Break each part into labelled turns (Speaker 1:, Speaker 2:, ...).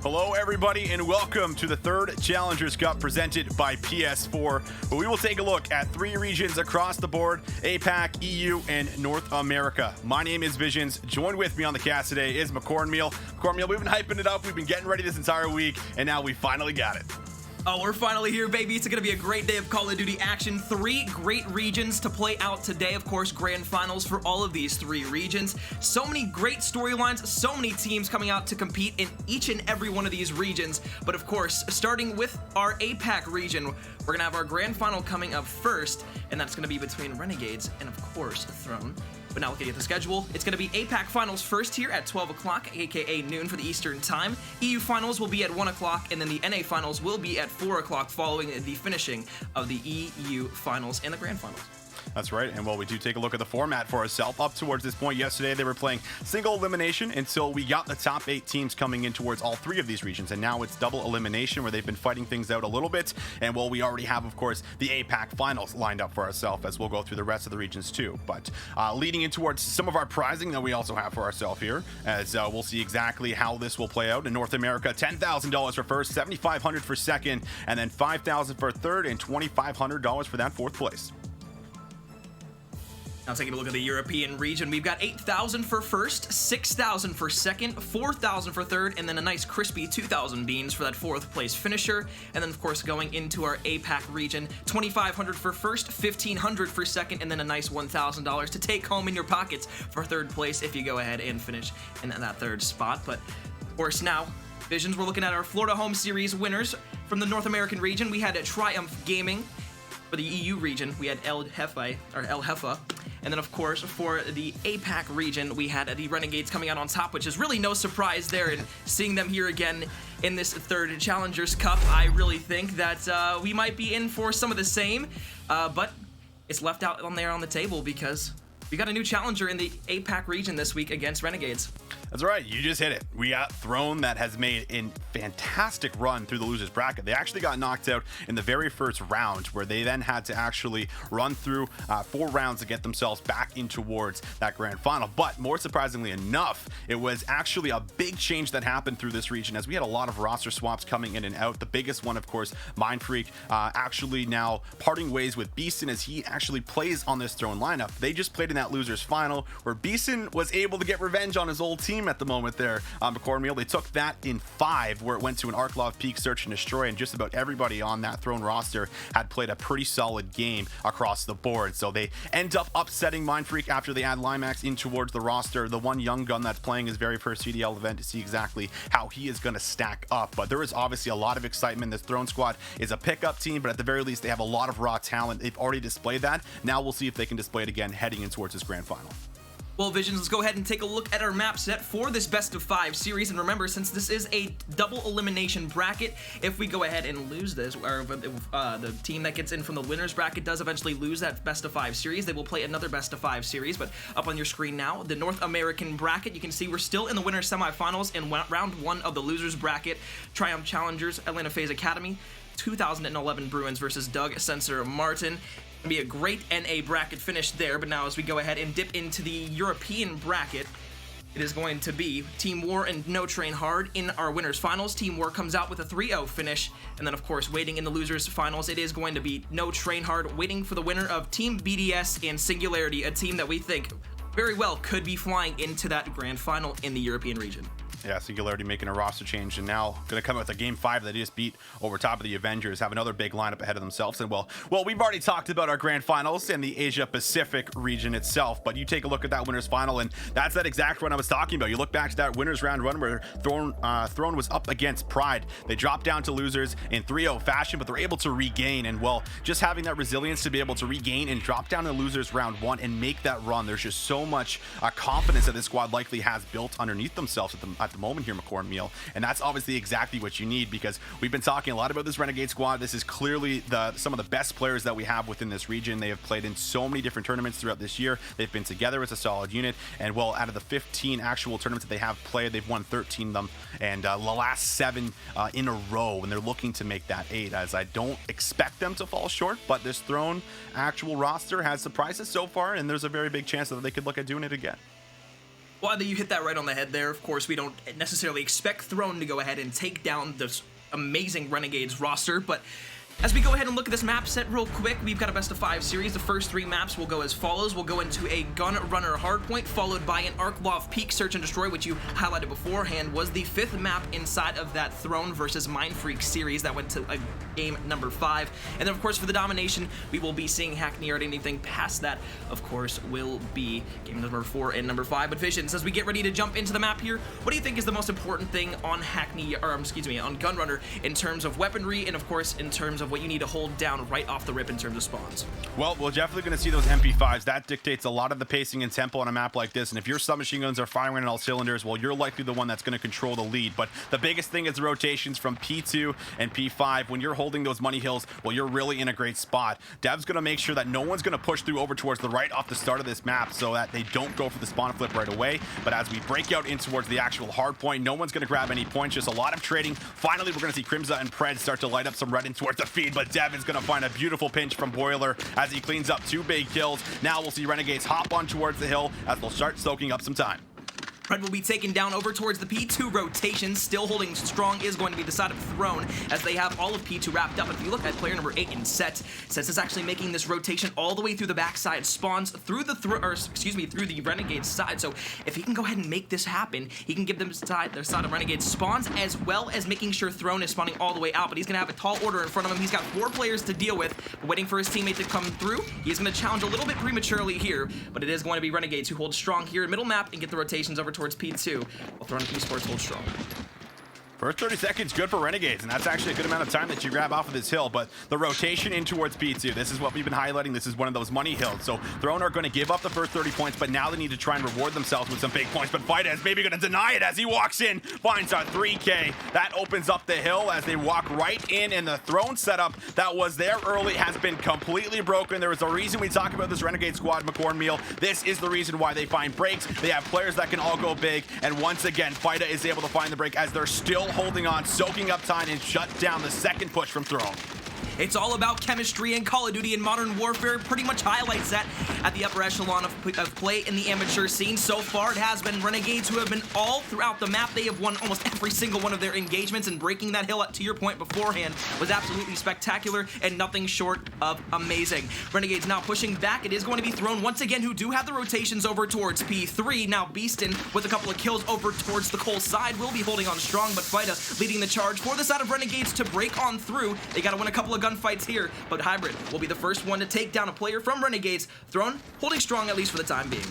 Speaker 1: Hello, everybody, and welcome to the third Challengers Cup presented by PS4, where we will take a look at 3 regions across the board: APAC, EU, and North America. My name is Visions. Joined with me on the cast today is McCornmeal. McCornmeal, we've been hyping it up. We've been getting ready this entire week, and now we finally got it.
Speaker 2: Oh, we're finally here, baby. It's going to be a great day of Call of Duty action. 3 great regions to play out today. Of course, grand finals for all of these 3 regions. So many great storylines, so many teams coming out to compete in each and every one of these regions. But of course, starting with our APAC region, we're going to have our grand final coming up first, and that's going to be between Renegades and, of course, Throne. But now looking at the schedule, it's going to be APAC Finals first here at 12 o'clock, aka noon for the Eastern Time. EU Finals will be at 1 o'clock, and then the NA Finals will be at 4 o'clock following the finishing of the EU Finals and the Grand Finals.
Speaker 1: That's right, and while we do take a look at the format for ourselves, up towards this point yesterday, they were playing single elimination until we got the top 8 teams coming in towards all 3 of these regions, and now it's double elimination where they've been fighting things out a little bit. And well, we already have, of course, the APAC Finals lined up for ourselves, as we'll go through the rest of the regions too. But leading in towards some of our prizing that we also have for ourselves here, as we'll see exactly how this will play out. In North America, $10,000 for first, $7,500 for second, and then $5,000 for third, and $2,500 for that 4th place.
Speaker 2: Now taking a look at the European region, we've got 8,000 for first, 6,000 for second, 4,000 for third, and then a nice crispy 2,000 beans for that 4th place finisher. And then of course going into our APAC region, 2,500 for first, 1,500 for second, and then a nice $1,000 to take home in your pockets for 3rd place if you go ahead and finish in that 3rd spot. But of course now, Visions, we're looking at our Florida Home Series winners. From the North American region, we had a Triumph Gaming. For the EU region, we had El Jefa. And then, of course, for the APAC region, we had the Renegades coming out on top, which is really no surprise there. And seeing them here again in this 3rd Challengers Cup, I really think that we might be in for some of the same. But it's left out on there on the table because we got a new challenger in the APAC region this week against Renegades.
Speaker 1: That's right, you just hit it. We got Throne, that has made a fantastic run through the losers bracket. They actually got knocked out in the very first round, where they then had to actually run through 4 rounds to get themselves back in towards that grand final. But more surprisingly enough, it was actually a big change that happened through this region, as we had a lot of roster swaps coming in and out. The biggest one, of course, Mindfreak actually now parting ways with Beeson, as he actually plays on this Throne lineup. They just played in that losers final, where Beeson was able to get revenge on his old team at the moment there. McCornmeal, they took that in 5, where it went to an Arklov Peak Search and Destroy, and just about everybody on that Throne roster had played a pretty solid game across the board. So they end up upsetting Mindfreak after they add Limax in towards the roster. The one young gun that's playing his very first CDL event, to see exactly how he is going to stack up. But there is obviously a lot of excitement. This Throne squad is a pickup team, but at the very least, they have a lot of raw talent. They've already displayed that. Now we'll see if they can display it again heading in towards this grand final.
Speaker 2: Well, Visions, let's go ahead and take a look at our map set for this best of 5 series. And remember, since this is a double elimination bracket, if we go ahead and lose this, or the team that gets in from the winners bracket does eventually lose that best of 5 series, they will play another best of 5 series. But up on your screen now, the North American bracket, you can see we're still in the winners semifinals in round 1 of the losers bracket. Triumph Challengers, Atlanta FaZe Academy, 2011 Bruins versus Doug Sensor Martin. Be a great NA bracket finish there. But now as we go ahead and dip into the European bracket, it is going to be Team War and No Train Hard in our winners finals. Team War comes out with a 3-0 finish, and then of course waiting in the losers finals, it is going to be No Train Hard waiting for the winner of Team BDS and Singularity, a team that we think very well could be flying into that grand final in the European region.
Speaker 1: Yeah, Singularity making a roster change, and now going to come out with a game 5 that they just beat over top of the Avengers, have another big lineup ahead of themselves. And well, we've already talked about our grand finals in the Asia Pacific region itself, but you take a look at that winners final, and that's that exact run I was talking about. You look back to that winners round run where Throne was up against Pride. They dropped down to losers in 3-0 fashion, but they're able to regain. And well, just having that resilience to be able to regain and drop down to losers round 1 and make that run, there's just so much confidence that this squad likely has built underneath themselves at the moment here, McCornmeal. And that's obviously exactly what you need, because we've been talking a lot about this Renegade squad. This is clearly some of the best players that we have within this region. They have played in so many different tournaments throughout this year. They've been together as a solid unit, and well, out of the 15 actual tournaments that they have played, they've won 13 of them, and the last 7 in a row, and they're looking to make that 8, as I don't expect them to fall short. But this Throne actual roster has surprises so far, and there's a very big chance that they could look at doing it again.
Speaker 2: Well, you hit that right on the head there. Of course, we don't necessarily expect Throne to go ahead and take down this amazing Renegades roster, but as we go ahead and look at this map set real quick, we've got a best of 5 series. The first 3 maps will go as follows. We'll go into a Gun Runner Hardpoint, followed by an Arc Loft Peak Search and Destroy, which you highlighted beforehand was the 5th map inside of that Throne versus Mind Freak series that went to game number 5. And then, of course, for the domination, we will be seeing Hackney or anything past that, of course, will be game number 4 and number 5. But Visions, as we get ready to jump into the map here, what do you think is the most important thing on Hackney, or excuse me, on Gun Runner in terms of weaponry and, of course, in terms of what you need to hold down right off the rip in terms of spawns?
Speaker 1: Well, we're definitely going to see those MP5s. That dictates a lot of the pacing and tempo on a map like this. And if your submachine guns are firing on all cylinders, well, you're likely the one that's going to control the lead. But the biggest thing is the rotations from P2 and P5. When you're holding those money hills, well, you're really in a great spot. Dev's going to make sure that no one's going to push through over towards the right off the start of this map so that they don't go for the spawn flip right away. But as we break out in towards the actual hard point, no one's going to grab any points. Just a lot of trading. Finally, we're going to see Crimza and Pred start to light up some red in towards the feed, but Devin's going to find a beautiful pinch from Boiler as he cleans up 2 big kills. Now we'll see Renegades hop on towards the hill as they'll start soaking up some time.
Speaker 2: Red will be taken down over towards the P2 rotation. Still holding strong is going to be the side of Throne, as they have all of P2 wrapped up. If you look at player number 8 in Set is actually making this rotation all the way through the backside, spawns through the through the Renegades side. So if he can go ahead and make this happen, he can give them their side of Renegades spawns, as well as making sure Throne is spawning all the way out. But he's going to have a tall order in front of him. He's got 4 players to deal with, waiting for his teammate to come through. He's going to challenge a little bit prematurely here, but it is going to be Renegades who hold strong here in middle map and get the rotations over towards P2, while Throne Esports hold strong.
Speaker 1: First 30 seconds good for Renegades, and that's actually a good amount of time that you grab off of this hill. But the rotation in towards P2, this is what we've been highlighting. This is one of those money hills. So Throne are going to give up the first 30 points, but now they need to try and reward themselves with some big points. But Fighta is maybe going to deny it as he walks in, finds a 3K. That opens up the hill as they walk right in, and the Throne setup that was there early has been completely broken. There is a reason we talk about this Renegade squad, McCorn Meal. This is the reason why they find breaks. They have players that can all go big, and once again, Fighta is able to find the break as they're still holding on, soaking up time, and shut down the second push from Throne.
Speaker 2: It's all about chemistry, and Call of Duty and Modern Warfare pretty much highlights that at the upper echelon of play in the amateur scene. So far, it has been Renegades who have been all throughout the map. They have won almost every single one of their engagements, and breaking that hill, to your point beforehand, was absolutely spectacular and nothing short of amazing. Renegades now pushing back. It is going to be Throne once again, who do have the rotations over towards P3. Now Beaston, with a couple of kills over towards the Cole side, will be holding on strong, but Fighta leading the charge for the side of Renegades to break on through. They got to win a couple of gunfights here, but Hybrid will be the first one to take down a player from Renegades. Throne holding strong, at least for the time being.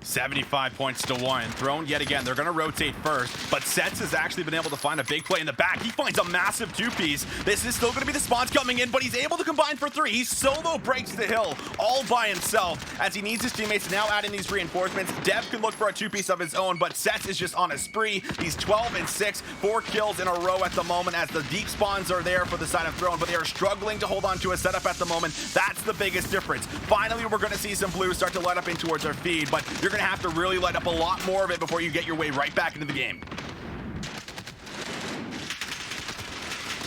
Speaker 1: 75 points to 1. Throne yet again. They're going to rotate first, but Sets has actually been able to find a big play in the back. He finds a massive 2-piece. This is still going to be the spawns coming in, but he's able to combine for 3. He solo breaks the hill all by himself as he needs his teammates to now add in these reinforcements. Dev can look for a 2-piece of his own, but Sets is just on a spree. He's 12 and 6, 4 kills in a row at the moment as the deep spawns are there for the side of Throne, but they are struggling to hold on to a setup at the moment. That's the biggest difference. Finally, we're going to see some blues start to light up in towards our feed, but you're going to have to really light up a lot more of it before you get your way right back into the game.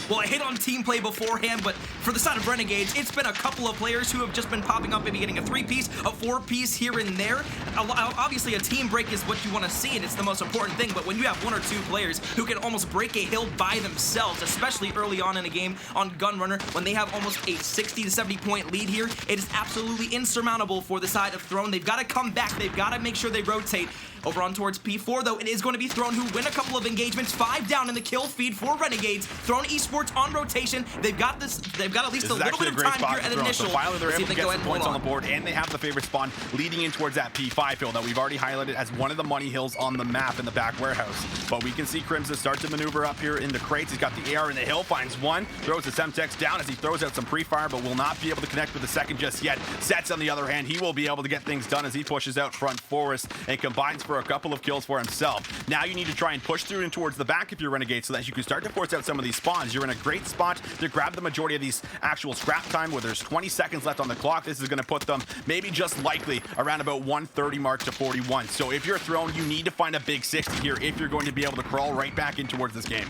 Speaker 2: Well, I hit on team play beforehand, but for the side of Renegades, it's been a couple of players who have just been popping up, maybe getting a 3-piece, a 4-piece here and there. Obviously, a team break is what you want to see, and it's the most important thing, but when you have 1 or 2 players who can almost break a hill by themselves, especially early on in a game on Gun Runner, when they have almost a 60 to 70 point lead here, it is absolutely insurmountable for the side of Throne. They've got to come back. They've got to make sure they rotate. Over on towards P4, though, it is going to be Throne who win a couple of engagements. 5 down in the kill feed for Renegades. Throne Esports on rotation. They've got this. They've got at least a little bit of time here at initial.
Speaker 1: So finally, they're able to get some points on the board, and they have the favorite spawn leading in towards that P5 hill that we've already highlighted as one of the money hills on the map in the back warehouse. But we can see Crimson start to maneuver up here into crates. He's got the AR in the hill, finds one, throws the Semtex down as he throws out some pre-fire, but will not be able to connect with the second just yet. Sets, on the other hand, he will be able to get things done as he pushes out front Forest and combines for a couple of kills for himself. Now you need to try and push through and towards the back if you're Renegade so that you can start to force out some of these spawns. You're in a great spot to grab the majority of these actual scrap time where there's 20 seconds left on the clock. This is going to put them maybe just likely around about 130 mark to 41. So if you're Throne, you need to find a big 60 here if you're going to be able to crawl right back in towards this game.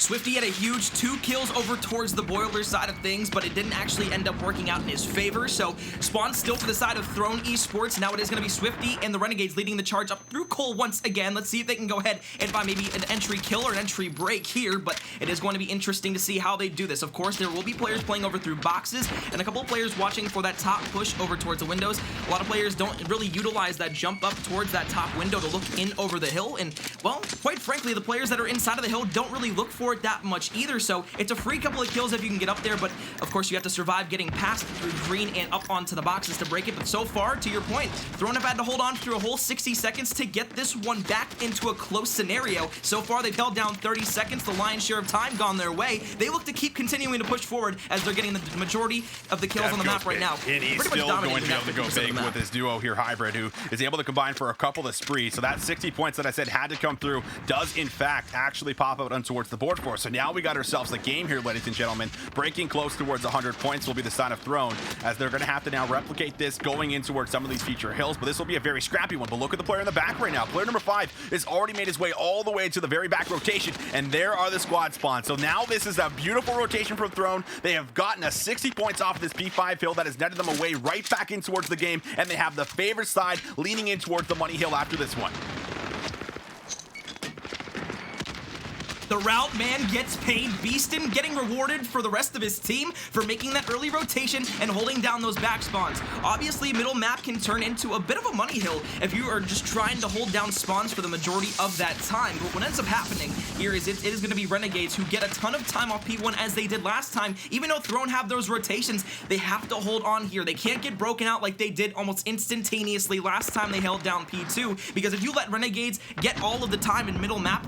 Speaker 2: Swifty had a huge 2 kills over towards the Boiler side of things, but it didn't actually end up working out in his favor. So spawn still for the side of Throne Esports. Now it is going to be Swifty and the Renegades leading the charge up through Cole once again. Let's see if they can go ahead and find maybe an entry kill or an entry break here, but it is going to be interesting to see how they do this. Of course, there will be players playing over through boxes and a couple of players watching for that top push over towards the windows. A lot of players don't really utilize that jump up towards that top window to look in over the hill, and well, quite frankly, the players that are inside of the hill don't really look for it that much either. So it's a free couple of kills if you can get up there, but of course you have to survive getting past through green and up onto the boxes to break it. But so far, to your point, Throne have had to hold on through a whole 60 seconds to get this one back into a close scenario. So far, they've held down 30 seconds, the lion's share of time gone their way. They look to keep continuing to push forward as they're getting the majority of the kills on the map right now.
Speaker 1: And he's still going to be able to go big with his duo here, Hybrid, who is able to combine for a couple of sprees. So that 60 points that I said had to come through does, in fact, actually pop out on towards the board for us. So now we got ourselves a game here, ladies and gentlemen. Breaking close towards 100 points will be the sign of Throne, as they're going to have to now replicate this going in towards some of these feature hills. But this will be a very scrappy one. But look at the player in the back right now. Player number 5 has already made his way all the way to the very back rotation, and there are the squad spawns. So now this is a beautiful rotation from Throne. They have gotten a 60 points off this P5 hill that has netted them away right back in towards the game, and they have the favorite side leaning in towards the money hill after this one.
Speaker 2: The route man gets paid. Beaston getting rewarded for the rest of his team for making that early rotation and holding down those back spawns. Obviously, middle map can turn into a bit of a money hill if you are just trying to hold down spawns for the majority of that time. But what ends up happening here is it is going to be Renegades who get a ton of time off P1 as they did last time. Even though Throne have those rotations, they have to hold on here. They can't get broken out like they did almost instantaneously last time they held down P2, because if you let Renegades get all of the time in middle map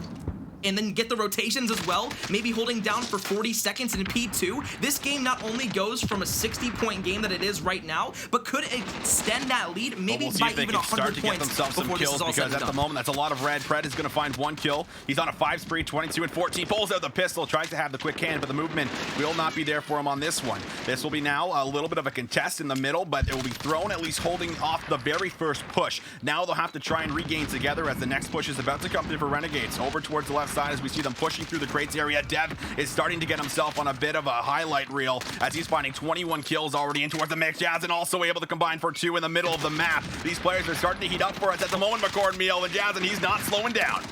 Speaker 2: and then get the rotations as well, maybe holding down for 40 seconds in P2, this game not only goes from a 60-point game that it is right now, but could extend that lead maybe by even 100 points before this is all said and done.
Speaker 1: At the moment, that's a lot of red. Pred is going to find 1 kill. He's on a 5 spree, 22 and 14. Pulls out the pistol, tries to have the quick hand, but the movement will not be there for him on this one. This will be now a little bit of a contest in the middle, but it will be Throne at least holding off the very first push. Now they'll have to try and regain together as the next push is about to come through for Renegades. Over towards the left side as we see them pushing through the crates area. Dev is starting to get himself on a bit of a highlight reel as he's finding 21 kills already in towards the mix. Jazz and also able to combine for 2 in the middle of the map. These players are starting to heat up for us at the moment. McCord Meal and Jazz, and he's not slowing down.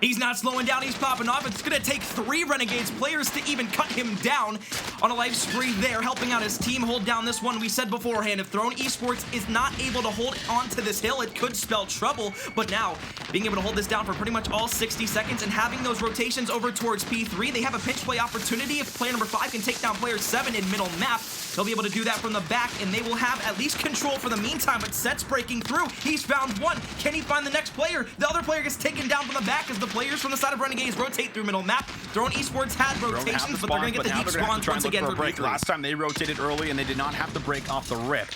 Speaker 2: He's not slowing down, he's popping off. It's gonna take 3 Renegades players to even cut him down on a life spree there, helping out his team hold down this one. We said beforehand, if Throne Esports is not able to hold on to this hill, it could spell trouble. But now, being able to hold this down for pretty much all 60 seconds and having those rotations over towards P3, they have a pinch play opportunity. If player number 5 can take down player 7 in middle map, they'll be able to do that from the back, and they will have at least control for the meantime. But Set's breaking through. He's found 1. Can he find the next player? The other player gets taken down from the back as the players from the side of Renegades rotate through middle map. Throne Esports had rotations, but they're going to get the deep spawns once again for P3.
Speaker 1: Last time they rotated early and they did not have to break off the rip.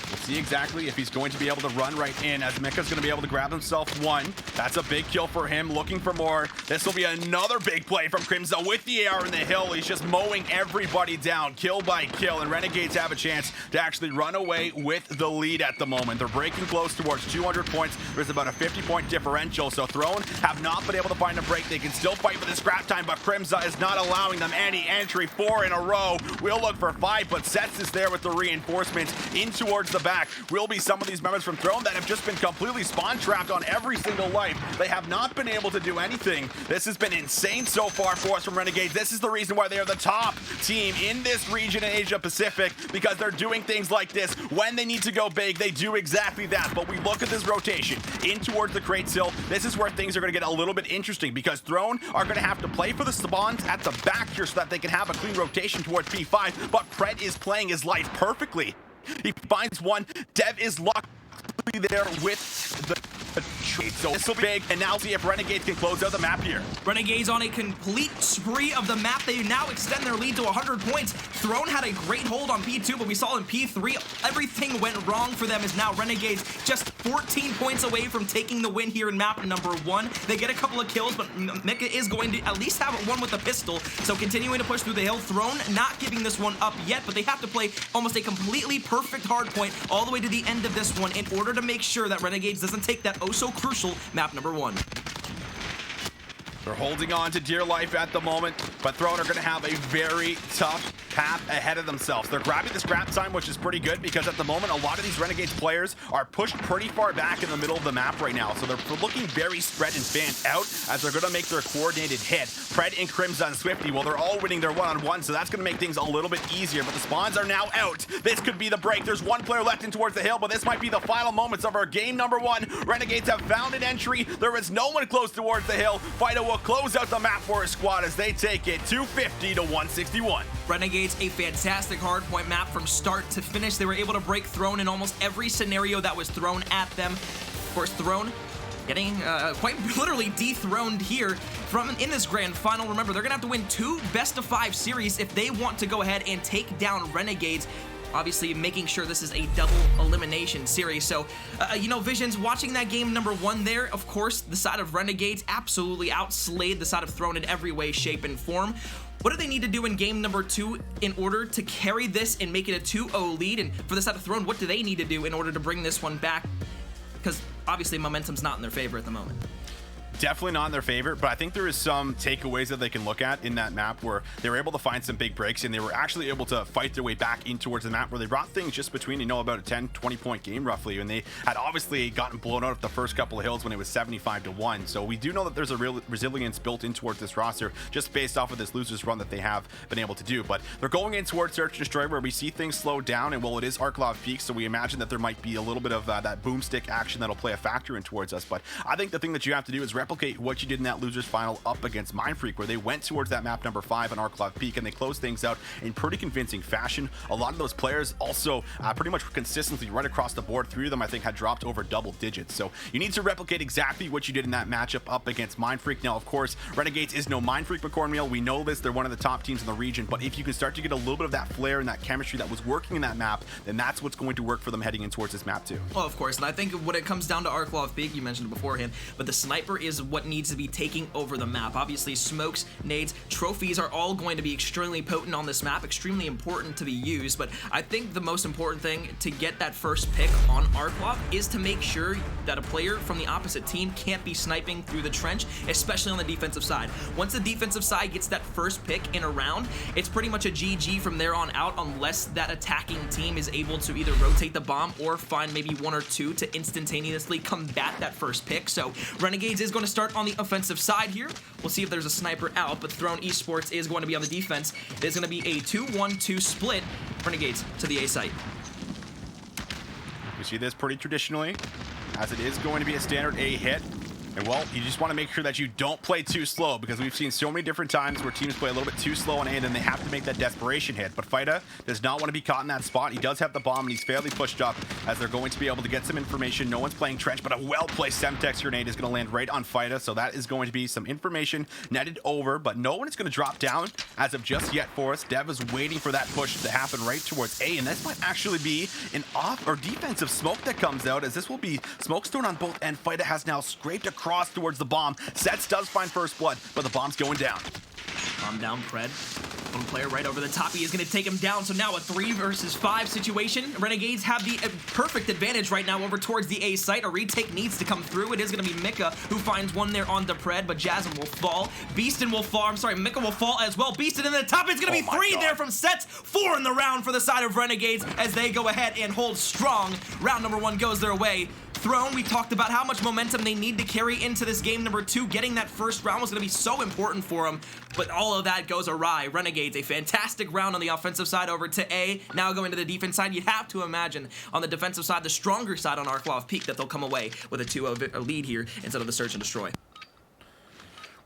Speaker 1: We'll see exactly if he's going to be able to run right in, as Mika's going to be able to grab himself 1. That's a big kill for him, looking for more. This will be another big play from Crimson with the AR in the hill. He's just mowing everybody down, kill by kill, and Renegades have a chance to actually run away with the lead at the moment. They're breaking close towards 200 points. There's about a 50-point differential, so Throne have not been able to find a break. They can still fight for the scrap time, but Crimson is not allowing them any entry. 4 in a row. We'll look for 5, but Sets is there with the reinforcements in towards the back. Will be some of these members from Throne that have just been completely spawn trapped on every single life. They have not been able to do anything. This has been insane so far for us from Renegades. This is the reason why they are the top team in this region in Asia Pacific, because they're doing things like this. When they need to go big, they do exactly that. But we look at this rotation in towards the Crates Hill. This is where things are going to get a little bit interesting, because Throne are going to have to play for the spawns at the back here so that they can have a clean rotation towards P5. But Pred is playing his life perfectly. He finds 1. Dev is luckily there with the trade, so this will be big, and now see if Renegades can close out the map here.
Speaker 2: Renegades on a complete spree of the map. They now extend their lead to 100 points. Throne had a great hold on P2, but we saw in P3, everything went wrong for them, as now Renegades just 14 points away from taking the win here in map number 1. They get a couple of kills, but Mika is going to at least have one with a pistol, so continuing to push through the hill. Throne not giving this one up yet, but they have to play almost a completely perfect hard point all the way to the end of this one in order to make sure that Renegades doesn't take that oh so crucial map number 1.
Speaker 1: They're holding on to dear life at the moment, but Throne are going to have a very tough path ahead of themselves. They're grabbing the scrap time, which is pretty good because at the moment, a lot of these Renegades players are pushed pretty far back in the middle of the map right now. So they're looking very spread and fanned out as they're going to make their coordinated hit. Pred and Crimson Swifty, well, they're all winning their one-on-one, so that's going to make things a little bit easier, but the spawns are now out. This could be the break. There's one player left in towards the hill, but this might be the final moments of our game number 1. Renegades have found an entry. There is no one close towards the hill. Fido will close out the map for his squad as they take it 250 to 161.
Speaker 2: Renegades, a fantastic hardpoint map from start to finish. They were able to break Throne in almost every scenario that was thrown at them. Of course, Throne getting quite literally dethroned here from in this grand final. Remember, they're gonna have to win 2 best-of-5 series if they want to go ahead and take down Renegades. Obviously, making sure this is a double elimination series. So, you know, Visions, watching that game number 1 there, of course, the side of Renegades absolutely outslayed the side of Throne in every way, shape, and form. What do they need to do in game number 2 in order to carry this and make it a 2-0 lead? And for the side of Throne, what do they need to do in order to bring this one back? Because obviously momentum's not in their favor at the moment.
Speaker 1: Definitely not in their favor, but I think there is some takeaways that they can look at in that map where they were able to find some big breaks and they were actually able to fight their way back in towards the map where they brought things just between, you know, about a 10-20 point game roughly, and they had obviously gotten blown out of the first couple of hills when it was 75 to 1. So we do know that there's a real resilience built in towards this roster just based off of this losers run that they have been able to do. But they're going in towards Search and Destroy where we see things slow down, and well, it is Arklov Peak, so we imagine that there might be a little bit of that boomstick action that'll play a factor in towards us. But I think the thing that you have to do is replicate what you did in that losers final up against Mindfreak, where they went towards that map number 5 on Arklov Peak and they closed things out in pretty convincing fashion. A lot of those players also pretty much consistently right across the board. 3 of them I think had dropped over double digits. So you need to replicate exactly what you did in that matchup up against Mindfreak. Now, of course, Renegades is no Mindfreak McCormiel. We know this. They're one of the top teams in the region, but if you can start to get a little bit of that flair and that chemistry that was working in that map, then that's what's going to work for them heading in towards this map too.
Speaker 2: Well, of course, and I think when it comes down to Arklov Peak, you mentioned it beforehand, but the sniper is what needs to be taking over the map. Obviously, smokes, nades, trophies are all going to be extremely potent on this map, extremely important to be used, but I think the most important thing to get that first pick on Arklov is to make sure that a player from the opposite team can't be sniping through the trench, especially on the defensive side. Once the defensive side gets that first pick in a round, it's pretty much a GG from there on out unless that attacking team is able to either rotate the bomb or find maybe 1 or 2 to instantaneously combat that first pick. So Renegades is going to start on the offensive side here. We'll see if there's a sniper out, but Throne Esports is going to be on the defense. There's going to be a 2-1-2 split. Renegades to the A site.
Speaker 1: We see this pretty traditionally, as it is going to be a standard A hit. And well, you just want to make sure that you don't play too slow, because we've seen so many different times where teams play a little bit too slow on A and then they have to make that desperation hit. But Fida does not want to be caught in that spot. He does have the bomb and he's fairly pushed up as they're going to be able to get some information. No one's playing trench, but a well-placed Semtex grenade is going to land right on Fida. So that is going to be some information netted over, but no one is going to drop down as of just yet for us. Dev is waiting for that push to happen right towards A, and this might actually be an off or defensive smoke that comes out, as this will be smoke thrown on both, and Fida has now scraped across towards the bomb. Sets does find first blood, but the bomb's going down.
Speaker 2: Bomb down, Pred. One player right over the top. He is going to take him down. So now a 3 versus 5 situation. Renegades have the perfect advantage right now over towards the A site. A retake needs to come through. It is going to be Mika who finds one there on the Pred, but Jasmine will fall. Beastin will fall. I'm sorry, Mika will fall as well. Beastin in the top. It's going to be 3 there from Sets. 4 in the round for the side of Renegades as they go ahead and hold strong. Round number 1 goes their way. Throne, we talked about how much momentum they need to carry into this game number 2. Getting that first round was going to be so important for them, but all of that goes awry. Renegades, a fantastic round on the offensive side over to A. Now going to the defense side, you'd have to imagine on the defensive side, the stronger side on Arklov Peak, that they'll come away with a 2-0 lead here instead of the search and destroy.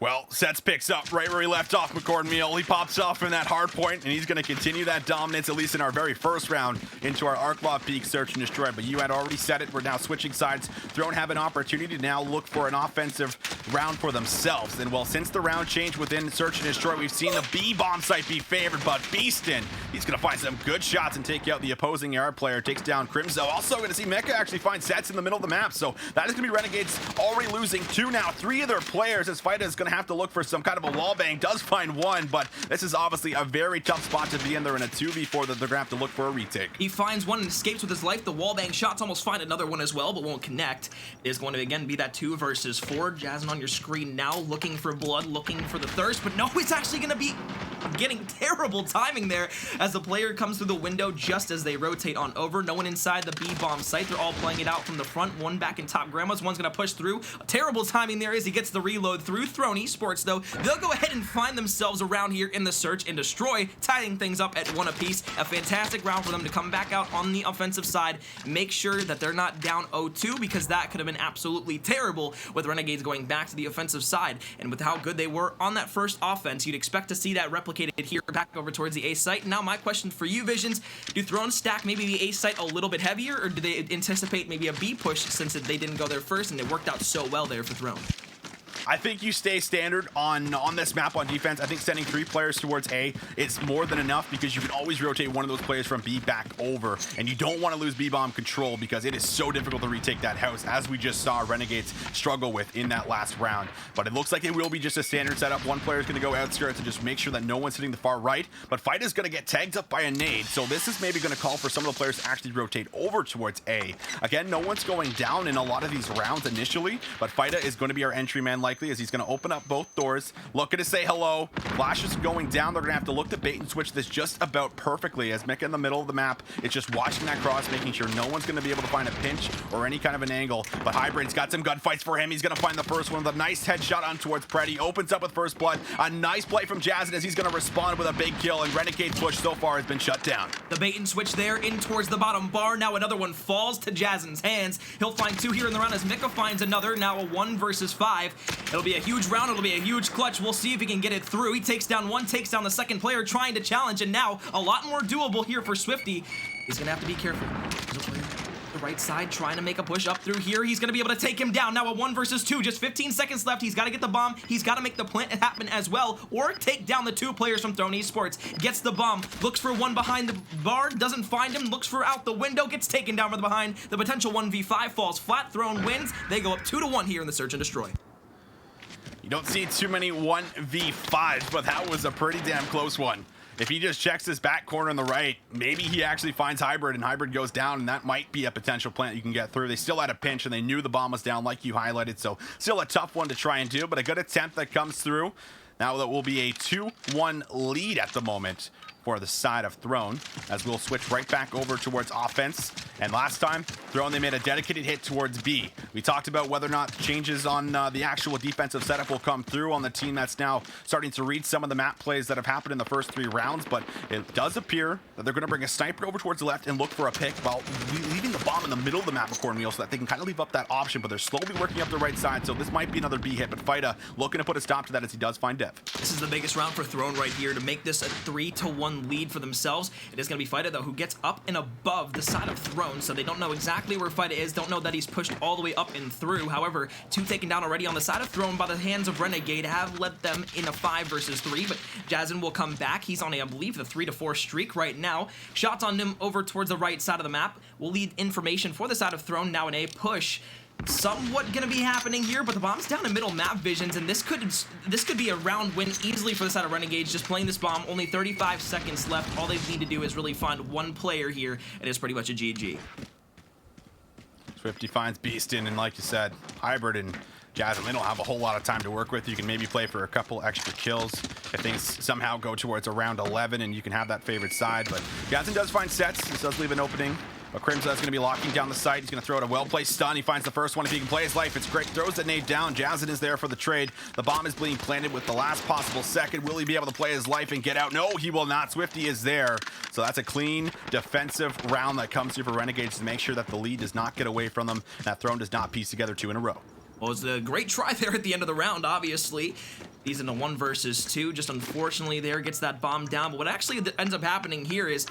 Speaker 1: Well, Sets picks up right where he left off, McCord-Meal. He pops off in that hard point, and he's going to continue that dominance, at least in our very first round, into our Arklov Peak Search and Destroy. But you had already said it. We're now switching sides. Throne have an opportunity to now look for an offensive round for themselves. And well, since the round change within Search and Destroy, we've seen the B bomb site be favored, but Beastin, he's going to find some good shots and take out the opposing AR player. Takes down Crimzo. Also going to see Mecha actually find Sets in the middle of the map. So that is going to be Renegades already losing 2 now. 3 of their players, as Fida is going to going to have to look for some kind of a wall bang. Does find one, but this is obviously a very tough spot to be in. They're in a 2v4 that they're going to have to look for a retake.
Speaker 2: He finds one and escapes with his life. The wall bang shots almost find another one as well, but won't connect. It is going to again be that 2 versus 4. Jazzin on your screen now, looking for blood, looking for the thirst, but no, it's actually going to be getting terrible timing there as the player comes through the window just as they rotate on over. No one inside the B-bomb site. They're all playing it out from the front. One back in top grandma's. One's going to push through. Terrible timing there as he gets the reload through. Throne Esports, though, they'll go ahead and find themselves around here in the search and destroy, tying things up at 1 apiece. A fantastic round for them to come back out on the offensive side. Make sure that they're not down 0-2 because that could have been absolutely terrible with Renegades going back to the offensive side. And with how good they were on that first offense, you'd expect to see that replicated here back over towards the A site. Now my question for you, Visions, do Thrones stack maybe the A site a little bit heavier, or do they anticipate maybe a B push since they didn't go there first and it worked out so well there for Throne?
Speaker 1: I think you stay standard on this map on defense. I think sending 3 players towards A is more than enough because you can always rotate one of those players from B back over, and you don't want to lose B-bomb control because it is so difficult to retake that house, as we just saw Renegades struggle with in that last round. But it looks like it will be just a standard setup. One player is going to go outskirts and just make sure that no one's hitting the far right, but Fight is going to get tagged up by a nade, so this is maybe going to call for some of the players to actually rotate over towards A. Again, no one's going down in a lot of these rounds initially, but Fighta is going to be our entry man likely, as he's going to open up both doors, looking to say hello. Flash is going down. They're going to have to look to bait and switch this just about perfectly, as Mika in the middle of the map is just watching that cross, making sure no one's going to be able to find a pinch or any kind of an angle. But Hybrid's got some gunfights for him. He's going to find the first one with a nice headshot on towards Preddy. Opens up with first blood. A nice play from Jazzin as he's going to respond with a big kill, and Renegade's push so far has been shut down.
Speaker 2: The bait and switch there in towards the bottom bar. Now another one falls to Jazzin's hands. He'll find 2 here in the round as Mika finds another. Now a 1 versus 5. It'll be a huge round. It'll be a huge clutch. We'll see if he can get it through. He takes down one, takes down the second player trying to challenge, and now a lot more doable here for Swifty. He's gonna have to be careful. There's a player the right side trying to make a push up through here. He's gonna be able to take him down. Now a 1 versus 2, just 15 seconds left. He's got to get the bomb. He's got to make the plant happen as well, or take down the 2 players from Throne Esports. Gets the bomb, looks for one behind the bar, doesn't find him, looks for out the window, gets taken down from the behind. The potential 1v5 falls flat. Throne wins. They go up 2-1 here in the search and destroy.
Speaker 1: You don't see too many 1v5s, but that was a pretty damn close one. If he just checks his back corner on the right, maybe he actually finds Hybrid, and Hybrid goes down, and that might be a potential plant you can get through. They still had a pinch, and they knew the bomb was down like you highlighted, so still a tough one to try and do, but a good attempt that comes through. Now that will be a 2-1 lead at the moment for the side of Throne, as we'll switch right back over towards offense. And last time, Throne, they made a dedicated hit towards B. We talked about whether or not changes on the actual defensive setup will come through on the team that's now starting to read some of the map plays that have happened in the first 3 rounds, but it does appear that they're going to bring a sniper over towards the left and look for a pick while leaving the bomb in the middle of the map accordingly, so that they can kind of leave up that option, but they're slowly working up the right side, so this might be another B hit, but Fighta looking to put a stop to that as he does find Dev.
Speaker 2: This is the biggest round for Throne right here to make this a 3-1 lead for themselves. It is going to be Fighta, though, who gets up and above the side of Throne, so they don't know exactly where Fighta is, don't know that he's pushed all the way up and through. However, 2 taken down already on the side of Throne by the hands of Renegade have led them in a 5 versus 3, but Jazzin will come back. He's on a, I believe, the 3-4 streak right now. Shots on him over towards the right side of the map will lead information for the side of Throne. Now in a push. Somewhat gonna be happening here, but the bomb's down in middle map visions, and this could be a round win easily for the side of Renegades. Just playing this bomb, only 35 seconds left. All they need to do is really find one player here, and it's pretty much a GG.
Speaker 1: Swifty finds Beastin, and like you said, Hybrid and Jazzin, they don't have a whole lot of time to work with. You can maybe play for a couple extra kills if things somehow go towards around 11 and you can have that favored side, but Jazzin does find sets. This does leave an opening. But Crimson is going to be locking down the site. He's going to throw out a well-placed stun. He finds the first one. If he can play his life, it's great. Throws the nade down. Jazzin is there for the trade. The bomb is being planted with the last possible second. Will he be able to play his life and get out? No, he will not. Swifty is there. So that's a clean defensive round that comes here for Renegades to make sure that the lead does not get away from them. That Throne does not piece together 2 in a row.
Speaker 2: Well, it's a great try there at the end of the round, obviously. He's in a 1 versus 2. Just unfortunately there, gets that bomb down. But what actually ends up happening here is,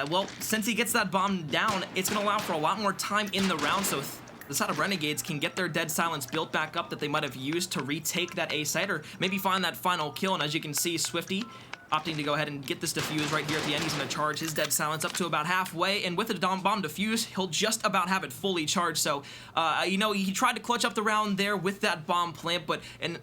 Speaker 2: well, since he gets that bomb down, it's going to allow for a lot more time in the round, so the side of Renegades can get their dead silence built back up that they might have used to retake that A site, or maybe find that final kill. And as you can see, Swifty opting to go ahead and get this defuse right here at the end. He's going to charge his dead silence up to about halfway, and with the bomb defuse, he'll just about have it fully charged. So, you know, he tried to clutch up the round there with that bomb plant, but and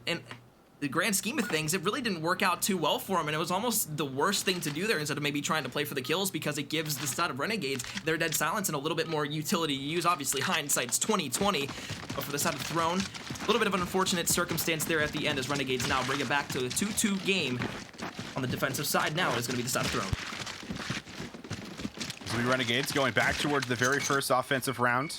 Speaker 2: the grand scheme of things, it really didn't work out too well for him, and it was almost the worst thing to do there instead of maybe trying to play for the kills, because it gives the side of Renegades their dead silence and a little bit more utility to use. Obviously, hindsight's 20/20, but for the side of Throne, a little bit of an unfortunate circumstance there at the end as Renegades now bring it back to a 2-2 game. On the defensive side now, it's going to be the side of Throne.
Speaker 1: So the Renegades going back towards the very first offensive round.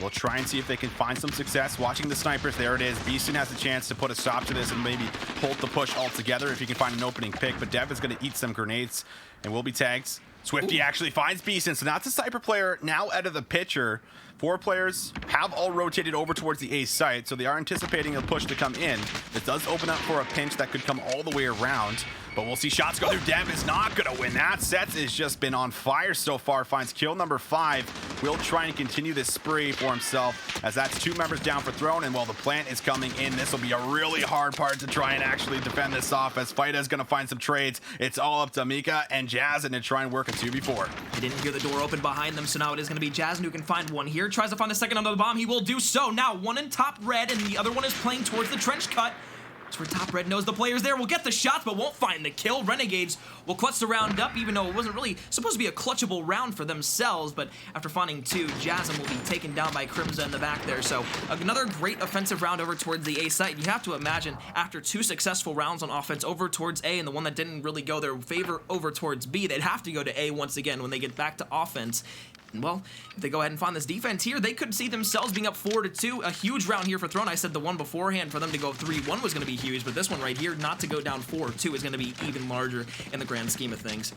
Speaker 1: We'll try and see if they can find some success. Watching the snipers, there it is. Beeston has a chance to put a stop to this and maybe hold the push altogether if he can find an opening pick. But Dev is going to eat some grenades and will be tagged. Swifty actually finds Beeston, so that's a sniper player now out of the picture. 4 players have all rotated over towards the A site, so they are anticipating a push to come in. This does open up for a pinch that could come all the way around, but we'll see shots go through. Dev is not going to win that. Sets has just been on fire so far. Finds kill number 5. Will try and continue this spree for himself, as that's 2 members down for Throne, and while the plant is coming in, this will be a really hard part to try and actually defend this off, as Fighta is going to find some trades. It's all up to Mika and Jazzen to try and work a 2v4.
Speaker 2: They didn't hear the door open behind them, so now it is going to be Jazzen who can find one here. Tries to find the second under the bomb. He will do so. Now one in top red, and the other one is playing towards the trench cut. That's where top red knows the player's there. Will get the shots, but won't find the kill. Renegades will clutch the round up, even though it wasn't really supposed to be a clutchable round for themselves. But after finding 2, Jazzen will be taken down by Crimza in the back there. So another great offensive round over towards the A site. You have to imagine after 2 successful rounds on offense over towards A, and the one that didn't really go their favor over towards B, they'd have to go to A once again when they get back to offense. Well, if they go ahead and find this defense here, they could see themselves being up 4-2. A huge round here for Throne. I said the one beforehand for them to go 3-1 was going to be huge, but this one right here, not to go down 4-2, is going to be even larger in the grand scheme of things.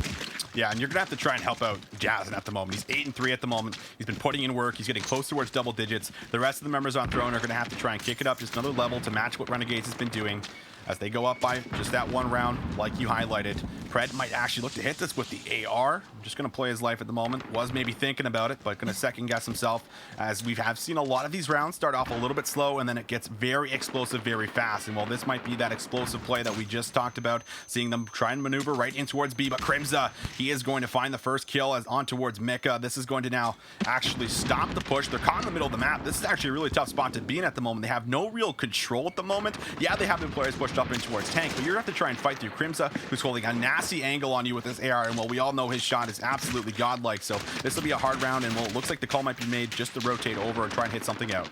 Speaker 1: Yeah, and you're going to have to try and help out Jazzen at the moment. He's 8-3 at the moment. He's been putting in work. He's getting close towards double digits. The rest of the members on Throne are going to have to try and kick it up just another level to match what Renegades has been doing. As they go up by just that one round, like you highlighted. Pred might actually look to hit this with the AR. Just going to play his life at the moment. Was maybe thinking about it, but going to second guess himself, as we have seen a lot of these rounds start off a little bit slow and then it gets very explosive very fast. And while this might be that explosive play that we just talked about, seeing them try and maneuver right in towards B, but Crimza, he is going to find the first kill as on towards Mika. This is going to now actually stop the push. They're caught in the middle of the map. This is actually a really tough spot to be in at the moment. They have no real control at the moment. Yeah, they have their players pushed up in towards tank, but you're going to have to try and fight through Crimza, who's holding a nasty angle on you with this AR, and well, we all know his shot is absolutely godlike, so this will be a hard round, and well, it looks like the call might be made just to rotate over and try and hit something out.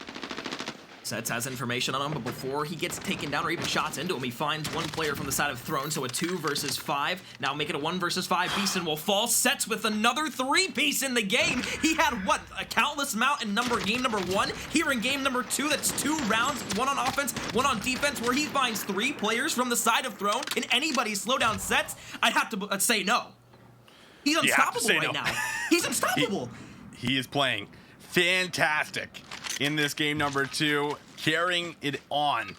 Speaker 2: Sets has information on him, but before he gets taken down or even shots into him, he finds one player from the side of Throne, so a 2 versus 5. Now make it a 1 versus 5. Beeston will fall. Sets with another 3-piece in the game. He had, what, a countless amount in game number 1. Here in game number 2, that's 2 rounds, 1 on offense, 1 on defense, where he finds 3 players from the side of Throne. Can anybody slow down Sets? I'd have to say no. He's unstoppable right now. He's unstoppable.
Speaker 1: He is playing fantastic in this game number 2, carrying it on.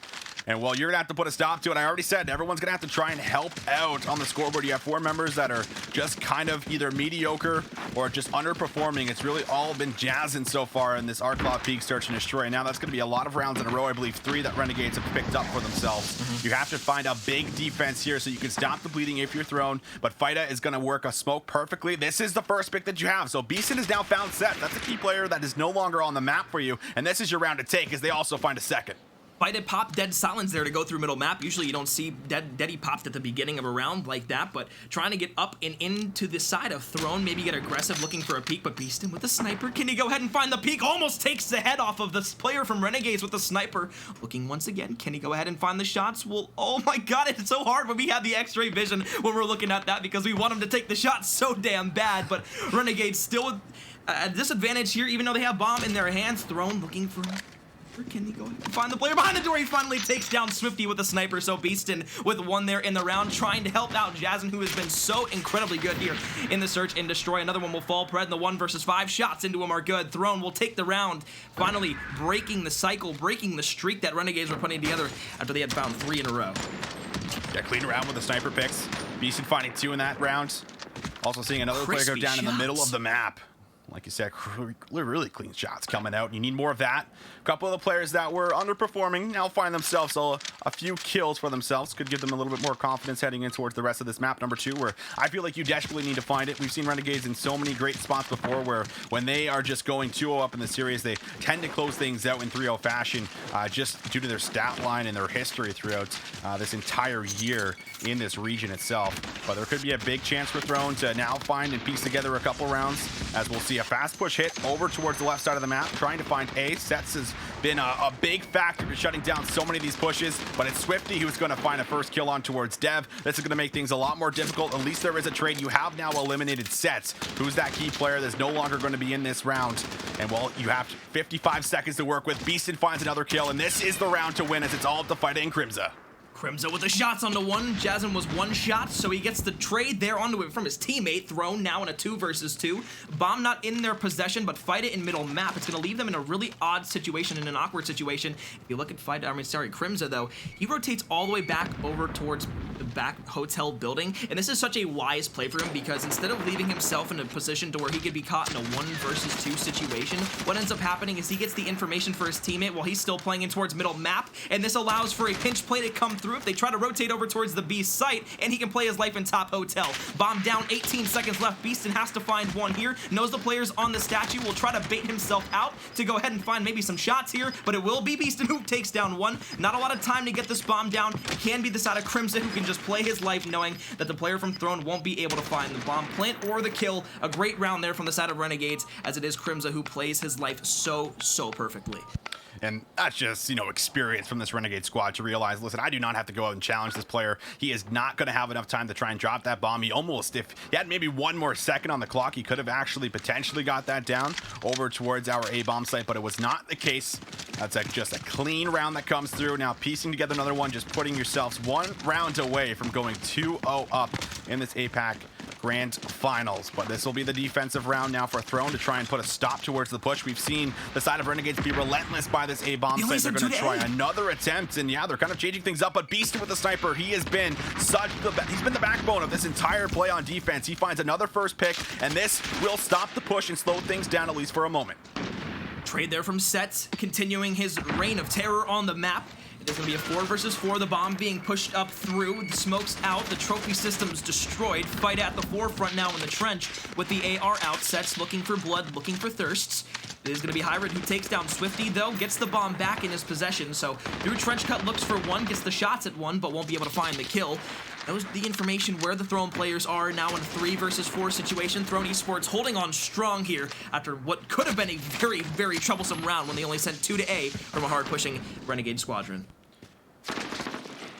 Speaker 1: And well, you're gonna have to put a stop to it. I already said everyone's gonna have to try and help out on the scoreboard. You have 4 members that are just kind of either mediocre or just underperforming. It's really all been Jazzen so far in this Arclaw Peak Search and Destroy. And now that's gonna be a lot of rounds in a row. I believe 3 that Renegades have picked up for themselves. You have to find a big defense here so you can stop the bleeding if you're Thrown. But Fighta is gonna work a smoke perfectly. This is the first pick that you have. So Beeson has now found Set. That's a key player that is no longer on the map for you. And this is your round to take, as they also find a second.
Speaker 2: Fighta pop dead silence there to go through middle map. Usually you don't see deady popped at the beginning of a round like that, but trying to get up and into the side of Throne, maybe get aggressive looking for a peek, but Beeston with the sniper. Can he go ahead and find the peek? Almost takes the head off of this player from Renegades with the sniper. Looking once again, can he go ahead and find the shots? Well, oh my god, it's so hard when we have the x-ray vision when we're looking at that, because we want him to take the shot so damn bad, but Renegades still at a disadvantage here, even though they have bomb in their hands. Throne looking for... Can he go ahead and find the player behind the door? He finally takes down Swifty with a sniper. So Beeston with 1 there in the round, trying to help out Jazzen, who has been so incredibly good here in the search and destroy. Another one will fall. Pred in the 1 versus 5. Shots into him are good. Throne will take the round, finally breaking the cycle, breaking the streak that Renegades were putting together after they had found 3 in a row.
Speaker 1: Yeah, clean round with the sniper picks. Beeston finding 2 in that round. Also seeing another player go down in the middle of the map. like you said, really clean shots coming out. You need more of that. A couple of the players that were underperforming now find themselves a few kills for themselves. Could give them a little bit more confidence heading in towards the rest of this map number 2, where I feel like you desperately need to find it. We've seen Renegades in so many great spots before, where when they are just going 2-0 up in the series, they tend to close things out in 3-0 fashion, just due to their stat line and their history throughout this entire year in this region itself. But there could be a big chance for Throne to now find and piece together a couple rounds, as we'll see a fast push hit over towards the left side of the map, trying to find A. Sets has been a big factor to shutting down so many of these pushes, but it's Swifty who's going to find a first kill on towards Dev. This is going to make things a lot more difficult. At least there is a trade. You have now eliminated Sets, who's that key player that's no longer going to be in this round. And well, you have 55 seconds to work with. Beastin finds another kill, and this is the round to win, as it's all up to Fighta and Crimza.
Speaker 2: Crimza with the shots onto one. Jasmine was one shot, so he gets the trade there onto it from his teammate. Throne now in a 2 versus 2. Bomb not in their possession, but Fighta in middle map. It's going to leave them in a really odd situation, in an awkward situation. If you look at Crimza, though, he rotates all the way back over towards the back hotel building. And this is such a wise play for him, because instead of leaving himself in a position to where he could be caught in a 1 versus 2 situation, what ends up happening is he gets the information for his teammate while he's still playing in towards middle map. And this allows for a pinch play to come through if they try to rotate over towards the Beast site, and he can play his life in top hotel. Bomb down, 18 seconds left. Beastin has to find one here. Knows the players on the statue, will try to bait himself out to go ahead and find maybe some shots here, but it will be Beastin who takes down one. Not a lot of time to get this bomb down. It can be the side of Crimson, who can just play his life knowing that the player from Throne won't be able to find the bomb plant or the kill. A great round there from the side of Renegades, as it is Crimson who plays his life so perfectly.
Speaker 1: And that's just, experience from this Renegade squad to realize, listen, I do not have to go out and challenge this player. He is not going to have enough time to try and drop that bomb. He almost, if he had maybe 1 more second on the clock, he could have actually potentially got that down over towards our A-bomb site, but it was not the case. That's just a clean round that comes through. Now piecing together another one, just putting yourselves 1 round away from going 2-0 up in this APAC Grand Finals. But this will be the defensive round now for Throne to try and put a stop towards the push. We've seen the side of Renegades be relentless by this A-bomb site. They're going to try another attempt, and yeah, they're kind of changing things up, but Beast with the sniper, he has been he's been the backbone of this entire play on defense. He finds another first pick, and this will stop the push and slow things down, at least for a moment.
Speaker 2: Trade there from Sets, continuing his reign of terror on the map. It's going to be a 4 versus 4. The bomb being pushed up through. The smoke's out. The trophy system's destroyed. Fight at the forefront now in the trench with the AR out. Sets looking for blood, looking for thirsts. It is going to be Hybrid who takes down Swifty, though. Gets the bomb back in his possession. So through trench cut, looks for one. Gets the shots at one, but won't be able to find the kill. That was the information where the Throne players are now in a 3 versus 4 situation. Throne Esports holding on strong here after what could have been a very troublesome round when they only sent 2 to A from a hard-pushing Renegade squadron.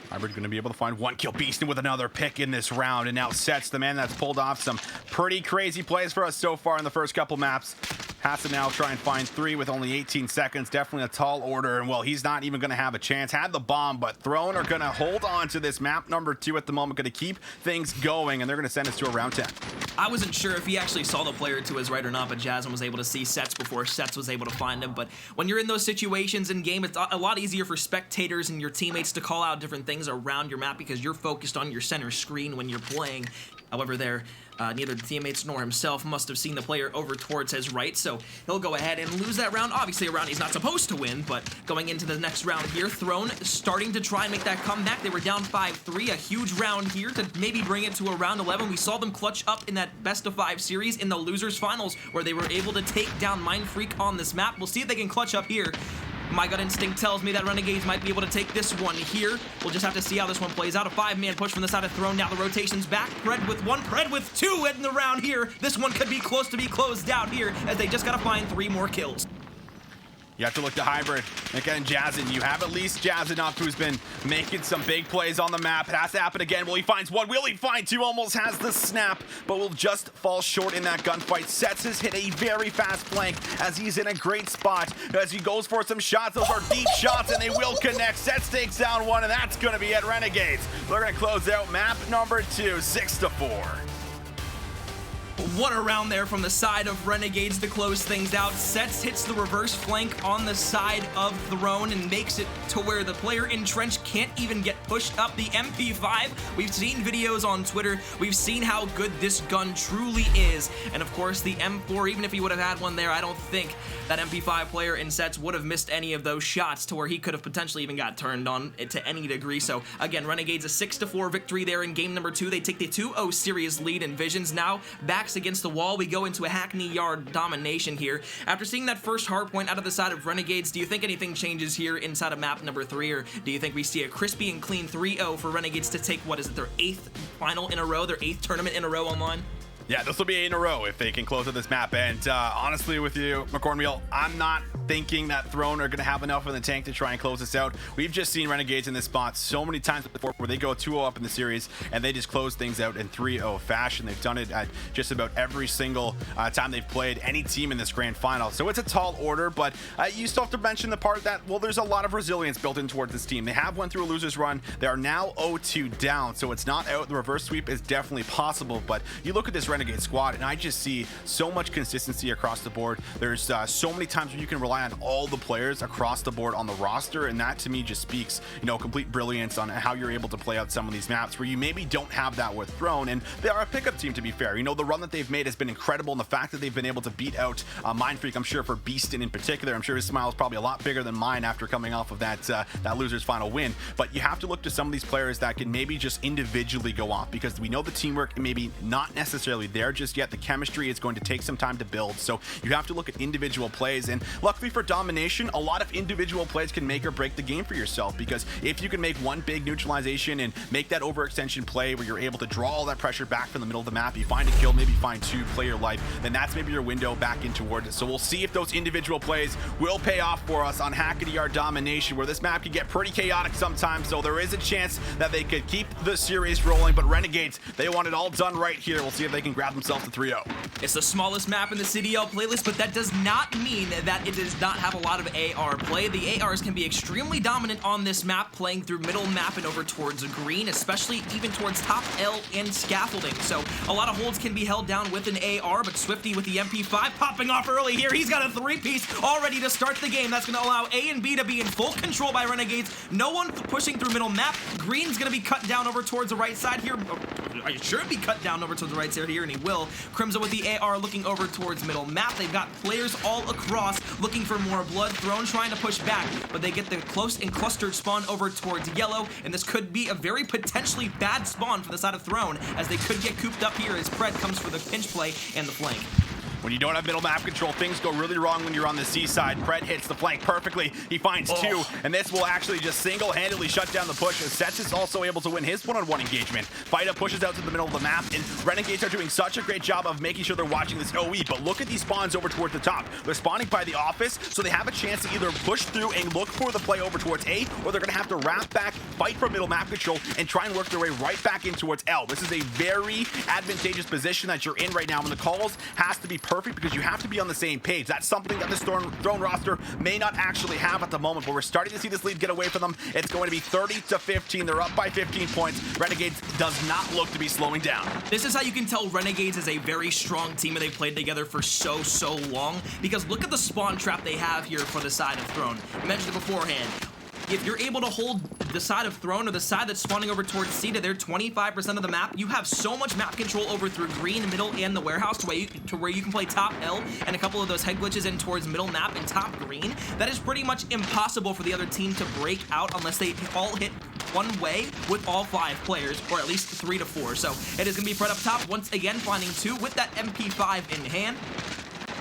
Speaker 1: Hybrid going to be able to find 1 kill. Beastin with another pick in this round, and now Sets, the man that's pulled off some pretty crazy plays for us so far in the first couple maps, has to now try and find 3 with only 18 seconds. Definitely a tall order, and well, he's not even going to have a chance. Had the bomb, but Throne are going to hold on to this map number 2 at the moment, going to keep things going, and they're going to send us to a round 10.
Speaker 2: I wasn't sure if he actually saw the player to his right or not, but Jasmine was able to see Sets before Sets was able to find him. But when you're in those situations in game, it's a lot easier for spectators and your teammates to call out different things around your map because you're focused on your center screen when you're playing. However, neither the teammates nor himself must have seen the player over towards his right, so he'll go ahead and lose that round. Obviously, a round he's not supposed to win, but going into the next round here, Throne starting to try and make that comeback. They were down 5-3, a huge round here to maybe bring it to a round 11. We saw them clutch up in that best-of-5 series in the losers finals, where they were able to take down Mind Freak on this map. We'll see if they can clutch up here. My gut instinct tells me that Renegades might be able to take this one here. We'll just have to see how this one plays out. A 5-man push from the side of Throne. Now the rotation's back. Pred with 1, Pred with 2 in the round here. This one could be close to be closed out here, as they just gotta find 3 more kills.
Speaker 1: You have to look to Hybrid. Again, Jazzin. You have at least Jazzin up, who's been making some big plays on the map. It has to happen again. Will he find 1? Will he find 2? Almost has the snap, but will just fall short in that gunfight. Sets his hit a very fast flank as he's in a great spot. As he goes for some shots, those are deep shots, and they will connect. Sets takes down 1, and that's going to be it. Renegades. They're going to close out map number 2, 6-4.
Speaker 2: What a round there from the side of Renegades to close things out. Sets hits the reverse flank on the side of Throne and makes it to where the player entrenched can't even get pushed up. The MP5, we've seen videos on Twitter. We've seen how good this gun truly is. And of course, the M4, even if he would have had one there, I don't think that MP5 player in Sets would have missed any of those shots to where he could have potentially even got turned on to any degree. So again, Renegades a 6-4 victory there in game number 2. They take the 2-0 series lead, and Visions now backs against the wall. We go into a Hackney Yard domination here. After seeing that first hardpoint out of the side of Renegades, do you think anything changes here inside of map number 3, or do you think we see a crispy and clean 3-0 for Renegades to take, what is it, their 8th final in a row, their 8th tournament in a row online?
Speaker 1: Yeah, this will be 8 in a row if they can close out this map. And honestly with you, McCornmeal, I'm not thinking that Throne are going to have enough in the tank to try and close this out. We've just seen Renegades in this spot so many times before where they go 2-0 up in the series and they just close things out in 3-0 fashion. They've done it at just about every single time they've played any team in this grand final. So it's a tall order, but you still have to mention the part that, well, there's a lot of resilience built in towards this team. They have went through a loser's run. They are now 0-2 down, so it's not out. The reverse sweep is definitely possible, but you look at this Renegade squad and I just see so much consistency across the board. There's so many times where you can rely on all the players across the board on the roster, and that to me just speaks, you know, complete brilliance on how you're able to play out some of these maps where you maybe don't have that with Throne. And they are a pickup team, to be fair. You know, the run that they've made has been incredible, and the fact that they've been able to beat out Mindfreak, I'm sure for Beastin in particular, I'm sure his smile is probably a lot bigger than mine after coming off of that loser's final win. But you have to look to some of these players that can maybe just individually go off, because we know the teamwork maybe not necessarily there just yet. The chemistry is going to take some time to build, so you have to look at individual plays. And luckily for Domination, a lot of individual plays can make or break the game for yourself, because if you can make one big neutralization and make that overextension play where you're able to draw all that pressure back from the middle of the map, you find a kill, maybe find 2, play your life, then that's maybe your window back in towards it. So we'll see if those individual plays will pay off for us on Hackney Yard Domination, where this map can get pretty chaotic sometimes, so there is a chance that they could keep the series rolling. But Renegades, they want it all done right here. We'll see if they can grab themselves to 3-0.
Speaker 2: It's the smallest map in the CDL playlist, but that does not mean that it does not have a lot of AR play. The ARs can be extremely dominant on this map, playing through middle map and over towards green, especially even towards top L and scaffolding. So a lot of holds can be held down with an AR, but Swifty with the MP5 popping off early here. He's got a 3-piece all ready to start the game. That's going to allow A and B to be in full control by Renegades. No one pushing through middle map. Green's going to be cut down over towards the right side here. I should be cut down over towards the right side here, and he will. Crimson with the AR looking over towards middle map. They've got players all across looking for more blood. Throne trying to push back, but they get the close and clustered spawn over towards yellow, and this could be a very potentially bad spawn for the side of Throne, as they could get cooped up here as Pred comes for the pinch play and the flank.
Speaker 1: When you don't have middle map control, things go really wrong when you're on the C side. Pred hits the flank perfectly. He finds 2, and this will actually just single-handedly shut down the push. Sets is also able to win his one-on-one engagement. Fighta pushes out to the middle of the map, and Renegades are doing such a great job of making sure they're watching this OE. But look at these spawns over towards the top. They're spawning by the office, so they have a chance to either push through and look for the play over towards A, or they're going to have to wrap back, fight for middle map control, and try and work their way right back in towards L. This is a very advantageous position that you're in right now, and the calls has to be perfect because you have to be on the same page. That's something that this Throne roster may not actually have at the moment, but we're starting to see this lead get away from them. It's going to be 30-15. They're up by 15 points. Renegades does not look to be slowing down.
Speaker 2: This is how you can tell Renegades is a very strong team, and they've played together for so long, because look at the spawn trap they have here for the side of Throne. I mentioned it beforehand. If you're able to hold the side of Throne or the side that's spawning over towards C to their 25% of the map, you have so much map control over through green, middle, and the warehouse to where you can play top L and a couple of those head glitches in towards middle map and top green. That is pretty much impossible for the other team to break out unless they all hit one way with all 5 players, or at least 3 to 4. So it is going to be Pred up top once again, finding 2 with that MP5 in hand.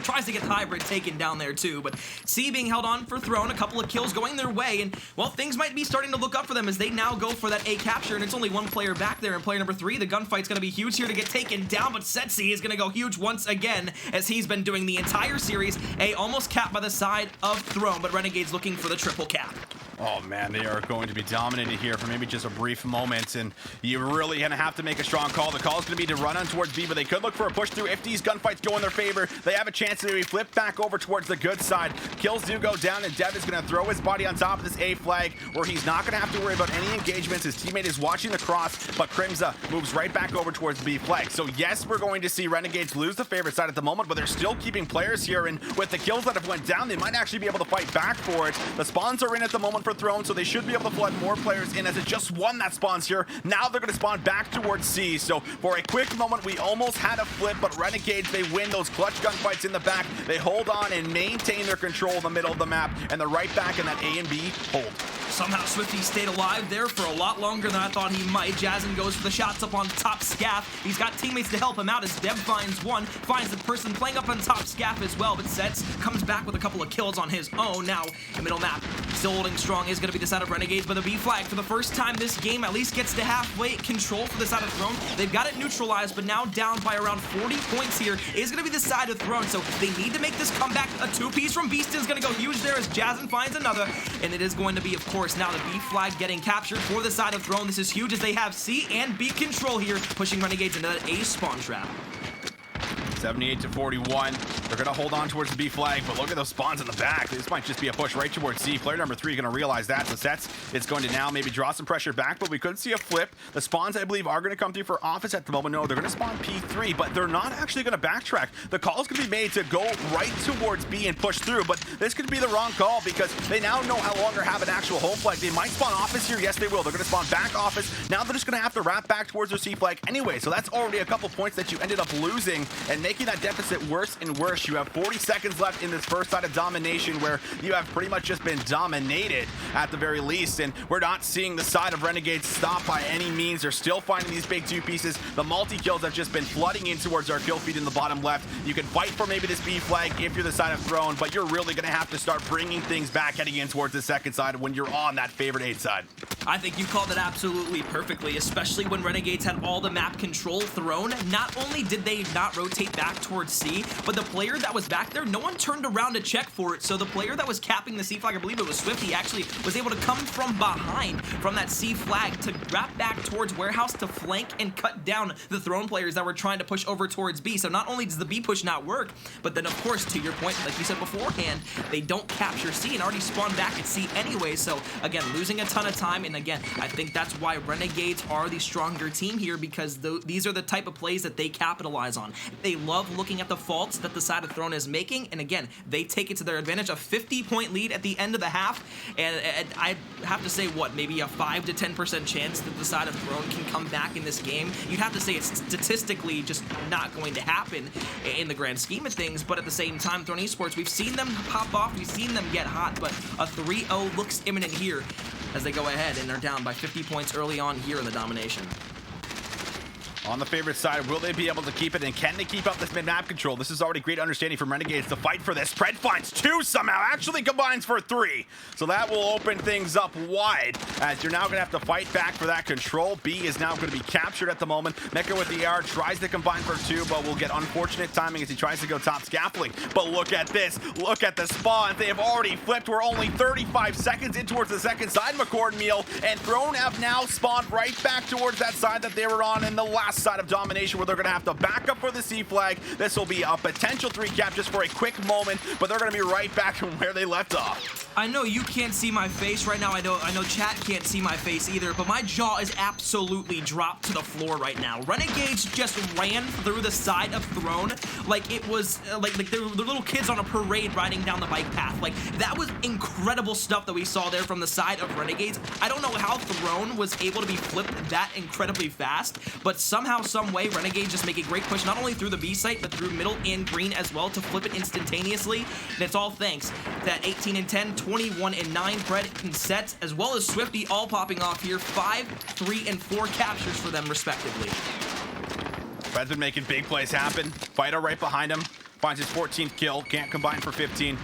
Speaker 2: Tries to get the hybrid taken down there too, but C being held on for Throne, a couple of kills going their way, and well, things might be starting to look up for them as they now go for that A capture, and it's only 1 player back there, and player number 3, the gunfight's gonna be huge here to get taken down, but Setsi is gonna go huge once again, as he's been doing the entire series. A almost capped by the side of Throne, but Renegades looking for the triple cap.
Speaker 1: Oh man, they are going to be dominated here for maybe just a brief moment, and you're really gonna have to make a strong call. The call is gonna be to run on towards B, but they could look for a push through. If these gunfights go in their favor, they have a chance to maybe flip back over towards the good side. Kills do go down, and Dev is gonna throw his body on top of this A flag, where he's not gonna have to worry about any engagements. His teammate is watching the cross, but Crimza moves right back over towards B flag. So yes, we're going to see Renegades lose the favorite side at the moment, but they're still keeping players here, and with the kills that have went down, they might actually be able to fight back for it. The spawns are in at the moment for Throne, so they should be able to flood more players in, as it just one that spawns here. Now they're going to spawn back towards C. So for a quick moment, we almost had a flip, but Renegades, they win those clutch gunfights in the back. They hold on and maintain their control in the middle of the map, and they're right back in that A and B hold.
Speaker 2: Somehow Swifty stayed alive there for a lot longer than I thought he might. Jazzen goes for the shots up on top scaff. He's got teammates to help him out as Deb finds one, finds the person playing up on top scaff as well, but Sets comes back with a couple of kills on his own. Now, the middle map still holding strong is going to be the side of Renegades, but the B flag for the first time this game at least gets to halfway control for the side of Throne. They've got it neutralized, but now down by around 40 points here is going to be the side of Throne, so they need to make this comeback. A two-piece from Beaston is going to go huge there as Jazzen finds another, and it is going to be, of course, now the B flag getting captured for the side of Throne. This is huge as they have C and B control here, pushing Renegades into that A spawn trap.
Speaker 1: 78 to 41. They're going to hold on towards the B flag, but look at those spawns in the back. This might just be a push right towards C. Player number 3 is going to realize that. So Sets, it's going to now maybe draw some pressure back, but we could see a flip. The spawns, I believe, are going to come through for Office at the moment. No, they're going to spawn P3, but they're not actually going to backtrack. The call is going to be made to go right towards B and push through, but this could be the wrong call because they now no longer have an actual home flag. They might spawn Office here. Yes, they will. They're going to spawn back Office. Now they're just going to have to wrap back towards their C flag anyway. So that's already a couple points that you ended up losing and making that deficit worse and worse. You have 40 seconds left in this first side of domination where you have pretty much just been dominated at the very least, and we're not seeing the side of Renegades stop by any means. They're still finding these big two pieces. The multi-kills have just been flooding in towards our kill feed in the bottom left. You can fight for maybe this B flag if you're the side of Throne, but you're really going to have to start bringing things back heading in towards the second side when you're on that favorite 8 side.
Speaker 2: I think you called it absolutely perfectly, especially when Renegades had all the map control. Throne, not only did they not rotate back towards C, but the player that was back there, no one turned around to check for it. So the player that was capping the C flag, I believe it was Swifty, actually was able to come from behind from that C flag to wrap back towards Warehouse to flank and cut down the Throne players that were trying to push over towards B. So not only does the B push not work, but then of course, to your point, like you said beforehand, they don't capture C and already spawn back at C anyway. So again, losing a ton of time. And again, I think that's why Renegades are the stronger team here, because these are the type of plays that they capitalize on. They love looking at the faults that the side of Throne is making, and again, they take it to their advantage. A 50-point lead at the end of the half, and I have to say, what, maybe a 5 to 10% chance that the side of Throne can come back in this game. You'd have to say it's statistically just not going to happen in the grand scheme of things, but at the same time, Throne Esports, we've seen them pop off, we've seen them get hot, but a 3-0 looks imminent here as they go ahead and they're down by 50 points early on here in the domination.
Speaker 1: On the favorite side, will they be able to keep it, and can they keep up this mid-map control? This is already great understanding from Renegades to fight for this. Spread finds 2 somehow, actually combines for 3. So that will open things up wide, as you're now going to have to fight back for that control. B is now going to be captured at the moment. Mecha with the AR tries to combine for 2, but will get unfortunate timing as he tries to go top scaffolding. But look at this. Look at the spawns. They have already flipped. We're only 35 seconds in towards the second side, McCord Meal, and Throne have now spawned right back towards that side that they were on in the last side of domination, where they're going to have to back up for the C flag. This will be a potential 3 cap just for a quick moment, but they're going to be right back from where they left off.
Speaker 2: I know you can't see my face right now. I know chat can't see my face either, but my jaw is absolutely dropped to the floor right now. Renegades just ran through the side of Throne like it was like they're little kids on a parade riding down the bike path. Like, that was incredible stuff that we saw there from the side of Renegades. I don't know how Throne was able to be flipped that incredibly fast, but somehow, some way, Renegades just make a great push, not only through the B site, but through middle and green as well to flip it instantaneously. And it's all thanks to that 18 and 10, 21 and 9 Fred and Sets, as well as Swifty all popping off here. 5, 3, and 4 captures for them respectively.
Speaker 1: Fred's been making big plays happen. Fighter right behind him. Finds his 14th kill. Can't combine for 15.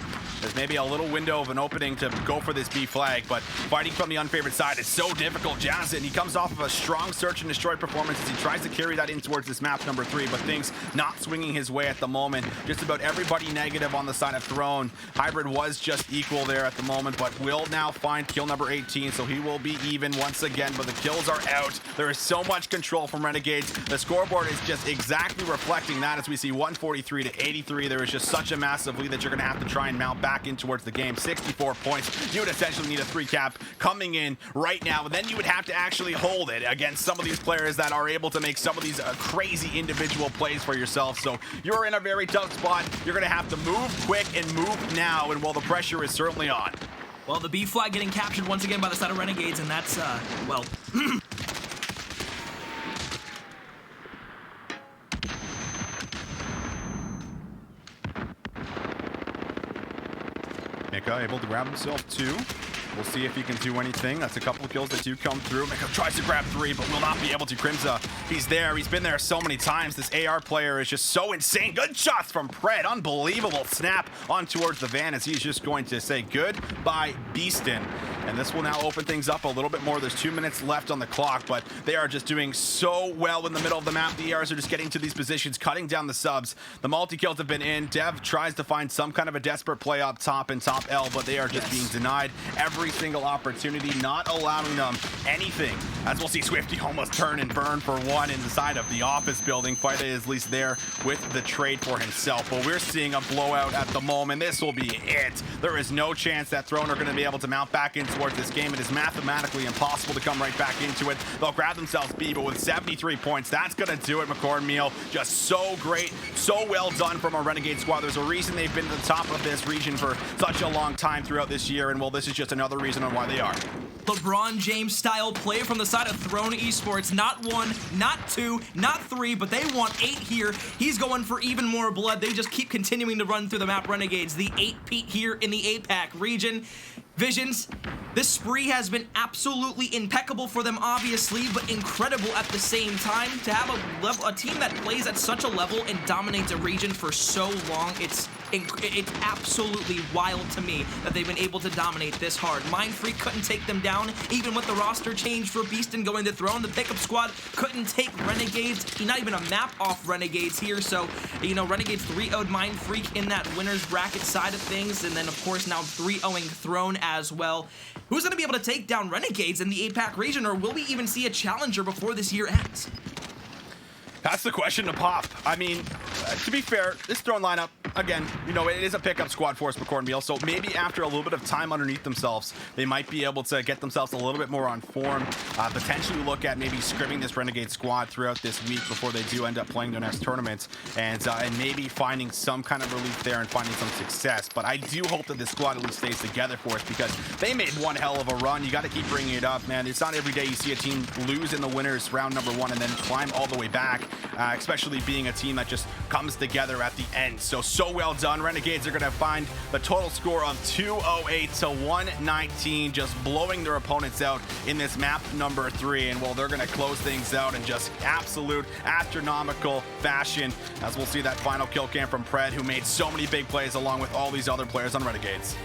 Speaker 1: There's maybe a little window of an opening to go for this B flag, but fighting from the unfavored side is so difficult. Jazz, and he comes off of a strong search and destroy performance as he tries to carry that in towards this map number 3, but things not swinging his way at the moment. Just about everybody negative on the side of Throne. Hybrid was just equal there at the moment, but will now find kill number 18, so he will be even once again, but the kills are out. There is so much control from Renegades. The scoreboard is just exactly reflecting that as we see 143 to 83. There is just such a massive lead that you're going to have to try and mount back in towards the game. 64 points. You would essentially need a 3 cap coming in right now, and then you would have to actually hold it against some of these players that are able to make some of these crazy individual plays for yourself. So you're in a very tough spot. You're going to have to move quick and move now, and well, the pressure is certainly on.
Speaker 2: Well, the B flag getting captured once again by the side of Renegades, and that's, well...
Speaker 1: Mika able to grab himself 2. We'll see if he can do anything. That's a couple of kills that do come through. Mika tries to grab 3, but will not be able to. Crimza, he's there. He's been there so many times. This AR player is just so insane. Good shots from Pred. Unbelievable snap on towards the van as he's just going to say goodbye, Beastin. And this will now open things up a little bit more. There's 2 minutes left on the clock, but they are just doing so well in the middle of the map. The ERs are just getting to these positions, cutting down the subs. The multi-kills have been in. Dev tries to find some kind of a desperate play up top in top L, but they are just being denied every single opportunity, not allowing them anything. As we'll see Swifty almost turn and burn for 1 inside of the office building. Fighta is at least there with the trade for himself, but we're seeing a blowout at the moment. This will be it. There is no chance that Throne are going to be able to mount back in towards this game. It is mathematically impossible to come right back into it. They'll grab themselves B, but with 73 points, that's going to do it. McCord-Meal, just so great, so well done from our Renegade squad. There's a reason they've been to the top of this region for such a long time throughout this year, and well, this is just another reason on why they are.
Speaker 2: LeBron James style play from the side of Throne Esports. Not 1, not 2, not 3, but they want 8 here. He's going for even more blood. They just keep continuing to run through the map. Renegades, the 8-peat here in the APAC region. Visions, this spree has been absolutely impeccable for them, obviously, but incredible at the same time. To have a team that plays at such a level and dominates a region for so long, it's absolutely wild to me that they've been able to dominate this hard. Mindfreak couldn't take them down, even with the roster change for Beastin going to Throne. The pickup squad couldn't take Renegades, not even a map off Renegades here. So, you know, Renegades 3-0'd Mindfreak in that winner's bracket side of things, and then, of course, now 3-0ing Throne as well. Who's going to be able to take down Renegades in the APAC region, or will we even see a challenger before this year ends?
Speaker 1: That's the question to pop. I mean, to be fair, this Throne lineup, again, you know, it is a pickup squad for us, McCord-Meal, so maybe after a little bit of time underneath themselves, they might be able to get themselves a little bit more on form, potentially look at maybe scrimming this Renegade squad throughout this week before they do end up playing their next tournament, and maybe finding some kind of relief there and finding some success. But I do hope that this squad at least stays together for us, because they made one hell of a run. You got to keep bringing it up, man. It's not every day you see a team lose in the winners round number 1 and then climb all the way back. Especially being a team that just comes together at the end. So well done. Renegades are going to find the total score of 208 to 119, just blowing their opponents out in this map number 3. And well, they're going to close things out in just absolute astronomical fashion, as we'll see that final kill cam from Pred, who made so many big plays along with all these other players on Renegades.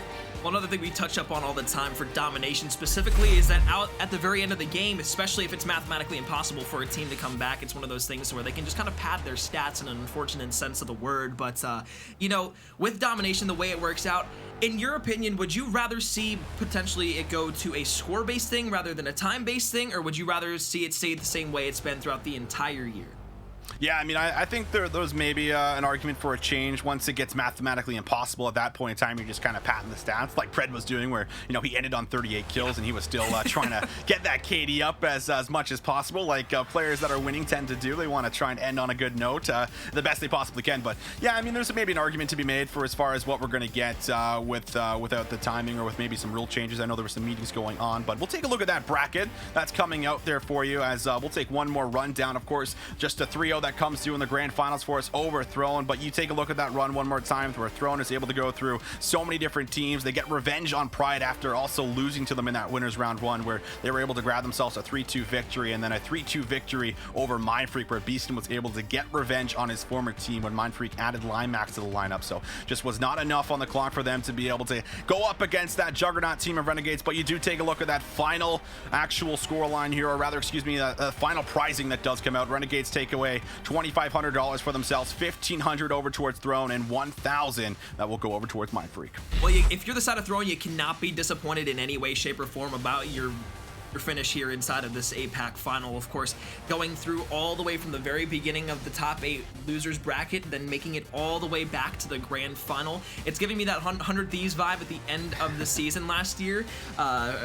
Speaker 2: Well, another thing we touch up on all the time for domination specifically is that out at the very end of the game, especially if it's mathematically impossible for a team to come back, it's one of those things where they can just kind of pad their stats in an unfortunate sense of the word. But, you know, with domination, the way it works out, in your opinion, would you rather see potentially it go to a score-based thing rather than a time-based thing, or would you rather see it stay the same way it's been throughout the entire year?
Speaker 1: Yeah, I mean, I think there's maybe an argument for a change once it gets mathematically impossible. At that point in time, you're just kind of patting the stats like Pred was doing, where, you know, he ended on 38 kills and he was still trying to get that KD up as much as possible, like players that are winning tend to do. They want to try and end on a good note, the best they possibly can. But yeah, I mean, there's maybe an argument to be made for as far as what we're going to get without the timing, or with maybe some rule changes. I know there were some meetings going on, but we'll take a look at that bracket that's coming out there for you, as we'll take one more rundown. Of course, just a 3-0 trio that comes through in the grand finals for us over Throne. But you take a look at that run one more time where Throne is able to go through so many different teams. They get revenge on Pride after also losing to them in that winners round 1, where they were able to grab themselves a 3-2 victory, and then a 3-2 victory over Mindfreak, where Beaston was able to get revenge on his former team when Mindfreak added Limax to the lineup. So just was not enough on the clock for them to be able to go up against that juggernaut team of Renegades. But you do take a look at that final actual score line here, or rather, excuse me, the final pricing that does come out. Renegades take away $2,500 for themselves, $1,500 over towards Throne, and $1,000 that will go over towards Mindfreak.
Speaker 2: Well, if you're the side of Throne, you cannot be disappointed in any way, shape, or form about your finish here inside of this APAC final. Of course, going through all the way from the very beginning of the top 8 losers bracket, then making it all the way back to the grand final. It's giving me that 100 Thieves vibe at the end of the season last year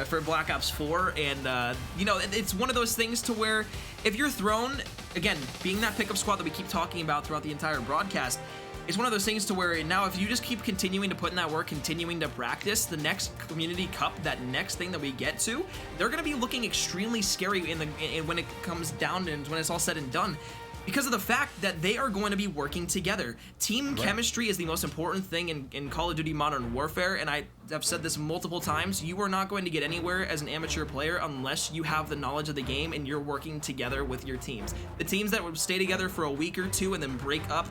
Speaker 2: for Black Ops 4. And, you know, it's one of those things to where if you're Thrown, again, being that pickup squad that we keep talking about throughout the entire broadcast, it's one of those things to where now if you just keep continuing to put in that work, continuing to practice, the next Community Cup, that next thing that we get to, they're going to be looking extremely scary when it comes down and when it's all said and done, because of the fact that they are going to be working together. Team chemistry is the most important thing in Call of Duty Modern Warfare, and I have said this multiple times. You are not going to get anywhere as an amateur player unless you have the knowledge of the game and you're working together with your teams. The teams that would stay together for a week or two and then break up,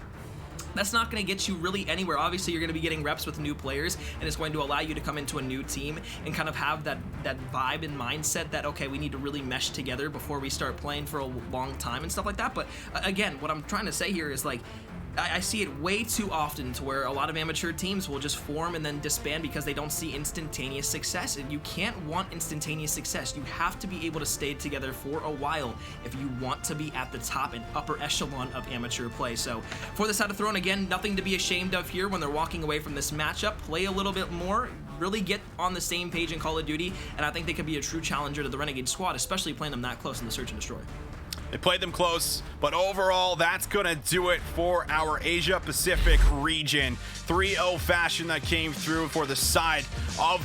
Speaker 2: that's not going to get you really anywhere. Obviously, you're going to be getting reps with new players, and it's going to allow you to come into a new team and kind of have that vibe and mindset that, okay, we need to really mesh together before we start playing for a long time and stuff like that. But again, what I'm trying to say here is, like, I see it way too often to where a lot of amateur teams will just form and then disband because they don't see instantaneous success. And you can't want instantaneous success. You have to be able to stay together for a while if you want to be at the top and upper echelon of amateur play. So for the side of Throne, again, nothing to be ashamed of here when they're walking away from this matchup. Play a little bit more, really get on the same page in Call of Duty, and I think they could be a true challenger to the Renegade squad, especially playing them that close in the Search and Destroy.
Speaker 1: They played them close, but overall, that's going to do it for our Asia Pacific region. 3-0 fashion that came through for the side of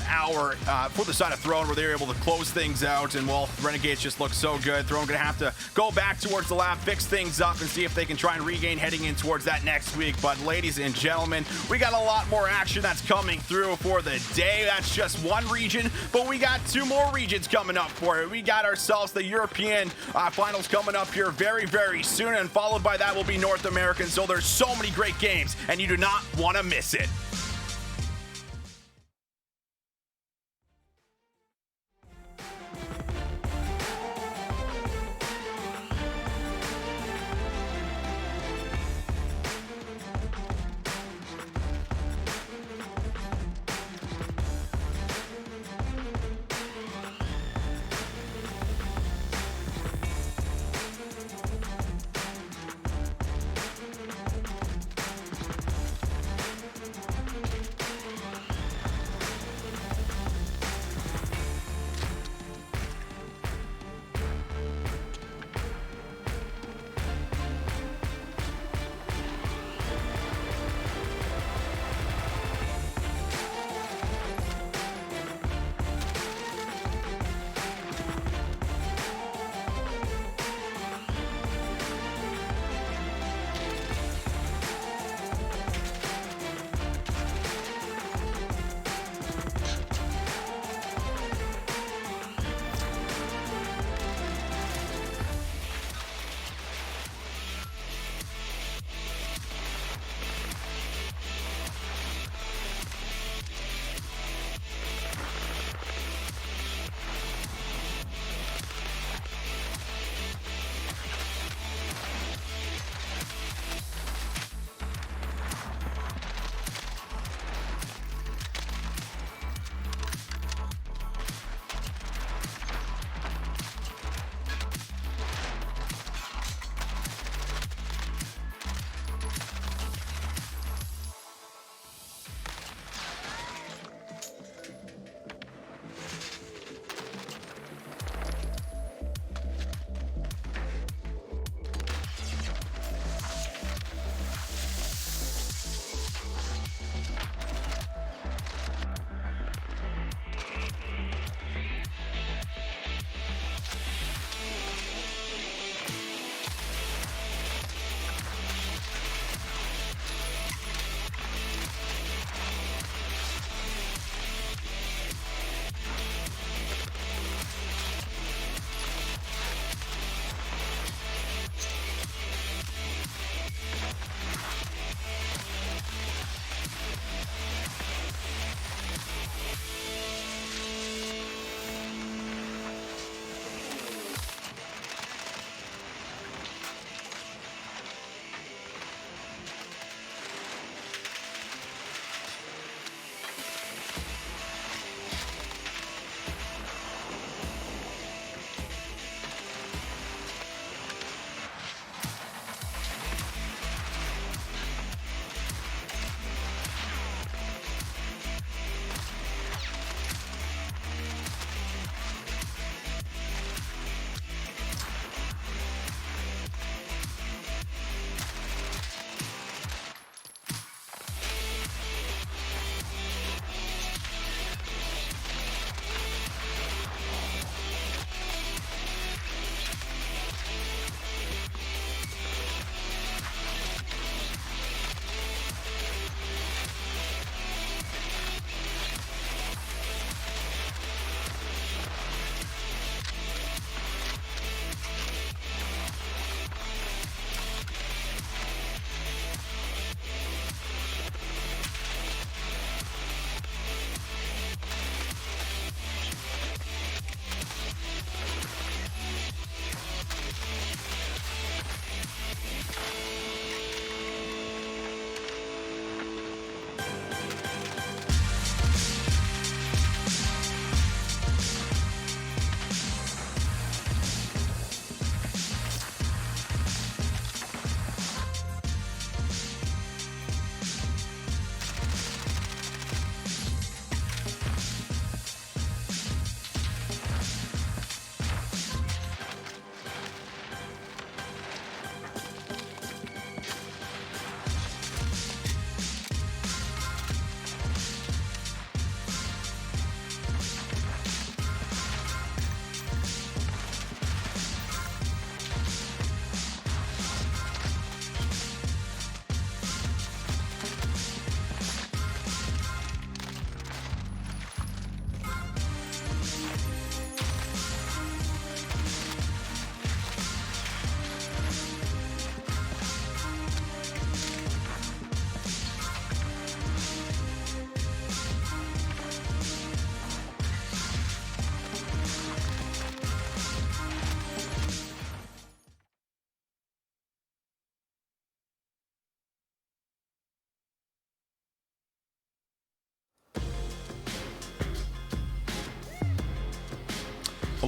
Speaker 1: Throne, where they were able to close things out. And, well, Renegades just look so good. Throne going to have to go back towards the lab, fix things up, and see if they can try and regain heading in towards that next week. But, ladies and gentlemen, we got a lot more action that's coming through for the day. That's just one region, but we got 2 more regions coming up for it. We got ourselves the European finals coming up here very, very soon, and followed by that will be North American. So there's so many great games, and you do not want to miss it.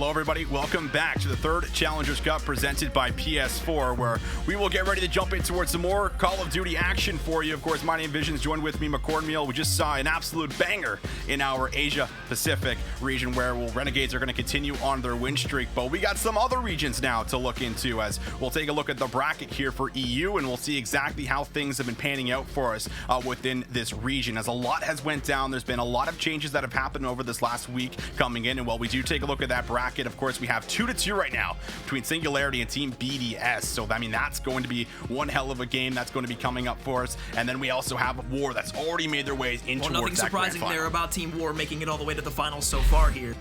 Speaker 1: Hello everybody, welcome back to the third Challengers Cup presented by PS4, where we will get ready to jump in towards some more Call of Duty action for you. Of course, my name is Visions, joined with me, McCornmeal. We just saw an absolute banger in our Asia Pacific region where Renegades are going to continue on their win streak, but we got some other regions now to look into as we'll take a look at the bracket here for EU and we'll see exactly how things have been panning out for us within this region, as a lot has went down. There's been a lot of changes that have happened over this last week coming in, and while we do take a look at that bracket, of course, we have 2-2 right now between Singularity and Team BDS. So, I mean, that's going to be one hell of a game that's going to be coming up for us. And then we also have War that's already made their way into
Speaker 2: nothing
Speaker 1: towards that
Speaker 2: surprising
Speaker 1: grand
Speaker 2: there
Speaker 1: final.
Speaker 2: about Team War making it all the way to the finals so far here.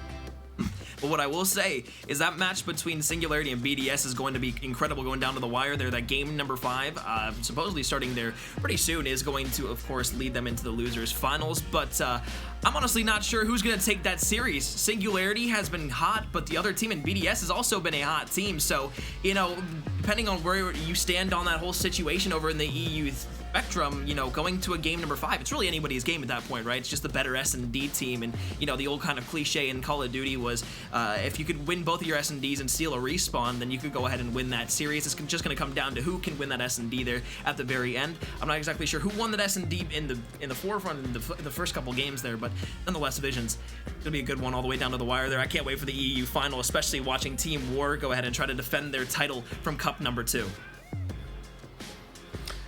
Speaker 2: But what I will say is that match between Singularity and BDS is going to be incredible going down to the wire there. That game number 5, supposedly starting there pretty soon, is going to, of course, lead them into the losers finals. But I'm honestly not sure who's going to take that series. Singularity has been hot, but the other team in BDS has also been a hot team. So, you know, depending on where you stand on that whole situation over in the EU spectrum, you know, going to a game number 5, it's really anybody's game at that point, right? It's just the better S&D team, and you know, the old kind of cliche in Call of Duty was if you could win both of your S&Ds and steal a respawn, then you could go ahead and win that series. It's just going to come down to who can win that S&D there at the very end. I'm not exactly sure who won that S&D in the forefront in the first couple games there, but nonetheless, Visions, it's gonna be a good one all the way down to the wire there. I can't wait for the EU final, especially watching Team War go ahead and try to defend their title from Cup number 2.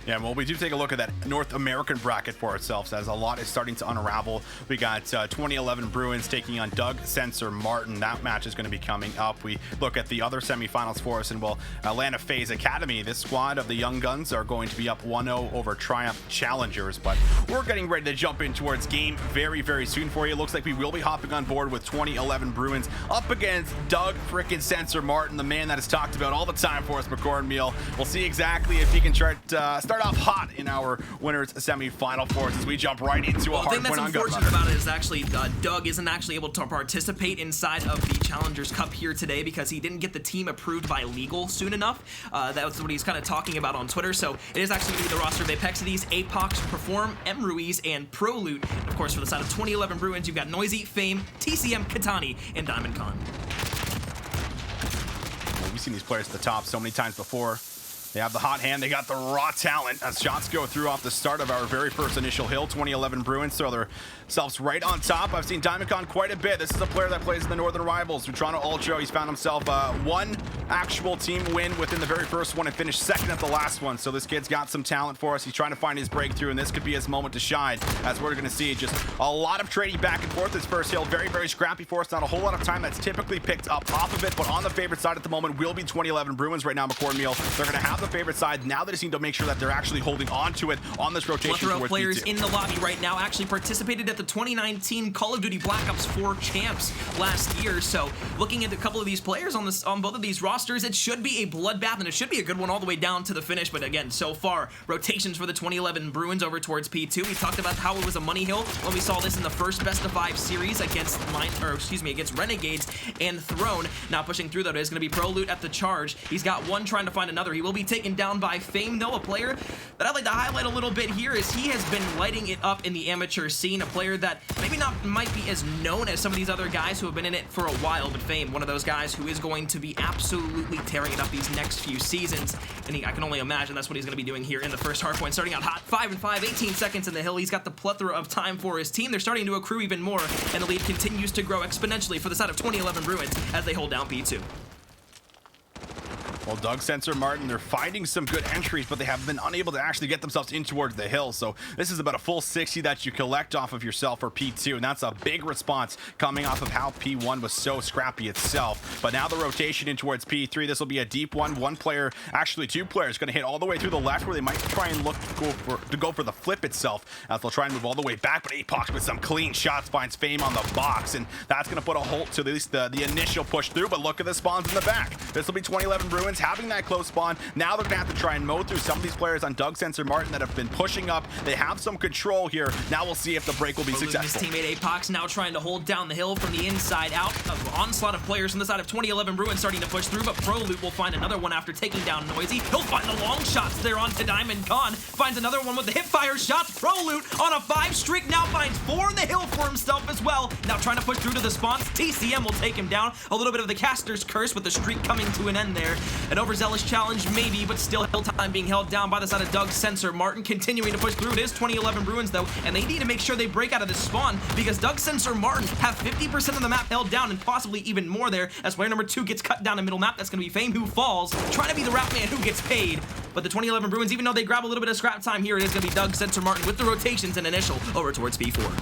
Speaker 1: Yeah, well, we do take a look at that North American bracket for ourselves as a lot is starting to unravel. We got 2011 Bruins taking on Doug Sensor Martin. That match is going to be coming up. We look at the other semifinals for us, and well, Atlanta FaZe Academy, this squad of the Young Guns are going to be up 1-0 over Triumph Challengers, but we're getting ready to jump in towards game very, very soon for you. It looks like we will be hopping on board with 2011 Bruins up against Doug frickin' Sensor Martin, the man that is talked about all the time for us, McCornmeal. We'll see exactly if he can start off hot in our winners semi-final for us as we jump right into a hard win on
Speaker 2: The thing that's
Speaker 1: Gunrunner.
Speaker 2: unfortunate about it is actually Doug isn't actually able to participate inside of the Challengers Cup here today because he didn't get the team approved by legal soon enough. That was what he's kind of talking about on Twitter. So it is actually going to be the roster of Apexides, APAC, Perform, M. Ruiz, and Pro Loot. Of course, for the side of 2011 Bruins, you've got Noisy, Fame, TCM, Katani, and Diamond Khan.
Speaker 1: Well, we've seen these players at the top so many times before. They have the hot hand, they got the raw talent as shots go through off the start of our very first initial hill. 2011 Bruins throw themselves right on top. I've seen Diamond Khan quite a bit. This is a player that plays in the Northern Rivals. Through Toronto Ultra, he's found himself one actual team win within the very first one and finished second at the last one. So this kid's got some talent for us. He's trying to find his breakthrough, and this could be his moment to shine, as we're going to see just a lot of trading back and forth this first hill. Very, very scrappy for us. Not a whole lot of time that's typically picked up off of it, but on the favorite side at the moment will be 2011 Bruins right now, McCornmeal. They're going to have the favorite side. Now they just need to make sure that they're actually holding on to it on this rotation.
Speaker 2: Plethora of players
Speaker 1: B2.
Speaker 2: in the lobby right now actually participated at the 2019 Call of Duty Black Ops 4 champs last year. So looking at a couple of these players on both of these rosters, it should be a bloodbath and it should be a good one all the way down to the finish. But again, so far, rotations for the 2011 Bruins over towards P2. We talked about how it was a money hill when we saw this in the first best of 5 series against against Renegades and Throne. Now pushing through though, it is going to be Pro Loot at the charge. He's got one trying to find another. He will be taken down by Fame, though, a player that I'd like to highlight a little bit here is he has been lighting it up in the amateur scene, a player that maybe not might be as known as some of these other guys who have been in it for a while, but Fame, one of those guys who is going to be absolutely tearing it up these next few seasons, and I can only imagine that's what he's going to be doing here in the first hardpoint, starting out hot, 5-5, 18 seconds in the hill. He's got the plethora of time for his team. They're starting to accrue even more, and the lead continues to grow exponentially for the side of 2011 Bruins as they hold down P2.
Speaker 1: Well, Doug Sensor Martin, they're finding some good entries, but they have been unable to actually get themselves in towards the hill. So this is about a full 60 that you collect off of yourself for P2, and that's a big response coming off of how P1 was so scrappy itself. But now the rotation in towards P3, this will be a deep one. One player, actually 2 players, going to hit all the way through the left where they might try and look to go for the flip itself as they'll try and move all the way back. But APAC with some clean shots finds Fame on the box, and that's going to put a halt to at least the initial push through. But look at the spawns in the back. This will be 2011 Bruins having that close spawn. Now they're gonna have to try and mow through some of these players on Doug Sensor Martin that have been pushing up. They have some control here. Now we'll see if the break will be successful.
Speaker 2: His teammate APAC now trying to hold down the hill from the inside out. An onslaught of players from the side of 2011 Bruins starting to push through, but Pro Loot will find another one after taking down Noisy. He'll find the long shots there onto Diamond Khan. Finds another one with the hip fire shots. Pro Loot on a 5 streak now finds 4 in the hill for himself as well. Now trying to push through to the spawns. TCM will take him down. A little bit of the caster's curse with the streak coming to an end there. An overzealous challenge maybe, but still hill time being held down by the side of Doug Sensor Martin, continuing to push through. It is 2011 Bruins though, and they need to make sure they break out of this spawn because Doug Sensor Martin have 50% of the map held down and possibly even more there as player number 2 gets cut down the middle map. That's going to be Fame who falls, trying to be the rap man who gets paid. But the 2011 Bruins, even though they grab a little bit of scrap time here, it is going to be Doug Sensor Martin with the rotations and initial over towards P4.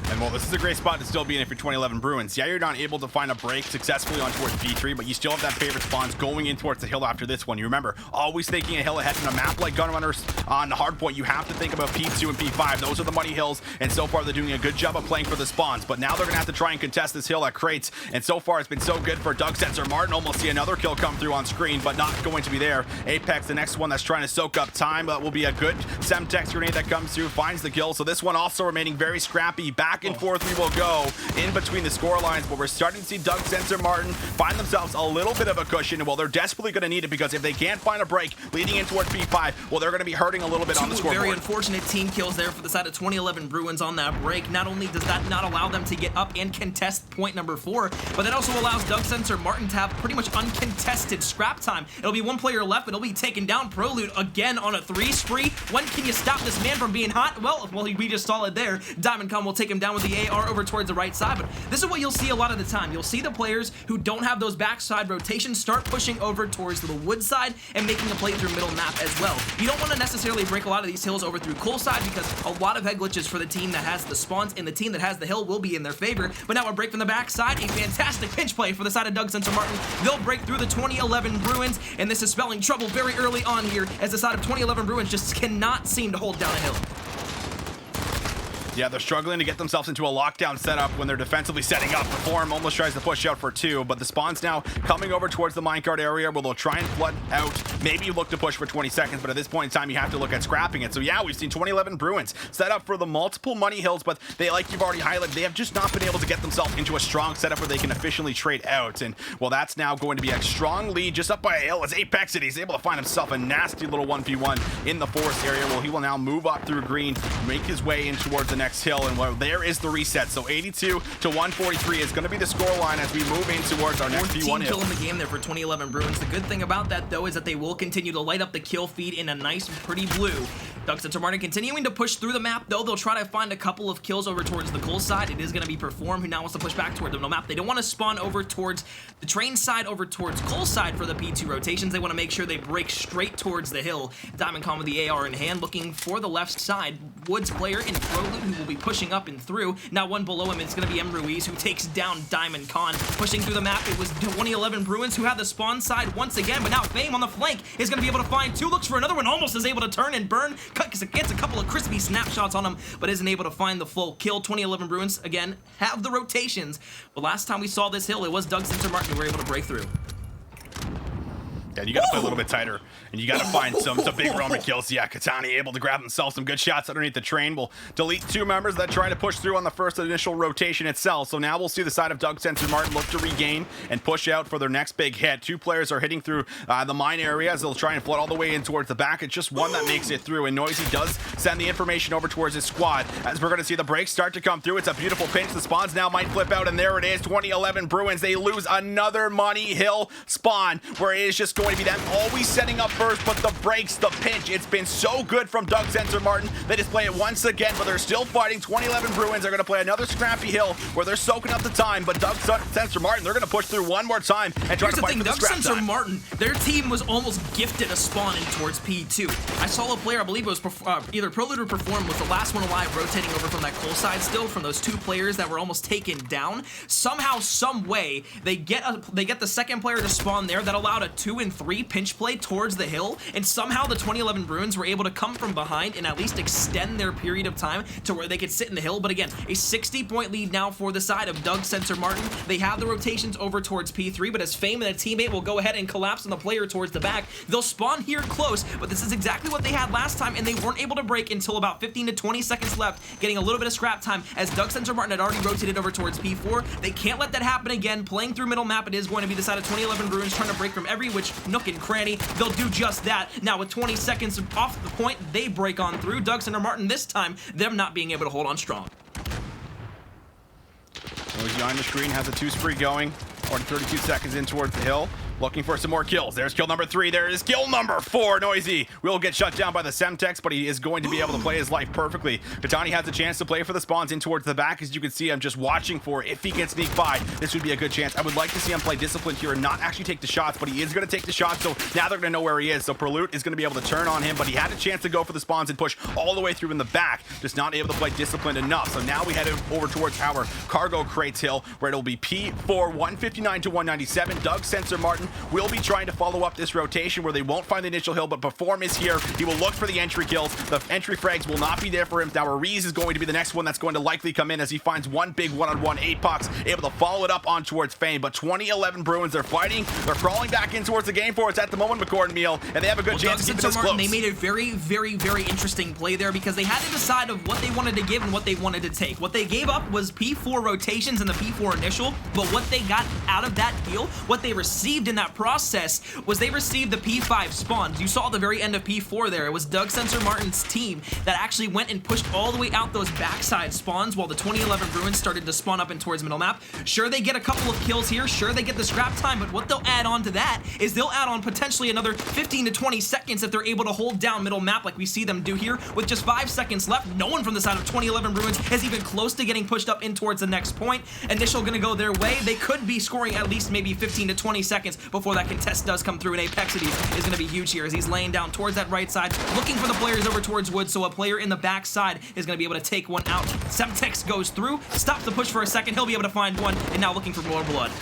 Speaker 1: And well, this is a great spot to still be in if you're 2011 Bruins. Yeah, you're not able to find a break successfully on towards P3, but you still have that favorite spawns going in towards the hill after this one. You remember, always thinking a hill ahead in a map like Gunrunners on the hardpoint, you have to think about P2 and P5. Those are the money hills, and so far they're doing a good job of playing for the spawns, but now they're going to have to try and contest this hill at crates, and so far it's been so good for Doug Sensor Martin. Almost see another kill come through on screen, but not going to be there. Apex, the next one that's trying to soak up time, will be a good Semtex grenade that comes through, finds the kill, so this one also remaining very scrappy. Back and forth we will go in between the score lines, but we're starting to see Doug Sensor Martin find themselves a little bit of a cushion. Well, they're desperately going to need it because if they can't find a break leading in toward P5, well, they're going to be hurting a little bit on the scoreboard.
Speaker 2: Very unfortunate team kills there for the side of 2011 Bruins on that break. Not only does that not allow them to get up and contest point number 4, but that also allows Doug Sensor Martin to have pretty much uncontested scrap time. It'll be one player left, but it'll be taken down. Prelude again on a 3 spree. When can you stop this man from being hot? Well, we just saw it there. DiamondCom will take him down with the AR over towards the right side, but this is what you'll see a lot of the time. You'll see the players who don't have those backside rotations start pushing over towards the wood side and making a play through middle map as well. You don't want to necessarily break a lot of these hills over through coal side because a lot of head glitches for the team that has the spawns and the team that has the hill will be in their favor, but now a break from the backside, a fantastic pinch play for the side of Doug Sensor Martin. They'll break through the 2011 Bruins, and this is spelling trouble very early on here as the side of 2011 Bruins just cannot seem to hold down a hill.
Speaker 1: Yeah, they're struggling to get themselves into a lockdown setup when they're defensively setting up. Reform almost tries to push out for 2, but the spawn's now coming over towards the minecart area where they'll try and flood out. Maybe you look to push for 20 seconds, but at this point in time, you have to look at scrapping it. So yeah, we've seen 2011 Bruins set up for the multiple money hills, but they, like you've already highlighted, they have just not been able to get themselves into a strong setup where they can efficiently trade out. And well, that's now going to be a strong lead just up by a hill as Apex City is able to find himself a nasty little 1v1 in the forest area. Well, he will now move up through green, make his way in towards the next hill, and well, there is the reset. So 82 to 143 is going to be the score line as we move in towards our next V1 hill.
Speaker 2: Kill in the game there for 2011 Bruins. The good thing about that though is that they will continue to light up the kill feed in a nice pretty blue. Doug Sensor Martin continuing to push through the map though. They'll try to find a couple of kills over towards the coal side. It is going to be Perform who now wants to push back toward the middle map. They don't want to spawn over towards the train side over towards coal side for the P2 rotations. They want to make sure they break straight towards the hill. DiamondCom with the AR in hand looking for the left side. Woods player in Prelude who will be pushing up and through. Now one below him, it's going to be M. Ruiz who takes down DiamondCon. Pushing through the map, it was 2011 Bruins who had the spawn side once again, but now Fame on the flank is going to be able to find 2, looks for another one, almost is able to turn and burn, gets a couple of crispy snapshots on him, but isn't able to find the full kill. 2011 Bruins, again, have the rotations, but last time we saw this hill, it was Doug Sensor Martin who were able to break through.
Speaker 1: Yeah, you got to play a little bit tighter, and you got to find some big Roman kills. Yeah, Katani able to grab himself some good shots underneath the train. Will delete 2 members that try to push through on the first initial rotation itself. So now we'll see the side of Doug Sensor Martin look to regain and push out for their next big hit. 2 players are hitting through the mine area as they'll try and flood all the way in towards the back. It's just one that makes it through, and Noisy does send the information over towards his squad. As we're going to see the breaks start to come through, it's a beautiful pinch. The spawns now might flip out, and there it is. 2011 Bruins, they lose another money hill spawn where it is just going to be them always setting up first, but the breaks, the pinch, it's been so good from Doug Sensor Martin. They just play it once again, but they're still fighting. 2011 Bruins are going to play another scrappy hill where they're soaking up the time, but Doug Sensor Martin, they're going to push through one more time and try to fight for the scrap time.
Speaker 2: Doug Sensor Martin, their team was almost gifted a spawn in towards P2. I saw a player, I believe it was either Prelude or Perform, was the last one alive, rotating over from that coal side still, from those 2 players that were almost taken down. Somehow, some way, they get the second player to spawn there that allowed a 2 and 3 pinch play towards the hill, and somehow the 2011 Bruins were able to come from behind and at least extend their period of time to where they could sit in the hill. But again, a 60-point lead now for the side of Doug Sensor Martin. They have the rotations over towards P3, but as Fame and a teammate will go ahead and collapse on the player towards the back, they'll spawn here close, but this is exactly what they had last time, and they weren't able to break until about 15 to 20 seconds left, getting a little bit of scrap time as Doug Sensor Martin had already rotated over towards P4. They can't let that happen again. Playing through middle map, it is going to be the side of 2011 Bruins trying to break from every which nook and cranny. They'll do just that. Now with 20 seconds off the point, they break on through. Doug Sensor Martin this time, them not being able to hold on strong.
Speaker 1: Noisy on the screen has a 2 spree going. Already 32 seconds in towards the hill. Looking for some more kills. There's kill number 3. There is kill number 4. Noisy will get shut down by the Semtex, but he is going to be able to play his life perfectly. Katani has a chance to play for the spawns in towards the back. As you can see, I'm just watching for if he can sneak by. This would be a good chance. I would like to see him play disciplined here and not actually take the shots, but he is going to take the shots, so now they're going to know where he is. So Perlute is going to be able to turn on him, but he had a chance to go for the spawns and push all the way through in the back. Just not able to play disciplined enough. So now we head over towards our cargo crates hill, where it'll be P4, 159 to 197. Doug Sensor Martin will be trying to follow up this rotation where they won't find the initial hill, but Perform is here. He will look for the entry kills. The entry frags will not be there for him. Now Ariz is going to be the next one that's going to likely come in as he finds one big one-on-one. APAC's able to follow it up on towards Fame, but 2011 Bruins, they're fighting. They're crawling back in towards the game for us at the moment, McCord and Meal, and they have a good chance to keep this close.
Speaker 2: They made a very, very, very interesting play there because they had to decide of what they wanted to give and what they wanted to take. What they gave up was P4 rotations and the P4 initial, but what they got out of that deal, what they received in that process, was they received the P5 spawns. You saw at the very end of P4 there, it was Doug Sensor Martin's team that actually went and pushed all the way out those backside spawns while the 2011 Bruins started to spawn up in towards middle map. Sure, they get a couple of kills here, sure, they get the scrap time, but what they'll add on to that is they'll add on potentially another 15 to 20 seconds if they're able to hold down middle map like we see them do here. With just 5 seconds left, no one from the side of 2011 Bruins is even close to getting pushed up in towards the next point. Initial gonna go their way. They could be scoring at least maybe 15 to 20 seconds before that contest does come through, and Apexides is going to be huge here as he's laying down towards that right side, looking for the players over towards Wood, so a player in the back side is going to be able to take one out. Semtex goes through, stops the push for a second, he'll be able to find one, and now looking for more blood.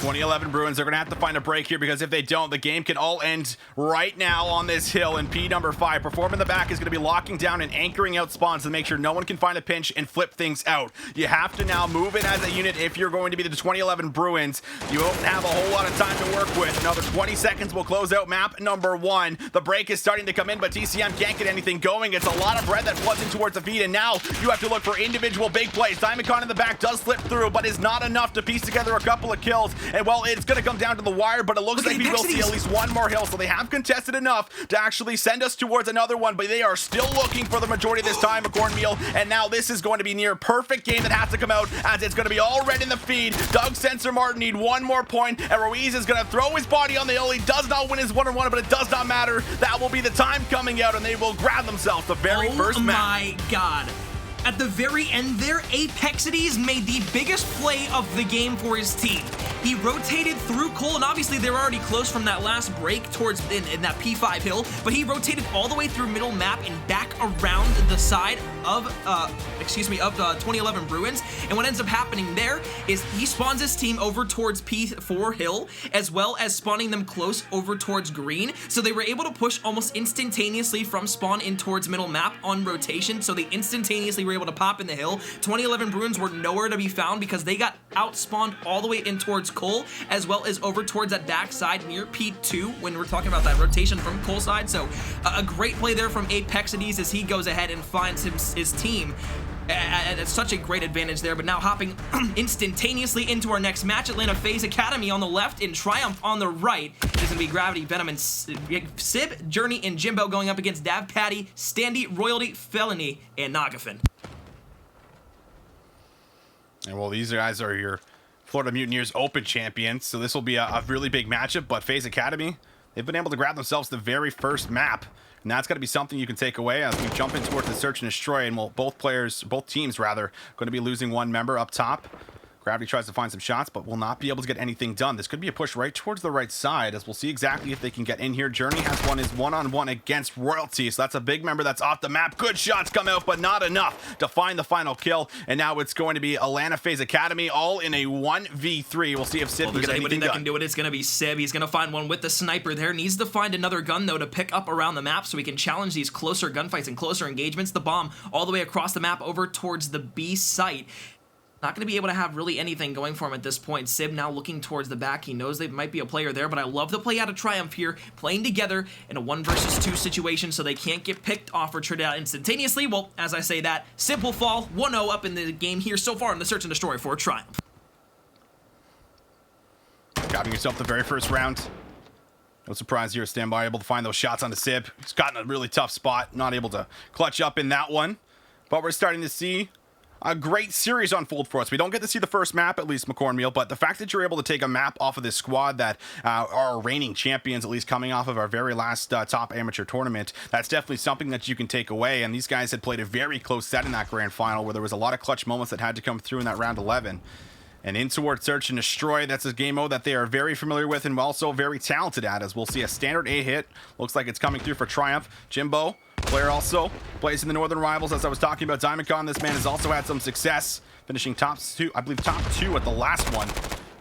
Speaker 1: 2011 Bruins are going to have to find a break here, because if they don't, the game can all end right now on this hill. And P number 5, Perform in the back, is going to be locking down and anchoring out spawns to make sure no one can find a pinch and flip things out. You have to now move in as a unit if you're going to be the 2011 Bruins. You won't have a whole lot of time to work with. Another 20 seconds will close out map number 1. The break is starting to come in, but TCM can't get anything going. It's a lot of red that floods in towards the feed, and now you have to look for individual big plays. Diamondcon in the back does slip through, but is not enough to piece together a couple of kills. And well, it's going to come down to the wire, but it looks like we will see at least one more hill. So they have contested enough to actually send us towards another one, but they are still looking for the majority of this time, a cornmeal. And now this is going to be near perfect game that has to come out, as it's going to be all red in the feed. Doug Sensor Martin need one more point, and Ruiz is going to throw his body on the hill. He does not win his one-on-one, but it does not matter. That will be the time coming out, and they will grab themselves the very first map.
Speaker 2: Oh my god. At the very end there, Apexides made the biggest play of the game for his team. He rotated through Cole, and obviously they're already close from that last break towards in that P5 hill, but he rotated all the way through middle map and back around the side of the 2011 Bruins. And what ends up happening there is he spawns his team over towards P4 hill, as well as spawning them close over towards green. So they were able to push almost instantaneously from spawn in towards middle map on rotation. So they instantaneously were able to pop in the hill. 2011 Bruins were nowhere to be found because they got outspawned all the way in towards Cole, as well as over towards that back side near P2 when we're talking about that rotation from Cole side. So a great play there from Apexides as he goes ahead and finds his team at such a great advantage there. But now hopping instantaneously into our next match, Atlanta FaZe Academy on the left and Triumph on the right. It's going to be Gravity, Venom, and Sib, Journey, and Jimbo going up against Dav Patty, Standy, Royalty, Felony, and Nagafin.
Speaker 1: And well, these guys are your Florida Mutineers Open champions, so this will be a really big matchup. But FaZe Academy, they've been able to grab themselves the very first map, and that's got to be something you can take away as we jump in towards the search and destroy. And well, both teams rather, going to be losing one member up top. Gravity tries to find some shots, but will not be able to get anything done. This could be a push right towards the right side, as we'll see exactly if they can get in here. Journey has won his one-on-one against Royalty, so that's a big member that's off the map. Good shots come out, but not enough to find the final kill. And now it's going to be Atlanta FaZe Academy, all in a 1v3. We'll see if Sib can get anything done.
Speaker 2: Can do it. It's going to be Sib. He's going to find one with the sniper there. Needs to find another gun, though, to pick up around the map so we can challenge these closer gunfights and closer engagements. The bomb all the way across the map over towards the B site. Not going to be able to have really anything going for him at this point. Sib now looking towards the back. He knows there might be a player there, but I love the play out of Triumph here, playing together in a 1 versus 2 situation so they can't get picked off or traded out instantaneously. Well, as I say that, Sib will fall 1-0 up in the game here so far in the search and destroy for Triumph.
Speaker 1: Grabbing yourself the very first round. No surprise here, Standby able to find those shots on the Sib. He's gotten a really tough spot, not able to clutch up in that one. But we're starting to see a great series unfold for us. We don't get to see the first map, at least, McCornmeal, but the fact that you're able to take a map off of this squad that are reigning champions, at least coming off of our very last top amateur tournament, that's definitely something that you can take away. And these guys had played a very close set in that grand final where there was a lot of clutch moments that had to come through in that round 11. And in towards Search and Destroy, that's a game mode that they are very familiar with and also very talented at, as we'll see a standard A hit. Looks like it's coming through for Triumph. Jimbo, player also, plays in the Northern Rivals. As I was talking about DiamondCon, this man has also had some success, finishing top two at the last one.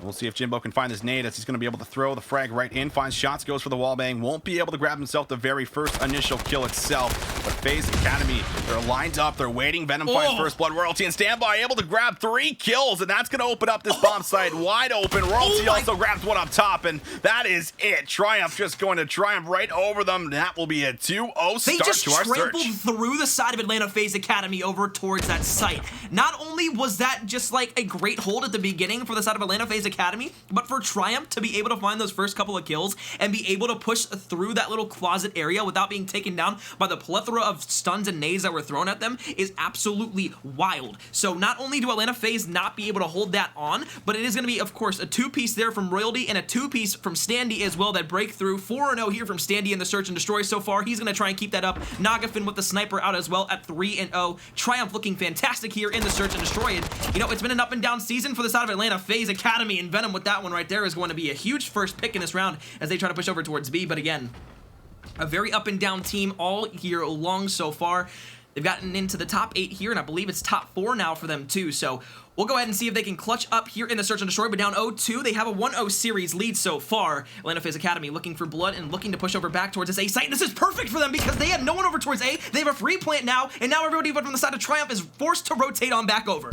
Speaker 1: We'll see if Jimbo can find his nade, as he's going to be able to throw the frag right in. Finds shots, goes for the wallbang. Won't be able to grab himself the very first initial kill itself. But FaZe Academy, they're lined up. They're waiting. Venom finds first blood. Royalty and Standby able to grab 3 kills. And that's going to open up this bomb site wide open. Royalty also grabs one up top. And that is it. Triumph just going to Triumph right over them. That will be a 2-0 start
Speaker 2: They just
Speaker 1: to our
Speaker 2: trampled
Speaker 1: search.
Speaker 2: through the side of Atlanta FaZe Academy over towards that site. Not only was that just like a great hold at the beginning for the side of Atlanta FaZe Academy, but for Triumph to be able to find those first couple of kills and be able to push through that little closet area without being taken down by the plethora of stuns and nades that were thrown at them is absolutely wild. So not only do Atlanta FaZe not be able to hold that on, but it is going to be, of course, a 2-piece there from Royalty and a 2-piece from Standy as well that break through. 4-0 here from Standy in the Search and Destroy so far. He's going to try and keep that up. Nagafin with the sniper out as well at 3-0. Triumph looking fantastic here in the Search and Destroy. And, you know, it's been an up and down season for the side of Atlanta FaZe Academy, and Venom with that one right there is going to be a huge first pick in this round as they try to push over towards B. But again, a very up and down team all year long so far. They've gotten into the top 8 here, and I believe it's top 4 now for them too. So we'll go ahead and see if they can clutch up here in the Search and Destroy, but down 0-2. They have a 1-0 series lead so far. Atlanta FaZe Academy looking for blood and looking to push over back towards this A site. And this is perfect for them because they had no one over towards A. They have a free plant now, and now everybody from the side of Triumph is forced to rotate on back over.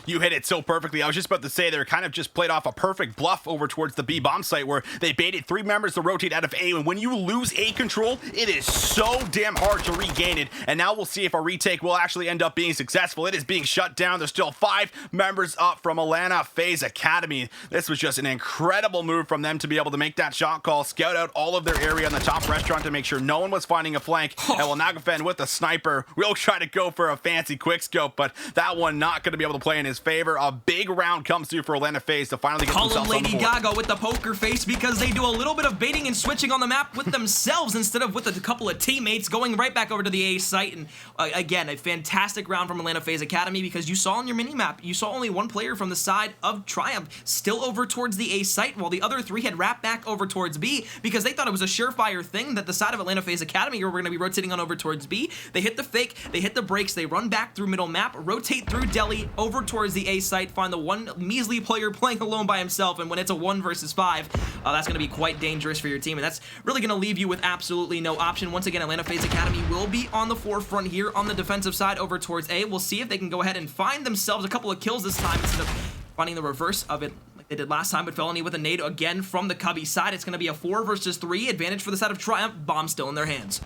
Speaker 1: You hit it so perfectly. I was just about to say they're kind of just played off a perfect bluff over towards the B bomb site where they baited 3 members to rotate out of A, and when you lose A control, it is so damn hard to regain it. And now we'll see if our retake will actually end up being successful. It is being shut down. There's still 5 members up from Atlanta FaZe Academy. This was just an incredible move from them to be able to make that shot call, scout out all of their area in the top restaurant to make sure no one was finding a flank. And while Nagafen with the sniper will try to go for a fancy quick scope, but that one not going to be able to play in his favor. A big round comes through for Atlanta FaZe to finally get themselves on the board.
Speaker 2: Lady Gaga with the poker face because they do a little bit of baiting and switching on the map with themselves instead of with a couple of teammates, going right back over to the A site. And again, a fantastic round from Atlanta FaZe Academy because you saw on your mini-map, you saw only one player from the side of Triumph still over towards the A site, while the other 3 had wrapped back over towards B because they thought it was a surefire thing that the side of Atlanta FaZe Academy were going to be rotating on over towards B. They hit the fake, they hit the brakes, they run back through middle map, rotate through Delhi over towards the A site, find the one measly player playing alone by himself, and when it's a 1 versus 5, that's going to be quite dangerous for your team, and that's really going to leave you with absolutely no option. Once again, Atlanta FaZe Academy will be on the forefront here on the defensive side over towards A. We'll see if they can go ahead and find themselves a couple of kills this time instead of finding the reverse of it like they did last time, but Felony with a nade again from the Cubby side. It's going to be a 4 versus 3 advantage for the side of Triumph. Bomb still in their hands.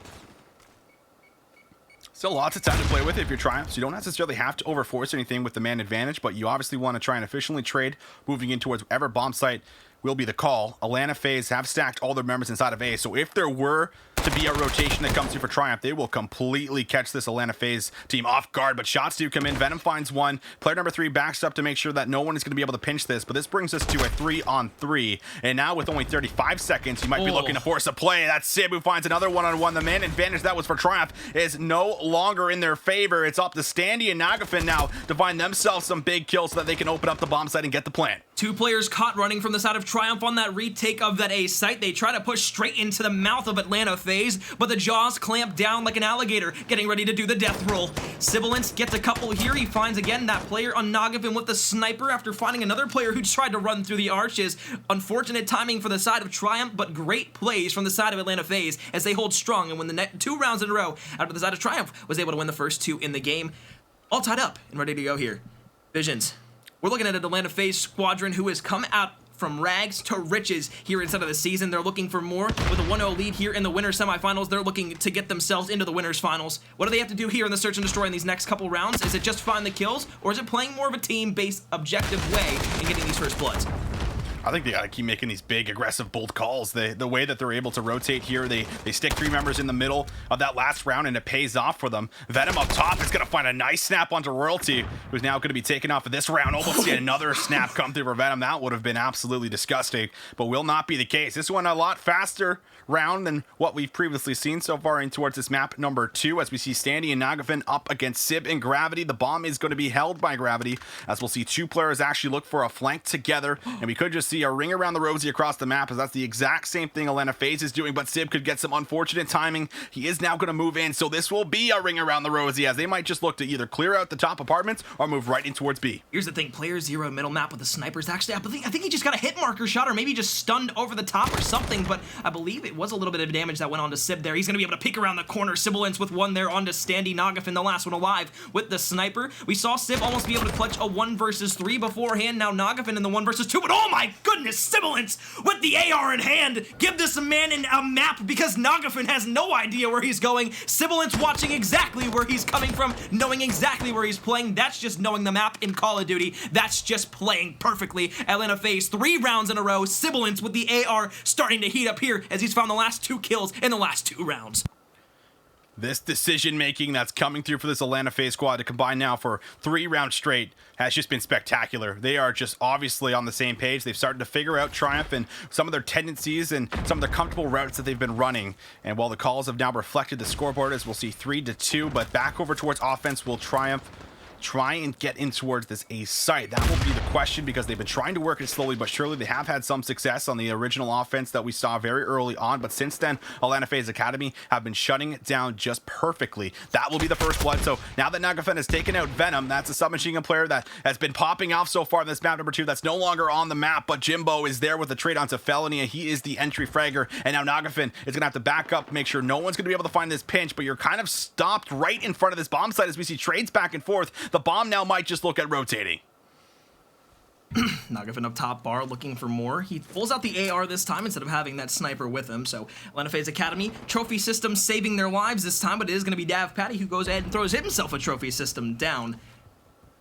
Speaker 1: Still lots of time to play with if you're Triumph, so you don't necessarily have to overforce anything with the man advantage, but you obviously want to try and efficiently trade moving in towards whatever bomb site will be the call. Atlanta FaZe have stacked all their members inside of A, so if there were to be a rotation that comes through for Triumph, they will completely catch this Atlanta FaZe team off guard, but shots do come in. Venom finds one. Player number 3 backs up to make sure that no one is going to be able to pinch this, but this brings us to a 3-on-3, and now with only 35 seconds, you might be looking to force a play. That's Sib who finds another 1-on-1. The man advantage that was for Triumph is no longer in their favor. It's up to Standy and Nagafin now to find themselves some big kills so that they can open up the bomb site and get the plant.
Speaker 2: 2 players caught running from the side of Triumph on that retake of that A site. They try to push straight into the mouth of Atlanta FaZe, but the jaws clamp down like an alligator, getting ready to do the death roll. Sibilance gets a couple here. He finds again that player on Nagafin with the sniper after finding another player who tried to run through the arches. Unfortunate timing for the side of Triumph, but great plays from the side of Atlanta FaZe as they hold strong and win the 2 rounds in a row after the side of Triumph was able to win the first 2 in the game. All tied up and ready to go here. Visions. We're looking at an Atlanta FaZe squadron who has come out from rags to riches here inside of the season. They're looking for more with a 1-0 lead here in the winner's semifinals. They're looking to get themselves into the winner's finals. What do they have to do here in the Search and Destroy in these next couple rounds? Is it just find the kills, or is it playing more of a team-based objective way in getting these first bloods?
Speaker 1: I think they got to keep making these big, aggressive, bold calls. The way that they're able to rotate here, they stick 3 members in the middle of that last round, and it pays off for them. Venom up top is going to find a nice snap onto Royalty, who's now going to be taken off of this round. Almost see another snap come through for Venom. That would have been absolutely disgusting, but will not be the case. This one a lot faster round than what we've previously seen so far in towards this map number 2, as we see Standy and Nagafin up against Sib and Gravity. The bomb is going to be held by Gravity, as we'll see 2 players actually look for a flank together, and we could just see a ring around the rosy across the map, as that's the exact same thing Atlanta FaZe is doing, but Sib could get some unfortunate timing. He is now going to move in, so this will be a ring around the rosy, as they might just look to either clear out the top apartments or move right in towards B.
Speaker 2: Here's the thing, player 0 middle map with the snipers. Actually, I think he just got a hit marker shot, or maybe just stunned over the top or something, but I believe it was a little bit of damage that went on to Sib there. He's going to be able to peek around the corner. Sibilance with one there onto Standy. Nagafin, the last one alive with the sniper. We saw Sib almost be able to clutch a 1 versus 3 beforehand. Now Nagafin in the 1 versus 2, but oh my goodness, Sibilance with the AR in hand. Give this man a map, because Nagafin has no idea where he's going. Sibilance watching exactly where he's coming from, knowing exactly where he's playing. That's just knowing the map in Call of Duty. That's just playing perfectly. Atlanta FaZe 3 rounds in a row. Sibilance with the AR starting to heat up here, as he's found the last 2 kills in the last 2 rounds.
Speaker 1: This decision-making that's coming through for this Atlanta FaZe squad to combine now for 3 rounds straight has just been spectacular. They are just obviously on the same page. They've started to figure out Triumph and some of their tendencies and some of their comfortable routes that they've been running. And while the calls have now reflected the scoreboard, as we'll see 3-2, but back over towards offense will Triumph try and get in towards this A site? That will be the question, because they've been trying to work it slowly but surely. They have had some success on the original offense that we saw very early on, but since then, Atlanta FaZe Academy have been shutting it down just perfectly. That will be the first blood. So now that Nagafin has taken out Venom, that's a submachine gun player that has been popping off so far in this map number 2. That's no longer on the map, but Jimbo is there with the trade onto Felony. He is the entry fragger, and now Nagafin is going to have to back up, make sure no one's going to be able to find this pinch, but you're kind of stopped right in front of this bomb site as we see trades back and forth. The bomb now might just look at rotating.
Speaker 2: Nagafin up top bar looking for more. He pulls out the AR this time instead of having that sniper with him. So Atlanta FaZe Academy, trophy system saving their lives this time, but it is going to be Dav Patty who goes ahead and throws himself a trophy system down.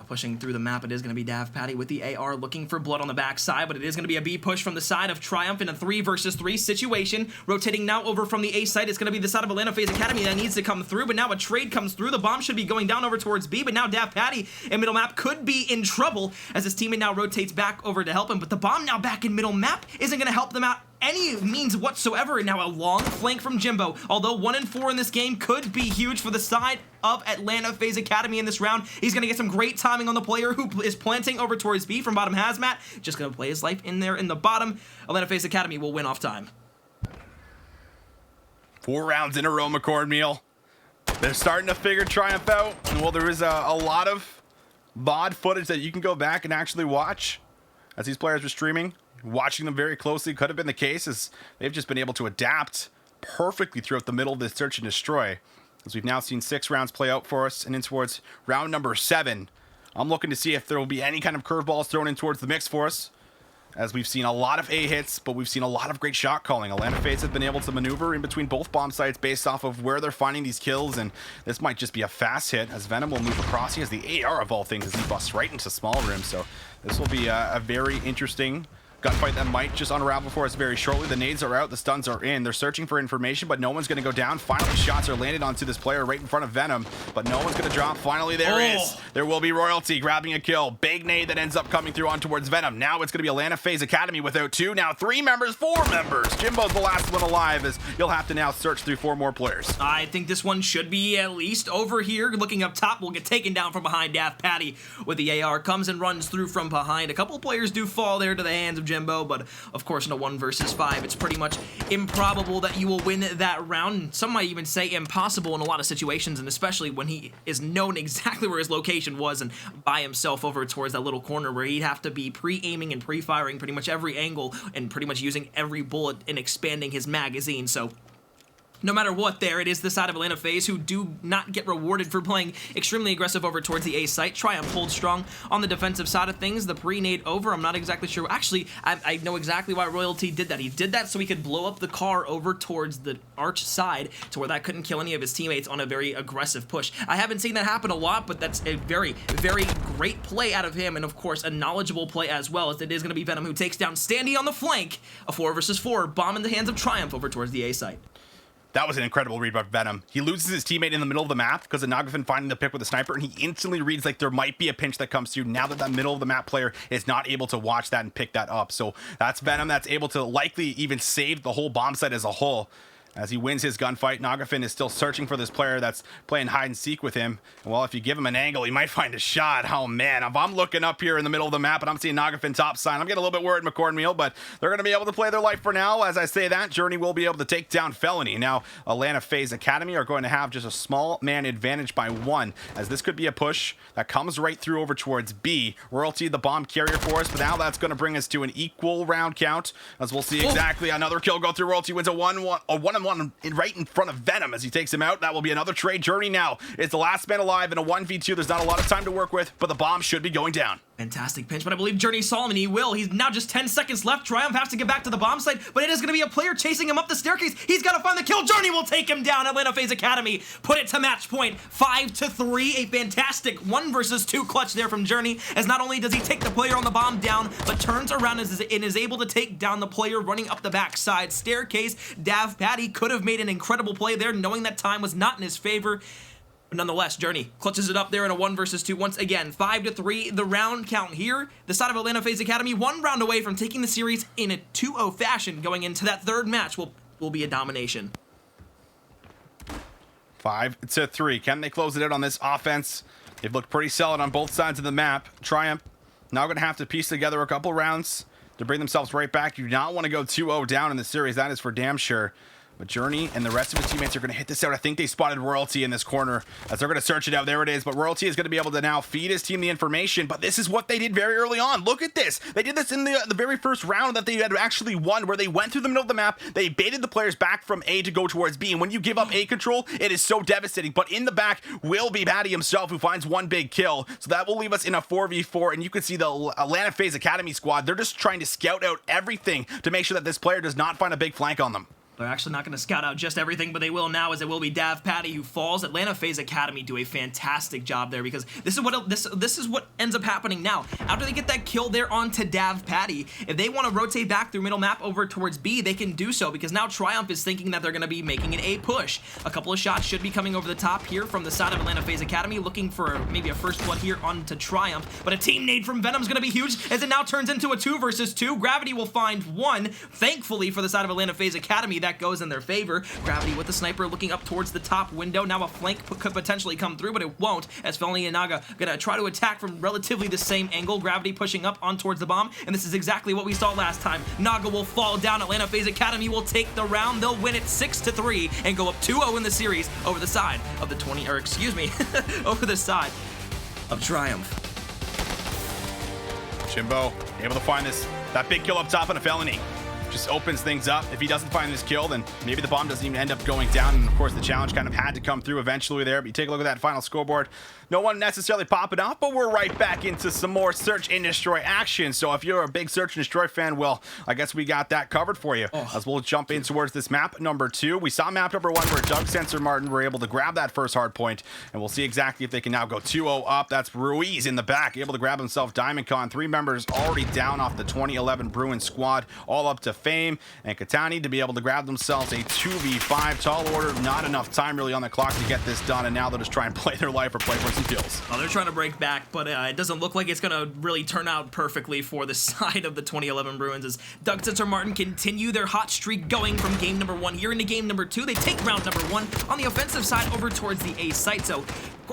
Speaker 2: Pushing through the map, it is going to be Dav Patty with the AR looking for blood on the backside, but it is going to be a B push from the side of Triumph in a 3 versus 3 situation. Rotating now over from the A site, it's going to be the side of Atlanta FaZe Academy that needs to come through, but now a trade comes through. The bomb should be going down over towards B, but now Dav Patty in middle map could be in trouble as his teammate now rotates back over to help him, but the bomb now back in middle map isn't going to help them out any means whatsoever. Now a long flank from Jimbo. Although 1 and 4 in this game could be huge for the side of Atlanta FaZe Academy in this round. He's going to get some great timing on the player who is planting over towards B from bottom hazmat. Just going to play his life in there in the bottom. Atlanta FaZe Academy will win off time.
Speaker 1: 4 rounds in a row, McCordmeal. They're starting to figure Triumph out. And well, there is a lot of VOD footage that you can go back and actually watch as these players were streaming. Watching them very closely could have been the case, as they've just been able to adapt perfectly throughout the middle of this search and destroy, as we've now seen 6 rounds play out for us and in towards round number 7. I'm looking to see if there will be any kind of curveballs thrown in towards the mix for us, as we've seen a lot of A hits, but we've seen a lot of great shot calling. Atlanta FaZe have been able to maneuver in between both bomb sites based off of where they're finding these kills, and this might just be a fast hit as Venom will move across. He has the AR of all things as he busts right into small room, so this will be a very interesting gunfight that might just unravel for us very shortly. The nades are out, the stuns are in. They're searching for information, but no one's going to go down. Finally, shots are landed onto this player right in front of Venom, but no one's going to drop. Finally, there is. There will be Royalty grabbing a kill. Big nade that ends up coming through on towards Venom. Now it's going to be Atlanta FaZe Academy without 2. Now 3 members, 4 members. Jimbo's the last one alive, as you'll have to now search through 4 more players.
Speaker 2: I think this one should be at least over here. Looking up top, we'll get taken down from behind. Dav Patty with the AR comes and runs through from behind. A couple of players do fall there to the hands of Jimbo, but of course, in a 1 versus 5, it's pretty much improbable that you will win that round. Some might even say impossible in a lot of situations, and especially when he is known exactly where his location was and by himself over towards that little corner where he'd have to be pre-aiming and pre-firing pretty much every angle and pretty much using every bullet and expanding his magazine. So no matter what there, it is the side of Atlanta FaZe who do not get rewarded for playing extremely aggressive over towards the A site. Triumph holds strong on the defensive side of things. The pre-nade over, I'm not exactly sure. Actually, I know exactly why Royalty did that. He did that so he could blow up the car over towards the arch side to where that couldn't kill any of his teammates on a very aggressive push. I haven't seen that happen a lot, but that's a very, very great play out of him, and of course, a knowledgeable play as well, as it is going to be Venom who takes down Standy on the flank. A 4 versus 4 bomb in the hands of Triumph over towards the A site.
Speaker 1: That was an incredible read by Venom. He loses his teammate in the middle of the map because of Nagafin finding the pick with a sniper, and he instantly reads like there might be a pinch that comes through now that middle of the map player is not able to watch that and pick that up. So that's Venom that's able to likely even save the whole bomb site as a whole. As he wins his gunfight, Nagafin is still searching for this player that's playing hide and seek with him. And well, if you give him an angle, he might find a shot. Oh man, if I'm looking up here in the middle of the map and I'm seeing Nagafin top sign, I'm getting a little bit worried, McCornmeal, but they're going to be able to play their life for now. As I say that, Journey will be able to take down Felony. Now, Atlanta FaZe Academy are going to have just a small man advantage by 1, as this could be a push that comes right through over towards B. Royalty, the bomb carrier for us, but now that's going to bring us to an equal round count, as we'll see exactly another kill go through. Royalty wins a 1-1 right in front of Venom as he takes him out. That will be another trade. Journey now is the last man alive in a 1v2. There's not a lot of time to work with, but the bomb should be going down.
Speaker 2: Fantastic pinch, but I believe Journey saw him, and he will. He's now just 10 seconds left. Triumph has to get back to the bomb site, but it is going to be a player chasing him up the staircase. He's got to find the kill. Journey will take him down. Atlanta FaZe Academy put it to match point, 5-3. A fantastic 1 versus 2 clutch there from Journey, as not only does he take the player on the bomb down, but turns around and is able to take down the player running up the backside staircase. Dav Patty could have made an incredible play there, knowing that time was not in his favor. But nonetheless, Journey clutches it up there in a 1 versus 2 once again. 5-3, the round count here. The side of Atlanta FaZe Academy 1 round away from taking the series in a 2-0 fashion. Going into that third match will be a domination.
Speaker 1: 5-3. Can they close it out on this offense? They've looked pretty solid on both sides of the map. Triumph now going to have to piece together a couple rounds to bring themselves right back. You do not want to go 2-0 down in the series. That is for damn sure. But Journey and the rest of his teammates are going to hit this out. I think they spotted Royalty in this corner as they're going to search it out. There it is. But Royalty is going to be able to now feed his team the information. But this is what they did very early on. Look at this. They did this in the very first round that they had actually won, where they went through the middle of the map. They baited the players back from A to go towards B. And when you give up A control, it is so devastating. But in the back will be Patty himself, who finds 1 big kill. So that will leave us in a 4v4. And you can see the Atlanta FaZe Academy squad. They're just trying to scout out everything to make sure that this player does not find a big flank on them.
Speaker 2: They're actually not going to scout out just everything, but they will now, as it will be Dav Patty who falls. Atlanta FaZe Academy do a fantastic job there, because this is what ends up happening now. After they get that kill there onto Dav Patty, if they want to rotate back through middle map over towards B, they can do so, because now Triumph is thinking that they're going to be making an A push. A couple of shots should be coming over the top here from the side of Atlanta FaZe Academy, looking for maybe a first blood here onto Triumph, but a team nade from Venom is going to be huge, as it now turns into a 2 versus 2. Gravity will find 1. Thankfully for the side of Atlanta FaZe Academy, that goes in their favor. Gravity with the sniper looking up towards the top window. Now a flank could potentially come through, but it won't, as Felony and Naga gonna try to attack from relatively the same angle. Gravity pushing up on towards the bomb, and this is exactly what we saw last time. Naga will fall down. Atlanta FaZe Academy will take the round. They'll win it 6-3 and go up 2-0 in the series over the side of the over the side of Triumph.
Speaker 1: Jimbo able to find that big kill up top on a Felony. Just opens things up. If he doesn't find this kill, then maybe the bomb doesn't even end up going down. And of course, the challenge kind of had to come through eventually there. But you take a look at that final scoreboard. No one necessarily popping up, but we're right back into some more Search and Destroy action. So if you're a big Search and Destroy fan, well, I guess we got that covered for you. As we'll jump in towards this map number 2. We saw map number 1 where Doug, Sensor, Martin were able to grab that first hard point, and we'll see exactly if they can now go 2-0 up. That's Ruiz in the back, able to grab himself Diamond Con. 3 members already down off the 2011 Bruin squad, all up to Fame and Katani to be able to grab themselves a 2v5. Tall order, not enough time really on the clock to get this done, and now they'll just try and play their life or play for some kills.
Speaker 2: Oh, they're trying to break back, but it doesn't look like it's going to really turn out perfectly for the side of the 2011 Bruins, as Doug, Sensor, Martin continue their hot streak going from game number 1 here into game number 2. They take round number 1 on the offensive side over towards the A site. So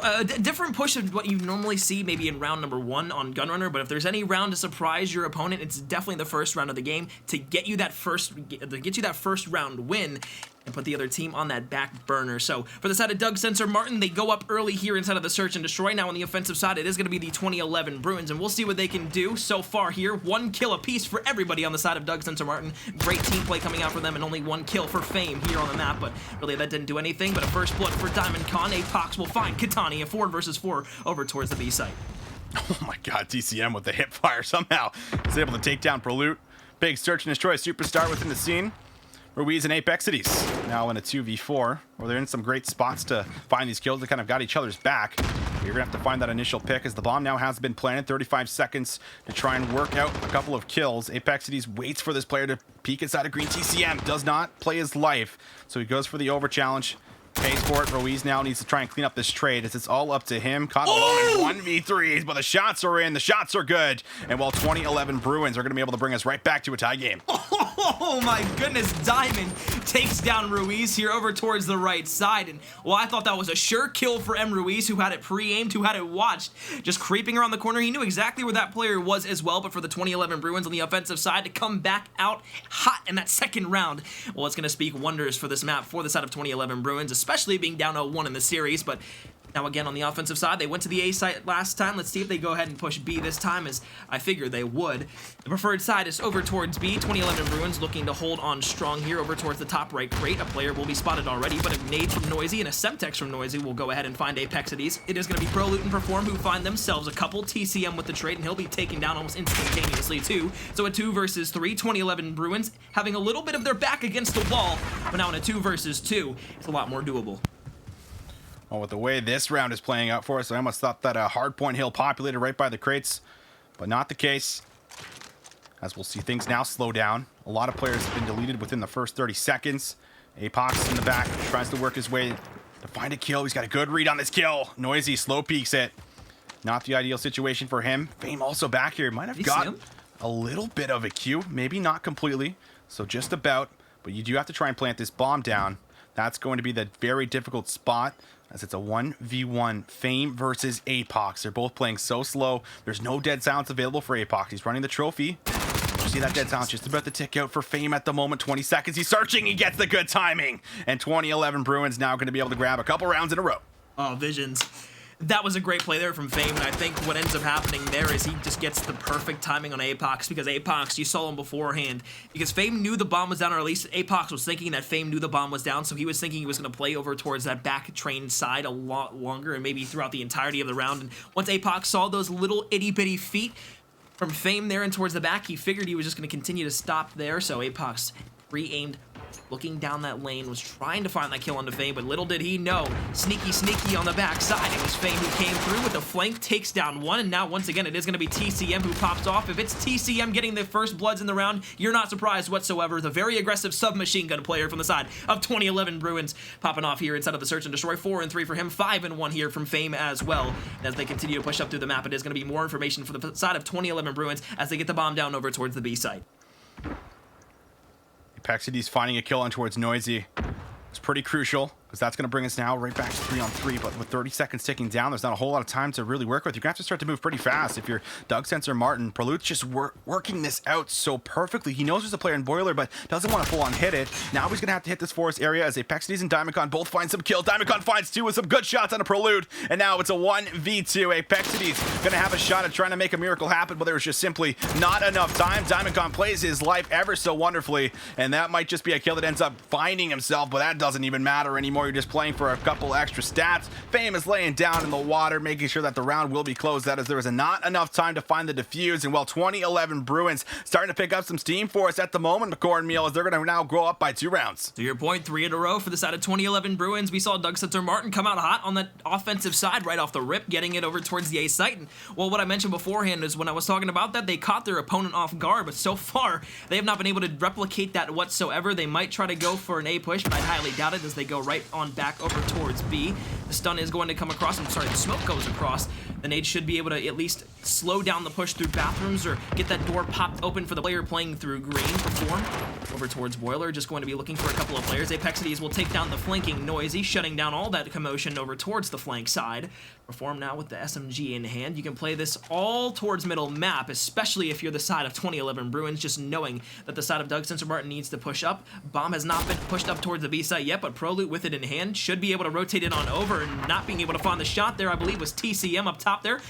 Speaker 2: a different push of what you normally see maybe in round number 1 on Gunrunner, but if there's any round to surprise your opponent, it's definitely the first round of the game to get you that first round win. and put the other team on that back burner. So for the side of Doug Sensor Martin, they go up early here inside of the search and destroy. Now on the offensive side, it is going to be the 2011 Bruins, and we'll see what they can do so far here. 1 kill apiece for everybody on the side of Doug Sensor Martin. Great team play coming out for them, and only 1 kill for Fame here on the map, but really that didn't do anything. But a first blood for Diamond Con. APAC will find Katani, a 4 versus 4 over towards the B site.
Speaker 1: Oh my god, TCM with the hip fire somehow is able to take down Prelude. Big search and destroy superstar within the scene. Ruiz and Apexities now in a 2v4, where they're in some great spots to find these kills. They kind of got each other's back. You're gonna have to find that initial pick as the bomb now has been planted. 35 seconds to try and work out a couple of kills. Apexities waits for this player to peek inside of green. TCM does not play his life, so he goes for the over challenge. Pays for it. Ruiz now needs to try and clean up this trade as it's all up to him. Caught alone in 1v3s, but the shots are in. The shots are good. And while 2011 Bruins are going to be able to bring us right back to a tie game.
Speaker 2: Oh my goodness, Diamond takes down Ruiz here over towards the right side. And well, I thought that was a sure kill for M. Ruiz, who had it pre-aimed, who had it watched. Just creeping around the corner. He knew exactly where that player was as well, but for the 2011 Bruins on the offensive side to come back out hot in that second round, well, it's going to speak wonders for this map for the side of 2011 Bruins, especially being down 0-1 in the series. But now again on the offensive side, they went to the A site last time. Let's see if they go ahead and push B this time, as I figured they would. The preferred side is over towards B. 2011 Bruins looking to hold on strong here over towards the top right crate. A player will be spotted already, but a nade from Noisy and a Semtex from Noisy will go ahead and find Apexities. It is going to be Prelude and Perform who find themselves a couple. TCM with the trade, and he'll be taken down almost instantaneously too. So a 2 versus 3. 2011 Bruins having a little bit of their back against the wall, but now in a 2 versus 2, it's a lot more doable.
Speaker 1: Well, with the way this round is playing out for us, I almost thought that a hardpoint hill populated right by the crates, but not the case. As we'll see things now slow down. A lot of players have been deleted within the first 30 seconds. APAC's in the back, tries to work his way to find a kill. He's got a good read on this kill. Noisy slow peeks it. Not the ideal situation for him. Fame also back here. Might have got a little bit of a Q, maybe not completely, so just about. But you do have to try and plant this bomb down. That's going to be the very difficult spot, as it's a 1v1 Fame versus APAC. They're both playing so slow. There's no dead silence available for APAC. He's running the trophy. You see that dead silence just about to tick out for Fame at the moment. 20 seconds. He's searching. He gets the good timing. And 2011 Bruins now going to be able to grab a couple rounds in a row.
Speaker 2: Oh, visions. That was a great play there from Fame, and I think what ends up happening there is he just gets the perfect timing on APAC, because APAC, you saw him beforehand, because Fame knew the bomb was down, or at least APAC was thinking that Fame knew the bomb was down, so he was thinking he was going to play over towards that back train side a lot longer, and maybe throughout the entirety of the round. And once APAC saw those little itty-bitty feet from Fame there and towards the back, he figured he was just going to continue to stop there, so APAC re-aimed, looking down that lane, was trying to find that kill onto Fame, but little did he know, sneaky on the backside, it was Fame who came through with the flank, takes down one, and now once again it is going to be TCM who pops off. If it's TCM getting the first bloods in the round, you're not surprised whatsoever. The very aggressive submachine gun player from the side of 2011 Bruins popping off here inside of the search and destroy. 4 and 3 for him, 5 and 1 here from Fame as well. And as they continue to push up through the map, it is going to be more information for the side of 2011 Bruins as they get the bomb down over towards the B site.
Speaker 1: Apexities finding a kill on towards Noisy. It's pretty crucial, because that's going to bring us now right back to 3 on 3, but with 30 seconds ticking down, there's not a whole lot of time to really work with. You're going to have to start to move pretty fast. If you're Doug Sensor Martin, Prelude's just working this out so perfectly. He knows there's a player in Boiler, but doesn't want to full-on hit it. Now he's going to have to hit this forest area as Apexities and Diamond both find some kills. Diamond finds 2 with some good shots on a Prelude, and now it's a 1v2. Apexities going to have a shot at trying to make a miracle happen, but there's just simply not enough time. Diamond plays his life ever so wonderfully, and that might just be a kill that ends up finding himself, but that doesn't even matter anymore. You're just playing for a couple extra stats. Fame is laying down in the water, making sure that the round will be closed out, as there was not enough time to find the defuse. And while 2011 Bruins starting to pick up some steam for us at the moment, McCord Meal, as they're going to now grow up by 2 rounds.
Speaker 2: To your point, 3 in a row for the side of 2011 Bruins. We saw Doug Sensor Martin come out hot on the offensive side right off the rip, getting it over towards the A site. And well, what I mentioned beforehand is when I was talking about that, they caught their opponent off guard, but so far they have not been able to replicate that whatsoever. They might try to go for an A push, but I highly doubt it, as they go right on back over towards B. The stun is going to come across. I'm sorry, the smoke goes across. The nade should be able to at least slow down the push through bathrooms or get that door popped open for the player playing through green. Perform over towards Boiler, just going to be looking for a couple of players. APACities will take down the flanking Noisy, shutting down all that commotion over towards the flank side. Perform now with the SMG in hand. You can play this all towards middle map, especially if you're the side of 2011 Bruins, just knowing that the side of Doug Spencer Martin needs to push up. Bomb has not been pushed up towards the B site yet, but Proloot with it in hand should be able to rotate it on over, and not being able to find the shot there, I believe, was TCM up top there.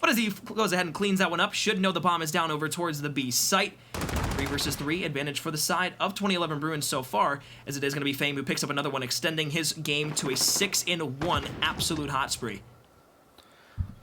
Speaker 2: But as he goes ahead and cleans that one up, should know the bomb is down over towards the B site. 3 versus 3 advantage for the side of 2011 Bruins so far, as it is going to be Fame who picks up another one, extending his game to a 6-1 absolute hot spree.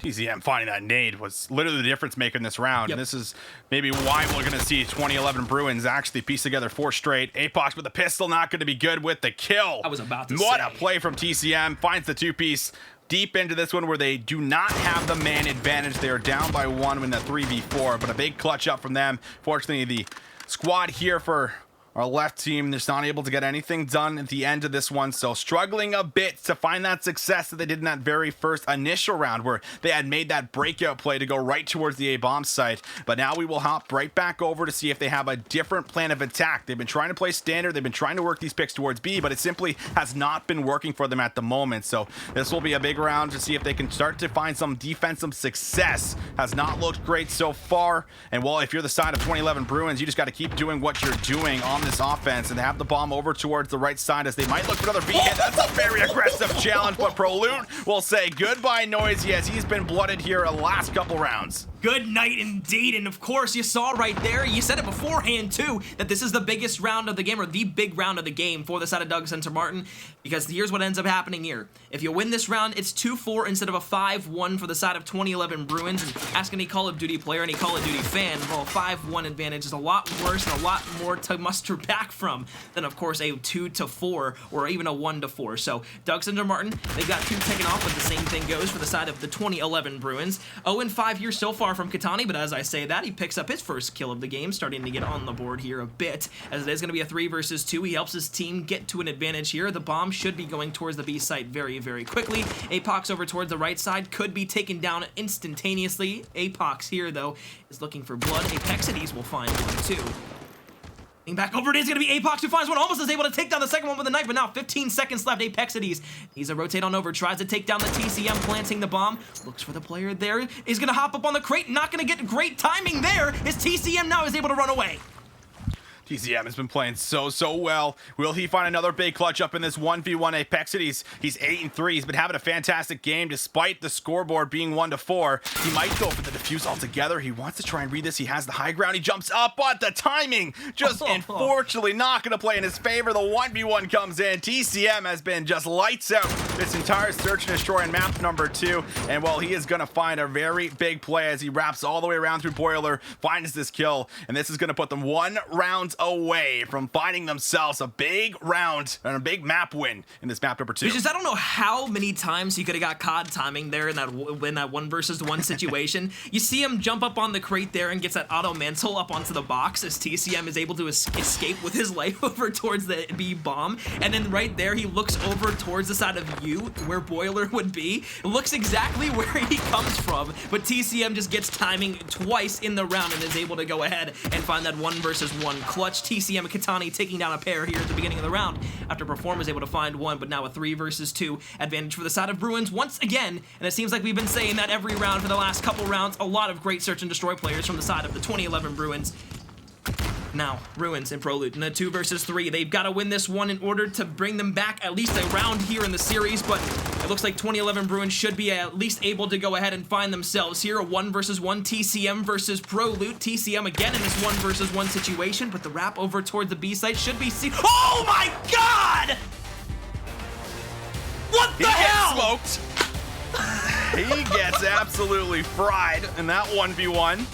Speaker 1: TCM finding that nade was literally the difference maker in this round.
Speaker 2: Yep.
Speaker 1: And this is maybe why we're going to see 2011 Bruins actually piece together 4 straight. APAC with the pistol, not going to be good with the kill.
Speaker 2: I was about to
Speaker 1: What
Speaker 2: say.
Speaker 1: a play from TCM. Finds the 2-piece deep into this one where they do not have the man advantage. They are down by 1 in the 3v4, but a big clutch up from them. Fortunately, the squad here for our left team is not able to get anything done at the end of this one, so struggling a bit to find that success that they did in that very first initial round where they had made that breakout play to go right towards the A-bomb site. But now we will hop right back over to see if they have a different plan of attack. They've been trying to play standard, they've been trying to work these picks towards B, but it simply has not been working for them at the moment. So this will be a big round to see if they can start to find some defensive success. Has not looked great so far, and well, if you're the side of 2011 Bruins, you just got to keep doing what you're doing on this offense and have the bomb over towards the right side as they might look for another B hit. That's a very aggressive challenge, but Proloot will say goodbye Noisy as he's been blooded here the last couple rounds.
Speaker 2: Good night indeed, and of course you saw right there, you said it beforehand too, that this is the biggest round of the game, or the big round of the game for the side of Doug Spencer Martin, because here's what ends up happening here. If you win this round, it's 2-4 instead of a 5-1 for the side of 2011 Bruins. And ask any Call of Duty player, any Call of Duty fan, well, a 5-1 advantage is a lot worse and a lot more to muster back from than, of course, a 2-4 or even a 1-4. So Doug Spencer Martin, they've got 2 taken off, but the same thing goes for the side of the 2011 Bruins. 0-5 here so far from Katani, but as I say that, he picks up his first kill of the game, starting to get on the board here a bit, as it is going to be a 3 versus 2. He helps his team get to an advantage here. The bomb should be going towards the B site very, very quickly. APAC's over towards the right side, could be taken down instantaneously. APAC's here, though, is looking for blood. APACities will find one, too. Back over it is going to be APAC who finds one, almost is able to take down the second one with a knife, but now 15 seconds left. APACities needs to rotate on over, tries to take down the TCM, planting the bomb, looks for the player there, is going to hop up on the crate, not going to get great timing there, as TCM now is able to run away.
Speaker 1: TCM has been playing so well. Will he find another big clutch up in this 1v1 APACities? He's 8-3. He's been having a fantastic game despite the scoreboard being 1-4. He might go for the defuse altogether. He wants to try and read this. He has the high ground. He jumps up, but the timing just unfortunately not going to play in his favor. The 1v1 comes in. TCM has been just lights out this entire search and destroy in map number 2. And well, he is going to find a very big play as he wraps all the way around through Boiler, finds this kill, and this is going to put them 1 round away from finding themselves a big round and a big map win in this map number 2.
Speaker 2: Because I don't know how many times he could have got COD timing there in that 1 versus 1 situation. You see him jump up on the crate there and gets that auto mantle up onto the box as TCM is able to escape with his life over towards the B bomb, and then right there he looks over towards the side of U where Boiler would be. It looks exactly where he comes from, but TCM just gets timing twice in the round and is able to go ahead and find that 1 versus 1 clutch. TCM and Katani taking down a pair here at the beginning of the round after Perform was able to find one, but now a 3 versus 2 advantage for the side of Bruins once again, and it seems like we've been saying that every round for the last couple rounds. A lot of great search and destroy players from the side of the 2011 Bruins. Now, Bruins and Proloot in a 2 versus 3. They've got to win this one in order to bring them back at least a round here in the series, but it looks like 2011 Bruins should be at least able to go ahead and find themselves here. A 1 versus 1 TCM versus Proloot. TCM again in this 1 versus 1 situation, but the wrap over towards the B site should be seen. Oh my god! What the hell?
Speaker 1: Gets smoked. He gets absolutely fried in that 1v1.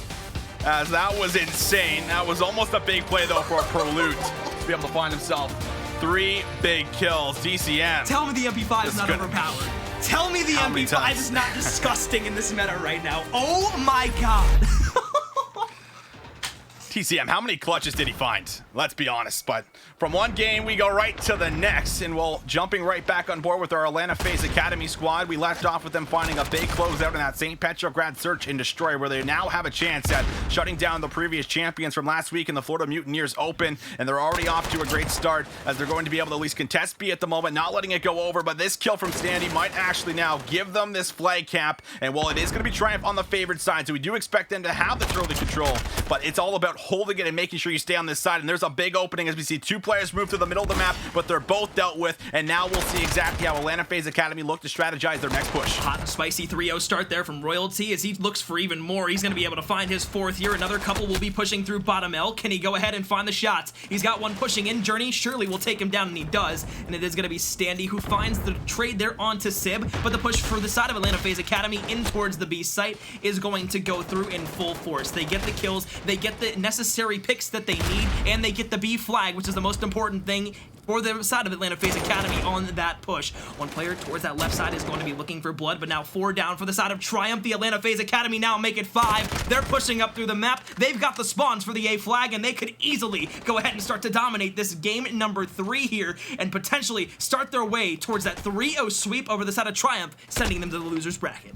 Speaker 1: As that was insane. That was almost a big play, though, for Proloot to be able to find himself 3 big kills. DCM.
Speaker 2: Tell me the MP5 is not overpowered. Tell me the MP5 is not disgusting in this meta right now. Oh my god.
Speaker 1: TCM, how many clutches did he find? Let's be honest. But from one game, we go right to the next, and we'll jumping right back on board with our Atlanta FaZe Academy squad. We left off with them finding a big closeout in that St. Petrograd search and destroy, where they now have a chance at shutting down the previous champions from last week in the Florida Mutineers Open, and they're already off to a great start as they're going to be able to at least contest B at the moment, not letting it go over. But this kill from Standy might actually now give them this flag cap, and while it is going to be Triumph on the favored side, so we do expect them to have the early control, but it's all about holding it and making sure you stay on this side. And there's a big opening as we see two players move to the middle of the map, but they're both dealt with, and now we'll see exactly how Atlanta FaZe Academy look to strategize their next push.
Speaker 2: Hot and spicy 3-0 start there from Royalty as he looks for even more. He's going to be able to find his fourth here. Another couple will be pushing through bottom L. Can he go ahead and find the shots? He's got one pushing in. Journey surely will take him down, and he does. And it is going to be Standy who finds the trade there onto Sib, but the push for the side of Atlanta FaZe Academy in towards the B site is going to go through in full force. They get the kills, they get the necessary picks that they need, and they get the B flag, which is the most important thing for the side of Atlanta FaZe Academy on that push. One player towards that left side is going to be looking for blood, but now 4 down for the side of Triumph. The Atlanta FaZe Academy now make it 5. They're pushing up through the map. They've got the spawns for the A flag, and they could easily go ahead and start to dominate this game number 3 here and potentially start their way towards that 3-0 sweep over the side of Triumph, sending them to the loser's bracket.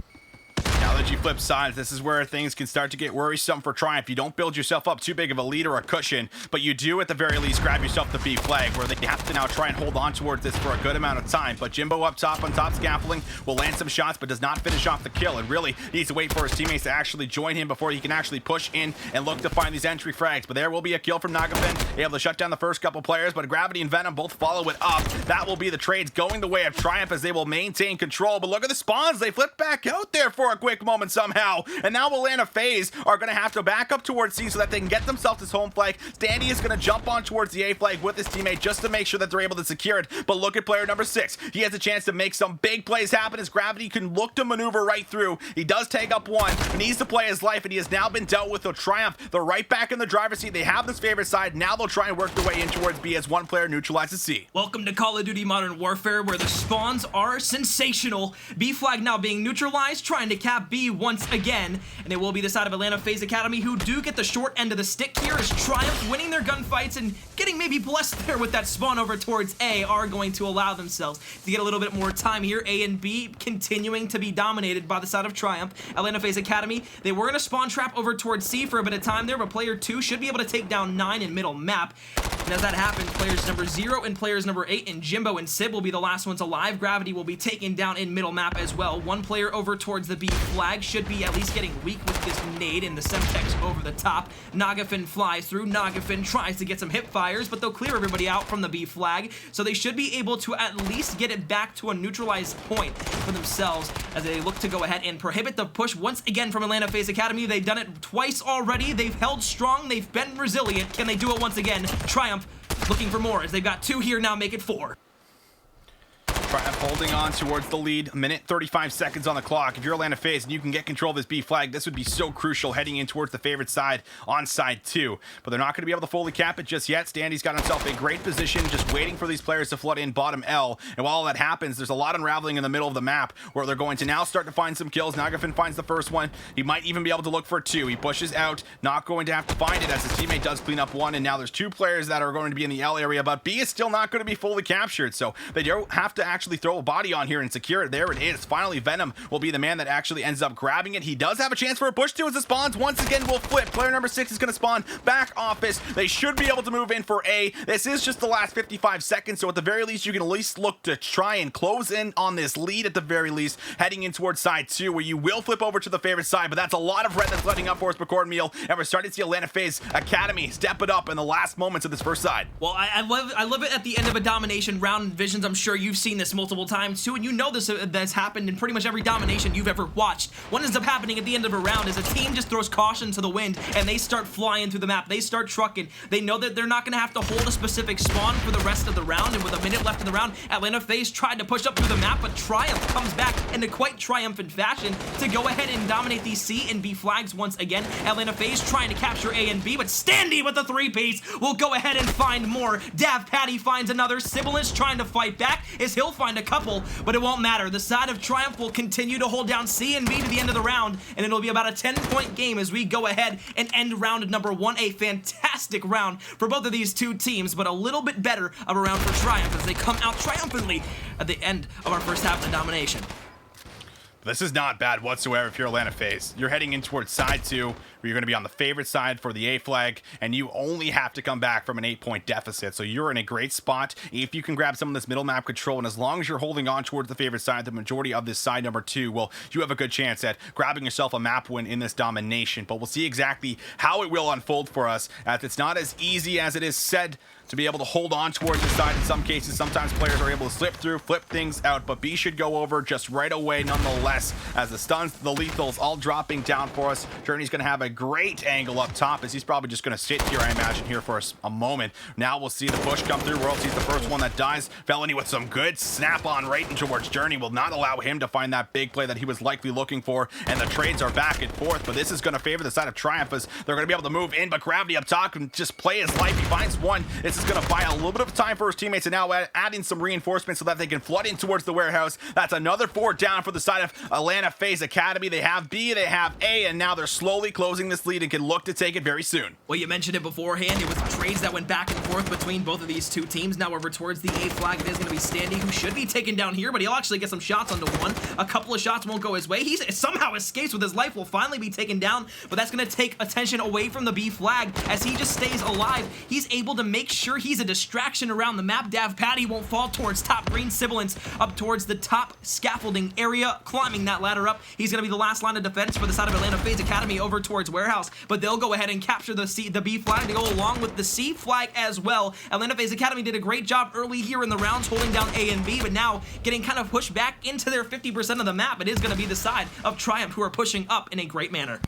Speaker 1: Now that you flip sides, this is where things can start to get worrisome for Triumph. You don't build yourself up too big of a lead or a cushion, but you do at the very least grab yourself the B flag, where they have to now try and hold on towards this for a good amount of time. But Jimbo up top on top scaffolding will land some shots, but does not finish off the kill, and really needs to wait for his teammates to actually join him before he can actually push in and look to find these entry frags. But there will be a kill from Nagafin, able to shut down the first couple players, but Gravity and Venom both follow it up. That will be the trades going the way of Triumph as they will maintain control. But look at the spawns. They flip back out there for a quick moment somehow. And now Atlanta FaZe are going to have to back up towards C so that they can get themselves this home flag. Standy is going to jump on towards the A flag with his teammate just to make sure that they're able to secure it. But look at player number 6. He has a chance to make some big plays happen as Gravity can look to maneuver right through. He does take up one. He needs to play his life, and he has now been dealt with. The Triumph, they're right back in the driver's seat. They have this favorite side. Now they'll try and work their way in towards B as one player neutralizes C.
Speaker 2: Welcome to Call of Duty Modern Warfare, where the spawns are sensational. B flag now being neutralized, trying to cap B once again. And it will be the side of Atlanta FaZe Academy who do get the short end of the stick here, as Triumph winning their gunfights and getting maybe blessed there with that spawn over towards A are going to allow themselves to get a little bit more time here. A and B continuing to be dominated by the side of Triumph. Atlanta FaZe Academy, they were going to spawn trap over towards C for a bit of time there, but player 2 should be able to take down 9 in middle map. And as that happens, players number 0 and players number 8 and Jimbo and Sib will be the last ones alive. Gravity will be taken down in middle map as well. One player over towards the B flag should be at least getting weak with this nade in the Semtex over the top. Nagafin flies through. Nagafin tries to get some hip fires, but they'll clear everybody out from the B flag, so they should be able to at least get it back to a neutralized point for themselves as they look to go ahead and prohibit the push once again from Atlanta FaZe Academy. They've done it twice already. They've held strong. They've been resilient. Can they do it once again? Triumph looking for more as they've got 2 here now, make it 4.
Speaker 1: Triumph holding on towards the lead. 1:35 seconds on the clock. If you're Atlanta FaZe and you can get control of this B flag, this would be so crucial heading in towards the favorite side on side 2. But they're not going to be able to fully cap it just yet. Standy's got himself a great position, just waiting for these players to flood in bottom L. And while all that happens, there's a lot unraveling in the middle of the map where they're going to now start to find some kills. Nagafin finds the first one. He might even be able to look for 2. He pushes out, not going to have to find it as his teammate does clean up 1. And now there's 2 players that are going to be in the L area, but B is still not going to be fully captured. So they don't have to actually throw a body on here and secure it. There it is. Finally, Venom will be the man that actually ends up grabbing it. He does have a chance for a push too as the spawns once again will flip. Player number 6 is going to spawn back office. They should be able to move in for A. This is just the last 55 seconds, so at the very least you can at least look to try and close in on this lead at the very least, heading in towards side 2 where you will flip over to the favorite side, but that's a lot of red that's letting up for us, McCord Meal, and we're starting to see Atlanta FaZe Academy step it up in the last moments of this first side.
Speaker 2: Well, I love it at the end of a domination round in Visions. I'm sure you've seen this multiple times too, and you know this that's happened in pretty much every domination you've ever watched. What ends up happening at the end of a round is a team just throws caution to the wind and they start flying through the map. They start trucking. They know that they're not going to have to hold a specific spawn for the rest of the round, and with a minute left in the round, Atlanta FaZe tried to push up through the map, but Triumph comes back in a quite triumphant fashion to go ahead and dominate these C and B flags once again. Atlanta FaZe trying to capture A and B, but Standy with the 3-piece will go ahead and find more. Dav Patty finds another. Sibilant trying to fight back as he'll find a couple, but it won't matter. The side of Triumph will continue to hold down C and B to the end of the round, and it'll be about a 10-point game as we go ahead and end round number 1. A fantastic round for both of these two teams, but a little bit better of a round for Triumph as they come out triumphantly at the end of our first half of the domination.
Speaker 1: This is not bad whatsoever if you're Atlanta FaZe. You're heading in towards side 2, where you're going to be on the favorite side for the A flag, and you only have to come back from an 8-point deficit. So you're in a great spot if you can grab some of this middle map control, and as long as you're holding on towards the favorite side, the majority of this side number 2, well, you have a good chance at grabbing yourself a map win in this domination. But we'll see exactly how it will unfold for us, as it's not as easy as it is said to be able to hold on towards the side in some cases. Sometimes players are able to slip through, flip things out, but B should go over just right away nonetheless, as the stuns, the lethals all dropping down for us. Journey's going to have a great angle up top, as he's probably just going to sit here, I imagine, here for a moment. Now we'll see the push come through. Royalty's the first one that dies. Felony with some good snap on right into towards Journey will not allow him to find that big play that he was likely looking for, and the trades are back and forth, but this is going to favor the side of Triumph as they're going to be able to move in, but Gravity up top can just play his life. He finds one. This is going to buy a little bit of time for his teammates, and now adding some reinforcements so that they can flood in towards the warehouse. That's another 4 down for the side of Atlanta FaZe Academy. They have B, they have A, and now they're slowly closing this lead and can look to take it very soon.
Speaker 2: Well, you mentioned it beforehand. It was trades that went back and forth between both of these two teams. Now over towards the A flag, it is going to be Standy, who should be taken down here, but he'll actually get some shots onto one. A couple of shots won't go his way. He somehow escapes with his life, will finally be taken down, but that's going to take attention away from the B flag as he just stays alive. He's able to make sure he's a distraction around the map. Dav Patty won't fall towards top green. Sibilance up towards the top scaffolding area, climbing that ladder up. He's going to be the last line of defense for the side of Atlanta FaZe Academy over towards warehouse, but they'll go ahead and capture the B flag to go along with the C flag as well. Atlanta FaZe Academy did a great job early here in the rounds holding down A and B, but now getting kind of pushed back into their 50% of the map. It is going to be the side of Triumph who are pushing up in a great manner.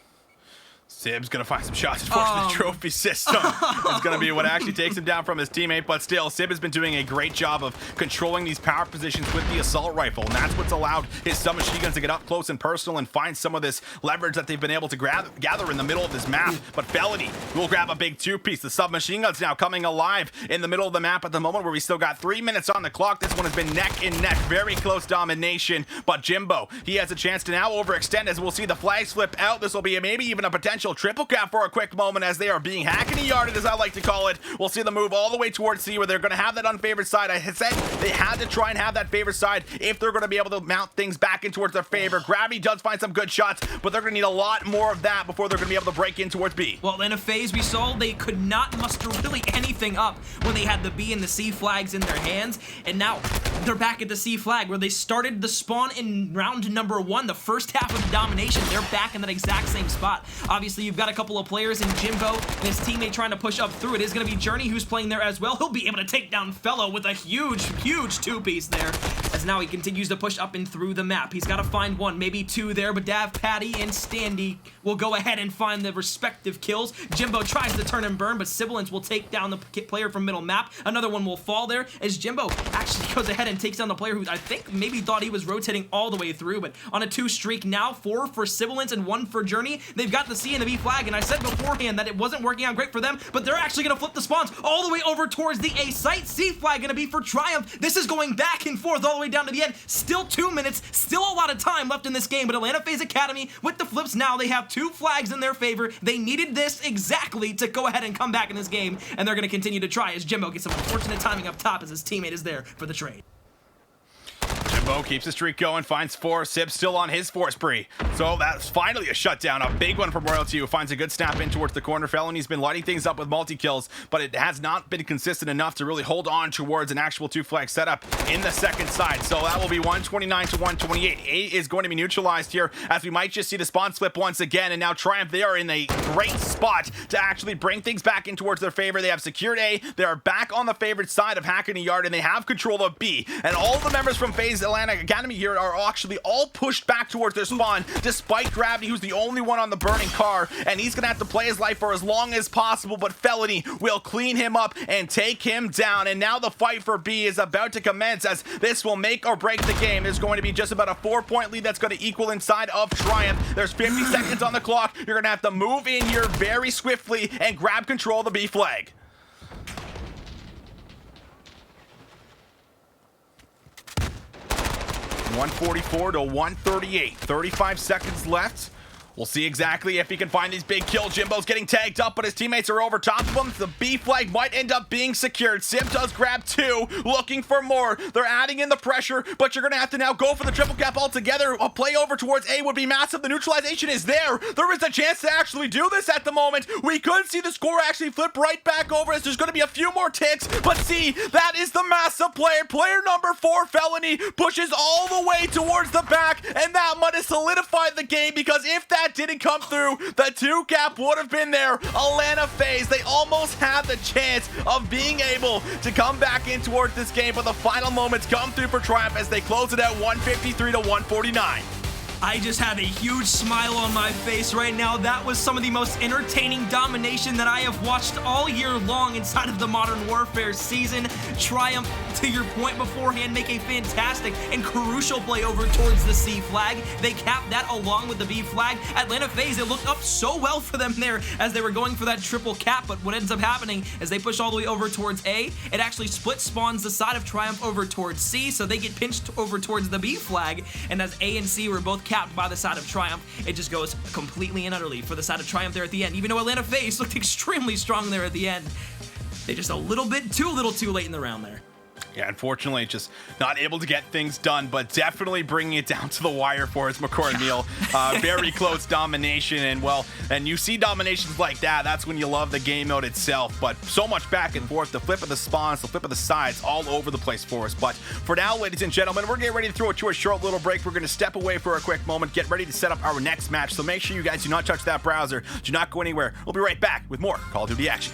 Speaker 1: Sib's going to find some shots. Unfortunately, the trophy system is going to be what actually takes him down from his teammate. But still, Sib has been doing a great job of controlling these power positions with the assault rifle. And that's what's allowed his submachine guns to get up close and personal and find some of this leverage that they've been able to gather in the middle of this map. But Felony will grab a big 2-piece. The submachine guns now coming alive in the middle of the map at the moment, where we still got 3 minutes on the clock. This one has been neck and neck. Very close domination. But Jimbo, he has a chance to now overextend, as we'll see the flags flip out. This will be maybe even a potential triple cap for a quick moment, as they are being hackety-yarded, as I like to call it. We'll see them move all the way towards C, where they're going to have that unfavored side. I said they had to try and have that favored side if they're going to be able to mount things back in towards their favor. Gravity does find some good shots, but they're going to need a lot more of that before they're going to be able to break in towards B.
Speaker 2: Well, in a phase we saw, they could not muster really anything up when they had the B and the C flags in their hands, and now they're back at the C flag, where they started the spawn in round number 1, the first half of the domination. They're back in that exact same spot. Obviously, you've got a couple of players in Jimbo and his teammate trying to push up through. It is going to be Journey who's playing there as well. He'll be able to take down Fellow with a huge 2-piece there, as now he continues to push up and through the map. He's got to find 1, maybe 2 there, but Dav Patty and Standy will go ahead and find the respective kills. Jimbo tries to turn and burn, but Sibilance will take down the player from middle map. Another one will fall there, as Jimbo actually goes ahead and takes down the player who I think maybe thought he was rotating all the way through, but on a 2 streak now, 4 for Sibilance and 1 for Journey. They've got the C and the B flag, and I said beforehand that it wasn't working out great for them, but they're actually going to flip the spawns all the way over towards the A site. C flag going to be for Triumph. This is going back and forth all the way down to the end. Still 2 minutes, still a lot of time left in this game, but Atlanta FaZe Academy with the flips now, they have 2 flags in their favor. They needed this exactly to go ahead and come back in this game, and they're going to continue to try as Jimbo gets some unfortunate timing up top as his teammate is there for the trade.
Speaker 1: Jimbo keeps the streak going, finds 4. Sib still on his 4 spree. So that's finally a shutdown. A big one from Royalty, who finds a good snap in towards the corner. Felony's been lighting things up with multi-kills, but it has not been consistent enough to really hold on towards an actual 2-flag setup in the second side. So that will be 129 to 128. A is going to be neutralized here, as we might just see the spawn flip once again. And now Triumph, they are in a great spot to actually bring things back in towards their favor. They have secured A. They are back on the favored side of Hackney Yard, and they have control of B. And all the members from FaZe Atlanta Academy here are actually all pushed back towards their spawn, despite Gravity, who's the only one on the burning car, and he's gonna have to play his life for as long as possible, but Felony will clean him up and take him down. And now the fight for B is about to commence, as this will make or break the game. There's going to be just about a 4-point lead that's going to equal inside of Triumph. There's 50 seconds on the clock. You're gonna have to move in here very swiftly and grab control of the B flag. 144 to 138. 35 seconds left. We'll see exactly if he can find these big kills. Jimbo's getting tagged up, but his teammates are over top of him. The B flag might end up being secured. Sim does grab 2, looking for more. They're adding in the pressure, but you're going to have to now go for the triple cap altogether. A play over towards A would be massive. The neutralization is there. There is a chance to actually do this at the moment. We could see the score actually flip right back over as there's going to be a few more ticks, but see, that is the massive player. Player number 4, Felony, pushes all the way towards the back, and that might have solidified the game, because if that didn't come through, the 2 cap would have been there. Atlanta FaZe, they almost had the chance of being able to come back in towards this game, but the final moments come through for Triumph as they close it out 153 to 149.
Speaker 2: I just have a huge smile on my face right now. That was some of the most entertaining domination that I have watched all year long inside of the Modern Warfare season. Triumph, to your point beforehand, make a fantastic and crucial play over towards the C flag. They capped that along with the B flag. Atlanta FaZe, it looked up so well for them there as they were going for that triple cap, but what ends up happening is they push all the way over towards A. It actually split spawns the side of Triumph over towards C, so they get pinched over towards the B flag, and as A and C were both capped by the side of Triumph, it just goes completely and utterly for the side of Triumph there at the end. Even though Atlanta FaZe looked extremely strong there at the end, they just a little too late in the round there.
Speaker 1: Yeah, unfortunately, just not able to get things done, but definitely bringing it down to the wire for us, McCord Meal. Very close domination, and you see dominations like that, that's when you love the game mode itself, but so much back and forth, the flip of the spawns, the flip of the sides, all over the place for us. But for now, ladies and gentlemen, we're getting ready to throw it to a short little break. We're going to step away for a quick moment, get ready to set up our next match, so make sure you guys do not touch that browser, do not go anywhere. We'll be right back with more Call of Duty action.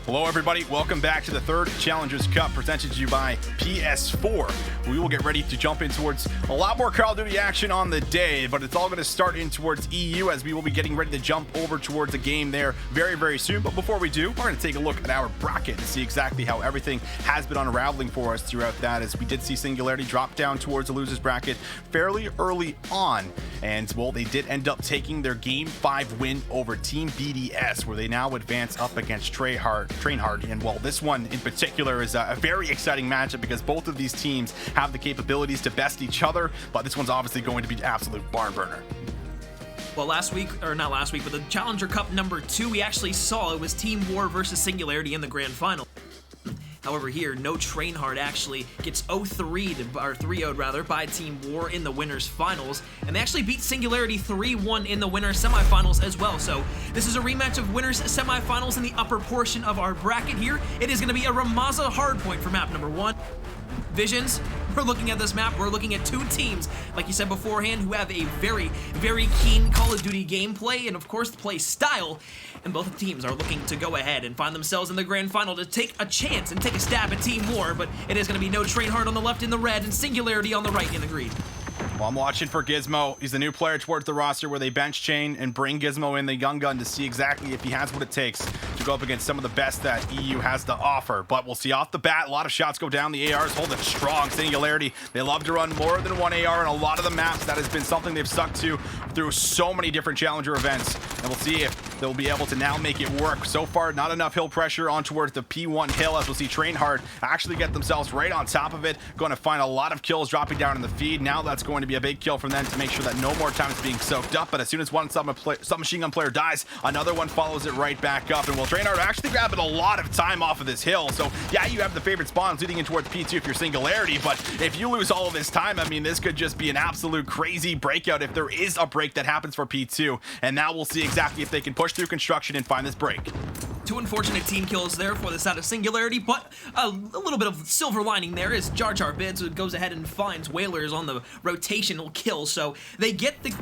Speaker 1: Hello everybody, welcome back to the third Challengers Cup presented to you by PS4. We will get ready to jump in towards a lot more Call of Duty action on the day, but it's all going to start in towards EU as we will be getting ready to jump over towards a game there very soon. But before we do, we're going to take a look at our bracket to see exactly how everything has been unraveling for us throughout that, as we did see Singularity drop down towards the losers bracket fairly early on. And well, they did end up taking their Game 5 win over Team BDS, where they now advance up against Trainhard. And well, this one in particular is a very exciting matchup because both of these teams have the capabilities to best each other, but this one's obviously going to be an absolute barn burner.
Speaker 2: Well, last week, or not last week, but the Challenger Cup number 2, we actually saw it was Team War versus Singularity in the grand final. However, here, No Trainhard actually gets 3-0'd rather, by Team War in the winners finals, and they actually beat Singularity 3-1 in the winners semifinals as well. So this is a rematch of winners semifinals in the upper portion of our bracket here. It is going to be a Ramaza hardpoint for map number 1. Visions, we're looking at this map, we're looking at two teams, like you said beforehand, who have a very keen Call of Duty gameplay and of course the play style, and both teams are looking to go ahead and find themselves in the grand final to take a chance and take a stab at Team War, but it is going to be No Trainhard on the left in the red and Singularity on the right in the green.
Speaker 1: Well, I'm watching for Gizmo. He's the new player towards the roster where they bench chain and bring Gizmo in the young gun to see exactly if he has what it takes to go up against some of the best that EU has to offer. But we'll see off the bat, a lot of shots go down. The ARs hold it strong. Singularity, they love to run more than one AR in a lot of the maps. That has been something they've stuck to through so many different Challenger events. And we'll see if they'll be able to now make it work. So far, not enough hill pressure on towards the P1 hill, as we'll see Trainhard actually get themselves right on top of it. Going to find a lot of kills dropping down in the feed. Now that's going to be a big kill from them to make sure that no more time is being soaked up. But as soon as one submachine gun player dies, another one follows it right back up. And well, Trainhard actually grabbing a lot of time off of this hill. So yeah, you have the favorite spawns leading in towards P2 if you're Singularity, but if you lose all of this time, I mean, this could just be an absolute crazy breakout if there is a break that happens for P2. And now we'll see exactly if they can push through construction and find this break.
Speaker 2: Two unfortunate team kills there for the side of Singularity, but a little bit of silver lining there is Jar Jar Bids goes ahead and finds Whalers on the rotational kill, so they get the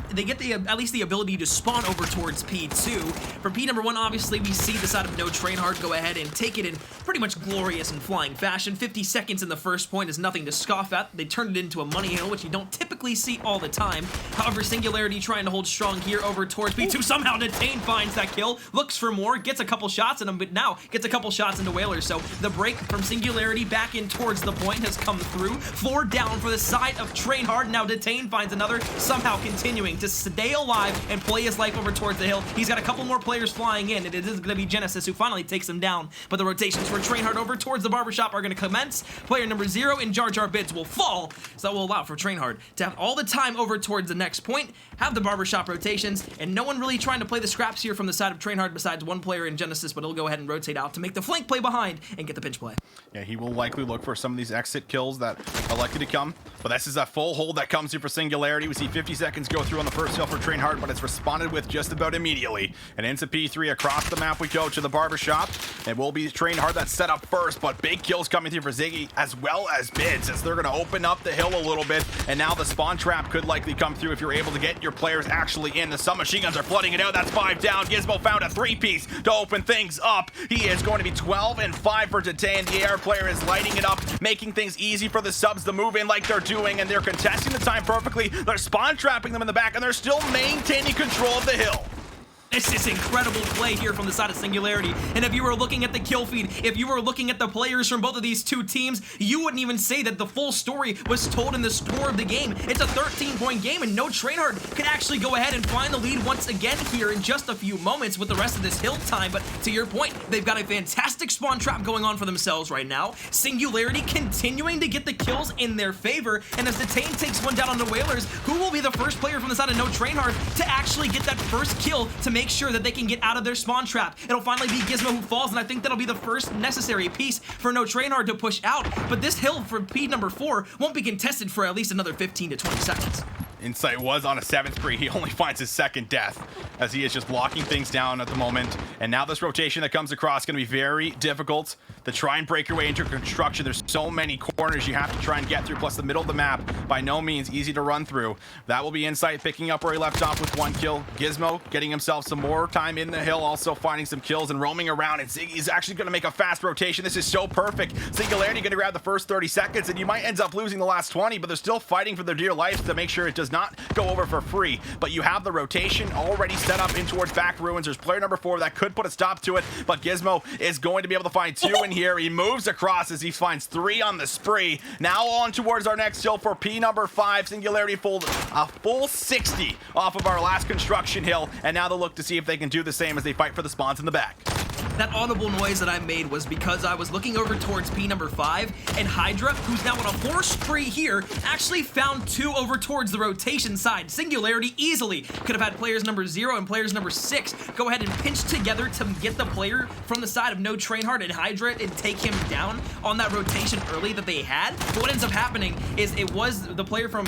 Speaker 2: at least the ability to spawn over towards P2. For P number 1, obviously we see the side of No Trainhard go ahead and take it in pretty much glorious and flying fashion. 50 seconds in the first point is nothing to scoff at. They turned it into a money hill, which you don't typically see all the time. However, Singularity trying to hold strong here over towards P2. Somehow Detain finds that kill, looks for more, gets a couple shots in him, but now gets a couple shots into Whalers. So the break from Singularity back in towards the point has come through. 4 down for the side of Trainhard. Now Detain finds another, somehow continuing to stay alive and play his life over towards the hill. He's got a couple more players flying in, and it is going to be Genesis who finally takes him down. But the rotations for Trainhard over towards the barbershop are going to commence. Player number 0 in Jar Jar Bids will fall, so that will allow for Trainhard to have all the time over towards the next point, have the barbershop rotations, and no one really trying to play the scraps here from the side of Trainhard besides one player in Genesis, but he'll go ahead and rotate out to make the flank play behind and get the pinch play.
Speaker 1: Yeah, he will likely look for some of these exit kills that are likely to come, but this is a full hold that comes here for Singularity. We see 50 seconds go through on the first hill for Trainhard, but it's responded with just about immediately. And into P3 across the map we go to the barbershop. It will be Trainhard that's set up first, but big kills coming through for Ziggy as well as Bids, as they're going to open up the hill a little bit, and now the spawn trap could likely come through if you're able to get your players actually in. The submachine guns are flooding it out. That's 5 down. Gizmo found a 3-piece to open things up. He is going to be 12 and 5 for Detain. The AR player is lighting it up, making things easy for the subs to move in like they're doing, and they're contesting the time perfectly. They're spawn trapping them in the back, and they're still maintaining control of the hill.
Speaker 2: This is incredible play here from the side of Singularity, and if you were looking at the kill feed, if you were looking at the players from both of these two teams, you wouldn't even say that the full story was told in the score of the game. It's a 13-point game, and No Trainhard could actually go ahead and find the lead once again here in just a few moments with the rest of this hill time, but to your point, they've got a fantastic spawn trap going on for themselves right now. Singularity continuing to get the kills in their favor, and as Detain takes one down on the Whalers, who will be the first player from the side of No Trainhard to actually get that first kill to make sure that they can get out of their spawn trap. It'll finally be Gizmo who falls, and I think that'll be the first necessary piece for No Trainhard to push out. But this hill for P number 4 won't be contested for at least another 15 to 20 seconds.
Speaker 1: Insight was on a 7th spree. He only finds his 2nd death as he is just locking things down at the moment. And now this rotation that comes across is going to be very difficult to try and break your way into construction. There's so many corners you have to try and get through, plus the middle of the map by no means easy to run through. That will be Insight picking up where he left off with 1 kill. Gizmo getting himself some more time in the hill, also finding some kills and roaming around. And Ziggy's actually going to make a fast rotation. This is so perfect. Singularity going to grab the first 30 seconds, and you might end up losing the last 20, but they're still fighting for their dear life to make sure it does not go over for free. But you have the rotation already set up in towards back ruins. There's player number 4 that could put a stop to it, but Gizmo is going to be able to find 2 in here. He moves across as he finds 3 on the spree. Now on towards our next hill for P number 5. Singularity pulled a full 60 off of our last construction hill, and now they'll look to see if they can do the same as they fight for the spawns in the back.
Speaker 2: That audible noise that I made was because I was looking over towards P number 5, and Hydra, who's now on a 4 spree here, actually found 2 over towards the rotation side. Singularity easily could have had players number 0 and players number 6 go ahead and pinch together to get the player from the side of No Trainhard and Hydra and take him down on that rotation early that they had. But what ends up happening is it was the player from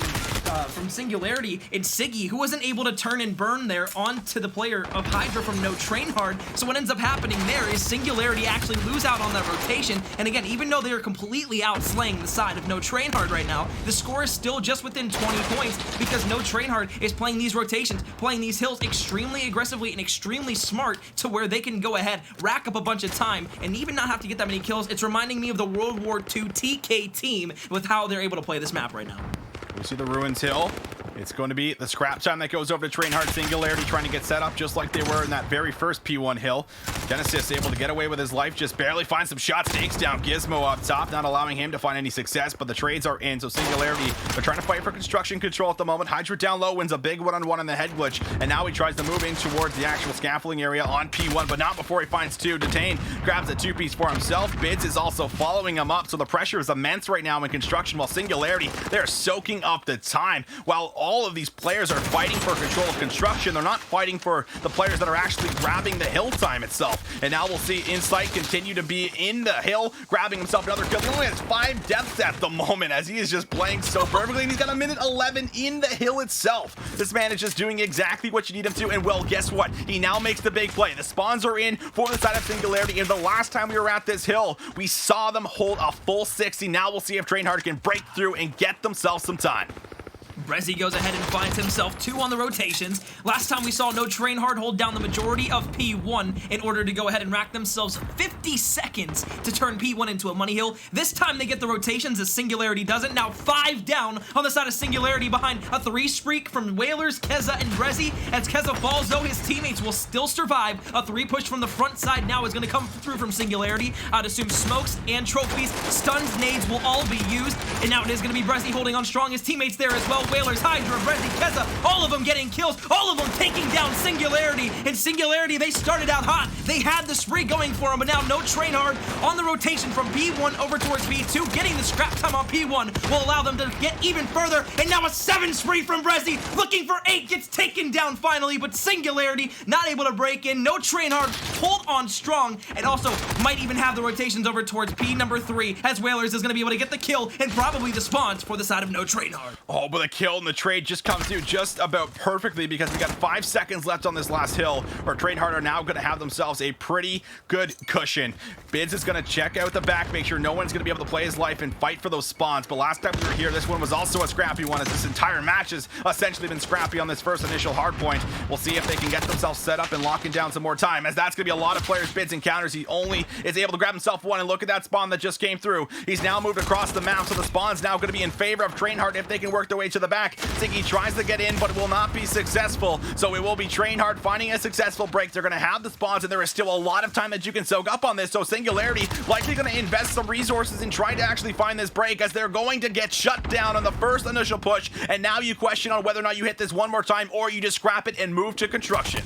Speaker 2: Singularity and Siggy who wasn't able to turn and burn there onto the player of Hydra from No Trainhard. So what ends up happening there is Singularity actually lose out on that rotation, and again, even though they are completely outslaying the side of No Trainhard right now, the score is still just within 20 points because No Trainhard is playing these rotations, playing these hills extremely aggressively and extremely smart to where they can go ahead, rack up a bunch of time, and even not have to get that many kills. It's reminding me of the World War II TK team with how they're able to play this map right now.
Speaker 1: We see the Ruins Hill. It's going to be the scrap time that goes over to Trainhard. Singularity trying to get set up just like they were in that very first P1 hill. Genesis able to get away with his life, just barely find some shots, takes down Gizmo up top, not allowing him to find any success, but the trades are in, so Singularity, they're trying to fight for construction control at the moment. Hydra down low wins a big one-on-one on the head glitch, and now he tries to move in towards the actual scaffolding area on P1, but not before he finds 2. Detain grabs a 2-piece for himself. Bids is also following him up, so the pressure is immense right now in construction, while Singularity, they're soaking up the time. While all of these players are fighting for control of construction, they're not fighting for the players that are actually grabbing the hill time itself. And now we'll see Insight continue to be in the hill, grabbing himself another kill. He only has 5 deaths at the moment as he is just playing so perfectly, and he's got a minute 11 in the hill itself. This man is just doing exactly what you need him to, and well, guess what? He now makes the big play. The spawns are in for the side of Singularity, and the last time we were at this hill, we saw them hold a full 60. Now we'll see if Trainhard can break through and get themselves some time.
Speaker 2: Rezi goes ahead and finds himself 2 on the rotations. Last time we saw No Trainhard hold down the majority of P1 in order to go ahead and rack themselves 50 seconds to turn P1 into a money hill. This time they get the rotations as Singularity doesn't. Now 5 down on the side of Singularity behind a 3 streak from Whalers, Keza, and Rezi. As Keza falls though, his teammates will still survive. A 3 push from the front side now is going to come through from Singularity. I'd assume smokes and trophies, stuns, nades will all be used. And now it is going to be Rezi holding on strong. His teammates there as well. Whalers, Hydra, Rezi, Keza, all of them getting kills, all of them taking down Singularity. And Singularity, they started out hot. They had the spree going for them, but now No Trainhard on the rotation from P1 over towards P2, getting the scrap time on P1 will allow them to get even further. And now a 7 spree from Rezi, looking for 8, gets taken down finally, but Singularity not able to break in. No Trainhard hold on strong, and also might even have the rotations over towards P number 3, as Whalers is going to be able to get the kill and probably the spawns for the side of No Trainhard.
Speaker 1: Oh, but the kill and the trade just comes through just about perfectly because we got 5 seconds left on this last hill where Trainhard are now going to have themselves a pretty good cushion. Bids is going to check out the back, make sure no one's going to be able to play his life and fight for those spawns. But last time we were here, this one was also a scrappy one, as this entire match has essentially been scrappy on this first initial hard point. We'll see if they can get themselves set up and locking down some more time, as that's going to be a lot of players, Bids encounters. He only is able to grab himself 1, and look at that spawn that just came through. He's now moved across the map, so the spawn's now going to be in favor of Trainhard if they can work their way to the back. Ziggy tries to get in, but will not be successful. So it will be Trainhard finding a successful break. They're going to have the spawns, and there is still a lot of time that you can soak up on this. So Singularity likely going to invest some resources in trying to actually find this break, as they're going to get shut down on the first initial push. And now you question on whether or not you hit this one more time or you just scrap it and move to construction.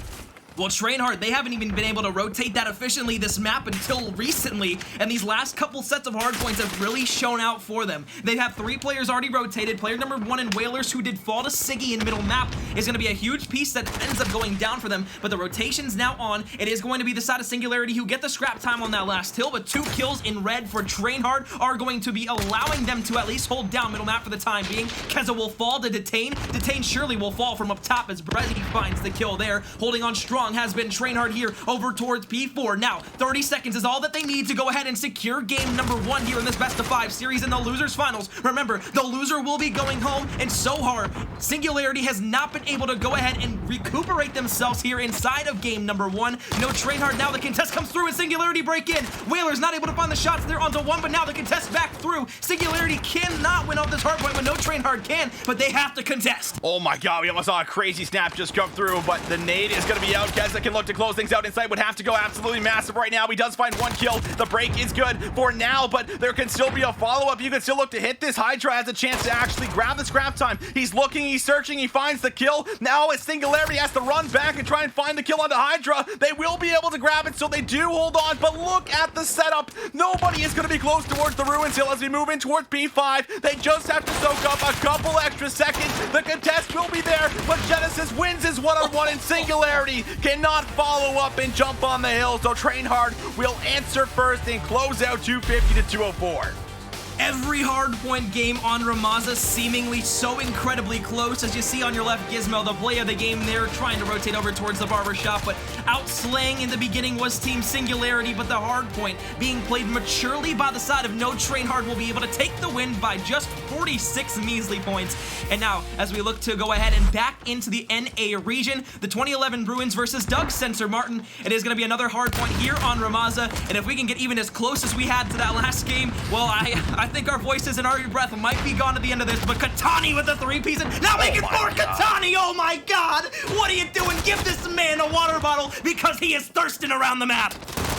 Speaker 2: Well, Trainhard, they haven't even been able to rotate that efficiently this map until recently, and these last couple sets of hardpoints have really shown out for them. They have 3 players already rotated. Player number 1 in Whalers, who did fall to Siggy in middle map, is going to be a huge piece that ends up going down for them, but the rotation's now on. It is going to be the side of Singularity who get the scrap time on that last hill, but 2 kills in red for Trainhard are going to be allowing them to at least hold down middle map for the time being. Keza will fall to Detain. Detain surely will fall from up top as Brezzy finds the kill there. Holding on strong has been Trainhard here over towards P4. Now, 30 seconds is all that they need to go ahead and secure game number 1 here in this best of 5 series in the losers finals. Remember, the loser will be going home, and so hard, Singularity has not been able to go ahead and recuperate themselves here inside of game number 1. No Trainhard. Now the contest comes through and Singularity break in. Whalers not able to find the shots. They're onto 1, but now the contest back through. Singularity cannot win off this hardpoint when no Trainhard can, but they have to contest.
Speaker 1: Oh my god, we almost saw a crazy snap just come through, but the nade is going to be out. Keza can look to close things out inside, would have to go absolutely massive right now. He does find 1 kill. The break is good for now, but there can still be a follow-up. You can still look to hit this. Hydra has a chance to actually grab the scrap time. He's looking, he's searching, he finds the kill. Now as Singularity has to run back and try and find the kill onto Hydra, they will be able to grab it, so they do hold on, but look at the setup. Nobody is going to be close towards the Ruins Hill as we move in towards P5. They just have to soak up a couple extra seconds. The contest will be there, but Genesis wins his one-on-one, and Singularity cannot follow up and jump on the hill, so Trainhard will answer first and close out 250 to 204.
Speaker 2: Every hardpoint game on Ramaza seemingly so incredibly close. As you see on your left, Gizmo, the play of the game there, trying to rotate over towards the barbershop, but outslaying in the beginning was Team Singularity, but the hardpoint being played maturely by the side of no Trainhard will be able to take the win by just 46 measly points. And now, as we look to go ahead and back into the NA region, the 2011 Bruins versus Doug Sensor Martin, it is going to be another hardpoint here on Ramaza, and if we can get even as close as we had to that last game, well, I think our voices and our breath might be gone at the end of this, but Katani with the 3-piece, and now make it for Katani! Oh my god! What are you doing? Give this man a water bottle because he is thirsting around the map!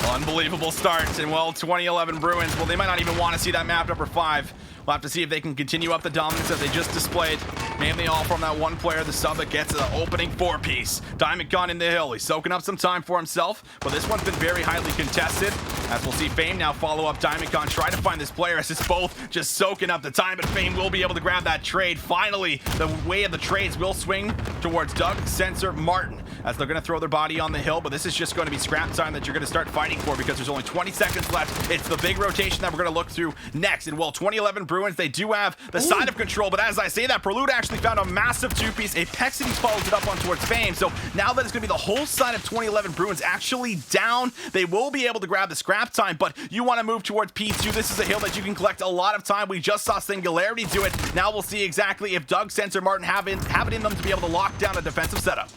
Speaker 1: Unbelievable start, and well, 2011 Bruins, well, they might not even want to see that map number 5. We'll have to see if they can continue up the dominance that they just displayed. Mainly all from that one player, the sub that gets the opening 4-piece. Diamond Gun in the hill. He's soaking up some time for himself, but this one's been very highly contested. As we'll see Fame now follow up Diamond Gun, try to find this player as it's both just soaking up the time, but Fame will be able to grab that trade. Finally, the way of the trades will swing towards Doug Sensor Martin as they're going to throw their body on the hill, but this is just going to be scrap time that you're going to start fighting for because there's only 20 seconds left. It's the big rotation that we're going to look through next. And well, 2011 Bruins, they do have the side of control, but as I say that, Prelude actually found a massive 2-piece. Apexities follows it up on towards Fame, so now that it's going to be the whole side of 2011 Bruins actually down, they will be able to grab the scrap time, but you want to move towards P2. This is a hill that you can collect a lot of time. We just saw Singularity do it. Now we'll see exactly if Doug Sensor Martin have it in them to be able to lock down a defensive setup.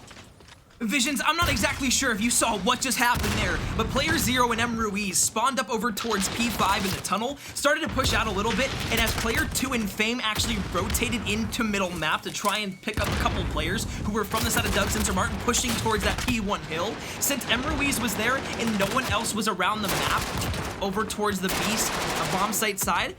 Speaker 2: Visions, I'm not exactly sure if you saw what just happened there, but player 0 and M. Ruiz spawned up over towards P5 in the tunnel, started to push out a little bit, and as player 2 and Fame actually rotated into middle map to try and pick up a couple players who were from the side of Doug Sensor Martin pushing towards that P1 hill, since M. Ruiz was there and no one else was around the map over towards the Beast, a bomb site side,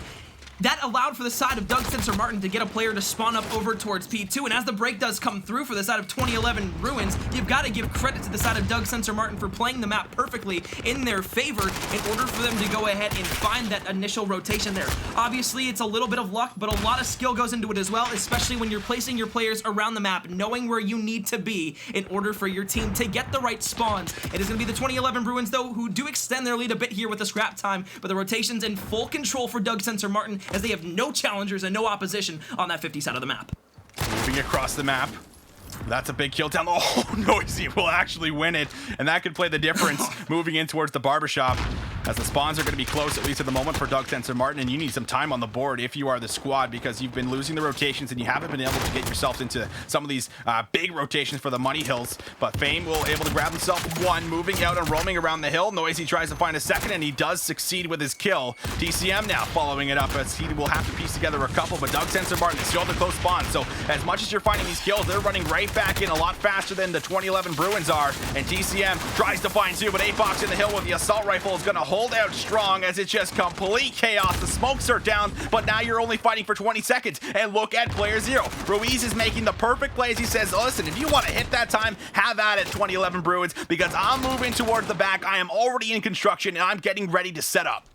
Speaker 2: that allowed for the side of Doug Sensor Martin to get a player to spawn up over towards P2, and as the break does come through for the side of 2011 Ruins, you've got to give credit to the side of Doug Sensor Martin for playing the map perfectly in their favor in order for them to go ahead and find that initial rotation there. Obviously, it's a little bit of luck, but a lot of skill goes into it as well, especially when you're placing your players around the map, knowing where you need to be in order for your team to get the right spawns. It is going to be the 2011 Bruins, though, who do extend their lead a bit here with the scrap time, but the rotation's in full control for Doug Sensor Martin, as they have no challengers and no opposition on that 50 side of the map.
Speaker 1: Moving across the map. That's a big kill down. Oh, Noisy will actually win it, and that could play the difference moving in towards the barbershop, as the spawns are going to be close, at least at the moment, for Doug Sensor Martin, and you need some time on the board if you are the squad, because you've been losing the rotations and you haven't been able to get yourself into some of these big rotations for the money hills. But Fame will able to grab himself one, moving out and roaming around the hill. Noisy tries to find a second, and he does succeed with his kill. DCM now following it up, as he will have to piece together a couple, but Doug Sensor Martin is still the close spawn, so as much as you're finding these kills, they're running right back in a lot faster than the 2011 Bruins are, and DCM tries to find two, but APAC in the hill with the assault rifle is going to hold hold out strong as it's just complete chaos. The smokes are down, but now you're only fighting for 20 seconds. And look at player 0. Ruiz is making the perfect plays. He says, listen, if you want to hit that time, have at it, 2011 Bruins, because I'm moving towards the back. I am already in construction, and I'm getting ready to set up.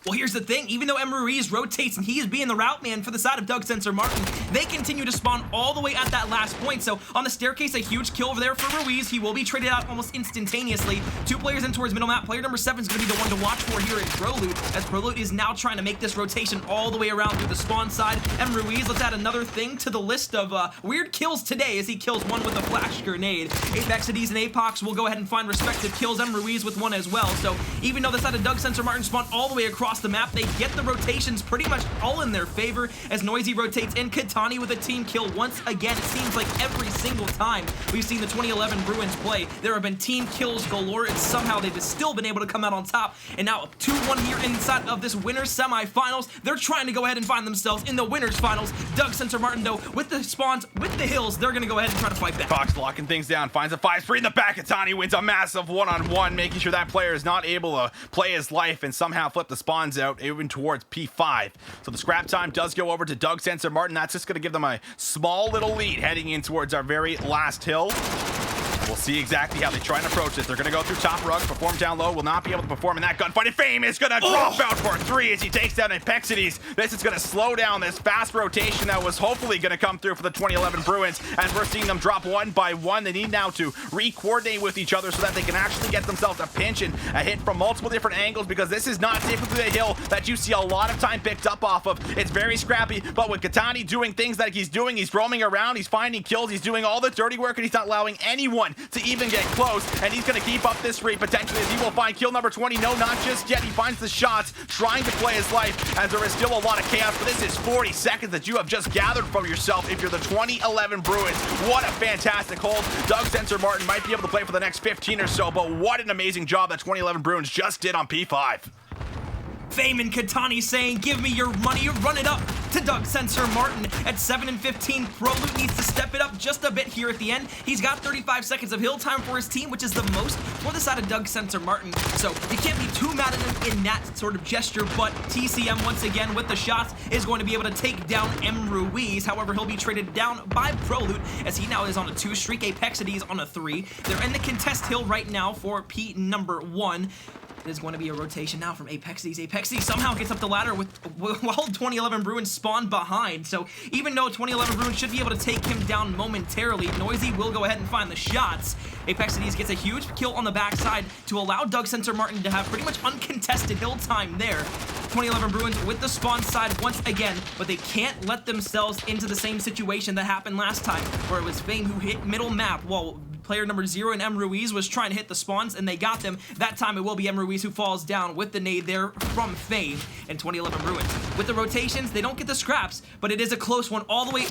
Speaker 2: Well, here's the thing. Even though M. Ruiz rotates and he is being the route man for the side of Doug Sensor Martin, they continue to spawn all the way at that last point. So on the staircase, a huge kill over there for Ruiz. He will be traded out almost instantaneously. 2 players in towards middle map. Player number 7 is going to be the one to watch for here in Proloot, as Proloot is now trying to make this rotation all the way around through the spawn side. M. Ruiz, let's add another thing to the list of weird kills today, as he kills one with a flash grenade. APECities and APOCs will go ahead and find respective kills. M. Ruiz with one as well. So even though the side of Doug Sensor Martin spawned all the way across the map, they get the rotations pretty much all in their favor, as Noisy rotates in. Katani with a team kill once again. It seems like every single time we've seen the 2011 Bruins play, there have been team kills galore, and somehow they've still been able to come out on top. And now 2-1 here inside of this winners semifinals. They're trying to go ahead and find themselves in the winners finals. Doug Sensor Martin, though, with the spawns, with the hills, they're going to go ahead and try to fight back.
Speaker 1: Fox locking things down, finds a 5-3 in the back. Katani wins a massive one-on-one, making sure that player is not able to play his life and somehow flip the spawns out, even towards P5. So the scrap time does go over to Doug Sensor Martin. That's just going to give them a small little lead heading in towards our very last hill. We'll see exactly how they try and approach this. They're going to go through top rug, perform down low, will not be able to perform in that gunfight. And Fame is going to drop out for 3 as he takes down APECities. This is going to slow down this fast rotation that was hopefully going to come through for the 2011 Bruins, as we're seeing them drop one by one. They need now to re-coordinate with each other so that they can actually get themselves a pinch and a hit from multiple different angles, because this is not typically a hill that you see a lot of time picked up off of. It's very scrappy, but with Katani doing things that he's doing, he's roaming around, he's finding kills, he's doing all the dirty work, and he's not allowing anyone to even get close, and he's going to keep up this rate potentially, as he will find kill number 20. No, not just yet. He finds the shots, trying to play his life, as there is still a lot of chaos, but this is 40 seconds that you have just gathered from yourself if you're the 2011 Bruins. What a fantastic hold. Doug Sensor Martin might be able to play for the next 15 or so, but what an amazing job that 2011 Bruins just did on P5.
Speaker 2: Fame and Katani saying, give me your money, run it up to Doug Sensor Martin at 7 and 15. Proloot needs to step it up just a bit here at the end. He's got 35 seconds of hill time for his team, which is the most for the side of Doug Sensor Martin. So you can't be too mad at him in that sort of gesture, but TCM once again with the shots is going to be able to take down M. Ruiz. However, he'll be traded down by Proloot, as he now is on a 2 streak. APECities on a 3. They're in the contest hill right now for P number 1. It is going to be a rotation now from APECities. APECities somehow gets up the ladder while 2011 Bruins spawn behind. So even though 2011 Bruins should be able to take him down momentarily, Noisy will go ahead and find the shots. APECities gets a huge kill on the backside to allow Doug Sensor Martin to have pretty much uncontested hill time there. 2011 Bruins with the spawn side once again, but they can't let themselves into the same situation that happened last time, where it was Fame who hit middle map while player number 0 and M. Ruiz was trying to hit the spawns, and they got them. That time it will be M. Ruiz who falls down with the nade there from Fame and 2011 Bruins. With the rotations, they don't get the scraps, but it is a close one all the way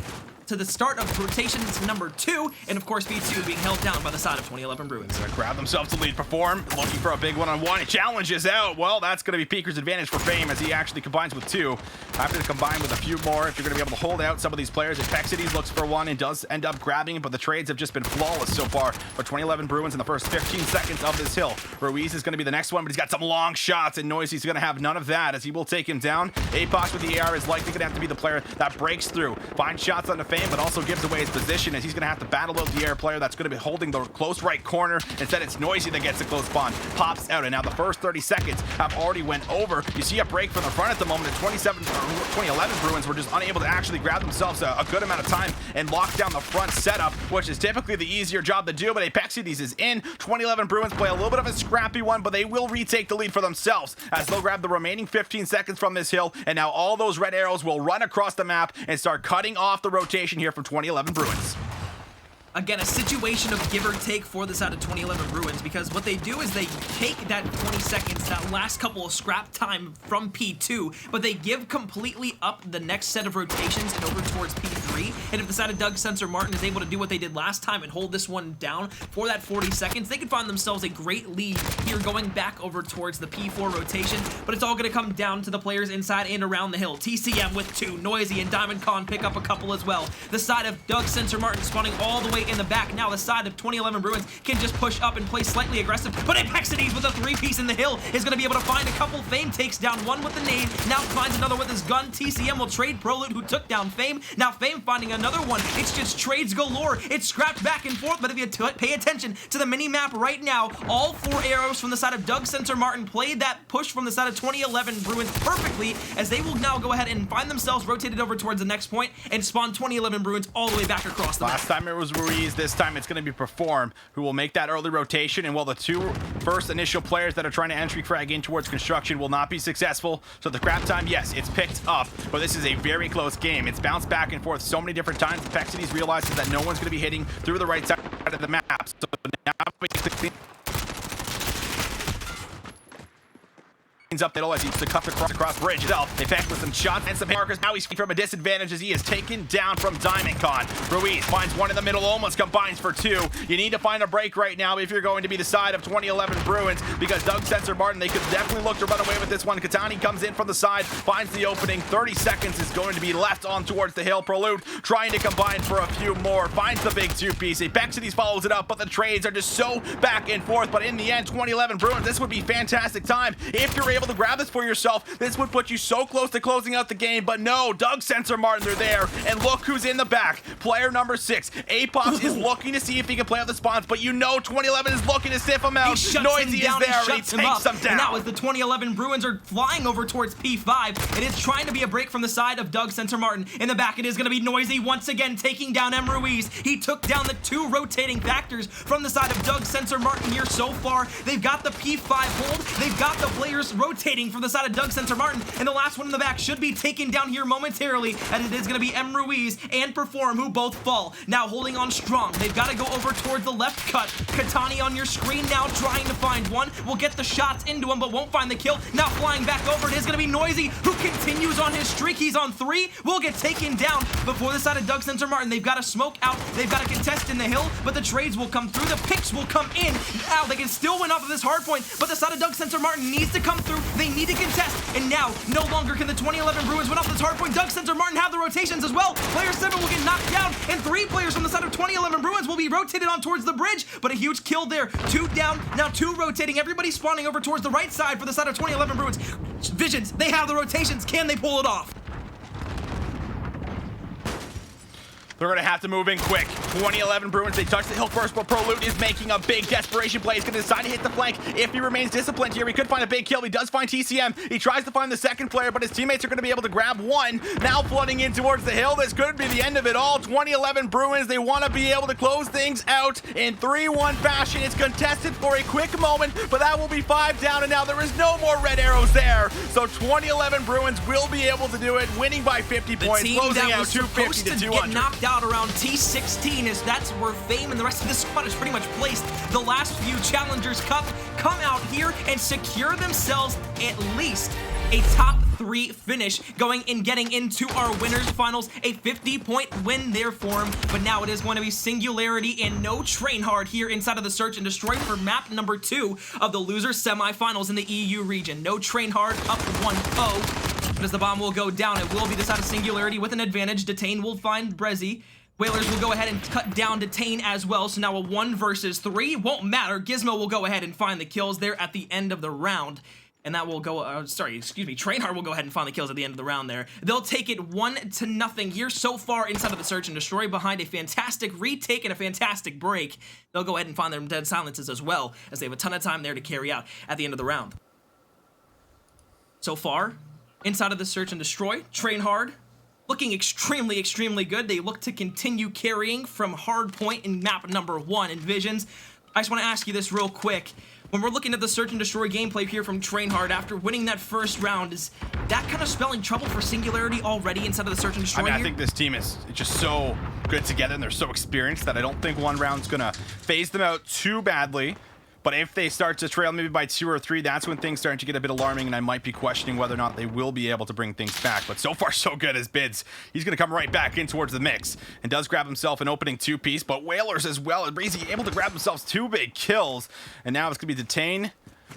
Speaker 2: to the start of rotations number 2, and of course V2 being held down by the side of 2011 Bruins.
Speaker 1: Gonna grab themselves to lead perform, looking for a big one-on-one. It challenges out. Well, that's going to be Peeker's advantage for Fame, as he actually combines with 2. After to combine with a few more, if you're going to be able to hold out some of these players, APECities looks for one and does end up grabbing it, but the trades have just been flawless so far for 2011 Bruins in the first 15 seconds of this hill. Ruiz is going to be the next one, but he's got some long shots, and Noisy's going to have none of that, as he will take him down. APOC with the AR is likely going to have to be the player that breaks through, finds shots onto Fame, but also gives away his position, as he's going to have to battle out the air player that's going to be holding the close right corner. Instead, it's Noisy that gets the close spawn, pops out, and now the first 30 seconds have already went over. You see a break from the front at the moment. The 2011 Bruins were just unable to actually grab themselves a good amount of time and lock down the front setup, which is typically the easier job to do, but APECities is in. 2011 Bruins play a little bit of a scrappy one, but they will retake the lead for themselves, as they'll grab the remaining 15 seconds from this hill, and now all those red arrows will run across the map and start cutting off the rotation here from 2011 Bruins.
Speaker 2: Again, a situation of give or take for the side of 2011 Bruins, because what they do is they take that 20 seconds, that last couple of scrap time from P2, but they give completely up the next set of rotations and over towards P3. And if the side of Doug Sensor Martin is able to do what they did last time and hold this one down for that 40 seconds, they could find themselves a great lead here going back over towards the P4 rotation. But it's all going to come down to the players inside and around the hill. TCM with 2, Noisy and Diamond Con pick up a couple as well. The side of Doug Sensor Martin spawning all the way way in the back. Now the side of 2011 Bruins can just push up and play slightly aggressive, but Apexides with a 3-piece in the hill is going to be able to find a couple. Fame takes down one with the nade, now finds another with his gun. TCM will trade Prolute, who took down Fame. Now Fame finding another one. It's just trades galore. It's scrapped back and forth, but if you pay attention to the mini-map right now, all 4 arrows from the side of Doug Sensor Martin played that push from the side of 2011 Bruins perfectly, as they will now go ahead and find themselves rotated over towards the next point and spawn 2011 Bruins all the way back across the map.
Speaker 1: Last time it was Ruiz, this time it's going to be Perform, who will make that early rotation, and while the 2 first initial players that are trying to entry frag in towards construction will not be successful, so the grab time, yes, it's picked up, but this is a very close game. It's bounced back and forth so many different times. Apexides realizes that no one's going to be hitting through the right side of the map, so now basically up middle as he used to cut across bridge itself. They packed with some shots and some markers. Now he's from a disadvantage as he is taken down from Diamondcon. Ruiz finds one in the middle, almost combines for 2. You need to find a break right now if you're going to be the side of 2011 Bruins, because Doug Sensor Martin, they could definitely look to run away with this one. Katani comes in from the side, finds the opening. 30 seconds is going to be left on towards the hill. Prolute trying to combine for a few more, finds the big 2-piece. Apexides follows it up, but the trades are just so back and forth. But in the end, 2011 Bruins, this would be fantastic time if you're able to grab this for yourself. This would put you so close to closing out the game, but no, Doug Sensor Martin, they're there, and look who's in the back. Player number 6. APAC is looking to see if he can play out the spawns, but you know 2011 is looking to stiff him out. Noisy is there, and he takes him down.
Speaker 2: And now as the 2011 Bruins are flying over towards P5, it is trying to be a break from the side of Doug Sensor Martin. In the back, it is going to be Noisy once again taking down M. Ruiz. He took down the 2 rotating factors from the side of Doug Sensor Martin here so far. They've got the P5 hold. They've got the players rotating from the side of Doug Sensor Martin, and the last one in the back should be taken down here momentarily, and it is going to be M. Ruiz and Perform, who both fall. Now holding on strong. They've got to go over towards the left cut. Katani on your screen now trying to find one. Will get the shots into him, but won't find the kill. Now flying back over, it is going to be Noisy, who continues on his streak. He's on 3. Will get taken down before the side of Doug Sensor Martin. They've got to smoke out. They've got to contest in the hill, but the trades will come through. The picks will come in. Now they can still win off of this hard point, but the side of Doug Sensor Martin needs to come through. They need to contest, and now no longer can the 2011 Bruins win off this hard point. Doug Sensor Martin have the rotations as well. Player 7 will get knocked down, and 3 players from the side of 2011 Bruins will be rotated on towards the bridge, but a huge kill there. 2 down, now 2 rotating. Everybody spawning over towards the right side for the side of 2011 Bruins. Visions, they have the rotations. Can they pull it off?
Speaker 1: They're going to have to move in quick. 2011 Bruins, they touch the hill first, but Prolute is making a big desperation play. He's going to decide to hit the flank. If he remains disciplined here, he could find a big kill. He does find TCM. He tries to find the second player, but his teammates are going to be able to grab one. Now flooding in towards the hill. This could be the end of it all. 2011 Bruins, they want to be able to close things out in 3-1 fashion. It's contested for a quick moment, but that will be 5 down, and now there is no more red arrows there. So 2011 Bruins will be able to do it, winning by 50 points, closing out 250 to 200.
Speaker 2: Knocked out around T16, as that's where Fame and the rest of the squad is pretty much placed. The last few Challengers Cup come out here and secure themselves at least a top 3 finish, going and getting into our winners finals. A 50-point win there for him, but now it is going to be Singularity and no Train Hard here inside of the Search and Destroy for map number 2 of the losers semifinals in the EU region. No Train Hard, up 1-0. But as the bomb will go down, it will be the side of Singularity with an advantage. Detain will find Brezzy. Whalers will go ahead and cut down Detain as well, so now a 1 versus 3. Won't matter. Gizmo will go ahead and find the kills there at the end of the round. And that will go, Trainhard will go ahead and find the kills at the end of the round there. They'll take it 1-0 here so far inside of the Search and Destroy behind a fantastic retake and a fantastic break. They'll go ahead and find their dead silences as well, as they have a ton of time there to carry out at the end of the round. So far, inside of the Search and Destroy, Trainhard looking extremely, extremely good. They look to continue carrying from hardpoint in map number 1 in Visions. I just want to ask you this real quick. When we're looking at the Search and Destroy gameplay here from Trainhard after winning that first round, is that kind of spelling trouble for Singularity already inside of the Search and Destroy
Speaker 1: I think this team is just so good together and they're so experienced that I don't think one round's going to phase them out too badly. But if they start to trail maybe by 2 or 3, that's when things start to get a bit alarming, and I might be questioning whether or not they will be able to bring things back. But so far, so good as Bids. He's going to come right back in towards the mix and does grab himself an opening 2-piece, but Whalers as well. And Breezy able to grab themselves 2 big kills, and now it's going to be Detain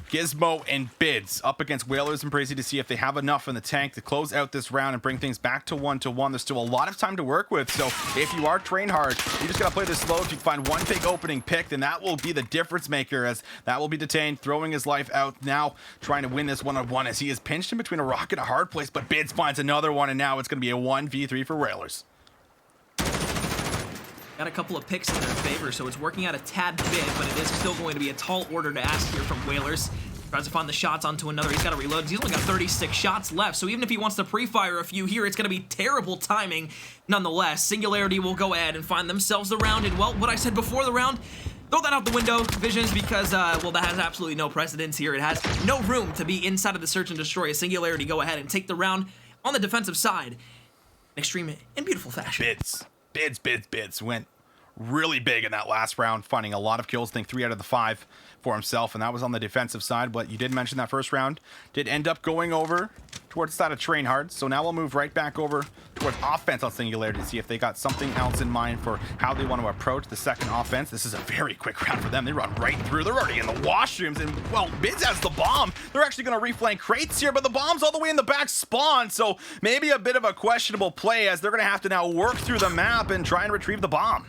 Speaker 1: Gizmo and Bids up against Whalers and Breezy to see if they have enough in the tank to close out this round and bring things back to 1-1. There's still a lot of time to work with, so if you are train hard, you just gotta play this slow. If you find one big opening pick, then that will be the difference maker, as that will be Detained, throwing his life out now, trying to win this one-on-one as he is pinched in between a rock and a hard place, but Bids finds another one, and now it's gonna be a 1v3 for Whalers.
Speaker 2: Got a couple of picks in their favor, so it's working out a tad bit, but it is still going to be a tall order to ask here from Whalers. Tries to find the shots onto another. He's got to reload. He's only got 36 shots left, so even if he wants to pre-fire a few here, it's going to be terrible timing. Nonetheless, Singularity will go ahead and find themselves the round, and well, what I said before the round, throw that out the window, Visions, because, well, that has absolutely no precedence here. It has no room to be inside of the search and destroy. A Singularity go ahead and take the round on the defensive side in extreme and beautiful fashion.
Speaker 1: Bids went really big in that last round, finding a lot of kills. I think 3 out of the 5 for himself, and that was on the defensive side. But you did mention that first round did end up going over towards the side of Train Hard, so now we'll move right back over towards offense on Singularity to see if they got something else in mind for how they want to approach the second offense. This is a very quick round for them. They run right through. They're already in the washrooms, and well, Bids has the bomb. They're actually going to reflank crates here, but the bomb's all the way in the back spawn, so maybe a bit of a questionable play, as they're going to have to now work through the map and try and retrieve the bomb.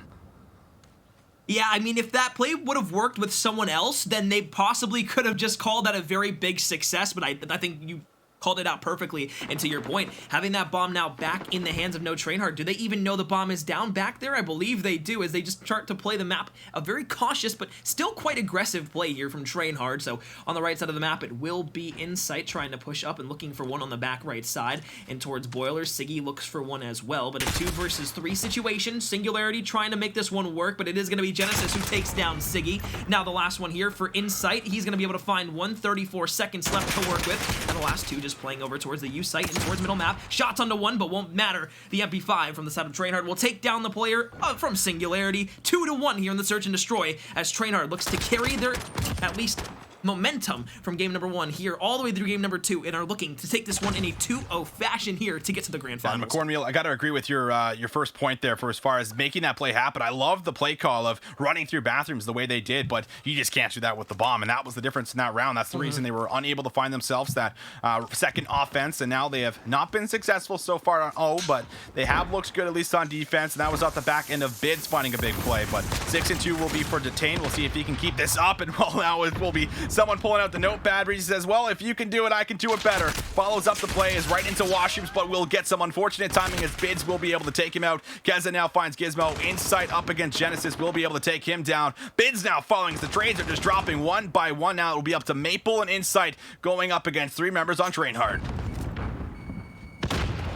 Speaker 2: Yeah, I mean, if that play would have worked with someone else, then they possibly could have just called that a very big success, but I think you called it out perfectly. And to your point, having that bomb now back in the hands of No Train Hard, do they even know the bomb is down back there? I believe they do, as they just start to play the map. A very cautious, but still quite aggressive play here from Train Hard. So on the right side of the map, it will be Insight trying to push up and looking for one on the back right side. And towards Boilers, Siggy looks for one as well. But a 2 versus 3 situation. Singularity trying to make this one work, but it is going to be Genesis who takes down Siggy. Now the last one here for Insight. He's going to be able to find 134 seconds left to work with. And the last 2 just playing over towards the U site and towards middle map. Shots onto 1, but won't matter. The MP5 from the side of Train Hard will take down the player from Singularity. 2-1 here in the search and destroy, as Train Hard looks to carry their at least momentum from game number 1 here all the way through game number 2, and are looking to take this one in a 2-0 fashion here to get to the grand finals.
Speaker 1: McCormiel, I got to agree with your first point there for as far as making that play happen. I love the play call of running through bathrooms the way they did, but you just can't do that with the bomb, and that was the difference in that round. That's the reason they were unable to find themselves that second offense, and now they have not been successful so far on O, but they have looked good at least on defense, and that was off the back end of Bids finding a big play. But 6-2 will be for Detained. We'll see if he can keep this up, and well, now it will be someone pulling out the notepad. He says, well, if you can do it, I can do it better. Follows up the play, is right into washrooms, but will get some unfortunate timing as Bids will be able to take him out. Keza now finds Gizmo. Insight up against Genesis, will be able to take him down. Bids now following as the trades are just dropping one by one. Now it will be up to Maple and Insight going up against 3 members on Train Hard.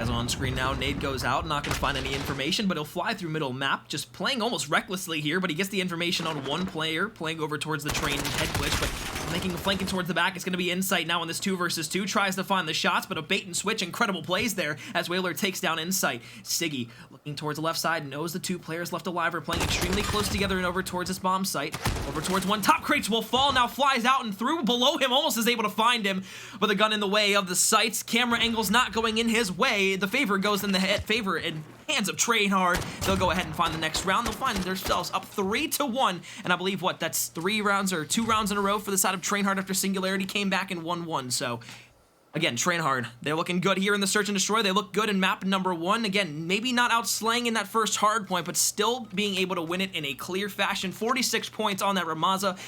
Speaker 2: As on screen now, Nade goes out, not going to find any information, but he'll fly through middle map, just playing almost recklessly here, but he gets the information on one player, playing over towards the train head glitch, but making a flanking towards the back. It's going to be Insight now in this 2 versus 2, tries to find the shots, but a bait and switch, incredible plays there as Whaler takes down Insight. Siggy looking towards the left side, knows the 2 players left alive are playing extremely close together and over towards this bomb site. Over towards one, top crates will fall, now flies out and through below him, almost is able to find him, but the gun in the way of the sights. Camera angles not going in his way. The favor goes in the favor in hands of Train Hard. They'll go ahead and find the next round. They'll find themselves up 3-1, and I believe that's 3 rounds or 2 rounds in a row for the side of Train Hard after Singularity came back and 1-1. So again, Train Hard, they're looking good here in the search and destroy. They look good in map number 1. Again, maybe not outslaying in that first hard point, but still being able to win it in a clear fashion. 46 points on that Ramaza.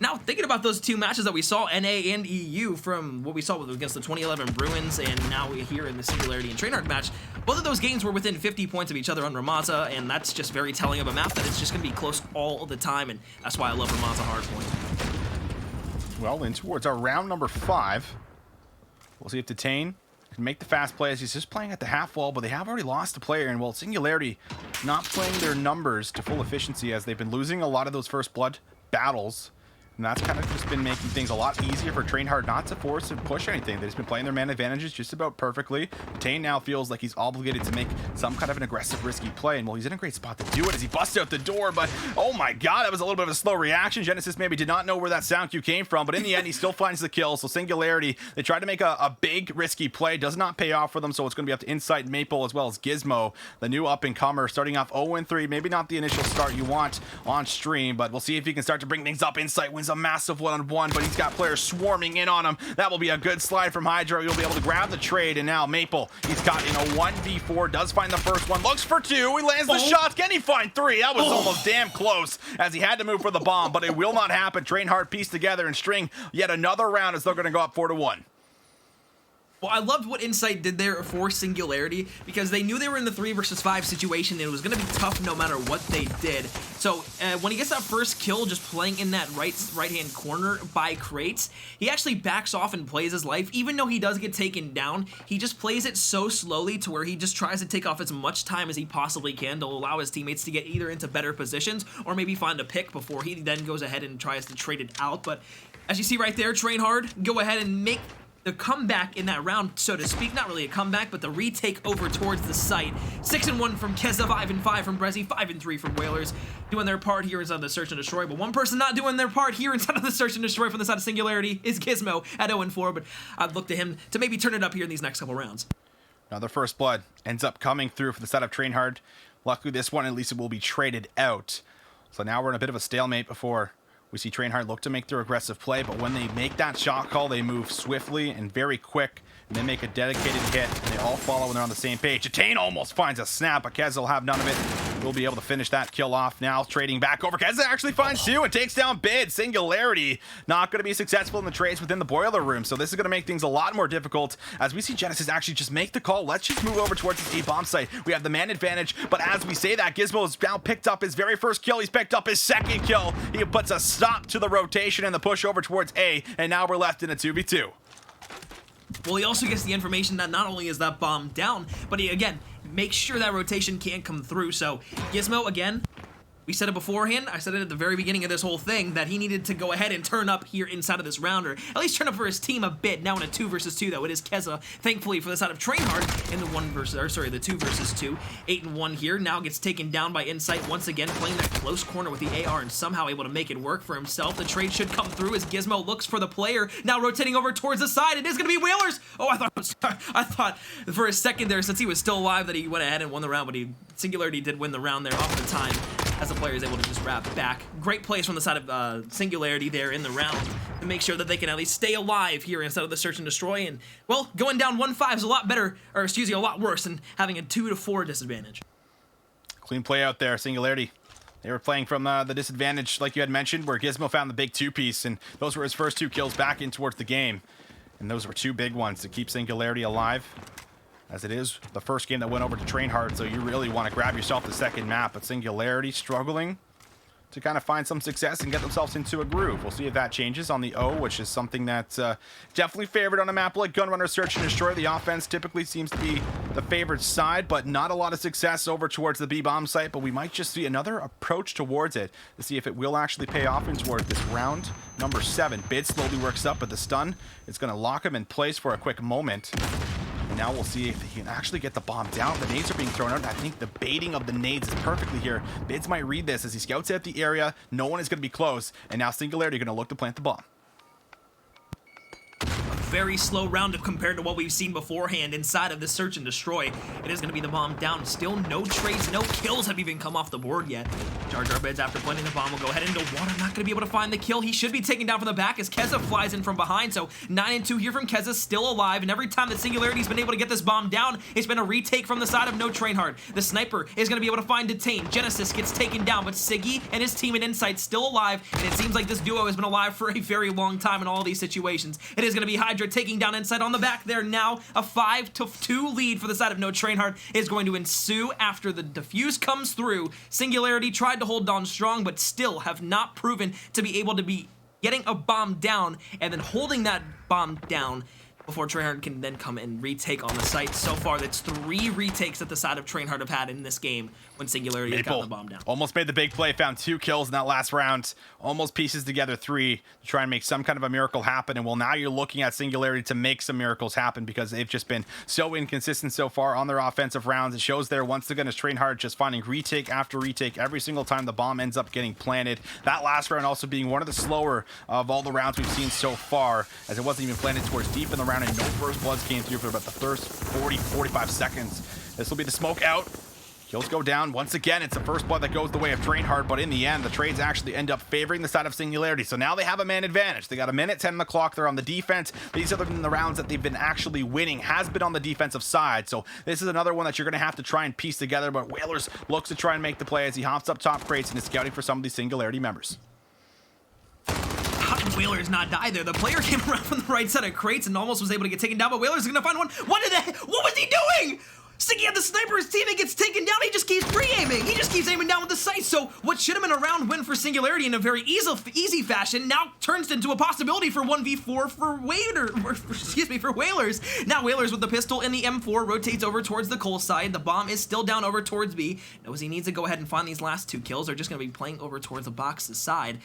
Speaker 2: Now, thinking about those 2 matches that we saw, NA and EU, from what we saw against the 2011 Bruins and now here in the Singularity and Train Hard match, both of those games were within 50 points of each other on Ramaza, and that's just very telling of a map that it's just going to be close all the time, and that's why I love Ramaza Hardpoint.
Speaker 1: Well, in towards our round number 5, we'll see if Detain can make the fast plays. He's just playing at the half wall, but they have already lost a player, and well, Singularity not playing their numbers to full efficiency as they've been losing a lot of those first blood battles. And that's kind of just been making things a lot easier for Train Hard not to force and push anything. They've just been playing their man advantages just about perfectly. Tane now feels like he's obligated to make some kind of an aggressive, risky play. And well, he's in a great spot to do it as he busts out the door. But oh my god, that was a little bit of a slow reaction. Genesis maybe did not know where that sound cue came from. But in the end, he still finds the kill. So Singularity, they tried to make a big, risky play. Does not pay off for them. So it's going to be up to Insight, Maple, as well as Gizmo, the new up-and-comer, starting off 0-3. Maybe not the initial start you want on stream, but we'll see if he can start to bring things up. Insight wins is a massive one-on-one, but he's got players swarming in on him. That will be a good slide from Hydro. He'll be able to grab the trade, and now Maple, he's caught in a 1v4, does find the first one, looks for 2, he lands the shot. Can he find 3? That was almost damn close, as he had to move for the bomb, but it will not happen. Trainhard pieced together and string yet another round as they're going to go up 4-1.
Speaker 2: Well, I loved what Insight did there for Singularity, because they knew they were in the 3 versus 5 situation, and it was going to be tough no matter what they did. So when he gets that first kill, just playing in that right-hand corner by Crates, he actually backs off and plays his life. Even though he does get taken down, he just plays it so slowly to where he just tries to take off as much time as he possibly can to allow his teammates to get either into better positions or maybe find a pick before he then goes ahead and tries to trade it out. But as you see right there, Trainhard go ahead and make the comeback in that round, so to speak. Not really a comeback, but the retake over towards the site. 6-1 from Keza, 5-5 from Brezzy, 5-3 from Whalers, doing their part here inside of the Search and Destroy. But one person not doing their part here inside of the Search and Destroy from the side of Singularity is Gizmo at 0-4, but I'd look to him to maybe turn it up here in these next couple rounds.
Speaker 1: Now, the first blood ends up coming through for the side of Trainhard. Luckily, this one, at least it will be traded out. So now we're in a bit of a stalemate before we see Trainhard look to make their aggressive play, but when they make that shot call, they move swiftly and very quick, and they make a dedicated hit, and they all follow when they're on the same page. Attain almost finds a snap, but Keza will have none of it. We'll be able to finish that kill off now, trading back over. Keza actually finds 2 and takes down Bid. Singularity not going to be successful in the trades within the boiler room, so this is going to make things a lot more difficult as we see Genesis actually just make the call. Let's just move over towards the A-bomb site. We have the man advantage, but as we say that, Gizmo has now picked up his very first kill. He's picked up his second kill. He puts a stop to the rotation and the push over towards A, and now we're left in a 2v2.
Speaker 2: Well, he also gets the information that not only is that bomb down, but he, again, makes sure that rotation can't come through. So, Gizmo, again, we said it beforehand, I said it at the very beginning of this whole thing, that he needed to go ahead and turn up here inside of this round, or at least turn up for his team a bit. Now in a 2 versus 2, though, it is Keza, thankfully, for the side of Trainhard in the 2 versus 2. 8-1 here, now gets taken down by Insight once again, playing that close corner with the AR and somehow able to make it work for himself. The trade should come through as Gizmo looks for the player, now rotating over towards the side. It is going to be Whalers! Oh, I thought for a second there, since he was still alive, that he went ahead and won the round, but Singularity did win the round there off the time, as the player is able to just wrap back. Great plays from the side of Singularity there in the round to make sure that they can at least stay alive here instead of the Search and Destroy. And, well, going down 1-5 is a lot better, or excuse me, a lot worse than having a 2-4 disadvantage.
Speaker 1: Clean play out there, Singularity. They were playing from the disadvantage, like you had mentioned, where Gizmo found the big 2-piece, and those were his first 2 kills back in towards the game. And those were 2 big ones to keep Singularity alive, as it is the first game that went over to Trainhard, so you really want to grab yourself the second map, but Singularity struggling to kind of find some success and get themselves into a groove. We'll see if that changes on the O, which is something that's definitely favored on a map like Gunrunner Search and Destroy. The offense typically seems to be the favored side, but not a lot of success over towards the B-bomb site, but we might just see another approach towards it to see if it will actually pay off in towards this round number 7. Bid slowly works up, but the stun is going to lock him in place for a quick moment. Now we'll see if he can actually get the bomb down. The nades are being thrown out. I think the baiting of the nades is perfectly here. Bids might read this as he scouts out the area. No one is going to be close. And now Singularity going to look to plant the bomb.
Speaker 2: Very slow round compared to what we've seen beforehand inside of the Search and Destroy. It is going to be the bomb down. Still no trades, no kills have even come off the board yet. Jar Jar Bids, after planting the bomb, will go ahead into water. Not going to be able to find the kill. He should be taken down from the back as Keza flies in from behind. So 9-2 here from Keza, still alive. And every time that Singularity's been able to get this bomb down, it's been a retake from the side of No Trainhard. The sniper is going to be able to find Detain. Genesis gets taken down, but Siggy and his team at Insight still alive. And it seems like this duo has been alive for a very long time in all these situations. It is going to be Hydra taking down Insight on the back there. Now a 5-2 lead for the side of No Trainhard is going to ensue after the defuse comes through. Singularity tried to hold on strong, but still have not proven to be able to be getting a bomb down and then holding that bomb down before Trainhard can then come and retake on the site. So far, that's 3 retakes that the side of Trainhard have had in this game when Singularity has gotten the bomb down.
Speaker 1: Almost made the big play, found 2 kills in that last round. Almost pieces together 3 to try and make some kind of a miracle happen. And well, now you're looking at Singularity to make some miracles happen because they've just been so inconsistent so far on their offensive rounds. It shows there once again as Trainhard just finding retake after retake every single time the bomb ends up getting planted. That last round also being one of the slower of all the rounds we've seen so far, as it wasn't even planted towards deep in the round and no first bloods came through for about the first 40-45 seconds. This will be the smoke out. Kills go down. Once again, it's the first blood that goes the way of Trainhard, but in the end, the trades actually end up favoring the side of Singularity. So now they have a man advantage. They got a minute 10 on the clock. They're on the defense. These are the rounds that they've been actually winning, has been on the defensive side. So this is another one that you're going to have to try and piece together, but Whalers looks to try and make the play as he hops up top crates and is scouting for some of these Singularity members.
Speaker 2: How did Whalers not die there? The player came around from the right side of crates and almost was able to get taken down, but Whalers is going to find one. What was he doing? Sticky had the sniper, his teammate gets taken down, he just keeps pre-aiming. He just keeps aiming down with the sight. So what should have been a round win for Singularity in a very easy fashion now turns into a possibility for 1v4 for Whalers. Now Whalers with the pistol and the M4 rotates over towards the Cole side. The bomb is still down over towards B. Knows he needs to go ahead and find these last 2 kills. They're just going to be playing over towards the box's side.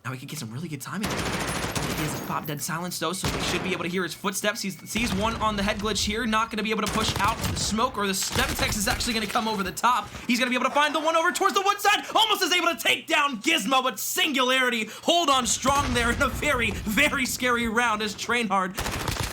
Speaker 2: Now he can get some really good timing. He has a pop dead silence though, so we should be able to hear his footsteps. He sees one on the head glitch here, not going to be able to push out the smoke, or the Stemtex is actually going to come over the top. He's going to be able to find the one over towards the wood side, almost is able to take down Gizmo, but Singularity hold on strong there in a very, very scary round as Trainhard.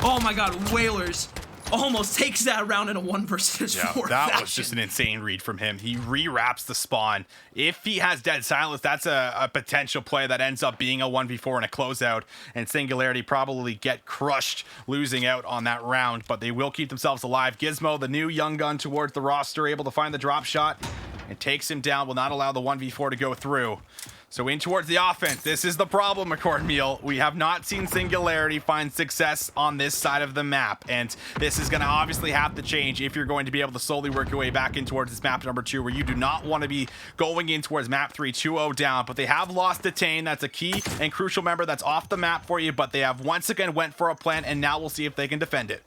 Speaker 2: Oh my god, Whalers almost takes that round in a 1 versus 4
Speaker 1: that was just an insane read from him. He rewraps the spawn. If he has dead silence, that's a potential play that ends up being a 1v4 and a closeout, and Singularity probably get crushed losing out on that round, but they will keep themselves alive. Gizmo, the new young gun towards the roster, able to find the drop shot and takes him down, will not allow the 1v4 to go through. So in towards the offense. This is the problem, McCordmeal. We have not seen Singularity find success on this side of the map, and this is going to obviously have to change if you're going to be able to slowly work your way back in towards this map number 2, where you do not want to be going in towards map 3 2-0 down. But they have lost Detain. That's a key and crucial member that's off the map for you, but they have once again went for a plan, and now we'll see if they can defend it.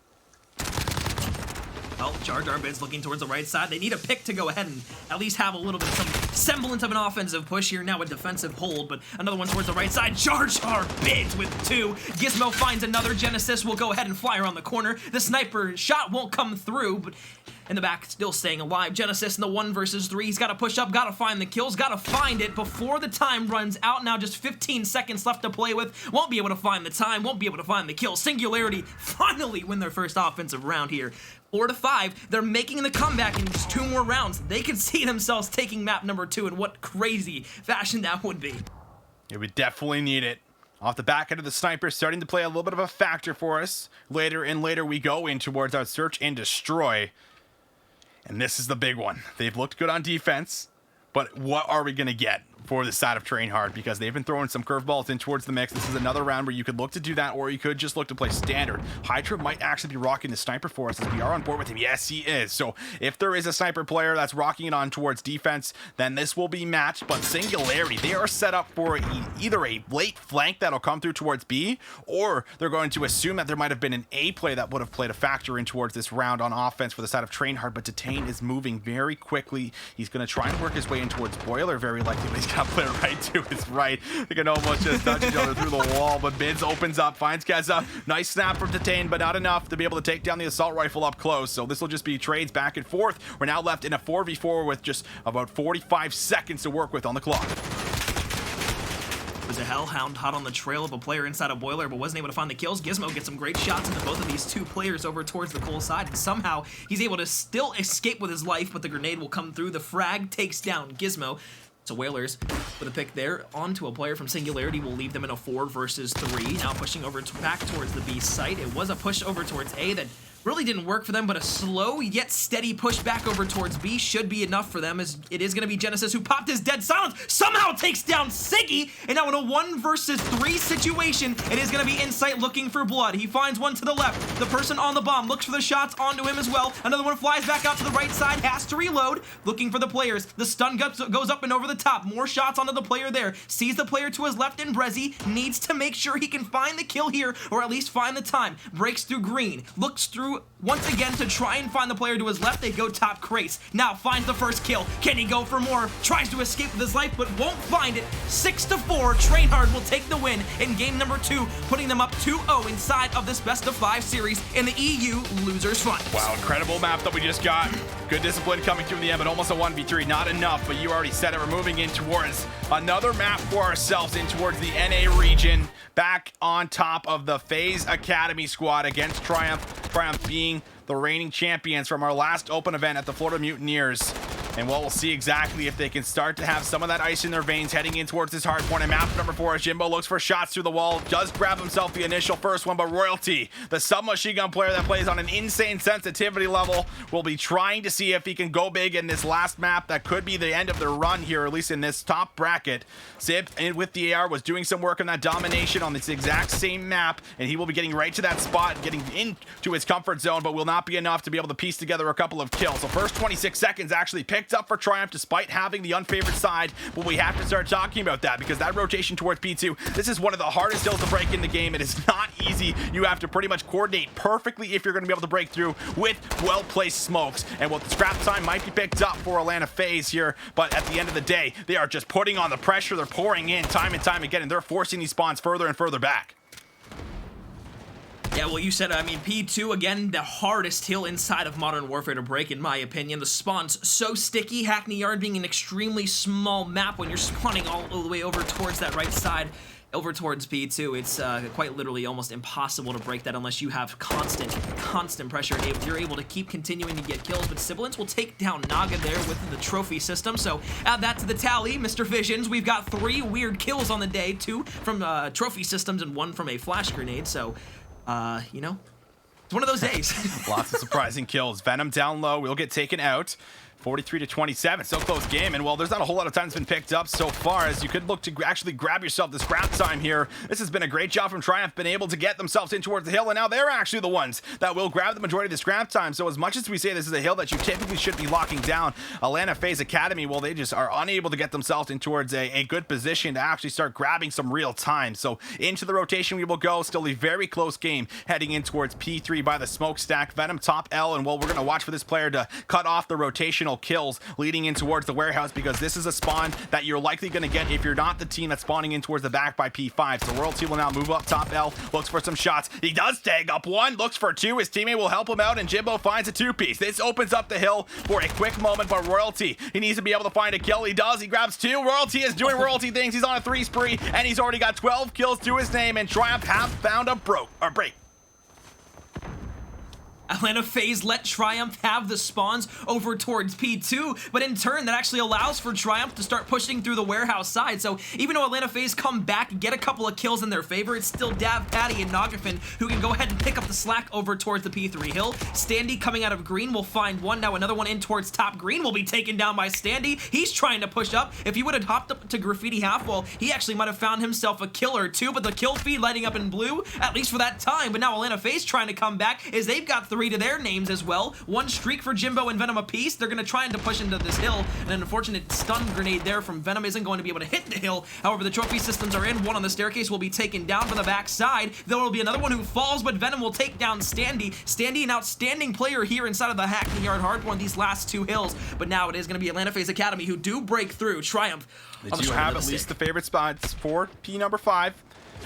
Speaker 2: Well, Jar Jar Bids looking towards the right side. They need a pick to go ahead and at least have a little bit of some semblance of an offensive push here. Now a defensive hold, but another one towards the right side. Jar Jar Bids with 2. Gizmo finds another. Genesis will go ahead and fly around the corner. The sniper shot won't come through, but in the back, still staying alive. Genesis in the 1 versus 3. He's got to push up, got to find the kills, got to find it before the time runs out. Now just 15 seconds left to play with. Won't be able to find the time, won't be able to find the kill. Singularity finally win their first offensive round here. 4-5, they're making the comeback in just 2 more rounds. They can see themselves taking map number 2, and what crazy fashion that would be.
Speaker 1: Yeah, we definitely need it. Off the back end of the sniper, starting to play a little bit of a factor for us. Later and later we go in towards our search and destroy. And this is the big one. They've looked good on defense, but what are we going to get for the side of Trainhard? Because they've been throwing some curveballs in towards the mix. This is another round where you could look to do that, or you could just look to play standard. Hydra might actually be rocking the sniper for us as we are on board with him. Yes, he is. So if there is a sniper player that's rocking it on towards defense, then this will be matched. But Singularity, they are set up for either a late flank that'll come through towards B, or they're going to assume that there might have been an A play that would have played a factor in towards this round on offense for the side of Trainhard. But Detain is moving very quickly. He's going to try and work his way in towards Boiler very likely, but he's got to play right to his right. They can almost just touch each other through the wall, but Bids opens up, finds Keza. Nice snap from Detain, but not enough to be able to take down the assault rifle up close. So this will just be trades back and forth. We're now left in a 4v4 with just about 45 seconds to work with on the clock.
Speaker 2: Was a Hellhound hot on the trail of a player inside a Boiler, but wasn't able to find the kills. Gizmo gets some great shots into both of these 2 players over towards the Cole side, and somehow he's able to still escape with his life, but the grenade will come through. The frag takes down Gizmo. So Whalers with a pick there onto a player from Singularity will leave them in a 4 versus 3. Now pushing over back towards the B site. It was a push over towards A that really didn't work for them, but a slow yet steady push back over towards B should be enough for them, as it is going to be Genesis who popped his dead silence, somehow takes down Siggy, and now in a 1 versus 3 situation, it is going to be Insight looking for blood. He finds one to the left. The person on the bomb looks for the shots onto him as well. Another one flies back out to the right side, has to reload, looking for the players. The stun goes up and over the top. More shots onto the player there. Sees the player to his left in Brezzy, needs to make sure he can find the kill here, or at least find the time. Breaks through green, looks through once again to try and find the player to his left. They go top crates. Now finds the first kill. Can he go for more? Tries to escape with his life, but won't find it. 6-4. Trainhard will take the win in game number 2, putting them up 2-0 inside of this best of 5 series in the EU Losers Finals.
Speaker 1: Wow, incredible map that we just got. Good discipline coming through in the end, but almost a 1v3. Not enough, but you already said it. We're moving in towards another map for ourselves in towards the NA region. Back on top of the FaZe Academy squad against Triumph. Triumph being the reigning champions from our last open event at the Florida Mutineers. And we'll see exactly if they can start to have some of that ice in their veins heading in towards this hard point. And map number 4 as Jimbo looks for shots through the wall. Does grab himself the initial first one, but Royalty, the submachine gun player that plays on an insane sensitivity level, will be trying to see if he can go big in this last map. That could be the end of their run here, at least in this top bracket. Sib, with the AR, was doing some work on that domination on this exact same map, and he will be getting right to that spot, getting into his comfort zone, but will not be enough to be able to piece together a couple of kills. So first 26 seconds actually picked up for Triumph despite having the unfavored side, but we have to start talking about that because that rotation towards P2, this is one of the hardest hills to break in the game. It is not easy. You have to pretty much coordinate perfectly if you're going to be able to break through with well-placed smokes. And what the scrap time might be picked up for Atlanta FaZe here, but at the end of the day, they are just putting on the pressure. They're pouring in time and time again, and they're forcing these spawns further and further back.
Speaker 2: Yeah, well, you said, I mean, P2, again, the hardest hill inside of Modern Warfare to break, in my opinion. The spawn's so sticky, Hackney Yard being an extremely small map when you're spawning all the way over towards that right side, over towards P2. It's quite literally almost impossible to break that unless you have constant pressure. And if you're able to keep continuing to get kills, but Sibilance will take down Naga there with the trophy system. So add that to the tally, Mr. Visions. We've got 3 weird kills on the day, 2 from trophy systems and 1 from a flash grenade. So you know, it's one of those days.
Speaker 1: Lots of surprising kills. Venom down low will get taken out. 43-27, so close game, and well, there's not a whole lot of time that's been picked up so far, as you could look to actually grab yourself the scrap time here. This has been a great job from Triumph, been able to get themselves in towards the hill, and now they're actually the ones that will grab the majority of the scrap time. So as much as we say this is a hill that you typically should be locking down, Atlanta FaZe Academy, well, they just are unable to get themselves in towards a good position to actually start grabbing some real time. So into the rotation we will go. Still a very close game heading in towards P3 by the smokestack. Venom top L, and well, we're going to watch for this player to cut off the rotational kills leading in towards the warehouse, because this is a spawn that you're likely going to get if you're not the team that's spawning in towards the back by P5. So Royalty will now move up top L, looks for some shots. He does tag up 1, looks for 2. His teammate will help him out, and Jimbo finds a 2-piece. This opens up the hill for a quick moment, but Royalty, he needs to be able to find a kill. He does. He grabs 2. Royalty is doing Royalty things. He's on a 3 spree, and he's already got 12 kills to his name, and Triumph have found a break.
Speaker 2: Atlanta FaZe let Triumph have the spawns over towards P2, but in turn, that actually allows for Triumph to start pushing through the warehouse side. So even though Atlanta FaZe come back and get a couple of kills in their favor, it's still Dav, Patty, and Nogafin who can go ahead and pick up the slack over towards the P3 hill. Standy coming out of green will find one. Now another one in towards top green will be taken down by Standy. He's trying to push up. If he would have hopped up to Graffiti half wall, he actually might have found himself a kill or 2, but the kill feed lighting up in blue, at least for that time. But now Atlanta FaZe trying to come back, as they've got 3 to their names as well. 1 streak for Jimbo and Venom apiece. They're going to try and push into this hill, and an unfortunate stun grenade there from Venom isn't going to be able to hit the hill. However, the trophy systems are in. 1 on the staircase will be taken down from the back side. There will be another one who falls, but Venom will take down Standy. Standy, an outstanding player here inside of the Hackney Yard hardpoint these last 2 hills, but now it is going to be Atlanta FaZe Academy who do break through. Triumph.
Speaker 1: They do have at least the favorite spots for P number 5.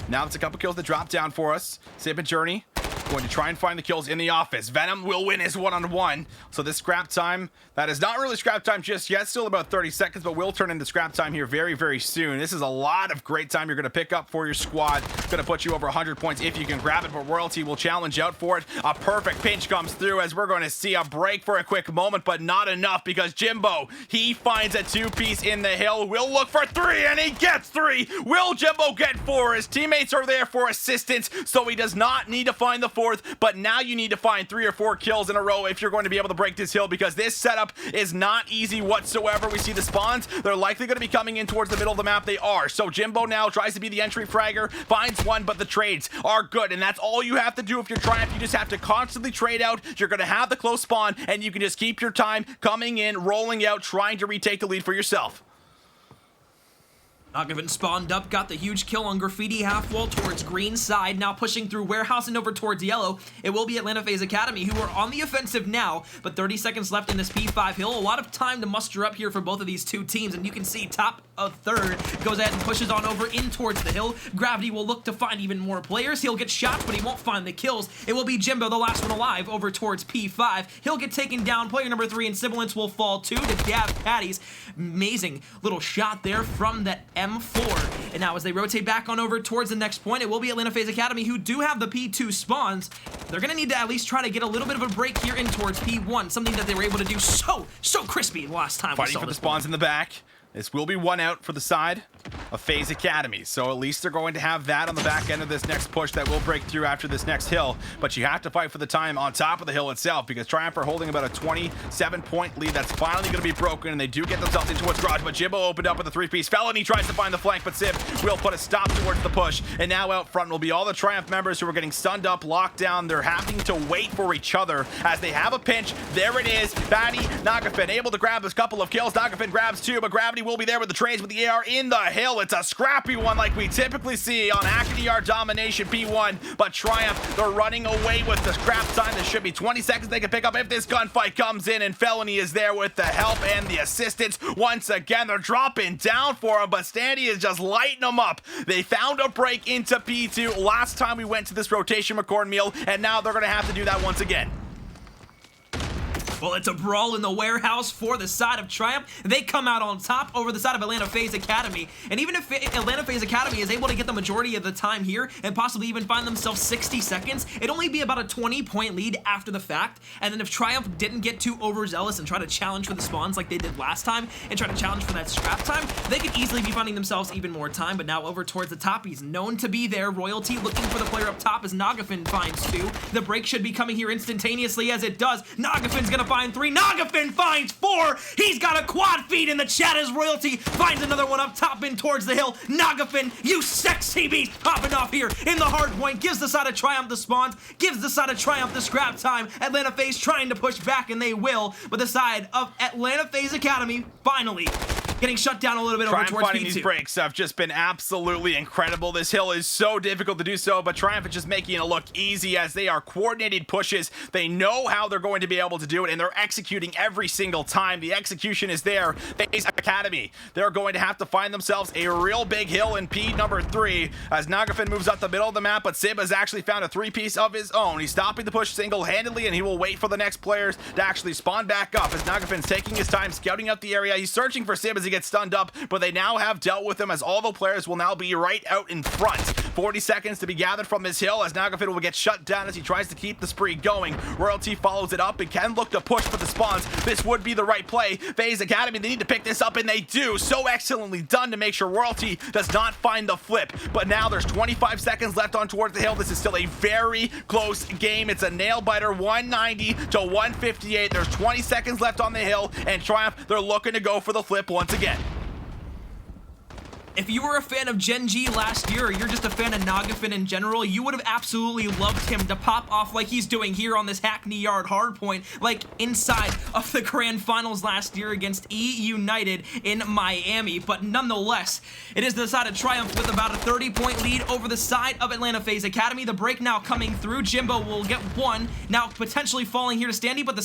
Speaker 1: Now it's a couple kills that drop down for us. Sib and Journey going to try and find the kills in the office. Venom will win his 1-on-1. So this scrap time, that is not really scrap time just yet. Still about 30 seconds, but will turn into scrap time here very, very soon. This is a lot of great time you're going to pick up for your squad. Going to put you over 100 points if you can grab it, but Royalty will challenge out for it. A perfect pinch comes through as we're going to see a break for a quick moment, but not enough, because Jimbo, he finds a 2-piece in the hill. Will look for 3, and he gets 3. Will Jimbo get 4? His teammates are there for assistance, so he does not need to find the 4th, but now you need to find 3 or 4 kills in a row if you're going to be able to break this hill, because this setup is not easy whatsoever. We see the spawns. They're likely going to be coming in towards the middle of the map. They are. So Jimbo now tries to be the entry fragger, finds 1, but the trades are good, and that's all you have to do if you're Triumph. You just have to constantly trade out. You're going to have the close spawn, and you can just keep your time coming in, rolling out, trying to retake the lead for yourself.
Speaker 2: Nogafin spawned up, got the huge kill on Graffiti half wall towards green side, now pushing through warehouse and over towards yellow. It will be Atlanta FaZe Academy who are on the offensive now, but 30 seconds left in this P5 hill. A lot of time to muster up here for both of these 2 teams, and you can see top of 3rd goes ahead and pushes on over in towards the hill. Gravity will look to find even more players. He'll get shots, but he won't find the kills. It will be Jimbo, the last one alive, over towards P5. He'll get taken down. Player number 3 and Sibilance will fall 2 to Dav Patty's. Amazing little shot there from that M4. And now as they rotate back on over towards the next point, it will be Atlanta FaZe Academy, who do have the P2 spawns. They're going to need to at least try to get a little bit of a break here in towards P1, something that they were able to do so crispy last time we saw
Speaker 1: Fighting for the
Speaker 2: this
Speaker 1: spawns in the back. This will be one out for the side of FaZe Academy. So at least they're going to have that on the back end of this next push that will break through after this next hill. But you have to fight for the time on top of the hill itself, because Triumph are holding about a 27-point lead that's finally going to be broken, and they do get themselves into what's garage. But Jimbo opened up with a three-piece. Felony tries to find the flank, but Sib will put a stop towards the push. And now out front will be all the Triumph members who are getting stunned up, locked down. They're having to wait for each other as they have a pinch. There it is. Batty, Nagafin able to grab this couple of kills. Nagafin grabs two, but Gravity will be there with the trades with the AR in the hill. It's a scrappy one like we typically see on ACDR domination P1, but Triumph, they're running away with the scrap time. There should be 20 seconds they can pick up if this gunfight comes in, and Felony is there with the help and the assistance. Once again, they're dropping down for him, but Standy is just lighting them up. They found a break into P2 last time we went to this rotation McCord meal, and now they're going to have to do that once again.
Speaker 2: Well, it's a brawl in the warehouse for the side of Triumph. They come out on top over the side of Atlanta FaZe Academy. And even if Atlanta FaZe Academy is able to get the majority of the time here and possibly even find themselves 60 seconds, it'd only be about a 20-point lead after the fact. And then if Triumph didn't get too overzealous and try to challenge for the spawns like they did last time and try to challenge for that scrap time, they could easily be finding themselves even more time. But now over towards the top, he's known to be there. Royalty looking for the player up top as Nagafin finds two. The break should be coming here instantaneously as it does. Nagafin's gonna find three. Nagafin finds four. He's got a quad feed in the chat as Royalty finds another one up top in towards the hill. Nagafin, you sexy beast, popping off here in the hard point. Gives the side of Triumph the spawns. Gives the side of Triumph the scrap time. Atlanta FaZe trying to push back, and they will. But the side of Atlanta FaZe Academy finally getting shut down a little bit over towards
Speaker 1: fighting
Speaker 2: P2.
Speaker 1: These breaks have just been absolutely incredible. This hill is so difficult to do so, but Triumph is just making it look easy as they are coordinated pushes. They know how they're going to be able to do it, and they're executing every single time. The execution is there. FaZe Academy, they're going to have to find themselves a real big hill in P number 3 as Nagafin moves up the middle of the map, but Sib has actually found a three-piece of his own. He's stopping the push single-handedly, and he will wait for the next players to actually spawn back up as Nagafin's taking his time scouting out the area. He's searching for Sib as he gets stunned up, but they now have dealt with him as all the players will now be right out in front. 40 seconds to be gathered from this hill as Nagafin will get shut down as he tries to keep the spree going. Royalty follows it up and can look to push for the spawns. This would be the right play. FaZe Academy, they need to pick this up, and they do. So excellently done to make sure Royalty does not find the flip. But now there's 25 seconds left on towards the hill. This is still a very close game. It's a nail-biter, 190 to 158. There's 20 seconds left on the hill, and Triumph, they're looking to go for the flip once again.
Speaker 2: If you were a fan of Gen G last year, or you're just a fan of Nagafin in general, you would have absolutely loved him to pop off like he's doing here on this Hackney Yard hardpoint, like inside of the Grand Finals last year against E United in Miami. But nonetheless, it is the side of Triumph with about a 30-point lead over the side of Atlanta FaZe Academy. The break now coming through. Jimbo will get one, now potentially falling here to Standy, but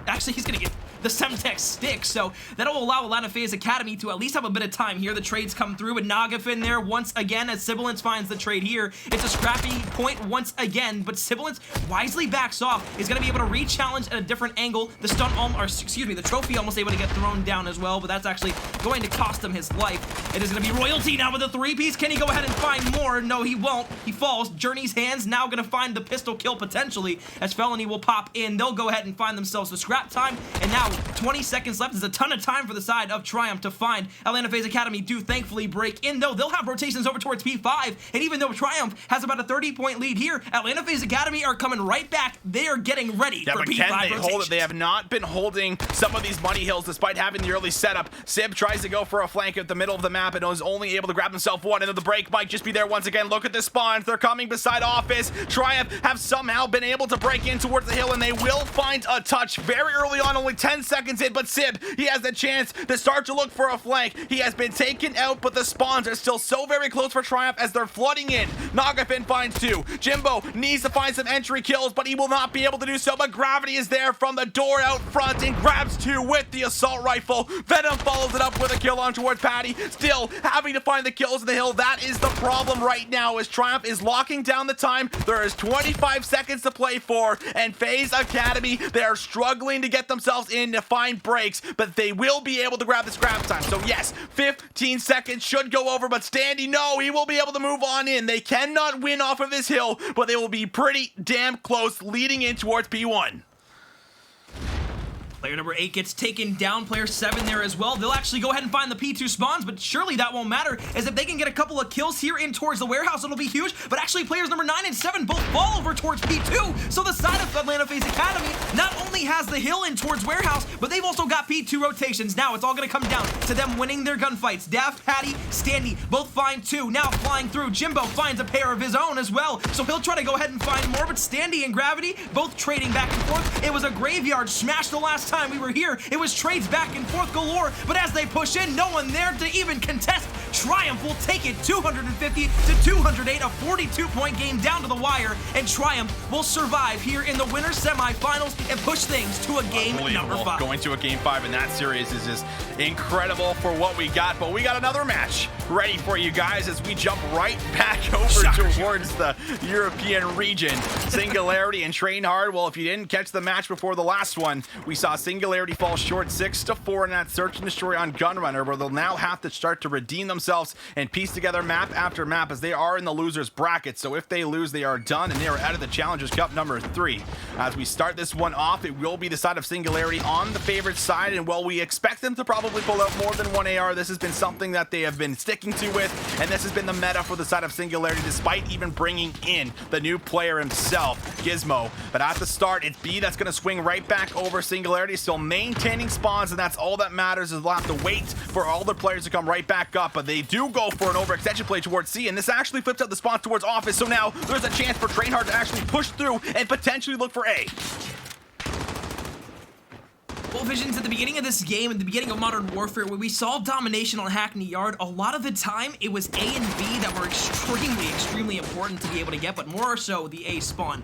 Speaker 2: actually he's gonna get the Semtex stick, so that'll allow Atlanta FaZe Academy to at least have a bit of time here. The trades come through with Nagafin there once again as Sibilance finds the trade here. It's a scrappy point once again, but Sibilance wisely backs off. Is going to be able to re-challenge at a different angle. The the trophy almost able to get thrown down as well, but that's actually going to cost him his life. It is going to be Royalty now with a three-piece. Can he go ahead and find more? No, he won't. He falls. Journey's hands now going to find the pistol kill potentially as Felony will pop in. They'll go ahead and find themselves the scrap time, and now 20 seconds left. There's a ton of time for the side of Triumph to find. Atlanta FaZe Academy do thankfully break in, though. They'll have rotations over towards P5, and even though Triumph has about a 30-point lead here, Atlanta FaZe Academy are coming right back. They are getting ready for P5
Speaker 1: can they
Speaker 2: rotations.
Speaker 1: hold it? They have not been holding some of these money hills despite having the early setup. Sib tries to go for a flank at the middle of the map and is only able to grab himself one, and then the break might just be there once again. Look at the spawns. They're coming beside Office. Triumph have somehow been able to break in towards the hill, and they will find a touch very early on, only 10 seconds in, but Sib, he has the chance to start to look for a flank. He has been taken out, but the spawns are still so very close for Triumph as they're flooding in. Nagafin finds two. Jimbo needs to find some entry kills, but he will not be able to do so. But Gravity is there from the door out front and grabs two with the assault rifle. Venom follows it up with a kill on towards Patty. Still having to find the kills in the hill. That is the problem right now as Triumph is locking down the time. There is 25 seconds to play for, and FaZe Academy, they are struggling to get themselves in to find breaks, but they will be able to grab the scrap time. So yes, 15 seconds should go over, but Standy, no, he will be able to move on in. They cannot win off of this hill, but they will be pretty damn close leading in towards P1.
Speaker 2: Player number 8 gets taken down, player 7 there as well. They'll actually go ahead and find the P2 spawns, but surely that won't matter, as if they can get a couple of kills here in towards the warehouse, it'll be huge. But actually players number 9 and 7 both fall over towards P2, so the side of Atlanta FaZe Academy not only has the hill in towards warehouse, but they've also got P2 rotations. Now it's all gonna come down to them winning their gunfights. Daft, Patty, Standy both find 2. Now flying through, Jimbo finds a pair of his own as well, so he'll try to go ahead and find more, but Standy and Gravity both trading back and forth. It was a graveyard smash the last time we were here. It was trades back and forth galore, but as they push in, no one there to even contest. Triumph will take it 250 to 208, a 42-point game down to the wire, and Triumph will survive here in the winners semifinals and push things to a game number 5.
Speaker 1: Going to a game 5 in that series is just incredible for what we got, but we got another match ready for you guys as we jump right back over towards the European region. Singularity and Train Hard. Well, if you didn't catch the match before the last one, we saw Singularity fall short 6-4 in that search and destroy on Gunrunner, where they'll now have to start to redeem themselves and piece together map after map, as they are in the losers bracket. So if they lose, they are done and they are out of the Challengers Cup number 3. As we start this one off, it will be the side of Singularity on the favorite side, and while we expect them to probably pull out more than one AR, this has been something that they have been sticking to with, and this has been the meta for the side of Singularity, despite even bringing in the new player himself, Gizmo. But at the start, it's B that's going to swing right back over Singularity, still maintaining spawns, and that's all that matters, is they'll have to wait for all the players to come right back up. But they do go for an overextension play towards C, and this actually flips out the spawns towards Office, so now there's a chance for Trainhard to actually push through and potentially look for A.
Speaker 2: Well, Visions, at the beginning of this game, at the beginning of Modern Warfare, when we saw domination on Hackney Yard, a lot of the time it was A and B that were extremely important to be able to get, but more so the A spawn.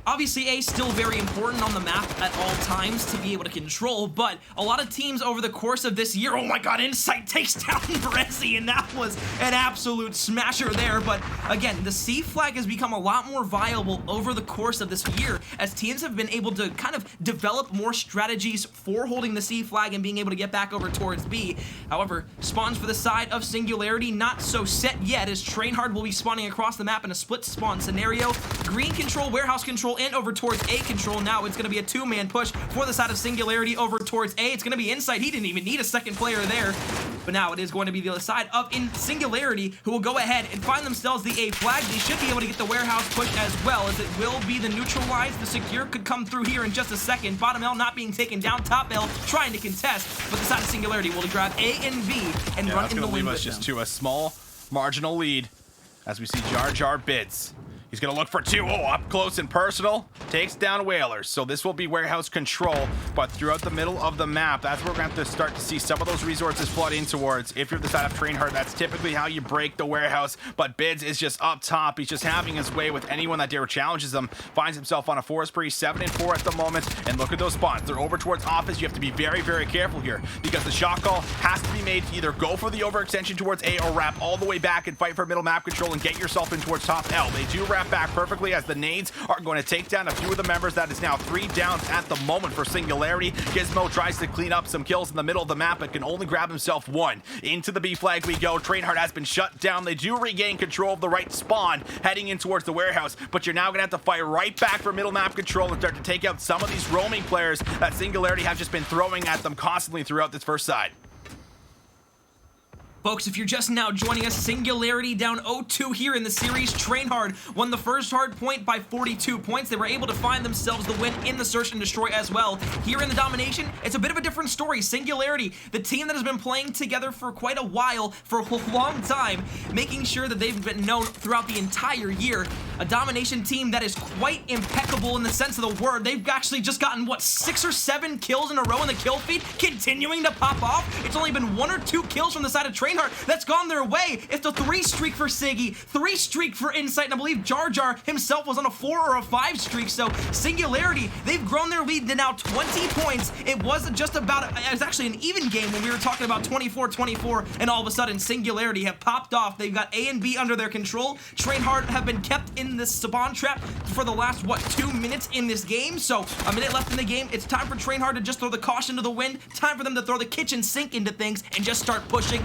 Speaker 2: Obviously, A is still very important on the map at all times to be able to control, but a lot of teams over the course of this year, oh my god, Insight takes down Brezzy, and that was an absolute smasher there. But again, the C flag has become a lot more viable over the course of this year, as teams have been able to kind of develop more strategies for holding the C flag and being able to get back over towards B. However, spawns for the side of Singularity not so set yet, as Trainhard will be spawning across the map in a split spawn scenario. Green control, warehouse control, and over towards A control. Now it's going to be a 2-man push for the side of Singularity over towards A. It's going to be Insight. He didn't even need a second player there. But now it is going to be the other side of Singularity, who will go ahead and find themselves the A flag. They should be able to get the warehouse push as well, as it will be the neutralized. The secure could come through here in just a second. Bottom L not being taken down. Top L trying to contest, but the side of Singularity will grab A and B and run in the win with them.
Speaker 1: Just to a small marginal lead as we see Jar Jar bids. He's going to look for 2. Oh, up close and personal. Takes down Whalers. So this will be warehouse control, but throughout the middle of the map, that's where we're going to have to start to see some of those resources flood in towards. If you're the side of Trainhard, that's typically how you break the warehouse, but Bids is just up top. He's just having his way with anyone that dare challenges him. Finds himself on a 4 spree, 7-4 at the moment, and look at those spawns. They're over towards Office. You have to be very, very careful here, because the shot call has to be made to either go for the overextension towards A or wrap all the way back and fight for middle map control and get yourself in towards top L. They do wrap back perfectly, as the nades are going to take down a few of the members. That is now 3 downs at the moment for Singularity. Gizmo tries to clean up some kills in the middle of the map, but can only grab himself 1. Into the B flag we go. Trainhard has been shut down. They do regain control of the right spawn, heading in towards the warehouse, but you're now going to have to fight right back for middle map control and start to take out some of these roaming players that Singularity have just been throwing at them constantly throughout this first side.
Speaker 2: Folks, if you're just now joining us, Singularity down 0-2 here in the series. Trainhard won the first hard point by 42 points. They were able to find themselves the win in the search and destroy as well. Here in the domination, it's a bit of a different story. Singularity, the team that has been playing together for quite a while, for a long time, making sure that they've been known throughout the entire year. A domination team that is quite impeccable in the sense of the word. They've actually just gotten, what, 6 or 7 kills in a row in the kill feed, continuing to pop off. It's only been 1 or 2 kills from the side of Trainhard Trainhard that's gone their way. It's a 3 streak for Siggy, 3 streak for Insight, and I believe Jar Jar himself was on a 4 or a 5 streak. So Singularity, they've grown their lead to now 20 points. It was just about, it was actually an even game when we were talking about 24-24, and all of a sudden Singularity have popped off. They've got A and B under their control. Trainhard have been kept in this spawn trap for the last, what, 2 minutes in this game. So a minute left in the game. It's time for Trainhard to just throw the caution to the wind. Time for them to throw the kitchen sink into things and just start pushing,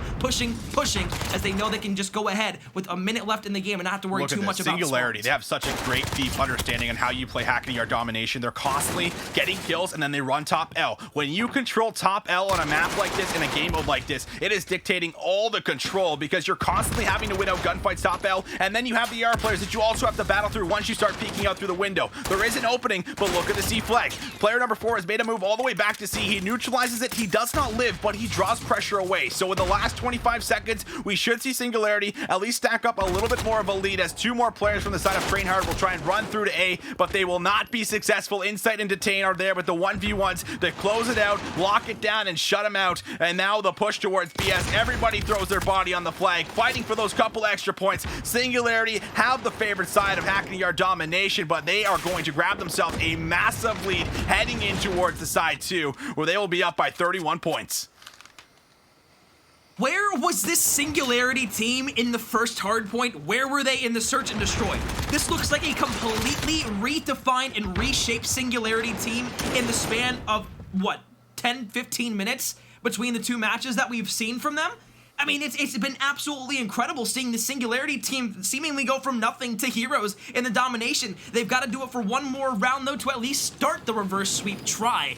Speaker 2: as they know they can just go ahead with a minute left in the game and not have to worry too much about
Speaker 1: Singularity.
Speaker 2: spawns.
Speaker 1: They have such a great, deep understanding on how you play Hackney Yard domination. They're constantly getting kills, and then they run top L. When you control top L on a map like this, in a game mode like this, it is dictating all the control because you're constantly having to win out gunfights top L, and then you have the AR players that you also have to battle through once you start peeking out through the window. There is an opening, but look at the C flag. Player number 4 has made a move all the way back to C. He neutralizes it. He does not live, but he draws pressure away. So in the last 25 seconds, we should see Singularity at least stack up a little bit more of a lead as 2 more players from the side of Trainhard will try and run through to A, but they will not be successful. Insight and Detain are there with the 1v1s to close it out, lock it down, and shut them out. And now the push towards BS. Everybody throws their body on the flag, fighting for those couple extra points. Singularity have the favorite side of Hackney Yard domination, but they are going to grab themselves a massive lead heading in towards the side 2, where they will be up by 31 points.
Speaker 2: Where was this Singularity team in the first hardpoint? Where were they in the search and destroy? This looks like a completely redefined and reshaped Singularity team in the span of, what, 10-15 minutes between the 2 matches that we've seen from them? I mean, it's been absolutely incredible seeing the Singularity team seemingly go from nothing to heroes in the domination. They've got to do it for one more round, though, to at least start the reverse sweep try.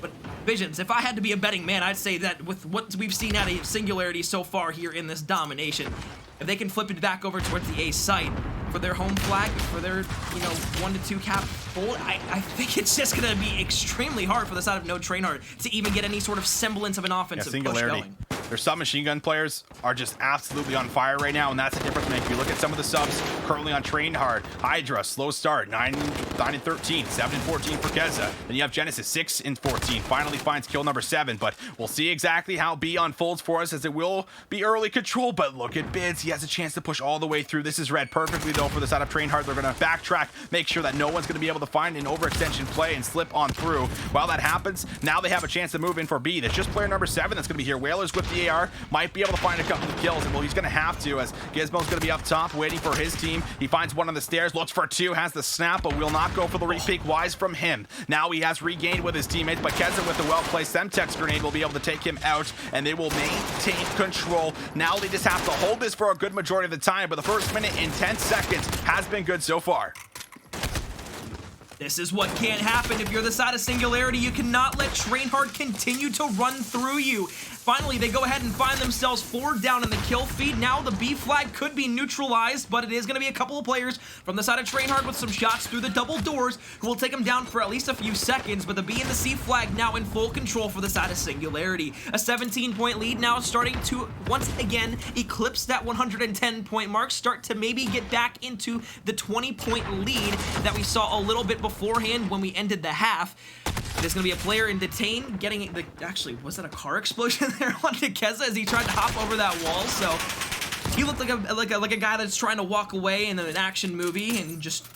Speaker 2: But Visions, if I had to be a betting man, I'd say that with what we've seen out of Singularity so far here in this domination, if they can flip it back over towards the A site for their home flag, for their, 1-2 cap hold, I think it's just going to be extremely hard for the side of no Trainhard to even get any sort of semblance of an offensive push going.
Speaker 1: Their submachine gun players are just absolutely on fire right now, and that's the difference maker. You look at some of the subs currently on Trainhard. Hydra, slow start, 9-13, 7-14 for Keza. Then you have Genesis, 6-14, finally finds kill number 7, but we'll see exactly how B unfolds for us, as it will be early control, but look at Bids. He has a chance to push all the way through. This is read perfectly, though, for the side of Trainhard. They're going to backtrack, make sure that no one's going to be able to find an overextension play and slip on through. While that happens, now they have a chance to move in for B. That's just player number 7 that's going to be here. Whalers with the AR might be able to find a couple of kills, and well, he's going to have to, as Gizmo's going to be up top waiting for his team. He finds one on the stairs, looks for 2, has the snap, but will not go for the repeat. Wise from him. Now he has regained with his teammates, but Keza with the well-placed Semtex grenade will be able to take him out, and they will maintain control. Now they just have to hold this for a good majority of the time, but the first minute and 10 seconds has been good so far.
Speaker 2: This is what can't happen if you're the side of Singularity. You cannot let Trainhard continue to run through you. Finally, they go ahead and find themselves 4 down in the kill feed. Now the B flag could be neutralized, but it is going to be a couple of players from the side of Trainhard with some shots through the double doors who will take them down for at least a few seconds, but the B and the C flag now in full control for the side of Singularity. A 17-point lead now starting to once again eclipse that 110-point mark, start to maybe get back into the 20-point lead that we saw a little bit beforehand when we ended the half. There's going to be a player in Detain getting the... Actually, was that a car explosion there on Keza as he tried to hop over that wall? So he looked like a guy that's trying to walk away in an action movie and just,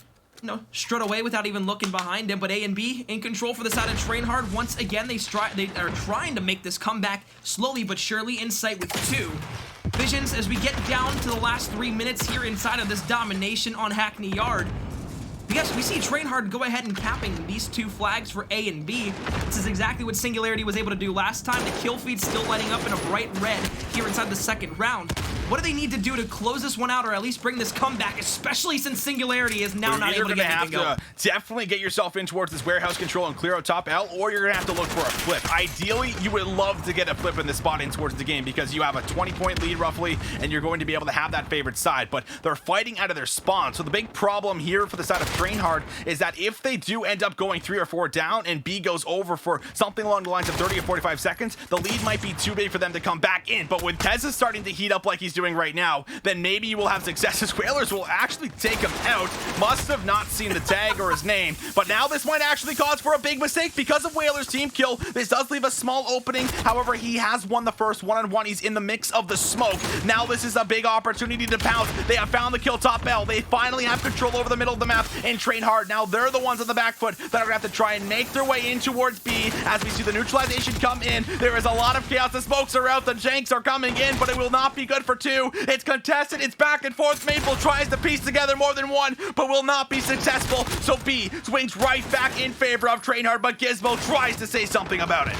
Speaker 2: strut away without even looking behind him. But A and B in control for the side of Trainhard. Once again, they are trying to make this comeback slowly but surely. Insight with 2. Visions, as we get down to the last 3 minutes here inside of this domination on Hackney Yard, yes, we see Trainhard go ahead and capping these 2 flags for A and B. This is exactly what Singularity was able to do last time. The kill feed's still lighting up in a bright red here inside the second round. What do they need to do to close this one out, or at least bring this comeback, especially since Singularity is now not able to get anything going?
Speaker 1: Definitely get yourself in towards this warehouse control and clear out top L, or you're going to have to look for a flip. Ideally, you would love to get a flip in this spot in towards the game, because you have a 20-point lead roughly, and you're going to be able to have that favored side, but they're fighting out of their spawn. So the big problem here for the side of Trainhard is that if they do end up going 3 or 4 down and B goes over for something along the lines of 30 or 45 seconds, the lead might be too big for them to come back in. But when Kez is starting to heat up like he's doing right now, then maybe you will have successes. Whalers will actually take him out. Must have not seen the tag or his name, but now this might actually cause for a big mistake because of Whalers' team kill. This does leave a small opening. However, he has won the first one-on-one. He's in the mix of the smoke. Now this is a big opportunity to pounce. They have found the kill top L. They finally have control over the middle of the map and train hard. Now they're the ones on the back foot that are gonna have to try and make their way in towards B. As we see the neutralization come in, there is a lot of chaos. The smokes are out, the janks are coming in, but it will not be good for 2. It's contested, it's back and forth. Maple tries to piece together more than one, but will not be successful. So B swings right back in favor of Trainhard, but Gizmo tries to say something about it.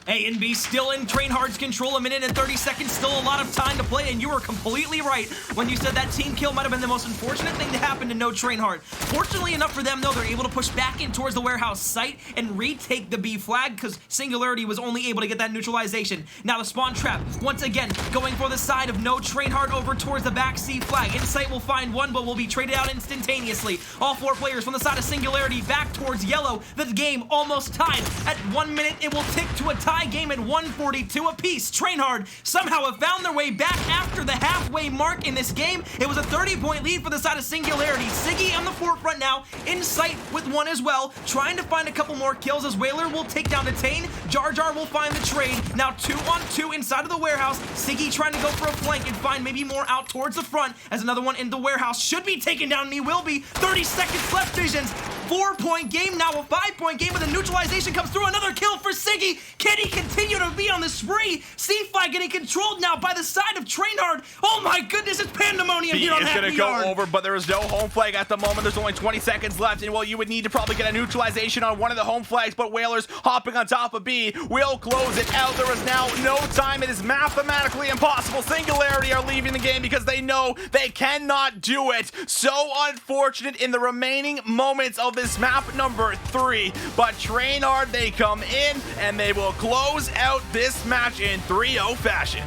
Speaker 2: A and B still in Trainhard's control, 1 minute and 30 seconds, still a lot of time to play, and you were completely right when you said that team kill might have been the most unfortunate thing to happen to no Trainhard. Fortunately enough for them, though, they're able to push back in towards the warehouse site and retake the B flag because Singularity was only able to get that neutralization. Now the spawn trap, once again, going for the side of no Trainhard over towards the back C flag. Insight will find one, but will be traded out instantaneously. All 4 players from the side of Singularity back towards yellow. The game almost tied. At 1 minute, it will tick to a tie game at 142 apiece. Trainhard somehow have found their way back after the halfway mark in this game. It was a 30-point lead for the side of Singularity. Siggy on the forefront now, in sight with 1 as well, trying to find a couple more kills as Whaler will take down the Tane. Jar Jar will find the trade. Now 2-on-2 inside of the warehouse. Siggy trying to go for a flank and find maybe more out towards the front as another one in the warehouse should be taken down, and he will be. 30 seconds left, Visions. 4-point game, now a 5-point game, but the neutralization comes through. Another kill for Siggy. Can he continue to be on the spree? C-Flag getting controlled now by the side of Trainhard. Oh my goodness, it's pandemonium here on Hackney Yard.
Speaker 1: It's going to go over, but there is no home flag at the moment. There's only 20 seconds left, and well, you would need to probably get a neutralization on one of the home flags, but Whalers hopping on top of B will close it out. There is now no time. It is mathematically impossible. Singularity are leaving the game because they know they cannot do it. So unfortunate in the remaining moments of this map number 3, but Trainhard, they come in and they will close out this match in 3-0 fashion.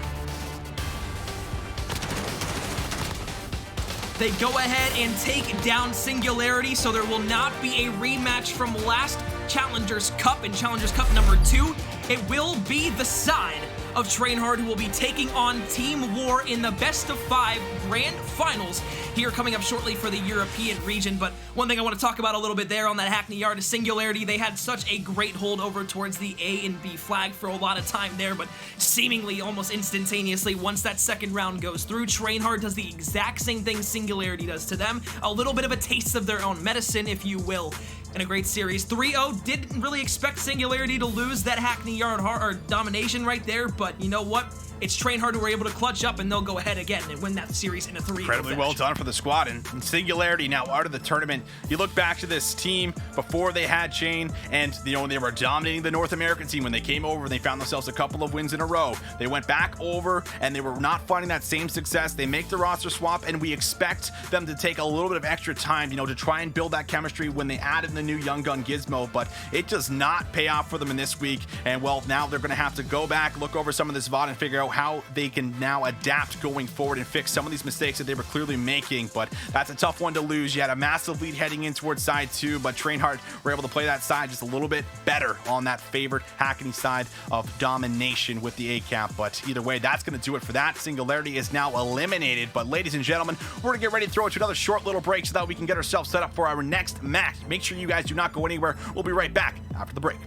Speaker 2: They go ahead and take down Singularity, so there will not be a rematch from last Challengers Cup and Challengers Cup number 2. It will be the side of Trainhard who will be taking on Team War in the best of 5 grand finals here coming up shortly for the European region. But one thing I want to talk about a little bit there on that Hackney Yard is Singularity. They had such a great hold over towards the A and B flag for a lot of time there, but seemingly almost instantaneously once that second round goes through, Trainhard does the exact same thing Singularity does to them. A little bit of a taste of their own medicine, if you will. In a great series. 3-0, didn't really expect Singularity to lose that Hackney Yard domination right there, but you know what? It's Trainhard who were able to clutch up, and they'll go ahead again and win that series in a 3-0
Speaker 1: Incredibly well done for the squad, and Singularity now out of the tournament. You look back to this team before they had Chain, and you know, they were dominating the North American scene. When they came over, they found themselves a couple of wins in a row. They went back over, and they were not finding that same success. They make the roster swap, and we expect them to take a little bit of extra time, you know, to try and build that chemistry when they added the new Young Gun Gizmo, but it does not pay off for them in this week. And well, now they're going to have to go back, look over some of this VOD, and figure out how they can now adapt going forward and fix some of these mistakes that they were clearly making. But that's a tough one to lose. You had a massive lead heading in towards side 2, but Trainhard were able to play that side just a little bit better on that favored Hackney side of domination with the A-cap. But either way, that's going to do it for that. Singularity is now eliminated. But ladies and gentlemen, we're going to get ready to throw it to another short little break so that we can get ourselves set up for our next match. Make sure you guys do not go anywhere. We'll be right back after the break.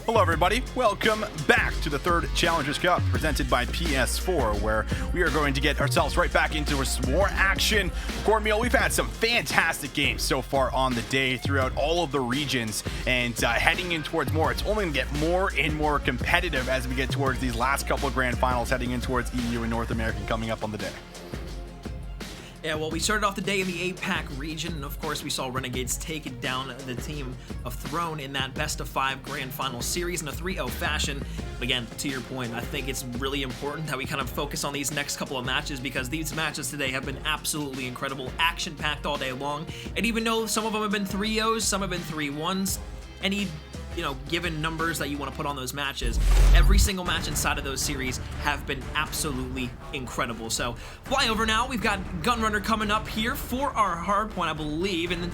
Speaker 1: Hello everybody, welcome back to the third Challengers Cup presented by PS4, where we are going to get ourselves right back into some more action. Cornmeal, we've had some fantastic games so far on the day throughout all of the regions, and heading in towards more. It's only going to get more and more competitive as we get towards these last couple of grand finals, heading in towards EU and North America coming up on the day.
Speaker 2: Yeah, well, we started off the day in the APAC region, and of course we saw Renegades take down the team of Throne in that best-of-5 grand final series in a 3-0 fashion. But again, to your point, I think it's really important that we kind of focus on these next couple of matches, because these matches today have been absolutely incredible, action-packed all day long. And even though some of them have been 3-0s, some have been 3-1s, any given numbers that you want to put on those matches, every single match inside of those series have been absolutely incredible. So fly over now. We've got Gunrunner coming up here for our hardpoint, I believe. And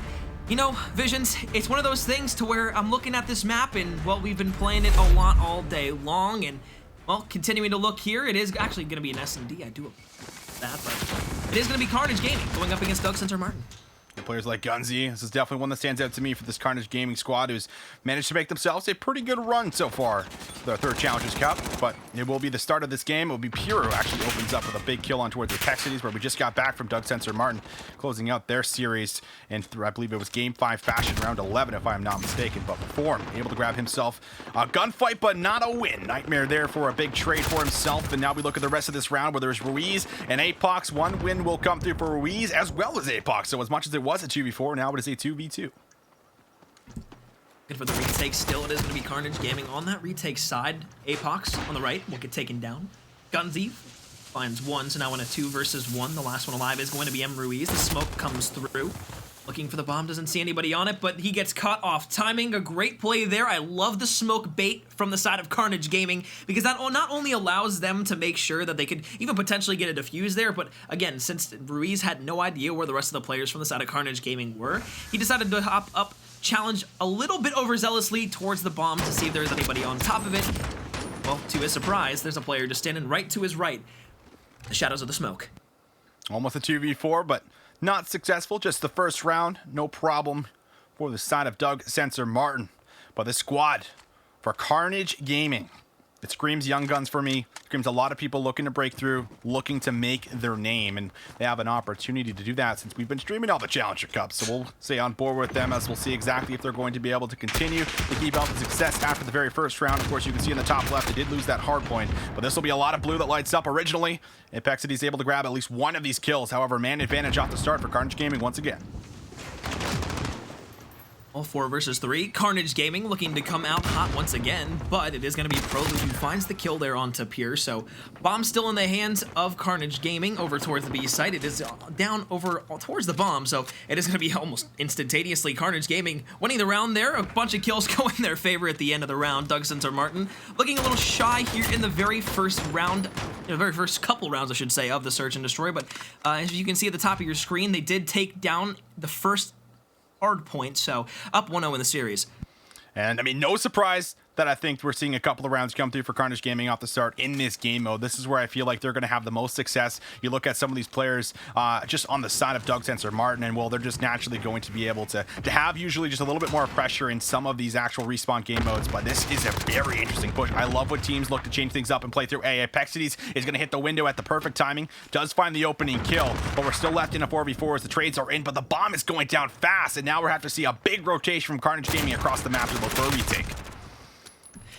Speaker 2: Visions, it's one of those things to where I'm looking at this map and, well, we've been playing it a lot all day long, and, well, continuing to look here, it is actually going to be an S&D. I do that, but it is going to be Carnage Gaming going up against Doug Center Martin.
Speaker 1: Players like Gunzy, this is definitely one that stands out to me for this Carnage Gaming squad, who's managed to make themselves a pretty good run so far for their third Challengers Cup. But it will be the start of this game. It will be Pure who actually opens up with a big kill on towards the Texities, where we just got back from Doug Center Martin, closing out their series in, I believe it was Game 5 fashion, round 11 if I'm not mistaken. But Perform able to grab himself a gunfight, but not a win. Nightmare there for a big trade for himself. And now we look at the rest of this round, where there's Ruiz and APAC. One win will come through for Ruiz as well as APAC. So as much as it was a 2v4, now it is a 2v2.
Speaker 2: Good for the retake still. It is going to be Carnage Gaming on that retake side. APAC on the right will get taken down. Gunzy finds one, so now in a 2 versus 1. The last one alive is going to be M. Ruiz. The smoke comes through. Looking for the bomb, doesn't see anybody on it, but he gets caught off timing. A great play there. I love the smoke bait from the side of Carnage Gaming, because that not only allows them to make sure that they could even potentially get a defuse there, but again, since Ruiz had no idea where the rest of the players from the side of Carnage Gaming were, he decided to hop up, challenge a little bit overzealously towards the bomb to see if there's anybody on top of it. Well, to his surprise, there's a player just standing right to his right. The shadows of the smoke.
Speaker 1: Almost a 2v4, but not successful. Just the first round, no problem for the side of Doug Center Martin. But the squad for Carnage Gaming, it screams Young Guns for me. Screams a lot of people looking to break through, looking to make their name, and they have an opportunity to do that since we've been streaming all the Challenger Cups. So we'll stay on board with them, as we'll see exactly if they're going to be able to continue to keep up the success after the very first round. Of course, you can see in the top left, they did lose that hard point, but this will be a lot of blue that lights up originally. Apex City is able to grab at least one of these kills. However, man advantage off the start for Carnage Gaming once again.
Speaker 2: All 4 versus 3. Carnage Gaming looking to come out hot once again, but it is going to be Prelude who finds the kill there onto Pure. So bomb still in the hands of Carnage Gaming over towards the B site. It is down over towards the bomb, so it is going to be almost instantaneously Carnage Gaming winning the round there. A bunch of kills go in their favor at the end of the round. Doug Center Martin looking a little shy here in the very first round, the very first couple rounds, I should say, of the Search and Destroy. But as you can see at the top of your screen, they did take down the first hard point, so up 1-0 in the series.
Speaker 1: And I mean, no surprise that I think we're seeing a couple of rounds come through for Carnage Gaming off the start in this game mode. This is where I feel like they're going to have the most success. You look at some of these players just on the side of Doug Center Martin, and well, they're just naturally going to be able to have usually just a little bit more pressure in some of these actual respawn game modes. But this is a very interesting push. I love when teams look to change things up and play through. Apex Cities is going to hit the window at the perfect timing, does find the opening kill, but we're still left in a 4v4 as the trades are in, but the bomb is going down fast, and now we're have to see a big rotation from Carnage Gaming across the map to look for a retake.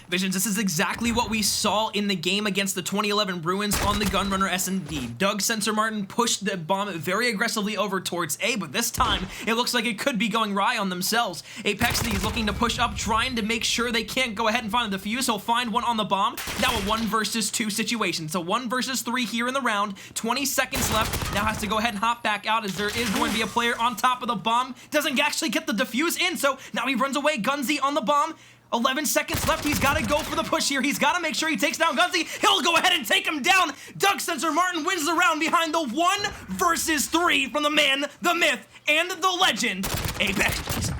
Speaker 2: Visions, this is exactly what we saw in the game against the 2011 Bruins on the Gunrunner S&D. Doug Center Martin pushed the bomb very aggressively over towards A, but this time it looks like it could be going right on themselves. Apex is looking to push up, trying to make sure they can't go ahead and find the defuse. He'll find one on the bomb. Now a 1 versus 2 situation. So 1 versus 3 here in the round. 20 seconds left. Now has to go ahead and hop back out, as there is going to be a player on top of the bomb. Doesn't actually get the defuse in, so now he runs away. Gunzy on the bomb. 11 seconds left. He's got to go for the push here. He's got to make sure he takes down Gunzy. He'll go ahead and take him down. Doug Center Martin wins the round behind the 1 versus 3 from the man, the myth, and the legend, Apex.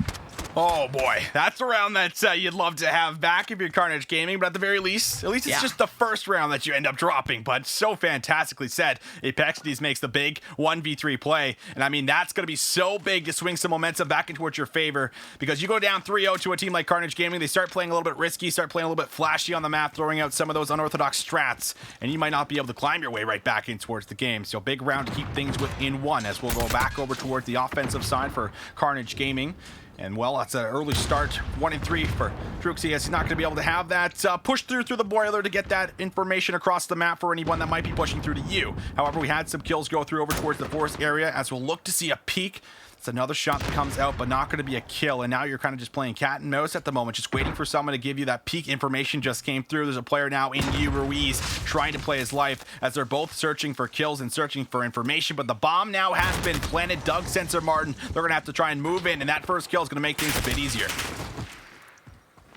Speaker 1: Oh boy, that's a round that you'd love to have back if you're Carnage Gaming, but at least it's just the first round that you end up dropping. But so fantastically said, APAC makes the big 1v3 play, and I mean that's going to be so big to swing some momentum back into towards your favor, because you go down 3-0 to a team like Carnage Gaming, they start playing a little bit risky, start playing a little bit flashy on the map, throwing out some of those unorthodox strats, and you might not be able to climb your way right back in towards the game. So big round to keep things within one, as we'll go back over towards the offensive side for Carnage Gaming. And well, that's an early start, 1-3 for Druxy, as he's not going to be able to have that push through the boiler to get that information across the map for anyone that might be pushing through to you. However, we had some kills go through over towards the forest area, as we'll look to see a peek. It's another shot that comes out, but not going to be a kill. And now you're kind of just playing cat and mouse at the moment, just waiting for someone to give you that peak information just came through. There's a player now in Ruiz trying to play his life, as they're both searching for kills and searching for information. But the bomb now has been planted. Doug, Sensor, Martin, they're going to have to try and move in, and that first kill is going to make things a bit easier.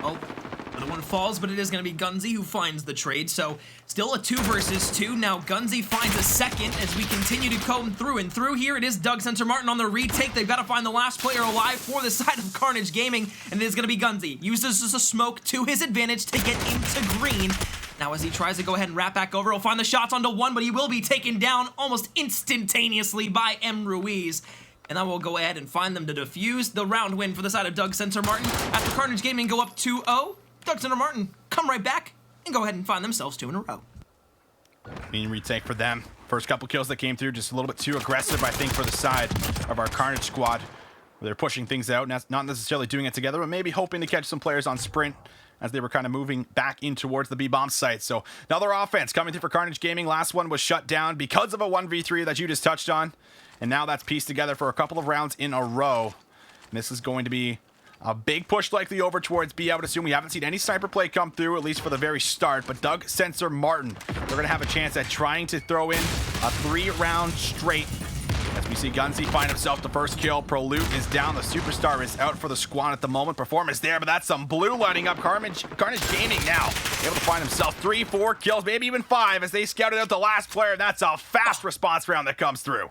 Speaker 2: Oh, another one falls, but it is going to be Gunzy who finds the trade. So still a 2 versus 2. Now Gunzy finds a second as we continue to comb through. And through here, it is Doug, Sensor, Martin on the retake. They've got to find the last player alive for the side of Carnage Gaming, and it is going to be Gunzy. Uses a smoke to his advantage to get into green. Now as he tries to go ahead and wrap back over, he'll find the shots onto one, but he will be taken down almost instantaneously by Ruiz. And then we'll go ahead and find them to defuse the round win for the side of Doug, Sensor, Martin. After Carnage Gaming go up 2-0, Doug, Sensor, Martin come right back and go ahead and find themselves 2 in a row.
Speaker 1: Mean retake for them. First couple kills that came through, just a little bit too aggressive, I think, for the side of our Carnage squad. They're pushing things out, not necessarily doing it together, but maybe hoping to catch some players on sprint, as they were kind of moving back in towards the B-bomb site. So another offense coming through for Carnage Gaming. Last one was shut down because of a 1v3 that you just touched on. And now that's pieced together for a couple of rounds in a row. And this is going to be a big push likely over towards B. I would assume we haven't seen any sniper play come through, at least for the very start. But Doug, Sensor, Martin, they're going to have a chance at trying to throw in a 3-round straight. As we see Gunzy find himself the first kill. Prolute is down. The superstar is out for the squad at the moment. Performance there, but that's some blue lighting up. Carnage Gaming now able to find himself 3-4 kills, maybe even 5, as they scouted out the last player. That's a fast response round that comes through.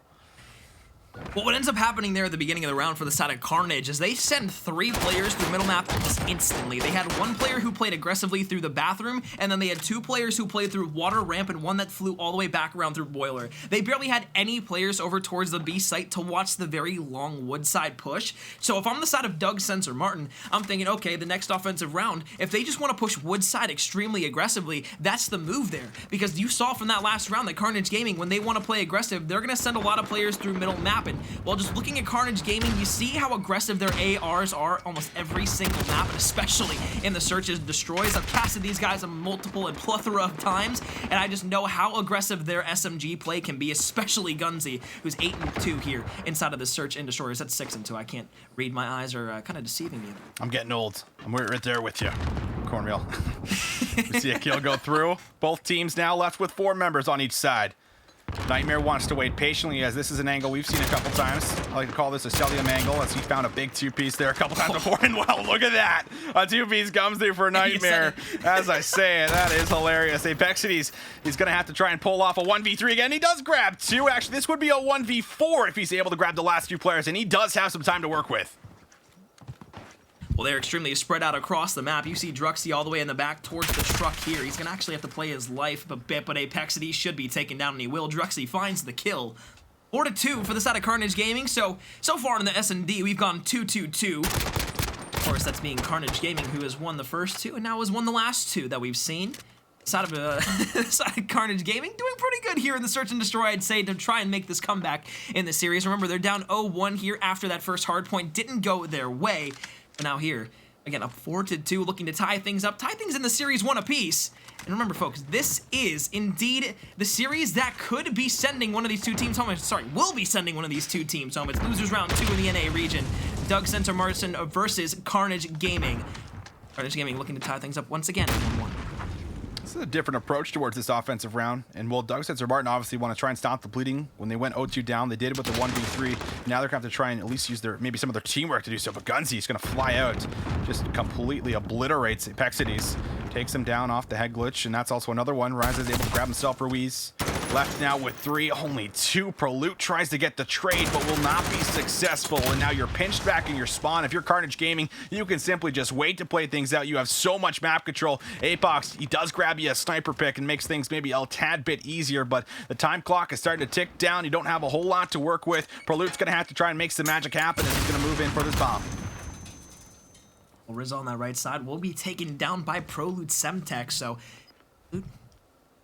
Speaker 2: Well, what ends up happening there at the beginning of the round for the side of Carnage is they send 3 players through middle map almost instantly. They had 1 player who played aggressively through the bathroom, and then they had 2 players who played through water ramp and 1 that flew all the way back around through boiler. They barely had any players over towards the B site to watch the very long wood side push. So if I'm the side of Doug, Sensor, Martin, I'm thinking, okay, the next offensive round, if they just want to push wood side extremely aggressively, that's the move there. Because you saw from that last round that Carnage Gaming, when they want to play aggressive, they're going to send a lot of players through middle map. And while just looking at Carnage Gaming, you see how aggressive their ARs are almost every single map, and especially in the searches and destroys. I've casted these guys a multiple and plethora of times, and I just know how aggressive their SMG play can be, especially Gunzy, who's 8-2 here inside of the search and destroyers. That's 6-2. I can't read, my eyes are kind of deceiving me.
Speaker 1: I'm getting old. I'm right there with you, Cornmeal. We see a kill go through. Both teams now left with 4 members on each side. Nightmare wants to wait patiently, as this is an angle we've seen a couple times. I like to call this a Celium angle, as he found a big 2-piece there a couple times before. And wow, look at that. A 2-piece comes through for Nightmare. As I say it, that is hilarious. Apexities, he's going to have to try and pull off a 1v3 again. He does grab 2. Actually, this would be a 1v4 if he's able to grab the last 2 players, and he does have some time to work with.
Speaker 2: Well, they're extremely spread out across the map. You see Druxy all the way in the back towards the truck here. He's going to actually have to play his life a bit, but Apexity should be taken down, and he will. Druxy finds the kill. 4-2 for the side of Carnage Gaming. So far in the S&D, we've gone 2-2-2. Of course, that's being Carnage Gaming, who has won the first 2, and now has won the last 2 that we've seen. Side of Carnage Gaming doing pretty good here in the search and destroy, I'd say, to try and make this comeback in the series. Remember, they're down 0-1 here after that first hard point didn't go their way. But now here, again, up 4-2, looking to tie things up, tie things in the series 1 apiece. And remember, folks, this is indeed the series that could be sending one of these 2 teams home. Sorry, will be sending one of these 2 teams home. It's losers round 2 in the NA region. Doug, Sensor, Martin versus Carnage Gaming. Carnage Gaming looking to tie things up once again, 1-1.
Speaker 1: This is a different approach towards this offensive round. And while Doug, Sensor, Martin obviously want to try and stop the bleeding when they went 0-2 down, they did it with the 1v3. Now they're going to have to try and at least use maybe some of their teamwork to do so. But Gunzy is going to fly out, just completely obliterates Apexities, takes him down off the head glitch, and that's also another one. Rise is able to grab himself Ruiz. Left now with 3, only 2. Prolute tries to get the trade, but will not be successful. And now you're pinched back in your spawn. If you're Carnage Gaming, you can simply just wait to play things out. You have so much map control. APAC, he does grab you a sniper pick and makes things maybe a tad bit easier, but the time clock is starting to tick down. You don't have a whole lot to work with. Prolute's going to have to try and make some magic happen, and he's going to move in for this bomb.
Speaker 2: Riz on that right side will be taken down by Prolute Semtech, so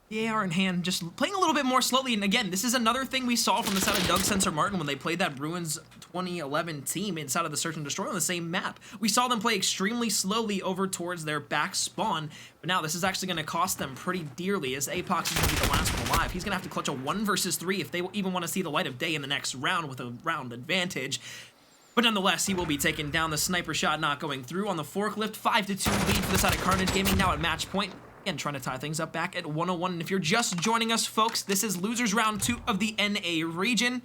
Speaker 2: the AR in hand, just playing a little bit more slowly. And again, this is another thing we saw from the side of Doug Sensor Martin when they played that Bruins 2011 team inside of the Search and Destroy on the same map. We saw them play extremely slowly over towards their back spawn, but now this is actually going to cost them pretty dearly, as APAC is going to be the last one alive. He's going to have to clutch a 1 versus 3 if they even want to see the light of day in the next round with a round advantage. But nonetheless, he will be taken down. The sniper shot not going through on the forklift. 5-2 lead for the side of Carnage Gaming now at match point. Again, trying to tie things up back at 101. And if you're just joining us, folks, this is losers round 2 of the NA region.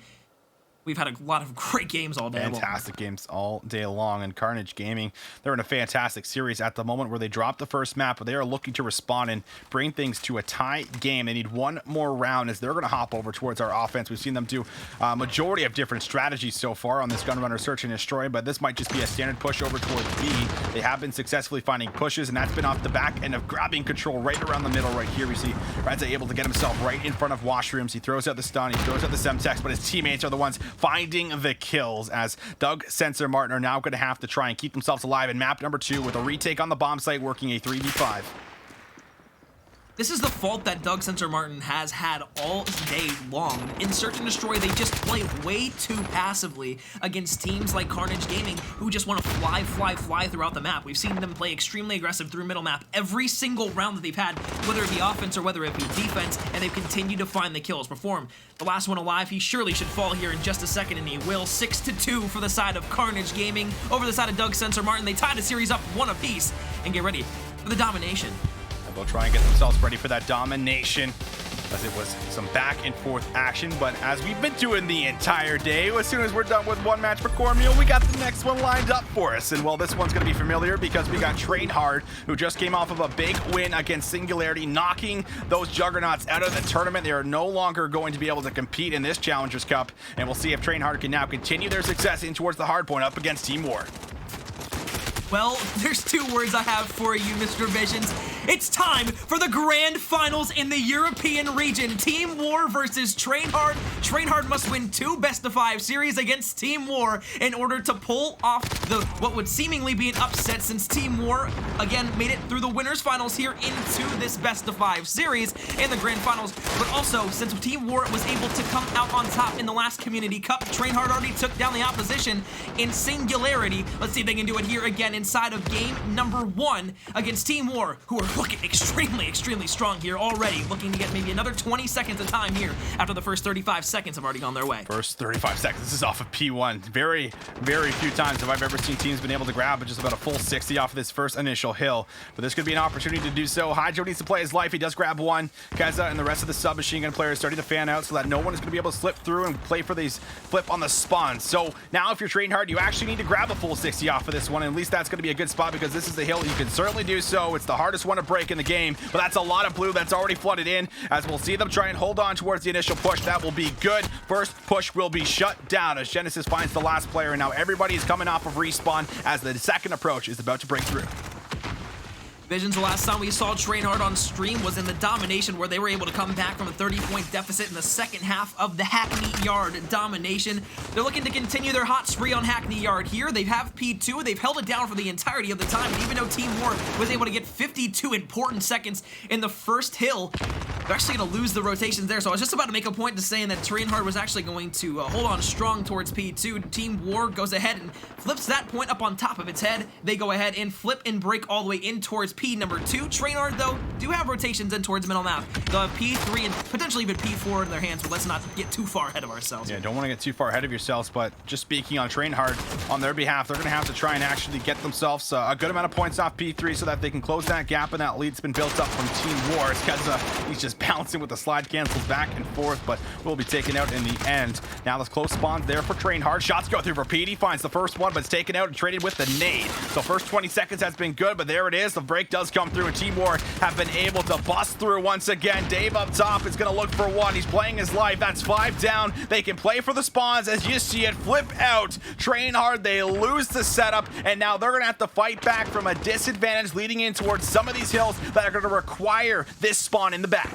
Speaker 2: We've had a lot of great games all day long.
Speaker 1: Fantastic games all day long. And Carnage Gaming, they're in a fantastic series at the moment where they dropped the first map, but they are looking to respond and bring things to a tie game. They need one more round as they're going to hop over towards our offense. We've seen them do a majority of different strategies so far on this Gunrunner Search and Destroy, but this might just be a standard push over towards B. They have been successfully finding pushes, and that's been off the back end of grabbing control right around the middle right here. We see Reza able to get himself right in front of Washrooms. He throws out the stun, he throws out the Semtex, but his teammates are the ones finding the kills, as Doug Sensor Martin are now going to have to try and keep themselves alive in map number 2 with a retake on the bomb site, working a 3v5.
Speaker 2: This is the fault that Doug Sensor Martin has had all day long. In Search and Destroy, they just play way too passively against teams like Carnage Gaming, who just want to fly throughout the map. We've seen them play extremely aggressive through middle map every single round that they've had, whether it be offense or whether it be defense, and they've continued to find the kills. Perform the last one alive. He surely should fall here in just a second, and he will. 6-2 for the side of Carnage Gaming. Over the side of Doug Sensor Martin, they tie the series up 1 apiece and get ready for the domination.
Speaker 1: They'll try and get themselves ready for that domination, as it was some back and forth action. But as we've been doing the entire day, as soon as we're done with one match per cornmeal, we got the next one lined up for us. And well, this one's going to be familiar because we got Trainhard, who just came off of a big win against Singularity, knocking those juggernauts out of the tournament. They are no longer going to be able to compete in this Challengers Cup, and we'll see if Trainhard can now continue their success in towards the hardpoint up against Team War.
Speaker 2: Well, there's 2 words I have for you, Mr. Visions. It's time for the grand finals in the European region. Team War versus Trainhard. Trainhard must win 2 best-of-5 series against Team War in order to pull off what would seemingly be an upset, since Team War, again, made it through the winners finals here into this best-of-5 series in the grand finals. But also, since Team War was able to come out on top in the last Community Cup, Trainhard already took down the opposition in Singularity. Let's see if they can do it here again inside of game number 1 against Team War, who are looking extremely strong here already, looking to get maybe another 20 seconds of time here after the first 35 seconds have already gone their way.
Speaker 1: First 35 seconds, this is off of P1. Very few times have I ever seen teams been able to grab just about a full 60 off of this first initial hill, but this could be an opportunity to do so. Hydro needs to play his life. He does grab 1. Keza and the rest of the submachine gun players starting to fan out so that no one is going to be able to slip through and play for these flip on the spawn. So now if you're Trainhard, you actually need to grab a full 60 off of this one, and at least that's going to be a good spot because this is the hill. You can certainly do so. It's the hardest one to break in the game, but that's a lot of blue that's already flooded in, as we'll see them try and hold on towards the initial push. That will be good. First push will be shut down as Genesis finds the last player, and now everybody is coming off of respawn as the second approach is about to break through.
Speaker 2: Visions, the last time we saw Trainhard on stream was in the domination, where they were able to come back from a 30-point deficit in the second half of the Hackney Yard domination. They're looking to continue their hot spree on Hackney Yard here. They have P2. They've held it down for the entirety of the time, and even though Team War was able to get 52 important seconds in the first hill, they're actually going to lose the rotations there. So I was just about to make a point to saying that Trainhard was actually going to hold on strong towards P2. Team War goes ahead and flips that point up on top of its head. They go ahead and flip and break all the way in towards P number 2. Trainhard, though, do have rotations in towards middle map. They'll have P3 and potentially even P4 in their hands, but let's not get too far ahead of ourselves.
Speaker 1: Yeah, don't want to get too far ahead of yourselves, but just speaking on Trainhard, on their behalf, they're going to have to try and actually get themselves a good amount of points off P3 so that they can close that gap, and that lead's been built up from Team War. Keza, he's just bouncing with the slide cancels back and forth, but will be taken out in the end. Now there's close spawns there for Trainhard. Shots go through for Pete. He finds the first one, but it's taken out and traded with the nade. So first 20 seconds has been good, but there it is. The break does come through, and Team War have been able to bust through once again. Dave up top is going to look for one. He's playing his life. That's 5 down. They can play for the spawns as you see it flip out. Trainhard, they lose the setup, and now they're going to have to fight back from a disadvantage leading in towards some of these hills that are going to require this spawn in the back.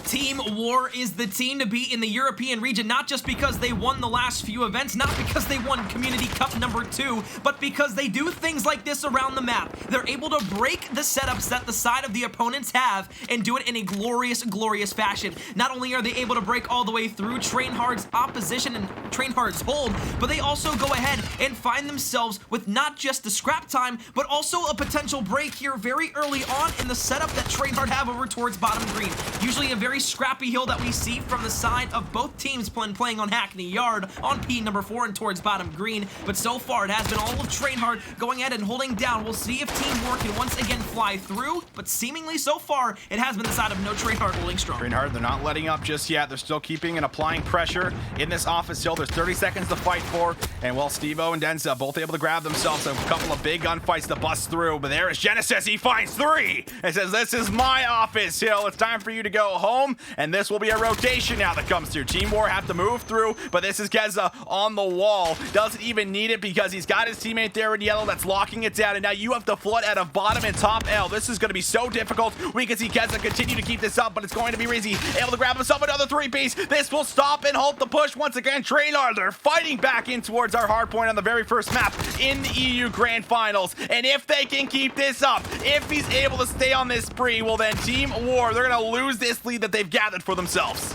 Speaker 2: Team War is the team to beat in the European region, not just because they won the last few events, not because they won Community Cup number 2, but because they do things like this around the map. They're able to break the setups that the side of the opponents have and do it in a glorious, glorious fashion. Not only are they able to break all the way through Trainhard's opposition and Trainhard's hold, but they also go ahead and find themselves with not just the scrap time, but also a potential break here very early on in the setup that Trainhard have over towards bottom green. Usually a very scrappy hill that we see from the side of both teams playing on Hackney Yard on P number 4 and towards bottom green, but so far it has been all of Trainhard going ahead and holding down. We'll see if Team War can once again fly through, but seemingly so far it has been the side of no Trainhard holding strong.
Speaker 1: Trainhard, they're not letting up just yet. They're still keeping and applying pressure in this office hill. There's 30 seconds to fight for, and well, Steve-O and Denza both able to grab themselves a couple of big gunfights to bust through, but there is Genesis. He finds 3 and says, this is my office hill. It's time for you to go home, and this will be a rotation now that comes through. Team War have to move through, but this is Geza on the wall. Doesn't even need it because he's got his teammate there in yellow that's locking it down, and now you have to flood out of bottom and top L. This is going to be so difficult. We can see Geza continue to keep this up, but it's going to be Rizzy able to grab himself another 3-piece. This will stop and halt the push once again. Trainhard, they're fighting back in towards our hard point on the very first map in the EU Grand Finals, and if they can keep this up, if he's able to stay on this spree, well then Team War, they're going to lose this lead that they've gathered for themselves.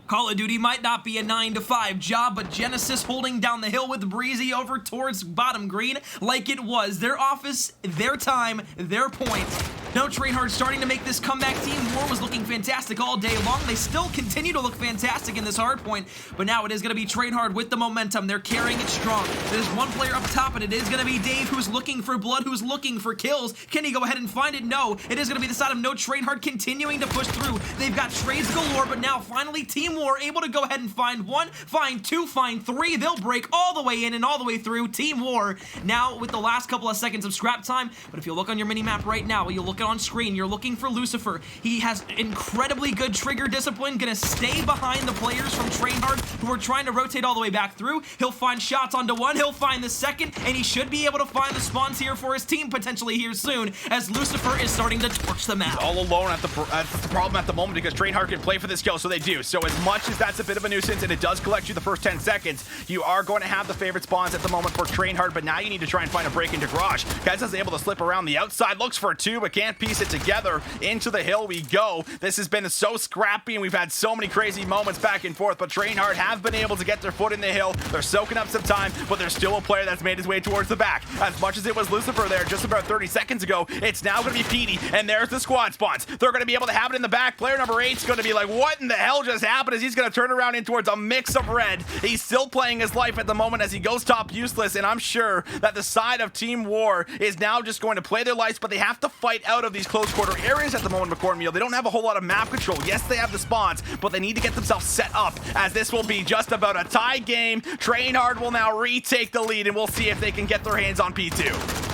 Speaker 2: Call of Duty might not be a 9-to-5 job, but Genesis holding down the hill with Breezy over towards bottom green like it was their office, their time, their point. No Trainhard starting to make this comeback. Team War was looking fantastic all day long. They still continue to look fantastic in this hard point, but now it is going to be Trainhard with the momentum. They're carrying it strong. There's one player up top, and it is going to be Dave, who's looking for blood, who's looking for kills. Can he go ahead and find it? No. It is going to be the side of no Trainhard continuing to push through. They've got trades galore, but now finally Team War able to go ahead and find 1, find 2, find 3. They'll break all the way in and all the way through. Team War now with the last couple of seconds of scrap time, but if you look on your mini-map right now, you'll look on screen, you're looking for Lucifer. He has incredibly good trigger discipline, gonna stay behind the players from Trainhard who are trying to rotate all the way back through. He'll find shots onto one, he'll find the second, and he should be able to find the spawns here for his team potentially here soon as Lucifer is starting to torch the map.
Speaker 1: He's all alone at the problem at the moment because Trainhard can play for this kill, so they do. So as much as that's a bit of a nuisance and it does collect you the first 10 seconds, you are going to have the favorite spawns at the moment for Trainhard, but now you need to try and find a break into Garage. Geza's able to slip around the outside, looks for 2, but can't piece it together. Into the hill we go. This has been so scrappy and we've had so many crazy moments back and forth, but Trainhard have been able to get their foot in the hill. They're soaking up some time, but there's still a player that's made his way towards the back. As much as it was Lucifer there just about 30 seconds ago, it's now going to be Petey, and there's the squad spawns. They're going to be able to have it in the back. Player number 8 is going to be like, what in the hell just happened, as he's going to turn around in towards a mix of red. He's still playing his life at the moment as he goes top useless, and I'm sure that the side of Team War is now just going to play their lives, but they have to fight out of these close quarter areas at the moment, McCormiel. They don't have a whole lot of map control. Yes, they have the spawns, but they need to get themselves set up, as this will be just about a tie game. Trainhard will now retake the lead, and we'll see if they can get their hands on P2.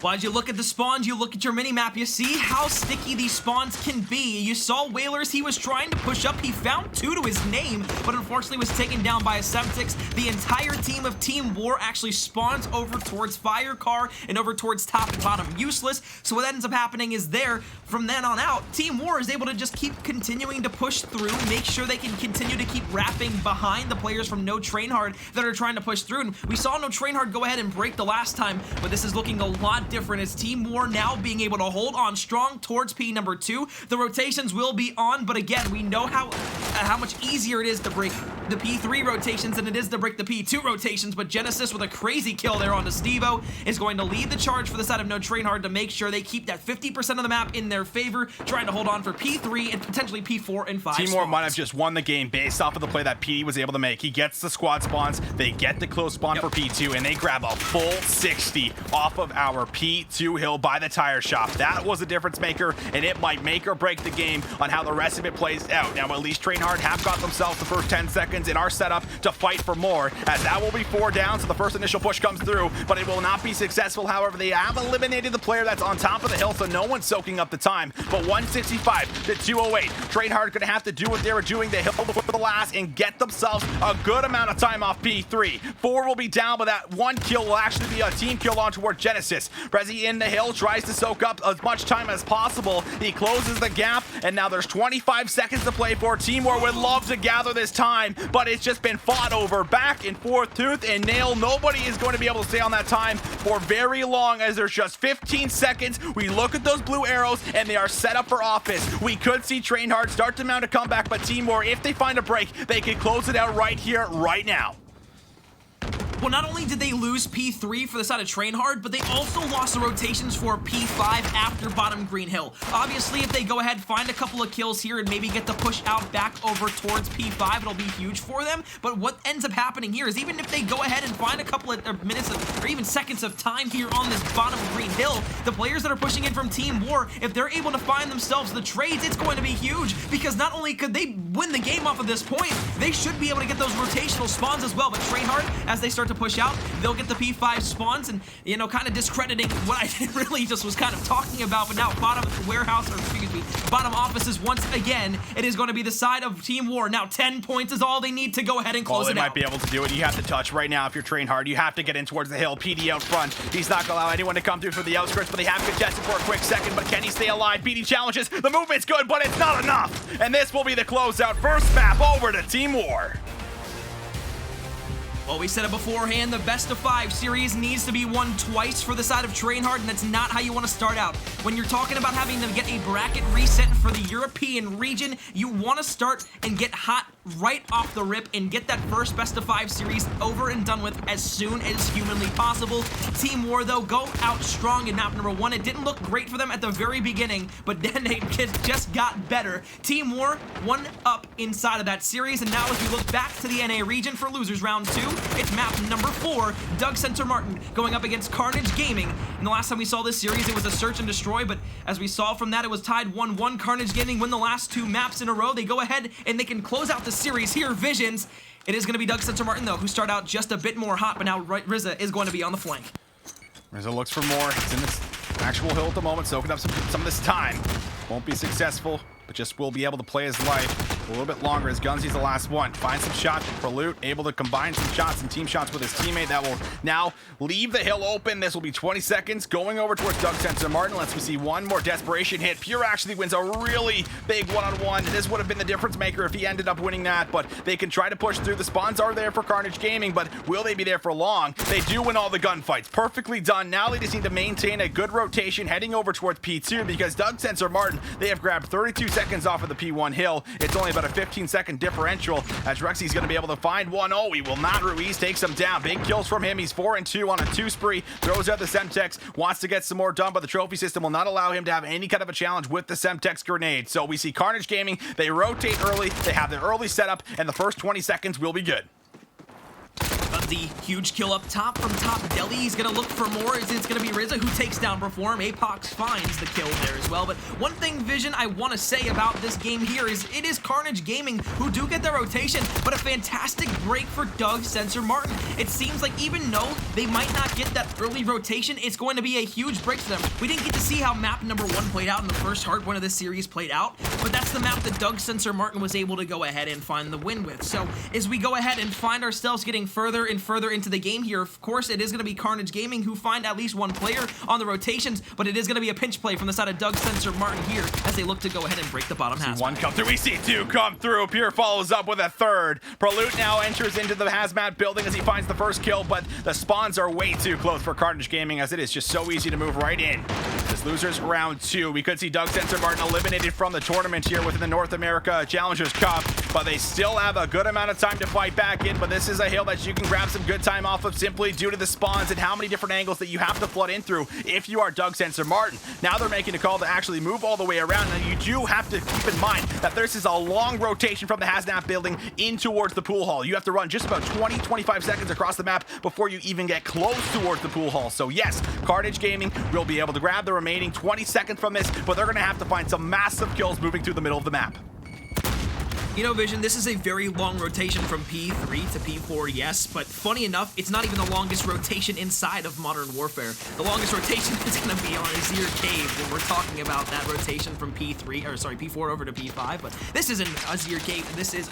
Speaker 2: Well, as you look at the spawns, you look at your mini-map, you see how sticky these spawns can be. You saw Whalers, he was trying to push up. He found 2 to his name, but unfortunately was taken down by a Semtex. The entire team of Team War actually spawns over towards Fire Car and over towards top and bottom useless. So what ends up happening is from then on out, Team War is able to just keep continuing to push through, make sure they can continue to keep wrapping behind the players from No Trainhard that are trying to push through. And we saw No Trainhard go ahead and break the last time, but this is looking a lot different as Team War now being able to hold on strong towards P number 2. The rotations will be on, but again, we know how how much easier it is to break the P3 rotations than it is to break the P2 rotations, but Genesis with a crazy kill there onto Stevo is going to lead the charge for the side of No Trainhard to make sure they keep that 50% of the map in their favor, trying to hold on for P3 and potentially P4 and 5
Speaker 1: Team
Speaker 2: spots.
Speaker 1: War might have just won the game based off of the play that PD was able to make. He gets the squad spawns, they get the close spawn for P2, and they grab a full 60 off of our P2 hill by the tire shop. That was a difference maker, and it might make or break the game on how the rest of it plays out. Now, at least Trainhard have got themselves the first 10 seconds in our setup to fight for more, as that will be 4 down, so the first initial push comes through, but it will not be successful. However, they have eliminated the player that's on top of the hill, so no one's soaking up the time. But 165 to 208. Trainhard gonna have to do what they were doing the hill before the last and get themselves a good amount of time off P3. 4 will be down, but that 1 kill will actually be a team kill on toward Genesis. Prezi in the hill tries to soak up as much time as possible. He closes the gap, and now there's 25 seconds to play for. Team War would love to gather this time, but it's just been fought over back and forth, tooth and nail. Nobody is going to be able to stay on that time for very long, as there's just 15 seconds. We look at those blue arrows, and they are set up for offense. We could see Trainhard start to mount a comeback, but Team War, if they find a break, they can close it out right here, right now.
Speaker 2: Well, not only did they lose P3 for the side of Trainhard, but they also lost the rotations for P5 after bottom green hill. Obviously, if they go ahead, find a couple of kills here and maybe get the push out back over towards P5, it'll be huge for them. But what ends up happening here is even if they go ahead and find a couple of minutes or even seconds of time here on this bottom green hill, the players that are pushing in from Team War, if they're able to find themselves the trades, it's going to be huge, because not only could they win the game off of this point, they should be able to get those rotational spawns as well. But Trainhard, as they start to push out, they'll get the P5 spawns, and, you know, kind of discrediting what I really just was kind of talking about. But now bottom warehouse, or excuse me, bottom offices, once again, it is going to be the side of Team War. Now 10 points is all they need to go ahead and close it out.
Speaker 1: They might be able to do it. You have to touch right now if you're Trainhard. You have to get in towards the hill. PD out front. He's not going to allow anyone to come through for the outskirts, but they have contested for a quick second. But can he stay alive? PD challenges. The movement's good, but it's not enough. And this will be the closeout. First map over to Team War.
Speaker 2: Well, we said it beforehand, the best of 5 series needs to be won twice for the side of Trainhard, and that's not how you want to start out. When you're talking about having to get a bracket reset for the European region, you want to start and get hot right off the rip and get that first best of 5 series over and done with as soon as humanly possible. Team War, though, go out strong in map number 1. It didn't look great for them at the very beginning, but then it just got better. Team War 1 up inside of that series, and now as we look back to the NA region for losers round 2, it's map number 4, Doug Sensor Martin going up against Carnage Gaming. And the last time we saw this series, it was a search and destroy, but as we saw from that, it was tied 1-1. Carnage Gaming win the last 2 maps in a row. They go ahead and they can close out the series here. Visions. It is going to be Doug Sensor Martin, though, who start out just a bit more hot, but now Rizza is going to be on the flank.
Speaker 1: Rizza looks for more. He's in this actual hill at the moment, soaking up some of this time. Won't be successful, but just will be able to play his life a little bit longer. As Gunsy's the last one. Find some shots for Loot, able to combine some shots and team shots with his teammate. That will now leave the hill open. This will be 20 seconds going over towards Doug Sensor Martin. Let's see one more desperation hit. Pure actually wins a really big one-on-one. This would have been the difference maker if he ended up winning that, but they can try to push through. The spawns are there for Carnage Gaming, but will they be there for long? They do win all the gunfights. Perfectly done. Now they just need to maintain a good rotation heading over towards P2, because Doug Sensor Martin, they have grabbed 32 seconds off of the P1 hill. It's only about a 15-second differential, as Rexy's going to be able to find one. Oh, he will not. Ruiz takes him down. Big kills from him. He's 4-2 on a 2 spree. Throws out the Semtex. Wants to get some more done, but the trophy system will not allow him to have any kind of a challenge with the Semtex grenade. So we see Carnage Gaming. They rotate early. They have the early setup, and the first 20 seconds will be good.
Speaker 2: The huge kill up top from Top Deli. He's going to look for more. It's going to be Rizza who takes down Perform. APAC finds the kill there as well. But one thing, Vision, I want to say about this game here is it is Carnage Gaming who do get their rotation, but a fantastic break for Doug Sensor Martin. It seems like even though they might not get that early rotation, it's going to be a huge break for them. We didn't get to see how map number 1 played out in the first hard one of this series played out, but that's the map that Doug Sensor Martin was able to go ahead and find the win with. So as we go ahead and find ourselves getting further and further into the game here, of course, it is going to be Carnage Gaming who find at least one player on the rotations, but it is going to be a pinch play from the side of Doug Sensor Martin here as they look to go ahead and break the bottom hazmat.
Speaker 1: One come through. We see 2 come through. Pure follows up with a 3rd. Prolute now enters into the hazmat building as he finds the first kill, but the spawns are way too close for Carnage Gaming, as it is just so easy to move right in. This losers round 2. We could see Doug Sensor Martin eliminated from the tournament here within the North America Challengers Cup, but they still have a good amount of time to fight back in. But this is a hill that you can grab some good time off of simply due to the spawns and how many different angles that you have to flood in through if you are Doug Sensor Martin. Now they're making a call to actually move all the way around. Now you do have to keep in mind that this is a long rotation from the hazmat building in towards the pool hall. You have to run just about 20-25 seconds across the map before you even get close towards the pool hall. So yes, Carnage Gaming will be able to grab the remaining 20 seconds from this, but they're going to have to find some massive kills moving through the middle of the map.
Speaker 2: You know, Vision, this is a very long rotation from P3 to P4, yes, but funny enough, it's not even the longest rotation inside of Modern Warfare. The longest rotation is going to be on Azir Cave when we're talking about that rotation from P4 over to P5, but this isn't Azir Cave, this is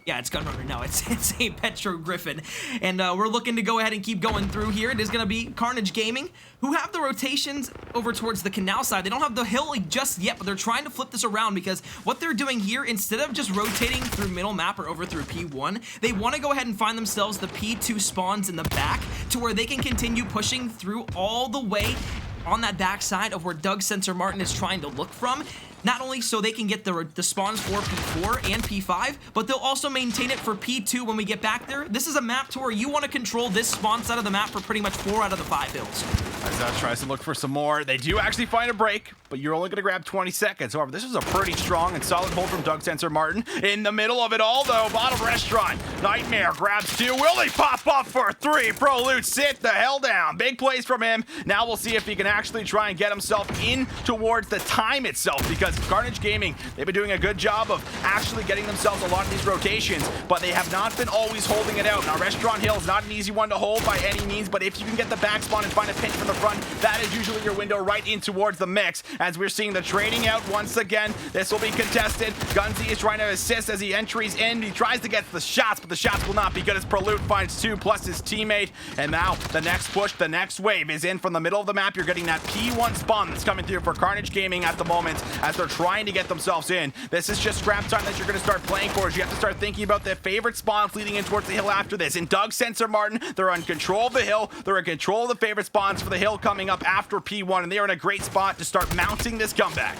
Speaker 2: yeah, it's Gunrunner, no, it's a Petro Griffin, and we're looking to go ahead and keep going through here. It is going to be Carnage Gaming, who have the rotations over towards the canal side. They don't have the hill just yet, but they're trying to flip this around because what they're doing here, instead of just rotating through middle map or over through P1, they want to go ahead and find themselves the P2 spawns in the back to where they can continue pushing through all the way on that back side of where Doug Sensor Martin is trying to look from. Not only so they can get the spawns for P4 and P5, but they'll also maintain it for P2 when we get back there. This is a map to where you want to control this spawn side of the map for pretty much 4 out of the 5 hills.
Speaker 1: As that tries to look for some more, they do actually find a break, but you're only going to grab 20 seconds. However, this is a pretty strong and solid hold from Doug Sensor Martin. In the middle of it all, though, bottom restaurant. Nightmare grabs 2. Will he pop up for 3? Prolute, sit the hell down. Big plays from him. Now we'll see if he can actually try and get himself in towards the time itself, because Carnage Gaming, they've been doing a good job of actually getting themselves a lot of these rotations, but they have not been always holding it out. Now, Restaurant Hill is not an easy one to hold by any means, but if you can get the back spawn and find a pinch from the front, that is usually your window right in towards the mix. As we're seeing the trading out once again, this will be contested. Gunzy is trying to assist as he entries in. He tries to get the shots, but the shots will not be good as Prolute finds 2 plus his teammate. And now the next push, the next wave is in from the middle of the map. You're getting that P1 spawn that's coming through for Carnage Gaming at the moment as they're trying to get themselves in. This is just scrap time that you're going to start playing for. As you have to start thinking about the favorite spawns leading in towards the hill after this. In Doug Sensor Martin, they're in control of the hill. They're in control of the favorite spawns for the hill coming up after P1, and they're in a great spot to start mounting this comeback.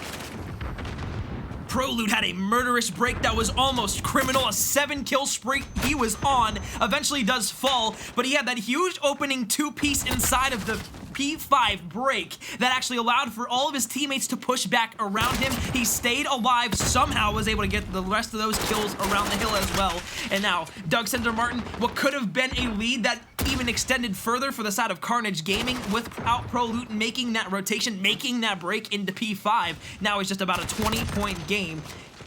Speaker 2: Prolute had a murderous break that was almost criminal. A 7-kill spree he was on. Eventually does fall, but he had that huge opening 2-piece inside of the P5 break that actually allowed for all of his teammates to push back around him. He stayed alive, somehow was able to get the rest of those kills around the hill as well. And now, Doug Sensor Martin, what could have been a lead that even extended further for the side of Carnage Gaming without Prolute making that rotation, making that break into P5, now is just about a 20-point game.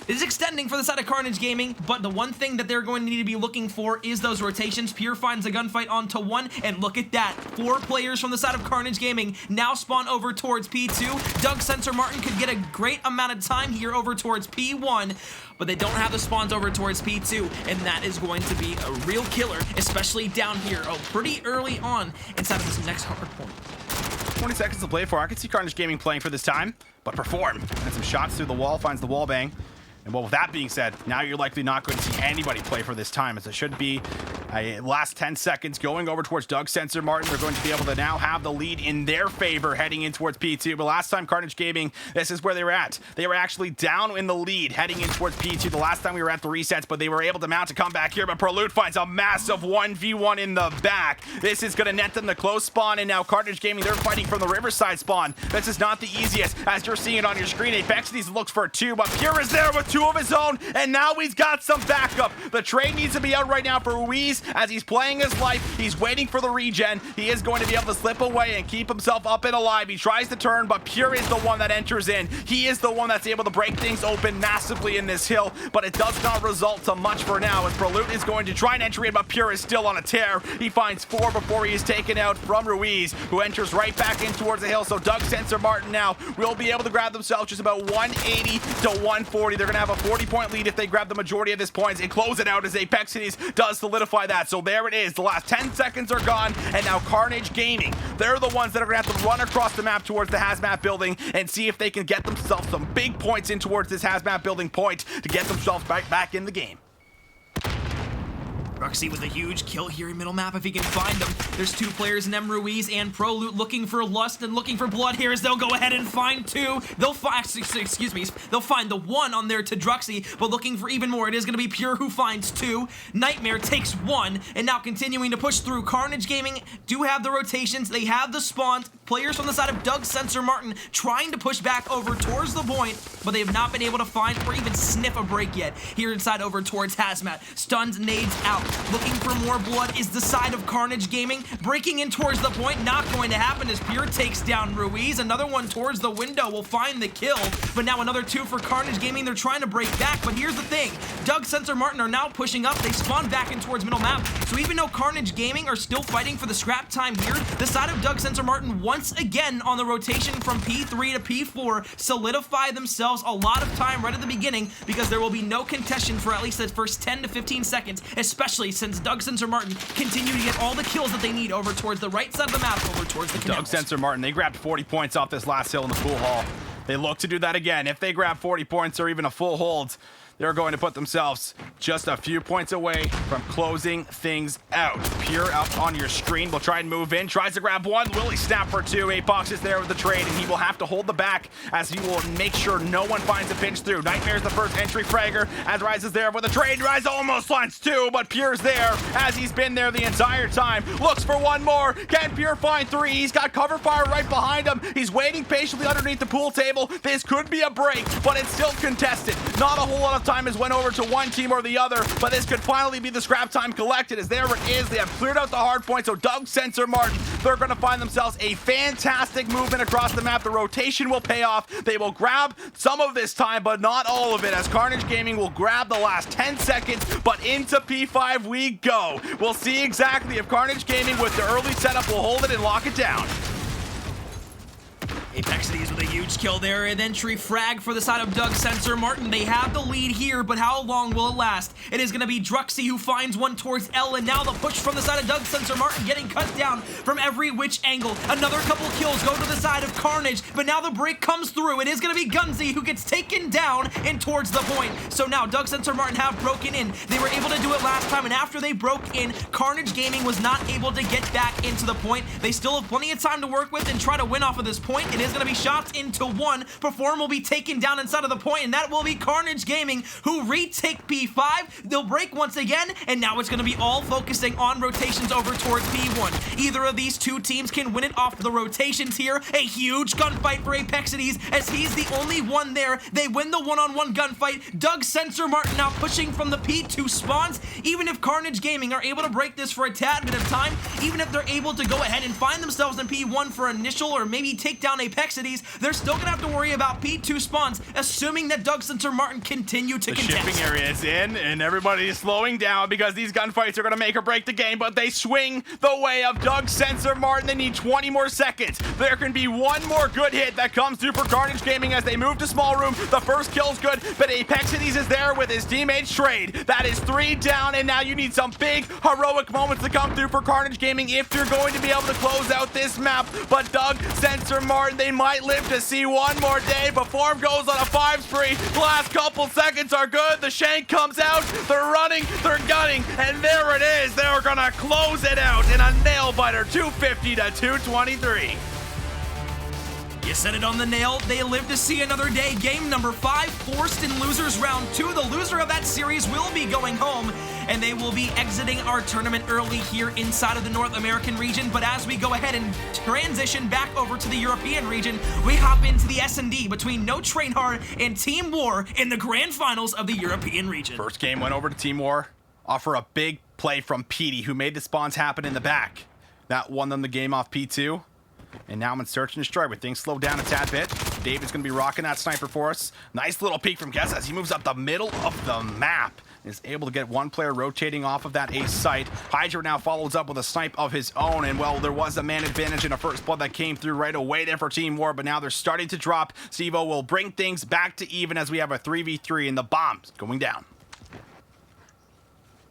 Speaker 2: It is extending for the side of Carnage Gaming, but the one thing that they're going to need to be looking for is those rotations. Pure finds a gunfight onto 1, and look at that. 4 players from the side of Carnage Gaming now spawn over towards P2. Doug Sensor Martin could get a great amount of time here over towards P1, but they don't have the spawns over towards P2, and that is going to be a real killer, especially down here, pretty early on inside of this next hard point.
Speaker 1: 20 seconds to play for. I could see Carnage Gaming playing for this time, but Perform. And some shots through the wall, finds the wall bang. And well, with that being said, now you're likely not going to see anybody play for this time, as it should be last 10 seconds going over towards Doug Sensor Martin. They're going to be able to now have the lead in their favor heading in towards P2. But last time Carnage Gaming, this is where they were at. They were actually down in the lead heading in towards P2 the last time we were at the resets, but they were able to mount a comeback here. But Prolute finds a massive 1v1 in the back. This is going to net them the close spawn, and now Carnage Gaming, they're fighting from the Riverside spawn. This is not the easiest, as you're seeing it on your screen. Apexities looks for 2, but Pure is there with 2 of his own, and now he's got some backup. The trade needs to be out right now for Ruiz, as he's playing his life. He's waiting for the regen. He is going to be able to slip away and keep himself up and alive. He tries to turn, but Pure is the one that enters in. He is the one that's able to break things open massively in this hill, but it does not result to much for now, as Prolute is going to try and enter in, but Pure is still on a tear. He finds 4 before he is taken out from Ruiz, who enters right back in towards the hill. So Doug Sensor Martin now will be able to grab themselves just about 180 to 140. They're going to have a 40-point lead if they grab the majority of this points and close it out, as Apexities does solidify that. So there it is. The last 10 seconds are gone, and now Carnage Gaming, they're the ones that are going to have to run across the map towards the hazmat building and see if they can get themselves some big points in towards this hazmat building point to get themselves back in the game.
Speaker 2: Druxy with a huge kill here in middle map if he can find them. There's two players, Nem Ruiz and Proloot, looking for Lust and looking for blood here as they'll go ahead and find two. They'll find, they'll find the one on there to Druxy, but looking for even more. It is going to be Pure who finds two. Nightmare takes one, and now continuing to push through. Carnage Gaming do have the rotations. They have the spawns. Players from the side of Doug Sensor Martin trying to push back over towards the point, but they have not been able to find or even sniff a break yet. Here inside over towards Hazmat. Stuns, nades out. Looking for more blood is the side of Carnage Gaming. Breaking in towards the point, not going to happen as Pure takes down Ruiz. Another one towards the window will find the kill, but now another two for Carnage Gaming. They're trying to break back, but here's the thing. Doug Sensor Martin are now pushing up. They spawn back in towards middle map, so even though Carnage Gaming are still fighting for the scrap time here, the side of Doug Sensor Martin once again on the rotation from P3 to P4 solidify themselves a lot of time right at the beginning because there will be no contestation for at least the first 10 to 15 seconds, especially since Doug Sensor Martin continue to get all the kills that they need over towards the right side of the map, over towards the canals.
Speaker 1: Doug Sensor Martin, they grabbed 40 points off this last hill in the pool hall. They look to do that again. If they grab 40 points or even a full hold, they're going to put themselves just a few points away from closing things out. Pure up on your screen will try and move in, tries to grab one. Will he snap for two? APAC is there with the trade, and he will have to hold the back as he will make sure no one finds a pinch through. Nightmare's the first entry fragger as Rise is there with a trade. Rise almost finds two, but Pure's there as he's been there the entire time. Looks for one more. Can Pure find three? He's got cover fire right behind him. He's waiting patiently underneath the pool table. This could be a break, but it's still contested. Not a whole lot of time has went over to one team or the other, but this could finally be the scrap time collected as there it is. They have cleared out the hard point, so Doug Sensor Martin, they're going to find themselves a fantastic movement across the map. The rotation will pay off. They will grab some of this time, but not all of it, as Carnage Gaming will grab the last 10 seconds, but into P5 we go. We'll see exactly if Carnage Gaming with the early setup will hold it and lock it down.
Speaker 2: Apexities with a huge kill there, an entry frag for the side of Doug Sensor Martin. They have the lead here, but how long will it last? It is going to be Druxy who finds one towards L, and now the push from the side of Doug Sensor Martin getting cut down from every which angle. Another couple kills go to the side of Carnage, but now the break comes through. It is going to be Gunzy who gets taken down and towards the point. So now Doug Sensor Martin have broken in. They were able to do it last time, and after they broke in, Carnage Gaming was not able to get back into the point. They still have plenty of time to work with and try to win off of this point. It is going to be shots into one. Perform will be taken down inside of the point, and that will be Carnage Gaming who retake P5. They'll break once again, and now it's going to be all focusing on rotations over towards P1. Either of these two teams can win it off the rotations here. A huge gunfight for Apexities as he's the only one there. They win the one-on-one gunfight. Doug Sensor Martin now pushing from the P2 spawns. Even if Carnage Gaming are able to break this for a tad bit of time, even if they're able to go ahead and find themselves in P1 for initial or maybe take down Apexities, they're still gonna have to worry about P2 spawns, assuming that Doug Sensor Martin continue to contest.
Speaker 1: The shipping area is in, and everybody is slowing down because these gunfights are gonna make or break the game, but they swing the way of Doug Sensor Martin. They need 20 more seconds. There can be one more good hit that comes through for Carnage Gaming as they move to small room. The first kill's good, but Apexities is there with his teammates trade. That is 3 down, and now you need some big heroic moments to come through for Carnage Gaming if you're going to be able to close out this map. But Doug Sensor Martin, they might live to see one more day. Perform goes on a 5 spree. The last couple seconds are good. The shank comes out. They're running, they're gunning, and there it is. They're gonna close it out in a nail biter, 250 to 223.
Speaker 2: You said it on the nail. They live to see another day. Game number 5, forced in losers round 2. The loser of that series will be going home, and they will be exiting our tournament early here inside of the North American region. But as we go ahead and transition back over to the European region, we hop into the S&D between No Train Hard and Team War in the grand finals of the European region.
Speaker 1: First game went over to Team War. Offer a big play from Petey, who made the spawns happen in the back. That won them the game off P2. And now I'm in search and destroy with things slowed down a tad bit. David's going to be rocking that sniper for us. Nice little peek from Guess as he moves up the middle of the map. Is able to get one player rotating off of that ace site. Hydra now follows up with a snipe of his own, and well, there was a man advantage in a first blood that came through right away there for Team War, but now they're starting to drop. Stevo will bring things back to even as we have a 3v3 and the bombs going down.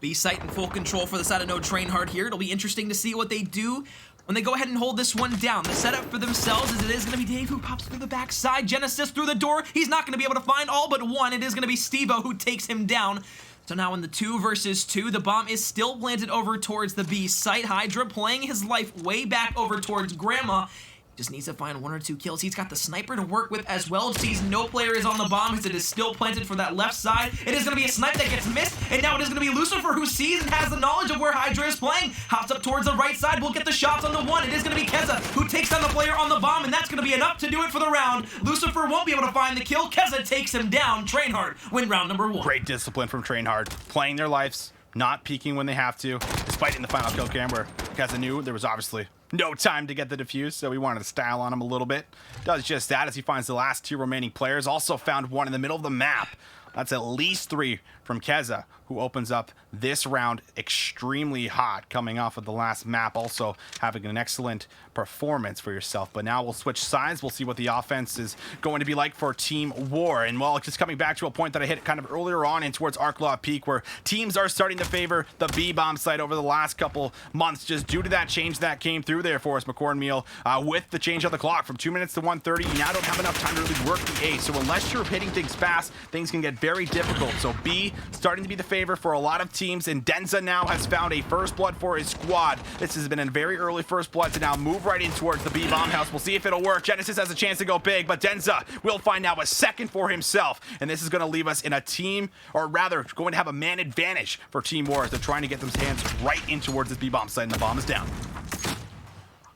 Speaker 2: B site in full control for the side of No Train Hard here. It'll be interesting to see what they do when they go ahead and hold this one down. The setup for themselves is it is going to be Dave who pops through the backside. Genesis through the door. He's not going to be able to find all but one. It is going to be Stevo who takes him down. So now in the 2 versus 2, the bomb is still planted over towards the B site. Hydra playing his life way back over towards Grandma. Just needs to find 1 or 2 kills. He's got the sniper to work with as well. Sees no player is on the bomb as it is still planted for that left side. It is going to be a snipe that gets missed, and now it is going to be Lucifer who sees and has the knowledge of where Hydra is playing. Hops up towards the right side. Will get the shots on the 1. It is going to be Keza who takes down the player on the bomb, and that's going to be enough to do it for the round. Lucifer won't be able to find the kill. Keza takes him down. Train hard. Win round number 1.
Speaker 1: Great discipline from Train Hard, playing their lives, not peeking when they have to, despite in the final kill cam where Keza knew there was obviously no time to get the defuse, so we wanted to style on him a little bit. Does just that as he finds the last 2 remaining players. Also found 1 in the middle of the map. That's at least 3 from Keza, who opens up this round extremely hot, coming off of the last map, also having an excellent performance for yourself. But now we'll switch sides. We'll see what the offense is going to be like for Team War. And well, just coming back to a point that I hit kind of earlier on in towards Arklaw Peak, where teams are starting to favor the B-bomb site over the last couple months, just due to that change that came through there for us, McCornmeal, with the change of the clock from 2 minutes to 1:30. You now don't have enough time to really work the A. So unless you're hitting things fast, things can get very difficult. So B starting to be the favor for a lot of teams, and Denza now has found a first blood for his squad. This has been a very early first blood to now move right in towards the B bomb house. We'll see if it'll work. Genesis has a chance to go big, but Denza will find now a second for himself, and this is going to leave us in a team, or rather going to have a man advantage for Team War as they're trying to get those hands right in towards this B bomb site, and the bomb is down.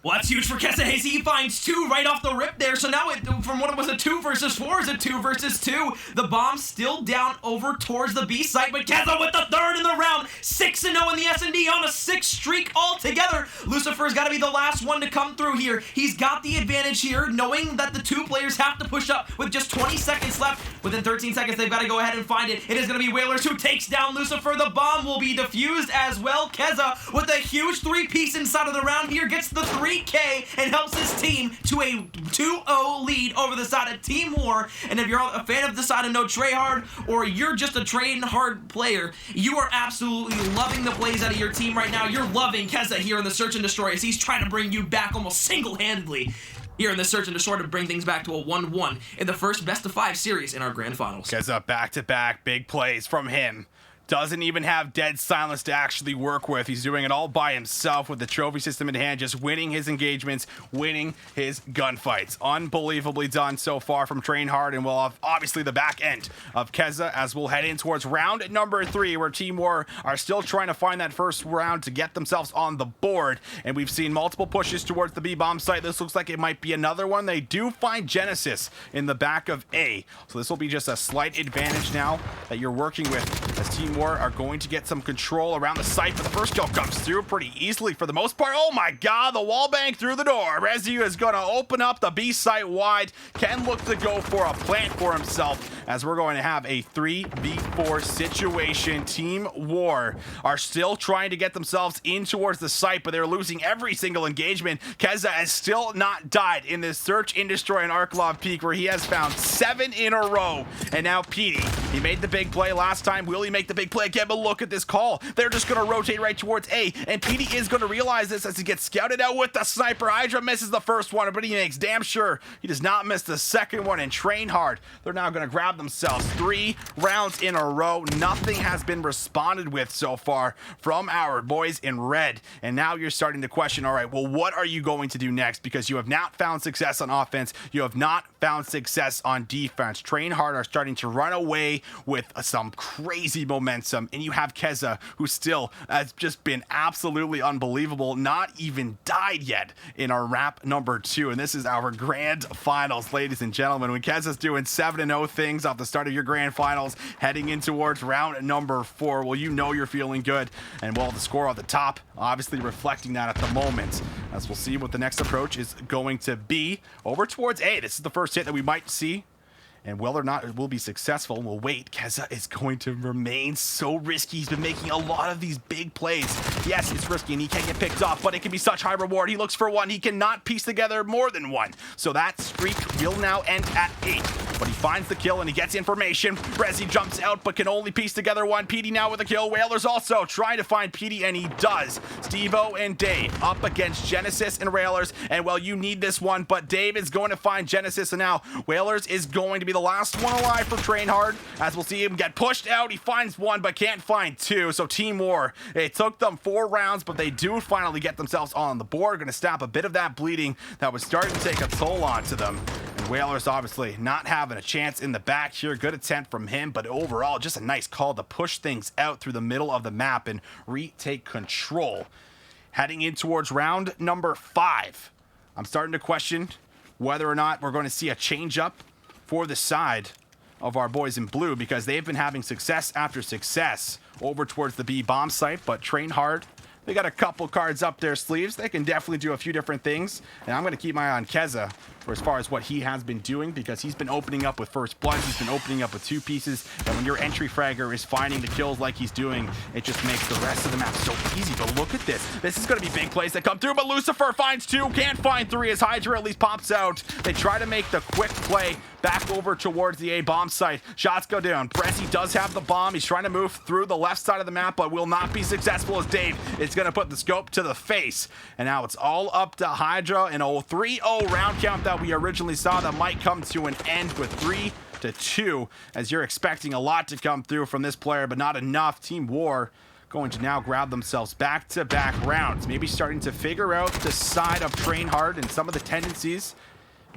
Speaker 2: Well, that's huge for Keza Hazy. He finds 2 right off the rip there. So now from what it was a 2 versus 4 is a 2 versus 2. The bomb's still down over towards the B site, but Keza with the 3rd in the round. 6-0 in the S&D on a 6 streak altogether. Lucifer's got to be the last one to come through here. He's got the advantage here, knowing that the 2 players have to push up with just 20 seconds left. Within 13 seconds, they've got to go ahead and find it. It is going to be Whalers who takes down Lucifer. The bomb will be defused as well. Keza with a huge 3-piece inside of the round here gets the 3K and helps his team to a 2-0 lead over the side of Team War. And if you're a fan of the side of No Tray Hard, or you're just a Train Hard player, you are absolutely loving the plays out of your team right now. You're loving Keza here in the Search and Destroy as he's trying to bring you back almost single-handedly here in the Search and Destroy to bring things back to a 1-1 in the first best-of-5 series in our grand finals.
Speaker 1: Keza back-to-back big plays from him. Doesn't even have Dead Silence to actually work with. He's doing it all by himself with the trophy system in hand, just winning his engagements, winning his gunfights. Unbelievably done so far from Train Hard, and we'll have obviously the back end of Keza as we'll head in towards round number 3, where Team War are still trying to find that first round to get themselves on the board. And we've seen multiple pushes towards the B-bomb site. This looks like it might be another one. They do find Genesis in the back of A. So this will be just a slight advantage now that you're working with, as Team War are going to get some control around the site, but the first kill comes through pretty easily for the most part. Oh my god, the wall bang through the door. Rezu is going to open up the B site wide. Can look to go for a plant for himself, as we're going to have a 3v4 situation. Team War are still trying to get themselves in towards the site, but they're losing every single engagement. Keza has still not died in this Search and Destroy in Arklaw Peak, where he has found 7 in a row. And now Petey, he made the big play last time. Will he make the big play again? But look at this call. They're just going to rotate right towards A, and Petey is going to realize this as he gets scouted out with the sniper. Hydra misses the first one, but he makes damn sure he does not miss the second one. And Train Hard, they're now going to grab themselves 3 rounds in a row. Nothing has been responded with so far from our boys in red, and now you're starting to question, all right, well, what are you going to do next? Because you have not found success on offense, you have not found success on defense. Train Hard are starting to run away with some crazy momentum, and you have Keza, who still has just been absolutely unbelievable, not even died yet in our wrap number 2, and this is our grand finals, ladies and gentlemen. When Keza's doing 7-0 things off the start of your grand finals, heading in towards round number 4, well, you know you're feeling good, and well, the score on the top obviously reflecting that at the moment, as we'll see what the next approach is going to be over towards A. This is the first hit that we might see, and whether or not it will be successful, we'll wait. Keza is going to remain so risky. He's been making a lot of these big plays. Yes, it's risky and he can't get picked off, but it can be such high reward. He looks for one. He cannot piece together more than one. So that streak will now end at 8. But he finds the kill and he gets information. Rezi jumps out but can only piece together one. Petey now with a kill. Whalers also trying to find Petey, and he does. Steve-O and Dave up against Genesis and Whalers. And well, you need this one, but Dave is going to find Genesis, and now Whalers is going to be be the last one alive for Trainhard, as we'll see him get pushed out. He finds one, but can't find two. So Team War, it took them 4 rounds, but they do finally get themselves on the board. Going to stop a bit of that bleeding that was starting to take a toll onto them. And Whalers obviously not having a chance in the back here. Good attempt from him, but overall just a nice call to push things out through the middle of the map and retake control. Heading in towards round number 5. I'm starting to question whether or not we're going to see a change up for the side of our boys in blue, because they've been having success after success over towards the B bomb site. But Trainhard, they got a couple cards up their sleeves. They can definitely do a few different things. And I'm going to keep my eye on Keza for as far as what he has been doing, because he's been opening up with first blood. He's been opening up with 2 pieces. And when your entry fragger is finding the kills like he's doing, it just makes the rest of the map so easy. But look at this. This is going to be big plays that come through. But Lucifer finds 2, can't find 3 as Hydra at least pops out. They try to make the quick play back over towards the A bomb site. Shots go down. Brezzy does have the bomb. He's trying to move through the left side of the map, but will not be successful, as Dave is going to put the scope to the face. And now it's all up to Hydra. An 3-0 round count that we originally saw that might come to an end with 3-2, as you're expecting a lot to come through from this player, but not enough. Team War going to now grab themselves back-to-back rounds, maybe starting to figure out the side of Trainhard and some of the tendencies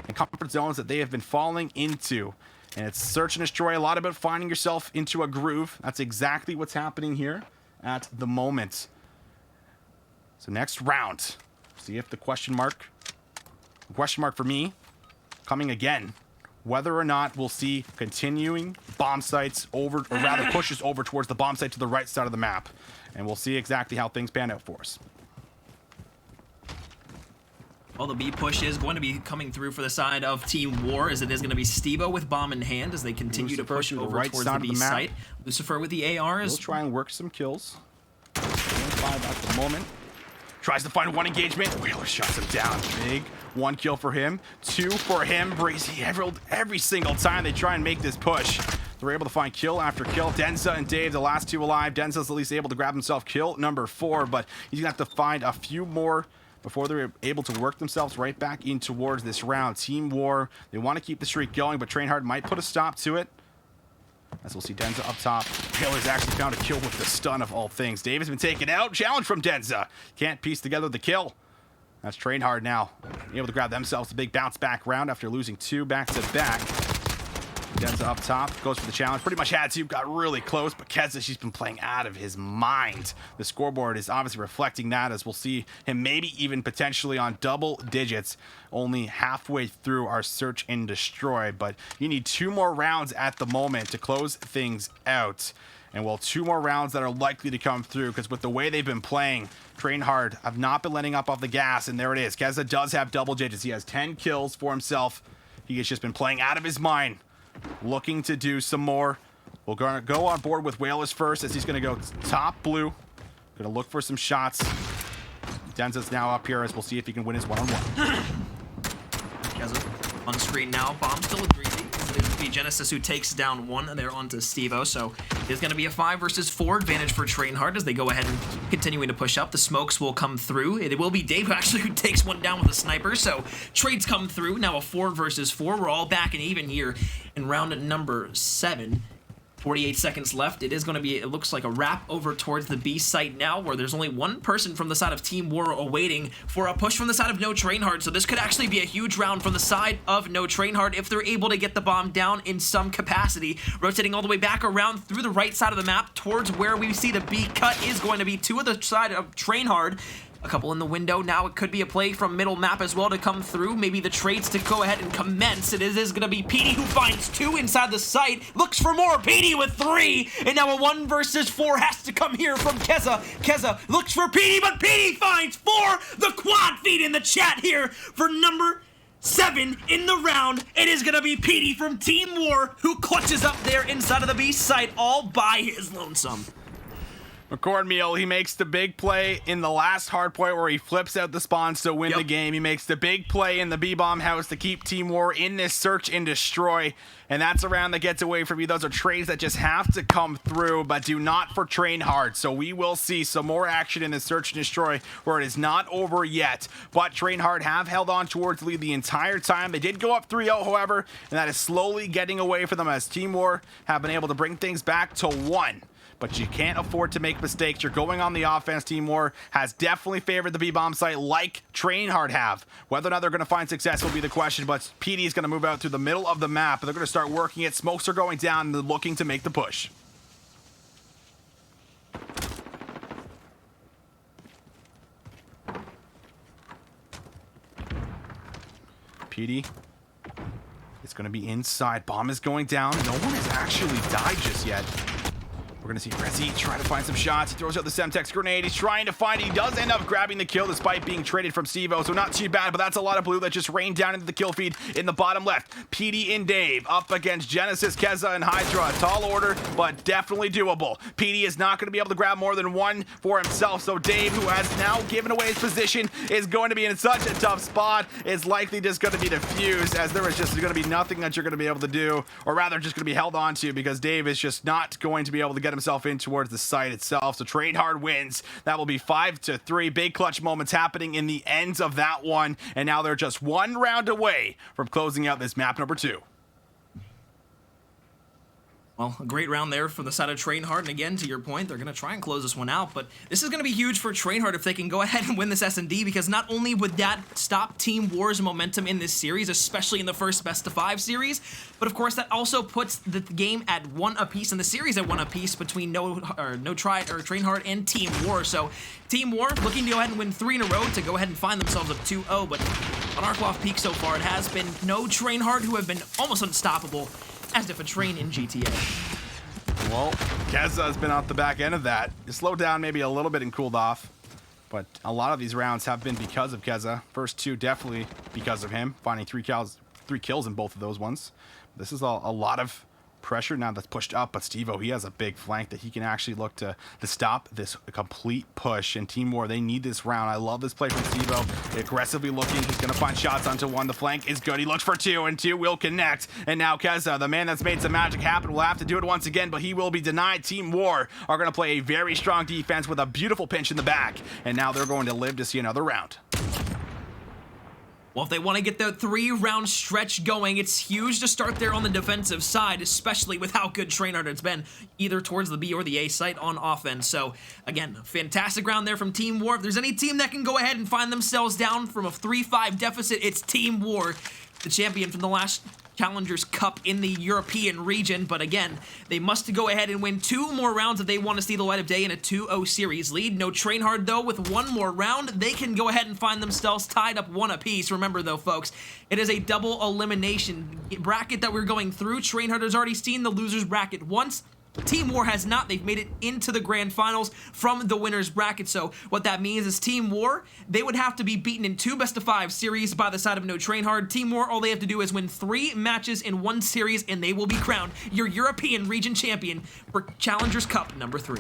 Speaker 1: and comfort zones that they have been falling into. And it's search and destroy, a lot about finding yourself into a groove. That's exactly what's happening here at the moment. So next round, see if the question mark for me coming again, whether or not we'll see continuing bomb sites over, or rather pushes over towards the bomb site to the right side of the map. And we'll see exactly how things pan out for us.
Speaker 2: Well, the B push is going to be coming through for the side of Team War, as it is going to be Stevo with bomb in hand as they continue to push over
Speaker 1: right
Speaker 2: towards the B site. Lucifer with the ARs.
Speaker 1: We'll try and work some kills. 5 at the moment. Tries to find 1 engagement. Whaler shuts him down. Big 1 kill for him. 2 for him. Breezy every single time they try and make this push. They're able to find kill after kill. Denza and Dave, the last 2 alive. Denza's at least able to grab himself kill number 4, but he's going to have to find a few more before they're able to work themselves right back in towards this round. Team War, they want to keep the streak going, but Trainhard might put a stop to it. As we'll see Denza up top. Taylor's actually found a kill with the stun of all things. Dave has been taken out. Challenge from Denza. Can't piece together the kill. That's Trainhard now able to grab themselves a big bounce back round after losing 2 back-to-back. Denza up top, goes for the challenge. Pretty much had to, got really close, but Keza, she's been playing out of his mind. The scoreboard is obviously reflecting that, as we'll see him maybe even potentially on double digits, only halfway through our search and destroy. But you need 2 more rounds at the moment to close things out. And well, 2 more rounds that are likely to come through, because with the way they've been playing, Trainhard have not been letting up off the gas, and there it is. Keza does have double digits. He has 10 kills for himself. He has just been playing out of his mind, looking to do some more. We're going to go on board with Whalers first, as he's going to go top blue. Going to look for some shots. Denza's now up here, as we'll see if he can win his one-on-one.
Speaker 2: Keza on screen now. Bomb still with Breezy. It'll be Genesis who takes down 1 there onto Stevo. So it's going to be a 5 versus 4 advantage for Trainhard as they go ahead and continuing to push up. The smokes will come through. It will be Dave actually who takes 1 down with a sniper. So trades come through. Now a 4 versus 4. We're all back and even here in round number 7. 48 seconds left. It is going to be, it looks like a wrap over towards the B site now, where there's only 1 person from the side of Team War awaiting for a push from the side of No Trainhard. So this could actually be a huge round from the side of No Trainhard if they're able to get the bomb down in some capacity. Rotating all the way back around through the right side of the map towards where we see the B cut is going to be 2 of the side of Trainhard. A couple in the window. Now it could be a play from middle map as well to come through. Maybe the trades to go ahead and commence. It is going to be Petey who finds 2 inside the site. Looks for more. Petey with 3. And now a 1 versus 4 has to come here from Keza. Keza looks for Petey, but Petey finds 4. The quad feed in the chat here for number 7 in the round. It is going to be Petey from Team War who clutches up there inside of the B site all by his lonesome.
Speaker 1: Cornmeal, he makes the big play in the last hard point where he flips out the spawns to win the game. He makes the big play in the B-bomb house to keep Team War in this search and destroy. And that's a round that gets away from you. Those are trades that just have to come through, but do not for Train Hard. So we will see some more action in the search and destroy where it is not over yet. But Train Hard have held on towards the lead the entire time. They did go up 3-0, however, and that is slowly getting away from them as Team War have been able to bring things back to 1. But you can't afford to make mistakes. You're going on the offense. Team War has definitely favored the B-bomb site like Train Hard have. Whether or not they're going to find success will be the question, but PD is going to move out through the middle of the map. They're going to start working it. Smokes are going down and they're looking to make the push. PD is going to be inside. Bomb is going down. No one has actually died just yet. We're going to see Rezi try to find some shots. He throws out the Semtex grenade. He's trying to find it. He does end up grabbing the kill despite being traded from Stevo, so not too bad, but that's a lot of blue that just rained down into the kill feed in the bottom left. PD and Dave up against Genesis, Keza, and Hydra. Tall order, but definitely doable. PD is not going to be able to grab more than one for himself, so Dave, who has now given away his position, is going to be in such a tough spot. It's likely just going to be defused, as there is just going to be nothing that you're going to be able to do, or rather just going to be held on to, because Dave is just not going to be able to get himself in towards the site itself. So Train Hard wins. That will be 5-3. Big clutch moments happening in the ends of that one, and now they're just one round away from closing out this map number 2.
Speaker 2: Well, a great round there from the side of Train Hard, and again, to your point, they're going to try and close this one out, but this is going to be huge for Train Hard if they can go ahead and win this S&D, because not only would that stop Team War's momentum in this series, especially in the first best-of-5 series, but of course that also puts the game at 1 apiece, and the series at 1 apiece between Train Hard and Team War. So Team War looking to go ahead and win 3 in a row to go ahead and find themselves up 2-0, but on Arklov Peak so far, it has been no Train Hard, who have been almost unstoppable as if a train in GTA.
Speaker 1: Well, Keza has been out the back end of that. It slowed down maybe a little bit and cooled off, but a lot of these rounds have been because of Keza. First 2 definitely because of him, finding 3 kills in both of those ones. This is a lot of pressure now that's pushed up, but Stevo, he has a big flank that he can actually look to stop this complete push. And Team War, they need this round. I love this play from Stevo. Aggressively looking, he's going to find shots onto 1. The flank is good. He looks for 2, and 2 will connect. And now Keza, the man that's made some magic happen, will have to do it once again, but he will be denied. Team War are going to play a very strong defense with a beautiful pinch in the back, and now they're going to live to see another round.
Speaker 2: Well, if they want to get the 3-round stretch going, it's huge to start there on the defensive side, especially with how good Train Hard has been, either towards the B or the A site on offense. So, again, fantastic round there from Team War. If there's any team that can go ahead and find themselves down from a 3-5 deficit, it's Team War, the champion from the last Challengers Cup in the European region. But again, they must go ahead and win 2 more rounds if they want to see the light of day in a 2-0 series lead. No Train Hard, though. With 1 more round, they can go ahead and find themselves tied up 1 apiece. Remember, though, folks, it is a double elimination bracket that we're going through. Train Hard has already seen the losers bracket once. Team War has not. They've made it into the grand finals from the winners bracket. So what that means is Team War, they would have to be beaten in 2 best-of-5 series by the side of No Train Hard. Team War, all they have to do is win 3 matches in 1 series, and they will be crowned your European region champion for Challengers Cup number 3.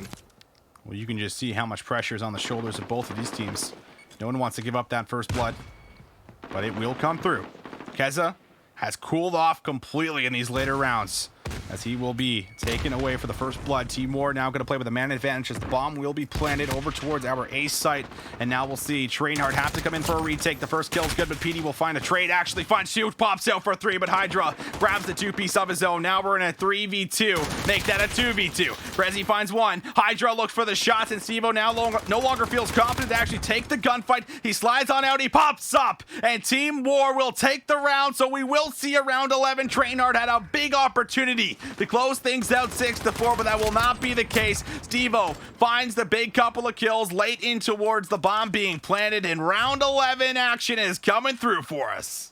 Speaker 1: Well, you can just see how much pressure is on the shoulders of both of these teams. No one wants to give up that first blood, but it will come through. Keza has cooled off completely in these later rounds, as he will be taken away for the first blood. Team War now going to play with a man advantage as the bomb will be planted over towards our A site. And now we'll see Train Hard have to come in for a retake. The first kill is good, but PD will find a trade. Actually finds 2, pops out for 3, but Hydra grabs the 2-piece of his own. Now we're in a 3v2. Make that a 2v2. Rezi finds 1. Hydra looks for the shots, and Stevo now no longer feels confident to actually take the gunfight. He slides on out. He pops up, and Team War will take the round. So we will see around 11. Train Hard had a big opportunity to close things out 6-4, but that will not be the case. Stevo finds the big couple of kills late in towards the bomb being planted, and round 11 action is coming through for us.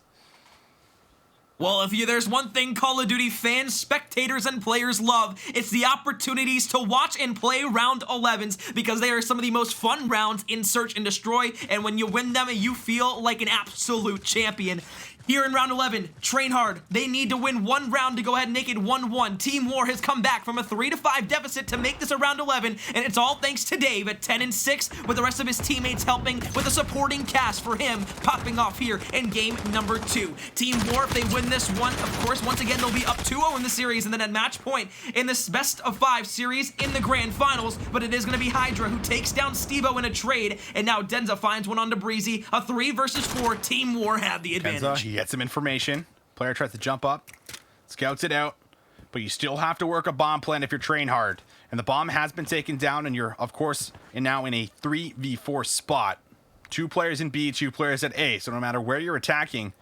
Speaker 2: Well, there's one thing Call of Duty fans, spectators, and players love, it's the opportunities to watch and play round 11s, because they are some of the most fun rounds in Search and Destroy, and when you win them, you feel like an absolute champion. Here in round 11, train hard. They need to win one round to go ahead and make it 1-1. Team War has come back from a 3-5 deficit to make this a round 11, and it's all thanks to Dave at 10-6, with the rest of his teammates helping with a supporting cast for him popping off here in game number 2. Team War, if they win this one, of course, once again, they'll be up 2-0 in the series, and then at match point in this best-of-5 series in the grand finals, but it is going to be Hydra who takes down Stevo in a trade, and now Denza finds one onto Breezy. A 3 versus 4, Team War have the advantage.
Speaker 1: Denza, he gets some information. Player tries to jump up, scouts it out, but you still have to work a bomb plan if you're train hard. And the bomb has been taken down, and you're, of course, now in a 3v4 spot. 2 players in B, 2 players at A. So no matter where you're attacking,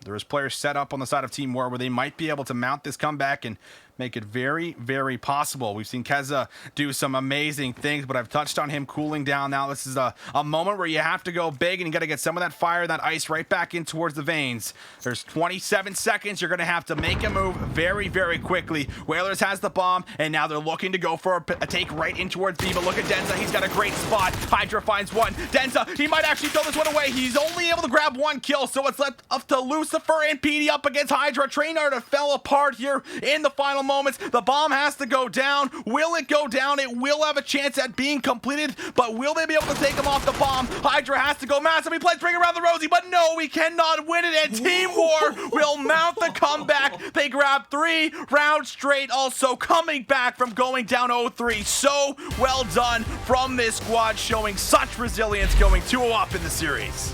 Speaker 1: there's players set up on the side of Team War where they might be able to mount this comeback and make it very, very possible. We've seen Keza do some amazing things, but I've touched on him cooling down. Now this is a moment where you have to go big, and you got to get some of that fire, that ice right back in towards the veins. There's 27 seconds. You're going to have to make a move very, very quickly. Whalers has the bomb, and now they're looking to go for a take right in towards B, but look at Denza. He's got a great spot. Hydra finds one. Denza, he might actually throw this one away. He's only able to grab 1 kill, so it's left up to Lucifer and PD up against Hydra. Trainard fell apart here in the final moments. The bomb has to go down. Will it go down? It will have a chance at being completed, but will they be able to take him off the bomb? Hydra has to go massive. He plays Bring Around the Rosie, but no, we cannot win it, and Team War will mount the comeback. They grab 3 rounds straight, also coming back from going down 0-3. So well done from this squad, showing such resilience, going 2-0 up in the series.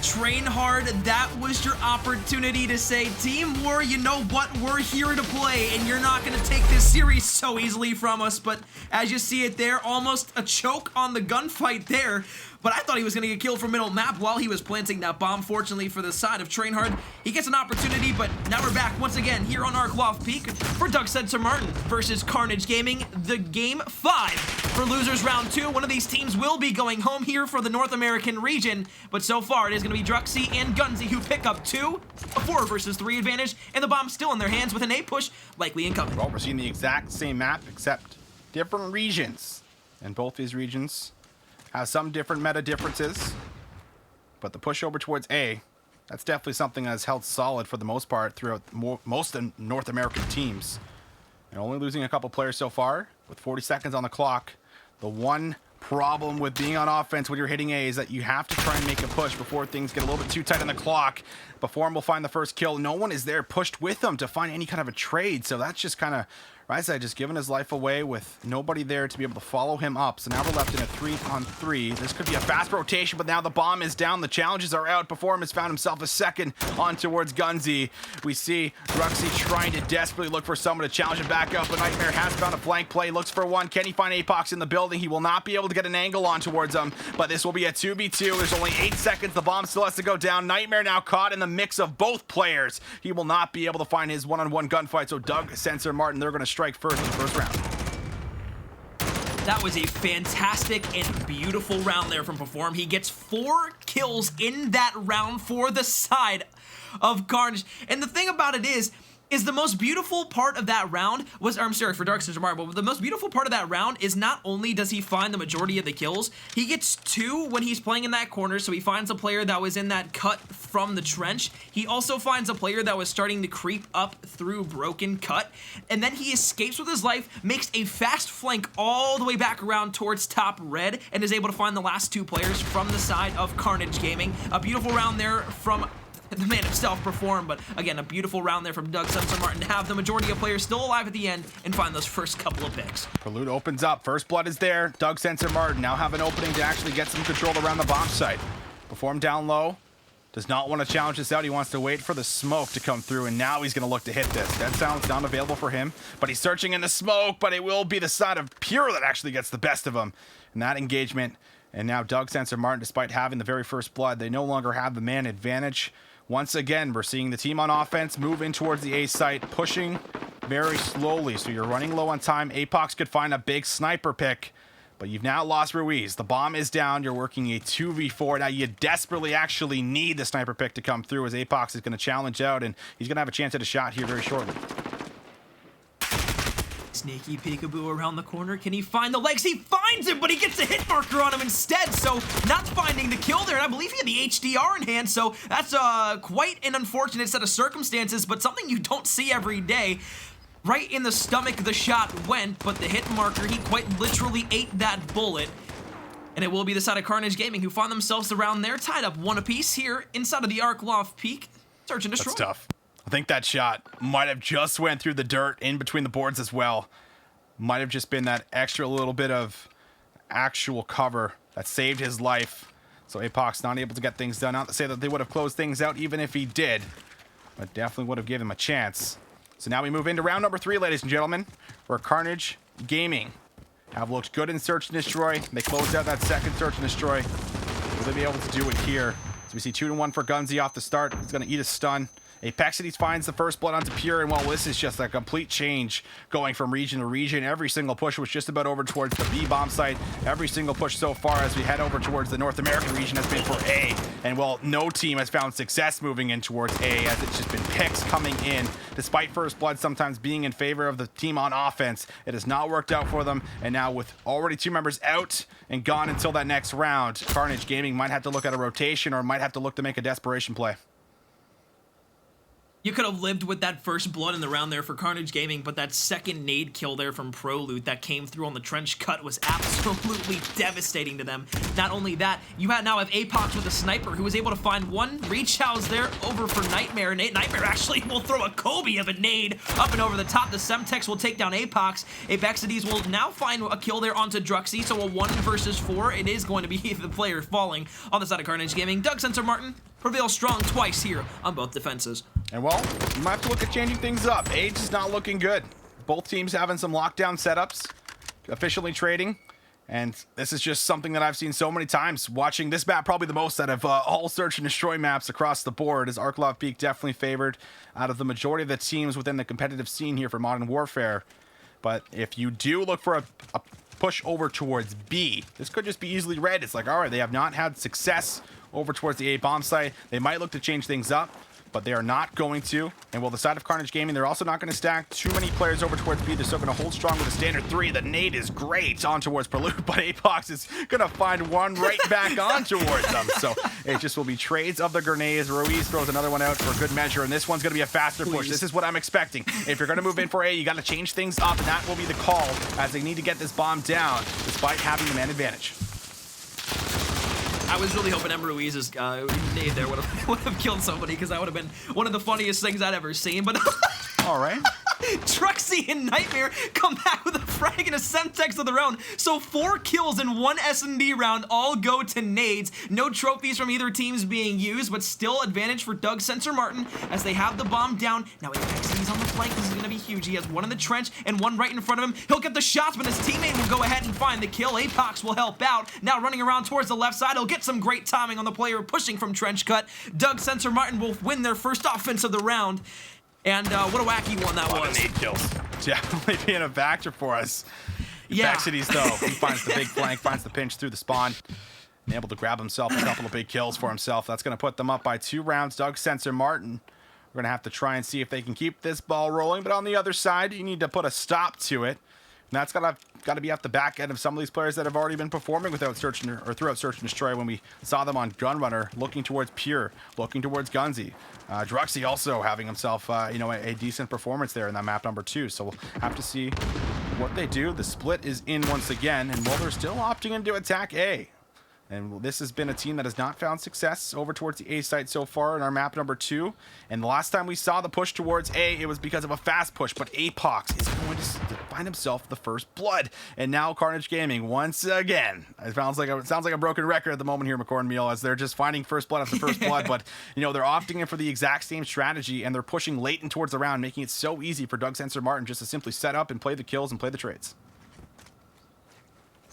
Speaker 2: Train hard, that was your opportunity to say, Team War, you know what, we're here to play, and you're not going to take this series so easily from us. But as you see it there, almost a choke on the gunfight there. But I thought he was going to get killed from middle map while he was planting that bomb. Fortunately for the side of Train Hard, he gets an opportunity, but now we're back once again here on Arklov Peak for Doug Sensor Martin versus Carnage Gaming, the Game 5. For losers round 2, one of these teams will be going home here for the North American region, but so far it is going to be Druxy and Gunzy who pick up 2, a 4 versus 3 advantage, and the bomb's still in their hands with an A push likely incoming.
Speaker 1: Well, we're seeing the exact same map except different regions, and both these regions have some different meta differences, but the push over towards A, that's definitely something that's held solid for the most part throughout most North American teams. And only losing a couple players so far with 40 seconds on the clock. The one problem with being on offense when you're hitting A is that you have to try and make a push before things get a little bit too tight on the clock. Before him will find the first kill. No one is there pushed with him to find any kind of a trade, so that's just kind of Ryzai just giving his life away with nobody there to be able to follow him up. So now we're left in a 3-on-3. This could be a fast rotation, but now the bomb is down. The challenges are out. Before him has found himself a second on towards Gunzy. We see Ruxy trying to desperately look for someone to challenge him back up, but Nightmare has found a flank play. Looks for one. Can he find APAC in the building? He will not be able to get an angle on towards him, but this will be a 2v2. There's only 8 seconds. The bomb still has to go down. Nightmare now caught in the mix of both players. He will not be able to find his one-on-one gunfight, so Doug, Sensor, Martin, they're going to strike first in the first round.
Speaker 2: That was a fantastic and beautiful round there from Perform. He gets 4 kills in that round for the side of Carnage. And the thing about it is the most beautiful part of that round was, or I'm sorry, for Dark Sensor Martin, but the most beautiful part of that round is not only does he find the majority of the kills, he gets 2 when he's playing in that corner, so he finds a player that was in that cut from the trench. He also finds a player that was starting to creep up through broken cut, and then he escapes with his life, makes a fast flank all the way back around towards top red, and is able to find the last 2 players from the side of Carnage Gaming. A beautiful round there from the man himself, Perform, but again, a beautiful round there from Doug Sensor Martin to have the majority of players still alive at the end and find those first couple of picks.
Speaker 1: Prelude opens up. First blood is there. Doug Sensor Martin now have an opening to actually get some control around the bomb site. Perform down low. Does not want to challenge this out. He wants to wait for the smoke to come through, and now he's going to look to hit this. Dead Silence not available for him, but he's searching in the smoke, but it will be the side of Pure that actually gets the best of him in that engagement. And now Doug Sensor Martin, despite having the very first blood, they no longer have the man advantage. Once again, we're seeing the team on offense move in towards the A site, pushing very slowly. So you're running low on time. APAC could find a big sniper pick, but you've now lost Ruiz. The bomb is down. You're working a 2v4. Now you desperately actually need the sniper pick to come through, as APAC is going to challenge out, and he's going to have a chance at a shot here very shortly.
Speaker 2: sneaky peekaboo around the corner. Can he find the legs? He finds him, but he gets a hit marker on him instead. So not finding the kill there. And I believe he had the HDR in hand. So that's quite an unfortunate set of circumstances, but something you don't see every day. Right in the stomach the shot went, but the hit marker, he quite literally ate that bullet. And it will be the side of Carnage Gaming who find themselves around there, tied up one apiece here inside of the Arc Loft Peak. Search and destroy.
Speaker 1: That's tough. I think that shot might have just went through the dirt in between the boards as well. Might have just been that extra little bit of actual cover that saved his life. So APAC's not able to get things done. Not to say that they would have closed things out even if he did, but definitely would have given him a chance. So now we move into round number 3, ladies and gentlemen, where Carnage Gaming have looked good in Search and Destroy. They closed out that second Search and Destroy. Will they be able to do it here? So we see 2-1 for Gunzy off the start. He's going to eat a stun. APEX finds the first blood onto Pure, and well, this is just a complete change going from region to region. Every single push was just about over towards the B bomb site. Every single push so far as we head over towards the North American region has been for A. And well, no team has found success moving in towards A, as it's just been picks coming in. Despite first blood sometimes being in favor of the team on offense, it has not worked out for them. And now with already 2 members out and gone until that next round, Carnage Gaming might have to look at a rotation or might have to look to make a desperation play.
Speaker 2: You could have lived with that first blood in the round there for Carnage Gaming, but that second nade kill there from ProLoot that came through on the trench cut was absolutely devastating to them. Not only that, you now have APAC with a sniper who was able to find one reach house there over for Nightmare. Nightmare actually will throw a Kobe of a nade up and over the top. The Semtex will take down APAC's. Apexides will now find a kill there onto Druxy, so a 1 versus 4. It is going to be the player falling on the side of Carnage Gaming. Doug Sensor Martin prevails strong twice here on both defenses.
Speaker 1: And well, you might have to look at changing things up. Age is not looking good. Both teams having some lockdown setups, officially trading. And this is just something that I've seen so many times. Watching this map probably the most out of all Search and Destroy maps across the board, is Arc Loft Peak definitely favored out of the majority of the teams within the competitive scene here for Modern Warfare. But if you do look for a push over towards B, this could just be easily read. It's like, all right, they have not had success over towards the A bomb site. They might look to change things up, but they are not going to. And well, the side of Carnage Gaming, they're also not going to stack too many players over towards B. They're still going to hold strong with a standard 3. The nade is great on towards ProLoot, but APAC is going to find one right back on towards them. So it just will be trades of the grenades. Ruiz throws another one out for good measure, and this one's going to be a faster push. This is what I'm expecting. If you're going to move in for A, you got to change things up, and that will be the call as they need to get this bomb down despite having the man advantage.
Speaker 2: I was really hoping Emma Ruiz's nade there would have killed somebody, because that would have been one of the funniest things I'd ever seen. But
Speaker 1: all right.
Speaker 2: Druxy and Nightmare come back with a frag and a Semtex of their own. So 4 kills in 1 S&D round all go to nades. No trophies from either teams being used, but still advantage for Doug Sensor Martin as they have the bomb down. Now Apexides on the flank. This is going to be huge. He has 1 in the trench and 1 right in front of him. He'll get the shots, but his teammate will go ahead and find the kill. APAC will help out. Now running around towards the left side. He'll get some great timing on the player pushing from trench cut. Doug Sensor Martin will win their first offense of the round. And what a wacky one that was. A lot of nade kills.
Speaker 1: Definitely being a factor for us.
Speaker 2: Yeah.
Speaker 1: Apexides, though, he finds the big flank, finds the pinch through the spawn, and able to grab himself a couple of big kills for himself. That's going to put them up by 2 rounds. Doug Sensor Martin, we're going to have to try and see if they can keep this ball rolling. But on the other side, you need to put a stop to it. And that's got to be at the back end of some of these players that have already been performing without Search and, or throughout Search and Destroy, when we saw them on Gunrunner, looking towards Pure, looking towards Gunzy. Druxy also having himself, a decent performance there in that map number 2. So we'll have to see what they do. The split is in once again, and well, they're still opting into attack A. And this has been a team that has not found success over towards the A site so far in our map number 2. And the last time we saw the push towards A, it was because of a fast push. But APAC is going to find himself the first blood. And now Carnage Gaming, once again, it sounds like a broken record at the moment here, McCord and Meal, as they're just finding first blood after first blood. But, they're opting in for the exact same strategy, and they're pushing late in towards the round, making it so easy for Doug Sensor Martin just to simply set up and play the kills and play the trades.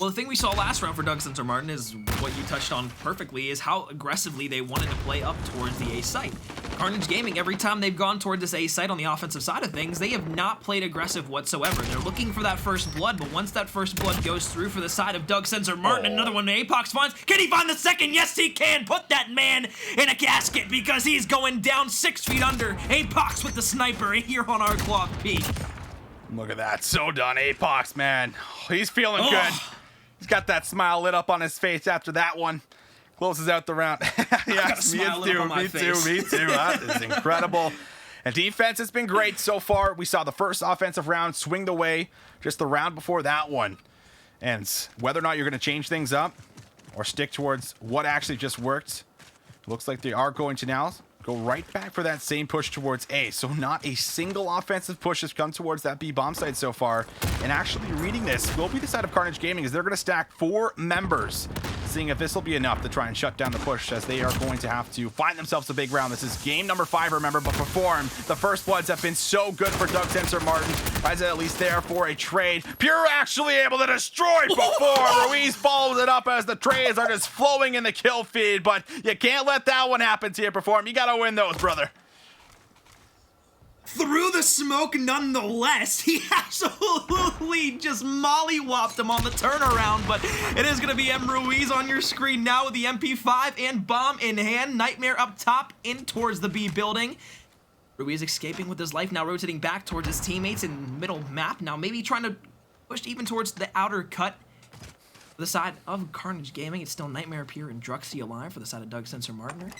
Speaker 2: Well, the thing we saw last round for Doug Sensor Martin is what you touched on perfectly, is how aggressively they wanted to play up towards the A site. Carnage Gaming, every time they've gone toward this A site on the offensive side of things, they have not played aggressive whatsoever. They're looking for that first blood, but once that first blood goes through for the side of Doug Sensor Martin, another one APAC finds. Can he find the second? Yes, he can. Put that man in a casket, because he's going down 6 feet under. APAC with the sniper here on Arc Loft Peak.
Speaker 1: Look at that. So done. APAC, man. He's feeling good. He's got that smile lit up on his face after that one. Closes out the round. Yes, me too. Me too. That is incredible. And defense has been great so far. We saw the first offensive round swing the way just the round before that one. And whether or not you're going to change things up or stick towards what actually just worked, looks like they are going to now go right back for that same push towards A. So not a single offensive push has come towards that B bomb site so far. And actually reading this will be the side of Carnage Gaming, is they're going to stack 4 members, seeing if this will be enough to try and shut down the push, as they are going to have to find themselves a big round. This is game number 5, remember, but perform. The first bloods have been so good for Doug Sensor Martin. Is at least there for a trade. Pure actually able to destroy before Ruiz follows it up as the trades are just flowing in the kill feed, but you can't let that one happen to you, Perform. You gotta win those, brother.
Speaker 2: Through the smoke nonetheless. He absolutely just mollywopped him on the turnaround, but it is going to be M. Ruiz on your screen now with the MP5 and bomb in hand. Nightmare up top in towards the B building. Ruiz escaping with his life, now rotating back towards his teammates in middle map. Now maybe trying to push even towards the outer cut. For the side of Carnage Gaming, it's still Nightmare, Pure, and Druxy alive. For the side of Doug Sensor Martin.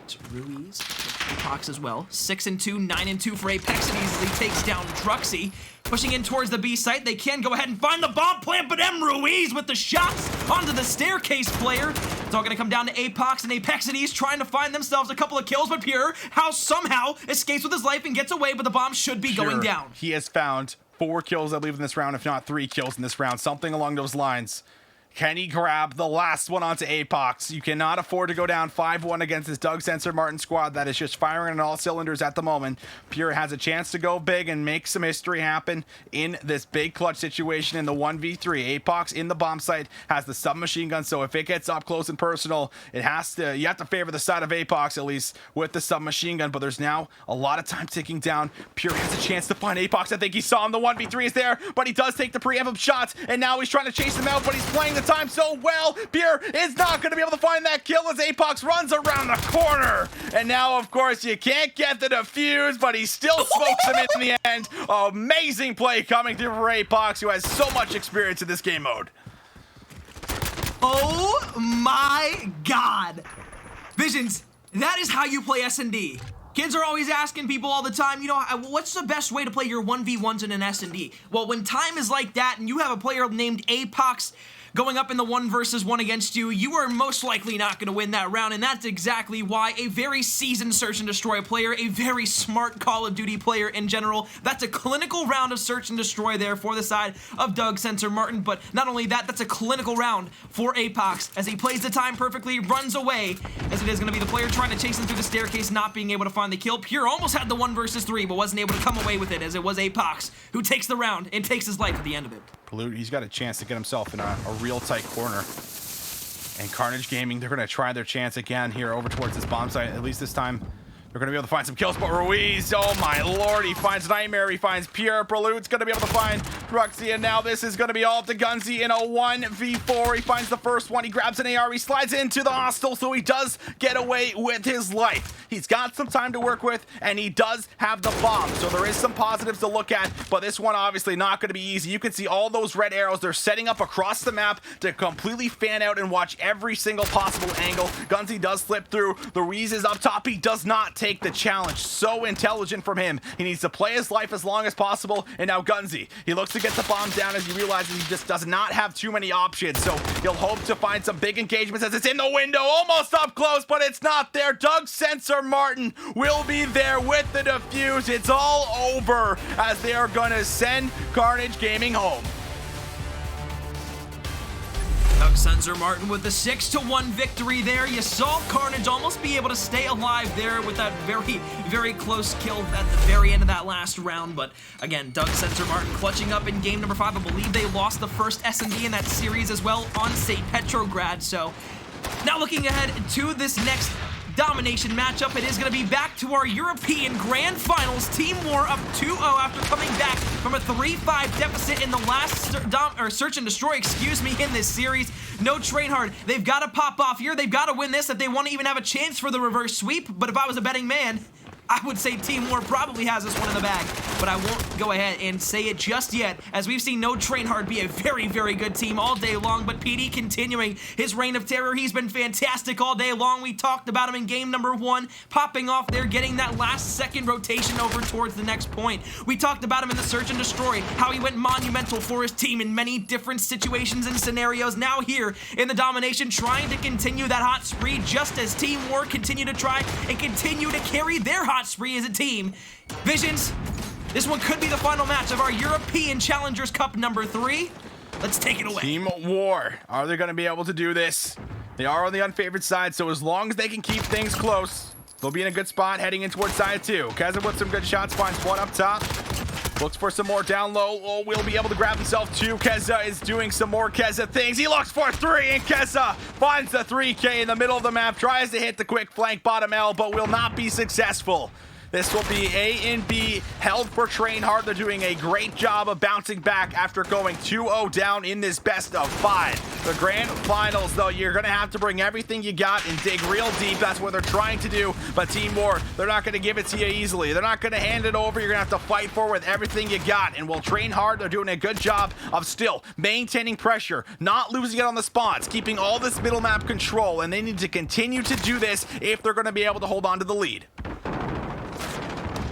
Speaker 2: It's Ruiz. Fox as well. 6-2, 9-2 for Apex, and easily takes down Druxy. Pushing in towards the B site, they can go ahead and find the bomb plant, but M. Ruiz with the shots onto the staircase player. It's all gonna come down to Apex, and Apexities trying to find themselves a couple of kills, but Pure somehow escapes with his life and gets away, but the bomb should be going down.
Speaker 1: He has found 4 kills, I believe, in this round, if not 3 kills in this round, something along those lines. Can he grab the last one onto APAC? You cannot afford to go down 5-1 against this Doug Sensor Martin squad that is just firing on all cylinders at the moment. Pure has a chance to go big and make some history happen in this big clutch situation in the 1v3. APAC in the bomb site has the submachine gun, so if it gets up close and personal, you have to favor the side of APAC at least with the submachine gun, but there's now a lot of time ticking down. Pure has a chance to find APAC. I think he saw him. The 1v3 is there, but he does take the preemptive shots, and now he's trying to chase him out, but he's playing the time so well. Pure is not going to be able to find that kill as APAC runs around the corner. And now, of course, you can't get the defuse, but he still smokes him in the end. Amazing play coming through for APAC, who has so much experience in this game mode.
Speaker 2: Oh my God. Visions, that is how you play S&D. Kids are always asking people all the time, you know, what's the best way to play your 1v1s in an S&D? Well, when time is like that and you have a player named APAC going up in the 1 versus 1 against you, you are most likely not going to win that round, and that's exactly why a very seasoned Search and Destroy player, a very smart Call of Duty player in general, that's a clinical round of Search and Destroy there for the side of Doug Sensor Martin, but not only that, that's a clinical round for APAC as he plays the time perfectly, runs away, as it is going to be the player trying to chase him through the staircase, not being able to find the kill. Pure almost had the 1 versus 3, but wasn't able to come away with it, as it was APAC who takes the round and takes his life at the end of it.
Speaker 1: Pollute, he's got a chance to get himself in a real tight corner. And Carnage Gaming, they're going to try their chance again here over towards this bomb site. At least this time, they're going to be able to find some kills. But Ruiz, oh my lord, he finds Nightmare, he finds Pure. Prelude's going to be able to find Druxy, and now this is going to be all up to Gunzy in a 1v4. He finds the first one, he grabs an AR, he slides into the hostile, so he does get away with his life. He's got some time to work with, and he does have the bomb, so there is some positives to look at, but this one obviously not going to be easy. You can see all those red arrows, they're setting up across the map to completely fan out and watch every single possible angle. Gunzy does slip through, the Ruiz is up top, he does not take the challenge. So intelligent from him. He needs to play his life as long as possible, and now Gunzy, he looks to get the bomb down as he realizes he just does not have too many options, so he'll hope to find some big engagements as it's in the window, almost up close, but it's not there. Doug Sensor Martin will be there with the defuse. It's all over as they are going to send Carnage Gaming home.
Speaker 2: Doug Sensor Martin with the 6-1 victory there. You saw Carnage almost be able to stay alive there with that very, very close kill at the very end of that last round. But again, Doug Sensor Martin clutching up in game number 5. I believe they lost the first S&D in that series as well on St. Petrograd. So now looking ahead to this next domination matchup, it is going to be back to our European Grand Finals. Team War up 2-0 after coming back from a 3-5 deficit in the last Search and Destroy, in this series. No train hard. They've got to pop off here. They've got to win this if they want to even have a chance for the reverse sweep. But if I was a betting man, I would say Team War probably has this one in the bag, but I won't go ahead and say it just yet, as we've seen No Train Hard be a very, very good team all day long, but PD continuing his reign of terror. He's been fantastic all day long. We talked about him in game number 1, popping off there, getting that last second rotation over towards the next point. We talked about him in the Search and Destroy, how he went monumental for his team in many different situations and scenarios. Now here in the Domination, trying to continue that hot spree, just as Team War continue to try and continue to carry their hot spree as a team. Visions, this one could be the final match of our European Challengers Cup number 3. Let's take it away.
Speaker 1: Team War, are they going to be able to do this? They are on the unfavored side, so as long as they can keep things close, they'll be in a good spot heading in towards side 2. Keza with some good shots, finds one up top. Looks for some more down low. Oh, will be able to grab himself 2. Keza is doing some more Keza things. He looks for 3, and Keza finds the 3K in the middle of the map. Tries to hit the quick flank bottom L, but will not be successful. This will be A and B held for Train Hard. They're doing a great job of bouncing back after going 2-0 down in this best of 5. The grand finals, though, you're going to have to bring everything you got and dig real deep. That's what they're trying to do. But Team War, they're not going to give it to you easily. They're not going to hand it over. You're going to have to fight for with everything you got. And will Train Hard, they're doing a good job of still maintaining pressure, not losing it on the spawns, keeping all this middle map control. And they need to continue to do this if they're going to be able to hold on to the lead.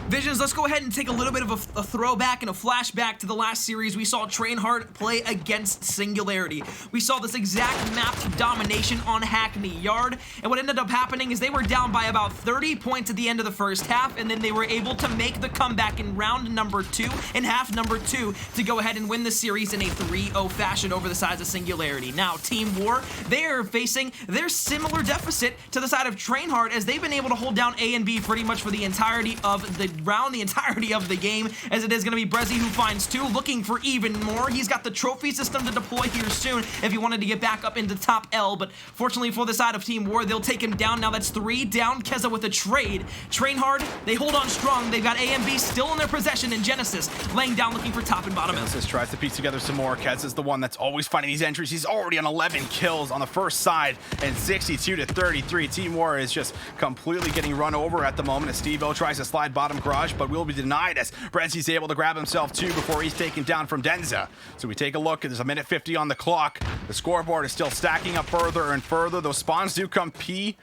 Speaker 2: Visions, let's go ahead and take a little bit of a throwback and a flashback to the last series. We saw Train Hard play against Singularity. We saw this exact map domination on Hackney Yard, and what ended up happening is they were down by about 30 points at the end of the first half, and then they were able to make the comeback in round number 2, in half number 2, to go ahead and win the series in a 3-0 fashion over the sides of Singularity. Now, Team War, they are facing their similar deficit to the side of Train Hard, as they've been able to hold down A and B pretty much for the entirety of the round, the entirety of the game, as it is going to be Brezzy who finds 2, looking for even more. He's got the trophy system to deploy here soon if he wanted to get back up into top L, but fortunately for the side of Team War, they'll take him down. Now that's 3 down. Keza with a trade. Train Hard, they hold on strong. They've got A and B still in their possession, and Genesis laying down looking for top and bottom L.
Speaker 1: Genesis tries to piece together some more. Keza's the one that's always finding these entries. He's already on 11 kills on the first side, and 62-33. Team War is just completely getting run over at the moment as Steve-O tries to slide bottom garage, but will be denied as Brezzy's able to grab himself 2 before he's taken down from Denza. So we take a look, there's a minute 50 on the clock. The scoreboard is still stacking up further and further. Those spawns do come P3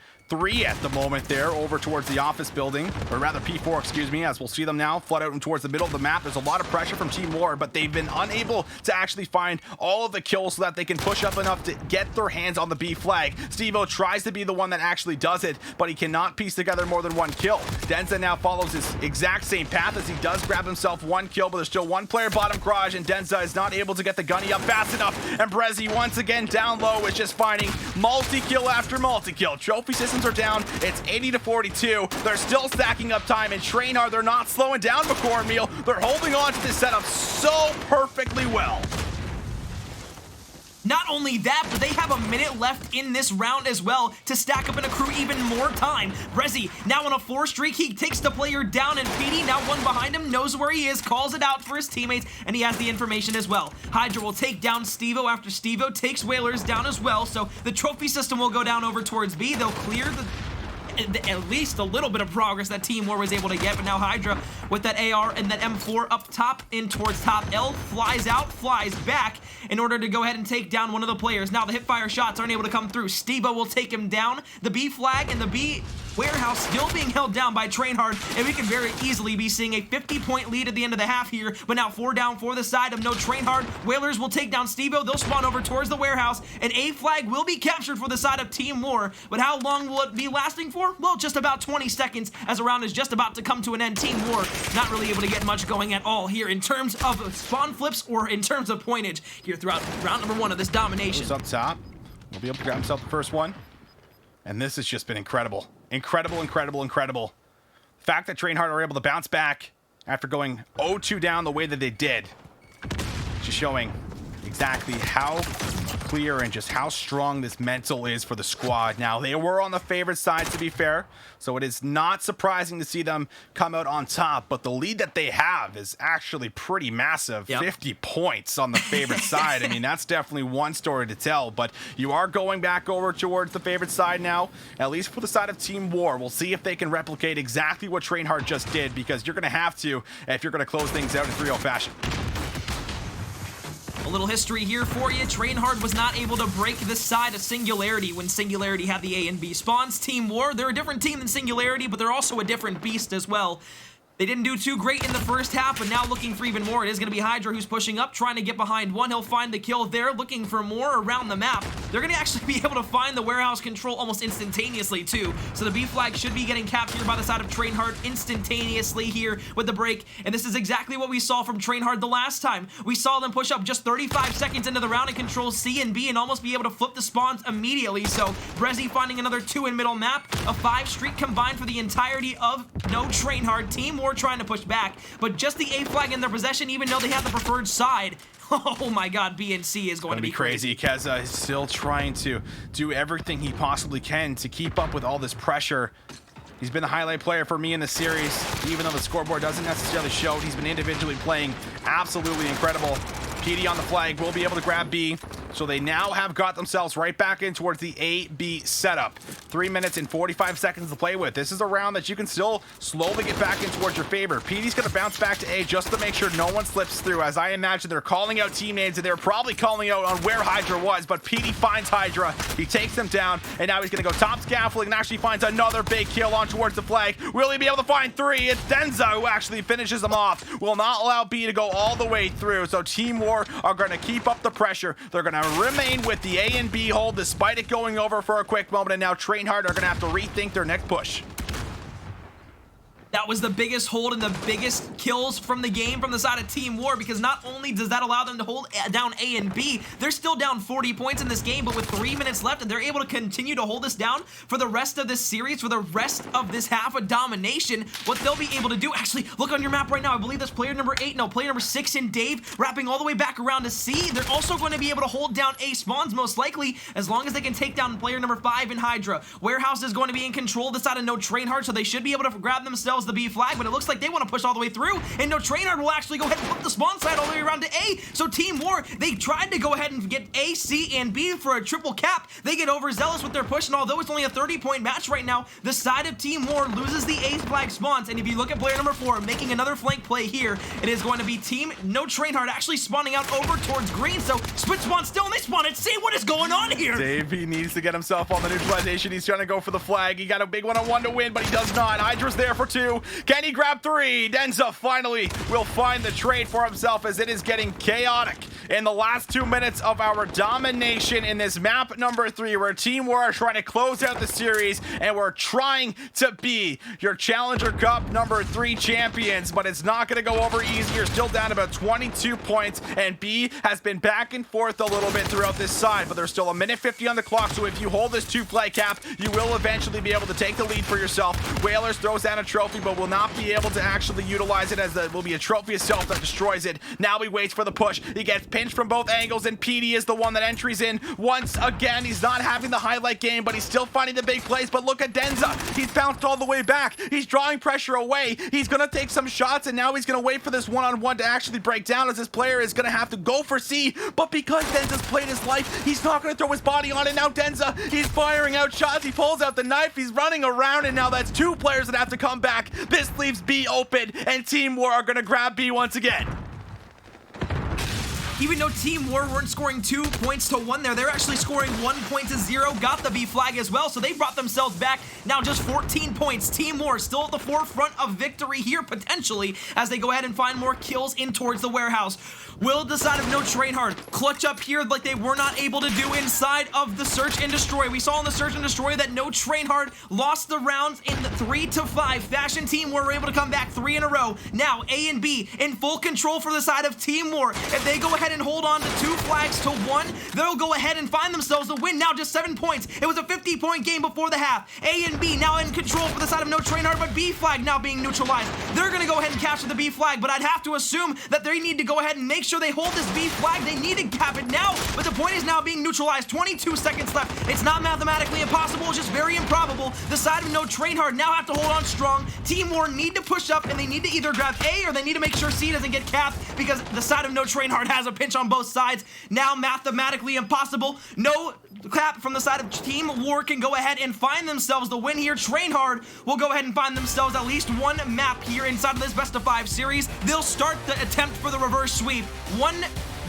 Speaker 1: at the moment there over towards the office building, or rather P4, excuse me, as we'll see them now flood out and towards the middle of the map. There's a lot of pressure from Team War, but they've been unable to actually find all of the kills so that they can push up enough to get their hands on the B flag. Steve-O tries to be the one that actually does it, but he cannot piece together more than 1 kill. Denza now follows his exact same path as he does grab himself 1 kill, but there's still 1 player bottom garage, and Denza is not able to get the gunny up fast enough, and Brezzy once again down low is just finding multi-kill after multi-kill. Trophy systems are down. It's 80-42. They're still stacking up time, and Train Hard, they're not slowing down McCormiel. They're holding on to this setup so perfectly well.
Speaker 2: Not only that, but they have a minute left in this round as well to stack up and accrue even more time. Brezzy now on a 4 streak. He takes the player down, and PD, now 1 behind him, knows where he is, calls it out for his teammates, and he has the information as well. Hydra will take down Steve-O after Steve-O takes Whalers down as well, so the trophy system will go down over towards B. They'll clear at least a little bit of progress that Team War was able to get, but now Hydra with that AR and that M4 up top in towards top L, flies out, flies back in order to go ahead and take down one of the players. Now the hipfire shots aren't able to come through. Steve-O will take him down. The B flag and the B warehouse still being held down by Train Hard, and we can very easily be seeing a 50-point lead at the end of the half here, but now 4 down for the side of no Train Hard. Whalers will take down Steve-O. They'll spawn over towards the warehouse, and A flag will be captured for the side of Team War, but how long will it be lasting for? Well, just about 20 seconds as a round is just about to come to an end. Team War not really able to get much going at all here in terms of spawn flips or in terms of pointage here throughout round number 1 of this domination.
Speaker 1: Who's up top? We'll be able to grab himself the first one. And this has just been incredible. Incredible, incredible, incredible. The fact that Train Hard are able to bounce back after going 0-2 down the way that they did. Just showing exactly how clear and just how strong this mental is for the squad. Now, they were on the favorite side, to be fair, so it is not surprising to see them come out on top, but the lead that they have is actually pretty massive.
Speaker 2: Yep.
Speaker 1: 50 points on the favorite side. I mean, that's definitely one story to tell, but you are going back over towards the favorite side now, at least for the side of Team War. We'll see if they can replicate exactly what Trainhard just did, because you're going to have to if you're going to close things out in 3-0 fashion.
Speaker 2: A little history here for you. Trainhard was not able to break the side of Singularity when Singularity had the A and B spawns. Team War, they're a different team than Singularity, but they're also a different beast as well. They didn't do too great in the first half, but now looking for even more. It is going to be Hydra who's pushing up, trying to get behind one. He'll find the kill there, looking for more around the map. They're going to actually be able to find the warehouse control almost instantaneously, too. So the B flag should be getting captured by the side of Trainhard instantaneously here with the break. And this is exactly what we saw from Trainhard the last time. We saw them push up just 35 seconds into the round and control C and B and almost be able to flip the spawns immediately. So Brezzy finding another 2 in middle map, a 5 streak combined for the entirety of no Trainhard. Team War trying to push back, but just the A flag in their possession, even though they have the preferred side. Oh my god, B and C is going to be crazy.
Speaker 1: Keza is still trying to do everything he possibly can to keep up with all this pressure. He's been the highlight player for me in the series, even though the scoreboard doesn't necessarily show it. He's been individually playing absolutely incredible. PD on the flag will be able to grab B, so they now have got themselves right back in towards the A-B setup. 3 minutes and 45 seconds to play with. This is a round that you can still slowly get back in towards your favor. PD's going to bounce back to A just to make sure no one slips through, as I imagine they're calling out team names, and they're probably calling out on where Hydra was, but PD finds Hydra. He takes him down, and now he's going to go top scaffolding and actually finds another big kill on towards the flag. Will he be able to find 3? It's Denza who actually finishes him off. Will not allow B to go all the way through, so Team War are going to keep up the pressure. They're going to remain with the A and B hold despite it going over for a quick moment, and now Trainhard are going to have to rethink their next push.
Speaker 2: That was the biggest hold and the biggest kills from the game from the side of Team War, because not only does that allow them to hold down A and B, they're still down 40 points in this game, but with 3 minutes left, and they're able to continue to hold this down for the rest of this series, for the rest of this half of domination. What they'll be able to do, actually, look on your map right now. I believe that's player number 8, no, player number 6 and Dave, wrapping all the way back around to C. They're also going to be able to hold down A spawns, most likely, as long as they can take down player number 5 in Hydra. Warehouse is going to be in control this side of no Trainhard, so they should be able to grab themselves the B flag, but it looks like they want to push all the way through, and no Trainhard will actually go ahead and flip the spawn side all the way around to A. So Team War, they tried to go ahead and get A, C, and B for a triple cap. They get overzealous with their push, and although it's only a 30-point match right now, the side of Team War loses the A flag spawns, and if you look at player number 4 making another flank play here, it is going to be Team No Trainhard actually spawning out over towards green, so split spawn still, and they spawn at C. What is going on here?
Speaker 1: Dave, he needs to get himself on the neutralization. He's trying to go for the flag. He got a big one-on-one to win, but he does not. Hydra's there for 2. Can he grab 3? Denza finally will find the trade for himself, as it is getting chaotic in the last 2 minutes of our domination in this map number 3, where Team War are trying to close out the series, and we're trying to be your Challenger Cup number 3 champions, but it's not going to go over easy. You're still down about 22 points, and B has been back and forth a little bit throughout this side, but there's still 1:50 on the clock, so if you hold this 2 flag cap, you will eventually be able to take the lead for yourself. Whalers throws down a trophy, but will not be able to actually utilize it, as it will be a trophy itself that destroys it. Now he waits for the push. He gets pinched from both angles, and PD is the one that entries in once again. He's not having the highlight game, but he's still finding the big plays. But look at Denza. He's bounced all the way back. He's drawing pressure away. He's going to take some shots, and now he's going to wait for this one-on-one to actually break down, as this player is going to have to go for C. But because Denza's played his life, he's not going to throw his body on it. Now Denza, he's firing out shots. He pulls out the knife. He's running around, and now that's 2 players that have to come back. This leaves B open, and Team War are going to grab B once again.
Speaker 2: Even though Team War weren't scoring 2 points to 1 there, they're actually scoring 1 point to 0, got the B flag as well, so they brought themselves back. Now just 14 points. Team War still at the forefront of victory here, potentially, as they go ahead and find more kills in towards the warehouse. Will the side of No Trainhard clutch up here like they were not able to do inside of the Search and Destroy? We saw in the Search and Destroy that No Trainhard lost the rounds in the 3-5 fashion. Team War were able to come back 3 in a row. Now A and B in full control for the side of Team War. If they go ahead ahead and hold on to 2 flags to 1. They'll go ahead and find themselves a win. Now just 7 points. It was a 50-point game before the half. A and B now in control for the side of No Trainhard, but B flag now being neutralized. They're going to go ahead and capture the B flag, but I'd have to assume that they need to go ahead and make sure they hold this B flag. They need to cap it now, but the point is now being neutralized. 22 seconds left. It's not mathematically impossible, it's just very improbable. The side of No Trainhard now have to hold on strong. Team War need to push up, and they need to either grab A or they need to make sure C doesn't get capped, because the side of No Trainhard has a pinch on both sides. Now mathematically impossible. No cap from the side of Team War can go ahead and find themselves the win here. Trainhard will go ahead and find themselves at least one map here inside of this best of 5 series. They'll start the attempt for the reverse sweep. 1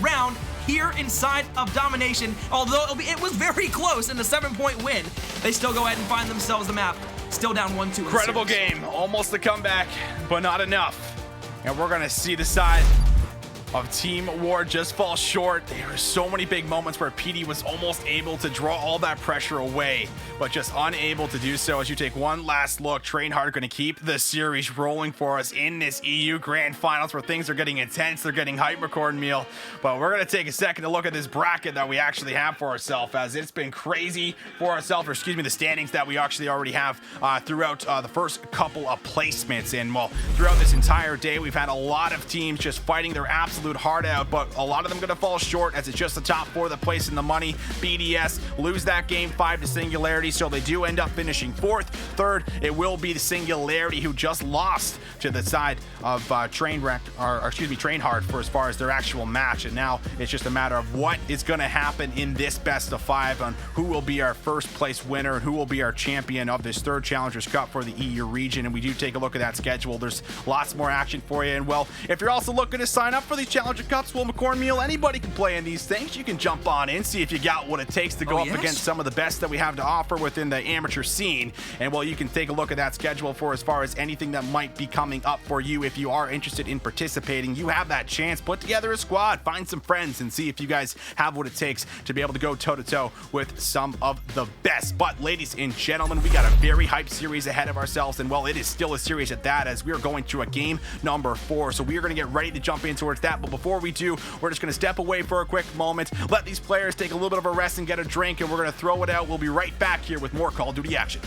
Speaker 2: round here inside of Domination. Although it was very close in the 7-point win, they still go ahead and find themselves the map. Still down 1-2.
Speaker 1: Incredible game. Almost a comeback, but not enough. And we're going to see the side of Team War just fall short. There were so many big moments where PD was almost able to draw all that pressure away, but just unable to do so. As you take one last look, Trainhard going to keep the series rolling for us in this EU Grand Finals, where things are getting intense. They're getting hyper cornmeal, but we're going to take a second to look at this bracket that we actually have for ourselves, as it's been crazy for ourselves, or excuse me, the standings that we actually already have throughout the first couple of placements. And well, throughout this entire day, we've had a lot of teams just fighting their absolute heart out, but a lot of them going to fall short, as it's just the top 4 that place in the money. BDS lose that game 5 to Singularity, so they do end up finishing 4th. 3rd, it will be the Singularity, who just lost to the side of Trainhard for as far as their actual match. And now it's just a matter of what is going to happen in this best of 5 on who will be our first place winner and who will be our champion of this 3rd Challengers Cup for the EU region. And we do take a look at that schedule. There's lots more action for you. And well, if you're also looking to sign up for these Challenger Cups, well, McCornmeal, anybody can play in these things. You can jump on in, see if you got what it takes to go up against some of the best that we have to offer within the amateur scene. And well, you can take a look at that schedule for as far as anything that might be coming up for you. If you are interested in participating, you have that chance. Put together a squad, find some friends, and see if you guys have what it takes to be able to go toe-to-toe with some of the best. But ladies and gentlemen, we got a very hyped series ahead of ourselves, and well, it is still a series at that, as we are going to a game number 4. So we are going to get ready to jump in towards that. But before we do, we're just going to step away for a quick moment, let these players take a little bit of a rest and get a drink, and we're going to throw it out. We'll be right back here with more Call of Duty action.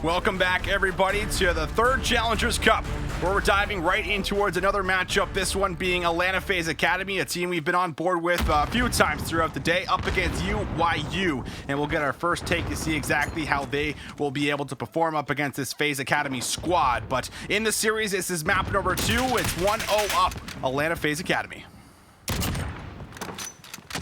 Speaker 1: Welcome back, everybody, to the third Challengers Cup, where we're diving right in towards another matchup, this one being Atlanta FaZe Academy, a team we've been on board with a few times throughout the day, up against UYU, and we'll get our first take to see exactly how they will be able to perform up against this FaZe Academy squad. But in the series, this is map number 2, it's 1-0 up, Atlanta FaZe Academy.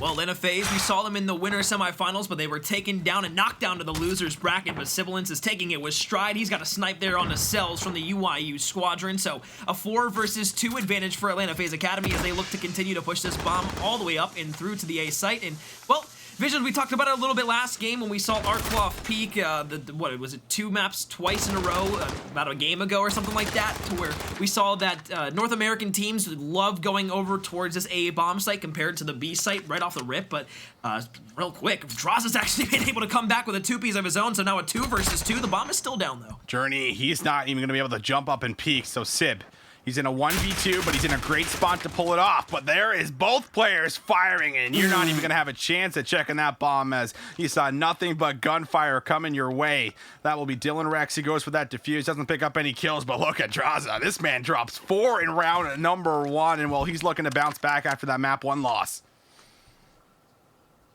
Speaker 2: Well, Atlanta FaZe, we saw them in the winter semifinals, but they were taken down and knocked down to the losers bracket, but Sibilance is taking it with stride. He's got a snipe there on the cells from the UYU squadron, so a 4 versus 2 advantage for Atlanta FaZe Academy as they look to continue to push this bomb all the way up and through to the A site. And, well, Visions, we talked about it a little bit last game when we saw Arcloth peak, what was it, 2 maps twice in a row, about a game ago or something like that, to where we saw that North American teams love going over towards this A bomb site compared to the B site right off the rip, but real quick, Droz has actually been able to come back with a 2-piece of his own, so now a 2 versus 2. The bomb is still down, though.
Speaker 1: Journey, he's not even going to be able to jump up and peek, so Sib, he's in a 1v2, but he's in a great spot to pull it off. But there is both players firing, and you're not even going to have a chance at checking that bomb as you saw nothing but gunfire coming your way. That will be Dylan Rex. He goes for that defuse, doesn't pick up any kills, but look at Draza. This man drops 4 in round number 1, and well, he's looking to bounce back after that map 1 loss.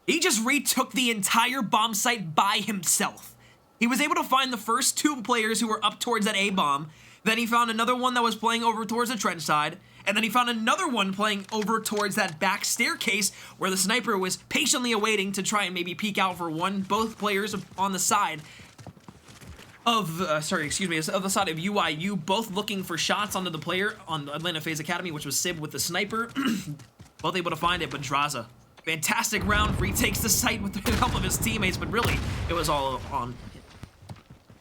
Speaker 2: He just retook the entire bomb site by himself. He was able to find the first 2 players who were up towards that A bomb. Then he found another one that was playing over towards the trench side. And then he found another one playing over towards that back staircase where the sniper was patiently awaiting to try and maybe peek out for both players on the side of, of the side of UYU, both looking for shots onto the player on Atlanta FaZe Academy, which was Sib with the sniper. Both able to find it, but Draza, fantastic round, retakes the site with a couple of his teammates, but really, it was all on.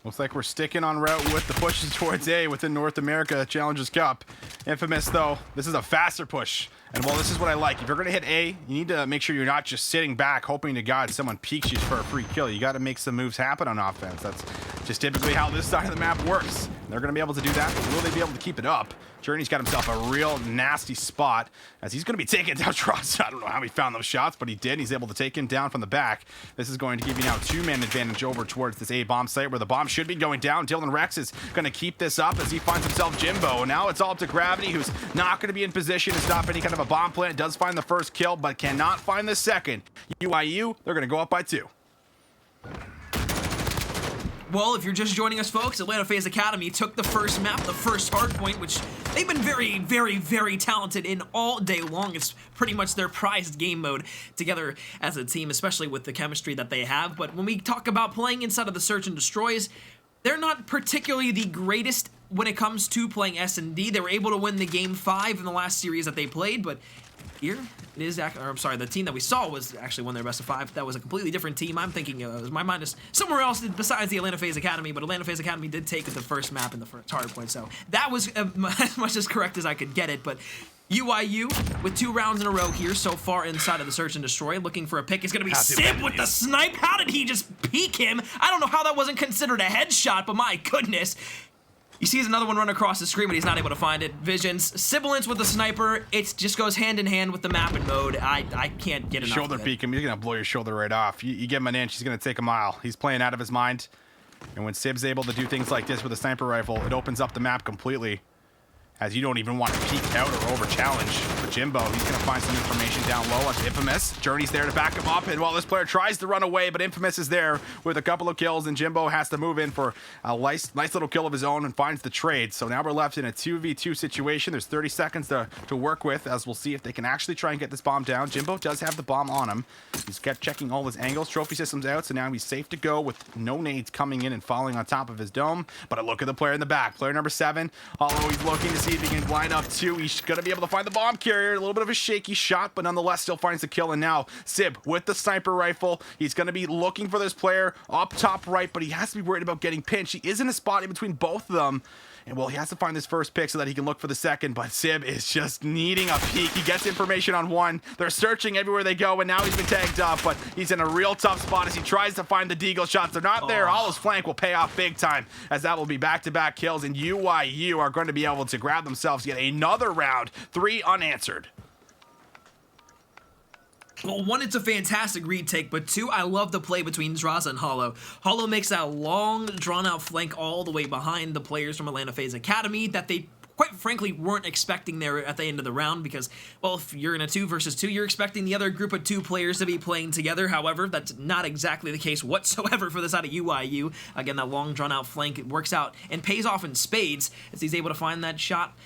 Speaker 1: Looks like we're sticking on route with the pushes towards A within North America Challengers Cup. Infamous, though, this is a faster push. And well, this is what I like. If you're going to hit A, you need to make sure you're not just sitting back hoping to God someone peeks you for a free kill. You got to make some moves happen on offense. That's just typically how this side of the map works. They're going to be able to do that, but will they be able to keep it up? Journey's got himself a real nasty spot as he's going to be taking down Tross. I don't know how he found those shots, but he did. He's able to take him down from the back. This is going to give you now 2-man advantage over towards this A bomb site where the bomb should be going down. Dylan Rex is going to keep this up as he finds himself Jimbo. Now it's all up to Gravity, who's not going to be in position to stop any kind of a bomb plant. Does find the first kill, but cannot find the second. UYU, they're going to go up by 2.
Speaker 2: Well, if you're just joining us, folks, Atlanta FaZe Academy took the first map, the first hard point, which they've been very, very, very talented in all day long. It's pretty much their prized game mode together as a team, especially with the chemistry that they have. But when we talk about playing inside of the Search and Destroys, they're not particularly the greatest when it comes to playing S&D. They were able to win the game 5 in the last series that they played, but here it is, the team that we saw was actually one of their best of 5. That was a completely different team. I'm thinking, my mind is somewhere else besides the Atlanta FaZe Academy, but Atlanta FaZe Academy did take the first map in the first hard point, so that was as much as correct as I could get it. But UYU with 2 rounds in a row here so far inside of the Search and Destroy, looking for a pick. It's going to be Sib with the snipe. How did he just peek him? I don't know how that wasn't considered a headshot, but my goodness. He sees another one run across the screen, but he's not able to find it. Visions, Sibilance with the sniper. It just goes hand in hand with the mapping mode. I can't get enough
Speaker 1: Shoulder peek him. He's going to blow your shoulder right off. You give him an inch, he's going to take a mile. He's playing out of his mind. And when Sib's able to do things like this with a sniper rifle, it opens up the map completely. As you don't even want to peek out or over challenge. For Jimbo, he's going to find some information down low on Infamous. Journey's there to back him up, and while this player tries to run away, but Infamous is there with a couple of kills, and Jimbo has to move in for a nice little kill of his own and finds the trade. So now we're left in a 2v2 situation. There's 30 seconds to work with, as we'll see if they can actually try and get this bomb down. Jimbo does have the bomb on him. He's kept checking all his angles. Trophy system's out, so now he's safe to go with no nades coming in and falling on top of his dome. But a look at the player in the back. Player number 7. Although he's looking to see if he can line up 2. He's going to be able to find the bomb carrier. A little bit of a shaky shot, but nonetheless still finds the kill. And now Sib with the sniper rifle. He's going to be looking for this player up top right, but he has to be worried about getting pinched. He is in a spot in between both of them. And well, he has to find this first pick so that he can look for the second, but Sib is just needing a peek. He gets information on 1. They're searching everywhere they go, and now he's been tagged up, but he's in a real tough spot as he tries to find the deagle shots. They're not there. Hollow's flank will pay off big time, as that will be back-to-back kills, and UYU are going to be able to grab themselves yet another round, 3 unanswered.
Speaker 2: Well, one, it's a fantastic retake, but two, I love the play between Draza and Hollow. Hollow makes that long, drawn-out flank all the way behind the players from Atlanta FaZe Academy that they quite frankly weren't expecting there at the end of the round because, well, if you're in a 2 versus 2, you're expecting the other group of 2 players to be playing together. However, that's not exactly the case whatsoever for the side of UIU. Again, that long, drawn-out flank, it works out and pays off in spades as he's able to find that shot.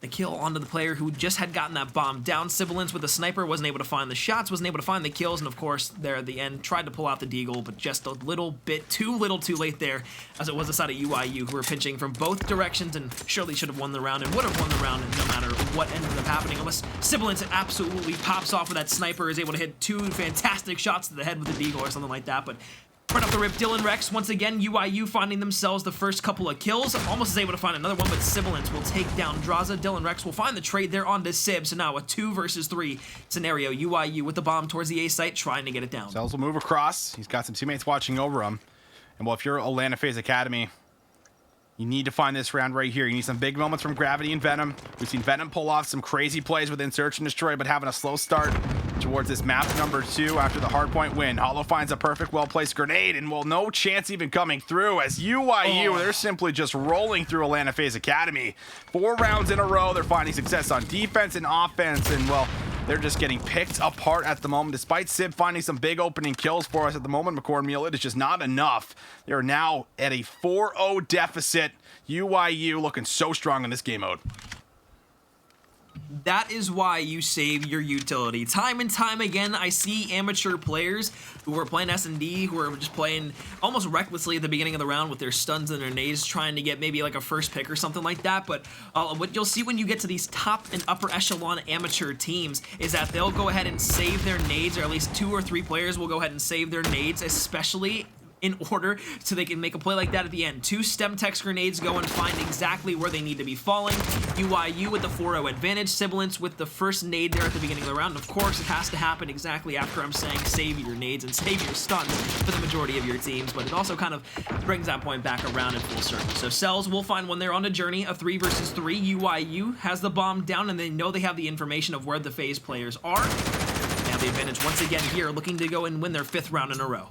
Speaker 2: The kill onto the player who just had gotten that bomb down. Sibilance with the sniper wasn't able to find the shots, wasn't able to find the kills, and of course, there at the end, tried to pull out the deagle, but just a little bit too little too late there, as it was the side of UIU who were pinching from both directions and surely should have won the round and would have won the round no matter what ended up happening, unless Sibilance absolutely pops off with that sniper, is able to hit 2 fantastic shots to the head with the deagle or something like that, but right off the rip, Dylan Rex, once again, UIU finding themselves the first couple of kills. Almost is able to find another one, but Sibilance will take down Draza. Dylan Rex will find the trade there onto Sib. So now a 2 versus 3 scenario. UIU with the bomb towards the A site, trying to get it down.
Speaker 1: Cells will move across. He's got some teammates watching over him. And well, if you're Atlanta FaZe Academy, you need to find this round right here. You need some big moments from Gravity and Venom. We've seen Venom pull off some crazy plays within Search and Destroy, but having a slow start towards this map number 2 after the hardpoint win. Hollow finds a perfect, well-placed grenade, and well, no chance even coming through as UIU, they're simply just rolling through Atlanta FaZe Academy. 4 rounds in a row, they're finding success on defense and offense, and well, they're just getting picked apart at the moment. Despite Sib finding some big opening kills for us at the moment, McCormill, it is just not enough. They're now at a 4-0 deficit. UIU looking so strong in this game mode.
Speaker 2: That is why you save your utility. Time and time again, I see amateur players who are playing S&D, who are just playing almost recklessly at the beginning of the round with their stuns and their nades, trying to get maybe like a first pick or something like that. But what you'll see when you get to these top and upper echelon amateur teams is that they'll go ahead and save their nades, or at least 2 or 3 players will go ahead and save their nades, especially in order so they can make a play like that at the end. 2 stem text grenades go and find exactly where they need to be falling. UIU with the 4-0 advantage. Sibilance with the first nade there at the beginning of the round. And of course, it has to happen exactly after I'm saying save your nades and save your stuns for the majority of your teams, but it also kind of brings that point back around in full circle. So Cells will find one there on a journey, a 3 versus 3. UIU has the bomb down, and they know they have the information of where the FaZe players are. They have the advantage once again here, looking to go and win their 5th round in a row.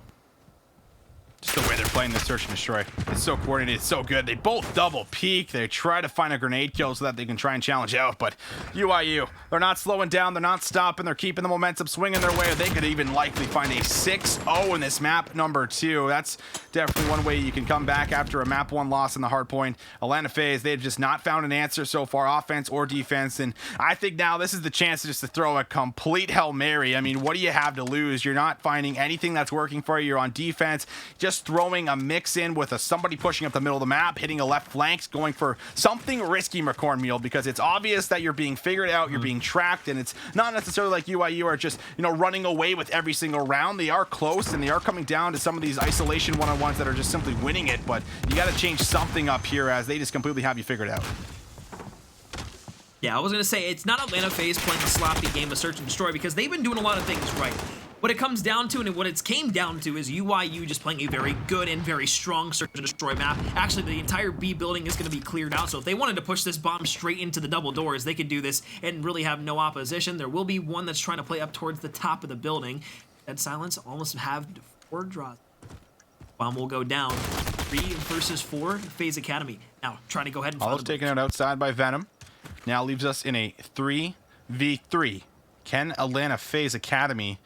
Speaker 1: Just the way they're playing the Search and Destroy. It's so coordinated, it's so good. They both double peek. They try to find a grenade kill so that they can try and challenge out, but UIU, they're not slowing down, they're not stopping, they're keeping the momentum swinging their way. They could even likely find a 6-0 in this map number 2. That's definitely one way you can come back after a map 1 loss in the hardpoint. Atlanta FaZe, they've just not found an answer so far, offense or defense, and I think now this is the chance just to throw a complete Hail Mary. I mean, what do you have to lose? You're not finding anything that's working for you. You're on defense. Just throwing a mix in with somebody pushing up the middle of the map, hitting a left flank, going for something risky, McCormill, because it's obvious that you're being figured out, you're being tracked, and it's not necessarily like UIU are just, running away with every single round. They are close, and they are coming down to some of these isolation one-on-ones that are just simply winning it, but you got to change something up here as they just completely have you figured out.
Speaker 2: Yeah, I was going to say, it's not Atlanta FaZe playing a sloppy game of Search and Destroy because they've been doing a lot of things right. What it comes down to, and what it's came down to, is UIU just playing a very good and very strong Search and Destroy map. Actually, the entire B building is going to be cleared out, so if they wanted to push this bomb straight into the double doors, they could do this and really have no opposition. There will be one that's trying to play up towards the top of the building. Dead Silence almost have 4 draws. Bomb will go down. 3 versus 4, FaZe Academy. Now, trying to go ahead and
Speaker 1: Hollow's taken out outside by Venom. Now leaves us in a 3v3. Can Atlanta FaZe Academy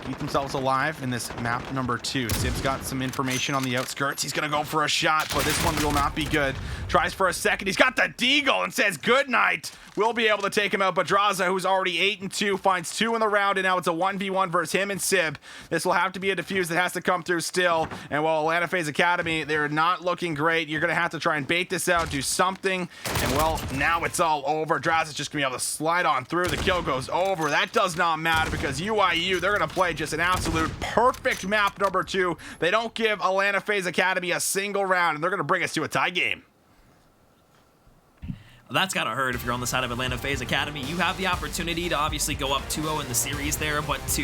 Speaker 1: keep themselves alive in this map number 2? Sib's got some information on the outskirts. He's going to go for a shot, but this one will not be good. Tries for a second. He's got the deagle and says good night. We'll be able to take him out, but Draza, who's already 8-2, finds 2 in the round, and now it's a 1v1 versus him and Sib. This will have to be a defuse that has to come through still, and while Atlanta FaZe Academy, they're not looking great. You're going to have to try and bait this out, do something, and well, now it's all over. Draza's just going to be able to slide on through. The kill goes over. That does not matter because UIU, they're going to play just an absolute perfect map number 2. They don't give Atlanta FaZe Academy a single round, and they're going to bring us to a tie game.
Speaker 2: That's gotta hurt if you're on the side of Atlanta FaZe Academy. You have the opportunity to obviously go up 2-0 in the series there, but to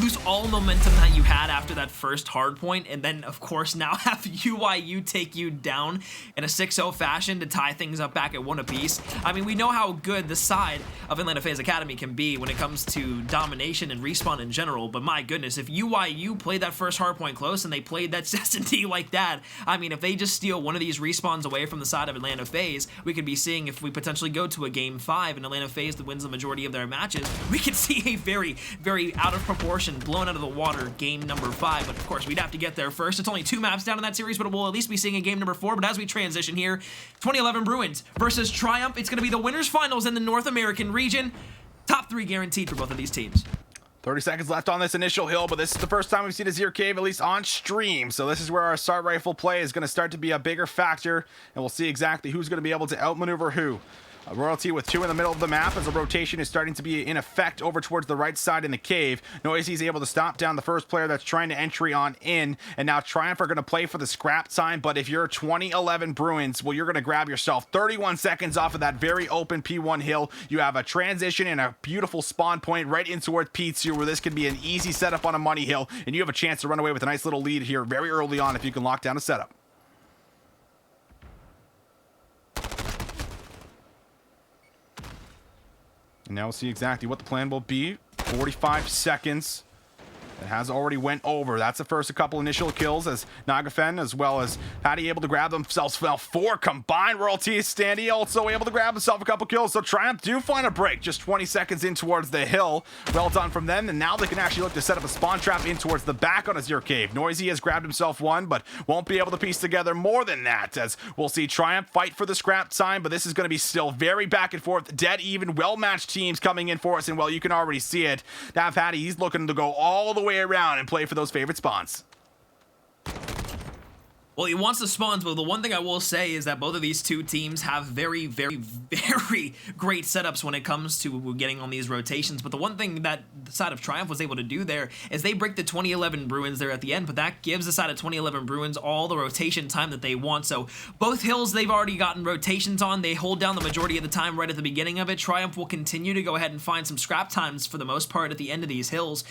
Speaker 2: lose all momentum that you had after that first hard point, and then of course now have UIU take you down in a 6-0 fashion to tie things up back at 1 apiece. I mean, we know how good the side of Atlanta FaZe Academy can be when it comes to domination and respawn in general, but my goodness, if UIU played that first hard point close and they played that S&D like that, I mean, if they just steal one of these respawns away from the side of Atlanta FaZe, we could be seeing, if we potentially go to a game 5 and Atlanta FaZe that wins the majority of their matches, we could see a very, very out of proportion, blown out of the water game number 5. But of course, we'd have to get there first. It's only 2 maps down in that series, but we'll at least be seeing a game number 4. But as we transition here, 2011 Bruins versus Triumph. It's going to be the winners finals in the North American region. Top 3 guaranteed for both of these teams.
Speaker 1: 30 seconds left on this initial hill, but this is the first time we've seen Azir Cave, at least on stream. So this is where our assault rifle play is going to start to be a bigger factor, and we'll see exactly who's going to be able to outmaneuver who. Royalty with 2 in the middle of the map as the rotation is starting to be in effect over towards the right side in the cave. Noisy's able to stop down the first player that's trying to entry on in, and now Triumph are going to play for the scrap time. But if you're 2011 Bruins, well, you're going to grab yourself 31 seconds off of that very open P1 hill. You have a transition and a beautiful spawn point right in towards P2, where this could be an easy setup on a money hill, and you have a chance to run away with a nice little lead here very early on if you can lock down a setup. And now we'll see exactly what the plan will be. 45 seconds. It has already went over. That's the first a couple initial kills as Nagafen as well as Patty able to grab themselves 4 combined. Royalty Standy also able to grab himself a couple kills. So Triumph do find a break just 20 seconds in towards the hill. Well done from them. And now they can actually look to set up a spawn trap in towards the back on Azir Cave. Noisy has grabbed himself 1, but won't be able to piece together more than that, as we'll see Triumph fight for the scrap time, but this is going to be still very back and forth, dead even, well-matched teams coming in for us, and well, you can already see it. Now Patty, he's looking to go all the way around and play for those favorite spawns.
Speaker 2: Well, he wants the spawns, but the one thing I will say is that both of these two teams have very, very, very great setups when it comes to getting on these rotations. But the one thing that the side of Triumph was able to do there is they break the 2011 Bruins there at the end, but that gives the side of 2011 Bruins all the rotation time that they want. So both hills, they've already gotten rotations on. They hold down the majority of the time right at the beginning of it. Triumph will continue to go ahead and find some scrap times for the most part at the end of these hills.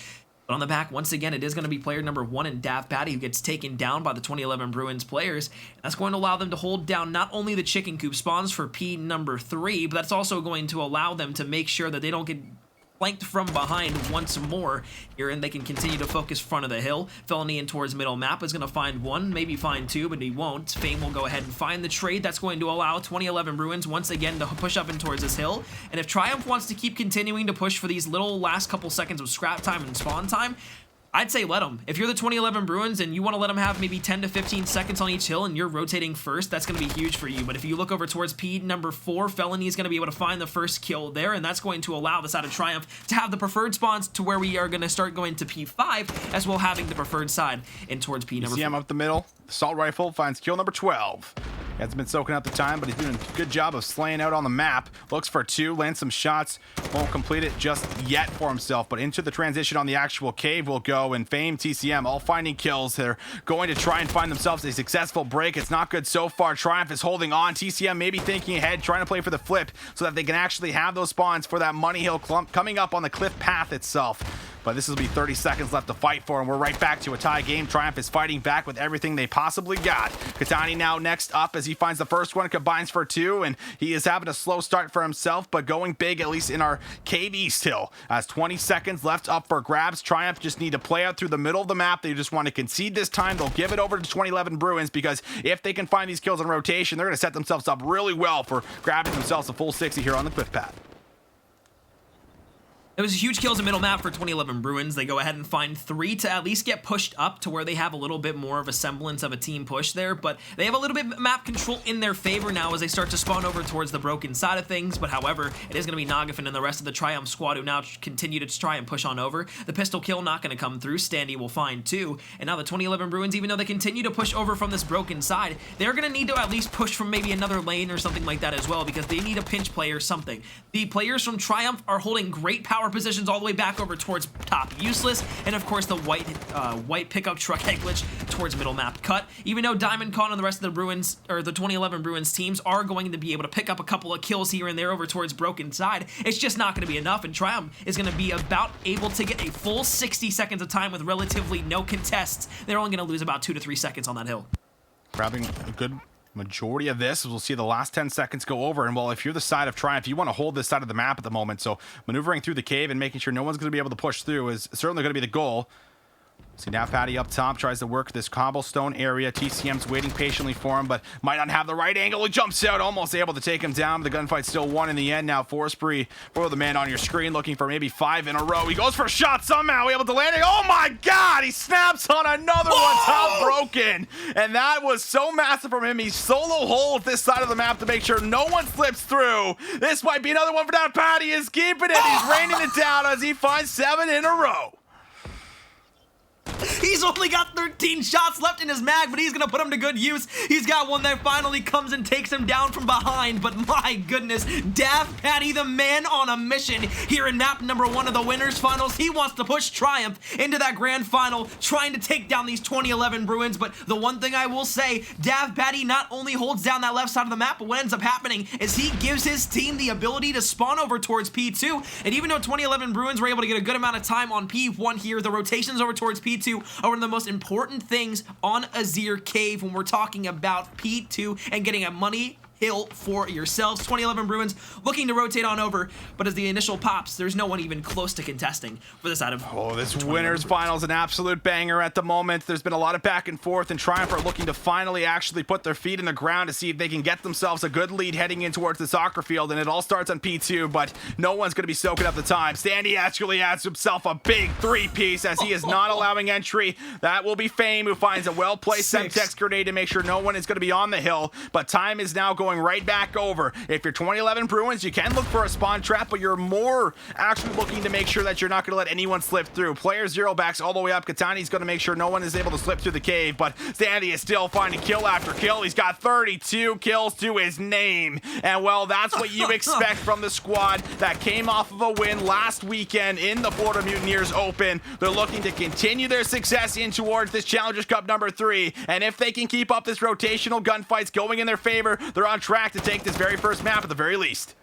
Speaker 2: But on the back, once again, it is going to be player number 1 in Dav Patty who gets taken down by the 2011 Bruins players. And that's going to allow them to hold down not only the chicken coop spawns for P number 3, but that's also going to allow them to make sure that they don't get flanked from behind once more here, and they can continue to focus front of the hill. Felony in towards middle map is going to find 1, maybe find 2, but he won't. Fame will go ahead and find the trade. That's going to allow 2011 Bruins once again to push up in towards this hill. And if Triumph wants to keep continuing to push for these little last couple seconds of scrap time and spawn time, I'd say let them. If you're the 2011 Bruins and you want to let them have maybe 10 to 15 seconds on each hill and you're rotating first, that's going to be huge for you. But if you look over towards P number 4, Felony is going to be able to find the first kill there, and that's going to allow the side of Triumph to have the preferred spawns to where we are going to start going to P5 as well, having the preferred side in towards P number 4.
Speaker 1: CM up the middle. Assault rifle finds kill number 12. He hasn't been soaking up the time, but he's doing a good job of slaying out on the map. Looks for 2, lands some shots. Won't complete it just yet for himself, but into the transition on the actual cave will go, and Fame, TCM all finding kills. They're going to try and find themselves a successful break. It's not good so far. Triumph is holding on. TCM maybe thinking ahead, trying to play for the flip so that they can actually have those spawns for that money hill clump coming up on the cliff path itself. But this will be 30 seconds left to fight for, and we're right back to a tie game. Triumph is fighting back with everything they possibly got. Katani now next up as he finds the first one, combines for 2, and he is having a slow start for himself, but going big, at least in our Cave East hill. As 20 seconds left up for grabs, Triumph just need to play out through the middle of the map. They just want to concede this time. They'll give it over to 2011 Bruins, because if they can find these kills in rotation, they're going to set themselves up really well for grabbing themselves a full 60 here on the cliff path.
Speaker 2: It was huge kills in middle map for 2011 Bruins. They go ahead and find 3 to at least get pushed up to where they have a little bit more of a semblance of a team push there, but they have a little bit of map control in their favor now as they start to spawn over towards the broken side of things. But however, it is going to be Nagafen and the rest of the Triumph squad who now continue to try and push on over. The pistol kill not going to come through. Standy will find 2, and now the 2011 Bruins, even though they continue to push over from this broken side, they're going to need to at least push from maybe another lane or something like that as well, because they need a pinch play or something. The players from Triumph are holding great power tower positions all the way back over towards top useless, and of course the white pickup truck egg glitch towards middle map cut. Even though Diamond Con and the rest of the Bruins, or the 2011 Bruins teams, are going to be able to pick up a couple of kills here and there over towards Broken Side, it's just not going to be enough, and Triumph is going to be about able to get a full 60 seconds of time with relatively no contests. They're only going to lose about 2 to 3 seconds on that hill.
Speaker 1: Grabbing a good majority of this. We'll see the last 10 seconds go over, and well, if you're the side of Triumph, you want to hold this side of the map at the moment, so maneuvering through the cave and making sure no one's going to be able to push through is certainly going to be the goal. See now Patty up top tries to work this cobblestone area. TCM's waiting patiently for him, but might not have the right angle. He jumps out, almost able to take him down. The gunfight still won in the end. Now Forspree, for the man on your screen, looking for maybe 5 in a row. He goes for a shot somehow, able to land it. Oh my God, he snaps on another one. Top broken, and that was so massive from him. He solo holds this side of the map to make sure no one slips through. This might be another one for down. Patty is keeping it. He's raining it down as he finds 7 in a row.
Speaker 2: He's only got 13 shots left in his mag, but he's going to put them to good use. He's got one that finally comes and takes him down from behind, but my goodness, Dav Patty, the man on a mission here in map number 1 of the Winners Finals. He wants to push Triumph into that grand final, trying to take down these 2011 Bruins, but the one thing I will say, Dav Patty not only holds down that left side of the map, but what ends up happening is he gives his team the ability to spawn over towards P2, and even though 2011 Bruins were able to get a good amount of time on P1 here, the rotations over towards P2 are one of the most important things on Azir Cave when we're talking about P2 and getting a money hill for yourselves. 2011 Bruins looking to rotate on over, but as the initial pops, there's no one even close to contesting for this out of
Speaker 1: this Winners Finals, an absolute banger at the moment. There's been a lot of back and forth, and Triumph are looking to finally actually put their feet in the ground to see if they can get themselves a good lead heading in towards the soccer field, and it all starts on P2, but no one's going to be soaking up the time. Sandy actually adds himself a big 3-piece as he is not allowing entry. That will be Fame, who finds a well-placed Semtex grenade to make sure no one is going to be on the hill, but time is now going right back over. If you're 2011 Bruins, you can look for a spawn trap, but you're more actually looking to make sure that you're not going to let anyone slip through. Player 0 backs all the way up. Katani's going to make sure no one is able to slip through the cave, but Sandy is still finding kill after kill. He's got 32 kills to his name, and well, that's what you expect from the squad that came off of a win last weekend in the Florida Mutineers Open. They're looking to continue their success in towards this Challengers Cup number 3, and if they can keep up this rotational gunfights going in their favor, they're on track to take this very first map at the very least.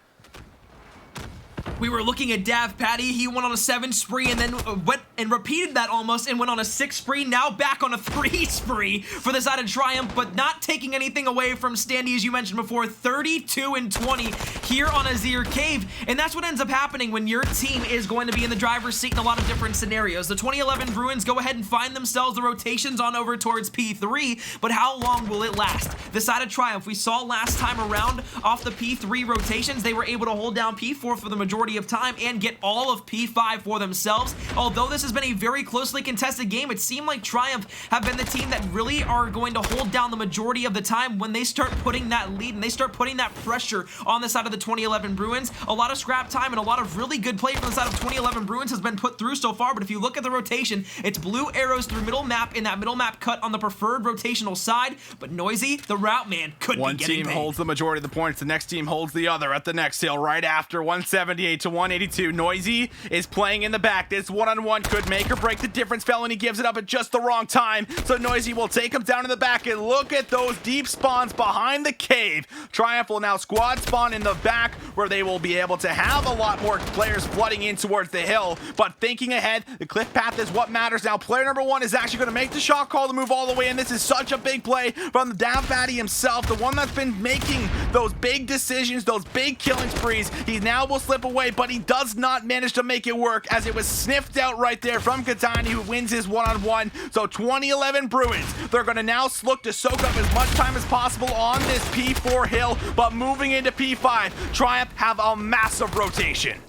Speaker 2: We were looking at Dav Patty. He went on a 7 spree and then went and repeated that almost and went on a 6 spree. Now back on a 3 spree for the side of Triumph, but not taking anything away from Standy, as you mentioned before. 32 and 20 here on Azir Cave, and that's what ends up happening when your team is going to be in the driver's seat in a lot of different scenarios. The 2011 Bruins go ahead and find themselves the rotations on over towards P3, but how long will it last? The side of Triumph, we saw last time around off the P3 rotations, they were able to hold down P4 for the majority of time and get all of P5 for themselves. Although this has been a very closely contested game, it seemed like Triumph have been the team that really are going to hold down the majority of the time when they start putting that lead and they start putting that pressure on the side of the 2011 Bruins. A lot of scrap time and a lot of really good play from the side of 2011 Bruins has been put through so far, but if you look at the rotation, it's blue arrows through middle map in that middle map cut on the preferred rotational side, but Noisy, the route man, could be getting paid.
Speaker 1: One team holds the majority of the points, the next team holds the other at the next hill right after. 178 to 182. Noisy is playing in the back. This one-on-one could make or break the difference. Felony gives it up at just the wrong time, so Noisy will take him down in the back, and look at those deep spawns behind the cave. Triumph will now squad spawn in the back, where they will be able to have a lot more players flooding in towards the hill, but thinking ahead, the cliff path is what matters now. Player number 1 is actually going to make the shot call to move all the way in. This is such a big play from the Dav Patty himself, the one that's been making those big decisions, those big killing sprees. He now will slip away, but he does not manage to make it work as it was sniffed out right there from Katani, who wins his one-on-one. So 2011 Bruins, they're going to now look to soak up as much time as possible on this P4 hill, but moving into P5, Triumph have a massive rotation.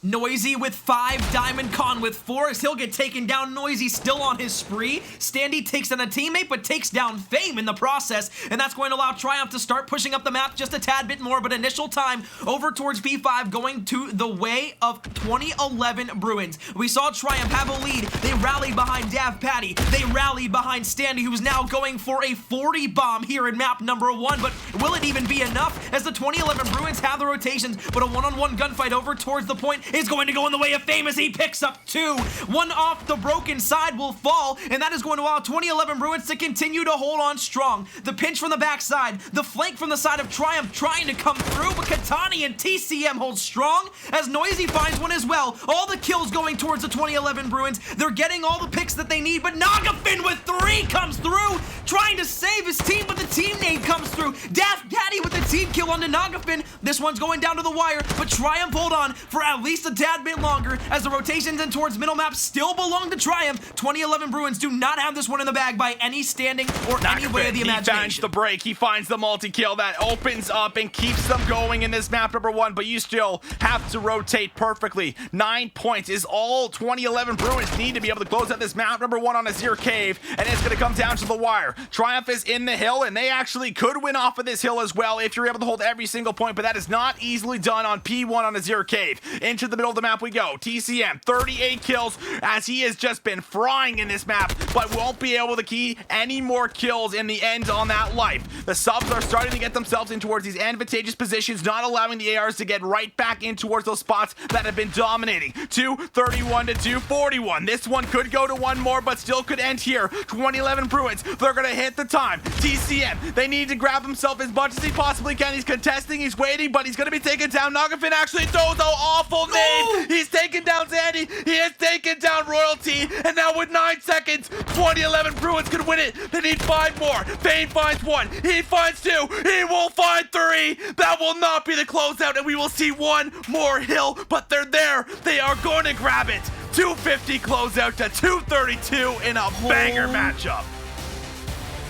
Speaker 2: Noisy with 5, Diamond Con with 4, as he'll get taken down. Noisy still on his spree. Standy takes down a teammate, but takes down Fame in the process, and that's going to allow Triumph to start pushing up the map just a tad bit more, but initial time over towards P5 going to the way of 2011 Bruins. We saw Triumph have a lead. They rallied behind Dav Patty. They rallied behind Standy, who's now going for a 40 bomb here in map number 1, but will it even be enough as the 2011 Bruins have the rotations, but a one-on-one gunfight over towards the point is going to go in the way of Fame as he picks up 2. One off the broken side will fall, and that is going to allow 2011 Bruins to continue to hold on strong. The pinch from the backside, the flank from the side of Triumph trying to come through, but Katani and TCM hold strong as Noisy finds one as well. All the kills going towards the 2011 Bruins. They're getting all the picks that they need, but Nagafin with 3 comes through, trying to save his team, but the team name comes through. Daft Patty with the team kill onto Nagafin. This one's going down to the wire, but Triumph hold on for at least a tad bit longer as the rotations in towards middle map still belong to Triumph. 2011 Bruins do not have this one in the bag by any standing or any way of the imagination.
Speaker 3: He finds the break. He finds the multi-kill that opens up and keeps them going in this map number 1, but you still have to rotate perfectly. 9 points is all 2011 Bruins need to be able to close out this map number 1 on Azir Cave, and it's going to come down to the wire. Triumph is in the hill, and they actually could win off of this hill as well if you're able to hold every single point, but that is not easily done on P1 on Azir Cave. Into the middle of the map we go. TCM, 38 kills as he has just been frying in this map, but won't be able to key any more kills in the end on that life. The subs are starting to get themselves in towards these advantageous positions, not allowing the ARs to get right back in towards those spots that have been dominating. 231 to 241. This one could go to 1 more, but still could end here. 2011 Bruins, they're going to hit the time. TCM, they need to grab himself as much as he possibly can. He's contesting, he's waiting, but he's going to be taken down. Nagafin actually throws an awful nade. He's taken down Zandy. He has taken down Royalty, and now with 9 seconds, 2011 Bruins could win it. They need 5 more. Fane finds 1. He finds 2. He will find 3. That will not be the closeout, and we will see 1 more hill, but they're there. They are going to grab it. 250 closeout to 232 in a banger matchup.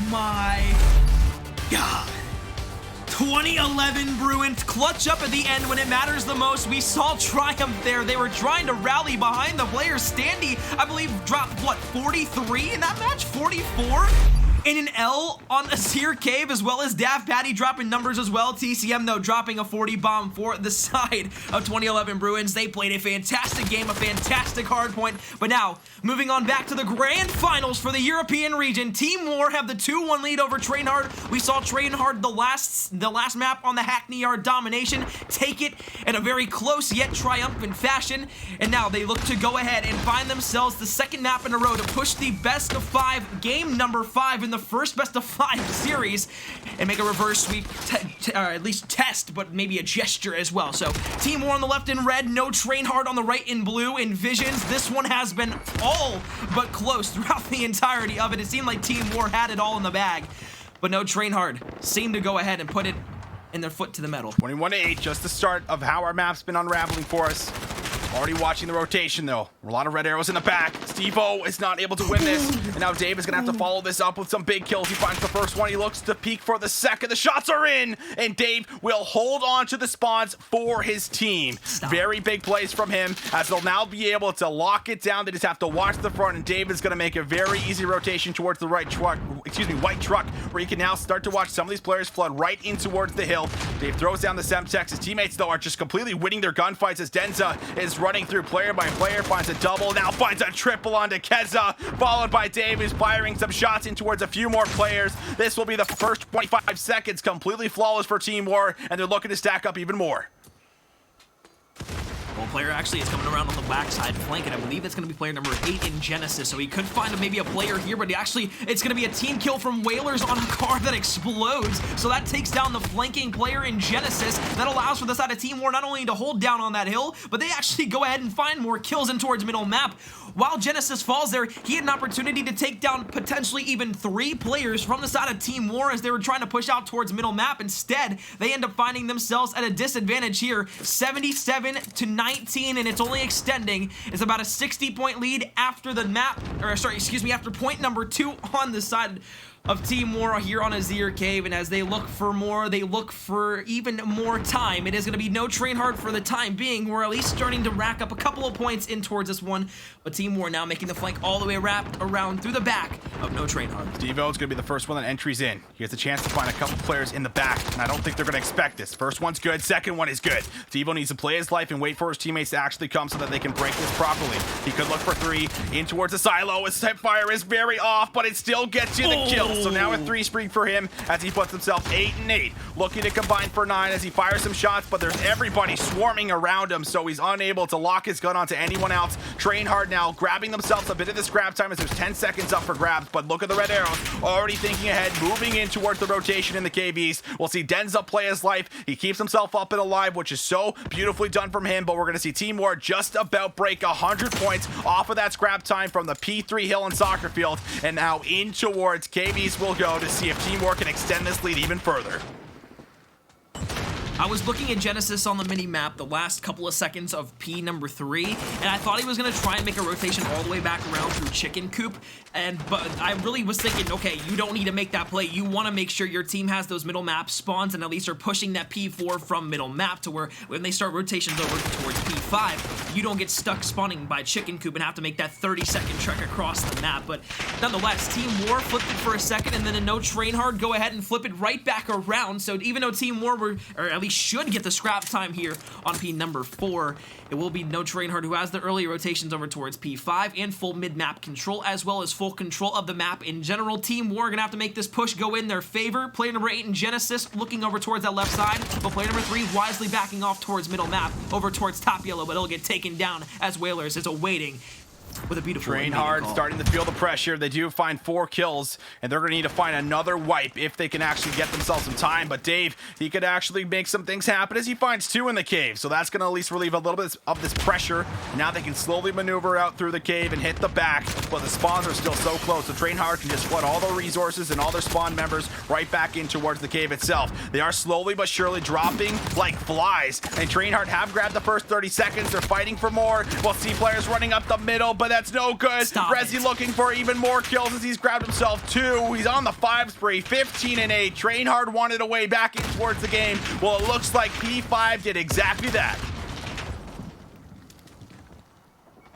Speaker 2: My God. 2011 Bruins clutch up at the end when it matters the most. We saw Triumph there. They were trying to rally behind the player. Standy, I believe, dropped, what, 43 in that match? 44? In an L on Azir Cave, as well as Dav Patty dropping numbers as well. TCM, though, dropping a 40 bomb for the side of 2011 Bruins. They played a fantastic game, a fantastic hardpoint. But now, moving on back to the grand finals for the European region. Team War have the 2-1 lead over Trainhard. We saw Trainhard the last map on the Hackney Yard domination take it in a very close yet triumphant fashion. And now they look to go ahead and find themselves the second map in a row to push the best of 5, game number 5 in the first best of 5 series, and make a reverse sweep, or at least test, but maybe a gesture as well. So Team War on the left in red, no Trainhard on the right in blue. In Visions, this one has been all but close throughout the entirety of it. It seemed like Team War had it all in the bag, but no Trainhard seemed to go ahead and put it in their foot to the metal.
Speaker 1: 21 to 8, just the start of how our map's been unraveling for us. Already watching the rotation, though. A lot of red arrows in the back. Steve-O is not able to win this. And now Dave is going to have to follow this up with some big kills. He finds the first one. He looks to peek for the second. The shots are in. And Dave will hold on to the spawns for his team. Very big plays from him, as they'll now be able to lock it down. They just have to watch the front. And Dave is going to make a very easy rotation towards the white truck, where you can now start to watch some of these players flood right in towards the hill. Dave throws down the Semtex. His teammates, though, are just completely winning their gunfights as Denza is running through player by player, finds a double, now finds a triple onto Keza, followed by Dave, who's firing some shots in towards a few more players. This will be the first 25 seconds completely flawless for Team War, and they're looking to stack up even more.
Speaker 2: Well, player actually is coming around on the backside flank, and I believe it's going to be player number 8 in Genesis, so he could find maybe a player here, but actually it's going to be a team kill from Whalers on a car that explodes, so that takes down the flanking player in Genesis. That allows for the side of Team War not only to hold down on that hill, but they actually go ahead and find more kills in towards middle map. While Genesis falls there, he had an opportunity to take down potentially even 3 players from the side of Team War as they were trying to push out towards middle map. Instead, they end up finding themselves at a disadvantage here, 77 to 19, and it's only extending. It's about a 60-point lead after the map, or sorry, excuse me, after point number 2 on the side of Team War here on Azir Cave, and as they look for more, they look for even more time. It is going to be no train hard for the time being. We're at least starting to rack up a couple of points in towards this one, but Team War now making the flank all the way wrapped around through the back of no train hard.
Speaker 1: Devo is going to be the first one that entries in. He gets a chance to find a couple players in the back, and I don't think they're going to expect this. First one's good, second one is good. Devo needs to play his life and wait for his teammates to actually come so that they can break this properly. He could look for 3 in towards the silo. His fire is very off, but it still gets you the kill. So now a 3 spree for him as he puts himself 8 and 8. Looking to combine for 9 as he fires some shots, but there's everybody swarming around him, so he's unable to lock his gun onto anyone else. Train hard now, grabbing themselves a bit of this grab time as there's 10 seconds up for grabs, but look at the red arrows, already thinking ahead, moving in towards the rotation in the cave east. We'll see Denza play his life. He keeps himself up and alive, which is so beautifully done from him, but we're going to see Team War just about break 100 points off of that scrap time from the P3 Hill and soccer field, and now in towards cave east we'll go to see if Team War can extend this lead even further.
Speaker 2: I was looking at Genesis on the mini-map the last couple of seconds of P number 3, and I thought he was going to try and make a rotation all the way back around through Chicken Coop, but I really was thinking, okay, you don't need to make that play. You want to make sure your team has those middle map spawns and at least are pushing that P4 from middle map to where when they start rotations over towards P5, you don't get stuck spawning by Chicken Coop and have to make that 30-second trek across the map. But nonetheless, Team War flipped it for a second, and then a no train hard go ahead and flip it right back around. So even though Team War were, or at least should get the scrap time here on P number 4, it will be no train hard who has the early rotations over towards P5 and full mid-map control, as well as full control of the map in general. Team War gonna have to make this push go in their favor. Player number 8 in Genesis looking over towards that left side, but player number 3 wisely backing off towards middle map over towards top yellow, but it'll get taken down as Whalers is awaiting with a beautiful
Speaker 1: Train hard, starting to feel the pressure. They do find 4 kills, and they're going to need to find another wipe if they can actually get themselves some time. But Dave, he could actually make some things happen as he finds 2 in the cave. So that's going to at least relieve a little bit of this pressure. Now they can slowly maneuver out through the cave and hit the back, but the spawns are still so close. So Train hard can just flood all the resources and all their spawn members right back in towards the cave itself. They are slowly but surely dropping like flies, and Train hard have grabbed the first 30 seconds. They're fighting for more. We'll see players running up the middle, but that's no good. Rezi looking for even more kills as he's grabbed himself 2. He's on the 5 spree, 15 and 8. Train hard wanted a way back in towards the game. Well, it looks like P5 did exactly that.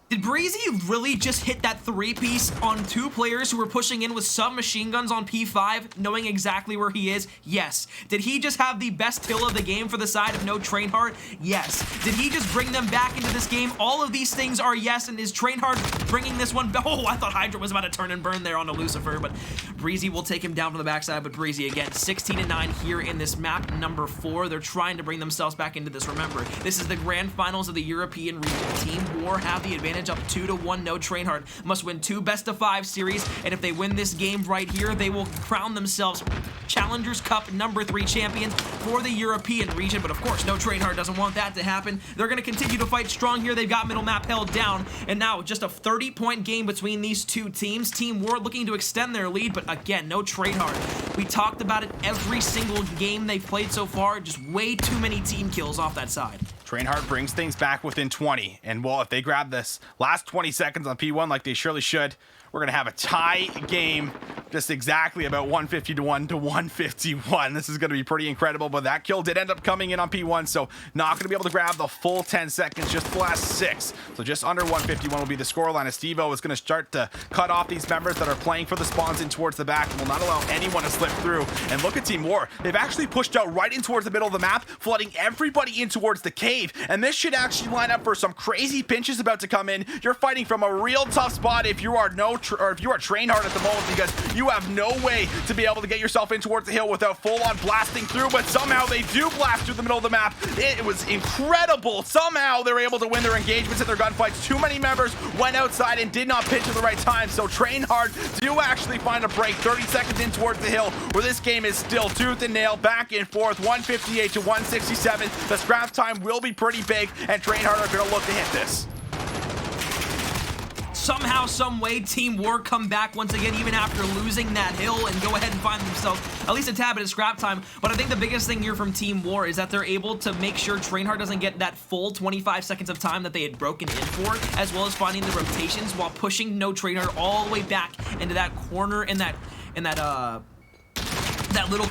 Speaker 2: Did Breezy really just hit that 3-piece on 2 players who were pushing in with submachine guns on P5, knowing exactly where he is? Yes. Did he just have the best kill of the game for the side of no train hard? Yes. Did he just bring them back into this game? All of these things are yes, and is train hard bringing this one? Oh, I thought Hydra was about to turn and burn there on a Lucifer, but Breezy will take him down from the backside. But Breezy again, 16 and 9 here in this map number 4. They're trying to bring themselves back into this. Remember, this is the grand finals of the European region. Team War have the advantage up 2-1. No train hard must win 2 best-of-5 series, and if they win this game right here, they will crown themselves Challengers Cup number 3 champions for the European region. But of course, no train hard doesn't want that to happen. They're going to continue to fight strong here. They've got middle map held down, and now just a 30-point game between these 2 teams. Team War looking to extend their lead, but again, no train hard. We talked about it every single game they've played so far. Just way too many team kills off that side.
Speaker 1: Train hard brings things back within 20, and well, if they grab this last 20 seconds on P1 like they surely should, we're gonna have a tie game, just exactly about 151 to 151. This is gonna be pretty incredible, but that kill did end up coming in on P1, so not gonna be able to grab the full 10 seconds, just the last 6. So just under 151 will be the scoreline as Stevo is gonna start to cut off these members that are playing for the spawns in towards the back and will not allow anyone to slip through. And look at Team War. They've actually pushed out right in towards the middle of the map, flooding everybody in towards the cave. And this should actually line up for some crazy pinches about to come in. You're fighting from a real tough spot if you are if you are train hard at the moment, because you have no way to be able to get yourself in towards the hill without full-on blasting through, but somehow they do blast through the middle of the map. It was incredible. Somehow they're able to win their engagements and their gunfights. Too many members went outside and did not pitch at the right time, so train hard do actually find a break 30 seconds in towards the hill, where this game is still tooth and nail, back and forth, 158 to 167. The scrap time will be pretty big, and train hard are going to look to hit this.
Speaker 2: Somehow, some way, Team War come back once again, even after losing that hill, and go ahead and find themselves at least a tad bit of scrap time. But I think the biggest thing here from Team War is that they're able to make sure Trainhard doesn't get that full 25 seconds of time that they had broken in for, as well as finding the rotations while pushing no Trainhard all the way back into that corner and that that little,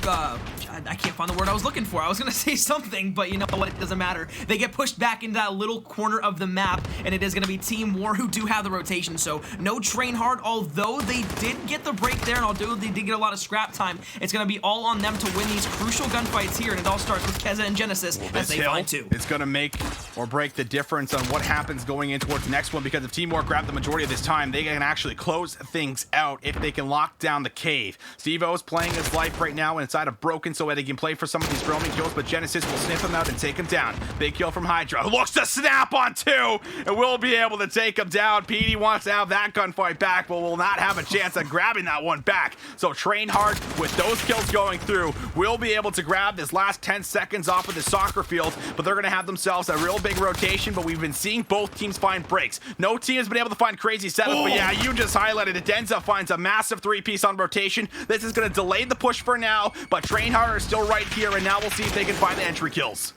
Speaker 2: I can't find the word I was looking for. I was going to say something, but you know what? It doesn't matter. They get pushed back into that little corner of the map, and it is going to be Team War who do have the rotation. So no train hard, although they did get the break there, and although they did get a lot of scrap time, it's going to be all on them to win these crucial gunfights here, and it all starts with Keza and Genesis as they find two.
Speaker 1: It's going to make or break the difference on what happens going in towards the next one, because if Team War grab the majority of this time, they can actually close things out if they can lock down the cave. Steve-O's playing his life right now inside of Broken so that he can play for some of these roaming kills, but Genesis will sniff him out and take him down. Big kill from Hydra, who looks to snap on two, and will be able to take him down. PD wants to have that gunfight back, but will not have a chance at grabbing that one back. So train hard with those kills going through. Will be able to grab this last 10 seconds off of the soccer field, but they're going to have themselves a real big rotation, but we've been seeing both teams find breaks. No team has been able to find crazy setups, but yeah, you just highlighted it. Denza finds a massive three-piece on rotation. This is going to delay the push for now, but train hard are still right here, and now we'll see if they can find the entry kills.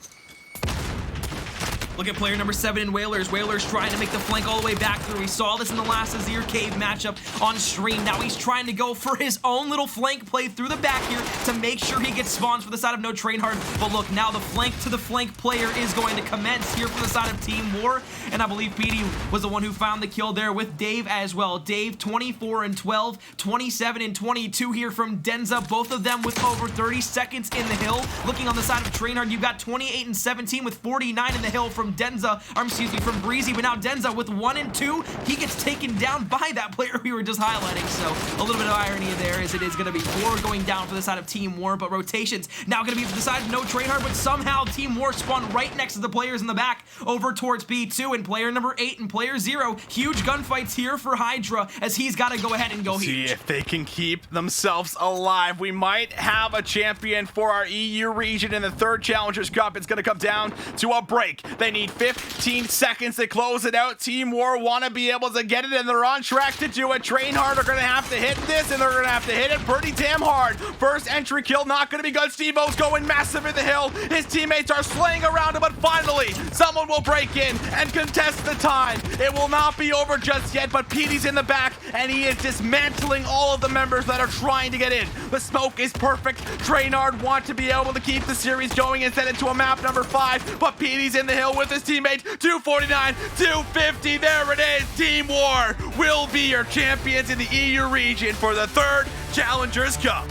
Speaker 2: Look at player number 7 in Whalers. Whalers trying to make the flank all the way back through. We saw this in the last Azir Cave matchup on stream. Now he's trying to go for his own little flank play through the back here to make sure he gets spawns for the side of No Train Hard. But look, now the flank to the flank player is going to commence here for the side of Team War. And I believe PD was the one who found the kill there with Dave as well. Dave 24 and 12, 27 and 22 here from Denza. Both of them with over 30 seconds in the hill. Looking on the side of Train Hard, you've got 28 and 17 with 49 in the hill from Denza, or excuse me, from Breezy, but now Denza with 1 and 2, he gets taken down by that player we were just highlighting. So a little bit of irony there, as it is going to be War going down for the side of Team War, but rotations now going to be for the side of No Train Hard, but somehow Team War spawned right next to the players in the back over towards B2, and player number 8 and player 0, huge gunfights here for Hydra, as he's got to go ahead and go huge.
Speaker 3: See if they can keep themselves alive. We might have a champion for our EU region in the third Challengers Cup. It's going to come down to a break. They need 15 seconds to close it out. Team War want to be able to get it, and they're on track to do it. Train Hard are going to have to hit this, and they're going to have to hit it pretty damn hard. First entry kill, not going to be good. Steve-O's going massive in the hill. His teammates are slaying around him, but finally, someone will break in and contest the time. It will not be over just yet, but PD's in the back, and he is dismantling all of the members that are trying to get in. The smoke is perfect. Train Hard want to be able to keep the series going and send it to a map number 5, but PD's in the hill with his teammate. 249, 250, there it is. Team War will be your champions in the EU region for the third Challengers Cup.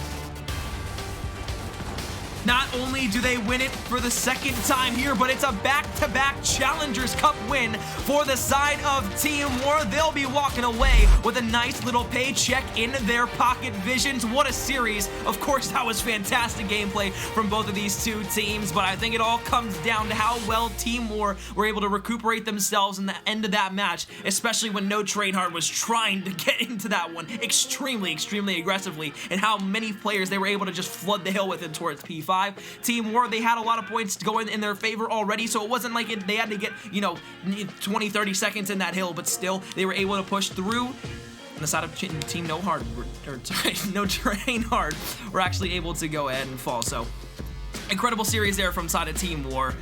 Speaker 2: Not only do they win it for the second time here, but it's a back-to-back Challengers Cup win for the side of Team War. They'll be walking away with a nice little paycheck in their pocket. Visions, what a series. Of course, that was fantastic gameplay from both of these two teams, but I think it all comes down to how well Team War were able to recuperate themselves in the end of that match, especially when No Train Hard was trying to get into that one extremely aggressively, and how many players they were able to just flood the hill with it towards P5. Team War, they had a lot of points going in their favor already, so it wasn't like they had to get, 20-30 seconds in that hill, but still, they were able to push through. And the side of Team No Train Hard were actually able to go ahead and fall. So, incredible series there from side of Team War.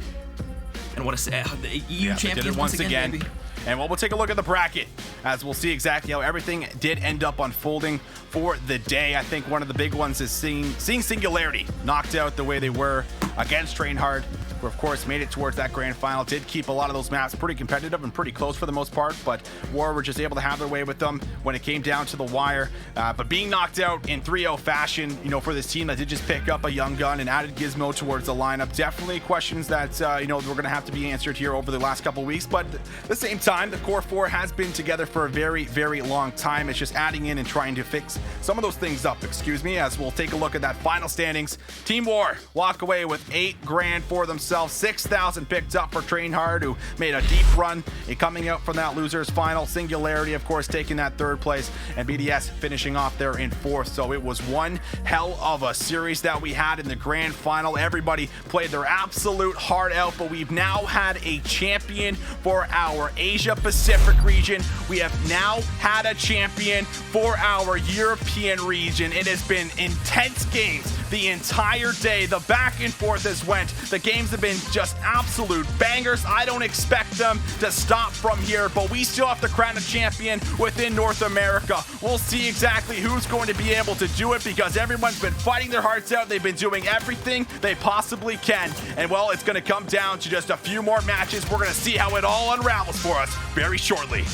Speaker 2: And what a the EU champions once again, baby.
Speaker 1: And we'll take a look at the bracket, as we'll see exactly how everything did end up unfolding for the day. I think one of the big ones is seeing Singularity knocked out the way they were against Train Hard, who of course made it towards that grand final. Did keep a lot of those maps pretty competitive and pretty close for the most part, but War were just able to have their way with them when it came down to the wire. But being knocked out in 3-0 fashion, for this team that did just pick up a young gun and added Gizmo towards the lineup, definitely questions that we're going to have to be answered here over the last couple weeks. But at the same time, the core 4 has been together for a very long time. It's just adding in and trying to fix some of those things up, as we'll take a look at that final standings. Team War walk away with $8 grand for themselves, 6,000 picked up for Train Hard, who made a deep run and coming out from that losers final. Singularity, of course, taking that 3rd place, and BDS finishing off there in 4th. So it was one hell of a series that we had in the grand final. Everybody played their absolute heart out, but we've now had a champion for our Asia Pacific region. We have now had a champion for our European region. It has been intense games the entire day. The back and forth has went. The games have
Speaker 3: have been just absolute bangers. I don't expect them to stop from here, but we still have to crown a champion within North America. We'll see exactly who's going to be able to do it because everyone's been fighting their hearts out. They've been doing everything they possibly can. And well, it's going to come down to just a few more matches. We're going to see how it all unravels for us very shortly.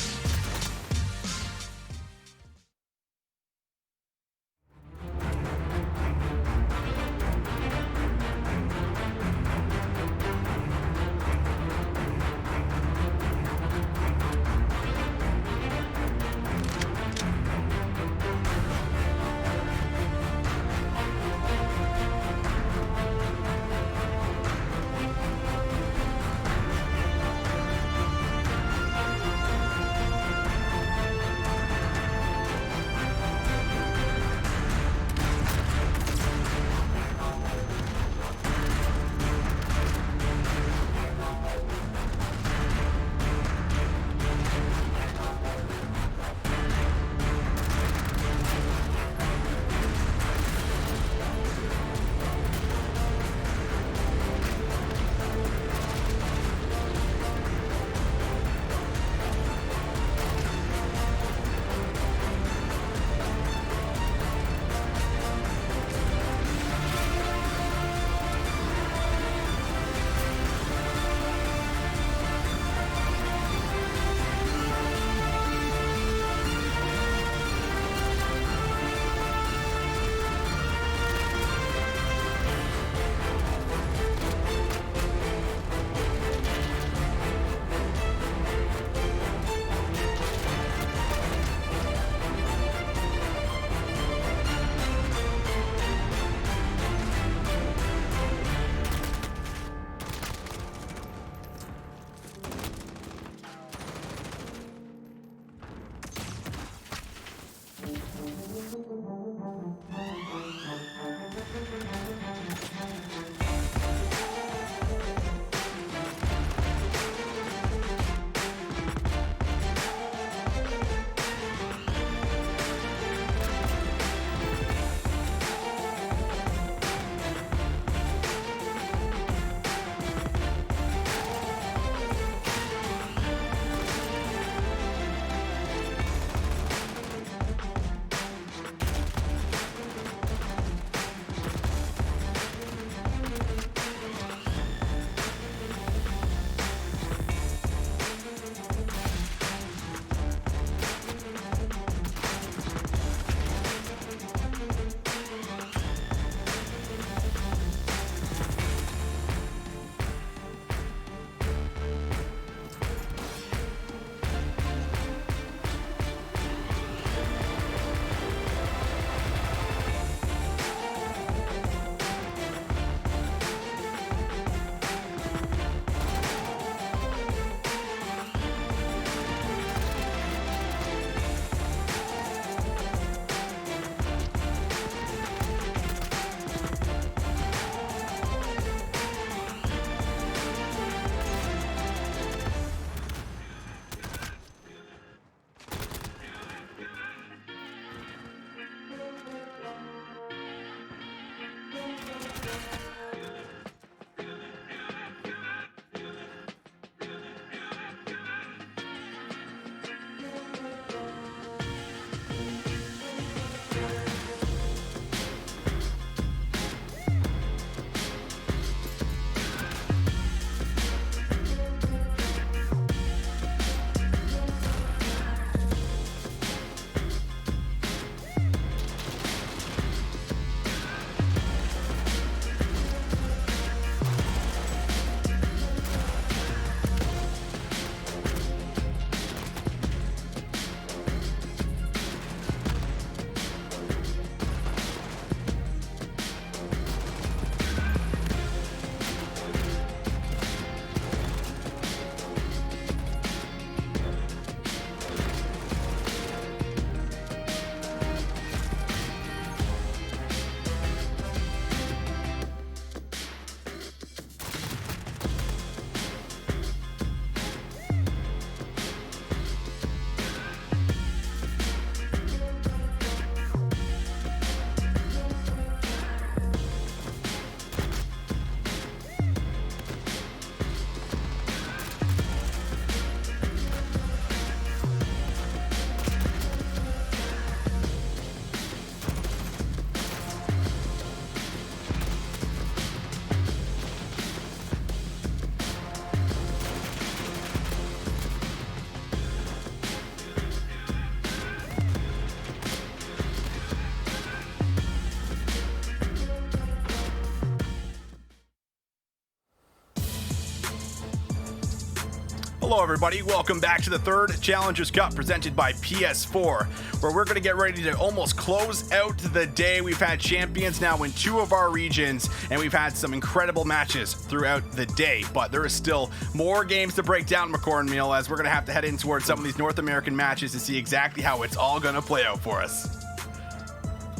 Speaker 1: Hello everybody, welcome back to the third Challengers Cup presented by PS4, where we're going to get ready to almost close out the day. We've had champions now in 2 of our regions, and we've had some incredible matches throughout the day, but there is still more games to break down, McCorn Meal, as we're going to have to head in towards some of these North American matches to see exactly how it's all going to play out for us.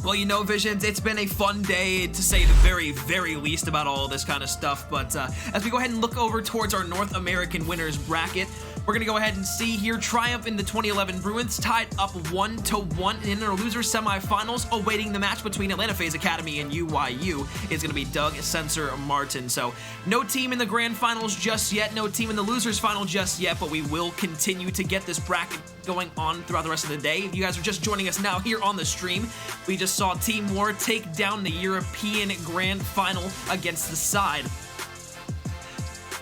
Speaker 2: Well, you know, Visions, it's been a fun day to say the very, very least about all this kind of stuff, but as we go ahead and look over towards our North American winners bracket, we're going to go ahead and see here Triumph in the 2011 Bruins tied up 1-1 in their loser semifinals, awaiting the match between Atlanta FaZe Academy and UYU is going to be Doug Sensor Martin. So no team in the grand finals just yet, no team in the losers final just yet, but we will continue to get this bracket going on throughout the rest of the day. If you guys are just joining us now here on the stream, we just saw Team War take down the European Grand Final against the side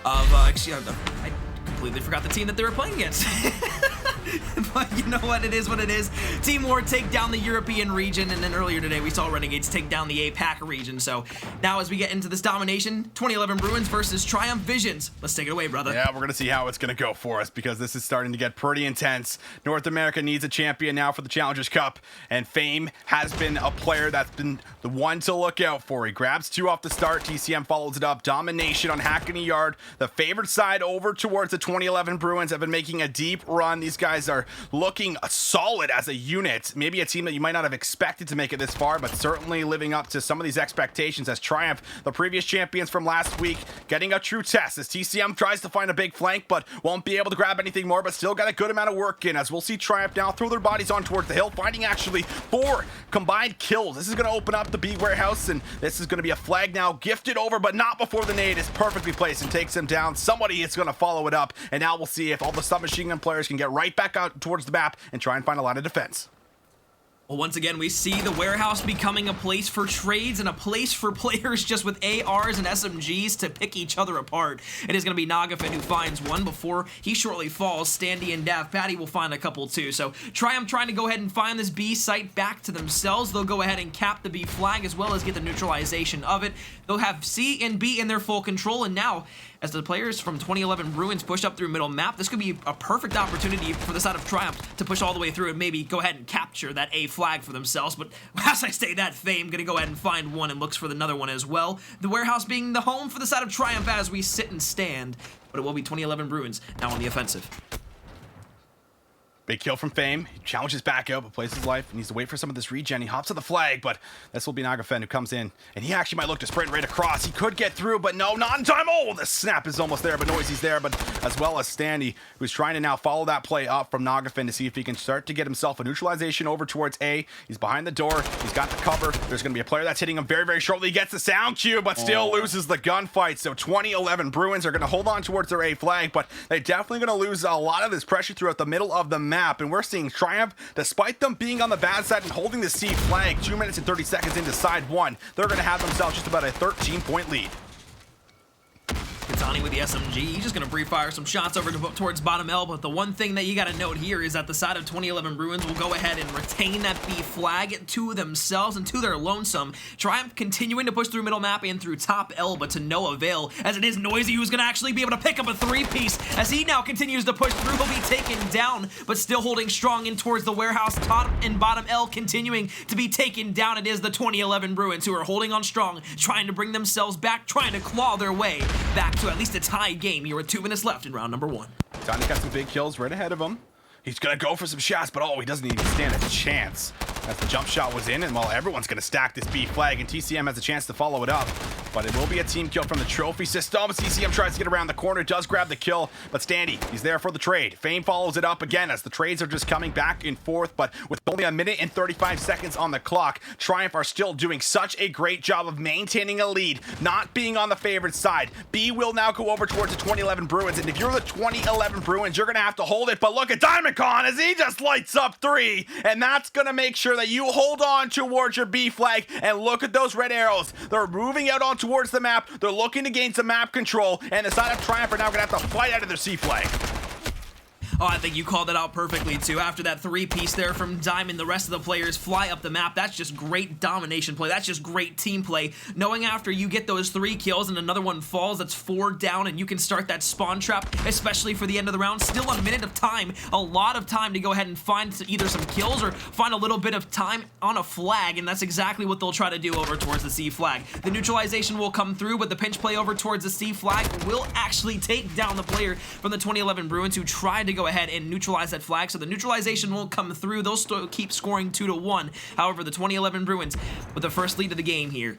Speaker 2: of, I completely forgot the team that they were playing against. But you know what, it is what it is. Team War take down the European region, and then earlier today we saw Renegades take down the APAC region. So now as we get into this domination, 2011 Bruins versus Triumph Visions. Let's take it away, brother.
Speaker 1: Yeah, we're going to see how it's going to go for us, because this is starting to get pretty intense. North America needs a champion now for the Challengers Cup, and Fame has been a player that's been the one to look out for. He grabs 2 off the start. TCM follows it up. Domination on Hackney Yard. The favored side over towards the 2011 Bruins have been making a deep run. These guys are looking solid as a unit. Maybe a team that you might not have expected to make it this far, but certainly living up to some of these expectations as Triumph, the previous champions from last week, getting a true test as TCM tries to find a big flank, but won't be able to grab anything more, but still got a good amount of work in, as we'll see Triumph now throw their bodies on towards the hill, finding actually 4 combined kills. This is going to open up the B warehouse, and this is going to be a flag now gifted over, but not before the nade is perfectly placed and takes him down. Somebody is going to follow it up, and now we'll see if all the submachine gun players can get right back out towards the map and try and find a line of defense.
Speaker 2: Well, once again, we see the warehouse becoming a place for trades and a place for players just with ARs and SMGs to pick each other apart. It is going to be Nagafin who finds one before he shortly falls. Standy and Dav Patty will find a couple too. So Triumph trying to go ahead and find this B site back to themselves. They'll go ahead and cap the B flag as well as get the neutralization of it. They'll have C and B in their full control, and now as the players from 2011 Bruins push up through middle map, this could be a perfect opportunity for the side of Triumph to push all the way through and maybe go ahead and capture that A flag for themselves. But as I say that, Fame gonna go ahead and find one and looks for another one as well. The warehouse being the home for the side of Triumph as we sit and stand, but it will be 2011 Bruins now on the offensive.
Speaker 1: Big kill from Fame. He challenges back out, but plays his life. He needs to wait for some of this regen. He hops to the flag, but this will be Nagafen who comes in, and he actually might look to sprint right across. He could get through, but no, not in time. Oh, the snap is almost there, but Noisy's there, but as well as Standy, who's trying to now follow that play up from Nagafen to see if he can start to get himself a neutralization over towards A. He's behind the door. He's got the cover. There's going to be a player that's hitting him very, very shortly. He gets the sound cue, but still loses the gunfight. So 2011 Bruins are going to hold on towards their A flag, but they're definitely going to lose a lot of this pressure throughout the middle of the map, and we're seeing Triumph, despite them being on the bad side and holding the C flag 2 minutes and 30 seconds into side 1, they're going to have themselves just about a 13-point lead.
Speaker 2: Katani with the SMG, he's just going to pre-fire some shots over towards bottom L, but the one thing that you got to note here is that the side of 2011 Bruins will go ahead and retain that B flag to themselves and to their lonesome. Triumph continuing to push through middle map and through top L, but to no avail, as it is Noisy who's going to actually be able to pick up a 3-piece. As he now continues to push through, he'll be taken down, but still holding strong in towards the warehouse. Top and bottom L continuing to be taken down. It is the 2011 Bruins who are holding on strong, trying to bring themselves back, trying to claw their way back to at least a tie game. You're with 2 minutes left in round number 1.
Speaker 1: Tony got some big kills right ahead of him. He's going to go for some shots, but he doesn't even stand a chance. As the jump shot was in, and while everyone's going to stack this B flag, and TCM has a chance to follow it up, but it will be a team kill from the trophy system. TCM tries to get around the corner, does grab the kill, but Standy, he's there for the trade. Fame follows it up again as the trades are just coming back and forth, but with only 1 minute and 35 seconds on the clock, Triumph are still doing such a great job of maintaining a lead, not being on the favorite side. B will now go over towards the 2011 Bruins, and if you're the 2011 Bruins, you're going to have to hold it, but look at DiamondCon as he just lights up 3, and that's going to make sure that you hold on towards your B flag, and look at those red arrows. They're moving out on towards the map. They're looking to gain some map control, and the side of Triumph are now going to have to fight out of their C flag.
Speaker 2: Oh, I think you called it out perfectly, too. After that three-piece there from Diamond, the rest of the players fly up the map. That's just great domination play. That's just great team play. Knowing after you get those 3 kills and another one falls, that's 4 down, and you can start that spawn trap, especially for the end of the round. Still a minute of time, a lot of time to go ahead and find either some kills or find a little bit of time on a flag, and that's exactly what they'll try to do over towards the C flag. The neutralization will come through, but the pinch play over towards the C flag will actually take down the player from the 2011 Bruins who tried to go ahead and neutralize that flag, so the neutralization won't come through. They'll still keep scoring 2-1. However, the 2011 Bruins with the first lead of the game here.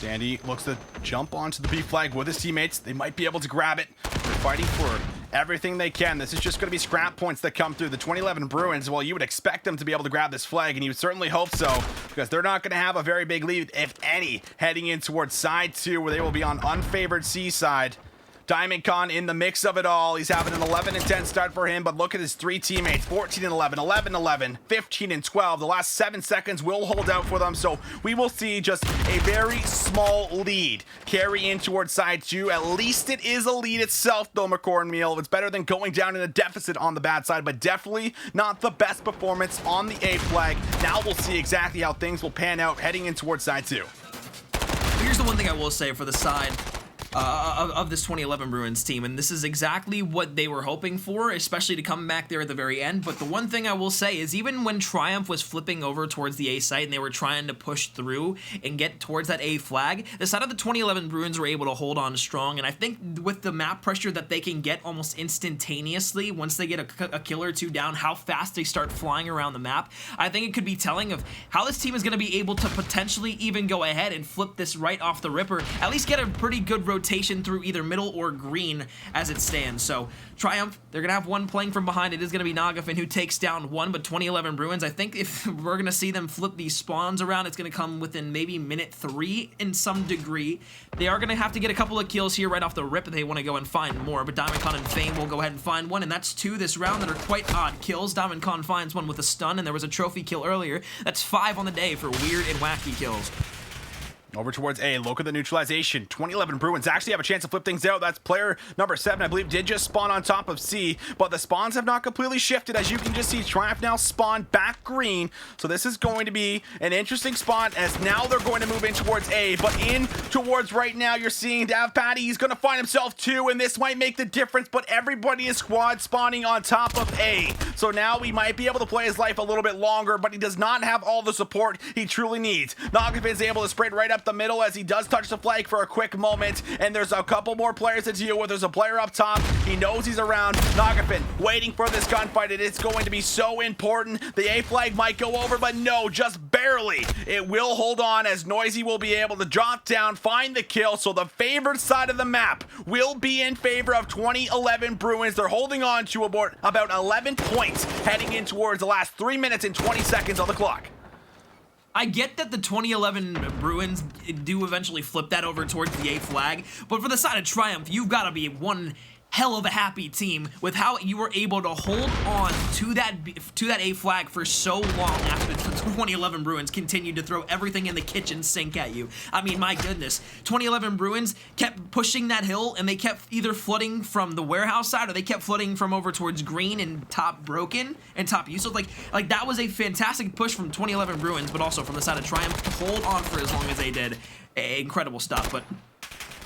Speaker 1: Dandy looks to jump onto the B flag with his teammates. They might be able to grab it. They're fighting for everything they can. This is just going to be scrap points that come through. The 2011 Bruins, well, you would expect them to be able to grab this flag, and you would certainly hope so, because they're not going to have a very big lead, if any, heading in towards side 2, where they will be on unfavored C side. Diamond Con in the mix of it all. He's having an 11-10 start for him, but look at his 3 teammates, 14-11, 11-11, 15-12. The last 7 seconds will hold out for them, so we will see just a very small lead carry in towards side 2. At least it is a lead itself, though, McCornmeal. It's better than going down in a deficit on the bad side, but definitely not the best performance on the A flag. Now we'll see exactly how things will pan out heading in towards side 2.
Speaker 2: Here's the one thing I will say for the side of this 2011 Bruins team, and this is exactly what they were hoping for, especially to come back there at the very end. But the one thing I will say is, even when Triumph was flipping over towards the A site and they were trying to push through and get towards that A flag, the side of the 2011 Bruins were able to hold on strong, and I think with the map pressure that they can get almost instantaneously once they get a kill or 2 down, how fast they start flying around the map, I think it could be telling of how this team is going to be able to potentially even go ahead and flip this right off the ripper, at least get a pretty good rotation through either middle or green as it stands. So Triumph, they're gonna have one playing from behind. It is gonna be Nagafin who takes down one, but 2011 Bruins, I think if we're gonna see them flip these spawns around, it's gonna come within maybe minute 3 in some degree. They are gonna have to get a couple of kills here right off the rip if they want to go and find more, but Diamond Con and Fame will go ahead and find one, and that's 2 this round that are quite odd kills. Diamond Con finds one with a stun, and there was a trophy kill earlier. That's 5 on the day for weird and wacky kills.
Speaker 1: Over towards A, look at the neutralization. 2011 Bruins actually have a chance to flip things out. That's player number 7, I believe, did just spawn on top of C, but the spawns have not completely shifted. As you can just see, Triumph now spawned back green, so this is going to be an interesting spot, as now they're going to move in towards A, but in towards right now, you're seeing Dav Patty. He's going to find himself 2, and this might make the difference, but everybody is squad spawning on top of A, so now we might be able to play his life a little bit longer, but he does not have all the support he truly needs. Nagafin's able to sprint right up the middle as he does touch the flag for a quick moment, and there's a couple more players to deal with. There's a player up top. He knows he's around. Nagafin waiting for this gunfight, and it's going to be so important. The A flag might go over, but no, just barely. It will hold on, as Noisy will be able to drop down, find the kill, so the favored side of the map will be in favor of 2011 Bruins. They're holding on to about 11 points heading in towards the last 3 minutes and 20 seconds on the clock.
Speaker 2: I get that the 2011 Bruins do eventually flip that over towards the A flag, but for the side of Triumph, you've got to be one hell of a happy team with how you were able to hold on to that A flag for so long after the 2011 Bruins continued to throw everything in the kitchen sink at you. I mean, my goodness. 2011 Bruins kept pushing that hill, and they kept either flooding from the warehouse side, or they kept flooding from over towards green and top broken and top useless. Like that was a fantastic push from 2011 Bruins, but also from the side of Triumph to hold on for as long as they did. Incredible stuff. But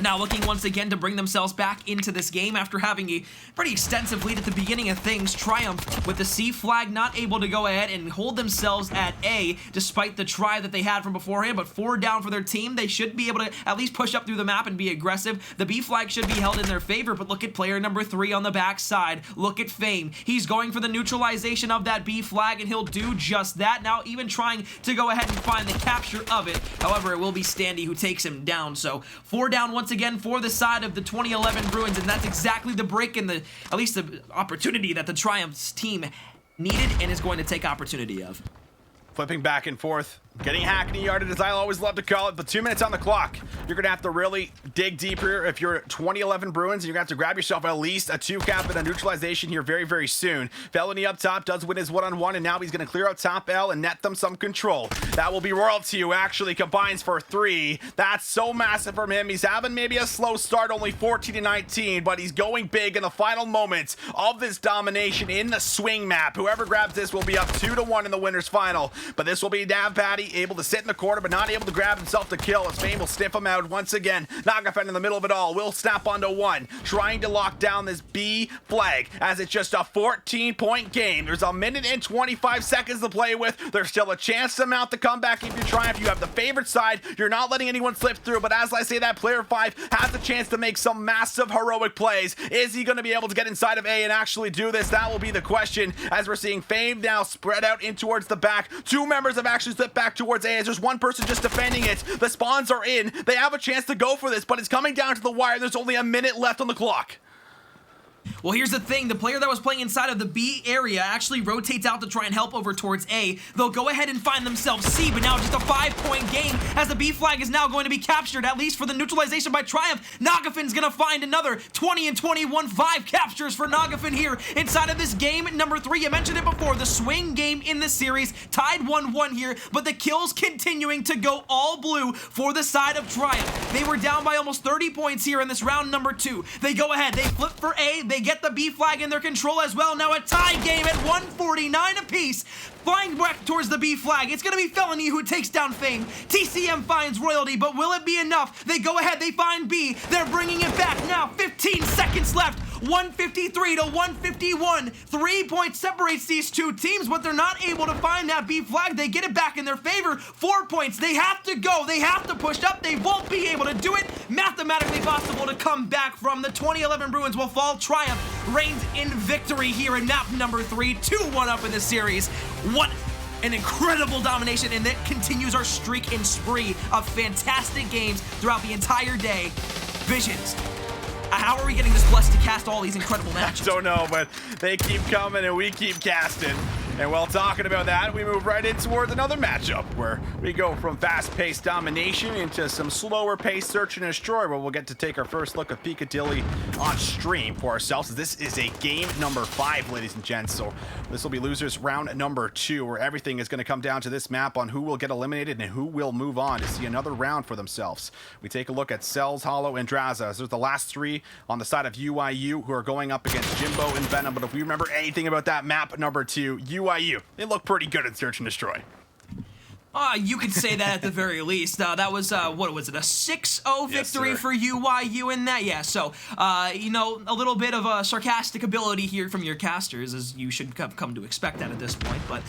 Speaker 2: now looking once again to bring themselves back into this game after having a pretty extensive lead at the beginning of things. Triumph with the C flag not able to go ahead and hold themselves at A despite the try that they had from beforehand, but 4 down for their team. They should be able to at least push up through the map and be aggressive. The B flag should be held in their favor, but look at player number 3 on the back side. Look at Fame. He's going for the neutralization of that B flag, and he'll do just that. Now even trying to go ahead and find the capture of it. However, it will be Standy who takes him down. So 4 down once again for the side of the 2011 Bruins, and that's exactly the break and at least the opportunity that the Triumph's team needed and is going to take opportunity of.
Speaker 1: Flipping back and forth, Getting hackney-yarded, as I always love to call it, but 2 minutes on the clock. You're going to have to really dig deeper if you're 2011 Bruins, and you're going to have to grab yourself at least a 2-cap and a neutralization here very, very soon. Felony up top does win his one-on-one, and now he's going to clear out top L and net them some control. That will be Royalty, who actually combines for 3. That's so massive from him. He's having maybe a slow start, only 14-19, but he's going big in the final moments of this domination in the swing map. Whoever grabs this will be up 2-1 in the winner's final, but this will be Nav Patty able to sit in the corner, but not able to grab himself to kill, as Fame will sniff him out once again. Nagafen in the middle of it all will snap onto 1, trying to lock down this B flag, as it's just a 14-point game. There's a minute and 25 seconds to play with. There's still a chance to mount the comeback if you triumph. You have the favorite side. You're not letting anyone slip through, but as I say, that player 5 has the chance to make some massive heroic plays. Is he going to be able to get inside of A and actually do this? That will be the question, as we're seeing Fame now spread out in towards the back. 2 members have actually slipped back towards A, as there's 1 person just defending it. The spawns are in. They have a chance to go for this, but it's coming down to the wire. There's only a minute left on the clock.
Speaker 2: Well, here's the thing. The player that was playing inside of the B area actually rotates out to try and help over towards A. They'll go ahead and find themselves C, but now just a 5-point game, as the B flag is now going to be captured, at least for the neutralization by Triumph. Nagafen's going to find another 20 and 21, 5 captures for Nagafen here inside of this game number 3. You mentioned it before, the swing game in the series, tied 1-1 here, but the kills continuing to go all blue for the side of Triumph. They were down by almost 30 points here in this round number 2. They go ahead, they flip for A, they get the B flag in their control as well. Now a tie game at 149 apiece. Flying back towards the B flag. It's going to be Felony who takes down Fame. TCM finds Royalty, but will it be enough? They go ahead, they find B. They're bringing it back now. 15 seconds left. 153 to 151. 3 points separates these two teams, but they're not able to find that B flag. They get it back in their favor. 4 points. They have to go. They have to push up. They won't be able to do it. Mathematically possible to come back from. The 2011 Bruins will fall. Triumph reigns in victory here in map number 3. 2-1 up in the series. What an incredible domination, and that continues our streak and spree of fantastic games throughout the entire day. Visions, how are we getting this blessed to cast all these incredible matches?
Speaker 1: I don't know, but they keep coming and we keep casting. And while talking about that, we move right in towards another matchup where we go from fast-paced domination into some slower-paced search and destroy, where we'll get to take our first look at Piccadilly on stream for ourselves. This is a game number 5, ladies and gents. So this will be losers round number 2, where everything is going to come down to this map on who will get eliminated and who will move on to see another round for themselves. We take a look at Cells, Hollow, and Draza. So there's the last 3 on the side of UIU who are going up against Jimbo and Venom. But if we remember anything about that map number 2, UIU, they look pretty good in Search and Destroy.
Speaker 2: You could say that at the very least. That was, what was it, a 6-0 victory for UIU in that? Yeah, so, you know, a little bit of a sarcastic ability here from your casters, as you should have come to expect that at this point, but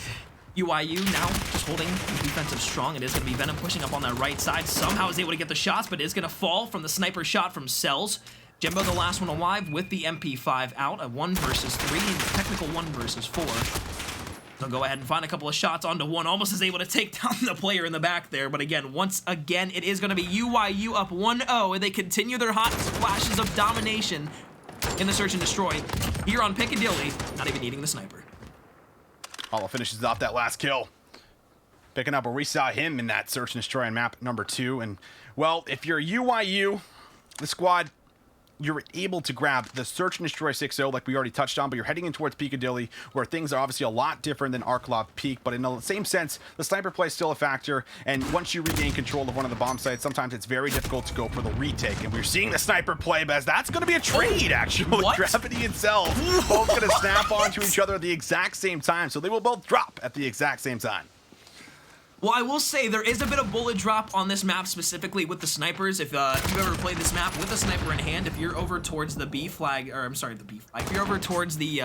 Speaker 2: UIU now just holding defensive strong. It is going to be Venom pushing up on that right side. Somehow is able to get the shots, but is going to fall from the sniper shot from Cells. Jimbo, the last one alive with the MP5 out, a 1 versus 3, technical 1 versus 4. They'll go ahead and find a couple of shots onto 1, almost is able to take down the player in the back there, but again, once again, it is going to be UIU up 1-0, and they continue their hot flashes of domination in the Search and Destroy here on Piccadilly, not even needing the sniper.
Speaker 1: Hollow finishes off that last kill, picking up where we saw him in that Search and Destroy on map number 2, and, well, if you're UIU, the squad, you're able to grab the Search and Destroy 6-0 like we already touched on, but you're heading in towards Piccadilly, where things are obviously a lot different than Arklov Peak, but in the same sense, the sniper play is still a factor, and once you regain control of one of the bomb sites, sometimes it's very difficult to go for the retake, and we're seeing the sniper play, but that's going to be a trade, actually.
Speaker 2: What?
Speaker 1: Gravity and Cells both going to snap onto each other at the exact same time, so they will both drop at the exact same time.
Speaker 2: Well, I will say there is a bit of bullet drop on this map specifically with the snipers. If you've ever played this map with a sniper in hand, if you're over towards the B flag, or I'm sorry, the B flag, if you're over towards the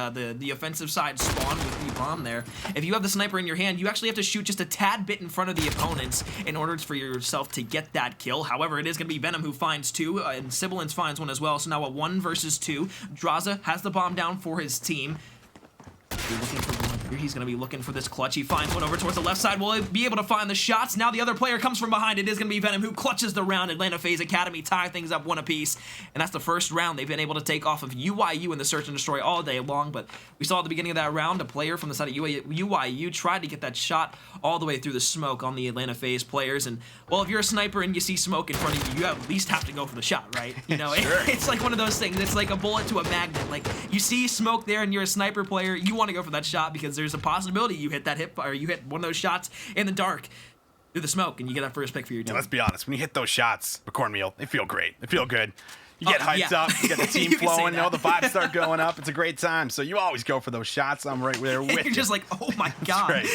Speaker 2: offensive side spawn with the bomb there, if you have the sniper in your hand, you actually have to shoot just a tad bit in front of the opponents in order for yourself to get that kill. However, it is going to be Venom who finds 2, and Sibilance finds 1 as well. So now a 1 versus 2. Draza has the bomb down for his team. We're looking for one Here he's going to be looking for this clutch. He finds one over towards the left side. Will he be able to find the shots? Now the other player comes from behind. It is going to be Venom who clutches the round. Atlanta FaZe Academy tie things up 1 apiece. And that's the first round they've been able to take off of UIU in the search and destroy all day long. But we saw at the beginning of that round, a player from the side of UIU tried to get that shot all the way through the smoke on the Atlanta FaZe players. And, well, if you're a sniper and you see smoke in front of you, you at least have to go for the shot, right? You know,
Speaker 1: Sure.
Speaker 2: It's like one of those things. It's like a bullet to a magnet. Like, you see smoke there and you're a sniper player, you want to go for that shot because there's a possibility you hit that hit, or you hit one of those shots in the dark through the smoke and you get that first pick for your team.
Speaker 1: Yeah, let's be honest. When you hit those shots, the cornmeal, they feel great. They feel good. You get hyped
Speaker 2: yeah.
Speaker 1: up, you get the team
Speaker 2: You can say
Speaker 1: flowing, you know, the
Speaker 2: that.
Speaker 1: vibes start going up. It's a great time. So you always go for those shots. I'm right there with
Speaker 2: You're
Speaker 1: you.
Speaker 2: just like, oh my god,
Speaker 1: right.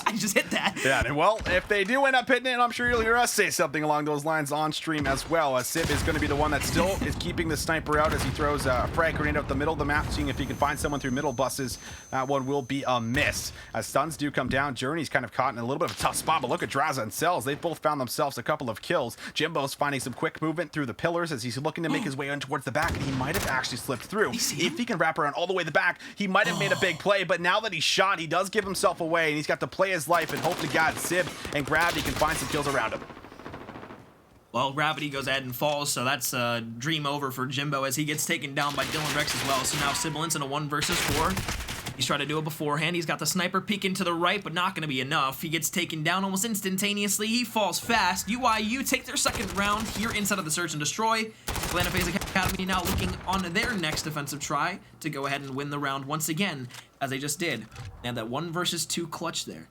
Speaker 2: I just hit that.
Speaker 1: Yeah, and well, if they do end up hitting it, I'm sure you'll hear us say something along those lines on stream as well. Sib is going to be the one that still is keeping the sniper out as he throws a frag grenade out the middle of the map, seeing if he can find someone through middle buses. That one will be a miss. As stuns do come down, Journey's kind of caught in a little bit of a tough spot, but look at Draza and Cells. They've both found themselves a couple of kills. Jimbo's finding some quick movement through the pillars as he's looking to make his way in towards the back, and he might have actually slipped through. If he can wrap around all the way to the back, he might have made a big play, but now that he's shot, he does give himself away, and he's got to play his life and hope to God Sib and Gravity can find some kills around him.
Speaker 2: Well, Gravity goes ahead and falls, so that's a dream over for Jimbo as he gets taken down by Dylan Rex as well. So now Sibilance in a 1 versus 4. He's tried to do it beforehand. He's got the sniper peeking to the right, but not going to be enough. He gets taken down almost instantaneously. He falls fast. UIU take their second round here inside of the search and destroy. Atlanta FaZe Academy now looking on their next defensive try to go ahead and win the round once again, as they just did. They had that 1 versus 2 clutch there.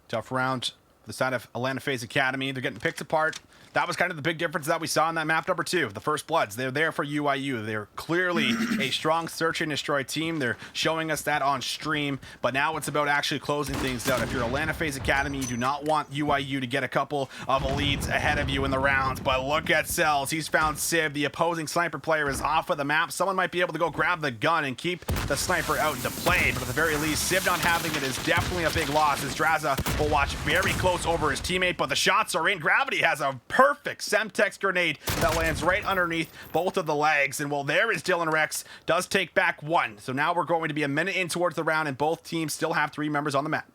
Speaker 1: Tough round for the side of Atlanta FaZe Academy. They're getting picked apart. That was kind of the big difference that we saw in that map number 2, the First Bloods. They're there for UIU. They're clearly a strong search and destroy team. They're showing us that on stream, but now it's about actually closing things out. If you're Atlanta FaZe Academy, you do not want UIU to get a couple of elites ahead of you in the rounds, but look at Cells. He's found Civ. The opposing sniper player is off of the map. Someone might be able to go grab the gun and keep the sniper out into play, but at the very least, Civ not having it is definitely a big loss as Draza will watch very close over his teammate, but the shots are in. Gravity has a perfect Semtex grenade that lands right underneath both of the legs, and well, there is Dylan Rex, does take back 1. So now we're going to be a minute in towards the round, and both teams still have 3 members on the map.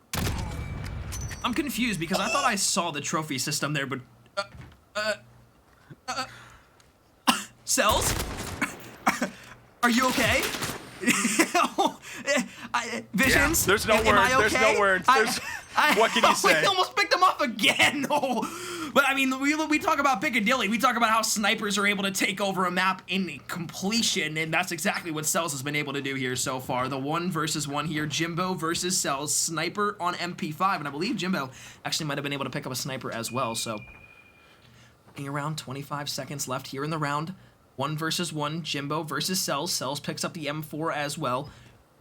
Speaker 2: I'm confused because I thought I saw the trophy system there, but Cells? Are you okay? Visions?
Speaker 1: Yeah, there's no
Speaker 2: Am I
Speaker 1: words.
Speaker 2: okay?
Speaker 1: There's no words. What can you say?
Speaker 2: We almost picked him up again. No. But I mean, we talk about Piccadilly. We talk about how snipers are able to take over a map in completion, and that's exactly what Cells has been able to do here so far. The 1 versus 1 here, Jimbo versus Cells, sniper on MP5, and I believe Jimbo actually might have been able to pick up a sniper as well. So, looking around, 25 seconds left here in the round. 1 versus 1, Jimbo versus Cells. Cells picks up the M4 as well.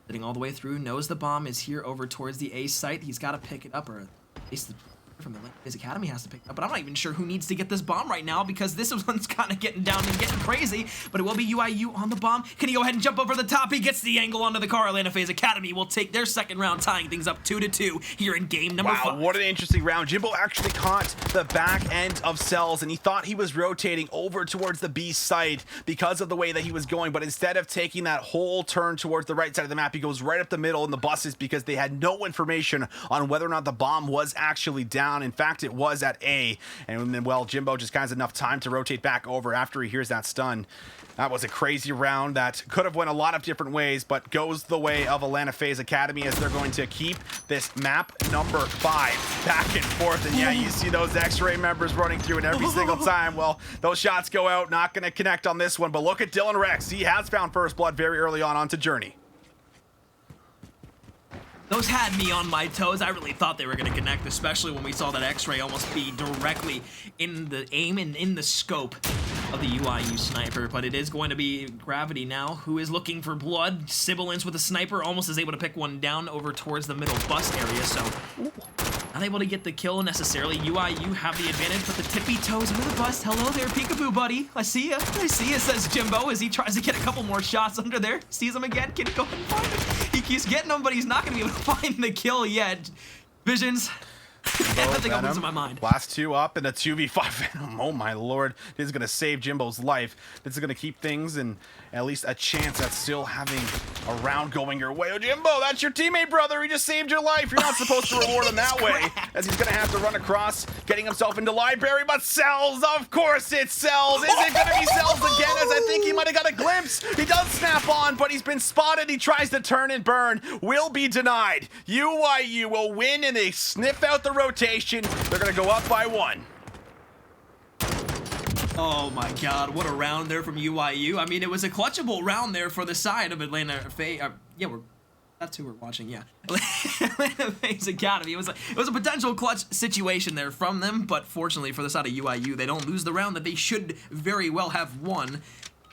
Speaker 2: Sitting all the way through, knows the bomb is here over towards the A site. He's got to pick it up, or at least the from his academy has to pick it up. But I'm not even sure who needs to get this bomb right now because this one's kind of getting down and getting crazy. But it will be UIU on the bomb. Can he go ahead and jump over the top? He gets the angle onto the car. Atlanta FaZe Academy will take their second round, tying things up 2-2 here in game number 5.
Speaker 1: Wow, what an interesting round. Jimbo actually caught the back end of Cells, and he thought he was rotating over towards the B site because of the way that he was going, but instead of taking that whole turn towards the right side of the map, he goes right up the middle in the buses because they had no information on whether or not the bomb was actually down. In fact, it was at A, and then, well, Jimbo just has enough time to rotate back over after he hears that stun. That was a crazy round that could have went a lot of different ways, but goes the way of Atlanta FaZe Academy as they're going to keep this map number 5 back and forth. And yeah, you see those X-Ray members running through it every single time. Well, those shots go out, not going to connect on this one, but look at Dylan Rex. He has found First Blood very early on onto Journey.
Speaker 2: Those had me on my toes. I really thought they were going to connect, especially when we saw that X-Ray almost be directly in the aim and in the scope of the UIU sniper. But it is going to be Gravity now, who is looking for blood. Sibilance with a sniper almost is able to pick one down over towards the middle bus area, so not able to get the kill necessarily. UIU have the advantage, but the tippy toes under the bus. Hello there, peekaboo buddy. I see ya. I see ya, says Jimbo as he tries to get a couple more shots under there. Sees him again. Can he go ahead and find it? He keeps getting them, but he's not going to be able to find the kill yet. Visions. I think I'm losing my mind.
Speaker 1: Last two up and a 2v5 Venom. Oh my lord. This is going to save Jimbo's life. This is going to keep things in at least a chance at still having a round going your way. Oh, Jimbo, that's your teammate, brother. He just saved your life. You're not supposed to reward him that way, as he's going to have to run across, getting himself into library, but Cells, of course it's Cells. Is it going to be Cells again, as I think he might have got a glimpse? He does snap on, but he's been spotted. He tries to turn and burn. Will be denied. UYU will win, and they sniff out the rotation. They're going to go up by 1.
Speaker 2: Oh my god, what a round there from UYU. I mean, it was a clutchable round there for the side of Atlanta FaZe. That's who we're watching, yeah. Atlanta FaZe Academy. It was a potential clutch situation there from them, but fortunately for the side of UYU, they don't lose the round that they should very well have won.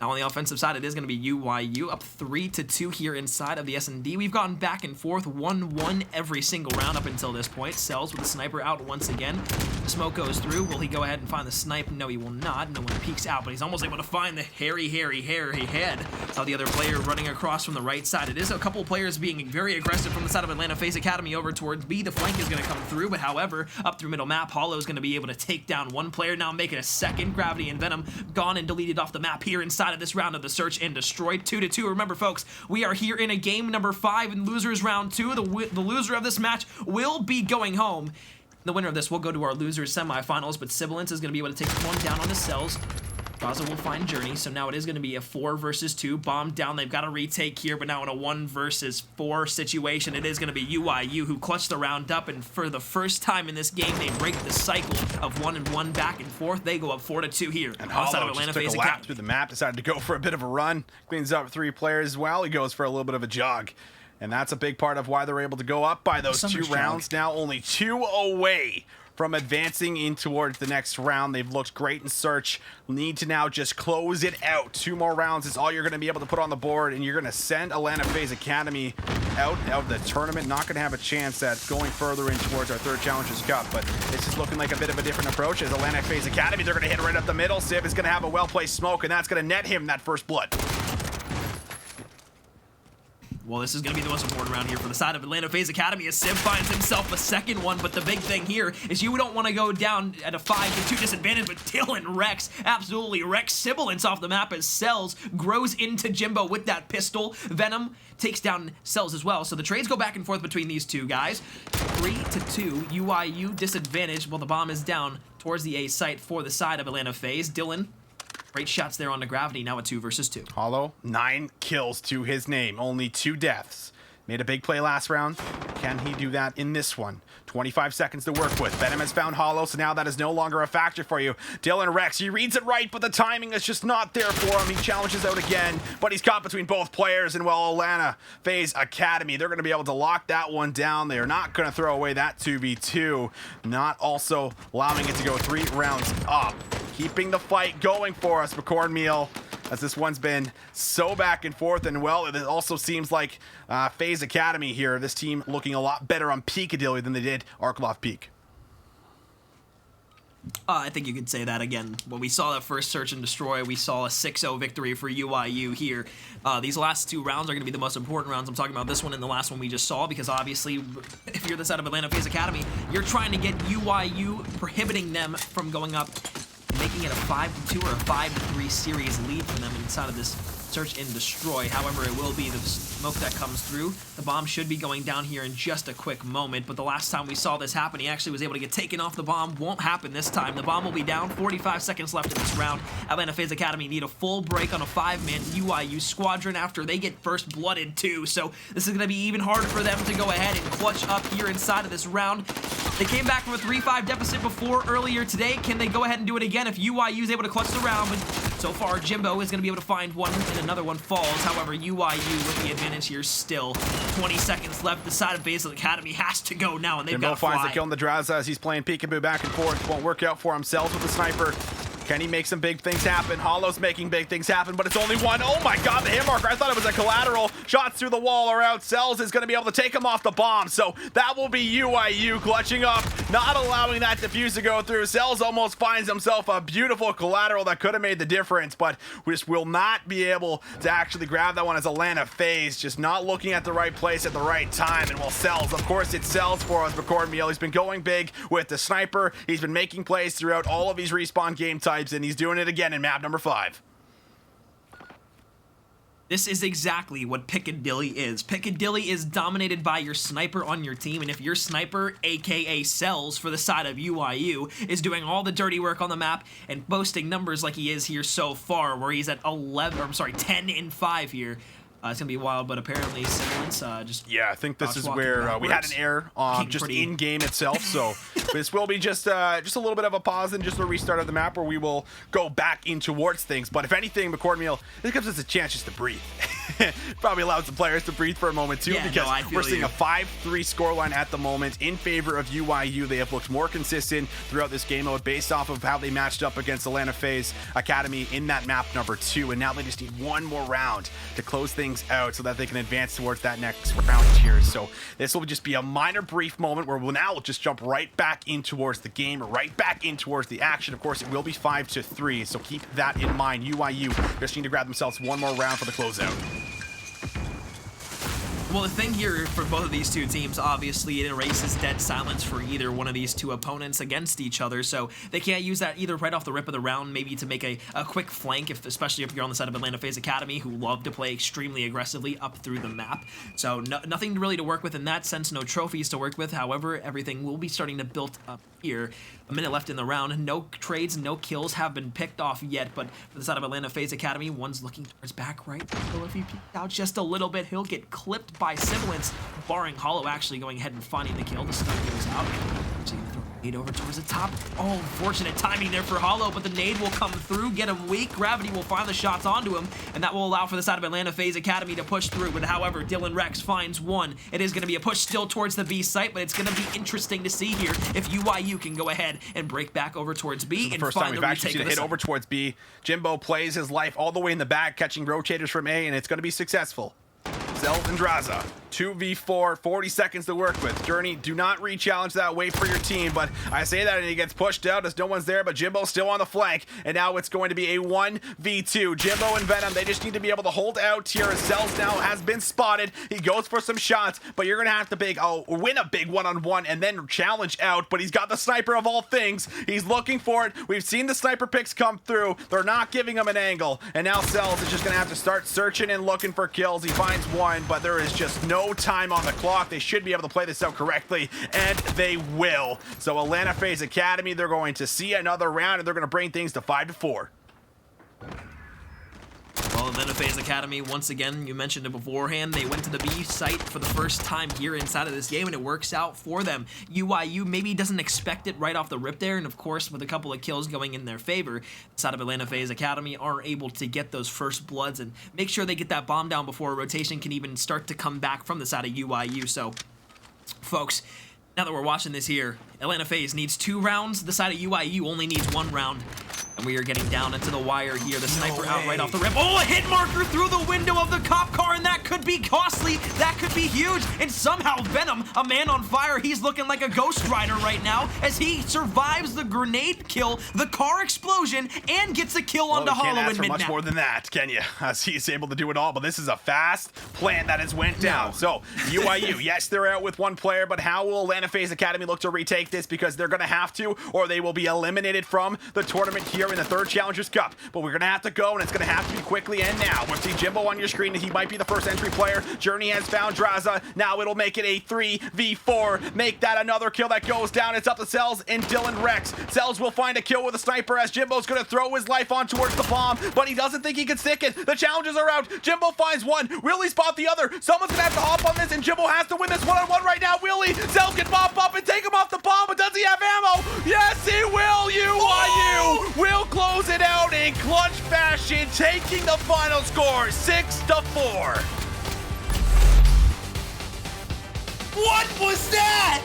Speaker 2: Now on the offensive side, it is going to be UYU up 3-2 here inside of the S&D. We've gone back and forth 1-1 every single round up until this point. Cells with the sniper out once again. The smoke goes through. Will he go ahead and find the snipe? No, he will not. No one peeks out, but he's almost able to find the hairy head of the other player running across from the right side. It is a couple players being very aggressive from the side of Atlanta FaZe Academy over towards B. The flank is going to come through, but however, up through middle map, Hollow is going to be able to take down one player, now make it a second. Gravity and Venom gone and deleted off the map here inside of this round of the search and destroy. 2-2. Remember, folks, we are here in a game number 5 in losers round 2. The loser of this match will be going home. The winner of this will go to our losers semifinals, but Sibilance is going to be able to take one down on the Cells. Gaza will find Journey, so now it is going to be a 4 versus 2. Bomb down, they've got to retake here, but now in a 1 versus 4 situation, it is going to be UYU who clutched the round up, and for the first time in this game, they break the cycle of 1-1 back and forth. They go up 4-2 here.
Speaker 1: And Hollow just took a lap through the map, decided to go for a bit of a run, cleans up 3 players while he goes for a little bit of a jog. And that's a big part of why they're able to go up by those 2 rounds. Now only 2 away from advancing in towards the next round. They've looked great in search. Need to now just close it out. 2 more rounds is all you're going to be able to put on the board, and you're going to send Atlanta FaZe Academy out of the tournament. Not going to have a chance at going further in towards our 3rd Challengers Cup, but this is looking like a bit of a different approach as Atlanta FaZe Academy. They're going to hit right up the middle. Civ is going to have a well-placed smoke, and that's going to net him that first blood.
Speaker 2: Well, this is going to be the most important round here for the side of Atlanta FaZe Academy as Civ finds himself a second one, but the big thing here is you don't want to go down at a 5-2 disadvantage, but Dylan Rex absolutely wrecks Sibilance off the map as Cells grows into Jimbo with that pistol. Venom takes down Cells as well, so the trades go back and forth between these 2 guys. 3-2, UYU disadvantage while the bomb is down towards the A site for the side of Atlanta FaZe. Dylan, great shots there on the Gravity, now a 2 versus 2.
Speaker 1: Hollow, 9 kills to his name, only 2 deaths. Made a big play last round. Can he do that in this one? 25 seconds to work with. Venom has found Hollow, so now that is no longer a factor for you. Dylan Rex, he reads it right, but the timing is just not there for him. He challenges out again, but he's caught between both players, and well, Atlanta FaZe Academy, they're going to be able to lock that one down. They are not going to throw away that 2v2, not also allowing it to go 3 rounds up. Keeping the fight going for us, but Cornmeal, as this one's been so back and forth, and well, it also seems like FaZe Academy here, this team looking a lot better on Peakadilly than they did Arklov Peak.
Speaker 2: I think you could say that again. When we saw that first search and destroy, we saw a 6-0 victory for UYU here. These last 2 rounds are going to be the most important rounds. I'm talking about this one and the last one we just saw, because obviously, if you're the side of Atlanta FaZe Academy, you're trying to get UYU, prohibiting them from going up, making it a 5-2 or a 5-3 series lead for them inside of this search and destroy. However, it will be the smoke that comes through. The bomb should be going down here in just a quick moment, but the last time we saw this happen, he actually was able to get taken off the bomb. Won't happen this time. The bomb will be down. 45 seconds left in this round. Atlanta FaZe Academy need a full break on a 5-man UYU squadron after they get first blooded too, so this is going to be even harder for them to go ahead and clutch up here inside of this round. They came back from a 3-5 deficit before earlier today. Can they go ahead and do it again if UYU is able to clutch the round? But so far, Jimbo is going to be able to find one, and another one falls. However, UYU with the advantage here still. 20 seconds left. The side of FaZe Academy has to go now, and they've got to fly.
Speaker 1: Jimbo finds the kill on the Draza as he's playing peekaboo back and forth. Won't work out for himself with the sniper. Can he make some big things happen? Hollow's making big things happen, but it's only one. Oh my god, the hit marker. I thought it was a collateral. Shots through the wall are out. Cells is going to be able to take him off the bomb. So that will be UIU clutching up, not allowing that defuse to go through. Cells almost finds himself a beautiful collateral that could have made the difference, but we just will not be able to actually grab that one as Atlanta FaZe just not looking at the right place at the right time. And well, Cells, of course it sells for us, but Cornmeal, he's been going big with the sniper. He's been making plays throughout all of these respawn game types, and he's doing it again in map number 5.
Speaker 2: This is exactly what Piccadilly is. Piccadilly is dominated by your sniper on your team, and if your sniper, aka Cells for the side of UIU, is doing all the dirty work on the map and boasting numbers like he is here so far, where he's at 10 in 5 here, it's gonna be wild. But apparently Semblance just
Speaker 1: I think this is where we had an error just in game itself. So this will be just a little bit of a pause and just a restart of the map where we will go back in towards things. But if anything, McCordmeal, this gives us a chance just to breathe. Probably allows the players to breathe for a moment too, because we're seeing a 5-3 scoreline at the moment in favor of UIU. They have looked more consistent throughout this game mode based off of how they matched up against Atlanta FaZe Academy in that map number 2, and now they just need one more round to close things out so that they can advance towards that next round tier. So this will just be a minor brief moment where we'll now just jump right back in towards the game, right back in towards the action. Of course, it will be 5-3, so keep that in mind. UIU just need to grab themselves one more round for the closeout.
Speaker 2: Well, the thing here for both of these two teams, obviously, it erases dead silence for either one of these two opponents against each other, so they can't use that either right off the rip of the round, maybe to make a quick flank, especially if you're on the side of Atlanta FaZe Academy, who love to play extremely aggressively up through the map. So nothing really to work with in that sense, no trophies to work with. However, everything will be starting to build up here. A minute left in the round. No trades, no kills have been picked off yet, but for the side of Atlanta FaZe Academy, one's looking towards back right. So if he peeks out just a little bit, he'll get clipped by Semblance, barring Hollow actually going ahead and finding the kill. The stun goes out. So throw a nade over towards the top. Oh, unfortunate timing there for Hollow, but the nade will come through, get him weak. Gravity will find the shots onto him, and that will allow for the side of Atlanta FaZe Academy to push through. But however, Dylan Rex finds one. It is going to be a push still towards the B site, but it's going to be interesting to see here if UIU can go ahead and break back over towards B and
Speaker 1: first time we've actually seen a hit over towards B. Jimbo plays his life all the way in the back, catching rotators from A, and it's going to be successful. Zelf and Draza, 2v4, 40 seconds to work with. Journey, do not re-challenge that, wait for your team, but I say that and he gets pushed out as no one's there, but Jimbo's still on the flank, and now it's going to be a 1v2. Jimbo and Venom, they just need to be able to hold out here as Cells now has been spotted. He goes for some shots, but you're going to have to win a big one-on-one and then challenge out, but he's got the sniper of all things. He's looking for it. We've seen the sniper picks come through. They're not giving him an angle, and now Cells is just going to have to start searching and looking for kills. He finds one, but there is just no time on the clock. They should be able to play this out correctly, and they will. So Atlanta FaZe Academy, they're going to see another round, and they're going to bring things to 5-4.
Speaker 2: Well, Atlanta FaZe Academy, once again, you mentioned it beforehand, they went to the B site for the first time here inside of this game, and it works out for them. UIU maybe doesn't expect it right off the rip there, and of course, with a couple of kills going in their favor, the side of Atlanta FaZe Academy are able to get those first bloods and make sure they get that bomb down before a rotation can even start to come back from the side of UIU. So, folks, now that we're watching this here, Atlanta FaZe needs 2 rounds, the side of UIU only needs 1 round. And we are getting down into the wire here. The sniper out right off the rip. Oh, a hit marker through the window of the cop car, and that could be costly. That could be huge. And somehow Venom, a man on fire, he's looking like a Ghost Rider right now as he survives the grenade kill, the car explosion, and gets a kill onto Hollow in mid-map.
Speaker 1: Much more than that, can you? As he's able to do it all, but this is a fast plan that has went down. So UIU, yes, they're out with 1 player, but how will Atlanta FaZe Academy look to retake this? Because they're going to have to, or they will be eliminated from the tournament here in the 3rd Challengers Cup. But we're going to have to go, and it's going to have to be quickly and now. We'll see Jimbo on your screen. He might be the first entry player. Journey has found Draza. Now it'll make it a 3v4. Make that another kill that goes down. It's up to Cells and Dylan Rex. Cells will find a kill with a sniper as Jimbo's going to throw his life on towards the bomb, but he doesn't think he can stick it. The challenges are out. Jimbo finds one. Will he spot the other? Someone's going to have to hop on this, and Jimbo has to win this one-on-one right now. Will he? Cells can pop up and take him off the bomb, but does he have ammo? Yes, he will. UIU will close it out in clutch fashion, taking the final score 6-4.
Speaker 2: What was that?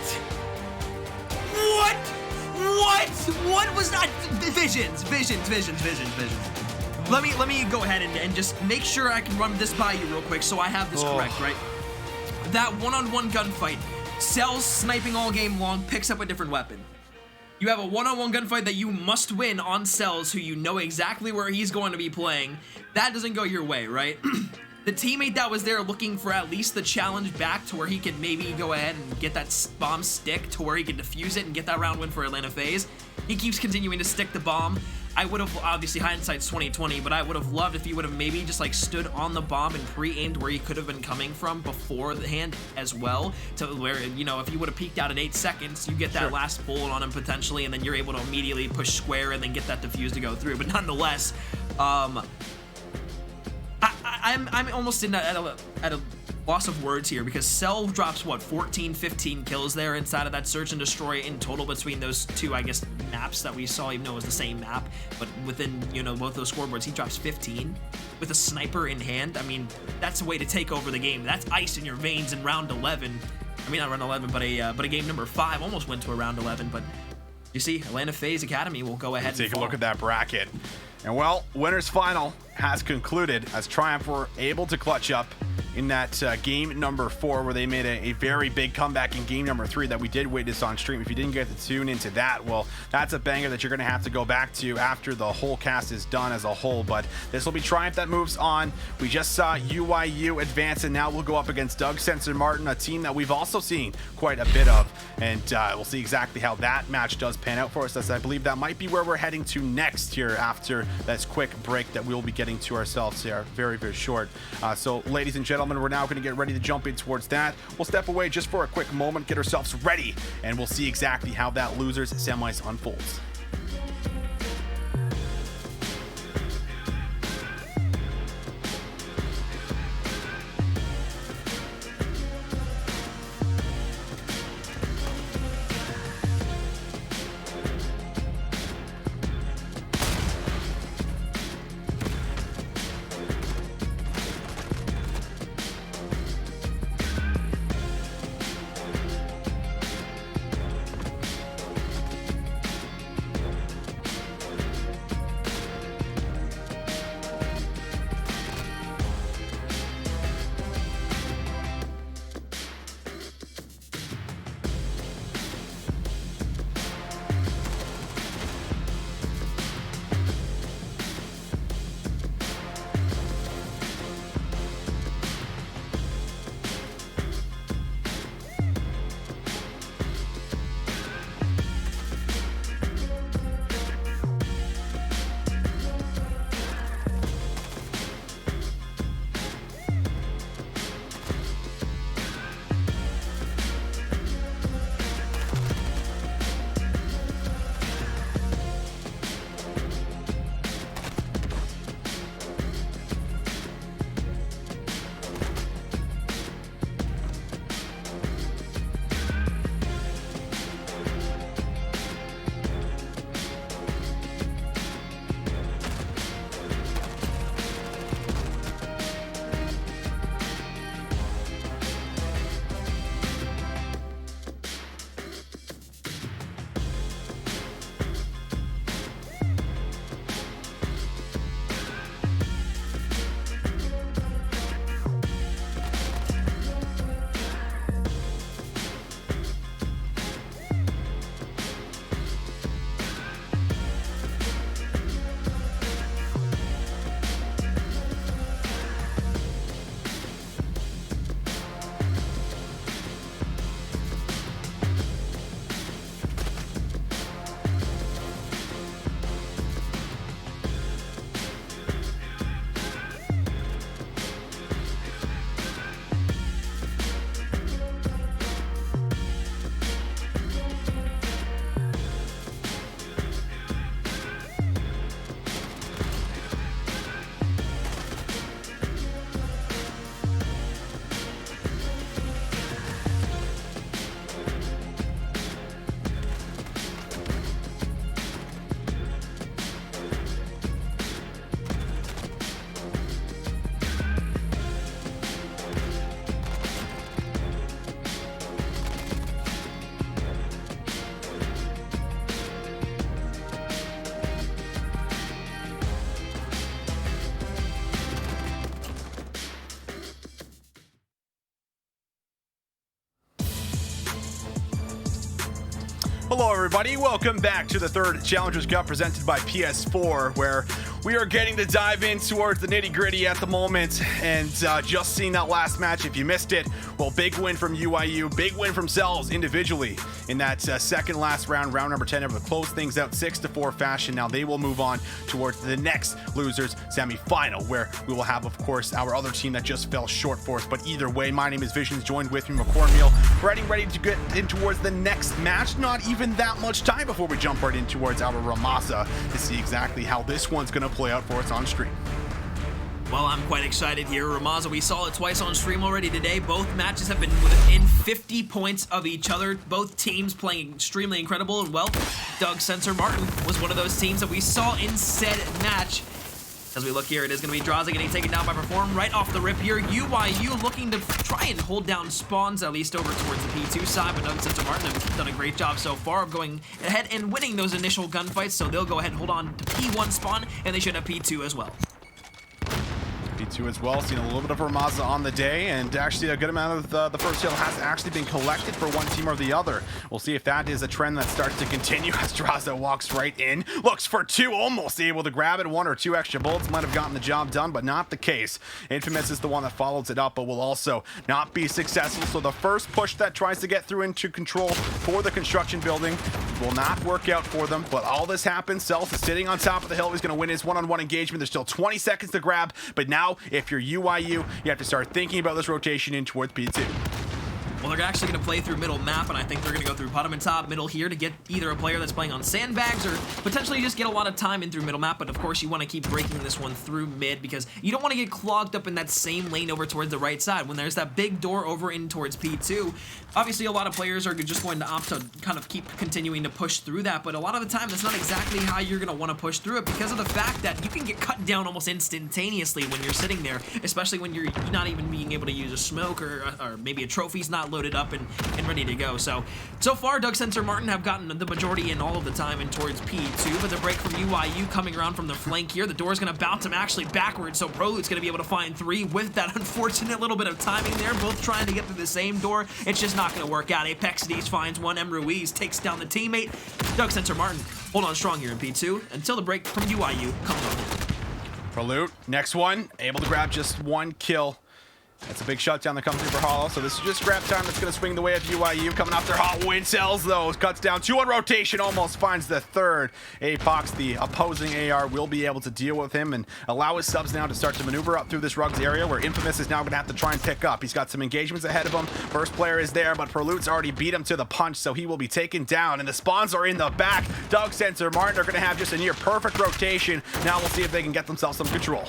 Speaker 2: What What was that? Visions. Let me go ahead and just make sure I can run this by you real quick so I have this correct, right? That one-on-one gunfight, Cell's sniping all game long, picks up a different weapon. You have a one-on-one gunfight that you must win on Cells, who you know exactly where he's going to be playing. That doesn't go your way, right? The teammate that was there looking for at least the challenge back to where he could maybe go ahead and get that bomb stick to where he can defuse it and get that round win for Atlanta FaZe. He keeps continuing to stick the bomb. I would have, obviously hindsight's 2020, but I would have loved if he would have maybe just like stood on the bomb and pre-aimed where he could have been coming from beforehand as well, to where, you know, if he would have peeked out in 8 seconds, you get that last bullet on him potentially, and then you're able to immediately push square and then get that defuse to go through. But nonetheless, I'm almost at a loss of words here, because Cell drops what, 14-15 kills there inside of that search and destroy in total between those two, I guess, maps that we saw, even though it was the same map, but within, you know, both those scoreboards, he drops 15 with a sniper in hand. I mean, that's a way to take over the game. That's ice in your veins in round 11. I mean, not round 11, but a game number 5 almost went to a round 11. But you see, Atlanta FaZe Academy will go ahead and
Speaker 1: take a look at that bracket. And well, winners final has concluded as Triumph were able to clutch up in that game number 4, where they made a very big comeback in game number 3 that we did witness on stream. If you didn't get to tune into that, well, that's a banger that you're going to have to go back to after the whole cast is done as a whole. But this will be Triumph that moves on. We just saw UYU advance, and now we'll go up against Doug Sensor Martin, a team that we've also seen quite a bit of. And we'll see exactly how that match does pan out for us, as I believe that might be where we're heading to next here after this quick break that we'll be getting to ourselves here very, very short. So ladies and gentlemen, we're now going to get ready to jump in towards that. We'll step away just for a quick moment, get ourselves ready, and we'll see exactly how that losers semis unfolds. Hello everybody, welcome back to the third Challengers Cup presented by PS4, where we are getting to dive in towards the nitty-gritty at the moment. And just seeing that last match, if you missed it, well, big win from UIU, big win from Cells individually in that second last round, round number 10, able to close things out 6-4 fashion. Now they will move on towards the next losers semi-final, where we will have, of course, our other team that just fell short for us. But either way, my name is Visions, joined with me, McCormiel, ready to get in towards the next match. Not even that much time before we jump right in towards our Ramasa to see exactly how this one's going to play out for us on stream.
Speaker 2: Well, I'm quite excited here. Ramasa, we saw it twice on stream already today. Both matches have been within 50 points of each other. Both teams playing extremely incredible. And well, Doug Sensor Martin was one of those teams that we saw in said match. As we look here, it is going to be Draza getting taken down by Perform right off the rip here. UIU looking to try and hold down spawns, at least over towards the P2 side, but Doug Sensor Martin have done a great job so far of going ahead and winning those initial gunfights, so they'll go ahead and hold on to P1 spawn, and they should have P2 as well.
Speaker 1: P2 as well, seeing a little bit of Ramasa on the day, and actually a good amount of the first kill has actually been collected for one team or the other. We'll see if that is a trend that starts to continue as Draza walks right in, looks for two, almost able to grab it. One or two extra bullets might have gotten the job done, but not the case. Infamous is the one that follows it up, but will also not be successful. So the first push that tries to get through into control for the construction building will not work out for them, but all this happens. Cells is sitting on top of the hill. He's going to win his one-on-one engagement. There's still 20 seconds to grab, but now if you're UIU, you have to start thinking about this rotation in towards P2.
Speaker 2: Well, they're actually going to play through middle map, and I think they're going to go through bottom and top middle here to get either a player that's playing on sandbags or potentially just get a lot of time in through middle map. But of course, you want to keep breaking this one through mid because you don't want to get clogged up in that same lane over towards the right side. When there's that big door over in towards P2, obviously a lot of players are just going to opt to kind of keep continuing to push through that. But a lot of the time, that's not exactly how you're going to want to push through it because of the fact that you can get cut down almost instantaneously when you're sitting there, especially when you're not even being able to use a smoke or maybe a trophy's not loaded up and ready to go. So far, Doug Sensor Martin have gotten the majority in all of the time in towards P2, but the break from UIU coming around from the flank here. The door's going to bounce him actually backwards, so Prolute's going to be able to find three with that unfortunate little bit of timing there, both trying to get through the same door. It's just not going to work out. Apexides finds one, M. Ruiz takes down the teammate. Doug Sensor Martin hold on strong here in P2 until the break from UIU comes on.
Speaker 1: Prolute, next one, able to grab just one kill. That's a big shutdown that comes through for Hollow. So this is just scrap time that's going to swing the way of UIU. Coming off their hot win. Cells, though, cuts down two on rotation, almost finds the third. APAC, the opposing AR, will be able to deal with him and allow his subs now to start to maneuver up through this Rugs area where Infamous is now going to have to try and pick up. He's got some engagements ahead of him. First player is there, but Prolute's already beat him to the punch, so he will be taken down. And the spawns are in the back. Doug Sensor Martin are going to have just a near perfect rotation. Now we'll see if they can get themselves some control.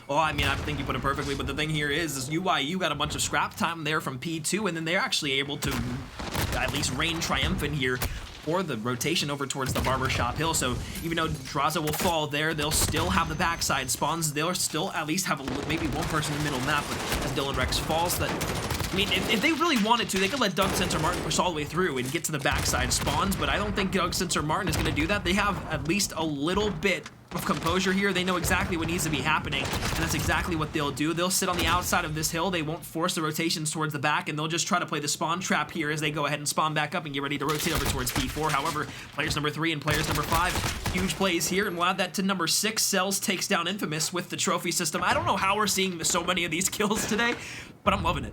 Speaker 2: Well, I mean, I think you put it perfectly, but the thing here is UIU got a bunch of scrap time there from P2, and then they're actually able to at least reign triumphant here for the rotation over towards the Barbershop Hill. So even though Draza will fall there, they'll still have the backside spawns. They'll still at least have maybe one person in the middle map, but as Dylan Rex falls, that I mean, if they really wanted to, they could let Doug Sensor Martin push all the way through and get to the backside spawns, but I don't think Doug Sensor Martin is going to do that. They have at least a little bit of composure here. They know exactly what needs to be happening, and that's exactly what they'll do. They'll sit on the outside of this hill. They won't force the rotations towards the back, and they'll just try to play the spawn trap here as they go ahead and spawn back up and get ready to rotate over towards P4. However, players number 3 and players number 5, huge plays here, and we'll add that to number 6. Cells takes down Infamous with the trophy system. I don't know how we're seeing so many of these kills today, but I'm loving it.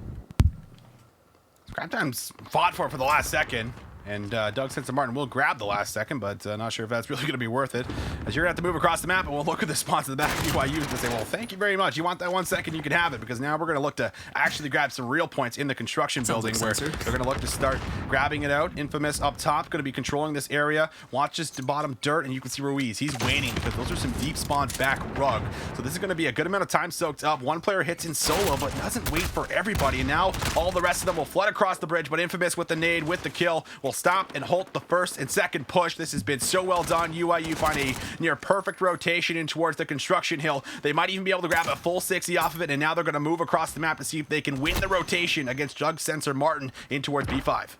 Speaker 1: Scrap time's fought for the last second. And Doug Sensor Martin will grab the last second, but not sure if that's really going to be worth it. As you're going to have to move across the map, and we'll look at the spawns in the back of UIU and say, well, thank you very much. You want that 1 second, you can have it, because now we're going to look to actually grab some real points in the construction building where they're going to look to start grabbing it out. Infamous up top, going to be controlling this area. Watch just the bottom dirt, and you can see Ruiz. He's waning because those are some deep spawn back rug. So this is going to be a good amount of time soaked up. One player hits in solo, but doesn't wait for everybody. And now all the rest of them will flood across the bridge, but Infamous with the nade, with the kill, will stop and halt the first and second push. This has been so well done. UIU find a near perfect rotation in towards the construction hill. They might even be able to grab a full 60 off of it, and now they're going to move across the map to see if they can win the rotation against Doug Sensor Martin in towards B5.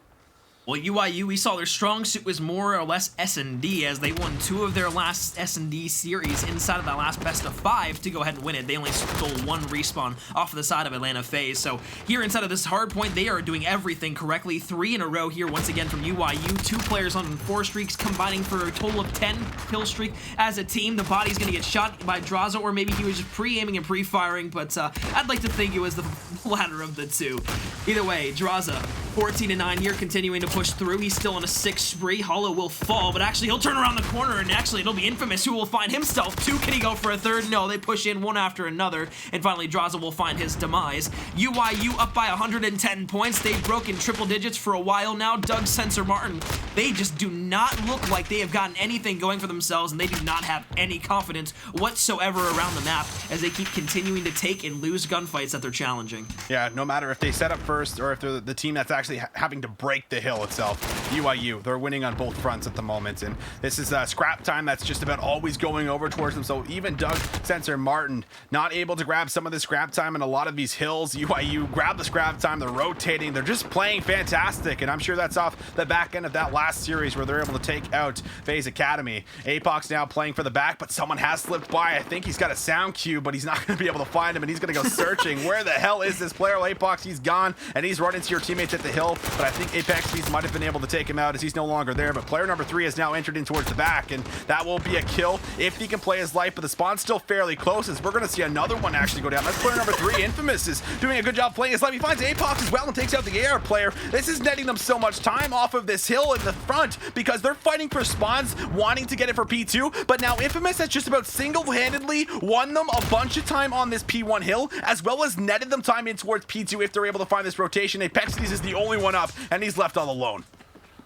Speaker 2: Well, UIU, we saw their strong suit was more or less S&D, as they won 2 of their last S&D series inside of that last best of 5 to go ahead and win it. They only stole 1 respawn off of the side of Atlanta FaZe. So here inside of this hard point, they are doing everything correctly. 3 in a row here once again from UIU. 2 players on 4 streaks, combining for a total of 10 kill streak as a team. The body's going to get shot by Draza, or maybe he was just pre-aiming and pre-firing, but I'd like to think it was the latter of the 2. Either way, Draza, 14-9 here, continuing to push through. He's still on a 6 spree. Hollow will fall, but actually he'll turn around the corner, and actually it'll be Infamous who will find himself 2. Can he go for a 3rd? No, they push in one after another, and finally Draza will find his demise. UIU up by 110 points. They've broken triple digits for a while now. Doug, Sensor, Martin, they just do not look like they have gotten anything going for themselves, and they do not have any confidence whatsoever around the map as they keep continuing to take and lose gunfights that they're challenging.
Speaker 1: Yeah, no matter if they set up first or if they're the team that's actually having to break the hill itself. UIU, they're winning on both fronts at the moment, and this is scrap time that's just about always going over towards them. So even Doug, Sensor, Martin not able to grab some of the scrap time in a lot of these hills. UIU grab the scrap time, they're rotating, they're just playing fantastic, and I'm sure that's off the back end of that last series where they're able to take out FaZe Academy. APAC's now playing for the back, but someone has slipped by. I think he's got a sound cue, but he's not going to be able to find him, and he's going to go searching. Where the hell is this player? APAC, he's gone, and he's run into your teammates at the hill, but I think Apex Beast might have been able to take him out as he's no longer there. But player number 3 has now entered in towards the back, and that will be a kill if he can play his life. But the spawn's still fairly close, as we're going to see another one actually go down. That's player number 3. Infamous is doing a good job playing his life. He finds Apox as well and takes out the AR player. This is netting them so much time off of this hill in the front because they're fighting for spawns, wanting to get it for P2. But now Infamous has just about single-handedly won them a bunch of time on this P1 hill, as well as netted them time in towards P2 if they're able to find this rotation. Apexides is the only one up, and he's left all alone.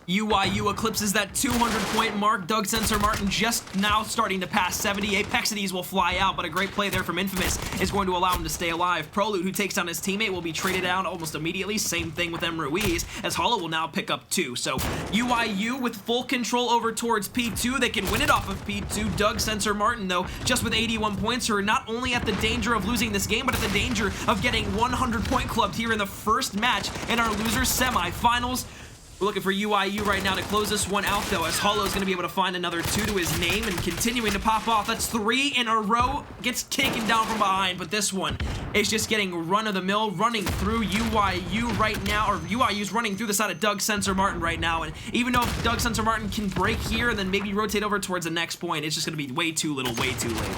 Speaker 2: UIU eclipses that 200-point mark. Doug, Sensor, Martin just now starting to pass 70. Apexides will fly out, but a great play there from Infamous is going to allow him to stay alive. Prolute, who takes down his teammate, will be traded down almost immediately. Same thing with M. Ruiz, as Hollow will now pick up 2. So UIU with full control over towards P2. They can win it off of P2. Doug, Sensor, Martin, though, just with 81 points, are not only at the danger of losing this game, but at the danger of getting 100-point clubbed here in the first match in our losers semifinals. We're looking for UIU right now to close this one out, though, as Hollow's going to be able to find another 2 to his name and continuing to pop off. That's 3 in a row. Gets taken down from behind, but this one is just getting run-of-the-mill, running through UIU right now, or UIU's running through the side of Doug, Sensor, Martin right now, and even though Doug, Sensor, Martin can break here and then maybe rotate over towards the next point, it's just going to be way too little, way too late.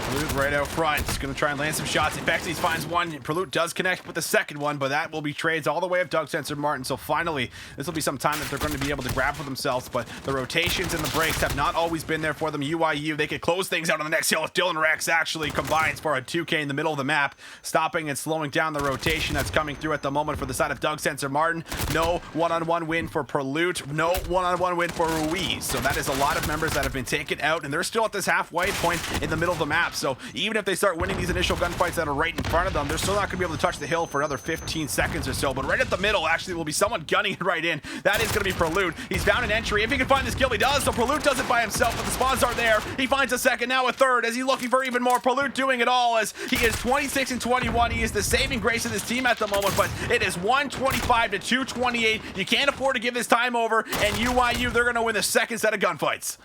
Speaker 1: Prolute right out front. He's going to try and land some shots. Apexides finds one. Prolute does connect with the second one, but that will be trades all the way of Doug, Sensor, Martin. So finally, this will be some time that they're going to be able to grab for themselves, but the rotations and the breaks have not always been there for them. UIU, they could close things out on the next hill if Dylan Rex actually combines for a 2K in the middle of the map, stopping and slowing down the rotation that's coming through at the moment for the side of Doug, Sensor, Martin. No one-on-one win for Prolute. No one-on-one win for Ruiz. So that is a lot of members that have been taken out, and they're still at this halfway point in the middle of the map. So even if they start winning these initial gunfights that are right in front of them, they're still not going to be able to touch the hill for another 15 seconds or so. But right at the middle, actually, will be someone gunning it right in. That is going to be Prolute. He's found an entry. If he can find this kill, he does. So Prolute does it by himself, but the spawns are there. He finds a second, now a third, as he's looking for even more. Prolute doing it all, as he is 26 and 21. He is the saving grace of this team at the moment, but it is 125 to 228. You can't afford to give this time over, and UIU, they're going to win the second set of gunfights.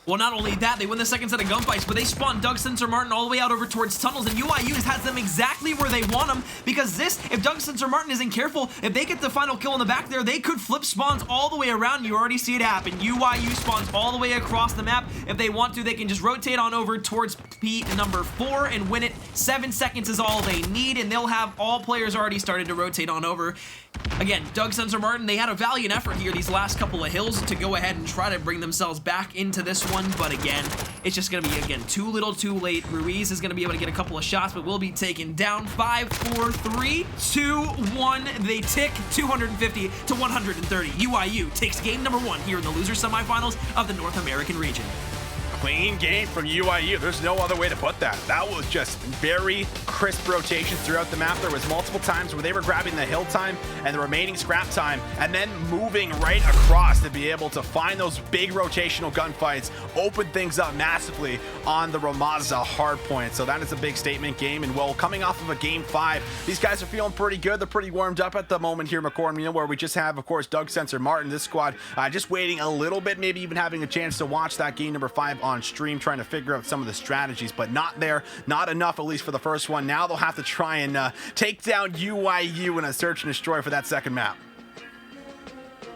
Speaker 2: Well, not only that, they win the second set of gunfights, but they spawn Doug, Sensor, Martin all the way out over towards tunnels, and UIU has them exactly where they want them, because this, if Doug, Sensor, Martin isn't careful, if they get the final kill in the back there, they could flip spawns all the way around. You already see it happen. UIU spawns all the way across the map. If they want to, they can just rotate on over towards P number 4 and win it. 7 seconds is all they need, and they'll have all players already started to rotate on over. Again, Doug, Sensor, Martin, they had a valiant effort here these last couple of hills to go ahead and try to bring themselves back into this one, but again, it's just going to be, again, too little, too late. Ruiz is going to be able to get a couple of shots, but will be taken down. 5, 4, 3, 2, 1. They tick 250 to 130. UIU takes game number 1 here in the loser semifinals of the North American region.
Speaker 1: Clean game from UIU. There's no other way to put that. That was just very crisp rotations throughout the map. There was multiple times where they were grabbing the hill time and the remaining scrap time and then moving right across to be able to find those big rotational gunfights, open things up massively on the Ramaza hardpoint. So that is a big statement game. And well, coming off of a game 5, these guys are feeling pretty good. They're pretty warmed up at the moment here, McCormick, where we just have, of course, Doug Sensor Martin, this squad, just waiting a little bit, maybe even having a chance to watch that game number 5 on stream, trying to figure out some of the strategies, but not enough, at least for the first one. Now they'll have to try and take down UIU in a search and destroy for that second map.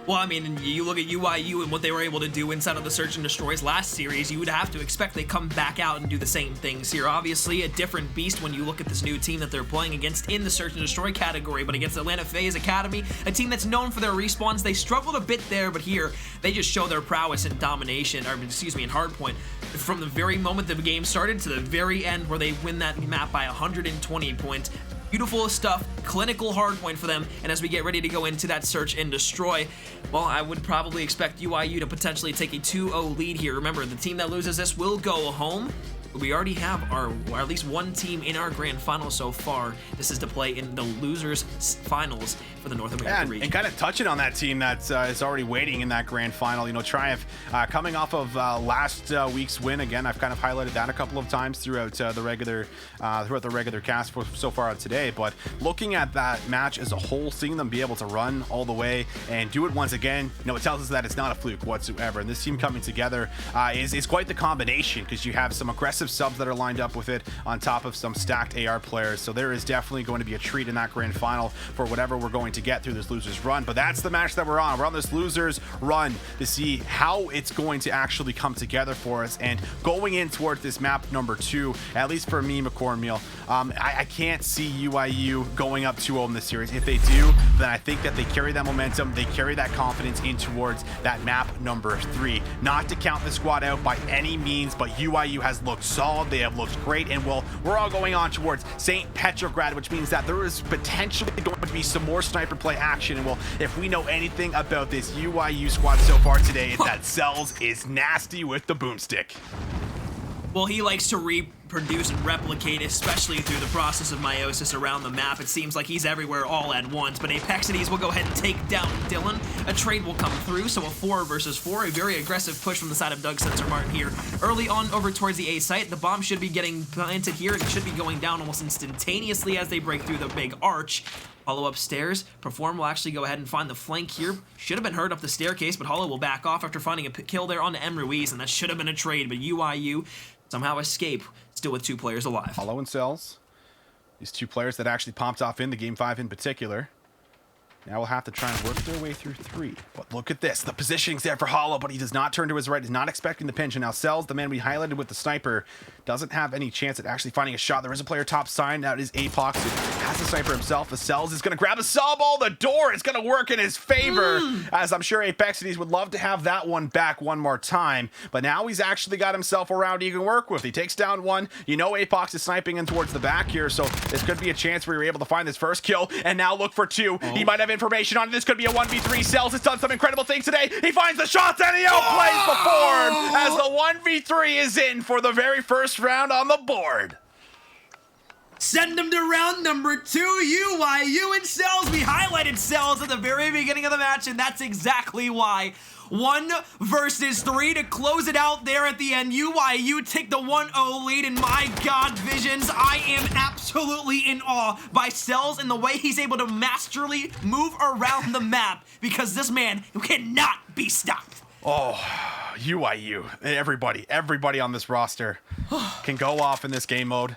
Speaker 2: Well, I mean, you look at UIU and what they were able to do inside of the Search and Destroys last series, you would have to expect they come back out and do the same things here. Obviously, a different beast when you look at this new team that they're playing against in the Search and Destroy category, but against Atlanta FaZe Academy, a team that's known for their respawns. They struggled a bit there, but here, they just show their prowess in domination, or excuse me, in hardpoint. From the very moment the game started to the very end where they win that map by 120 points. Beautiful stuff, clinical hardpoint for them, and as we get ready to go into that Search and Destroy, well, I would probably expect UIU to potentially take a 2-0 lead here. Remember, the team that loses this will go home. We already have or at least one team in our grand final so far. This is to play in the losers finals for the North American region.
Speaker 1: And kind of touching on that team that is already waiting in that grand final. You know, Triumph coming off of last week's win. Again, I've kind of highlighted that a couple of times throughout the regular cast so far today. But looking at that match as a whole, seeing them be able to run all the way and do it once again, you know, it tells us that it's not a fluke whatsoever. And this team coming together is quite the combination, because you have some aggressive subs that are lined up with it on top of some stacked AR players. So there is definitely going to be a treat in that grand final for whatever we're going to get through this losers run. But that's the match that we're on. We're on this losers run to see how it's going to actually come together for us. And going in towards this map number 2, at least for me, McCormick, I can't see UIU going up 2-0 in this series. If they do, then I think that they carry that momentum, they carry that confidence in towards that map number 3. Not to count the squad out by any means, but UIU has looked solid, they have looked great, and well, we're all going on towards St. Petrograd, which means that there is potentially going to be some more sniper play action. And well, if we know anything about this UIU squad so far today, it's that Cells is nasty with the boomstick.
Speaker 2: Well, he likes to reproduce and replicate, especially through the process of meiosis around the map. It seems like he's everywhere all at once, but Apexities will go ahead and take down Dylan. A trade will come through, so a 4 versus 4, a very aggressive push from the side of Doug Sensor Martin here. Early on over towards the A site, the bomb should be getting planted here, and it should be going down almost instantaneously as they break through the big arch. Hollow upstairs. Perform will actually go ahead and find the flank here. Should have been heard up the staircase, but Hollow will back off after finding a kill there on M. Ruiz, and that should have been a trade, but UIU somehow escape, still with 2 players alive.
Speaker 1: Hollow and Cells, these 2 players that actually popped off in the game 5 in particular. Now we'll have to try and work their way through 3. But look at this. The positioning's there for Hollow, but he does not turn to his right. He's not expecting the pinch. And now Cells, the man we highlighted with the sniper, doesn't have any chance at actually finding a shot. There is a player top side. That is APAC, who has the sniper himself. The Cells is going to grab a saw ball. The door is going to work in his favor, as I'm sure Apexities would love to have that one back one more time. But now he's actually got himself a round he can work with. He takes down 1. You know APAC is sniping in towards the back here, so this could be a chance where you're able to find this first kill. And now look for 2. He might have information on it. This could be a 1v3. Cells has done some incredible things today. He finds the shots and he outplays the form as the 1v3 is in for the very first round on the board.
Speaker 2: Send them to round number 2, UIU and Cells. We highlighted Cells at the very beginning of the match, and that's exactly why. 1 versus 3 to close it out there at the end. UIU take the 1-0 lead, and my God, Visions, I am absolutely in awe by Cells and the way he's able to masterly move around the map, because this man cannot be stopped.
Speaker 1: Oh, UIU, everybody on this roster can go off in this game mode.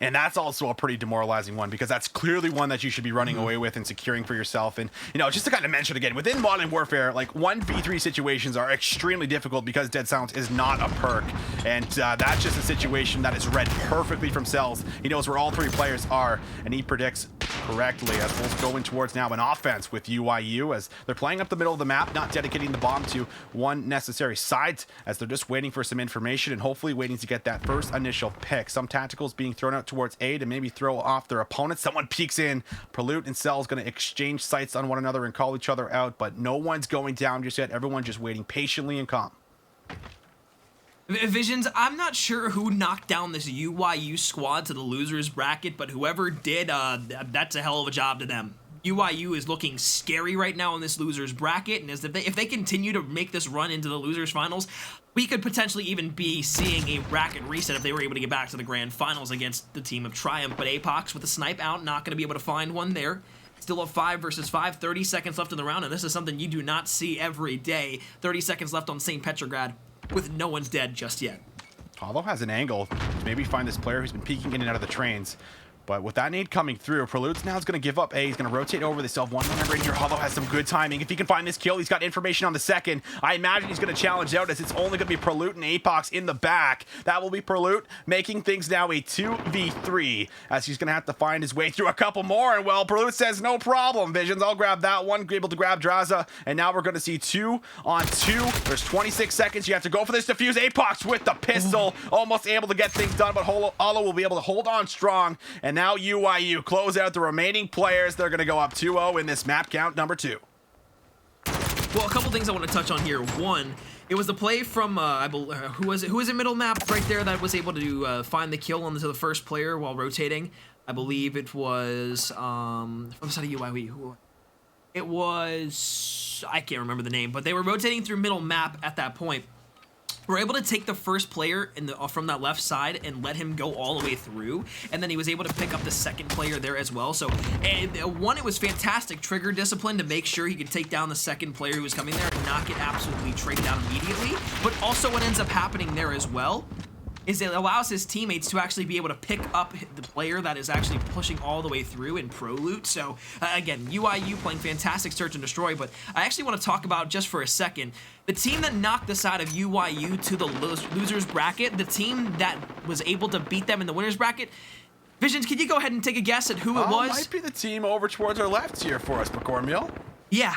Speaker 1: And that's also a pretty demoralizing one, because that's clearly one that you should be running away with and securing for yourself. And, you know, just to kind of mention again, within Modern Warfare, like 1v3 situations are extremely difficult because Dead Silence is not a perk. And that's just a situation that is read perfectly from Cells. He knows where all 3 players are, and he predicts correctly as we'll go in towards now an offense with UIU as they're playing up the middle of the map, not dedicating the bomb to one necessary side, as they're just waiting for some information and hopefully waiting to get that first initial pick. Some tacticals being thrown out towards A to maybe throw off their opponent. Someone peeks in. Prelude and Cells going to exchange sights on one another and call each other out, but no one's going down just yet. Everyone just waiting patiently and calm.
Speaker 2: Visions, I'm not sure who knocked down this UYU squad to the losers bracket, but whoever did, that's a hell of a job to them. UYU is looking scary right now in this losers bracket, and if they continue to make this run into the losers finals, we could potentially even be seeing a bracket reset if they were able to get back to the grand finals against the team of Triumph. But APAC's with the snipe out, not going to be able to find one there. Still a 5 versus 5, 30 seconds left in the round, and this is something you do not see every day. 30 seconds left on St. Petrograd with no one's dead just yet.
Speaker 1: Hollow has an angle to maybe find this player who's been peeking in and out of the trains. But with that nade coming through, Preludes now is going to give up A. He's going to rotate over. They still have one member in here. Hollow has some good timing. If he can find this kill, he's got information on the second. I imagine he's going to challenge out as it's only going to be Prelude and Apox in the back. That will be Prelude making things now a 2v3 as he's going to have to find his way through a couple more. And well, Prelude says no problem. Visions, I'll grab that one. Able to grab Draza. And now we're going to see 2 on 2. There's 26 seconds. You have to go for this defuse. Apox with the pistol. Almost able to get things done, but Hollow will be able to hold on strong. And now UYU close out the remaining players. They're going to go up 2-0 in this map count number 2.
Speaker 2: Well, a couple things I want to touch on here. One, it was the play from who was it? Who was in middle map right there that was able to find the kill onto the first player while rotating? I believe it was from the side of UYU. It was, I can't remember the name, but they were rotating through middle map at that point. We're able to take the first player from that left side and let him go all the way through, and then he was able to pick up the second player there as well. So, one, it was fantastic trigger discipline to make sure he could take down the second player who was coming there and not get absolutely trade down immediately. But also what ends up happening there as well is it allows his teammates to actually be able to pick up the player that is actually pushing all the way through in pro loot. So, again, UIU playing fantastic search and destroy, but I actually want to talk about, just for a second, the team that knocked us out of UYU to the losers bracket, the team that was able to beat them in the winners bracket. Visions, can you go ahead and take a guess at who it was?
Speaker 1: Might be the team over towards our left here for us, McCormill.
Speaker 2: Yeah.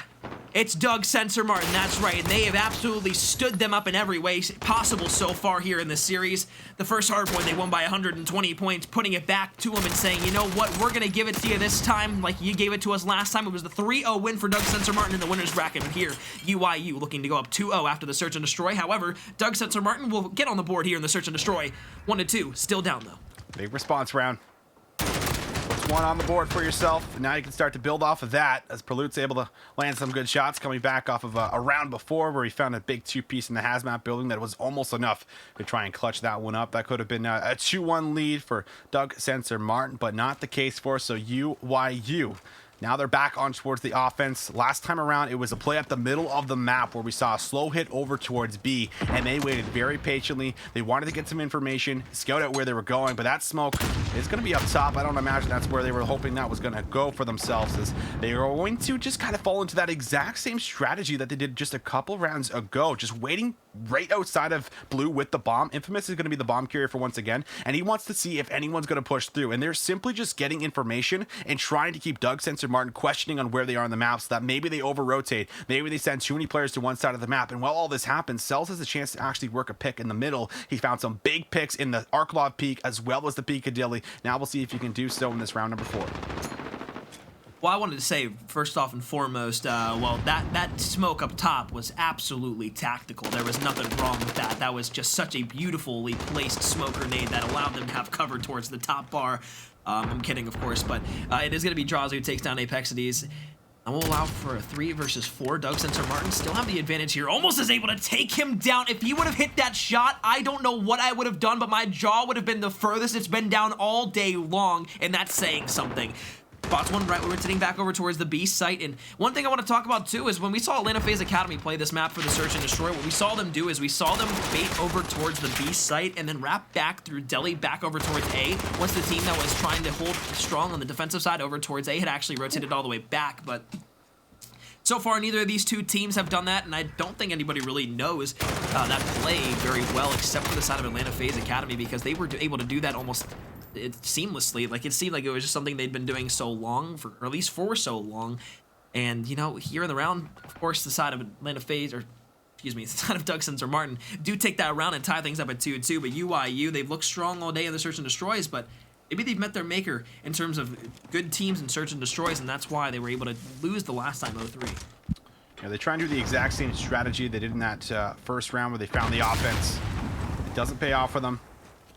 Speaker 2: It's Doug Sensor Martin, that's right, and they have absolutely stood them up in every way possible so far here in this series. The first hardpoint, they won by 120 points, putting it back to them and saying, you know what, we're going to give it to you this time like you gave it to us last time. It was the 3-0 win for Doug Sensor Martin in the winner's bracket, but here, UYU looking to go up 2-0 after the search and destroy. However, Doug Sensor Martin will get on the board here in the search and destroy. 1-2, still down though.
Speaker 1: Big response round. One on the board for yourself, and now you can start to build off of that as Prelude's able to land some good shots, coming back off of a round before where he found a big 2-piece in the hazmat building that was almost enough to try and clutch that one up. That could have been a 2-1 lead for Doug Sensor Martin, but not the case for so UYU. Now they're back on towards the offense. Last time around, it was a play up the middle of the map where we saw a slow hit over towards B, and they waited very patiently. They wanted to get some information, scout out where they were going, but that smoke is going to be up top. I don't imagine that's where they were hoping that was going to go for themselves, as they are going to just kind of fall into that exact same strategy that they did just a couple rounds ago, just waiting right outside of blue with the bomb. Infamous is going to be the bomb carrier for once again, and he wants to see if anyone's going to push through, and they're simply just getting information and trying to keep Doug Sensor Martin questioning on where they are on the map, so that maybe they over rotate, maybe they send too many players to one side of the map. And while all this happens, Cells has a chance to actually work a pick in the middle. He found some big picks in the Arklov peak as well as the Peekadilly. Now we'll see if he can do so in this round number 4.
Speaker 2: Well, I wanted to say, first off and foremost, well, that smoke up top was absolutely tactical. There was nothing wrong with that. That was just such a beautifully placed smoke grenade that allowed them to have cover towards the top bar. I'm kidding, of course, but it is going to be Draza who takes down Apexides. And we'll allow for a 3 versus 4. Doug Sensor Martin still have the advantage here. Almost is able to take him down. If he would have hit that shot, I don't know what I would have done, but my jaw would have been the furthest it's been down all day long, and that's saying something. Spots one right, we're rotating back over towards the B site, and one thing I want to talk about too is when we saw Atlanta FaZe Academy play this map for the search and destroy, what we saw them do is we saw them bait over towards the B site and then wrap back through Delhi back over towards A. Once the team that was trying to hold strong on the defensive side over towards A had actually rotated all the way back, but so far, neither of these two teams have done that, and I don't think anybody really knows that play very well, except for the side of Atlanta FaZe Academy, because they were able to do that almost seamlessly. Like, it seemed like it was just something they'd been doing so long, or at least for so long. And, you know, here in the round, of course, the side of Atlanta FaZe, or excuse me, the side of Doug Sensor Martin, do take that round and tie things up at 2-2, but UIU, they've looked strong all day in the search and destroys, but maybe they've met their maker in terms of good teams in search and destroys, and that's why they were able to lose the last time 0-3.
Speaker 1: Yeah, they try and do the exact same strategy they did in that first round where they found the offense. doesn't pay off for them.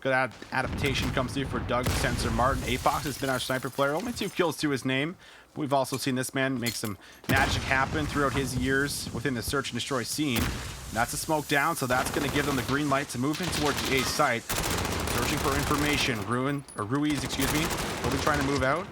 Speaker 1: Good adaptation comes through for Doug Sensor Martin. APAC has been our sniper player. Only 2 kills to his name. But we've also seen this man make some magic happen throughout his years within the search and destroy scene. That's a smoke down, so that's going to give them the green light to move in towards the A site. Searching for information. Ruiz, excuse me, will be trying to move out.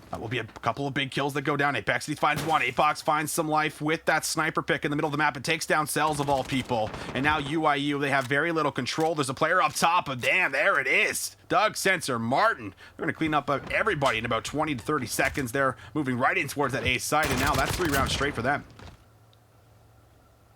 Speaker 1: That will be a couple of big kills that go down. Apex finds one. APAC finds some life with that sniper pick in the middle of the map. It takes down Cells of all people. And now UIU, they have very little control. There's a player up top, but damn, there it is. Doug Sensor Martin. They're going to clean up everybody in about 20 to 30 seconds. They're moving right in towards that A site, and now that's 3 rounds straight for them.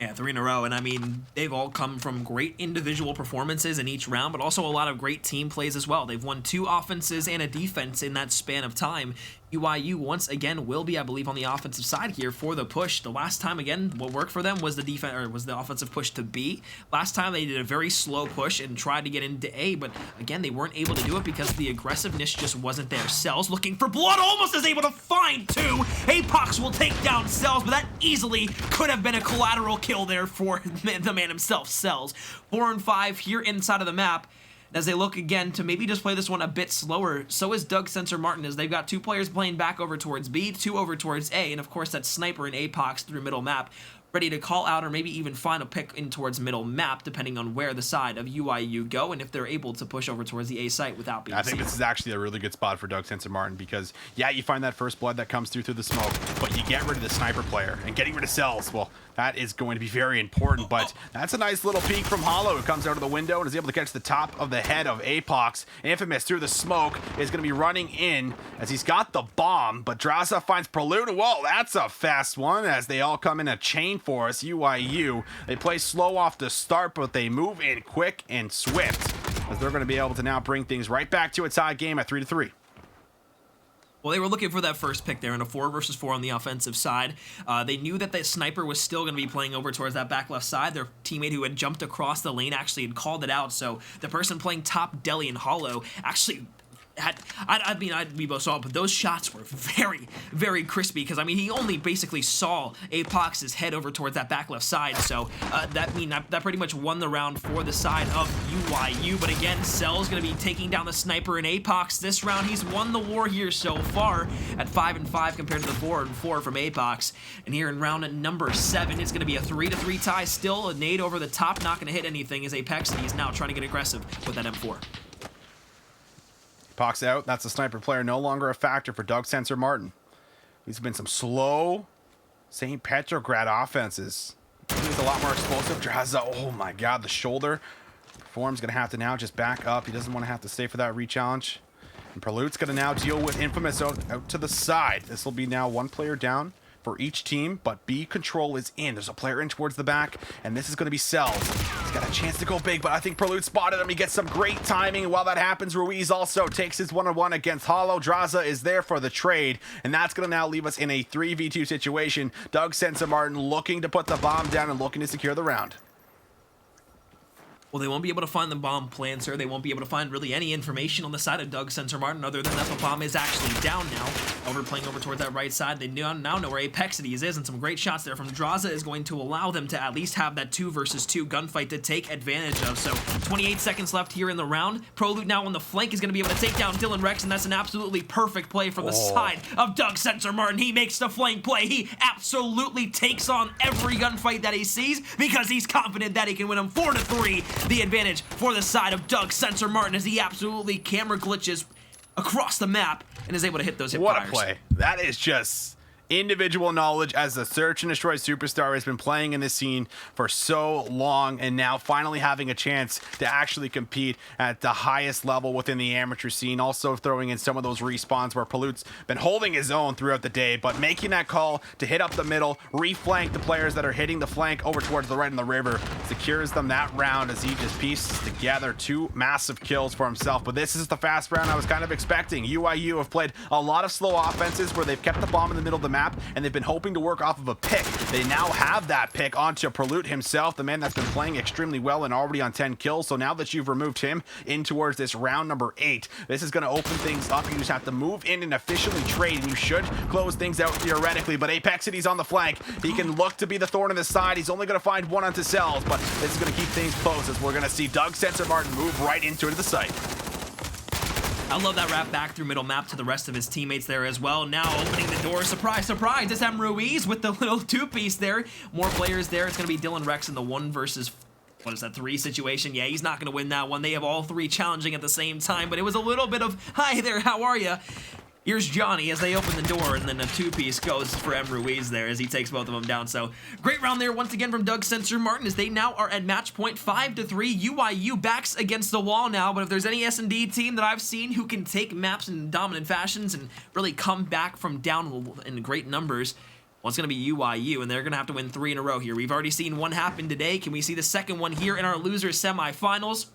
Speaker 2: Yeah, 3 in a row, and I mean, they've all come from great individual performances in each round, but also a lot of great team plays as well. They've won 2 offenses and a defense in that span of time. UIU once again will be, I believe, on the offensive side here for the push. The last time, again, what worked for them was the offensive push to B. Last time they did a very slow push and tried to get into A, but again, they weren't able to do it because the aggressiveness just wasn't there. Cells looking for blood, almost is able to find 2. APAC will take down Cells, but that easily could have been a collateral kill there for the man himself, Cells. 4 and 5 here inside of the map. As they look again to maybe just play this one a bit slower, so is Doug Sensor Martin, as they've got 2 players playing back over towards B, 2 over towards A, and of course that sniper in APAC through middle map, ready to call out or maybe even find a pick in towards middle map, depending on where the side of UIU go and if they're able to push over towards the A site without being
Speaker 1: I think
Speaker 2: seen.
Speaker 1: this is actually a really good spot for Doug Sensor Martin because, yeah, you find that first blood that comes through the smoke, but you get rid of the sniper player, and getting rid of Cells, well, that is going to be very important, but that's a nice little peek from Hollow, who comes out of the window and is able to catch the top of the head of APAC. Infamous through the smoke is going to be running in as he's got the bomb, but Draza finds Prelude. Whoa, that's a fast one as they all come in a chain for us. UIU, they play slow off the start, but they move in quick and swift as they're going to be able to now bring things right back to a tie game at 3-3.
Speaker 2: Well, they were looking for that first pick there in a 4 versus 4 on the offensive side. They knew that the sniper was still going to be playing over towards that back left side. Their teammate who had jumped across the lane actually had called it out. So the person playing top Deli and Hollow actually had, we both saw it, but those shots were very, very crispy because, I mean, he only basically saw APAC's head over towards that back left side, so that pretty much won the round for the side of UIU, but again, Cell's going to be taking down the sniper in APAC this round. He's won the war here so far at 5 and 5 compared to the 4 and 4 from APAC, and here in round number 7, it's going to be a 3-3 tie, still a nade over the top, not going to hit anything as APAC, and he's now trying to get aggressive with that M4.
Speaker 1: Pox out. That's a sniper player, no longer a factor for Doug Sensor Martin. These have been some slow St. Petrograd offenses. He's a lot more explosive. Draza, oh my god, the shoulder. Form's going to have to now just back up. He doesn't want to have to stay for that re-challenge. And Prelude's going to now deal with Infamous out to the side. This will be now 1 player down for each team, but B control is in. There's a player in towards the back, and this is going to be Cells. He's got a chance to go big, but I think Prelude spotted him. He gets some great timing. While that happens, Ruiz also takes his 1-on-1 against Hollow. Draza is there for the trade, and that's going to now leave us in a 3v2 situation. Doug Sensor Martin looking to put the bomb down and looking to secure the round.
Speaker 2: Well, they won't be able to find the bomb planter. They won't be able to find really any information on the side of Doug Sensor Martin other than that the bomb is actually down now. Playing over towards that right side. They now know where Apexities is, and some great shots there from Draza is going to allow them to at least have that 2 versus 2 gunfight to take advantage of. So 28 seconds left here in the round. Prelude now on the flank is going to be able to take down Dylan Rex, and that's an absolutely perfect play from the side of Doug Sensor Martin. He makes the flank play. He absolutely takes on every gunfight that he sees because he's confident that he can win them 4-3. The advantage for the side of Doug Sensor Martin as he absolutely camera glitches across the map and is able to hit those hip fires.
Speaker 1: What a play. That is just individual knowledge as the search and destroy superstar has been playing in this scene for so long, and now finally having a chance to actually compete at the highest level within the amateur scene. Also throwing in some of those respawns where Prelude's been holding his own throughout the day, but making that call to hit up the middle, reflank the players that are hitting the flank over towards the right in the river, secures them that round as he just pieces together 2 massive kills for himself. But this is the fast round I was kind of expecting. UIU have played a lot of slow offenses where they've kept the bomb in the middle of the map, and they've been hoping to work off of a pick. They now have that pick onto Prelude himself, the man that's been playing extremely well and already on 10 kills. So now that you've removed him in towards this round number 8, this is going to open things up. You just have to move in and officially trade, and you should close things out theoretically. But Apex City's on the flank. He can look to be the thorn in the side. He's only going to find one onto Cells, but this is going to keep things close as we're going to see Doug Sensor Martin move right into the site.
Speaker 2: I love that wrap back through middle map to the rest of his teammates there as well. Now opening the door, surprise, surprise, it's Ruiz with the little two-piece there. More players there. It's going to be Dylan Rex in the 1 versus, what is that, 3 situation? Yeah, he's not going to win that one. They have all 3 challenging at the same time, but it was a little bit of, hi there, how are ya? Here's Johnny as they open the door, and then a 2-piece goes for Ruiz there as he takes both of them down. So great round there once again from Doug Sensor Martin as they now are at match point 5-3. UIU backs against the wall now, but if there's any S&D team that I've seen who can take maps in dominant fashions and really come back from down in great numbers, well, it's going to be UIU, and they're going to have to win 3 in a row here. We've already seen one happen today. Can we see the second one here in our loser semifinals?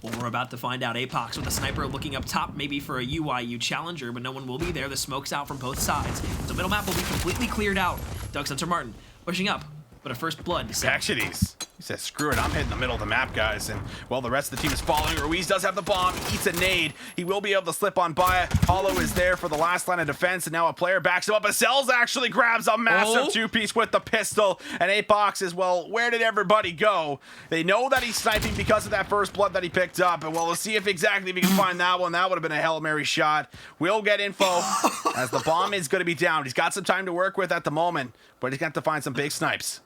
Speaker 2: Well, we're about to find out. APAC with a sniper looking up top, maybe for a UIU challenger, but no one will be there. The smoke's out from both sides. So middle map will be completely cleared out. Doug Sensor Martin pushing up, but a first blood.
Speaker 1: Actions. He says, screw it, I'm hitting the middle of the map, guys. And, well, the rest of the team is following. Ruiz does have the bomb. He eats a nade. He will be able to slip on by it. Hollow is there for the last line of defense, and now a player backs him up. Cells actually grabs a massive 2-piece with the pistol. And APAC is, well, where did everybody go? They know that he's sniping because of that first blood that he picked up. And, well, we'll see if exactly we can find that one. That would have been a Hail Mary shot. We'll get info as the bomb is going to be down. He's got some time to work with at the moment, but he's got to find some big snipes.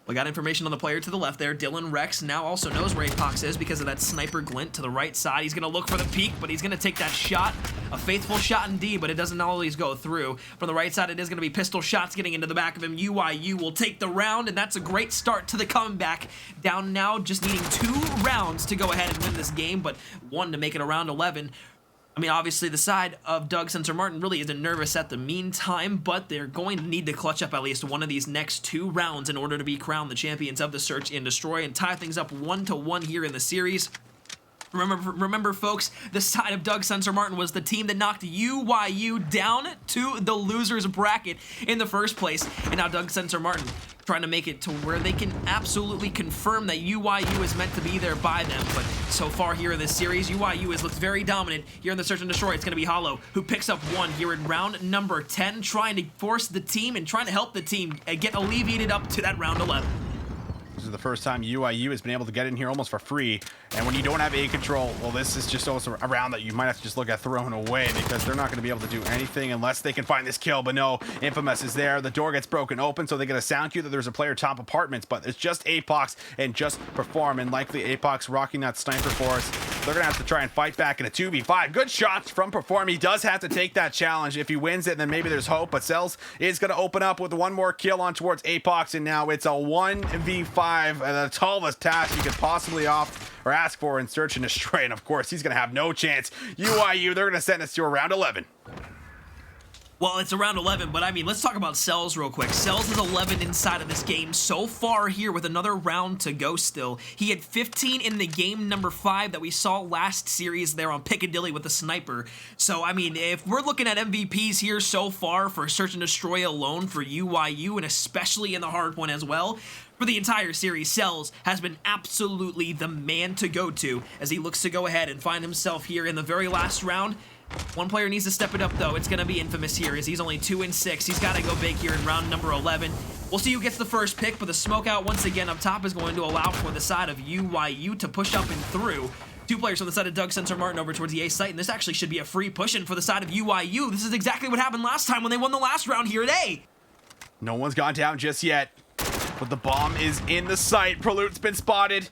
Speaker 2: We got information on the player to the left there. Dylan Rex now also knows where APAC is because of that sniper glint to the right side. He's going to look for the peak, but he's going to take that shot. A faithful shot indeed, but it doesn't always go through. From the right side, it is going to be pistol shots getting into the back of him. UIU will take the round, and that's a great start to the comeback. Down now, just needing 2 rounds to go ahead and win this game, but 1 to make it around 11. I mean, obviously, the side of Doug Sensor Martin really isn't nervous at the meantime, but they're going to need to clutch up at least one of these next 2 rounds in order to be crowned the champions of the Search and Destroy and tie things up 1-1 here in the series. Remember, folks, the side of Doug Sensor Martin was the team that knocked UIU down to the losers bracket in the first place, and now Doug Sensor Martin trying to make it to where they can absolutely confirm that UIU is meant to be there by them. But so far here in this series, UIU has looked very dominant here in the Search and Destroy. It's going to be Hollow who picks up 1 here in round number 10, trying to force the team and trying to help the team get alleviated up to that round 11.
Speaker 1: This is the first time UIU has been able to get in here almost for free. And when you don't have A control, well, this is just also a round that you might have to just look at throwing away because they're not going to be able to do anything unless they can find this kill. But no, Infamous is there. The door gets broken open, so they get a sound cue that there's a player top apartments, but it's just APAC and just Perform. And likely APAC rocking that sniper for us. They're going to have to try and fight back in a 2v5. Good shots from Perform. He does have to take that challenge. If he wins it, then maybe there's hope. But Cells is going to open up with 1 more kill on towards APAC, and now it's a 1v5. The tallest task you could possibly ask for in Search and Destroy. And of course, he's going to have no chance. UIU, they're going to send us to a round 11.
Speaker 2: Well, it's around 11, but I mean, let's talk about Cells real quick. Cells is 11 inside of this game so far here with another round to go still. He had 15 in the game number 5 that we saw last series there on Piccadilly with the sniper. So, I mean, if we're looking at MVPs here so far for Search and Destroy alone for UIU, and especially in the hard one as well, for the entire series, Cells has been absolutely the man to go to as he looks to go ahead and find himself here in the very last round. 1 player needs to step it up, though. It's going to be Infamous here, as he's only 2-6. He's got to go big here in round number 11. We'll see who gets the first pick, but the smoke out once again up top is going to allow for the side of UIU to push up and through. 2 players on the side of Doug Sensor Martin over towards the A site, and this actually should be a free push-in for the side of UIU. This is exactly what happened last time when they won the last round here at A.
Speaker 1: No one's gone down just yet, but the bomb is in the site. Prelude's been spotted.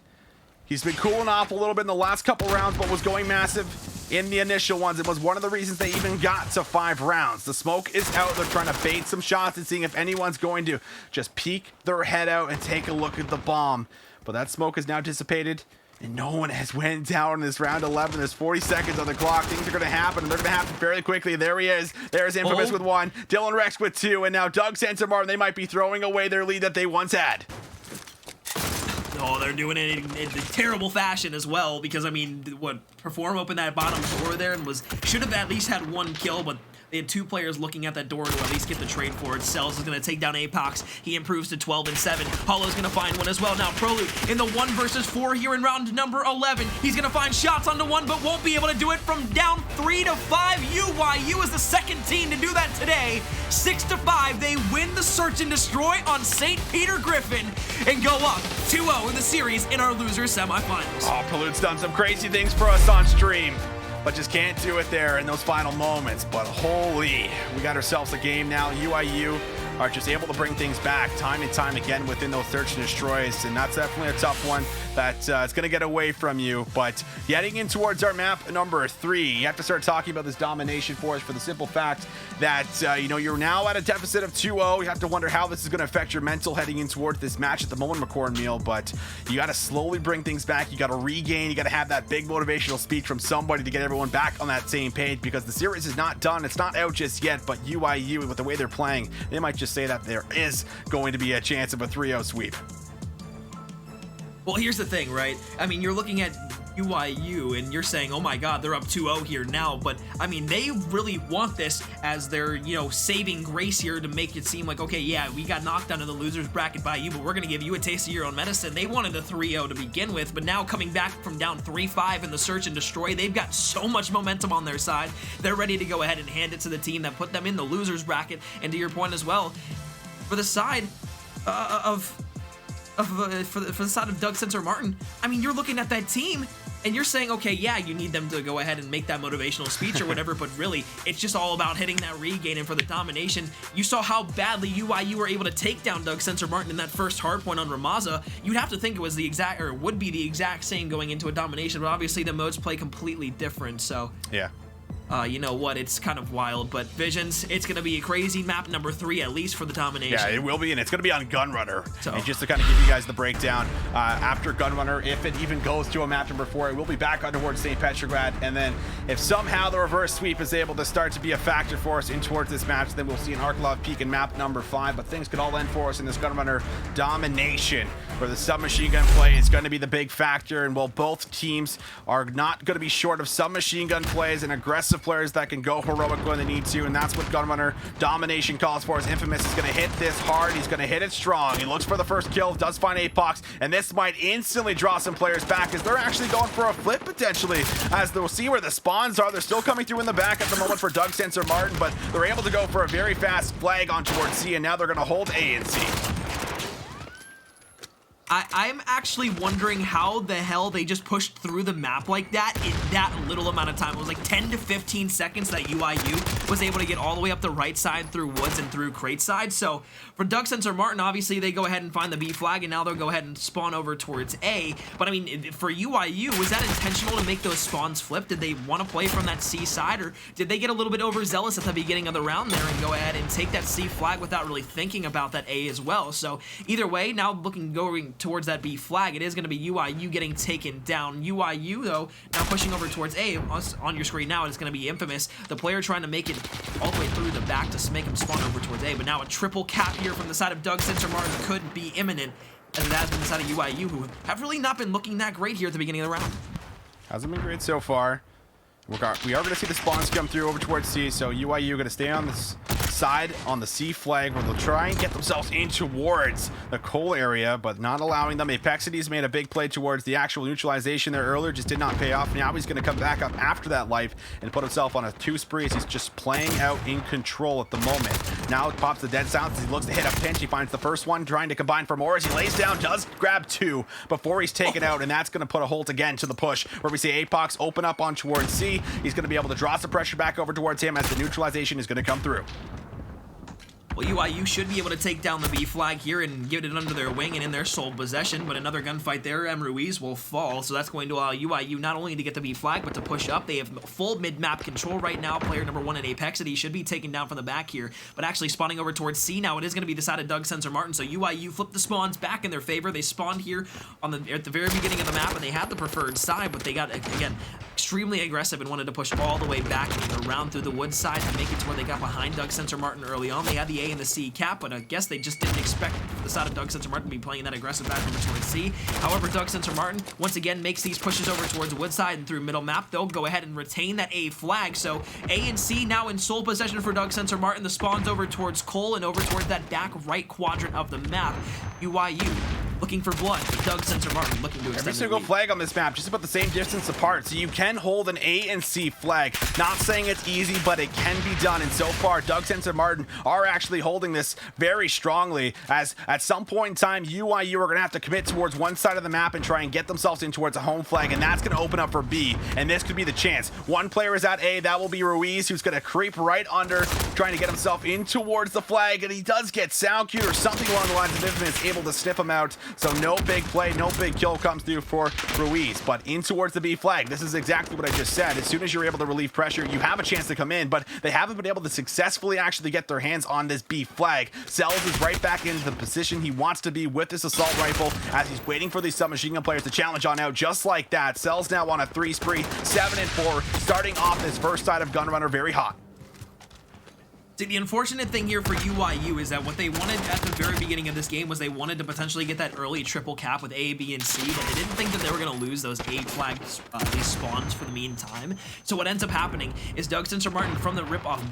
Speaker 1: He's been cooling off a little bit in the last couple rounds, but was going massive in the initial ones. It was one of the reasons they even got to 5 rounds. The smoke is out. They're trying to bait some shots and seeing if anyone's going to just peek their head out and take a look at the bomb. But that smoke is now dissipated, and no one has went down in this round 11. There's 40 seconds on the clock. Things are going to happen, and they're going to happen fairly quickly. There he is. There's Infamous with 1. Dylan Rex with 2, and now Doug Sensor Martin. They might be throwing away their lead that they once had.
Speaker 2: Oh, they're doing it in terrible fashion as well, because, I mean, Perform opened that bottom door there and should have at least had 1 kill, but They had 2 players looking at that door to at least get the trade forward. Cells is going to take down APAC. He improves to 12 and 7. Hollow's going to find one as well. Now Prelude in the 1 versus 4 here in round number 11. He's going to find shots onto 1, but won't be able to do it from down 3 to 5. UYU is the second team to do that today. 6 to 5. They win the search and destroy on St. Peter Griffin and go up 2-0 in the series in our loser semifinals.
Speaker 3: Oh, Prelude's done some crazy things for us on stream, but just can't do it there in those final moments. But holy, we got ourselves a game now. UIU are just able to bring things back time and time again within those search and destroys, and that's definitely a tough one that it's going to get away from you. But heading in towards our map number 3, you have to start talking about this domination for us for the simple fact that you know, you're now at a deficit of 2-0. You have to wonder how this is going to affect your mental heading in towards this match at the moment, McCornmeal. But you got to slowly bring things back. You got to regain. You got to have that big motivational speech from somebody to get everyone back on that same page, because the series is not done. It's not out just yet. But UIU, with the way they're playing, they might just say that there is going to be a chance of a 3-0 sweep.
Speaker 2: Well, here's the thing, right? I mean, you're looking at UIU and you're saying, oh my god, they're up 2-0 here now, but I mean, they really want this as their, you know, saving grace here to make it seem like, okay, yeah, we got knocked out of the losers bracket by you, but we're gonna give you a taste of your own medicine. They wanted a 3-0 to begin with, but now coming back from down 3-5 in the search and destroy, they've got so much momentum on their side. They're ready to go ahead and hand it to the team that put them in the losers bracket. And to your point as well, for the side for the side of Doug Sensor Martin, I mean, you're looking at that team and you're saying, okay, yeah, you need them to go ahead and make that motivational speech or whatever, but really, it's just all about hitting that regain. And for the domination, you saw how badly UIU were able to take down Doug Sensor Martin in that first hardpoint on Ramaza. You'd have to think it was the exact, or would be the exact same going into a domination, but obviously the modes play completely different, so.
Speaker 1: Yeah.
Speaker 2: You know what, it's kind of wild, but Visions, it's going to be a crazy map number 3, at least for the domination.
Speaker 1: Yeah, it will be, and it's going to be on Gunrunner.
Speaker 2: So.
Speaker 1: And just to kind of give you guys the breakdown, after Gunrunner, if it even goes to a map number 4, it will be back on towards St. Petrograd, and then if somehow the reverse sweep is able to start to be a factor for us in towards this match, then we'll see an Arklov peak in map number 5, but things could all end for us in this Gunrunner domination, where the submachine gun play is going to be the big factor, and while both teams are not going to be short of submachine gun plays and aggressive players that can go heroic when they need to, and that's what Gunrunner domination calls for. As Infamous is going to hit this hard, he's going to hit it strong. He looks for the first kill, does find APAC, and this might instantly draw some players back as they're actually going for a flip potentially, as they'll see where the spawns are. They're still coming through in the back at the moment for Doug Sensor Martin, but they're able to go for a very fast flag on towards C, and now they're going to hold A and C.
Speaker 2: I'm actually wondering how the hell they just pushed through the map like that in that little amount of time. It was like 10 to 15 seconds that UIU was able to get all the way up the right side through woods and through crate side. So for Doug Sensor Martin, obviously they go ahead and find the B flag, and now they'll go ahead and spawn over towards A. But I mean, for UIU, was that intentional to make those spawns flip? Did they want to play from that C side, or did they get a little bit overzealous at the beginning of the round there and go ahead and take that C flag without really thinking about that A as well? So either way, now going towards that B flag, it is going to be UIU getting taken down. UIU, though, now pushing over towards A. On your screen now, it's going to be Infamous, the player trying to make it all the way through the back to make him spawn over towards A. But now a triple cap here from the side of Doug Sensor Martin could be imminent, as it has been the side of UIU, who have really not been looking that great here at the beginning of the round.
Speaker 1: Hasn't been great so far. We are going to see the spawns come through over towards C, so UIU going to stay on this side on the C flag, where they'll try and get themselves in towards the coal area, but not allowing them. Apexity's made a big play towards the actual neutralization there earlier, just did not pay off. Now he's going to come back up after that life and put himself on a 2 spree as he's just playing out in control at the moment. Now it pops the dead silence as he looks to hit a pinch. He finds the first one, trying to combine for more as he lays down, does grab 2 before he's taken out, and that's going to put a halt again to the push, where we see APAC open up on towards C. He's going to be able to draw some pressure back over towards him as the neutralization is going to come through.
Speaker 2: Well, UIU should be able to take down the B flag here and get it under their wing and in their sole possession, but another gunfight there, Ruiz will fall, so that's going to allow UIU not only to get the B flag, but to push up. They have full mid-map control right now. Player number 1 at Apexity should be taken down from the back here, but actually spawning over towards C now. It is going to be the side of Doug Sensor Martin, so UIU flipped the spawns back in their favor. They spawned here at the very beginning of the map, and they had the preferred side, but they got, again, extremely aggressive and wanted to push all the way back around through the wood side to make it to where they got behind Doug Sensor Martin early on. They had the A and the C cap, but I guess they just didn't expect the side of Doug Sensor Martin to be playing that aggressive back over towards C. However, Doug Sensor Martin once again makes these pushes over towards Woodside and through middle map. They'll go ahead and retain that A flag. So A and C now in sole possession for Doug Sensor Martin. The spawns over towards Cole and over towards that back right quadrant of the map. UIU looking for blood. Doug Sensor Martin looking to extend
Speaker 1: every single flag on this map just about the same distance apart, so you can hold an A and C flag. Not saying it's easy, but it can be done, and so far Doug Sensor Martin are actually holding this very strongly, as at some point in time UIU are going to have to commit towards one side of the map and try and get themselves in towards a home flag, and that's going to open up for B, and this could be the chance. One player is at A, that will be Ruiz, who's going to creep right under, trying to get himself in towards the flag, and he does get sound cued or something along the lines of Infamous able to sniff him out, so no big play, no big kill comes through for Ruiz, but in towards the B flag. This is exactly what I just said. As soon as you're able to relieve pressure, you have a chance to come in, but they haven't been able to successfully actually get their hands on this B flag. Cells is right back into the position he wants to be with this assault rifle as he's waiting for these submachine gun players to challenge on out just like that. Cells now on a 3 spree, 7-4, starting off this first side of Gunrunner very hot.
Speaker 2: See, the unfortunate thing here for UIU is that what they wanted at the very beginning of this game was they wanted to potentially get that early triple cap with A, B, and C, but they didn't think that they were going to lose those A flag these spawns for the meantime. So what ends up happening is Doug Sensor Martin from the rip off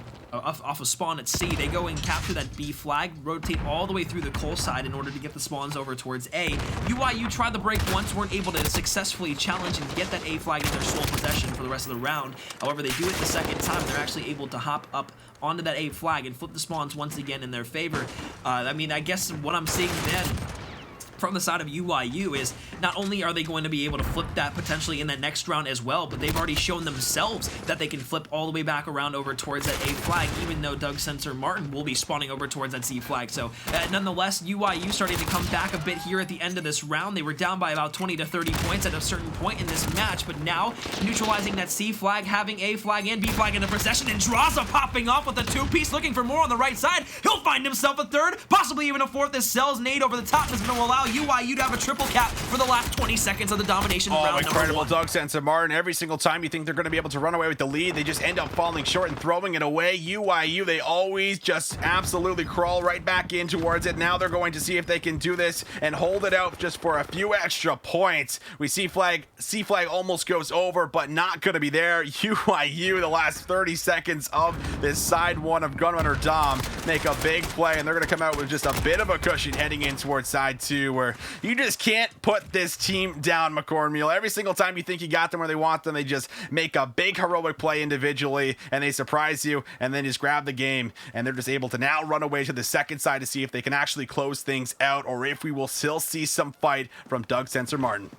Speaker 2: of spawn at C, they go and capture that B flag, rotate all the way through the Cole side in order to get the spawns over towards A. UIU tried the break once, weren't able to successfully challenge and get that A flag in their sole possession for the rest of the round. However, they do it the second time. They're actually able to hop up onto that A flag and flip the spawns once again in their favor. I mean, I guess what I'm seeing then from the side of UIU is not only are they going to be able to flip that potentially in that next round as well, but they've already shown themselves that they can flip all the way back around over towards that A flag, even though Doug Sensor Martin will be spawning over towards that C flag. So nonetheless, UIU starting to come back a bit here at the end of this round. They were down by about 20 to 30 points at a certain point in this match, but now neutralizing that C flag, having A flag and B flag in the possession, and Draza popping off with a two-piece, looking for more on the right side. He'll find himself a third, possibly even a fourth, as Cell's nade over the top is going to allow UIU to have a triple cap for the last 20 seconds of the domination round
Speaker 1: incredible
Speaker 2: number 1.
Speaker 1: Doug Sensor Martin. Every single time you think they're going to be able to run away with the lead, they just end up falling short and throwing it away. UIU, they always just absolutely crawl right back in towards it. Now they're going to see if they can do this and hold it out just for a few extra points. We see C flag almost goes over, but not going to be there. UIU, the last 30 seconds of this side one of Gunrunner Dom, make a big play, and they're going to come out with just a bit of a cushion heading in towards side 2, where you just can't put this team down, McCormiel. Every single time you think you got them where they want them, they just make a big heroic play individually, and they surprise you, and then just grab the game, and they're just able to now run away to the second side to see if they can actually close things out, or if we will still see some fight from Doug Sensor Martin.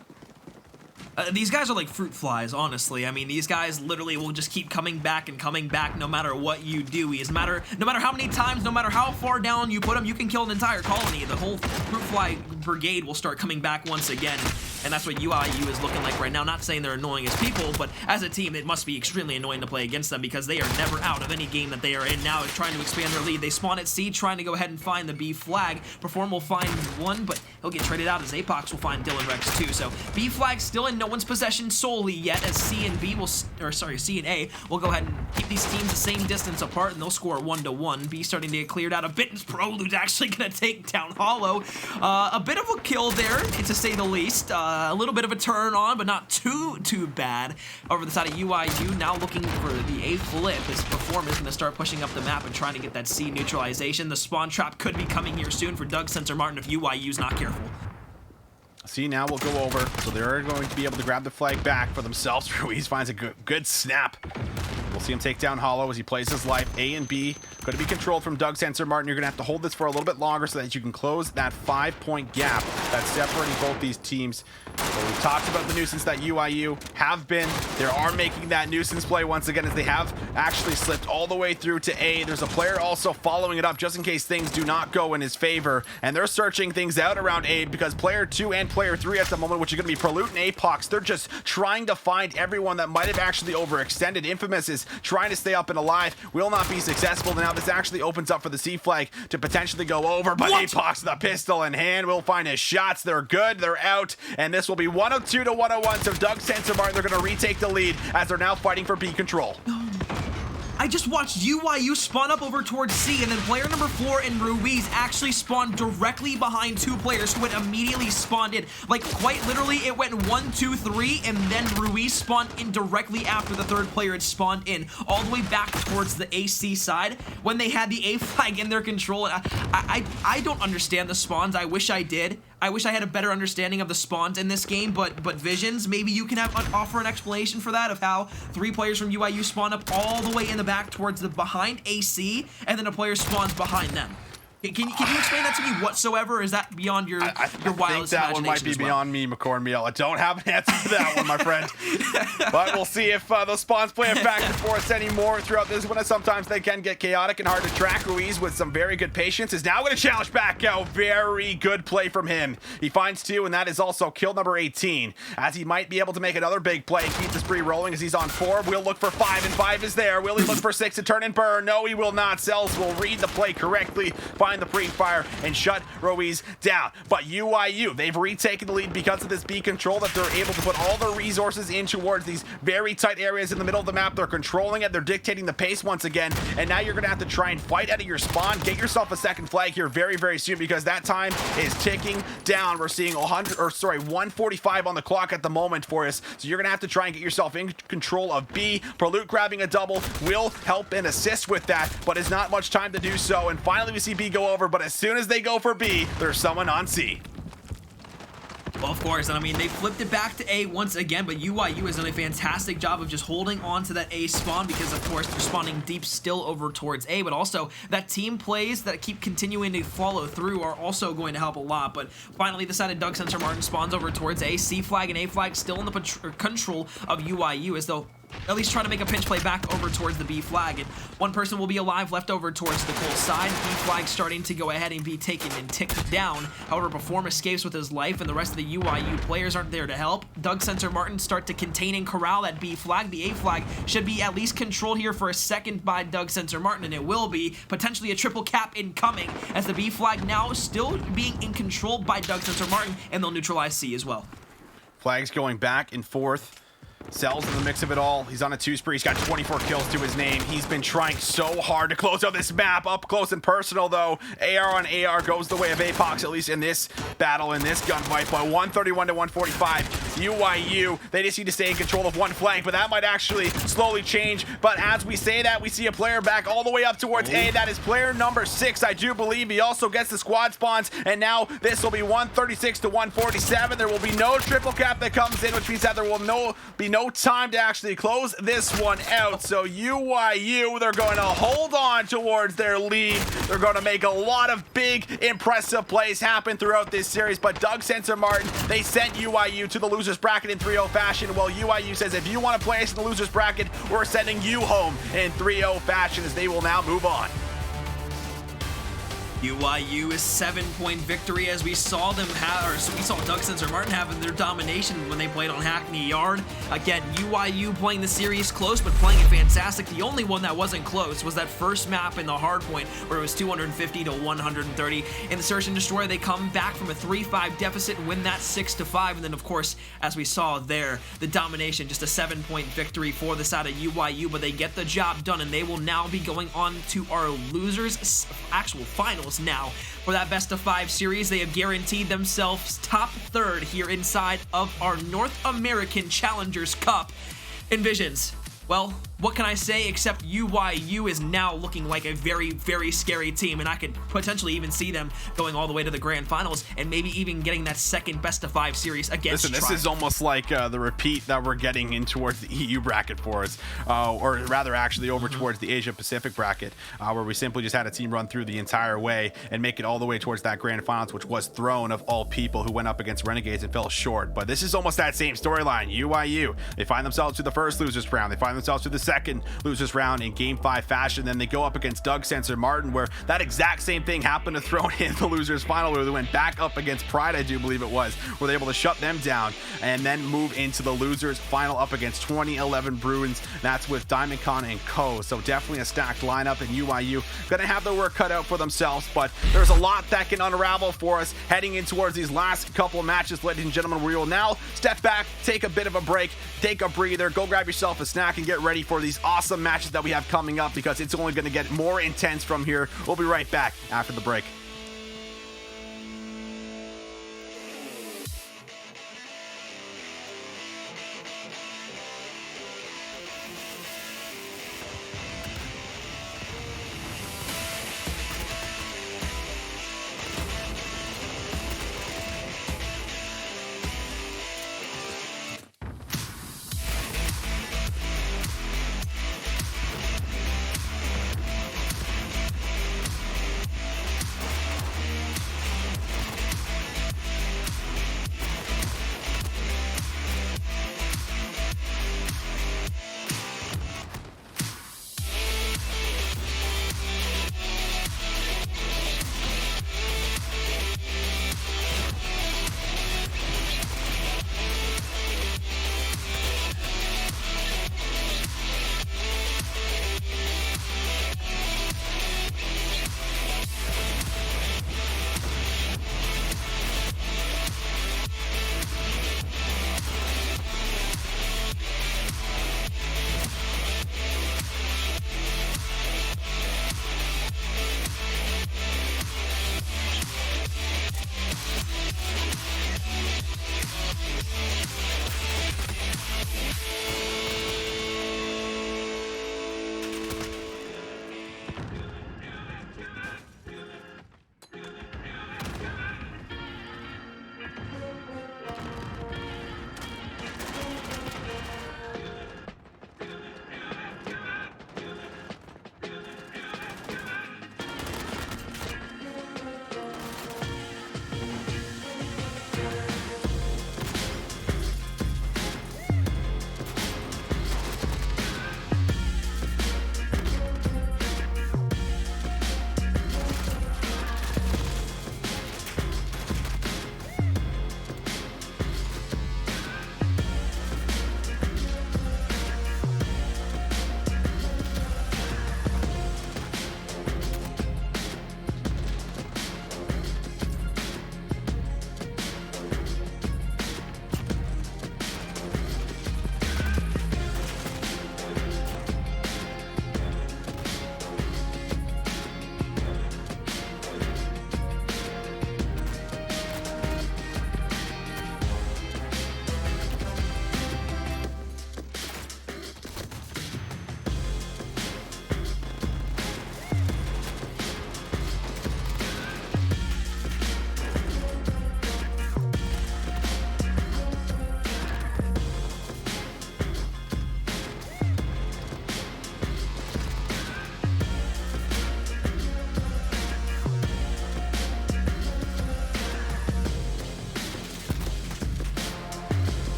Speaker 2: These guys are like fruit flies, honestly. I mean, these guys literally will just keep coming back and coming back no matter what you do. No matter how many times, no matter how far down you put them, you can kill an entire colony. The whole fruit fly brigade will start coming back once again. And that's what UIU is looking like right now. Not saying they're annoying as people, but as a team, it must be extremely annoying to play against them because they are never out of any game that they are in now, trying to expand their lead. They spawn at C, trying to go ahead and find the B flag. Perform will find one, but he'll get traded out as APAC will find Dylan Rex too. So B flag still in no one's possession solely yet, as C and A will go ahead and keep these teams the same distance apart, and they'll score 1-1. B starting to get cleared out a bit, and Prolude's actually going to take down Hollow. A bit of a kill there, to say the least. A little bit of a turn on, but not too bad. Over the side of UIU, now looking for the A flip. This Perform is going to start pushing up the map and trying to get that C neutralization. The spawn trap could be coming here soon for Doug Sensor Martin if UIU's not careful.
Speaker 1: See, now we'll go over, so they're going to be able to grab the flag back for themselves. Ruiz finds a good snap. We'll see him take down Hollow as he plays his life. A and B going to be controlled from Doug Sensor Martin. You're going to have to hold this for a little bit longer so that you can close that 5-point gap that's separating both these teams. So we talked about the nuisance that UIU have been. They are making that nuisance play once again as they have actually slipped all the way through to A. There's a player also following it up just in case things do not go in his favor. And they're searching things out around A because player 2 and player 3 at the moment, which are going to be Prelude and APAC, they're just trying to find everyone that might have actually overextended. Infamous is trying to stay up and alive, will not be successful. Now this actually opens up for the C flag to potentially go over, but APAC's the pistol in hand. Will find his shots. They're good. They're out, and this will be 102 to 101. So Doug Sensor Martin, they're going to retake the lead as they're now fighting for B control.
Speaker 2: I just watched UYU spawn up over towards C, and then player number 4 and Ruiz actually spawned directly behind 2 players who had immediately spawned in. Like, quite literally, it went 1, 2, 3, and then Ruiz spawned in directly after the 3rd player had spawned in, all the way back towards the AC side when they had the A flag in their control. I don't understand the spawns. I wish I did. I wish I had a better understanding of the spawns in this game, but Visions, maybe you can offer an explanation for that, of how 3 players from UIU spawn up all the way in the back towards the behind AC, and then a player spawns behind them. Can you explain that to me whatsoever, or is that beyond your wildest imagination?
Speaker 1: I think that one might be beyond me, McCormiel. I don't have an answer to that one, my friend. But we'll see if those spawns play a factor for us anymore throughout this one. Sometimes they can get chaotic and hard to track. Ruiz, with some very good patience, is now going to challenge back out. Very good play from him. He finds 2, and that is also kill number 18, as he might be able to make another big play and keep the spree rolling as he's on 4. We'll look for 5, and 5 is there. Will he look for 6 to turn and burn? No, he will not. Cells will read the play correctly, find the pre-fire, and shut Ruiz down. But UIU, they've retaken the lead because of this B control, that they're able to put all their resources in towards these very tight areas in the middle of the map. They're controlling it. They're dictating the pace once again. And now you're going to have to try and fight out of your spawn. Get yourself a second flag here very, very soon, because that time is ticking down. We're seeing 145 on the clock at the moment for us. So you're going to have to try and get yourself in control of B. Perlute grabbing a double will help and assist with that, but it's not much time to do so. And finally we see B go over, but as soon as they go for B, there's someone on C.
Speaker 2: Well, of course, and I mean, they flipped it back to A once again, but UIU has done a fantastic job of just holding on to that A spawn, because, of course, they're spawning deep still over towards A, but also that team plays that keep continuing to follow through are also going to help a lot. But finally, the side of Doug Sensor Martin spawns over towards A. C flag and A flag still in the control of UIU, as though at least try to make a pinch play back over towards the B flag, and one person will be alive left over towards the Cole side. B flag starting to go ahead and be taken and ticked down. However, Perform escapes with his life, and the rest of the UIU players aren't there to help. Doug Sensor Martin start to contain and corral that B flag. The A flag should be at least controlled here for a second by Doug Sensor Martin, and it will be potentially a triple cap incoming, as the B flag now still being in control by Doug Sensor Martin, and they'll neutralize C as well.
Speaker 1: Flags going back and forth. Cells in the mix of it all. He's on a 2 spree. He's got 24 kills to his name. He's been trying so hard to close out this map. Up close and personal, though. AR on AR goes the way of APAC, at least in this battle, in this gunfight. But 131 to 145. UIU, they just need to stay in control of one flank, but that might actually slowly change. But as we say that, we see a player back all the way up towards A. That is player number 6, I do believe. He also gets the squad spawns, and now this will be 136 to 147. There will be no triple cap that comes in, which means that there will be no time to actually close this one out. So UIU, they're going to hold on towards their lead. They're going to make a lot of big, impressive plays happen throughout this series. But Doug Sensor Martin, they sent UIU to the losers bracket in 3-0 fashion. Well, UIU says, if you want to play us in the losers bracket, we're sending you home in 3-0 fashion, as they will now move on.
Speaker 2: UIU is 7-point victory, as we saw them have, or so we saw Doug Sensor Martin having their domination when they played on Hackney Yard. Again, UIU playing the series close, but playing it fantastic. The only one that wasn't close was that first map in the hard point, where it was 250 to 130. In the Search and Destroy, they come back from a 3-5 deficit and win that 6-5. And then, of course, as we saw there, the domination, just a 7-point victory for the side of UIU, but they get the job done, and they will now be going on to our losers' actual finals now. For that best of 5 series, they have guaranteed themselves top 3rd here inside of our North American Challengers Cup. Visions, well, what can I say except UIU is now looking like a very, very scary team, and I could potentially even see them going all the way to the grand finals and maybe even getting that second best of 5 series against
Speaker 1: Listen, this is almost like the repeat that we're getting in towards the EU bracket for us, or rather actually over towards the Asia Pacific bracket, where we simply just had a team run through the entire way and make it all the way towards that grand finals, which was Throne of all people, who went up against Renegades and fell short. But this is almost that same storyline. UIU, they find themselves to the first losers round, they find themselves to the second losers round in game 5 fashion. Then they go up against Doug Sensor Martin, where that exact same thing happened to Throne in the losers final, where they went back up against Pride, I do believe it was, where they're able to shut them down and then move into the losers final up against 2011 Bruins. That's with Diamond Con and Co. So definitely a stacked lineup, and UIU gonna have their work cut out for themselves, but there's a lot that can unravel for us heading in towards these last couple of matches, ladies and gentlemen. We will now step back, take a bit of a break, take a breather, go grab yourself a snack, and get ready for these awesome matches that we have coming up, because it's only going to get more intense from here. We'll be right back after the break.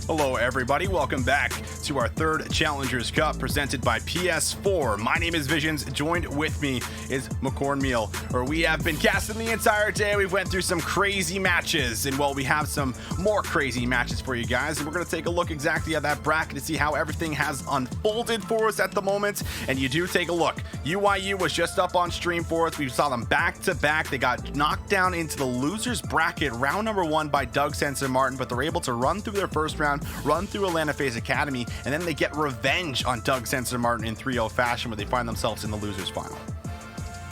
Speaker 1: Hello everybody, welcome back to our third Challengers Cup presented by PS4. My name is Visions, joined with me is McCornmeal, where we have been casting the entire day. We've went through some crazy matches, and well, we have some more crazy matches for you guys, and we're going to take a look exactly at that bracket to see how everything has unfolded for us at the moment. And you do take a look. UIU was just up on stream for us. We saw them back to back. They got knocked down into the losers bracket round number 1 by Doug Sensen Martin, but they're able to run through their first round, run through Atlanta FaZe Academy, and then they get revenge on Doug Sensen Martin in 3-0 fashion, where they find themselves in the losers final.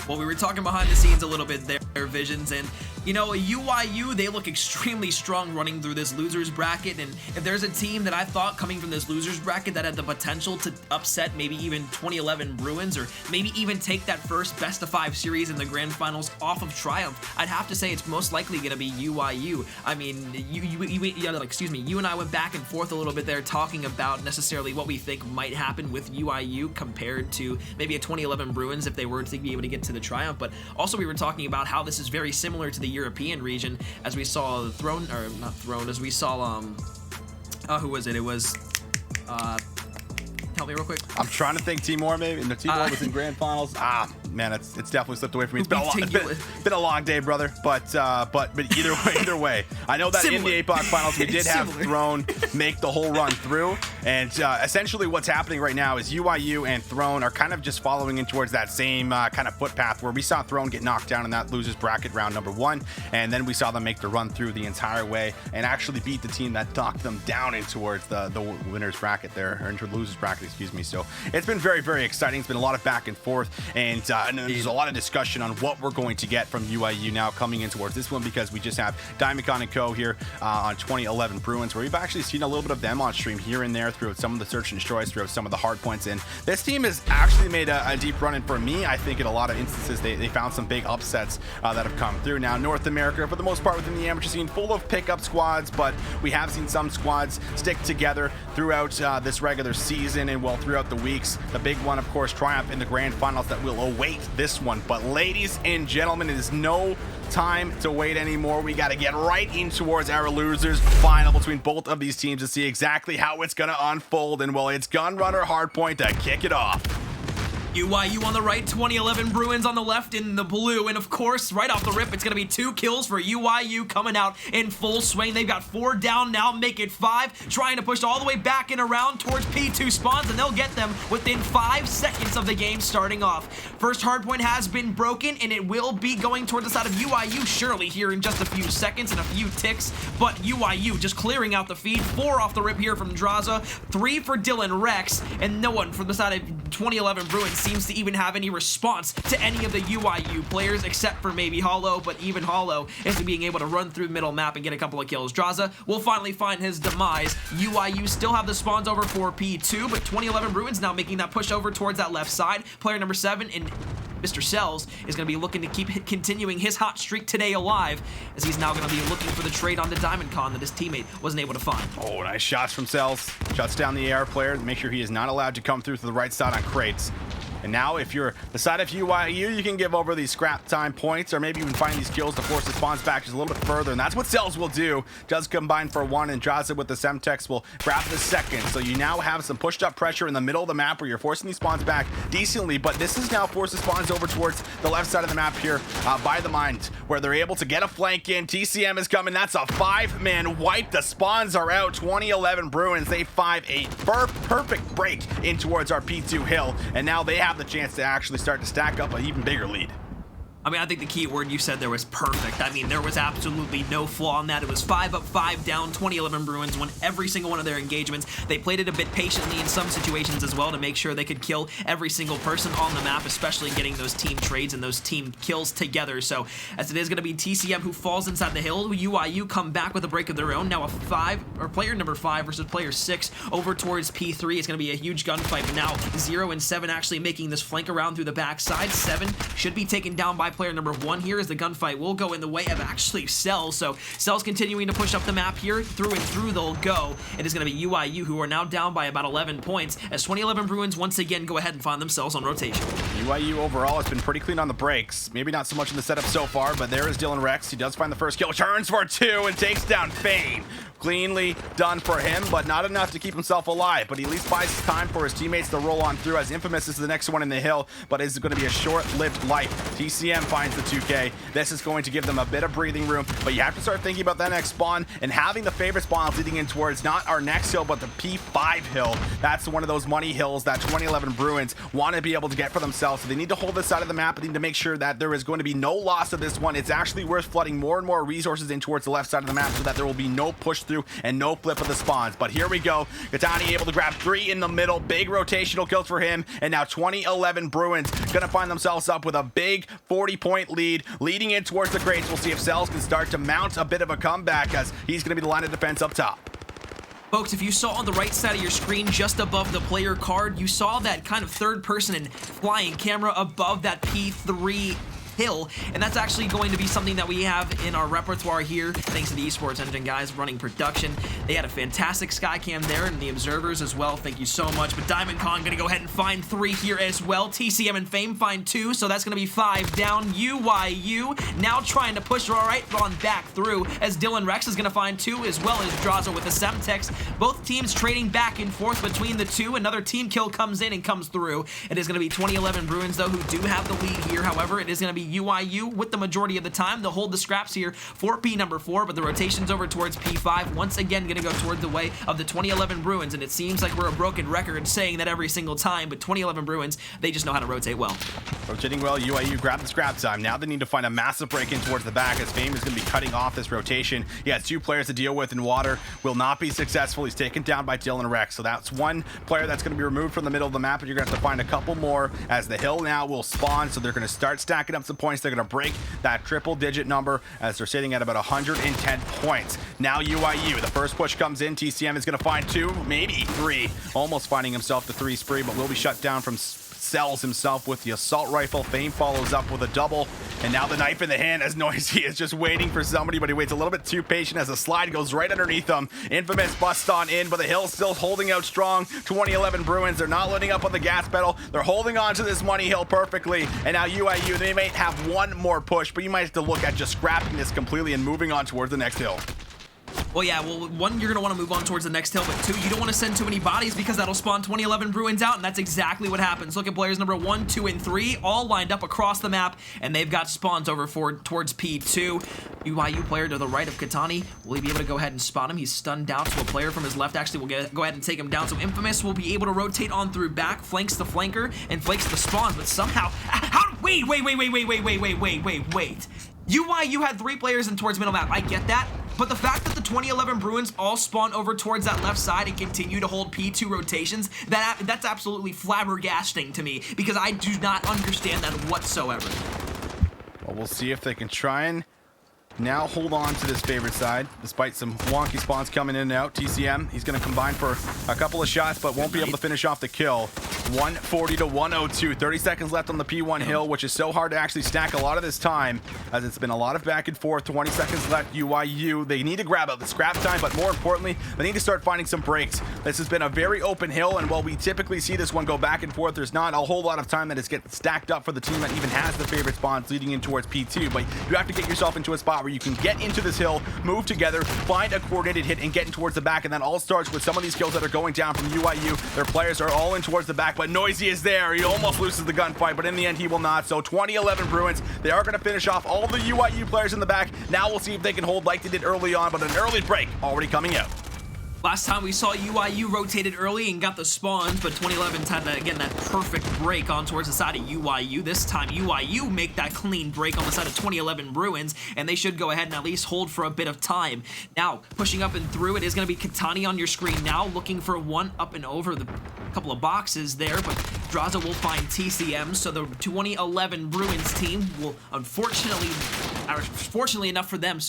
Speaker 2: Well, we were talking behind the scenes a little bit there, Visions, and you know, UIU, they look extremely strong running through this losers bracket, and if there's a team that I thought coming from this losers bracket that had the potential to upset maybe even 2011 Bruins, or maybe even take that first best of 5 series in the grand finals off of Triumph, I'd have to say it's most likely going to be UIU. I mean, you and I went back and forth a little bit there talking about necessarily what we think might happen with UIU compared to maybe a 2011 Bruins if they were to be able to get to the Triumph, but also we were talking about how this is very similar to the European region, as we saw as we saw who was it? It was help me real quick.
Speaker 1: I'm trying to think. Timor, maybe. And the Timor was in grand finals. Man, it's definitely slipped away from me. It's been a long day, brother. But either way, I know that in the APAC Finals we did have Throne make the whole run through, and essentially what's happening right now is UIU and Throne are kind of just following in towards that same kind of footpath where we saw Throne get knocked down in that losers bracket round number 1, and then we saw them make the run through the entire way and actually beat the team that knocked them down in towards the winners bracket there, or into the losers bracket, excuse me. So it's been very, very exciting. It's been a lot of back and forth, and there's a lot of discussion on what we're going to get from UIU now coming in towards this one, because we just have Diamondcon and Co. here on 2011 Bruins, where we've actually seen a little bit of them on stream here and there throughout some of the search and destroys, throughout some of the hard points. And this team has actually made a deep run, and for me, I think in a lot of instances they found some big upsets that have come through. Now, North America, for the most part within the amateur scene, full of pickup squads, but we have seen some squads stick together throughout this regular season and well throughout the weeks. The big one, of course, Triumph in the grand finals that will await this one. But ladies and gentlemen, it is no time to wait anymore. We got to get right in towards our losers final between both of these teams to see exactly how it's going to unfold. And well, it's Gunrunner Hardpoint to kick it off.
Speaker 2: UIU on the right, 2011 Bruins on the left in the blue, and of course, right off the rip, it's going to be 2 kills for UIU coming out in full swing. They've got 4 down now, make it 5, trying to push all the way back and around towards P2 spawns, and they'll get them within 5 seconds of the game starting off. First hardpoint has been broken, and it will be going towards the side of UIU surely here in just a few seconds and a few ticks, but UIU just clearing out the feed. 4 off the rip here from Draza, 3 for Dylan Rex, and no one from the side of 2011 Bruins seems to even have any response to any of the UIU players except for maybe Hollow, but even Hollow is being able to run through middle map and get a couple of kills. Draza will finally find his demise. UIU still have the spawns over for P2, but 2011 Bruins now making that push over towards that left side. Player number 7 and Mr. Cells is going to be looking to keep continuing his hot streak today alive, as he's now going to be looking for the trade on the Diamondcon that his teammate wasn't able to find.
Speaker 1: Oh, nice shots from Cells. Shuts down the AR player to make sure he is not allowed to come through to the right side on crates. And now if you're the side of UIU, you can give over these scrap time points, or maybe even find these kills to force the spawns back just a little bit further, and that's what Cells will do. Does combine for 1, and Draza with the Semtex will grab the second. So you now have some pushed up pressure in the middle of the map where you're forcing these spawns back decently, but this is now forces spawns over towards the left side of the map here by the Mind, where they're able to get a flank in. TCM is coming. That's a 5-man wipe. The spawns are out. 2011 Bruins, they 5-8. Perfect break in towards our P2 hill, and now they have the chance to actually start to stack up an even bigger lead.
Speaker 2: I mean, I think the key word you said there was perfect. I mean, there was absolutely no flaw in that. It was 5 up, 5 down. 2011 Bruins won every single one of their engagements. They played it a bit patiently in some situations as well to make sure they could kill every single person on the map, especially getting those team trades and those team kills together. So, as it is going to be TCM who falls inside the hill, UIU come back with a break of their own. Now a player number 5 versus player 6 over towards P3. It's going to be a huge gunfight, but now 0 and 7 actually making this flank around through the backside. 7 should be taken down by player number 1 here, as the gunfight will go in the way of actually Cells. So Cells continuing to push up the map here. Through and through they'll go. It is going to be UIU who are now down by about 11 points, as 2011 Bruins once again go ahead and find themselves on rotation.
Speaker 1: UIU overall has been pretty clean on the breaks. Maybe not so much in the setup so far, but there is Dylan Rex. He does find the first kill, turns for 2, and takes down Fane.
Speaker 3: Cleanly done for him, but not enough to keep himself alive. But he at least buys time for his teammates to roll on through, as Infamous is the next one in the hill, but is going to be a short-lived life. TCM finds the 2K. This is going to give them a bit of breathing room, but you have to start thinking about that next spawn and having the favorite spawn leading in towards not our next hill, but the P5 hill. That's one of those money hills that 2011 Bruins want to be able to get for themselves. So they need to hold this side of the map. They need to make sure that there is going to be no loss of this one. It's actually worth flooding more and more resources in towards the left side of the map so that there will be no push through and no flip of the spawns. But here we go. Katani able to grab 3 in the middle. Big rotational kills for him. And now 2011 Bruins gonna find themselves up with a big 40-point lead leading in towards the crates. We'll see if Cells can start to mount a bit of a comeback, as he's gonna be the line of defense up top.
Speaker 2: Folks, if you saw on the right side of your screen, just above the player card, you saw that kind of third person and flying camera above that P3 hill, and that's actually going to be something that we have in our repertoire here, thanks to the esports engine guys running production. They had a fantastic sky cam there, and the observers as well, thank you so much. But Diamond Con gonna go ahead and find 3 here as well. TCM and Fame find 2, so that's gonna be 5 down. UYU now trying to push right on back through, as Dylan Rex is gonna find 2, as well as Draza with a Semtex. Both teams trading back and forth between the two. Another team kill comes in and comes through. It is gonna be 2011 Bruins though, who do have the lead here. However, it is gonna be UIU with the majority of the time. They'll hold the scraps here for P number 4, but the rotation's over towards P5. Once again, gonna go toward the way of the 2011 Bruins, and it seems like we're a broken record saying that every single time, but 2011 Bruins, they just know how to rotate well.
Speaker 1: Rotating well, UIU grab the scrap time. Now they need to find a massive break in towards the back, as Fame is going to be cutting off this rotation. He has 2 players to deal with in water. Will not be successful. He's taken down by Dylan Rex. So that's 1 player that's going to be removed from the middle of the map, and you're going to have to find a couple more, as the hill now will spawn. So they're going to start stacking up some points. They're going to break that triple-digit number, as they're sitting at about 110 points. Now UIU, the first push comes in. TCM is going to find 2, maybe 3. Almost finding himself the 3 spree, but will be shut down from Cells himself with the assault rifle. Fame follows up with a double, and now the knife in the hand, as Noisy is just waiting for somebody, but he waits a little bit too patient as the slide goes right underneath him. Infamous busts on in, but the hill's still holding out strong. 2011 Bruins, they're not loading up on the gas pedal. They're holding on to this money hill perfectly, and now UIU, they might have 1 more push, but you might have to look at just scrapping this completely and moving on towards the next hill.
Speaker 2: Well, yeah, well, 1, you're going to want to move on towards the next hill, but 2, you don't want to send too many bodies because that'll spawn 2011 Bruins out, and that's exactly what happens. Look at players number 1, 2, and 3, all lined up across the map, and they've got spawns over towards P2. UIU player to the right of Katani, will he be able to go ahead and spot him? He's stunned down to a player from his left. Actually, we'll go ahead and take him down, so Infamous will be able to rotate on through back, flanks the flanker, and flanks the spawns, but somehow, wait. UIU had 3 players in towards middle map. I get that. But the fact that the 2011 Bruins all spawn over towards that left side and continue to hold P2 rotations, that's absolutely flabbergasting to me, because I do not understand that whatsoever.
Speaker 1: Well, we'll see if they can try and now hold on to this favorite side, despite some wonky spawns coming in and out. TCM, he's going to combine for a couple of shots, but won't be able to finish off the kill. 140 to 102. 30 seconds left on the P1 hill, which is so hard to actually stack a lot of this time, as it's been a lot of back and forth. 20 seconds left. UIU, they need to grab out the scrap time, but more importantly, they need to start finding some breaks. This has been a very open hill, and while we typically see this one go back and forth, there's not a whole lot of time that is getting stacked up for the team that even has the favorite spawns leading in towards P2, but you have to get yourself into a spot where you can get into this hill, move together, find a coordinated hit, and get in towards the back. And that all starts with some of these kills that are going down from UIU. Their players are all in towards the back, but Noisy is there. He almost loses the gunfight, but in the end he will not. So 2011 Bruins, they are going to finish off all the UIU players in the back. Now we'll see if they can hold like they did early on, but an early break already coming out.
Speaker 2: Last time we saw UIU rotated early and got the spawns, but 2011's had that, again, that perfect break on towards the side of UIU. This time UIU make that clean break on the side of 2011 Bruins, and they should go ahead and at least hold for a bit of time. Now, pushing up and through, it is going to be Katani on your screen now, looking for 1 up and over the couple of boxes there, but Draza will find TCM, so the 2011 Bruins team will fortunately enough for them,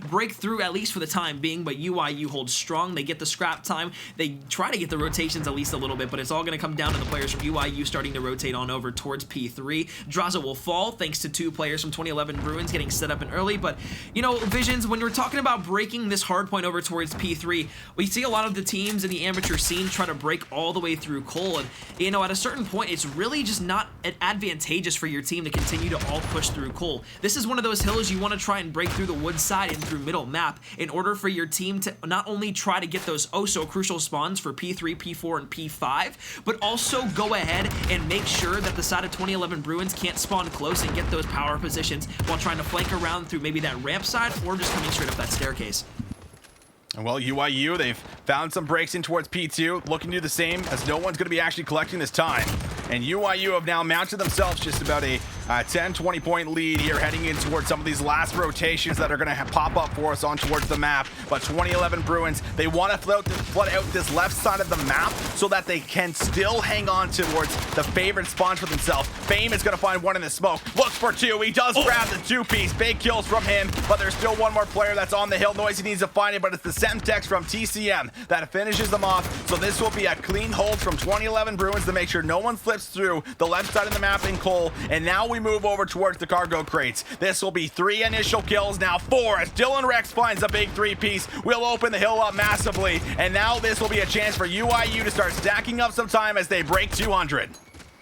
Speaker 2: break through at least for the time being, but UIU holds strong. They get the scrap time. They try to get the rotations at least a little bit, but it's all going to come down to the players from UIU starting to rotate on over towards P3. Draza will fall thanks to 2 players from 2011 Bruins getting set up in early, but, you know, Visions, when we're talking about breaking this hard point over towards P3, we see a lot of the teams in the amateur scene try to break all the way through Cole, and, you know, at a certain point, it's really just not advantageous for your team to continue to all push through Cole. This is one of those hills you want to try and break through the wood side and through middle map in order for your team to not only try to get those crucial spawns for P3, P4, and P5, but also go ahead and make sure that the side of 2011 Bruins can't spawn close and get those power positions while trying to flank around through maybe that ramp side or just coming straight up that staircase.
Speaker 1: Well, UIU, they've found some breaks in towards P2, looking to do the same, as no one's going to be actually collecting this time. And UIU have now mounted themselves just about a 10-20 point lead here, heading in towards some of these last rotations that are going to pop up for us on towards the map. But 2011 Bruins, they want to flood out this left side of the map so that they can still hang on towards the favorite spawns for themselves. Fame is going to find one in the smoke, looks for two, he does grab the two-piece, big kills from him, but there's still one more player that's on the hill. Noisy needs to find it, but it's the Semtex from TCM that finishes them off. So this will be a clean hold from 2011 Bruins to make sure no one slips through the left side of the map in Cole. And now we move over towards the cargo crates. This will be 3 initial kills, now 4 as Dylan Rex finds a big 3-piece. We'll open the hill up massively, and now this will be a chance for UIU to start stacking up some time as they break 200.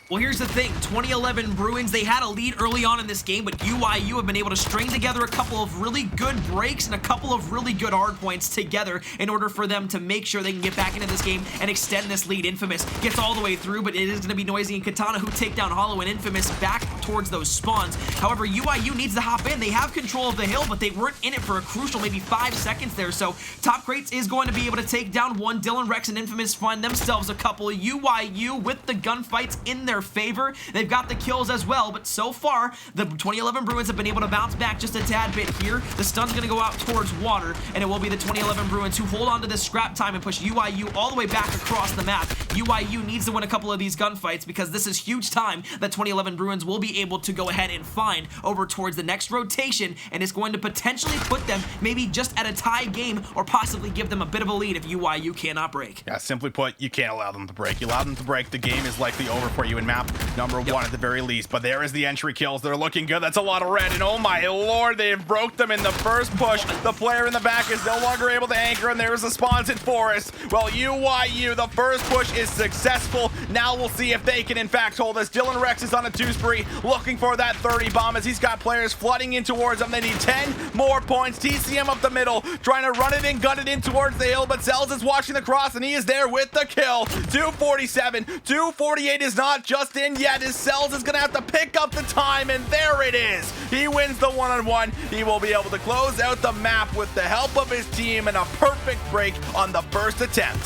Speaker 2: Well, here's the thing, 2011 Bruins, they had a lead early on in this game, but UIU have been able to string together a couple of really good breaks and a couple of really good hard points together in order for them to make sure they can get back into this game and extend this lead. Infamous gets all the way through, but it is going to be Noisy and Katana who take down Hollow and Infamous back towards those spawns. However, UIU needs to hop in. They have control of the hill, but they weren't in it for a crucial maybe 5 seconds there, so Top Crates is going to be able to take down one. Dylan Rex and Infamous find themselves a couple. UIU with the gunfights in their favor. They've got the kills as well, but so far, the 2011 Bruins have been able to bounce back just a tad bit here. The stun's going to go out towards water, and it will be the 2011 Bruins who hold on to this scrap time and push UIU all the way back across the map. UIU needs to win a couple of these gunfights because this is huge time that 2011 Bruins will be able to go ahead and find over towards the next rotation, and it's going to potentially put them maybe just at a tie game or possibly give them a bit of a lead if UIU cannot break.
Speaker 1: Yeah, simply put, you can't allow them to break. You allow them to break, the game is likely over for you in map number 1 at the very least. But there is the entry kills. They're looking good. That's a lot of red. And oh my lord, they have broke them in the first push. The player in the back is no longer able to anchor, and there's the spawns in Forest. Well, UIU, the first push is successful. Now we'll see if they can in fact hold this. Dylan Rex is on a 2 spree, looking for that 30 bomb as he's got players flooding in towards him. They need 10 more points. TCM up the middle, trying to run it and gun it in towards the hill, but Cells is watching the cross, and he is there with the kill. 247, 248 is not just in yet, as Cells is gonna have to pick up the time, and there it is. He wins the one-on-one. He will be able to close out the map with the help of his team and a perfect break on the first attempt.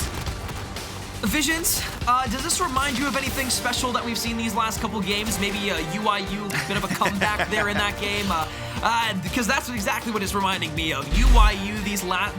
Speaker 2: Visions, does this remind you of anything special that we've seen these last couple games? Maybe a UIU bit of a comeback there in that game? Because that's exactly what it's reminding me of. UIU,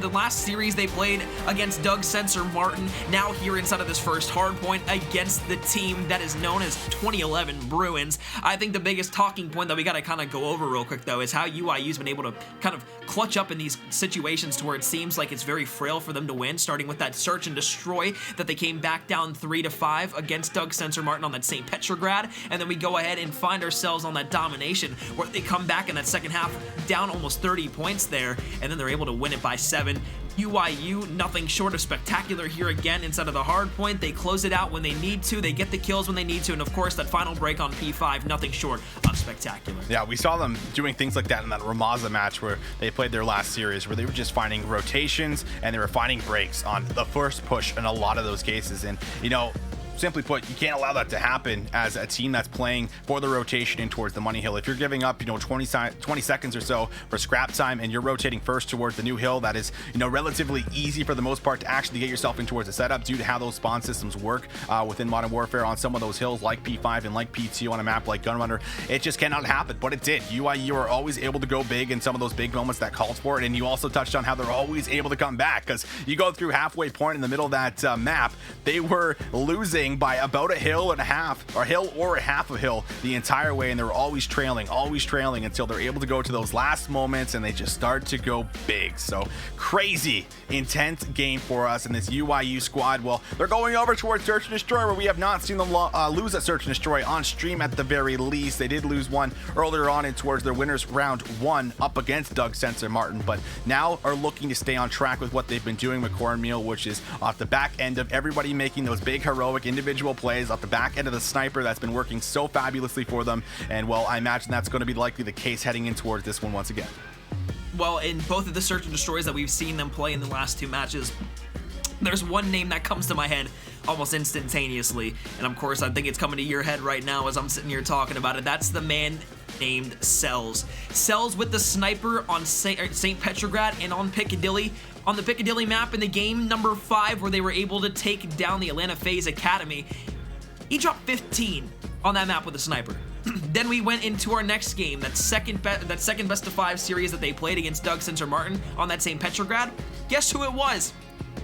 Speaker 2: the last series they played against Doug Sensor Martin, now here inside of this first hard point against the team that is known as 2011 Bruins. I think the biggest talking point that we got to kind of go over real quick, though, is how UIU's been able to kind of clutch up in these situations to where it seems like it's very frail for them to win, starting with that search and destroy that they came back down 3-5 against Doug Sensor Martin on that St. Petrograd, and then we go ahead and find ourselves on that domination where they come back in that second half down almost 30 points there, and then they're able to win it by 7. UIU, nothing short of spectacular here again inside of the hard point. They close it out when they need to, they get the kills when they need to, and of course that final break on P5, nothing short of spectacular.
Speaker 1: Yeah, we saw them doing things like that in that Ramaza match where they played their last series, where they were just finding rotations and they were finding breaks on the first push in a lot of those cases. And you know, simply put, you can't allow that to happen as a team that's playing for the rotation in towards the money hill. If you're giving up, 20 seconds or so for scrap time and you're rotating first towards the new hill, that is, relatively easy for the most part to actually get yourself in towards the setup due to how those spawn systems work within Modern Warfare on some of those hills like P5 and like P2 on a map like Gunrunner. It just cannot happen, but it did. UIU are always able to go big in some of those big moments that calls for it, and you also touched on how they're always able to come back, because you go through halfway point in the middle of that map, they were losing by about a hill and a half, or a hill or a half a hill the entire way, and they're always trailing until they're able to go to those last moments and they just start to go big. So crazy intense game for us in this UIU squad. Well, they're going over towards Search and Destroy, where we have not seen them lose a Search and Destroy on stream at the very least. They did lose one earlier on in towards their winners round 1 up against Doug Sensor Martin, but now are looking to stay on track with what they've been doing with Cornmeal, which is off the back end of everybody making those big heroic individual plays off the back end of the sniper that's been working so fabulously for them. And well, I imagine that's going to be likely the case heading in towards this one once again.
Speaker 2: Well, in both of the search and destroys that we've seen them play in the last 2 matches, there's one name that comes to my head almost instantaneously, and of course I think it's coming to your head right now as I'm sitting here talking about it. That's the man named Cells. Cells with the sniper on St. Petrograd and on Piccadilly. On the Piccadilly map in the game number 5 where they were able to take down the Atlanta FaZe Academy, he dropped 15 on that map with a sniper. Then we went into our next game, that second best of 5 series that they played against Doug Sensor Martin on that St. Petrograd. Guess who it was?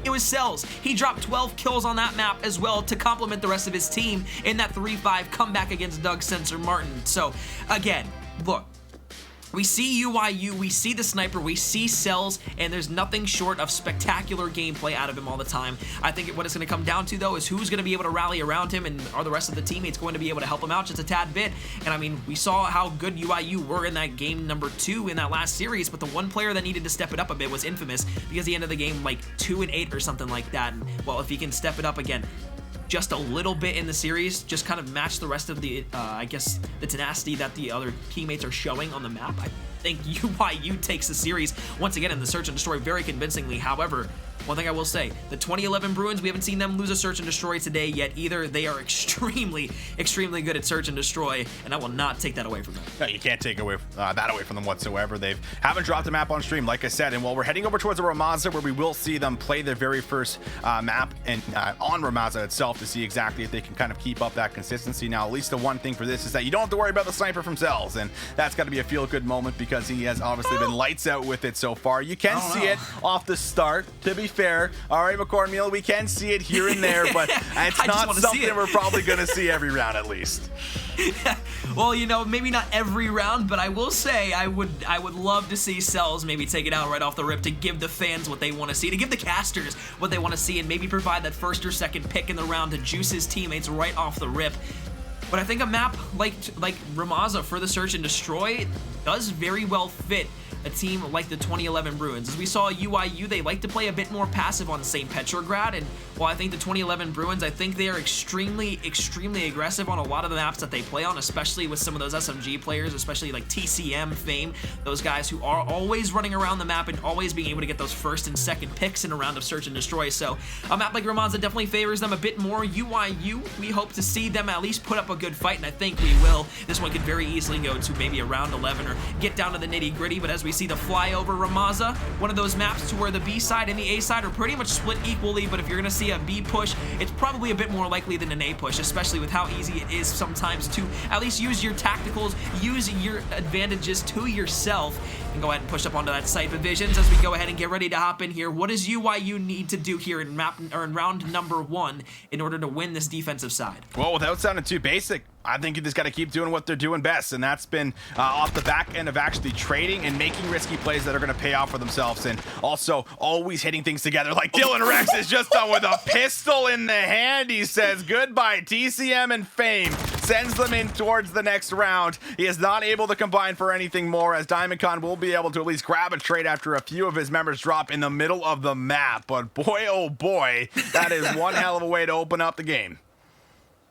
Speaker 2: It was Cells. He dropped 12 kills on that map as well to complement the rest of his team in that 3-5 comeback against Doug Sensor Martin. So, again, look. We see UIU, we see the sniper, we see Cells, and there's nothing short of spectacular gameplay out of him all the time. I think what it's going to come down to, though, is who's going to be able to rally around him, and are the rest of the teammates going to be able to help him out just a tad bit. And I mean, we saw how good UIU were in that game number 2 in that last series, but the one player that needed to step it up a bit was Infamous, because he ended the game like 2-8 or something like that. And, well, if he can step it up again just a little bit in the series, just kind of match the rest of the, I guess, the tenacity that the other teammates are showing on the map, I think UIU takes the series once again in the search and destroy very convincingly. However, one thing I will say, the 2011 Bruins, we haven't seen them lose a search and destroy today yet either. They are extremely, extremely good at search and destroy, and I will not take that away from them.
Speaker 1: No, you can't take that away from them whatsoever. They haven't dropped a map on stream, like I said, and while we're heading over towards the Ramaza, where we will see them play their very first map and on Ramaza itself to see exactly if they can kind of keep up that consistency. Now, at least the one thing for this is that you don't have to worry about the sniper from Cells, and that's got to be a feel-good moment because he has obviously been lights out with it so far. You can see it off the start, to be fair. All right, McCormiel, we can see it here and there, but it's not something we're probably going to see every round at least.
Speaker 2: Well, you know, maybe not every round, but I will say I would love to see Cells maybe take it out right off the rip to give the fans what they want to see, to give the casters what they want to see, and maybe provide that first or second pick in the round to juice his teammates right off the rip. But I think a map like Ramaza for the search and destroy does very well fit a team like the 2011 Bruins. As we saw UIU, they like to play a bit more passive on St. Petrograd, and while I think the 2011 Bruins, I think they are extremely, extremely aggressive on a lot of the maps that they play on, especially with some of those SMG players, especially like TCM, Fame, those guys who are always running around the map and always being able to get those first and second picks in a round of search and destroy. So a map like Ramaza definitely favors them a bit more. UIU, we hope to see them at least put up a good fight, and I think we will. This one could very easily go to maybe a round 11 or get down to the nitty gritty, but as we see the flyover Ramaza, one of those maps to where the B side and the A side are pretty much split equally, but if you're going to see a B push, it's probably a bit more likely than an A push, especially with how easy it is sometimes to at least use your tacticals, use your advantages to yourself, and go ahead and push up onto that site. But Visions, as we go ahead and get ready to hop in here, what does UIU need to do here in round number 1 in order to win this defensive side?
Speaker 1: Well, without sounding too basic, I think you just got to keep doing what they're doing best, and that's been off the back end of actually trading and making risky plays that are going to pay off for themselves, and also always hitting things together like Dylan Rex is just done with a pistol in the hand. He says goodbye TCM and Fame, sends them in towards the next round. He is not able to combine for anything more, as Diamondcon will be able to at least grab a trade after a few of his members drop in the middle of the map, but boy oh boy, that is one hell of a way to open up the game.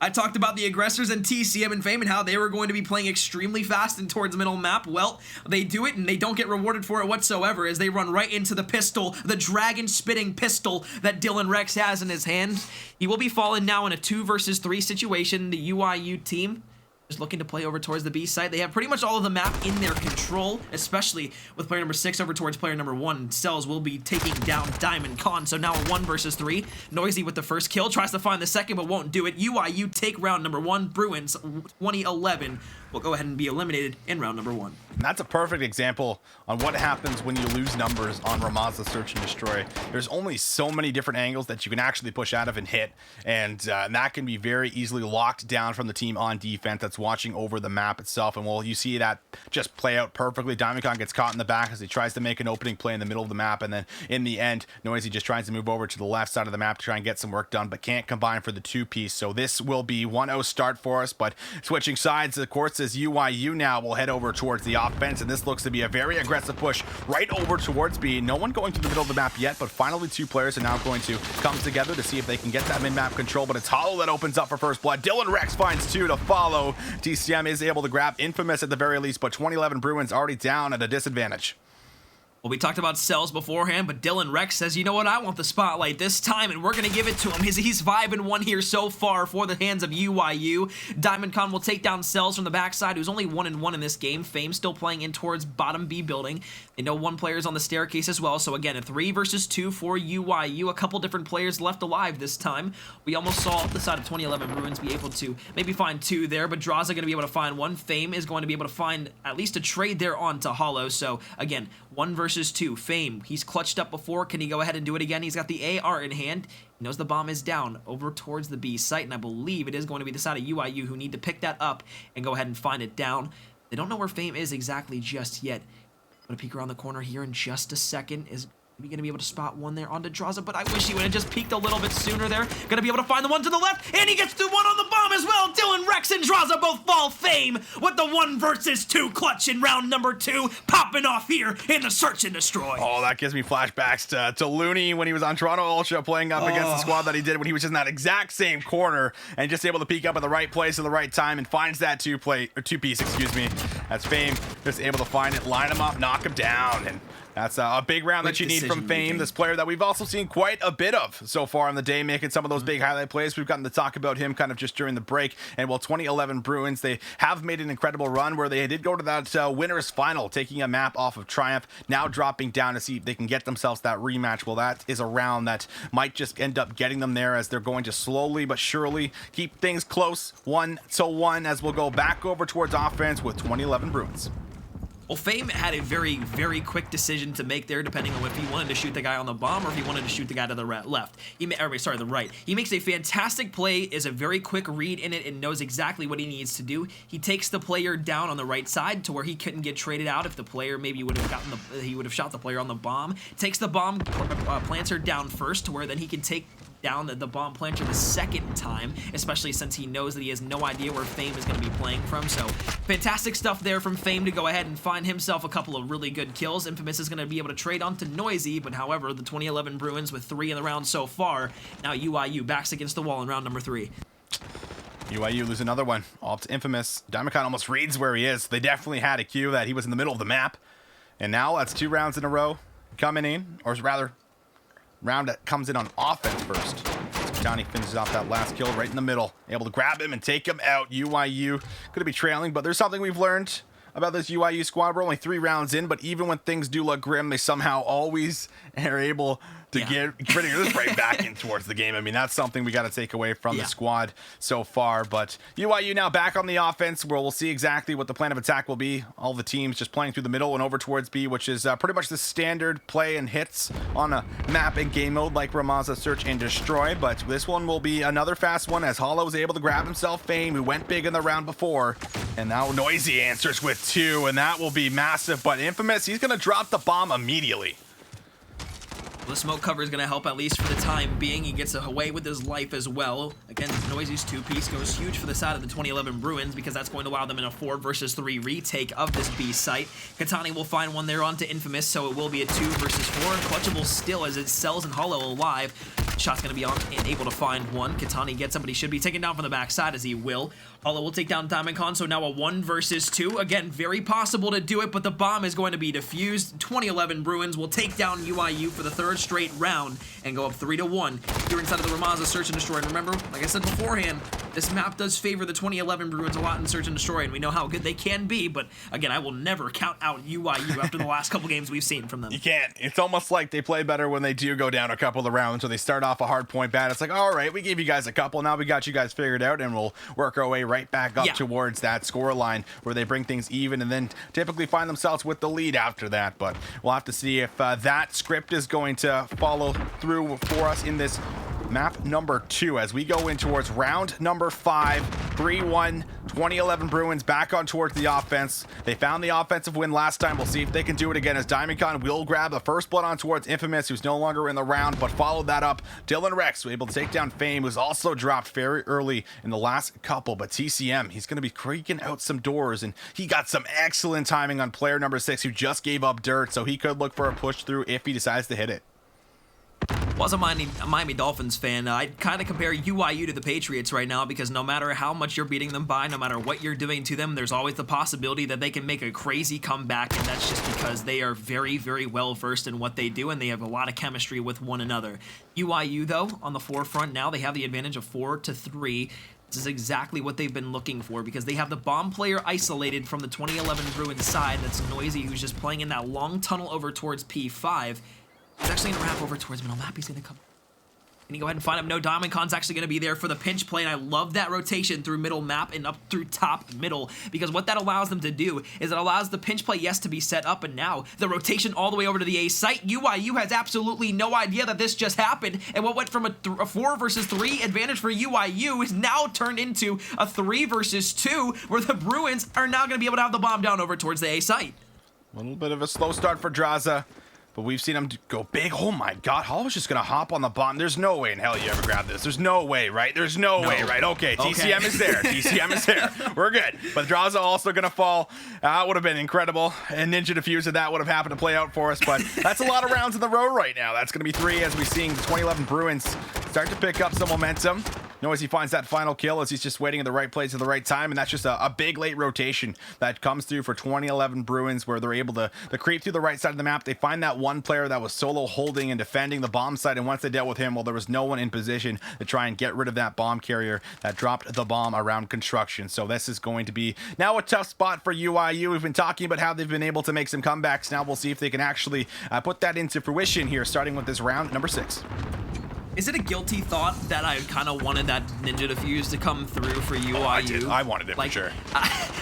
Speaker 2: I talked about the aggressors and TCM and Fame and how they were going to be playing extremely fast and towards the middle map. Well, they do it and they don't get rewarded for it whatsoever as they run right into the pistol, the dragon-spitting pistol that Dylan Rex has in his hand. He will be falling now in a 2 versus 3 situation. The UIU team is looking to play over towards the B side. They have pretty much all of the map in their control, especially with player number 6 over towards player number 1. Cells will be taking down Diamond Con, so now a 1 versus 3. Noisy with the first kill, tries to find the second, but won't do it. UIU take round number 1. Bruins 2011 will go ahead and be eliminated in round number 1.
Speaker 1: And that's a perfect example on what happens when you lose numbers on Ramaza Search and Destroy. There's only so many different angles that you can actually push out of and hit, and that can be very easily locked down from the team on defense that's watching over the map itself. And well, you see that just play out perfectly. Diamondcon gets caught in the back as he tries to make an opening play in the middle of the map, and then in the end, Noisy just tries to move over to the left side of the map to try and get some work done, but can't combine for the 2-piece. So this will be 1-0 start for us, but switching sides, of course, as UIU now will head over towards the offense, and this looks to be a very aggressive push right over towards B. No one going to the middle of the map yet, but finally 2 players are now going to come together to see if they can get that mid-map control, but it's Hollow that opens up for first blood. Dylan Rex finds 2 to follow. TCM is able to grab Infamous at the very least, but 2011 Bruins already down at a disadvantage.
Speaker 2: Well, we talked about cells beforehand, but Dylan Rex says, you know what, I want the spotlight this time, and we're going to give it to him. He's 5-1 here so far for the hands of UIU. DiamondCon will take down cells from the backside, who's only 1-1 in this game. Fame still playing in towards bottom B building. They know 1 player's on the staircase as well, so again, a 3 versus 2 for UIU. A couple different players left alive this time. We almost saw the side of 2011 Bruins be able to maybe find 2 there, but Draza going to be able to find 1. Fame is going to be able to find at least a trade there onto Hollow, so again, 1 versus 2. Fame, he's clutched up before. Can he go ahead and do it again? He's got the AR in hand. He knows the bomb is down over towards the B site, and I believe it is going to be the side of UIU who need to pick that up and go ahead and find it down. They don't know where Fame is exactly just yet. I'm going to peek around the corner here in just a second. Is he going to be able to spot 1 there onto Draza, but I wish he would have just peeked a little bit sooner there. Going to be able to find the 1 to the left, and he gets the 1 on the bomb as well. Dylan Rex and Draza both fall. Fame with the 1 versus 2 clutch in round number 2, popping off here in the search and destroy.
Speaker 1: Oh, that gives me flashbacks to Looney when he was on Toronto Ultra playing up against the squad that he did when he was just in that exact same corner and just able to peek up at the right place at the right time and finds that 2-piece, excuse me. That's Fame just able to find it, line him up, knock him down, and that's a big round that you need from Fame, this player that we've also seen quite a bit of so far on the day, making some of those big highlight plays. We've gotten to talk about him kind of just during the break. And while 2011 Bruins, they have made an incredible run where they did go to that winners final, taking a map off of Triumph, now dropping down to see if they can get themselves that rematch. Well, that is a round that might just end up getting them there as they're going to slowly but surely keep things close, 1-1, as we'll go back over towards offense with 2011 Bruins.
Speaker 2: Well, Fame had a very, very quick decision to make there, depending on if he wanted to shoot the guy on the bomb or if he wanted to shoot the guy to the left. The right. He makes a fantastic play, is a very quick read in it, and knows exactly what he needs to do. He takes the player down on the right side to where he couldn't get traded out if the player maybe would have shot the player on the bomb. Takes the bomb planter down first to where then he can take down the bomb planter the second time, especially since he knows that he has no idea where Fame is going to be playing from. So fantastic stuff there from Fame to go ahead and find himself a couple of really good kills. Infamous is going to be able to trade on to Noisy, but however, the 2011 Bruins with 3 in the round so far. Now UIU backs against the wall in round number 3.
Speaker 1: UIU lose another one. All up to Infamous. DiamondCon almost reads where he is. They definitely had a cue that he was in the middle of the map. And now that's 2 rounds in a row coming in, or rather, round that comes in on offense first. Johnny finishes off that last kill right in the middle, able to grab him and take him out. UIU going to be trailing, but there's something we've learned about this UIU squad. We're only 3 rounds in, but even when things do look grim, they somehow always are able to get this right back in towards the game. I mean, that's something we got to take away from the squad so far. But UIU now back on the offense, where we'll see exactly what the plan of attack will be. All the teams just playing through the middle and over towards B, which is pretty much the standard play and hits on a map and game mode like Ramaza Search and Destroy. But this one will be another fast one as Hollow is able to grab himself Fame, who went big in the round before. And now Noisy answers with 2, and that will be massive. But Infamous, he's going to drop the bomb immediately.
Speaker 2: The smoke cover is going to help at least for the time being. He gets away with his life as well. Again, Noisy's 2-piece goes huge for the side of the 2011 Bruins because that's going to allow them in a 4 versus 3 retake of this B site. Katani will find 1 there onto Infamous, so it will be a 2 versus 4. Clutchable still as it sells and Hollow alive. Shot's going to be on and able to find 1. Katani gets him, but he should be taken down from the backside as he will. Hollow will take down DiamondCon, so now a 1 versus 2. Again, very possible to do it, but the bomb is going to be defused. 2011 Bruins will take down UIU for the 3rd straight round and go up 3-1 here inside of the Ramaza Search and Destroy. And remember, like I said beforehand, this map does favor the 2011 Bruins a lot in Search and Destroy, and we know how good they can be, but again, I will never count out UIU after the last couple games we've seen from them.
Speaker 1: You can't. It's almost like they play better when they do go down a couple of rounds, or they start off a hard point bad. It's like, all right, we gave you guys a couple, now we got you guys figured out, and we'll work our way right back up towards that score line where they bring things even and then typically find themselves with the lead after that. But we'll have to see if that script is going to follow through for us in this map number 2 as we go in towards round number 5. 3-1, 2011 Bruins back on towards the offense. They found the offensive win last time. We'll see if they can do it again as Diamondcon will grab the first blood on towards Infamous, who's no longer in the round, but followed that up. Dylan Rex was able to take down Fame, who's also dropped very early in the last couple, but TCM, he's going to be creaking out some doors, and he got some excellent timing on player number 6, who just gave up dirt, so he could look for a push through if he decides to hit it.
Speaker 2: Was a Miami Dolphins fan, I'd kind of compare UIU to the Patriots right now, because no matter how much you're beating them by, no matter what you're doing to them, there's always the possibility that they can make a crazy comeback, and that's just because they are very, very well versed in what they do, and they have a lot of chemistry with one another. UIU, though, on the forefront now, they have the advantage of 4-3. This is exactly what they've been looking for, because they have the bomb player isolated from the 2011 Bruins side. That's Noisy, who's just playing in that long tunnel over towards P5. He's actually going to wrap over towards middle map. He's going to come. Can you go ahead and find him? No, Diamondcon's actually going to be there for the pinch play, and I love that rotation through middle map and up through top middle, because what that allows them to do is it allows the pinch play, yes, to be set up, and now the rotation all the way over to the A site. UIU has absolutely no idea that this just happened, and what went from a 4 versus 3 advantage for UIU is now turned into a 3 versus 2, where the Bruins are now going to be able to have the bomb down over towards the A site.
Speaker 1: A little bit of a slow start for Draza, but we've seen him go big. Oh my God, Hollow's just gonna hop on the bomb. There's no way in hell you ever grab this. There's no way, right? There's no way, right? Okay, TCM is there. TCM is there. We're good. But Draza also gonna fall. It would have been incredible. And Ninja Diffuse if that would have happened to play out for us. But that's a lot of rounds in the row right now. That's gonna be 3 as we're seeing the 2011 Bruins start to pick up some momentum. Noisy finds that final kill as he's just waiting in the right place at the right time, and that's just a big late rotation that comes through for 2011 Bruins, where they're able to creep through the right side of the map. They find that one player that was solo holding and defending the bomb site, and once they dealt with him, well, there was no one in position to try and get rid of that bomb carrier that dropped the bomb around construction. So this is going to be now a tough spot for UIU. We've been talking about how they've been able to make some comebacks. Now we'll see if they can actually put that into fruition here, starting with this round number 6.
Speaker 2: Is it a guilty thought that I kind of wanted that Ninja Diffuse to come through for UIU?
Speaker 1: Oh, I did. I wanted it, like, for sure.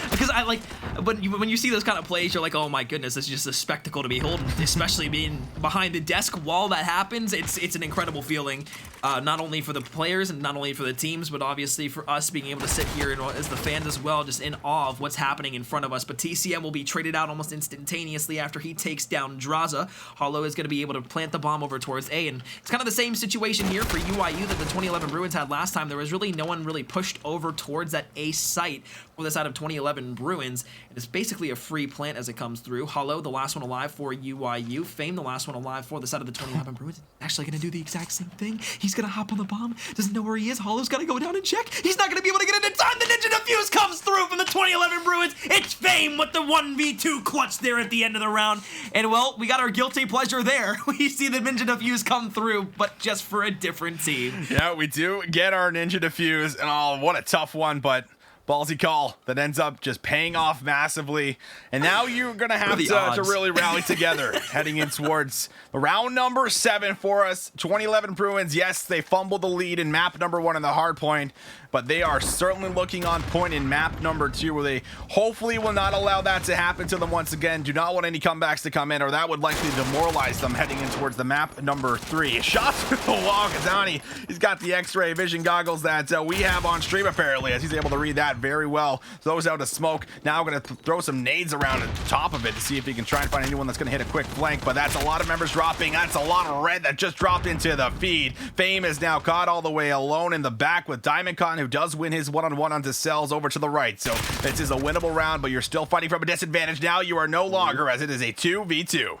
Speaker 2: Because I like, when you see those kind of plays, you're like, oh my goodness, this is just a spectacle to behold. Especially being behind the desk while that happens, it's an incredible feeling. Not only for the players and not only for the teams, but obviously for us being able to sit here and as the fans as well, just in awe of what's happening in front of us. But TCM will be traded out almost instantaneously after he takes down Draza. Hollow is going to be able to plant the bomb over towards A, and it's kind of the same situation here for UIU that the 2011 Bruins had last time. There was really no one really pushed over towards that A site for the side of 2011 Bruins. It's basically a free plant as it comes through. Hollow, the last one alive for UIU. Fame, the last one alive for the side of the 2011 Bruins. Actually going to do the exact same thing. He's going to hop on the bomb. Doesn't know where he is. Hollow's got to go down and check. He's not going to be able to get it in time. The Ninja Diffuse comes through from the 2011 Bruins. It's Fame with the 1v2 clutch there at the end of the round. And, well, we got our guilty pleasure there. We see the Ninja Diffuse come through, but just for a different team.
Speaker 1: Yeah, we do get our Ninja Diffuse. And, oh, what a tough one, but ballsy call that ends up just paying off massively. And now you're going to have to really rally together heading in towards round number 7 for us. 2011 Bruins, yes, they fumbled the lead in map number 1 in the hard point, but they are certainly looking on point in map number 2, where they hopefully will not allow that to happen to them once again. Do not want any comebacks to come in, or that would likely demoralize them heading in towards the map number 3. Shots through the wall. Kazani, he's got the X-ray vision goggles that we have on stream apparently, as he's able to read that very well. Throws out a smoke. Now going to throw some nades around the top of it to see if he can try and find anyone that's going to hit a quick flank, but that's a lot of members dropping. That's a lot of red that just dropped into the feed. Fame is now caught all the way alone in the back with Diamondcon, who does win his one-on-one onto Cells over to the right. So this is a winnable round, but you're still fighting from a disadvantage. Now you are no longer, as it is a 2v2.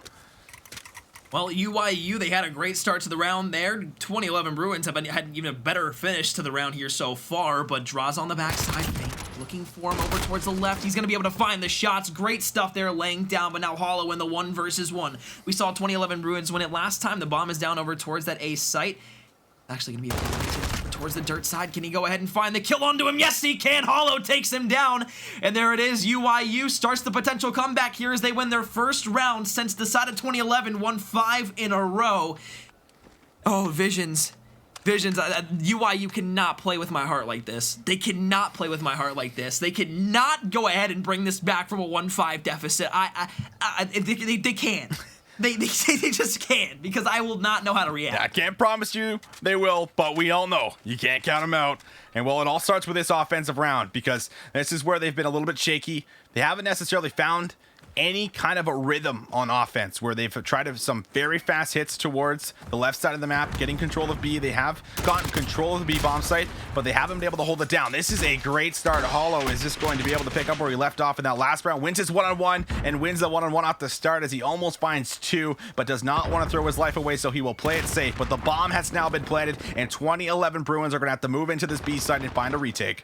Speaker 2: Well, UIU, they had a great start to the round there. 2011 Bruins had even a better finish to the round here so far, but draws on the backside. Looking for him over towards the left. He's going to be able to find the shots. Great stuff there laying down, but now Hollow in the 1 versus 1. We saw 2011 Bruins win it last time. The bomb is down over towards that A site. Actually going to be able to towards the dirt side. Can he go ahead and find the kill onto him? Yes, he can. Hollow takes him down. And there it is. UIU starts the potential comeback here as they win their first round since the side of 2011 won 5 in a row. Oh, Visions. UIU cannot play with my heart like this. They cannot play with my heart like this. They cannot go ahead and bring this back from a 1-5 deficit. They can't. They just can't, because I will not know how to react.
Speaker 3: I can't promise you they will, but we all know you can't count them out. And well, it all starts with this offensive round, because this is where they've been a little bit shaky. They haven't necessarily found any kind of a rhythm on offense, where they've tried some very fast hits towards the left side of the map, getting control of B. They have gotten control of the B bomb site, but they haven't been able to hold it down. This is a great start. Hollow is just going to be able to pick up where he left off in that last round, wins his one-on-one, and wins the one-on-one off the start as he almost finds 2, but does not want to throw his life away, so he will play it safe. But the bomb has now been planted, and 2011 Bruins are going to have to move into this B site and find a retake.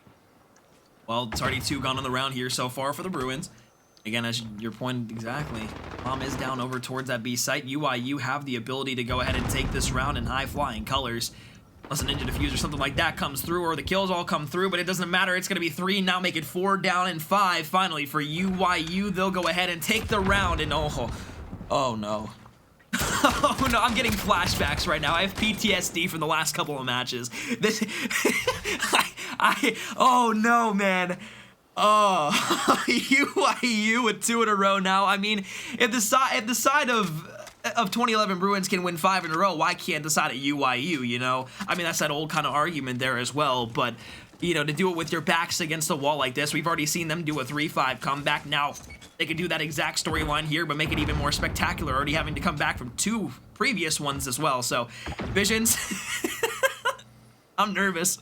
Speaker 2: Well, it's already 2 gone on the round here so far for the Bruins. Again, as your point exactly, bomb is down over towards that B site. UIU have the ability to go ahead and take this round in high-flying colors. Unless a ninja diffuse or something like that comes through, or the kills all come through, but it doesn't matter. It's going to be 3, now make it 4 down and 5 finally for UIU. They'll go ahead and take the round, and oh no. Oh no, I'm getting flashbacks right now. I have PTSD from the last couple of matches. This, oh no, man. Oh, UIU with 2 in a row now. I mean, if the side of 2011 Bruins can win 5 in a row, why can't the side of UIU, you know? I mean, that's that old kind of argument there as well, but, you know, to do it with your backs against the wall like this, we've already seen them do a 3-5 comeback. Now, they could do that exact storyline here, but make it even more spectacular, already having to come back from 2 previous ones as well. So, Visions, I'm nervous.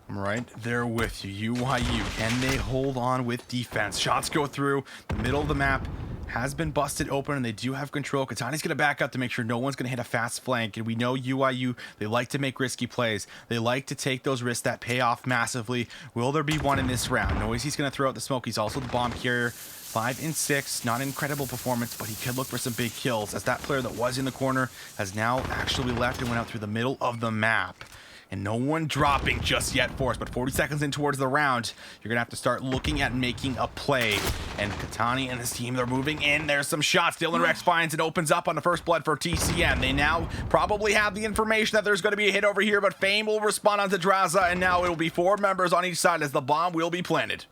Speaker 3: I'm right there with you. UIU, can they hold on with defense? Shots go through. The middle of the map has been busted open, and they do have control. Katani's going to back up to make sure no one's going to hit a fast flank, and we know UIU, they like to make risky plays. They like to take those risks that pay off massively. Will there be one in this round? Noisy's going to throw out the smoke. He's also the bomb carrier. 5 and 6, not an incredible performance, but he could look for some big kills, as that player that was in the corner has now actually left and went out through the middle of the map. And no one dropping just yet for us, but 40 seconds in towards the round, you're gonna have to start looking at making a play. And Katani and his team, they're moving in. There's some shots. Dylan Rex finds and opens up on the first blood for TCM. They now probably have the information that there's gonna be a hit over here, but Fame will respond onto Draza, and now it'll be 4 members on each side as the bomb will be planted.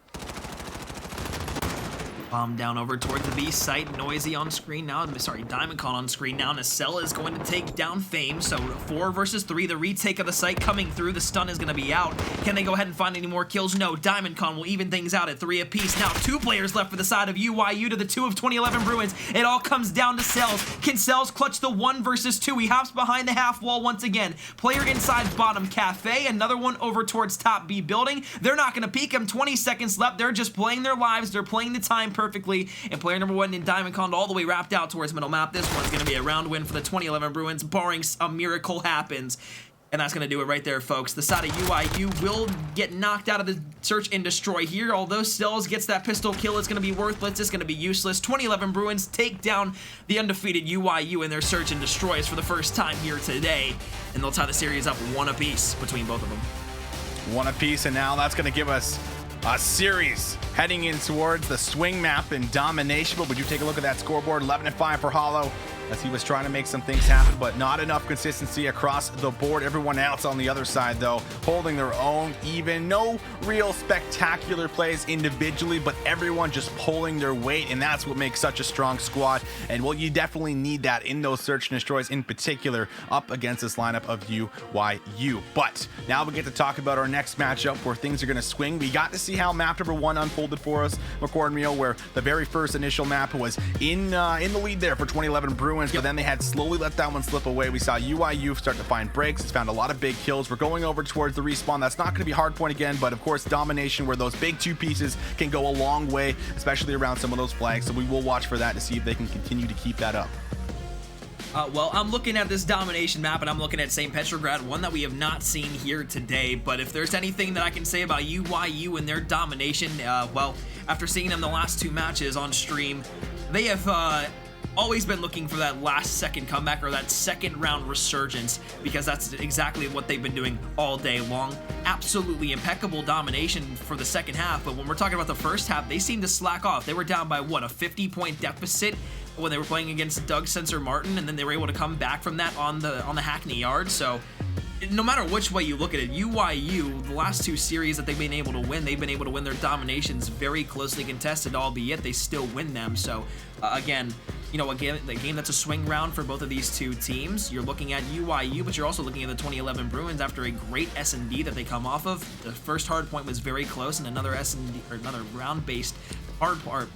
Speaker 2: Bomb down over towards the B site. Noisy on screen now. Sorry, Diamond Con on screen now. Nacella is going to take down Fame. So 4 versus 3. The retake of the site coming through. The stun is going to be out. Can they go ahead and find any more kills? No. Diamond Con will even things out at 3 apiece. Now 2 players left for the side of UIU to the 2 of 2011 Bruins. It all comes down to Cells. Can Cells clutch the 1 versus 2? He hops behind the half wall once again. Player inside bottom cafe. Another one over towards top B building. They're not going to peek him. 20 seconds left. They're just playing their lives. They're playing the time perfectly, and player number 1 in Diamond Con all the way wrapped out towards middle map. This one's going to be a round win for the 2011 Bruins, barring a miracle happens. And that's going to do it right there, folks. The side of UIU will get knocked out of the search and destroy here. Although Cells gets that pistol kill, it's going to be worthless. It's going to be useless. 2011 Bruins take down the undefeated UIU in their search and destroys for the first time here today. And they'll tie the series up 1 apiece between both of them.
Speaker 3: 1 apiece, and now that's going to give us a series heading in towards the swing map in domination. But would you take a look at that scoreboard? 11-5 for Hollow, as he was trying to make some things happen, but not enough consistency across the board. Everyone else on the other side, though, holding their own even. No real spectacular plays individually, but everyone just pulling their weight, and that's what makes such a strong squad. And well, you definitely need that in those search and destroys, in particular up against this lineup of UIU. But now we get to talk about our next matchup, where things are going to swing. We got to see how map number 1 unfolded for us, McCord and Mio, where the very first initial map was in the lead there for 2011 Bruins, but then they had slowly let that one slip away. We saw UIU start to find breaks. It's found a lot of big kills. We're going over towards the respawn. That's not going to be hard point again, but of course domination, where those big 2 pieces can go a long way, especially around some of those flags. So we will watch for that to see if they can continue to keep that up.
Speaker 2: Well, I'm looking at this domination map, and I'm looking at St. Petrograd, one that we have not seen here today. But if there's anything that I can say about UIU and their domination, well, after seeing them the last 2 matches on stream, they have always been looking for that last second comeback, or that second round resurgence, because that's exactly what they've been doing all day long. Absolutely impeccable domination for the second half, but when we're talking about the first half, they seem to slack off. They were down by what, a 50-point deficit when they were playing against Doug Sensor Martin, and then they were able to come back from that on the Hackney Yard. So no matter which way you look at it, UYU, the last 2 series that they've been able to win, they've been able to win their dominations very closely contested, albeit they still win them. So again, you know, a game that's a swing round for both of these 2 teams. You're looking at UYU, but you're also looking at the 2011 Bruins after a great S&D that they come off of. The first hard point was very close, and another S&D, or another round-based hard part,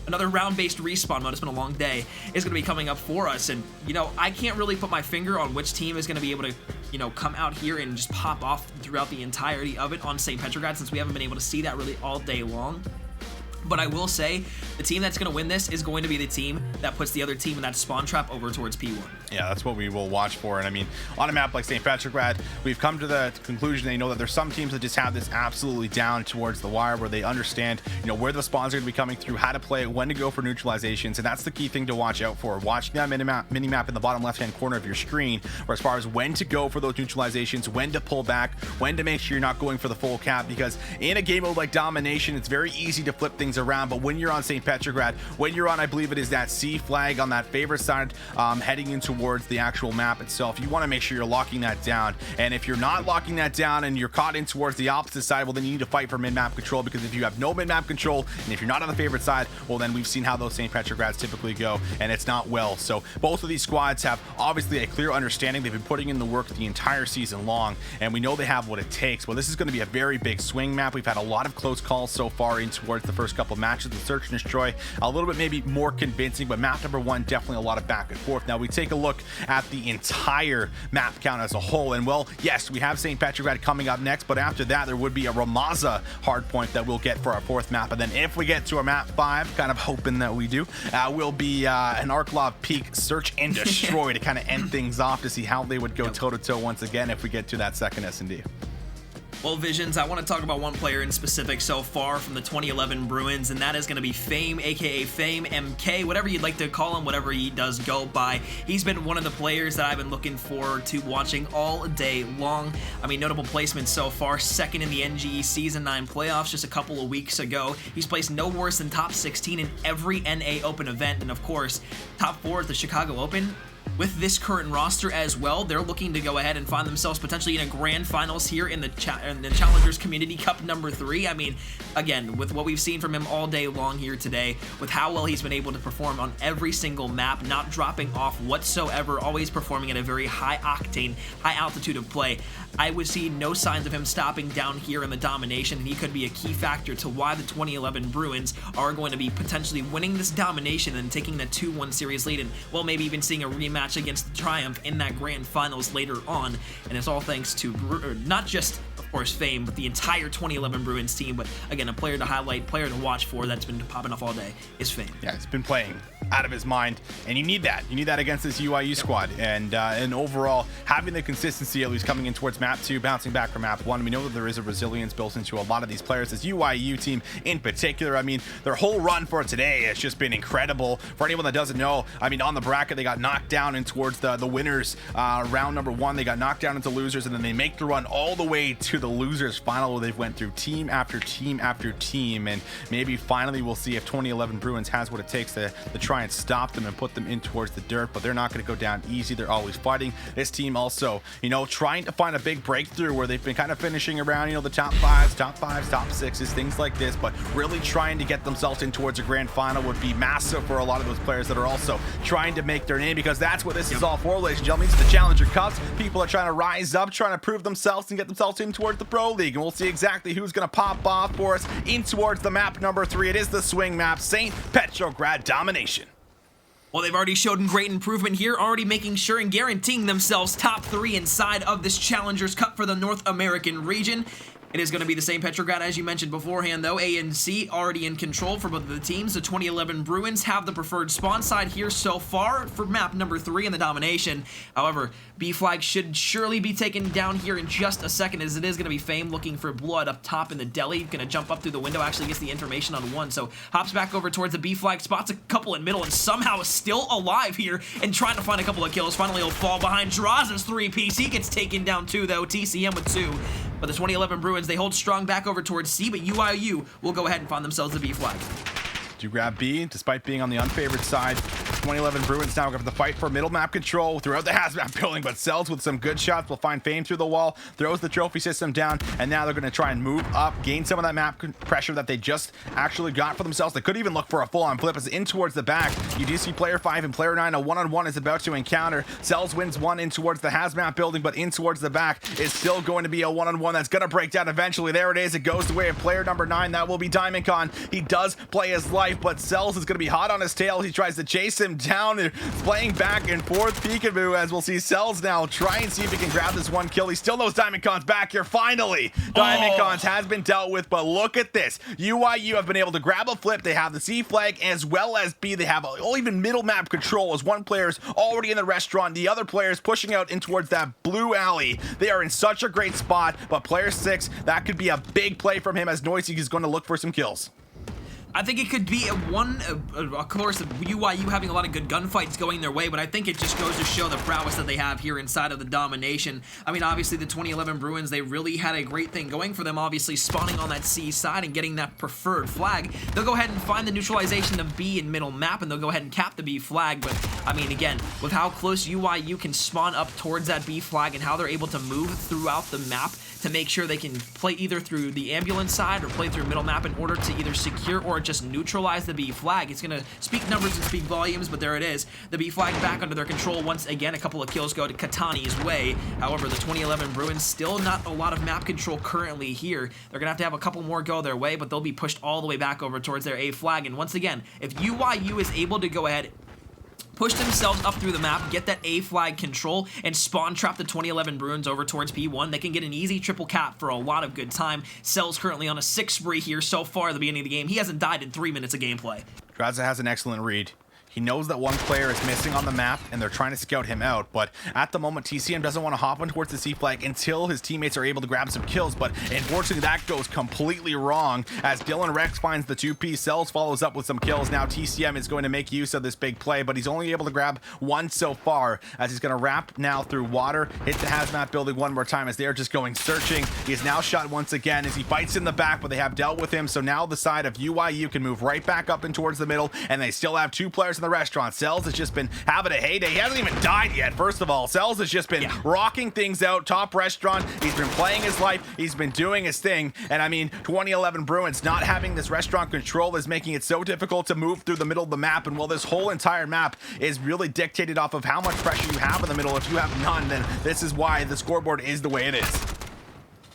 Speaker 2: another round-based respawn mode, it's been a long day, is going to be coming up for us. And, you know, I can't really put my finger on which team is going to be able to, you know, come out here and just pop off throughout the entirety of it on St. Petrograd, since we haven't been able to see that really all day long. But I will say, the team that's going to win this is going to be the team that puts the other team in that spawn trap over towards P1.
Speaker 1: Yeah, that's what we will watch for. And I mean, on a map like St. Petrograd, we've come to the conclusion that, you know, that there's some teams that just have this absolutely down towards the wire, where they understand, you know, where the spawns are going to be coming through, how to play it, when to go for neutralizations. And that's the key thing to watch out for. Watching that mini map in the bottom left-hand corner of your screen, or as far as when to go for those neutralizations, when to pull back, when to make sure you're not going for the full cap. Because in a game mode like Domination, it's very easy to flip things around. But when you're on St. Petrograd, when you're on, I believe it is that C flag on that favorite side, heading in towards the actual map itself, you want to make sure you're locking that down. And if you're not locking that down and you're caught in towards the opposite side, well, then you need to fight for mid-map control, because if you have no mid-map control, and if you're not on the favorite side, well, then we've seen how those St. Petrograds typically go, and it's not well. So both of these squads have obviously a clear understanding. They've been putting in the work the entire season long, and we know they have what it takes. Well, this is going to be a very big swing map. We've had a lot of close calls so far in towards the first couple of matches. The Search and Destroy, a little bit maybe more convincing, but map number 1, definitely a lot of back and forth. Now we take a look at the entire map count as a whole, and well, yes, we have St. Petrograd coming up next, but after that there would be a Ramaza hardpoint that we'll get for our 4th map. And then if we get to our map 5, kind of hoping that we do, will be an Arklov Peak Search and Destroy to kind of end things off, to see how they would go toe-to-toe once again if we get to that second S&D.
Speaker 2: Well, Visions, I want to talk about one player in specific so far from the 2011 Bruins, and that is going to be Fame, aka Fame MK, whatever you'd like to call him, whatever he does go by. He's been one of the players that I've been looking forward to watching all day long. I mean, notable placements so far: 2nd in the NGE Season 9 playoffs just a couple of weeks ago. He's placed no worse than top 16 in every NA Open event, and of course, top 4 at the Chicago Open. With this current roster as well, they're looking to go ahead and find themselves potentially in a grand finals here in the Challengers Community Cup number 3. I mean, again, with what we've seen from him all day long here today, with how well he's been able to perform on every single map, not dropping off whatsoever, always performing at a very high octane, high altitude of play, I would see no signs of him stopping down here in the Domination, and he could be a key factor to why the 2011 Bruins are going to be potentially winning this Domination and taking the 2-1 series lead, and, well, maybe even seeing a rematch against the Triumph in that grand finals later on. And it's all thanks to not just, of course, Fame, but the entire 2011 Bruins team. But again, a player to highlight, player to watch for that's been popping off all day is Fame.
Speaker 1: Yeah, he's been playing out of his mind, and you need that. You need that against this UIU squad. And overall, having the consistency at least coming in towards map 2, bouncing back from map 1. We know that there is a resilience built into a lot of these players. This UIU team in particular, I mean, their whole run for today has just been incredible. For anyone that doesn't know, I mean, on the bracket, they got knocked down in towards the winners round number 1. They got knocked down into losers, and then they make the run all the way to the losers final, where they've went through team after team after team, and maybe finally we'll see if 2011 Bruins has what it takes to try and stop them and put them in towards the dirt. But they're not going to go down easy. They're always fighting. This team also, you know, trying to find a big breakthrough where they've been kind of finishing around, you know, the top 5s, top 6s, things like this, but really trying to get themselves in towards a grand final would be massive for a lot of those players that are also trying to make their name, because that's what this is all for, ladies and gentlemen. It's the Challenger Cups. People are trying to rise up, trying to prove themselves and get themselves in towards the Pro League, and we'll see exactly who's going to pop off for us in towards the map number 3. It is the swing map, St. Petrograd Domination.
Speaker 2: Well, they've already showed great improvement here, already making sure and guaranteeing themselves top 3 inside of this Challengers Cup for the North American region. It is going to be the St. Petrograd, as you mentioned beforehand, though. A and C already in control for both of the teams. The 2011 Bruins have the preferred spawn side here so far for map number 3 in the Domination. However, B flag should surely be taken down here in just a second, as it is going to be Fame looking for blood up top in the deli. Going to jump up through the window, actually gets the information on 1, so hops back over towards the B flag, spots a couple in middle, and somehow is still alive here and trying to find a couple of kills. Finally, he'll fall behind Draza's 3-piece. He gets taken down too, though. TCM with 2. But the 2011 Bruins, they hold strong back over towards C, but UIU will go ahead and find themselves the B flag.
Speaker 1: Do grab B, despite being on the unfavored side. 2011 Bruins now going to fight for middle map control throughout the hazmat building, but Cells with some good shots will find Fame through the wall, throws the trophy system down, and now they're going to try and move up, gain some of that map pressure that they just actually got for themselves. They could even look for a full-on flip as in towards the back. You do see player 5 and player 9, a one-on-one is about to encounter. Cells wins one in towards the hazmat building, but in towards the back is still going to be a one-on-one that's going to break down eventually. There it is. It goes the way of player number 9. That will be DiamondCon. He does play his life, but Cells is going to be hot on his tail. He tries to chase him down. They're playing back and forth peekaboo, as we'll see Cells now try and see if he can grab this one kill. He still knows DiamondCon's back here. Finally, DiamondCon's has been dealt with, but look at this. UIU have been able to grab a flip. They have the C flag as well as B. They have even middle map control as one player's already in the restaurant. The other player's pushing out in towards that blue alley. They are in such a great spot, but player 6, that could be a big play from him as Noisy is going to look for some kills.
Speaker 2: I think it could be of course, UIU having a lot of good gunfights going their way, but I think it just goes to show the prowess that they have here inside of the domination. I mean, obviously, the 2011 Bruins, they really had a great thing going for them, obviously spawning on that C side and getting that preferred flag. They'll go ahead and find the neutralization of B in middle map, and they'll go ahead and cap the B flag, but, I mean, again, with how close UIU can spawn up towards that B flag and how they're able to move throughout the map to make sure they can play either through the ambulance side or play through middle map in order to either secure or just neutralize the B flag. It's going to speak numbers and speak volumes, but there it is. The B flag back under their control once again. A couple of kills go to Katani's way. However, the 2011 Bruins still not a lot of map control currently here. They're going to have a couple more go their way, but they'll be pushed all the way back over towards their A flag. And once again, if UIU is able to go ahead, push themselves up through the map, get that A flag control, and spawn trap the 2011 Bruins over towards P1. They can get an easy triple cap for a lot of good time. Cell's currently on a 6 spree here so far at the beginning of the game. He hasn't died in 3 minutes of gameplay.
Speaker 1: Draza has an excellent read. He knows that one player is missing on the map, and they're trying to scout him out, but at the moment, TCM doesn't want to hop on towards the C flag until his teammates are able to grab some kills, but unfortunately, that goes completely wrong as Dylan Rex finds the 2P. Cells follows up with some kills. Now, TCM is going to make use of this big play, but he's only able to grab one so far as he's going to wrap now through water, hit the hazmat building one more time as they're just going searching. He is now shot once again as he fights in the back, but they have dealt with him, so now the side of UIU can move right back up and towards the middle, and they still have 2 players in the restaurant. Cells has just been having a heyday. He hasn't even died yet, first of all. Cells has just been rocking things out. Top restaurant. He's been playing his life. He's been doing his thing. And I mean, 2011 Bruins not having this restaurant control is making it so difficult to move through the middle of the map. And while this whole entire map is really dictated off of how much pressure you have in the middle, if you have none, then this is why the scoreboard is the way it is.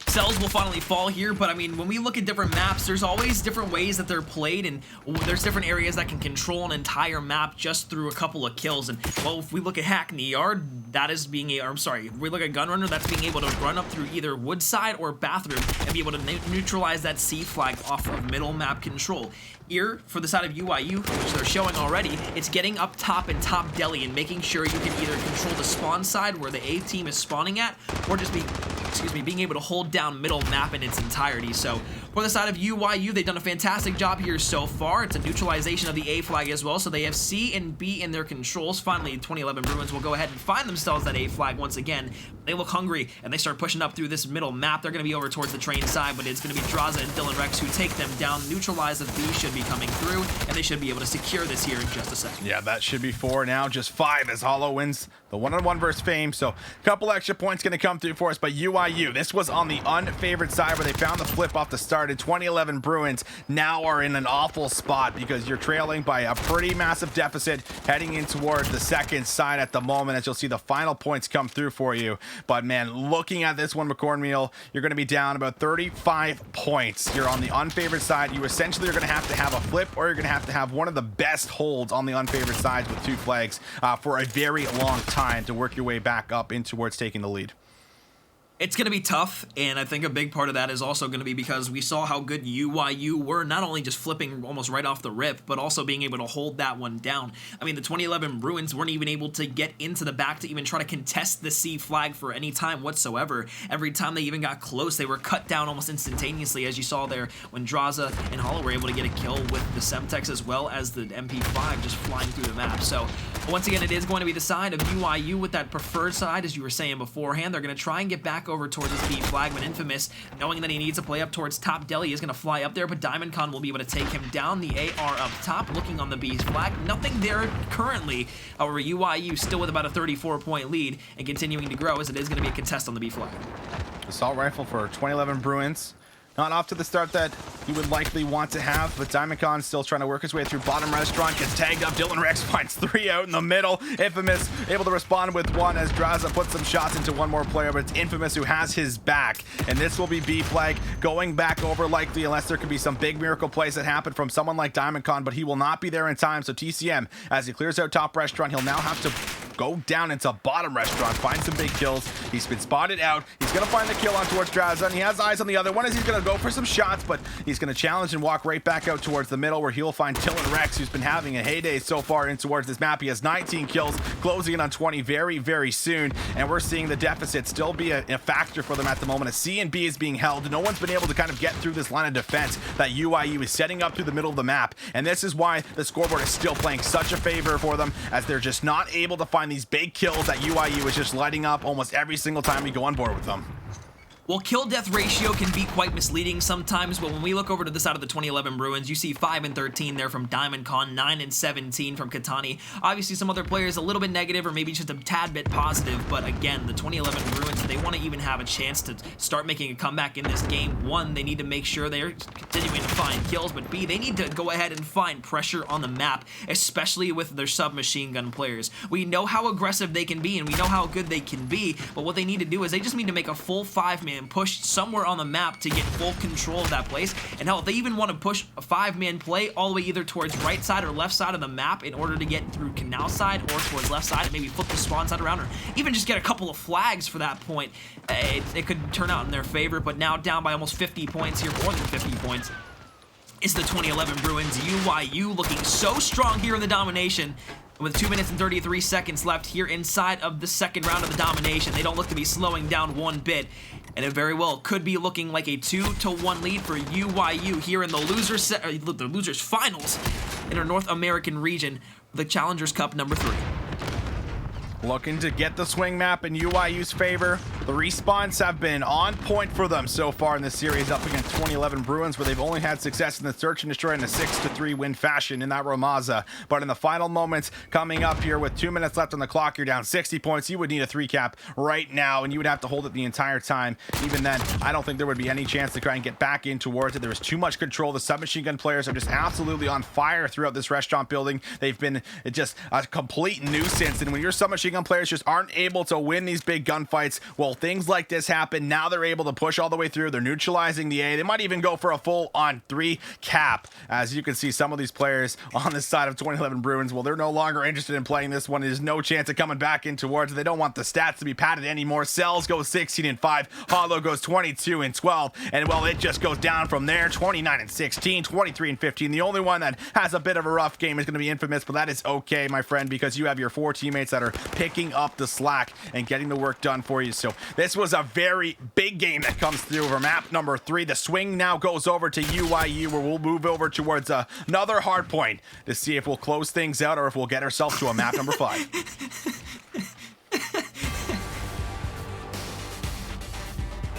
Speaker 2: Cells will finally fall here, but I mean, when we look at different maps, there's always different ways that they're played, and there's different areas that can control an entire map just through a couple of kills. And well, if we look at Hackney Yard, that is being if we look at Gunrunner, that's being able to run up through either Woodside or Bathroom and be able to neutralize that C flag off of middle map control. Here, for the side of UIU, which they're showing already, it's getting up top and top deli and making sure you can either control the spawn side where the A team is spawning at, or just being able to hold down middle map in its entirety. So for the side of UIU, they've done a fantastic job here so far. It's a neutralization of the A flag as well, so they have C and B in their controls. Finally, 2011 Bruins will go ahead and find themselves that A flag once again. They look hungry, and they start pushing up through this middle map. They're going to be over towards the train side, but it's going to be Draza and Dylan Rex who take them down. Neutralize of B should be coming through, and they should be able to secure this here in just a second.
Speaker 1: Yeah, that should be 4 now, just 5 as Hollow wins the one-on-one versus Fame, so a couple extra points going to come through for us. But UIU, this was on the unfavored side where they found the flip off the start, and 2011 Bruins now are in an awful spot because you're trailing by a pretty massive deficit heading in towards the second side at the moment, as you'll see the final points come through for you. But man, looking at this one, McCornmeal, you're going to be down about 35 points. You're on the unfavored side. You essentially are going to have a flip, or you're going to have one of the best holds on the unfavored sides with 2 flags for a very long time to work your way back up in towards taking the lead.
Speaker 2: It's going to be tough, and I think a big part of that is also going to be because we saw how good UIU were, not only just flipping almost right off the rip, but also being able to hold that one down. I mean, the 2011 Bruins weren't even able to get into the back to even try to contest the C flag for any time whatsoever. Every time they even got close, they were cut down almost instantaneously, as you saw there when Draza and Hollow were able to get a kill with the Semtex as well as the MP5 just flying through the map. So Once again, it is going to be the side of UIU with that preferred side, as you were saying beforehand. They're going to try and get back over towards this B flag, when Infamous, knowing that he needs to play up towards top deli, is going to fly up there, but DiamondCon will be able to take him down. The AR up top, looking on the B flag. Nothing there currently. However, UIU still with about a 34-point lead and continuing to grow, as it is going to be a contest on the B flag.
Speaker 3: Assault rifle for 2011 Bruins. Not off to the start that he would likely want to have, but DiamondCon still trying to work his way through bottom restaurant, gets tagged up. Dylan Rex finds 3 out in the middle. Infamous able to respond with 1 as Draza puts some shots into one more player, but it's Infamous who has his back. And this will be B flag going back over likely, unless there could be some big miracle plays that happen from someone like DiamondCon, but he will not be there in time. So TCM, as he clears out top restaurant, he'll now have to go down into bottom restaurant, find some big kills. He's been spotted out. He's going to find the kill on towards Draza, and he has eyes on the other one as he's going to go for some shots, but he's going to challenge and walk right back out towards the middle, where he'll find Dylan Rex, who's been having a heyday so far in towards this map. He has 19 kills, closing in on 20 very, very soon, and we're seeing the deficit still be a factor for them at the moment. A C and B is being held. No one's been able to kind of get through this line of defense that UIU is setting up through the middle of the map, and this is why the scoreboard is still playing such a favor for them, as they're just not able to find these big kills that UIU is just lighting up almost every single time we go on board with them.
Speaker 2: Well, kill-death ratio can be quite misleading sometimes, but when we look over to the side of the 2011 Bruins, you see 5 and 13 there from DiamondCon, 9 and 17 from Katani. Obviously, some other players a little bit negative or maybe just a tad bit positive, but again, the 2011 Bruins, if they want to even have a chance to start making a comeback in this game, 1, they need to make sure they're continuing to find kills, but B, they need to go ahead and find pressure on the map, especially with their submachine gun players. We know how aggressive they can be, and we know how good they can be, but what they need to do is they just need to make a full 5-man push somewhere on the map to get full control of that place. And hell, if they even want to push a 5-man play all the way either towards right side or left side of the map in order to get through canal side or towards left side and maybe flip the spawn side around, or even just get a couple of flags for that point, it could turn out in their favor. But now down by almost 50 points here, more than 50 points, is the 2011 Bruins. UIU looking so strong here in the domination. With 2 minutes and 33 seconds left here inside of the second round of the domination, they don't look to be slowing down one bit, and it very well could be looking like a 2-1 lead for UIU here in the losers finals in our North American region, the Challengers Cup number 3.
Speaker 3: Looking to get the swing map in UIU's favor. The respawns have been on point for them so far in this series, up against 2011 Bruins, where they've only had success in the search and destroy in a 6-3 win fashion in that Ramaza. But in the final moments coming up here with 2 minutes left on the clock, you're down 60 points. You would need a 3-cap right now, and you would have to hold it the entire time. Even then, I don't think there would be any chance to try and get back in towards it. There is too much control. The submachine gun players are just absolutely on fire throughout this restaurant building. They've been just a complete nuisance, and when your submachine gun players just aren't able to win these big gunfights, well, things like this happen. Now they're able to push all the way through. They're neutralizing the A. They might even go for a full-on 3-cap. As you can see, some of these players on the side of 2011 Bruins, well, they're no longer interested in playing this one. There's no chance of coming back in towards it. They don't want the stats to be padded anymore. Cells goes 16-5. Hollow goes 22-12. And, well, it just goes down from there. 29-16, 23-15. The only one that has a bit of a rough game is going to be Infamous, but that is okay, my friend, because you have your 4 teammates that are picking up the slack and getting the work done for you. So this was a very big game that comes through over map number 3. The swing now goes over to UIU, where we'll move over towards another hard point to see if we'll close things out or if we'll get ourselves to a map number 5.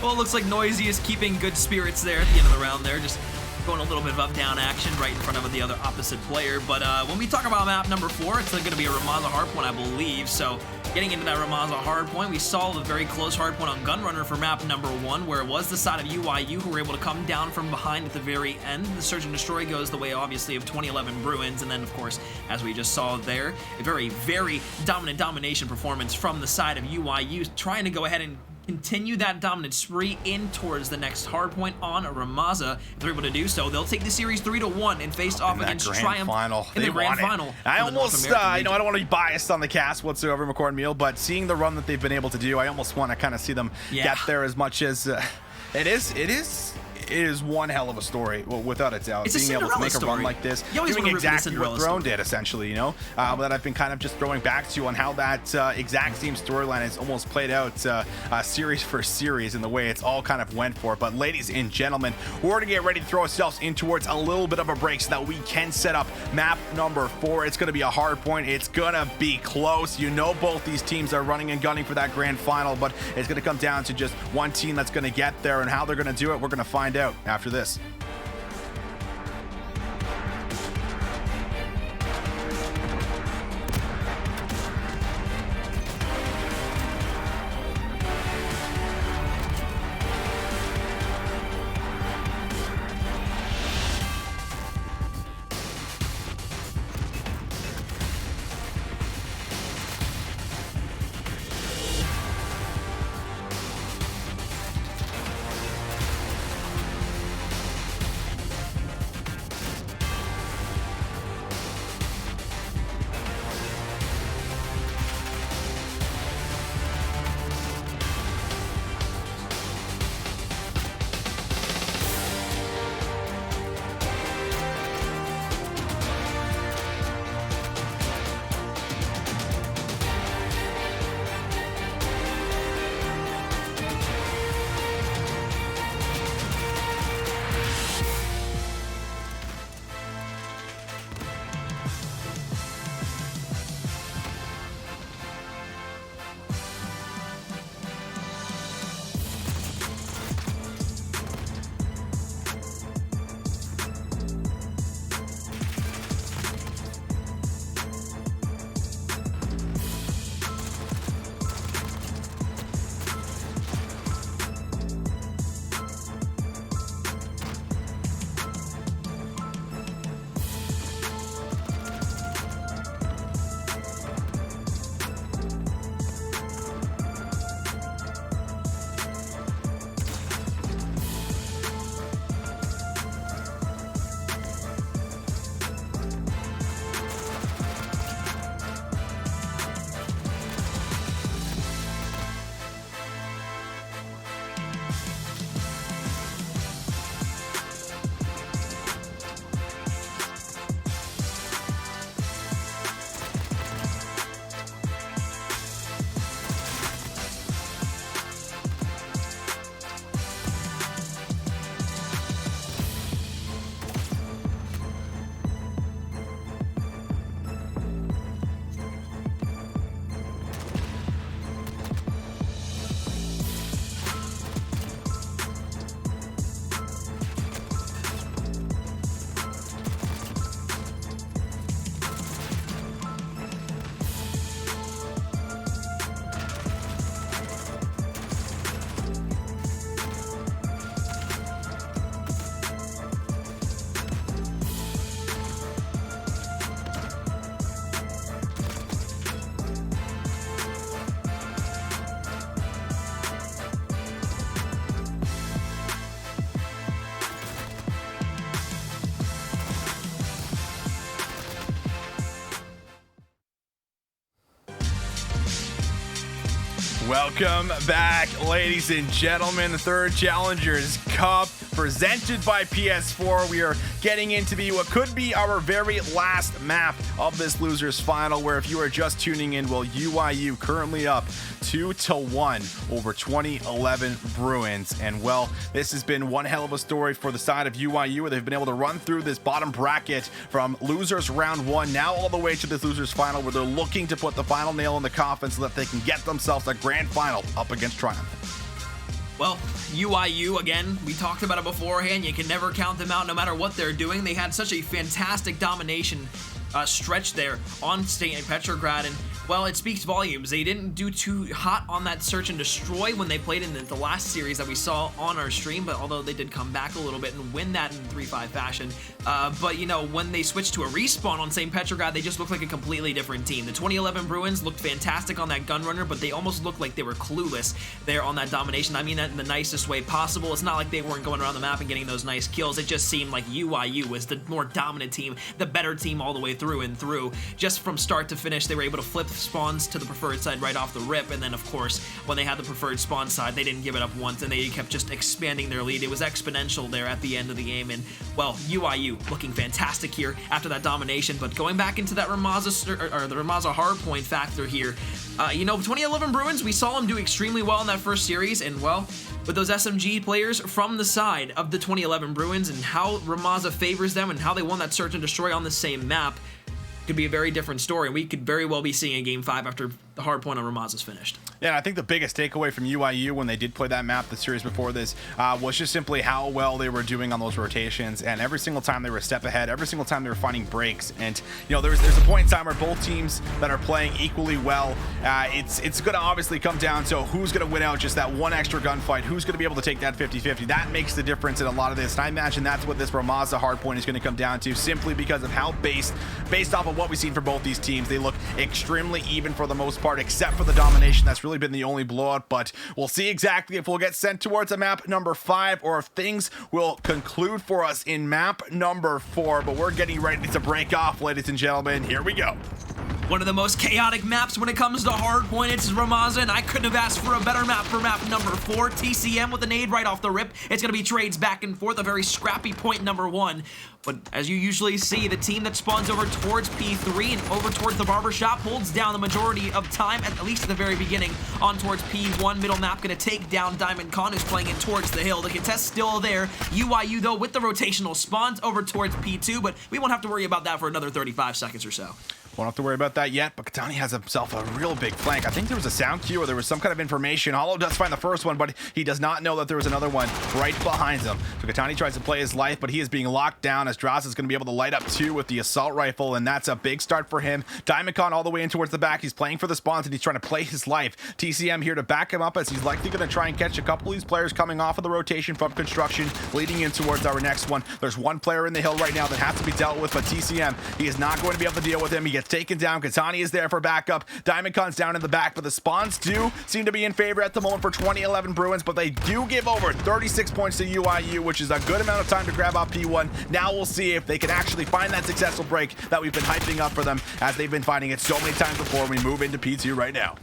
Speaker 2: Well, it looks like Noisy is keeping good spirits there at the end of the round there, just going a little bit of up-down action right in front of the other opposite player. But when we talk about map number 4, it's going to be a Ramaza hardpoint, I believe. So getting into that Ramaza hardpoint, we saw the very close hardpoint on Gunrunner for map number 1, where it was the side of UIU who were able to come down from behind at the very end. The Search and Destroy goes the way, obviously, of 2011 Bruins. And then, of course, as we just saw there, a very, very dominant domination performance from the side of UIU, trying to go ahead and continue that dominant spree in towards the next hardpoint on Ramaza. If they're able to do so, they'll take the series 3-1 and face off against Triumph in the grand final.
Speaker 3: I almost, I don't want to be biased on the cast whatsoever, McCord Meal, but seeing the run that they've been able to do, I almost want to kind of see them get there as much as it is
Speaker 1: it is one hell of a story, well, without a doubt.
Speaker 2: It's a
Speaker 1: being able to
Speaker 2: Cinderella
Speaker 1: make a run
Speaker 2: story.
Speaker 1: like this,
Speaker 2: You always
Speaker 1: doing
Speaker 2: wanna root for the
Speaker 1: exactly what
Speaker 2: Cinderella
Speaker 1: Throne
Speaker 2: story.
Speaker 1: did, essentially, you know, that I've been kind of just throwing back to you on how that exact same storyline has almost played out series for series in the way it's all kind of went for. But ladies and gentlemen, we're going to get ready to throw ourselves in towards a little bit of a break so that we can set up map number 4. It's going to be a hard point. It's going to be close. You know, both these teams are running and gunning for that grand final, but it's going to come down to just one team that's going to get there, and how they're going to do it, we're going to find out after this. Welcome back, ladies and gentlemen. The third Challengers Cup presented by PS4. We are getting into what could be our very last map of this losers final, where if you are just tuning in, well, UIU currently up 2-1 over 2011 Bruins. And well, this has been one hell of a story for the side of UIU, where they've been able to run through this bottom bracket from losers round 1 now all the way to this losers final, where they're looking to put the final nail in the coffin so that they can get themselves a grand final up against Triumph.
Speaker 2: Well, UIU, again, we talked about it beforehand. You can never count them out no matter what they're doing. They had such a fantastic domination stretch there on St. Petrograd, and well, it speaks volumes. They didn't do too hot on that search and destroy when they played in the last series that we saw on our stream, but although they did come back a little bit and win that in 3-5 fashion. But, you know, when they switched to a respawn on St. Petrograd, they just looked like a completely different team. The 2011 Bruins looked fantastic on that gun runner, but they almost looked like they were clueless there on that domination. I mean that in the nicest way possible. It's not like they weren't going around the map and getting those nice kills. It just seemed like UIU was the more dominant team, the better team all the way through and through. Just from start to finish, they were able to flip spawns to the preferred side right off the rip, and then of course when they had the preferred spawn side, they didn't give it up once, and they kept just expanding their lead. It was exponential there at the end of the game, and well, UIU looking fantastic here after that domination. But going back into that Ramaza, or the Ramaza hardpoint factor here, you know, 2011 Bruins, we saw them do extremely well in that first series, and well, with those SMG players from the side of the 2011 Bruins and how Ramaza favors them and how they won that search and destroy on the same map, could be a very different story. We could very well be seeing a Game 5 after the hard point on Ramaza's finished.
Speaker 1: Yeah, I think the biggest takeaway from UIU when they did play that map the series before this was just simply how well they were doing on those rotations, and every single time they were a step ahead, every single time they were finding breaks. And you know, there's a point in time where both teams that are playing equally well, it's going to obviously come down to who's going to win out just that one extra gunfight, who's going to be able to take that 50-50. That makes the difference in a lot of this, and I imagine that's what this Ramaza hardpoint is going to come down to, simply because of how based off of what we've seen for both these teams. They look extremely even for the most part, except for the domination. That's really been the only blowout, but we'll see exactly if we'll get sent towards a map number 5 or if things will conclude for us in map number 4. But we're getting ready to break off, ladies and gentlemen. Here we go.
Speaker 2: One of the most chaotic maps when it comes to hardpoint, it's Ramaza, and I couldn't have asked for a better map for map number 4. TCM with a nade right off the rip. It's going to be trades back and forth, a very scrappy point number 1. But as you usually see, the team that spawns over towards P3 and over towards the barbershop holds down the majority of time, at least at the very beginning, on towards P1. Middle map going to take down Diamond Con, who's playing it towards the hill. The contest still there. UIU, though, with the rotational spawns over towards P2, but we won't have to worry about that for another 35 seconds or so.
Speaker 1: Won't have to worry about that yet, but Katani has himself a real big flank. I think there was a sound cue or there was some kind of information. Hollow does find the first one, but he does not know that there was another one right behind him. So Katani tries to play his life, but he is being locked down as Draza is going to be able to light up 2 with the assault rifle, and that's a big start for him. Diamond Con all the way in towards the back. He's playing for the spawns, and he's trying to play his life. TCM here to back him up as he's likely going to try and catch a couple of these players coming off of the rotation from construction, leading in towards our next one. There's one player in the hill right now that has to be dealt with, but TCM, he is not going to be able to deal with him. He gets taken down. Katani is there for backup. Diamond Con's down in the back, but the spawns do seem to be in favor at the moment for 2011 Bruins, but they do give over 36 points to UIU, which is a good amount of time to grab up P1. Now we'll see if they can actually find that successful break that we've been hyping up for them, as they've been finding it so many times before. We move into P2 right now.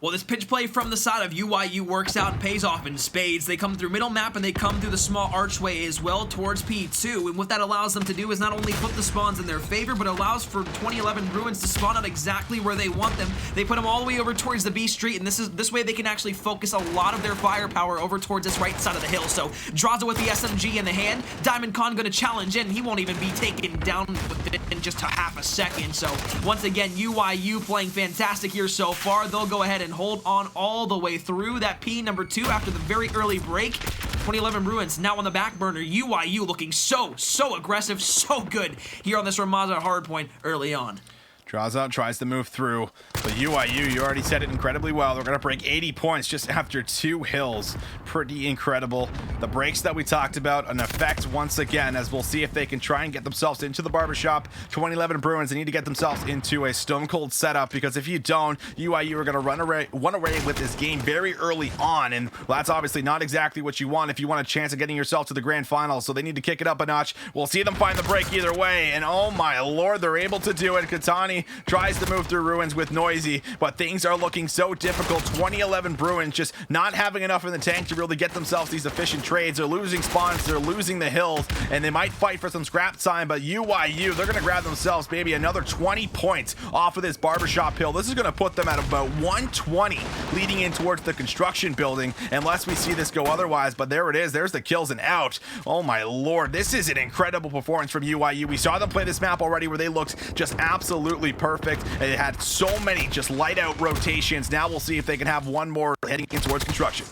Speaker 2: Well, this pitch play from the side of UIU works out and pays off in spades. They come through middle map and they come through the small archway as well towards P2. And what that allows them to do is not only put the spawns in their favor, but allows for 2011 Bruins to spawn out exactly where they want them. They put them all the way over towards the B street, and this way they can actually focus a lot of their firepower over towards this right side of the hill. So Draza with the SMG in the hand. Diamond Con going to challenge in. He won't even be taken down with it in just a half a second. So once again, UIU playing fantastic here so far. They'll go ahead and hold on all the way through that P number 2 after the very early break. 2011 Bruins now on the back burner. UIU looking so aggressive, so good here on this Ramaza hardpoint early on.
Speaker 1: Draws out, tries to move through. But UIU, you already said it incredibly well. They're going to break 80 points just after 2 hills. Pretty incredible. The breaks that we talked about, an effect once again, as we'll see if they can try and get themselves into the barbershop. 2011 Bruins, they need to get themselves into a stone cold setup, because if you don't, UIU are going to run away with this game very early on. And well, that's obviously not exactly what you want if you want a chance of getting yourself to the grand finals. So they need to kick it up a notch. We'll see them find the break either way. And oh my lord, they're able to do it. Katani tries to move through Ruins with Noisy, but things are looking so difficult. 2011 Bruins just not having enough in the tank to really get themselves these efficient trades. They're losing spawns, they're losing the hills, and they might fight for some scrap time, but UIU, they're going to grab themselves maybe another 20 points off of this barbershop hill. This is going to put them at about 120 leading in towards the construction building, unless we see this go otherwise. But there it is. There's the kills and out. Oh my lord, this is an incredible performance from UIU. We saw them play this map already where they looked just absolutely perfect. They had so many just light out rotations. Now we'll see if they can have one more heading in towards construction.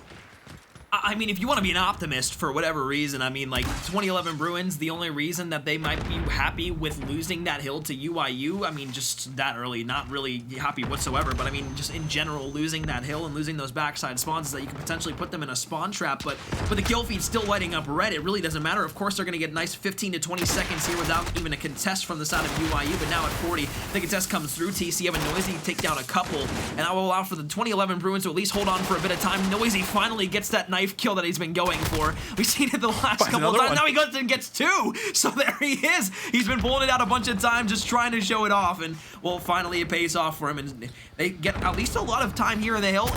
Speaker 2: I mean, if you want to be an optimist for whatever reason, I mean, like 2011 Bruins, the only reason that they might be happy with losing that hill to UIU, I mean, just that early, not really happy whatsoever, but I mean, just in general, losing that hill and losing those backside spawns is that you can potentially put them in a spawn trap, but with the kill feed still lighting up red, it really doesn't matter. Of course, they're going to get nice 15 to 20 seconds here without even a contest from the side of UIU, but now at 40, the contest comes through. TCM and Noisy take down a couple, and that will allow for the 2011 Bruins to at least hold on for a bit of time. Noisy finally gets that nice knife kill that he's been going for. We've seen it the last couple of times. Now he goes and gets 2. So there he is. He's been pulling it out a bunch of times, just trying to show it off. And, well, finally it pays off for him. And they get at least a lot of time here in the hill.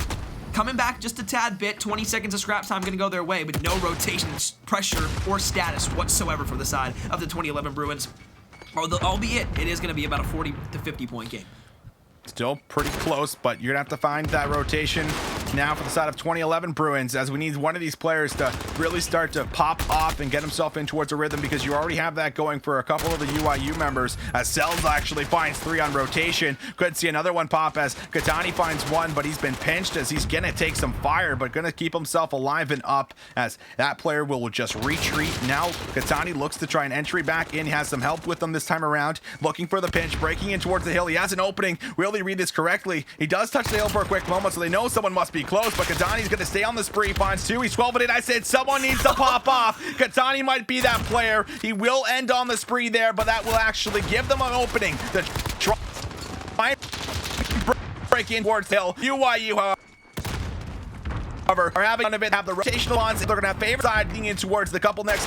Speaker 2: Coming back just a tad bit. 20 seconds of scrap time going to go their way, but no rotation, pressure, or status whatsoever for the side of the 2011 Bruins. Albeit, it is going to be about a 40 to 50 point game.
Speaker 3: Still pretty close, but you're gonna have to find that rotation now for the side of 2011 Bruins, as we need one of these players to really start to pop off and get himself in towards a rhythm, because you already have that going for a couple of the UIU members, as Cells actually finds 3 on rotation. Could see another one pop as Katani finds 1, but he's been pinched as he's gonna take some fire, but gonna keep himself alive and up, as that player will just retreat. Now Katani looks to try an entry back in. He has some help with him this time around, looking for the pinch, breaking in towards the hill. He has an opening. Will he read this correctly? He does touch the hill for a quick moment, so they know someone must be close, but Katani's going to stay on the spree. Finds 2. He's 12-8. I said someone needs to pop off. Katani might be that player. He will end on the spree there, but that will actually give them an opening to try break in towards hill. UIU, however, are having none of it. Have the rotational ones. They're going to have favorite side leading in towards the couple next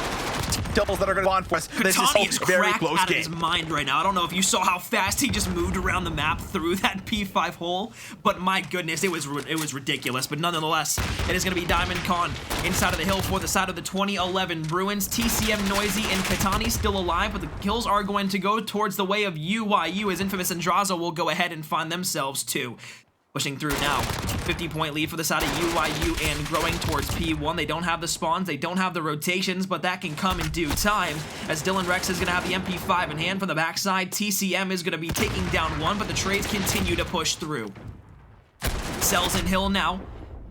Speaker 3: doubles that are going to go on for us. This is a very close
Speaker 2: out
Speaker 3: game.
Speaker 2: Of his mind right now. I don't know if you saw how fast he just moved around the map through that P5 hole, but my goodness, it was ridiculous. But nonetheless, it is going to be Diamond Con inside of the hill for the side of the 2011 Bruins. TCM, Noisy, and Katani still alive, but the kills are going to go towards the way of UIU, as Infamous and Draza will go ahead and find themselves 2. Pushing through now, 50-point lead for the side of UIU and growing towards P1. They don't have the spawns, they don't have the rotations, but that can come in due time, as Dylan Rex is going to have the MP5 in hand from the backside. TCM is going to be taking down 1, but the trades continue to push through. Cells and Hill now.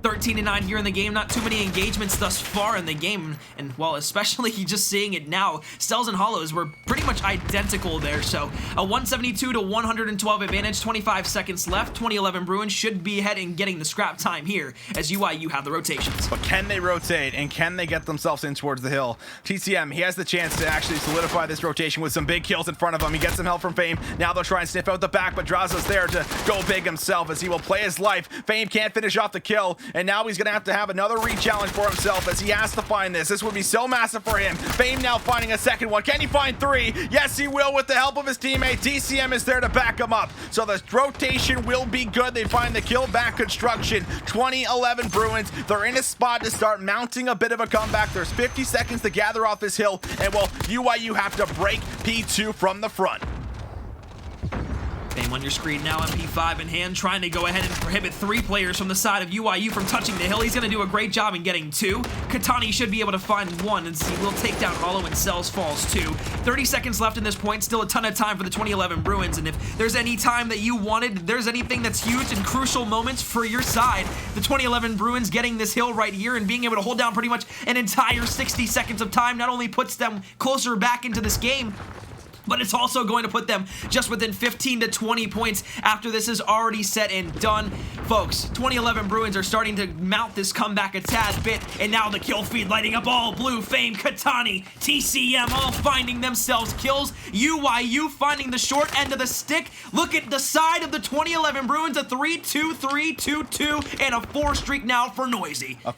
Speaker 2: 13-9 here in the game. Not too many engagements thus far in the game, and well, especially just seeing it now, Cells and Hollows were pretty much identical there. So a 172 to 112 advantage, 25 seconds left. 2011 Bruins should be ahead in getting the scrap time here, as UIU have the rotations.
Speaker 3: But can they rotate, and can they get themselves in towards the hill? TCM, he has the chance to actually solidify this rotation with some big kills in front of him. He gets some help from Fame. Now they'll try and sniff out the back, but Draza's there to go big himself, as he will play his life. Fame can't finish off the kill, and now he's going to have another re-challenge for himself, as he has to find this. This would be so massive for him. Fame now finding a second one. Can he find 3? Yes, he will, with the help of his teammate. TCM is there to back him up. So the rotation will be good. They find the kill back construction. 2011 Bruins, they're in a spot to start mounting a bit of a comeback. There's 50 seconds to gather off this hill, and well, UIU have to break P2 from the front.
Speaker 2: Fame on your screen now, MP5 in hand, trying to go ahead and prohibit 3 players from the side of UIU from touching the hill. He's going to do a great job in getting 2. Katani should be able to find 1, and he will take down Hollow, and Cells falls 2. 30 seconds left in this point, still a ton of time for the 2011 Bruins, and if there's any time that you wanted, there's anything that's huge and crucial moments for your side, the 2011 Bruins getting this hill right here and being able to hold down pretty much an entire 60 seconds of time not only puts them closer back into this game, but it's also going to put them just within 15 to 20 points after this is already set and done. Folks, 2011 Bruins are starting to mount this comeback a tad bit, and now the kill feed lighting up all blue. Fame, Katani, TCM all finding themselves kills. UIU finding the short end of the stick. Look at the side of the 2011 Bruins, a 3-2, 3-2-2, and a 4 streak now for Noisy.
Speaker 3: A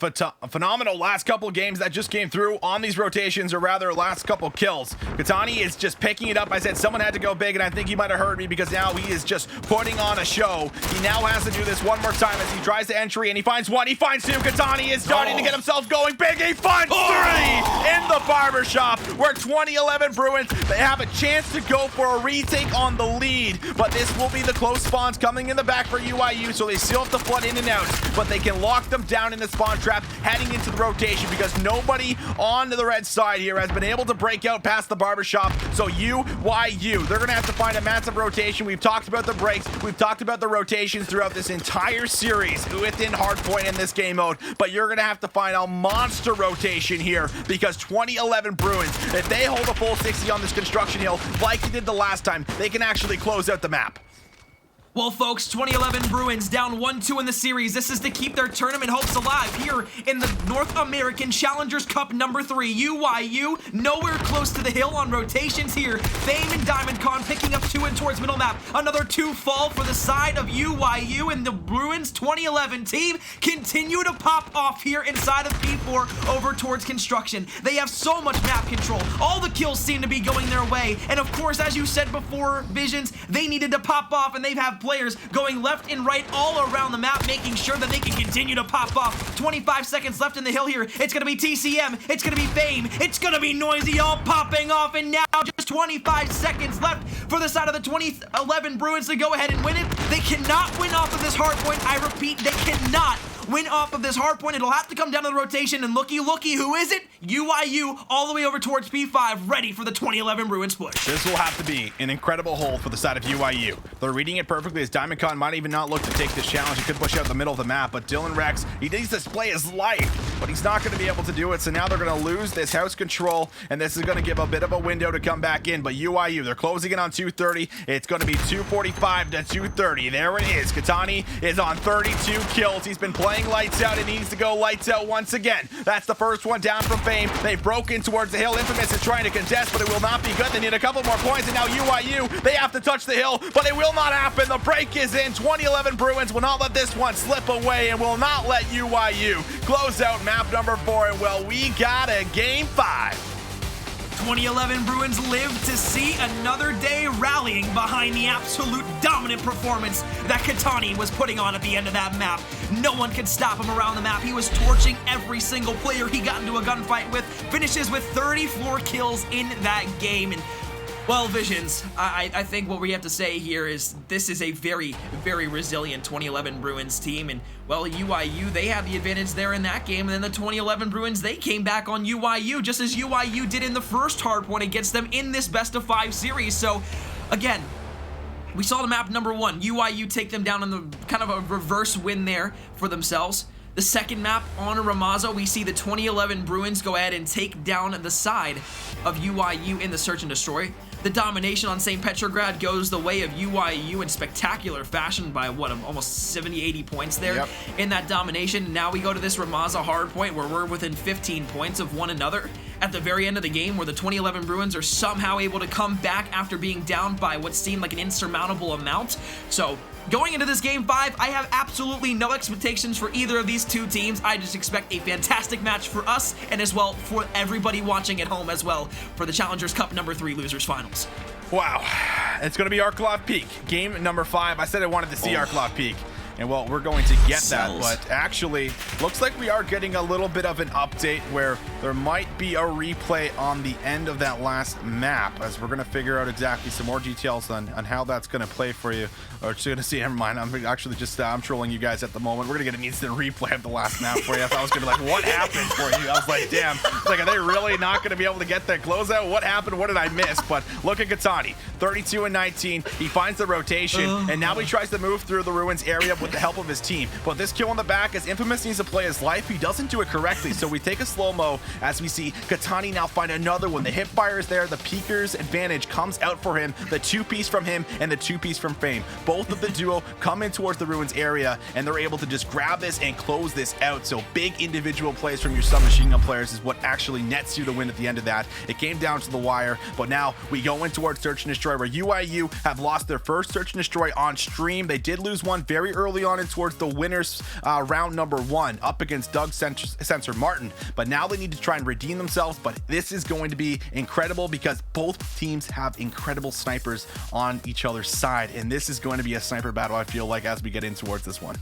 Speaker 3: phenomenal last couple of games that just came through on these rotations, or rather last couple kills. Katani is just picking it up. I said someone had to go big, and I think he might have heard me, because now he is just putting on a show. He now has to do this one more time as he tries to entry, and he finds 1, he finds 2. Katani is starting to get himself going big. He finds 3 in the barbershop, where 2011 Bruins, they have a chance to go for a retake on the lead, but this will be the close spawns coming in the back for UIU, so they still have to flood in and out, but they can lock them down in the spawn trap heading into the rotation, because nobody on the red side here has been able to break out past the barbershop. So UIU, they're going to have to find a massive rotation. We've talked about the breaks. We've talked about the rotations throughout this entire series within Hardpoint in this game mode, but you're going to have to find a monster rotation here, because 2011 Bruins, if they hold a full 60 on this construction hill like they did the last time, they can actually close out the map.
Speaker 2: Well, folks, 2011 Bruins down 1-2 in the series. This is to keep their tournament hopes alive here in the North American Challengers Cup number 3. UYU nowhere close to the hill on rotations here. Fame and Diamond Con picking up 2 in towards middle map. Another 2 fall for the side of UYU, and the Bruins 2011 team continue to pop off here inside of P4 over towards construction. They have so much map control. All the kills seem to be going their way. And of course, as you said before, Visions, they needed to pop off, and they have players going left and right all around the map, making sure that they can continue to pop off. 25 seconds left in the hill here. It's going to be TCM. It's going to be Fame. It's going to be Noisy, all popping off. And now just 25 seconds left for the side of the 2011 Bruins to go ahead and win it. They cannot win off of this hard point. I repeat, they cannot win off of this hard point. It'll have to come down to the rotation, and looky, who is it? UYU all the way over towards P5, ready for the 2011 Bruins push.
Speaker 1: This will have to be an incredible hold for the side of UYU. They're reading it perfectly as Diamond Con might even not look to take this challenge. He could push out the middle of the map, but Dylan Rex, he needs to display his life, but he's not going to be able to do it, so now they're going to lose this house control, and this is going to give a bit of a window to come back in, but UYU, they're closing in on 230. It's going to be 245 to 230. There it is. Katani is on 32 kills. He's been playing lights out, and he needs to go lights out once again. That's the first one down from Fame. They've broken towards the hill. Infamous is trying to contest, but it will not be good. They need a couple more points, and now UYU, they have to touch the hill, but it will not happen. The break is in. 2011 Bruins will not let this one slip away and will not let UYU close out map number 4. And well, we got a game 5.
Speaker 2: 2011 Bruins live to see another day rallying behind the absolute dominant performance that Katani was putting on at the end of that map. No one could stop him around the map. He was torching every single player he got into a gunfight with, finishes with 34 kills in that game. And well, Visions, I think what we have to say here is this is a very, very resilient 2011 Bruins team. And, well, UYU, they had the advantage there in that game. And then the 2011 Bruins, they came back on UYU, just as UYU did in the first hard point against them in this best-of-5 series. So, again, we saw the map number 1. UYU take them down in the kind of a reverse win there for themselves. The second map on Ramazo, we see the 2011 Bruins go ahead and take down the side of UYU in the search and destroy. The domination on St. Petrograd goes the way of UYU in spectacular fashion by, what, almost 70-80 points there in that domination. Now we go to this Ramaza hard point where we're within 15 points of one another at the very end of the game, where the 2011 Bruins are somehow able to come back after being down by what seemed like an insurmountable amount. So going into this game 5, I have absolutely no expectations for either of these two teams. I just expect a fantastic match for us, and as well for everybody watching at home as well, for the Challengers Cup number 3 Losers Finals.
Speaker 1: Wow, it's going to be Arklov Peak, game number 5. I said I wanted to see Arklov Peak. And well, we're going to get that, but actually, looks like we are getting a little bit of an update where there might be a replay on the end of that last map, as we're going to figure out exactly some more details on how that's going to play for you. Or just going to see, never mind, I'm actually just, I'm trolling you guys at the moment. We're going to get an instant replay of the last map for you. I was going to be like, what happened for you? I was like, damn, like, are they really not going to be able to get that closeout? What happened? What did I miss? But look at Katani, 32 and 19. He finds the rotation, and now he tries to move through the Ruins area with the help of his team. But this kill in the back, as Infamous needs to play his life, he doesn't do it correctly. So we take a slow-mo as we see Katani now find another one. The hip fire is there. The peeker's advantage comes out for him. The 2-piece from him and the 2-piece from Fame. Both of the duo come in towards the Ruins area, and they're able to just grab this and close this out. So big individual plays from your submachine gun players is what actually nets you the win at the end of that. It came down to the wire, but now we go in towards Search and Destroy, where UIU have lost their first Search and Destroy on stream. They did lose one very early on in towards the winners round number 1 up against Doug Sensor Martin, but now they need to try and redeem themselves. But this is going to be incredible because both teams have incredible snipers on each other's side, and this is going to be a sniper battle, I feel like, as we get in towards this one.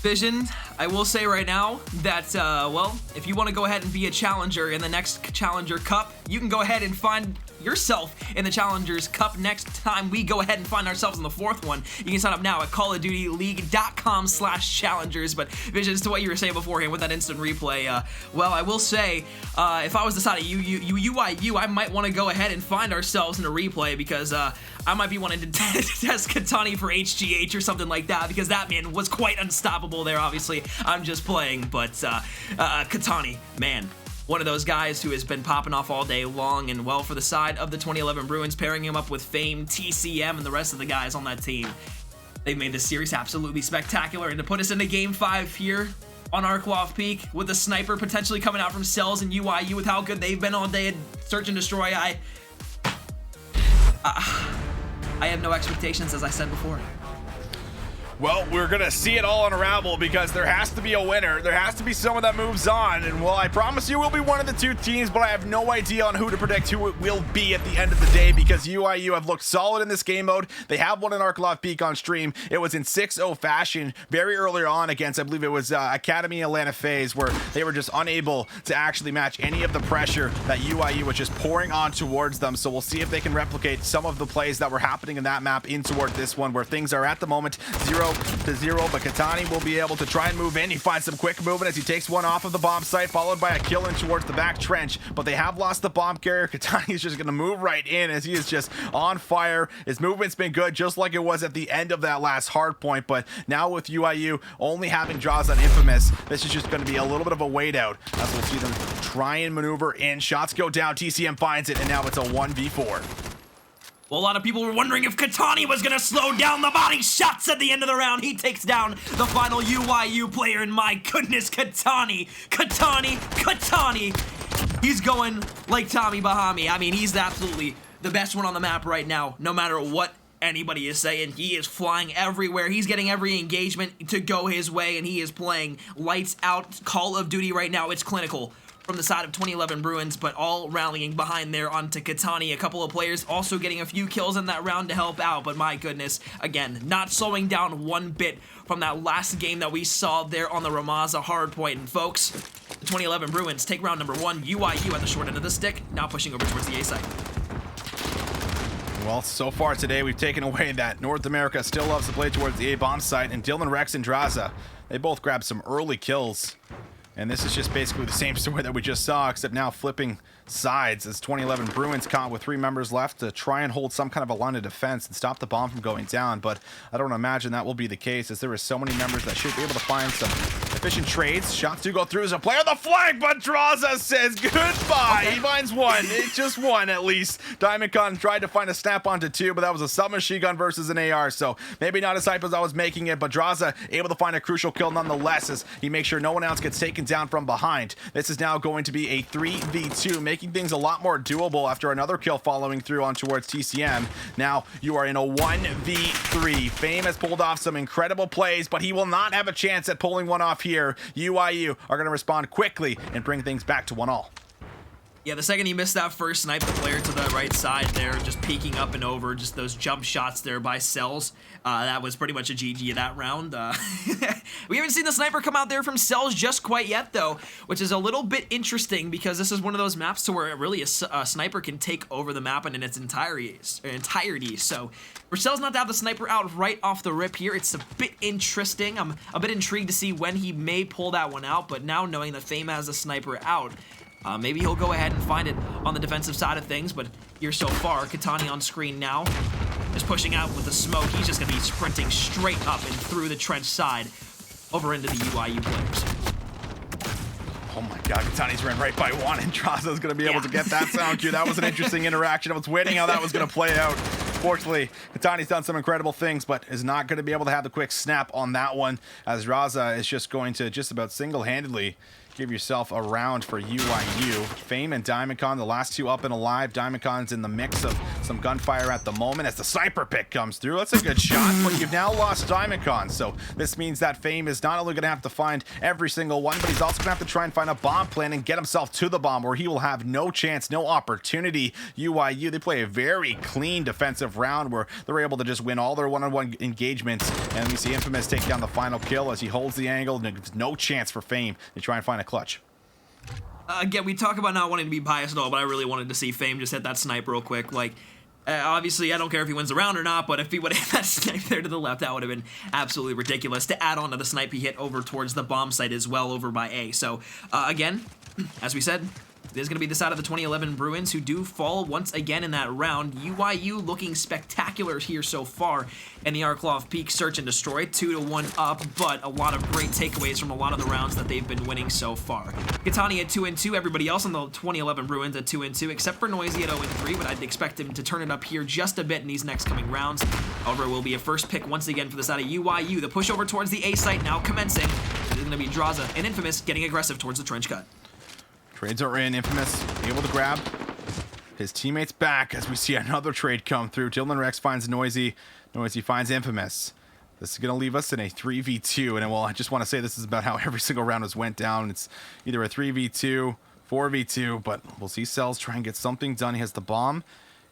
Speaker 2: Vision, I will say right now that, well, if you want to go ahead and be a challenger in the next Challenger Cup, you can go ahead and find yourself in the Challengers Cup next time we go ahead and find ourselves in the 4th one. You can sign up now at callofdutyleague.com/challengers. But Visions, to what you were saying beforehand with that instant replay, well, I will say, if I was the side of UIU, I might want to go ahead and find ourselves in a replay, because I might be wanting to test Katani for HGH or something like that, because that man was quite unstoppable there. Obviously, I'm just playing, but Katani, man, one of those guys who has been popping off all day long. And well, for the side of the 2011 Bruins, pairing him up with Fame, TCM, and the rest of the guys on that team, they've made this series absolutely spectacular. And to put us into Game 5 here on Arklov Peak, with the sniper potentially coming out from Cells and UIU, with how good they've been all day at Search and Destroy, I have no expectations, as I said before.
Speaker 3: Well, we're going to see it all unravel because there has to be a winner. There has to be someone that moves on. And, well, I promise you we'll be one of the two teams, but I have no idea on who to predict who it will be at the end of the day because UIU have looked solid in this game mode. They have won an Arklov Peak on stream. It was in 6-0 fashion very early on against, I believe it was Academy Atlanta FaZe, where they were just unable to actually match any of the pressure that UIU was just pouring on towards them. So we'll see if they can replicate some of the plays that were happening in that map in toward this one, where things are at the moment 0-0, but Katani will be able to try and move in. He finds some quick movement as he takes one off of the bomb site, followed by a kill in towards the back trench, but they have lost the bomb carrier. Katani is just going to move right in as he is just on fire. His movement's been good, just like it was at the end of that last hard point, but now with UIU only having draws on Infamous, this is just going to be a little bit of a wait out as we'll see them try and maneuver in. Shots go down, TCM finds it, and now it's a 1v4.
Speaker 2: Well, a lot of people were wondering if Katani was going to slow down the body shots at the end of the round. He takes down the final UIU player, and my goodness, Katani. He's going like Tommy Bahami. I mean, he's absolutely the best one on the map right now, no matter what anybody is saying. He is flying everywhere. He's getting every engagement to go his way, and he is playing lights out Call of Duty right now. It's clinical from the side of 2011 Bruins, but all rallying behind there onto Katani. A couple of players also getting a few kills in that round to help out, but my goodness, again, not slowing down one bit from that last game that we saw there on the Ramaza hardpoint. And folks, the 2011 Bruins take round number 1, UIU at the short end of the stick, now pushing over towards the A site.
Speaker 3: Well, so far today, we've taken away that North America still loves to play towards the A bomb site, and Dylan Rex and Draza, they both grabbed some early kills. And this is just basically the same story that we just saw, except now flipping sides as 2011 Bruins caught with 3 members left to try and hold some kind of a line of defense and stop the bomb from going down. But I don't imagine that will be the case, as there are so many members that should be able to find some efficient trades. Shots do go through as a player on the flank, but Draza says goodbye. Okay. He finds one. It's just one at least. DiamondCon tried to find a snap onto 2, but that was a submachine gun versus an AR, so maybe not as hype as I was making it, but Draza able to find a crucial kill nonetheless as he makes sure no one else gets taken down from behind. This is now going to be a 3v2, making things a lot more doable after another kill following through on towards TCM. Now you are in a 1v3. Fame has pulled off some incredible plays, but he will not have a chance at pulling one off here. UIU are going to respond quickly and bring things back to 1-1.
Speaker 2: Yeah, the second he missed that first snipe, the player to the right side there, just peeking up and over, just those jump shots there by Cells. That was pretty much a GG of that round. We haven't seen the sniper come out there from Cells just quite yet, though, which is a little bit interesting because this is one of those maps to where really a sniper can take over the map and in its entirety. So for Cells not to have the sniper out right off the rip here, it's a bit interesting. I'm a bit intrigued to see when he may pull that one out, but now knowing that Fame has the sniper out, maybe he'll go ahead and find it on the defensive side of things, but here so far, Katani on screen now, just pushing out with the smoke. He's just going to be sprinting straight up and through the trench side over into the UIU players.
Speaker 3: Oh my god, Katani's ran right by one, and Draza's going to be able to get that sound cue. That was an interesting interaction. I was waiting how that was going to play out. Fortunately, Katani's done some incredible things, but is not going to be able to have the quick snap on that one, as Draza is just going to just about single-handedly give yourself a round for UIU. Fame and DiamondCon, the last two up and alive. DiamondCon's in the mix of some gunfire at the moment as the sniper pick comes through. That's a good shot, but you've now lost DiamondCon. So this means that Fame is not only going to have to find every single one, but he's also going to have to try and find a bomb plan and get himself to the bomb, where he will have no chance, no opportunity. UIU, they play a very clean defensive round where they're able to just win all their one-on-one engagements. And we see Infamous take down the final kill as he holds the angle, and there's no chance for Fame to try and find a clutch.
Speaker 2: Again, we talk about not wanting to be biased at all, but I really wanted to see Fame just hit that snipe real quick. Like, obviously, I don't care if he wins the round or not, but if he would have hit that snipe there to the left, that would have been absolutely ridiculous, to add on to the snipe he hit over towards the bomb site as well over by A. So, again, as we said, There's going to be the side of the 2011 Bruins who do fall once again in that round. UIU looking spectacular here so far in the Arklov Peak Search and Destroy. 2-1 up, but a lot of great takeaways from a lot of the rounds that they've been winning so far. Katani at 2-2, everybody else on the 2011 Bruins at 2-2, except for Noisy at 0-3, but I'd expect him to turn it up here just a bit in these next coming rounds. However, it will be a first pick once again for the side of UIU. The push over towards the A site now commencing. It is going to be Draza and Infamous getting aggressive towards the trench cut.
Speaker 1: Trades are in. Infamous able to grab his teammates back as we see another trade come through. Dylan Rex finds Noisy. Noisy finds Infamous. This is going to leave us in a 3v2. And well, I just want to say this is about how every single round has went down. It's either a 3v2, 4v2, but we'll see Cells try and get something done. He has the bomb.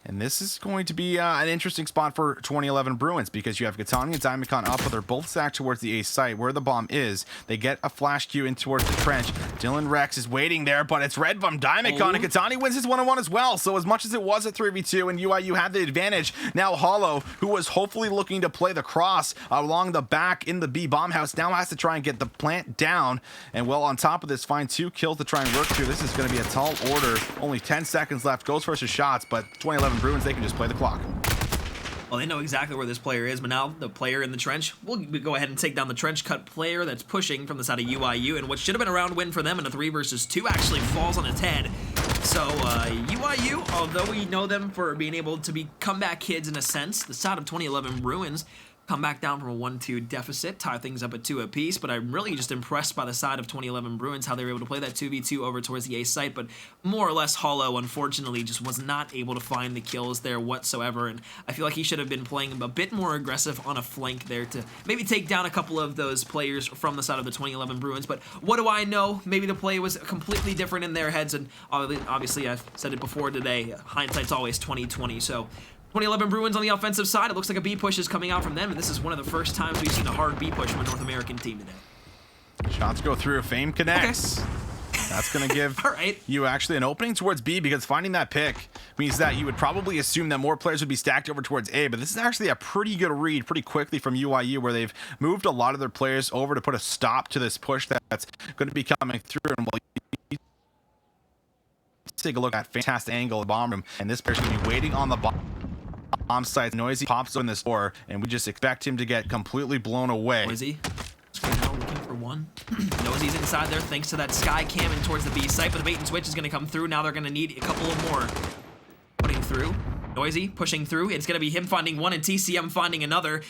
Speaker 1: And this is going to be an interesting spot for 2011 Bruins because you have Katani and Diamondcon up, but they're both stacked towards the A site where the bomb is. They get a flash queue in towards the trench. Dylan Rex is waiting there, but it's red from Diamondcon, and Katani wins his 1-on-1 as well. So as much as it was a 3v2 and UIU had the advantage, now Hollow, who was hopefully looking to play the cross along the back in the B bomb house, now has to try and get the plant down. And well, on top of this, find 2 kills to try and work through. This is going to be a tall order. Only 10 seconds left. Goes for his shots, but 2011 Bruins, they can just play the clock.
Speaker 2: Well, they know exactly where this player is, but now the player in the trench will go ahead and take down the trench cut player that's pushing from the side of UIU, and what should have been a round win for them in a 3 versus 2 actually falls on its head. So UIU, although we know them for being able to be comeback kids in a sense, the side of 2011 Bruins come back down from a 1-2 deficit, tie things up at 2 apiece, but I'm really just impressed by the side of 2011 Bruins, how they were able to play that 2v2 over towards the A site, but more or less Hollow, unfortunately, just was not able to find the kills there whatsoever, and I feel like he should have been playing a bit more aggressive on a flank there to maybe take down a couple of those players from the side of the 2011 Bruins, but what do I know? Maybe the play was completely different in their heads, and obviously I've said it before today, hindsight's always 20/20, so 2011 Bruins on the offensive side, it looks like a B push is coming out from them, and this is one of the first times we've seen a hard B push from a North American team today.
Speaker 1: Shots go through. Fame connects. Okay. That's going to give you actually an opening towards B, because finding that pick means that you would probably assume that more players would be stacked over towards A, but this is actually a pretty good read pretty quickly from UIU, where they've moved a lot of their players over to put a stop to this push that's going to be coming through. And take a look at fantastic angle of the bomb room, and this player's going to be waiting on the bomb site. Noisy pops in this door, and we just expect him to get completely blown away.
Speaker 2: Noisy looking for one. Noisy's inside there thanks to that sky camming towards the B site, but the bait and switch is going to come through. Now they're going to need a couple of more. Putting through. Noisy pushing through. It's going to be him finding one and TCM finding another.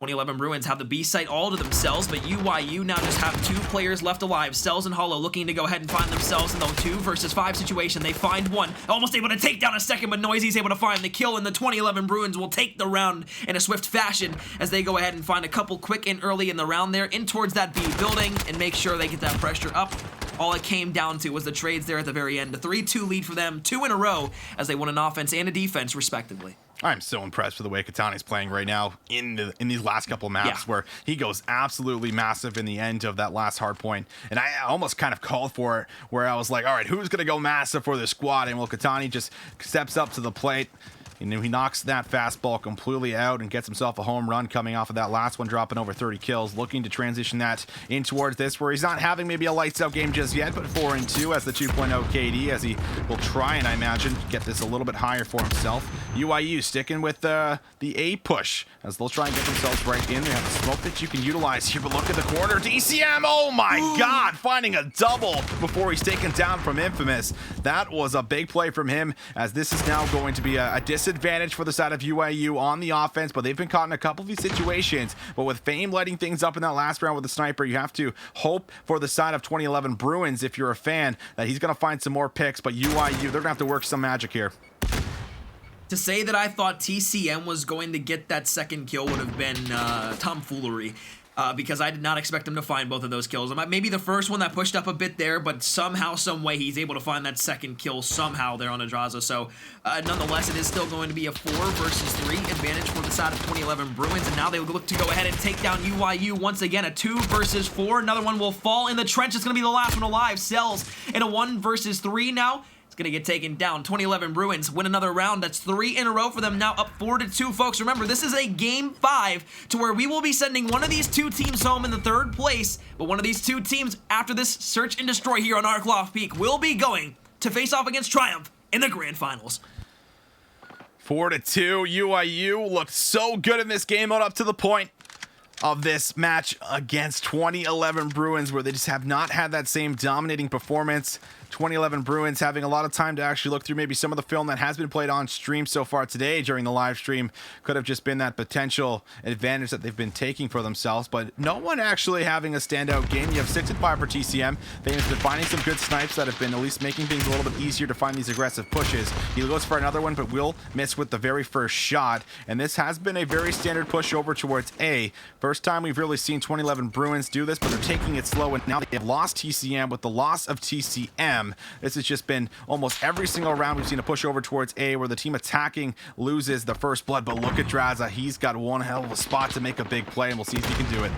Speaker 2: 2011 Bruins have the B site all to themselves, but UIU now just have 2 players left alive. Cells and Hollow looking to go ahead and find themselves in the 2 versus 5 situation. They find one, almost able to take down a second, but Noisy's able to find the kill, and the 2011 Bruins will take the round in a swift fashion as they go ahead and find a couple quick and early in the round there, in towards that B building, and make sure they get that pressure up. All it came down to was the trades there at the very end. A 3-2 lead for them, 2 in a row, as they won an offense and a defense, respectively.
Speaker 1: I'm so impressed with the way Katani's playing right now in these last couple maps, where he goes absolutely massive in the end of that last hard point. And I almost kind of called for it, where I was like, all right, who's going to go massive for this squad? And well, Katani just steps up to the plate. He knocks that fastball completely out and gets himself a home run coming off of that last one, dropping over 30 kills, looking to transition that in towards this, where he's not having maybe a lights out game just yet, but 4-2 as the 2.0 KD, as he will try and, I imagine, get this a little bit higher for himself. UIU sticking with the A push as they'll try and get themselves right in. They have a smoke that you can utilize here, but look at the corner. DCM, oh my God, finding a double before he's taken down from Infamous. That was a big play from him, as this is now going to be a disadvantage for the side of UIU on the offense, but they've been caught in a couple of these situations. But with Fame lighting things up in that last round with the sniper, you have to hope for the side of 2011 Bruins, if you're a fan, that he's going to find some more picks, but UIU, they're going to have to work some magic here.
Speaker 2: To say that I thought TCM was going to get that second kill would have been tomfoolery. Because I did not expect him to find both of those kills. Maybe the first one that pushed up a bit there, but somehow, some way, he's able to find that second kill somehow there on Adraza. So, nonetheless, it is still going to be a 4 versus 3 advantage for the side of 2011 Bruins, and now they look to go ahead and take down UIU once again. A 2 versus 4. Another one will fall in the trench. It's going to be the last one alive. Cells in a 1 versus 3 now. Gonna get taken down. 2011 Bruins win another round. That's 3 in a row for them, now up 4-2, folks. Remember, this is a game 5 to where we will be sending one of these 2 teams home in the 3rd place, but one of these 2 teams after this search and destroy here on Arklov Peak will be going to face off against Triumph in the Grand Finals.
Speaker 3: 4-2, UIU looked so good in this game up to the point of this match against 2011 Bruins, where they just have not had that same dominating performance. 2011 Bruins having a lot of time to actually look through maybe some of the film that has been played on stream so far today during the live stream. Could have just been that potential advantage that they've been taking for themselves, but no one actually having a standout game. You have 6 and 5 for TCM. They've been finding some good snipes that have been at least making things a little bit easier to find these aggressive pushes. He goes for another one, but will miss with the very first shot, and this has been a very standard push over towards A. First time we've really seen 2011 Bruins do this, but they're taking it slow, and now they have lost TCM. With the loss of TCM, this has just been almost every single round we've seen a push over towards A where the team attacking loses the first blood. But look at Draza. He's got one hell of a spot to make a big play, and we'll see if he can do it.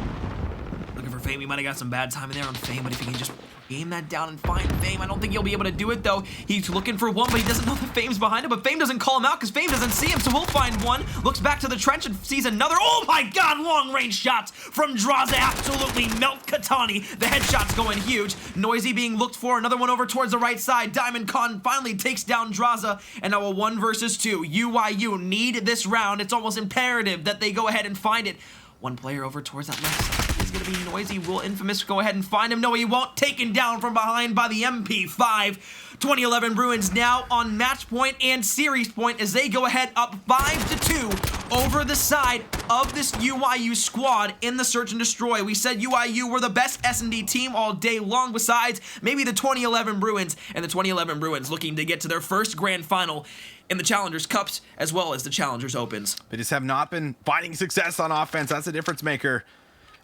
Speaker 2: Looking for Fame. He might have got some bad timing there on Fame, but if he can just aim that down and find Fame, I don't think he'll be able to do it, though. He's looking for one, but he doesn't know that Fame's behind him, but Fame doesn't call him out because Fame doesn't see him, so he'll find one. Looks back to the trench and sees another. Oh my god, long-range shots from Draza absolutely melt Katani. The headshots going huge. Noisy being looked for, another one over towards the right side. Diamond Con finally takes down Draza, and now a 1 versus 2. UIU need this round. It's almost imperative that they go ahead and find it. One player over towards that left side is going to be Noisy. Will Infamous go ahead and find him? No, he won't. Taken down from behind by the MP5. 2011 Bruins now on match point and series point as they go ahead up 5-2 over the side of this UIU squad in the Search and Destroy. We said UIU were the best S&D team all day long, besides maybe the 2011 Bruins, and the 2011 Bruins looking to get to their first grand final in the Challengers Cups as well as the Challengers Opens.
Speaker 3: They just have not been finding success on offense. That's a difference maker.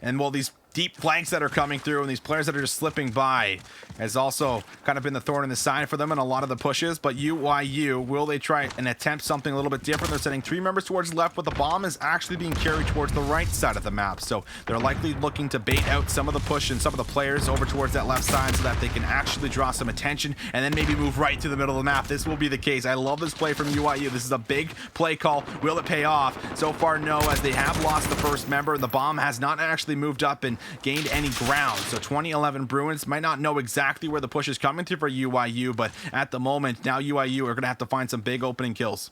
Speaker 3: And well, these deep flanks that are coming through and these players that are just slipping by has also kind of been the thorn in the side for them in a lot of the pushes. But UIU, will they try and attempt something a little bit different? They're sending 3 members towards the left, but the bomb is actually being carried towards the right side of the map. So they're likely looking to bait out some of the push and some of the players over towards that left side so that they can actually draw some attention and then maybe move right to the middle of the map. This will be the case. I love this play from UIU. This is a big play call. Will it pay off? So far, no, as they have lost the first member. The bomb has not actually moved up and gained any ground. So 2011 Bruins might not know exactly where the push is coming through for UIU, but at the moment, now UIU are going to have to find some big opening kills.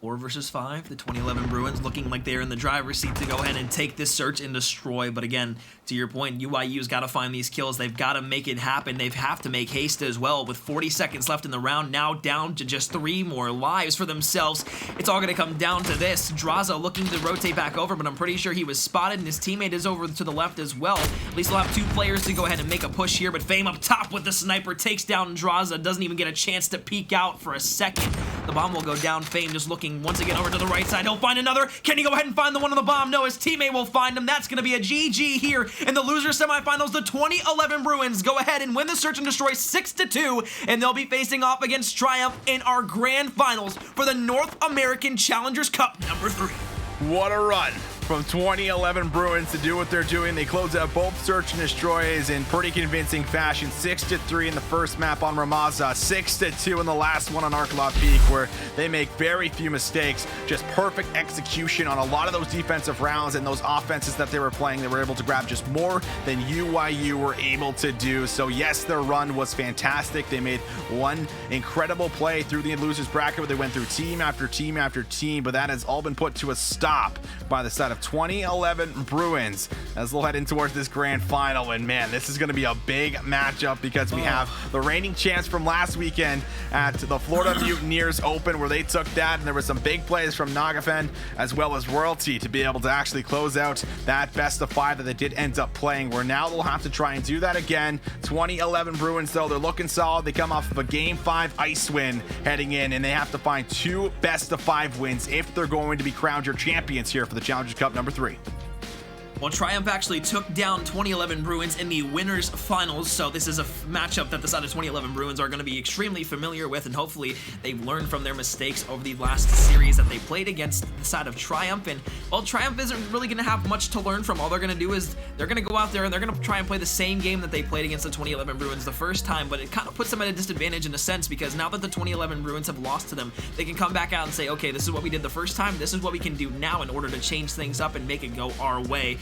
Speaker 2: 4 versus 5. The 2011 Bruins looking like they're in the driver's seat to go ahead and take this Search and Destroy. But again, to your point, UIU's got to find these kills. They've got to make it happen. They have to make haste as well. With 40 seconds left in the round, now down to just 3 more lives for themselves. It's all going to come down to this. Draza looking to rotate back over, but I'm pretty sure he was spotted, and his teammate is over to the left as well. At least they'll have 2 players to go ahead and make a push here, but Fame up top with the sniper takes down Draza. Doesn't even get a chance to peek out for a second. The bomb will go down. Fame just looking once again over to the right side. He'll find another. Can he go ahead and find the one on the bomb? No, his teammate will find him. That's going to be a GG here in the loser semifinals. The 2011 Bruins go ahead and win the Search and Destroy 6-2, and they'll be facing off against Triumph in our grand finals for the North American Challengers Cup number 3.
Speaker 3: What a run from 2011 Bruins to do what they're doing. They close out both Search and Destroys in pretty convincing fashion. 6-3 in the first map on Ramaza, 6-2 in the last one on Arklov Peak, where they make very few mistakes. Just perfect execution on a lot of those defensive rounds and those offenses that they were playing. They were able to grab just more than UIU were able to do. So yes, their run was fantastic. They made one incredible play through the losers bracket where they went through team after team after team, but that has all been put to a stop by the side of 2011 Bruins as they'll head in towards this grand final. And man, this is going to be a big matchup because we have the reigning champs from last weekend at the Florida Mutineers Open, where they took that, and there were some big plays from Nagafen as well as Royalty to be able to actually close out that best of 5 that they did end up playing, where now they'll have to try and do that again. 2011 Bruins, though, they're looking solid. They come off of a game 5 ice win heading in, and they have to find 2 best of 5 wins if they're going to be crowned your champions here for the Challengers Cup number 3.
Speaker 2: Well, Triumph actually took down 2011 Bruins in the winners finals, so this is a matchup that the side of 2011 Bruins are going to be extremely familiar with, and hopefully they've learned from their mistakes over the last series that they played against the side of Triumph. And well, Triumph isn't really going to have much to learn from. All they're going to do is they're going to go out there and they're going to try and play the same game that they played against the 2011 Bruins the first time, but it kind of puts them at a disadvantage in a sense, because now that the 2011 Bruins have lost to them, they can come back out and say, okay, this is what we did the first time, this is what we can do now in order to change things up and make it go our way.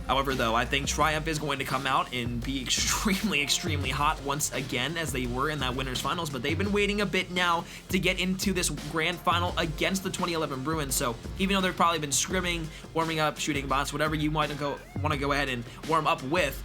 Speaker 2: However, though, I think Triumph is going to come out and be extremely, extremely hot once again, as they were in that winners finals, but they've been waiting a bit now to get into this grand final against the 2011 Bruins. So even though they've probably been scrimming, warming up, shooting bots, whatever you want to go ahead and warm up with,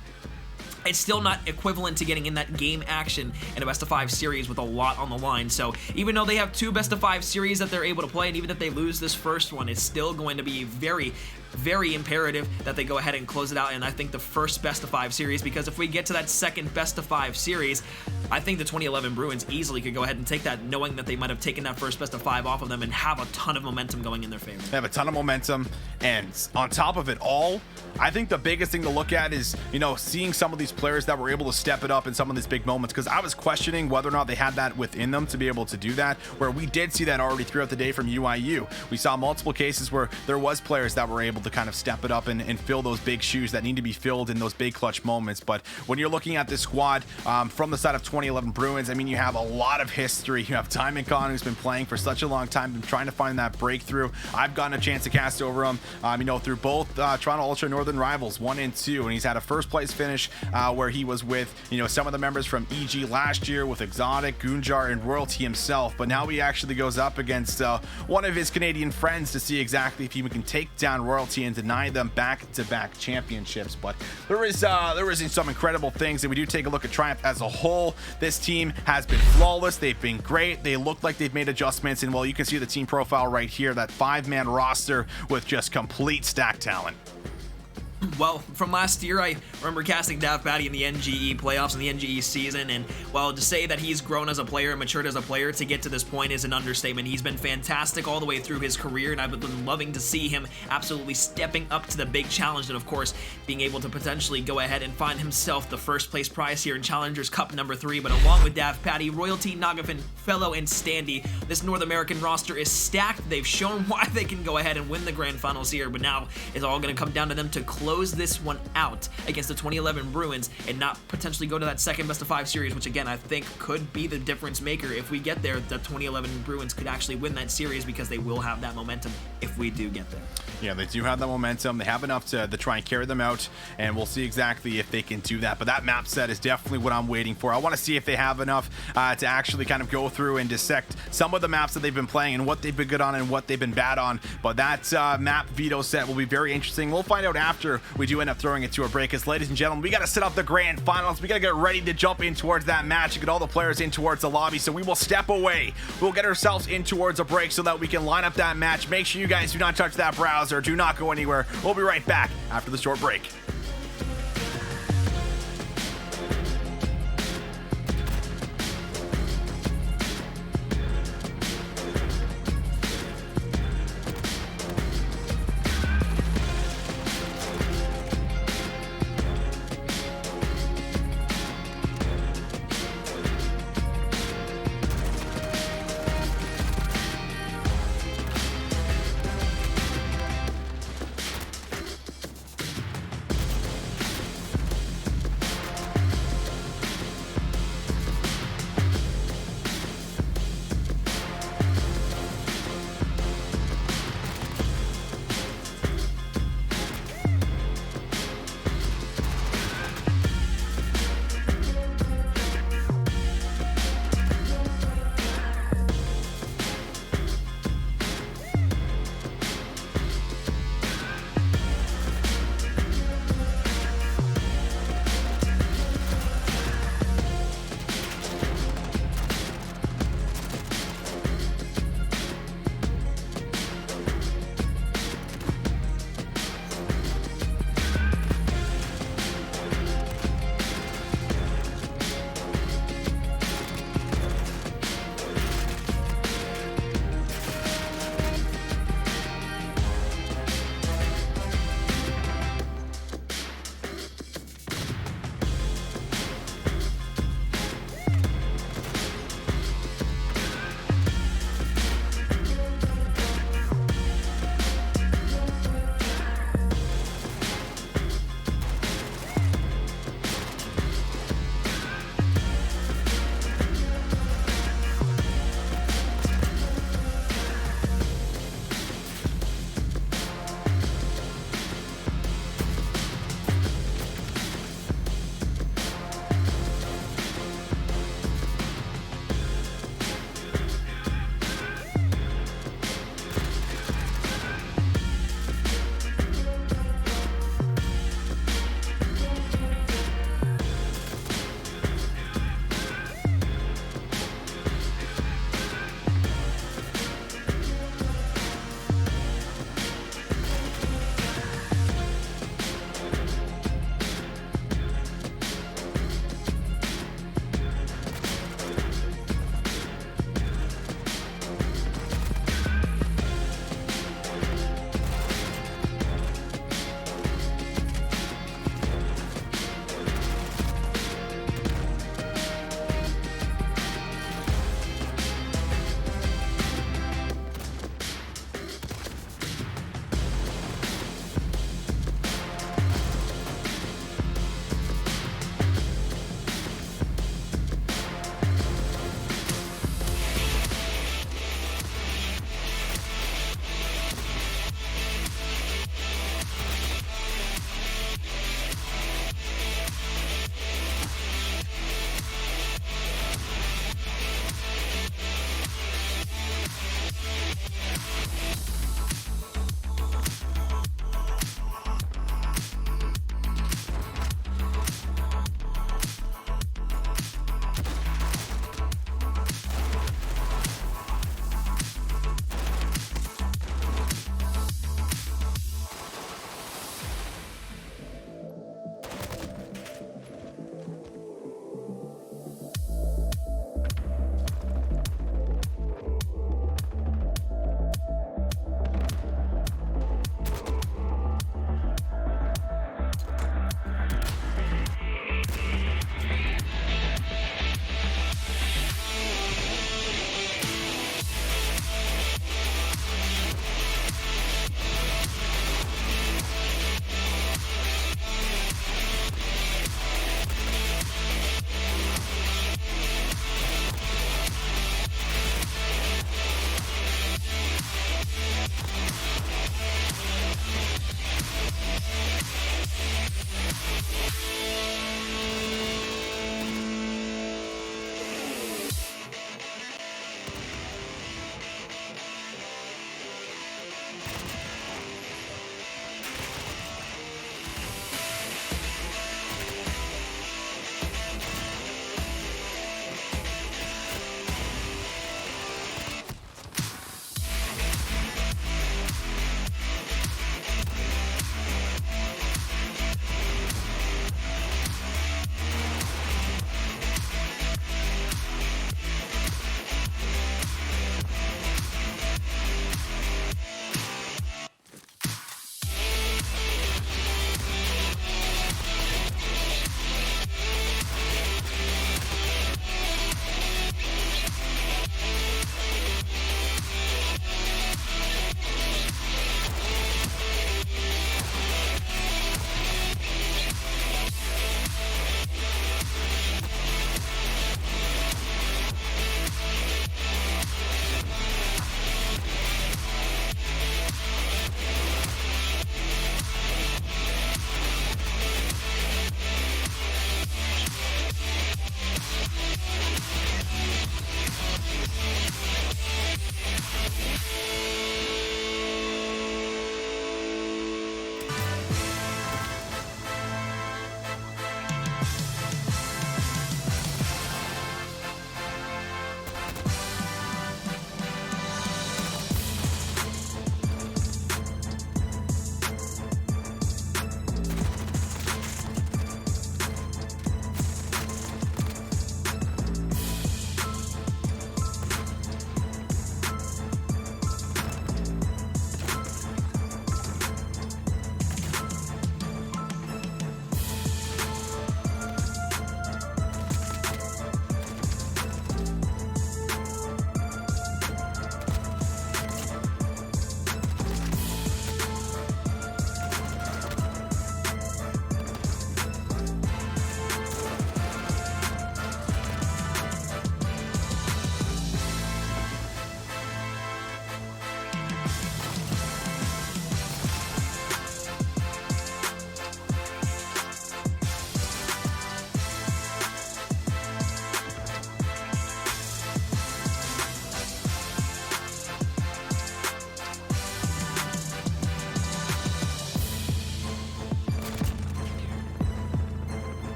Speaker 2: it's still not equivalent to getting in that game action in a best-of-5 series with a lot on the line. So even though they have 2 best-of-5 series that they're able to play, and even if they lose this first one, it's still going to be very, very imperative that they go ahead and close it out. And I think the first best-of-5 series, because if we get to that second best-of-5 series, I think the 2011 Bruins easily could go ahead and take that, knowing that they might have taken that first best-of-5 off of them and have a ton of momentum going in their favor.
Speaker 1: They have a ton of momentum, and on top of it all, I think the biggest thing to look at is, seeing some of these players that were able to step it up in some of these big moments, because I was questioning whether or not they had that within them to be able to do that, where we did see that already throughout the day from UIU. We saw multiple cases where there was players that were able to kind of step it up and fill those big shoes that need to be filled in those big clutch moments. But when you're looking at this squad from the side of 2011 Bruins, I mean, you have a lot of history. You have Diamond Con, who's been playing for such a long time, been trying to find that breakthrough. I've gotten a chance to cast over him, through both Toronto Ultra Northern Rivals 1 and 2, and he's had a first place finish where he was with some of the members from EG last year, with Exotic, Gunjar, and Royalty himself. But now he actually goes up against one of his Canadian friends to see exactly if he can take down Royalty and deny them back-to-back championships. But there is some incredible things, and we do take a look at Triumph as a whole. This team has been flawless. They've been great. They look like they've made adjustments, and well, you can see the team profile right here, that 5-man roster with just complete stack talent.
Speaker 2: Well, from last year, I remember casting Dav Patty in the NGE playoffs and the NGE season, and well, to say that he's grown as a player and matured as a player to get to this point is an understatement. He's been fantastic all the way through his career, and I've been loving to see him absolutely stepping up to the big challenge, and of course, being able to potentially go ahead and find himself the first place prize here in Challengers Cup number 3. But along with Dav Patty, Royalty, Nagafin, Fellow, and Standy, this North American roster is stacked. They've shown why they can go ahead and win the grand finals here, but now it's all going to come down to them to close this one out against the 2011 Bruins and not potentially go to that second best-of-5 series, which again I think could be the difference maker. If we get there, the 2011 Bruins could actually win that series, because they will have that momentum if we do get there.
Speaker 1: Yeah, they do have that momentum. They have enough to try and carry them out, and we'll see exactly if they can do that. But that map set is definitely what I'm waiting for. I want to see if they have enough to actually kind of go through and dissect some of the maps that they've been playing and what they've been good on and what they've been bad on. But that map veto set will be very interesting. We'll find out after we do end up throwing it to a break. Because, ladies and gentlemen, we got to set up the grand finals. We got to get ready to jump in towards that match and get all the players in towards the lobby. So we will step away. We'll get ourselves in towards a break so that we can line up that match. Make sure you guys do not touch that browser. Do not go anywhere. We'll be right back after the short break.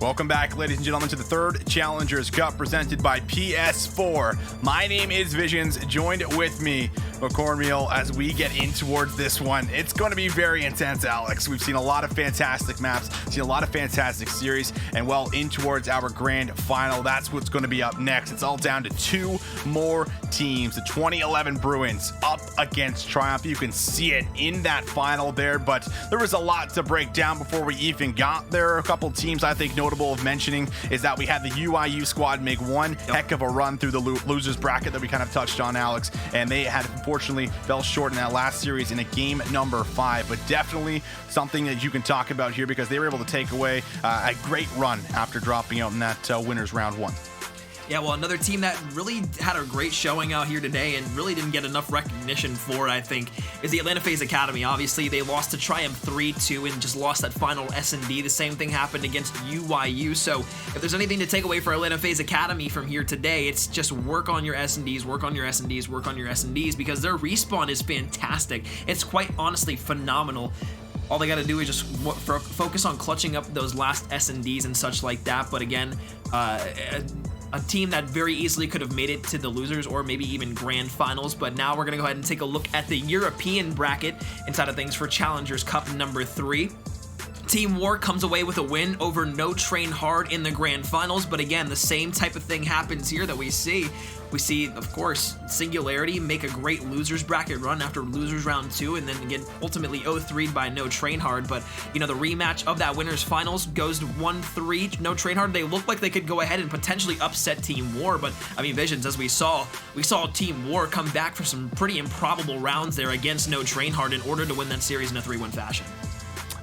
Speaker 1: Welcome back, ladies and gentlemen, to the third Challengers Cup presented by PS4. My name is Visions, joined with me, McCormiel, as we get in towards this one. It's going to be very intense, Alex. We've seen a lot of fantastic maps, seen a lot of fantastic series, and well, in towards our grand final. That's what's going to be up next. It's all down to two more teams. The 2011 Bruins up against Triumph. You can see it in that final there, but there was a lot to break down before we even got there. A couple teams I think notable of mentioning is that we had the UIU squad make one heck of a run through the losers bracket that we kind of touched on, Alex, and they had unfortunately fell short in that last series in a game number 5, but definitely something that you can talk about here because they were able to take away a great run after dropping out in that winners round 1.
Speaker 2: Yeah, well, another team that really had a great showing out here today and really didn't get enough recognition for it, I think, is the Atlanta FaZe Academy. Obviously, they lost to Triumph 3-2 and just lost that final S&D. The same thing happened against UIU. So if there's anything to take away for Atlanta FaZe Academy from here today, it's just work on your S&Ds, work on your S&Ds, work on your S&Ds, because their respawn is fantastic. It's quite honestly phenomenal. All they got to do is just focus on clutching up those last S&Ds and such like that. But again, a team that very easily could have made it to the losers or maybe even grand finals. But now we're going to go ahead and take a look at the European bracket inside of things for Challengers Cup number 3. Team War comes away with a win over No Train Hard in the grand finals, but again, the same type of thing happens here that we see. We see, of course, Singularity make a great losers bracket run after losers round 2, and then again, ultimately 0-3'd by No Train Hard. But, you know, the rematch of that winners finals goes to 1-3. No Train Hard, they look like they could go ahead and potentially upset Team War, but, I mean, Visions, as we saw Team War come back for some pretty improbable rounds there against No Train Hard in order to win that series in a 3-1 fashion.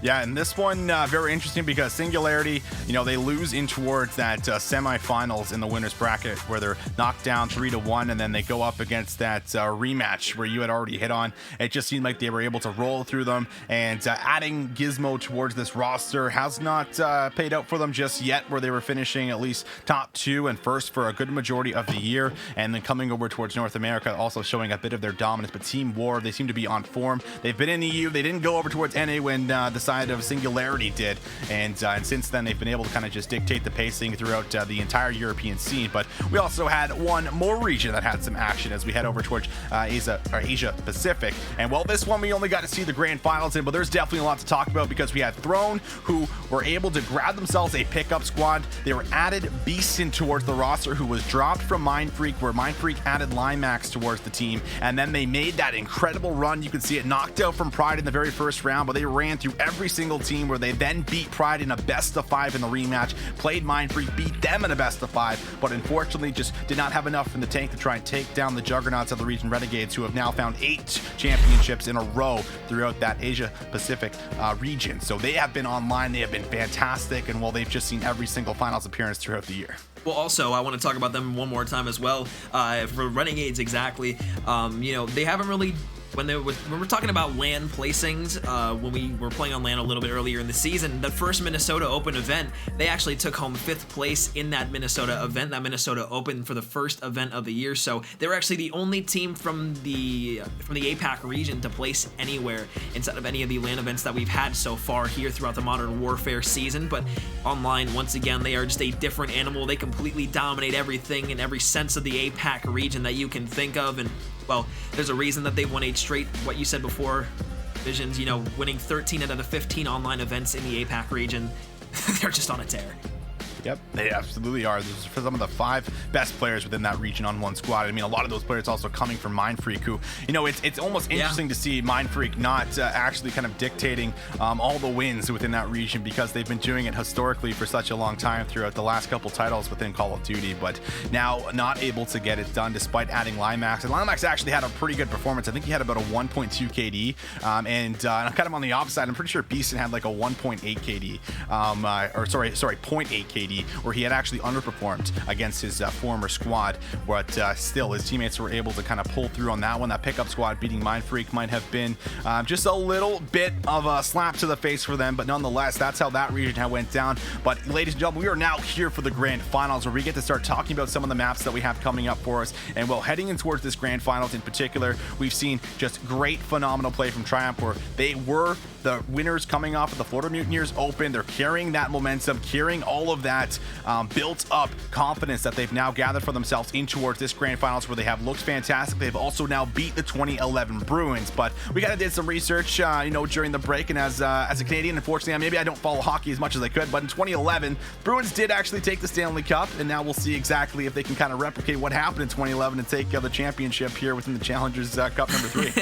Speaker 1: Yeah, and this one very interesting because Singularity, you know, they lose in towards that semifinals in the winners bracket where they're knocked down 3-1, and then they go up against that rematch where you had already hit on. It just seemed like they were able to roll through them, and adding Gizmo towards this roster has not paid out for them just yet, where they were finishing at least top 2 and first for a good majority of the year, and then coming over towards North America, also showing a bit of their dominance. But Team War, they seem to be on form. They've been in EU. They didn't go over towards NA when the side of Singularity did, and since then they've been able to kind of just dictate the pacing throughout the entire European scene. But we also had one more region that had some action as we head over towards Asia Pacific, and well, this one we only got to see the grand finals in, but there's definitely a lot to talk about because we had Throne, who were able to grab themselves a pickup squad. They were added Beastin towards the roster, who was dropped from Mindfreak, where Mindfreak added Limax towards the team, and then they made that incredible run. You can see it, knocked out from Pride in the very first round, but they ran through every single team, where they then beat Pride in a best of 5 in the rematch, played Mindfreak, beat them in a best of 5, but unfortunately just did not have enough in the tank to try and take down the juggernauts of the region, Renegades, who have now found 8 championships in a row throughout that Asia Pacific region. So they have been online, they have been fantastic, and well, they've just seen every single finals appearance throughout the year.
Speaker 2: Well, also, I want to talk about them one more time as well. For Renegades, exactly. You know, they haven't really... When we're talking about LAN placings, when we were playing on LAN a little bit earlier in the season, the first Minnesota Open event, they actually took home 5th place in that Minnesota event, that Minnesota Open, for the first event of the year. So they were actually the only team from the APAC region to place anywhere inside of any of the LAN events that we've had so far here throughout the Modern Warfare season. But online, once again, they are just a different animal. They completely dominate everything in every sense of the APAC region that you can think of, and well, there's a reason that they've won 8 straight, what you said before, Visions, you know, winning 13 out of the 15 online events in the APAC region. They're just on a tear.
Speaker 1: Yep, they absolutely are. This is for some of the 5 best players within that region on one squad. I mean, a lot of those players also coming from Mindfreak, who, you know, it's almost interesting to see Mindfreak not actually kind of dictating all the wins within that region, because they've been doing it historically for such a long time throughout the last couple titles within Call of Duty, but now not able to get it done despite adding Limax. And Limax actually had a pretty good performance. I think he had about a 1.2 KD, and kind of on the opposite side, I'm pretty sure Beastin had like a 1.8 KD, or sorry, 0.8 KD. KD, where he had actually underperformed against his former squad, but still his teammates were able to kind of pull through on that one. That pickup squad beating Mindfreak might have been just a little bit of a slap to the face for them, but nonetheless, that's how that region had went down. But ladies and gentlemen, we are now here for the grand finals, where we get to start talking about some of the maps that we have coming up for us. And well, heading in towards this grand finals in particular, we've seen just great, phenomenal play from Triumph, where they were the winners coming off of the Florida Mutineers Open. They're carrying that momentum, carrying all of that built up confidence that they've now gathered for themselves in towards this grand finals, where they have looked fantastic. They've also now beat the 2011 Bruins. But we kind of did some research, during the break, and as a Canadian, unfortunately, maybe I don't follow hockey as much as I could, but in 2011, Bruins did actually take the Stanley Cup, and now we'll see exactly if they can kind of replicate what happened in 2011 and take the championship here within the Challengers Cup number 3.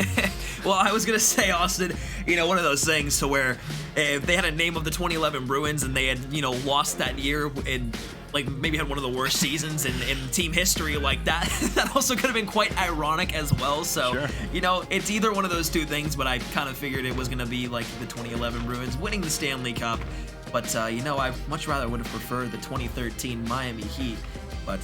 Speaker 2: Well, I was gonna say, Austin, one of those things to where if they had a name of the 2011 Bruins and they had, lost that year and like maybe had one of the worst seasons in team history like that, that also could have been quite ironic as well. So,
Speaker 1: sure.
Speaker 2: It's either one of those two things, but I kind of figured it was gonna be like the 2011 Bruins winning the Stanley Cup. But, I much rather would have preferred the 2013 Miami Heat, but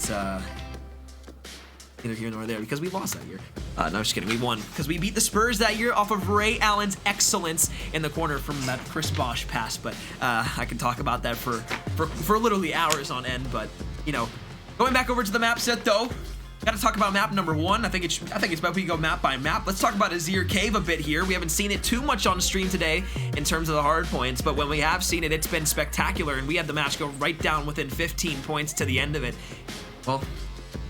Speaker 2: neither here nor there, because we lost that year. No, I'm just kidding. We won because we beat the Spurs that year off of Ray Allen's excellence in the corner from that Chris Bosh pass. But I can talk about that for literally hours on end. But going back over to the map set though, got to talk about map number 1. I think it's about we go map by map. Let's talk about Azir Cave a bit here. We haven't seen it too much on stream today in terms of the hard points, but when we have seen it, it's been spectacular, and we had the match go right down within 15 points to the end of it. Well,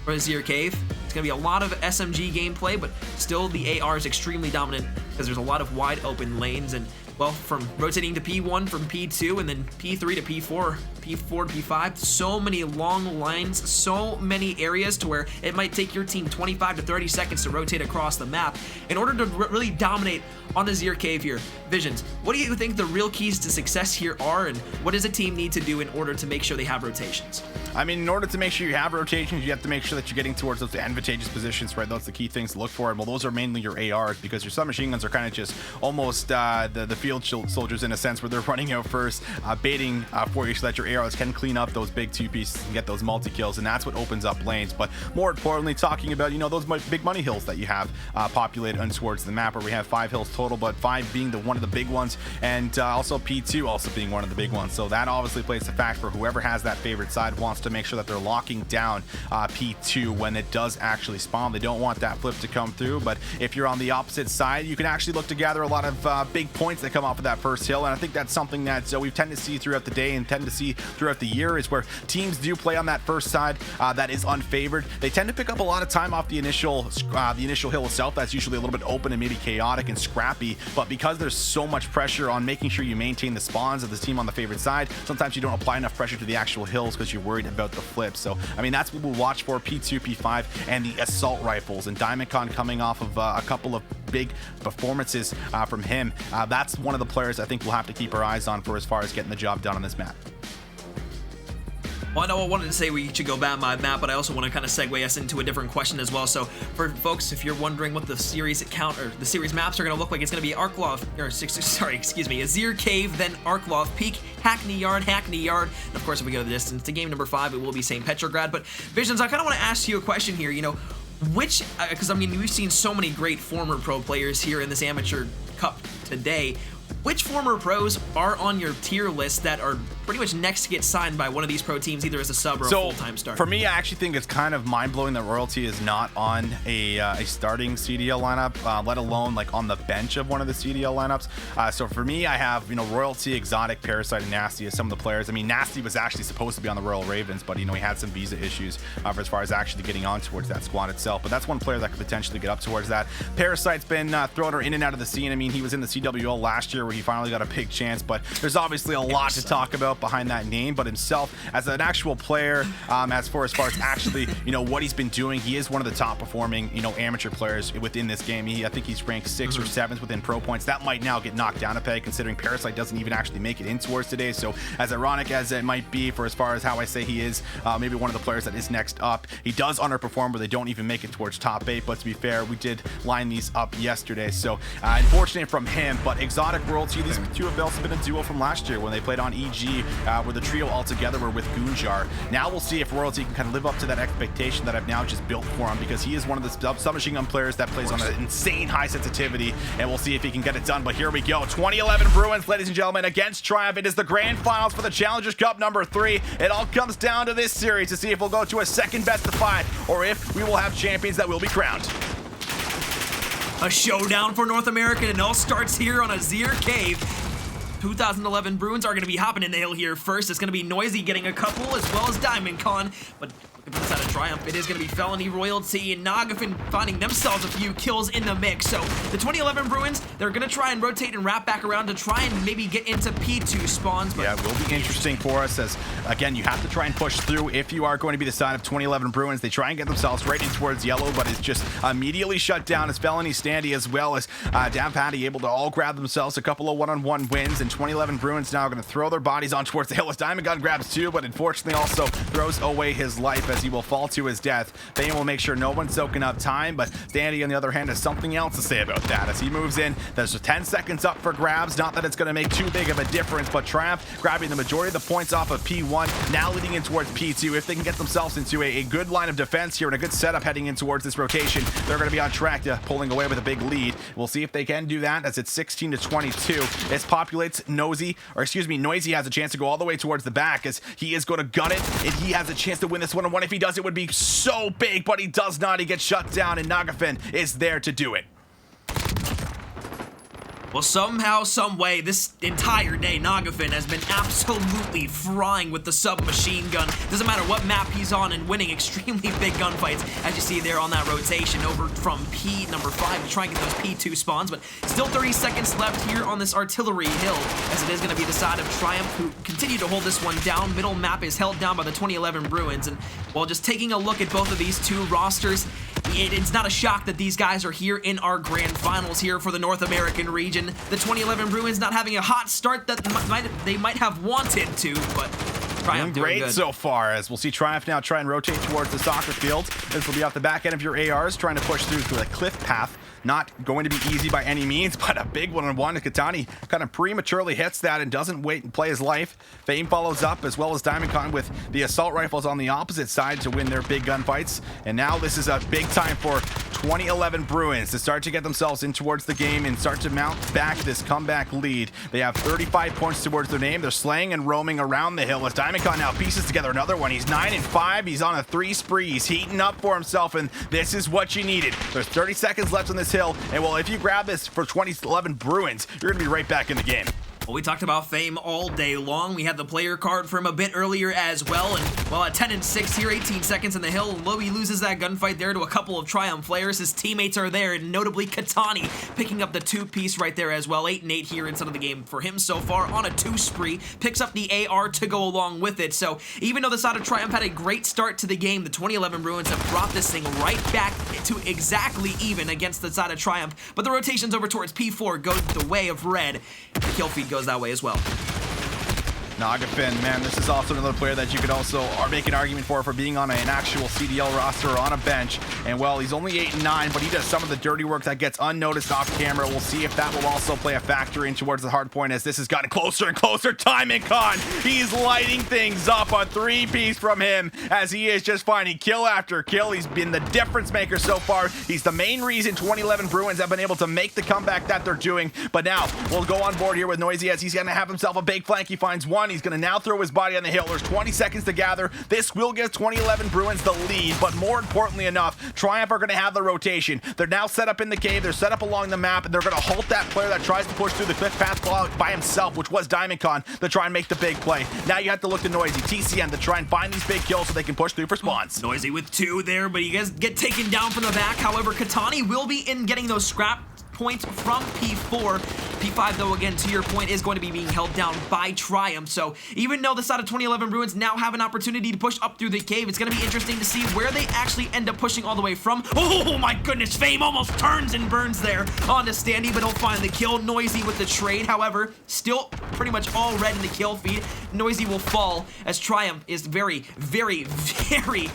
Speaker 2: for Azir Cave, it's going to be a lot of SMG gameplay, but still the AR is extremely dominant because there's a lot of wide open lanes, and well, from rotating to P1 from P2 and then P3 to P4 to P5, so many long lines, so many areas to where it might take your team 25 to 30 seconds to rotate across the map in order to really dominate on the Azir Cave here. Visions, what do you think the real keys to success here are, and what does a team need to do in order to make sure they have rotations?
Speaker 1: I mean, in order to make sure you have rotations, you have to make sure that you're getting towards those advantageous positions, right? Those are the key things to look for. And well, those are mainly your ARs, because your submachine guns are kind of just almost the field soldiers in a sense, where they're running out first, baiting for you so that your ARs can clean up those big two pieces and get those multi-kills, and that's what opens up lanes. But more importantly, talking about, those big money hills that you have populated towards the map, where we have 5 hills total, but 5 being one of the big ones, and also P2 also being one of the big ones. So that obviously plays a fact for whoever has that favorite side wants to make sure that they're locking down P2 when it does actually spawn. They don't want that flip to come through, but if you're on the opposite side, you can actually look to gather a lot of big points that come off of that first hill, and I think that's something that we tend to see throughout the day and tend to see throughout the year, is where teams do play on that first side that is unfavored. They tend to pick up a lot of time off the initial hill itself. That's usually a little bit open and maybe chaotic and scrappy, but because there's so much pressure on making sure you maintain the spawns of the team on the favorite side, sometimes you don't apply enough pressure to the actual hills because you're worried about the flip. So I mean, that's what we'll watch for: P2, P5, and the assault rifles. And Diamondcon coming off of a couple of big performances from him. That's one of the players I think we'll have to keep our eyes on for as far as getting the job done on this map.
Speaker 2: Well, I know I wanted to say we should go map by map, but I also want to kind of segue us into a different question as well. So for folks, if you're wondering what the series the series maps are going to look like, it's going to be Azir Cave, then Arkloff Peak, Hackney Yard, and of course, if we go the distance to game number 5, it will be St. Petrograd. But Visions, I kind of want to ask you a question here. Because I mean, we've seen so many great former pro players here in this amateur cup today. Which former pros are on your tier list that are pretty much next to get signed by one of these pro teams, either as a sub or a full-time starter?
Speaker 1: For me, I actually think it's kind of mind-blowing that Royalty is not on a starting CDL lineup, let alone like on the bench of one of the CDL lineups. So for me, I have Royalty, Exotic, Parasite, and Nasty as some of the players. I mean, Nasty was actually supposed to be on the Royal Ravens, but he had some visa issues as far as actually getting on towards that squad itself. But that's one player that could potentially get up towards that. Parasite's been throwing her in and out of the scene. I mean, he was in the CWL last year where he finally got a big chance, but there's obviously a lot to talk about behind that name. But himself as an actual player, as far as actually what he's been doing, he is one of the top performing amateur players within this game. I think he's ranked 6th or 7th within pro points. That might now get knocked down a peg, considering Parasite doesn't even actually make it in towards today. So as ironic as it might be for as far as how I say he is maybe one of the players that is next up, he does underperform where they don't even make it towards top 8. But to be fair, we did line these up yesterday, so unfortunate from him. But Exotic World Royalty. These two have also been a duo from last year when they played on EG, where the trio all together were with Goonjar. Now we'll see if Royalty can kind of live up to that expectation that I've now just built for him, because he is one of the submachine gun players that plays on an insane high sensitivity, and we'll see if he can get it done. But here we go. 2011 Bruins, ladies and gentlemen, against Triumph. It is the grand finals for the Challengers Cup number 3. It all comes down to this series to see if we'll go to a second best of 5 or if we will have champions that will be crowned.
Speaker 2: A showdown for North America, and it all starts here on Azir Cave. 2011 Bruins are going to be hopping in the hill here first. It's going to be Noisy getting a couple, as well as Diamond Con. But looking for the side of Triumph, it is going to be Felony, Royalty, and Nagafin finding themselves a few kills in the mix. So the 2011 Bruins, they're going to try and rotate and wrap back around to try and maybe get into P2 spawns. But
Speaker 1: yeah, it will be interesting for us, as again, you have to try and push through if you are going to be the side of 2011 Bruins. They try and get themselves right in towards yellow, but it's just immediately shut down as Felony, Standy, as well as Down Patty able to all grab themselves a couple of one-on-one wins. And 2011 Bruins now going to throw their bodies on towards the hill as Diamond Gun grabs 2, but unfortunately also throws away his life as he will fall to his death. Fame will make sure no one's soaking up time, but Standy on the other hand has something else to say about that as he moves in. There's 10 seconds up for grabs. Not that it's going to make too big of a difference, but Triumph grabbing the majority of the points off of P1, now leading in towards P2. If they can get themselves into a good line of defense here and a good setup heading in towards this rotation, they're going to be on track to pulling away with a big lead. We'll see if they can do that as it's 16 to 22. As populates Noisy has a chance to go all the way towards the back as he is going to gun it, and he has a chance to win this one-on-one. If he does, it would be so big, but he does not. He gets shut down, and Nagafin is there to do it.
Speaker 2: well, somehow, some way, this entire day, Nagafin has been absolutely frying with the submachine gun. Doesn't matter what map he's on, and winning extremely big gunfights, as you see there on that rotation over from P number 5 to try and get those P2 spawns. But still 30 seconds left here on this artillery hill, as it is going to be the side of Triumph who continue to hold this one down. Middle map is held down by the 2011 Bruins, and while just taking a look at both of these two rosters, it's not a shock that these guys are here in our grand finals here for the North American region. The 2011 Bruins not having a hot start that they might have wanted to, but Triumph doing
Speaker 1: great
Speaker 2: good
Speaker 1: so far, as we'll see Triumph now try and rotate towards the soccer field. This will be off the back end of your ARs, trying to push through the cliff path. Not going to be easy by any means, but a big one-on-one. Katani kind of prematurely hits that and doesn't wait and play his life. Fame follows up, as well as Diamond Con with the assault rifles on the opposite side to win their big gunfights. And now this is a big time for 2011 Bruins to start to get themselves in towards the game and start to mount back this comeback lead. They have 35 points towards their name. They're slaying and roaming around the hill as Diamond Con now pieces together another one. He's 9-5. He's on a 3 spree. He's heating up for himself, and this is what you needed. There's 30 seconds left on this hill, and well, if you grab this for 2011 Bruins, you're going to be right back in the game.
Speaker 2: Well, we talked about Fame all day long. We had the player card for him a bit earlier as well. And well, at 10-6 here, 18 seconds in the hill, Lowy loses that gunfight there to a couple of Triumph players. His teammates are there, and notably Katani picking up the 2-piece right there as well. 8-8 here inside of the game for him so far on a 2 spree. Picks up the AR to go along with it. So even though the side of Triumph had a great start to the game, the 2011 Bruins have brought this thing right back to exactly even against the side of Triumph. But the rotations over towards P4 go the way of red. The kill feed goes that way as well.
Speaker 1: Nagafin, man, this is also another player that you could also make an argument for being on an actual CDL roster or on a bench. And well, he's only 8-9, but he does some of the dirty work that gets unnoticed off camera. We'll see if that will also play a factor in towards the hard point as this has gotten closer and closer. Diamond Con, he's lighting things up. On 3-piece from him as he is just finding kill after kill. He's been the difference maker so far. He's the main reason 2011 Bruins have been able to make the comeback that they're doing. But now we'll go on board here with Noisy as he's going to have himself a big flank. He finds one. He's going to now throw his body on the hill. There's 20 seconds to gather. This will give 2011 Bruins the lead, but more importantly enough, Triumph are going to have the rotation. They're now set up in the cave. They're set up along the map, and they're going to halt that player that tries to push through the cliff path by himself, which was Diamond Con, to try and make the big play. Now you have to look to Noisy, TCN, to try and find these big kills so they can push through for spawns.
Speaker 2: Noisy with 2 there, but you guys get taken down from the back. However, Katani will be in getting those scrap points from P4. P5, though, again, to your point, is going to be being held down by Triumph. So even though the side of 2011 Bruins now have an opportunity to push up through the cave, it's going to be interesting to see where they actually end up pushing all the way from. Oh my goodness, Fame almost turns and burns there onto Standy, but he'll find the kill. Noisy with the trade, however, still pretty much all red in the kill feed. Noisy will fall as Triumph is very, very, very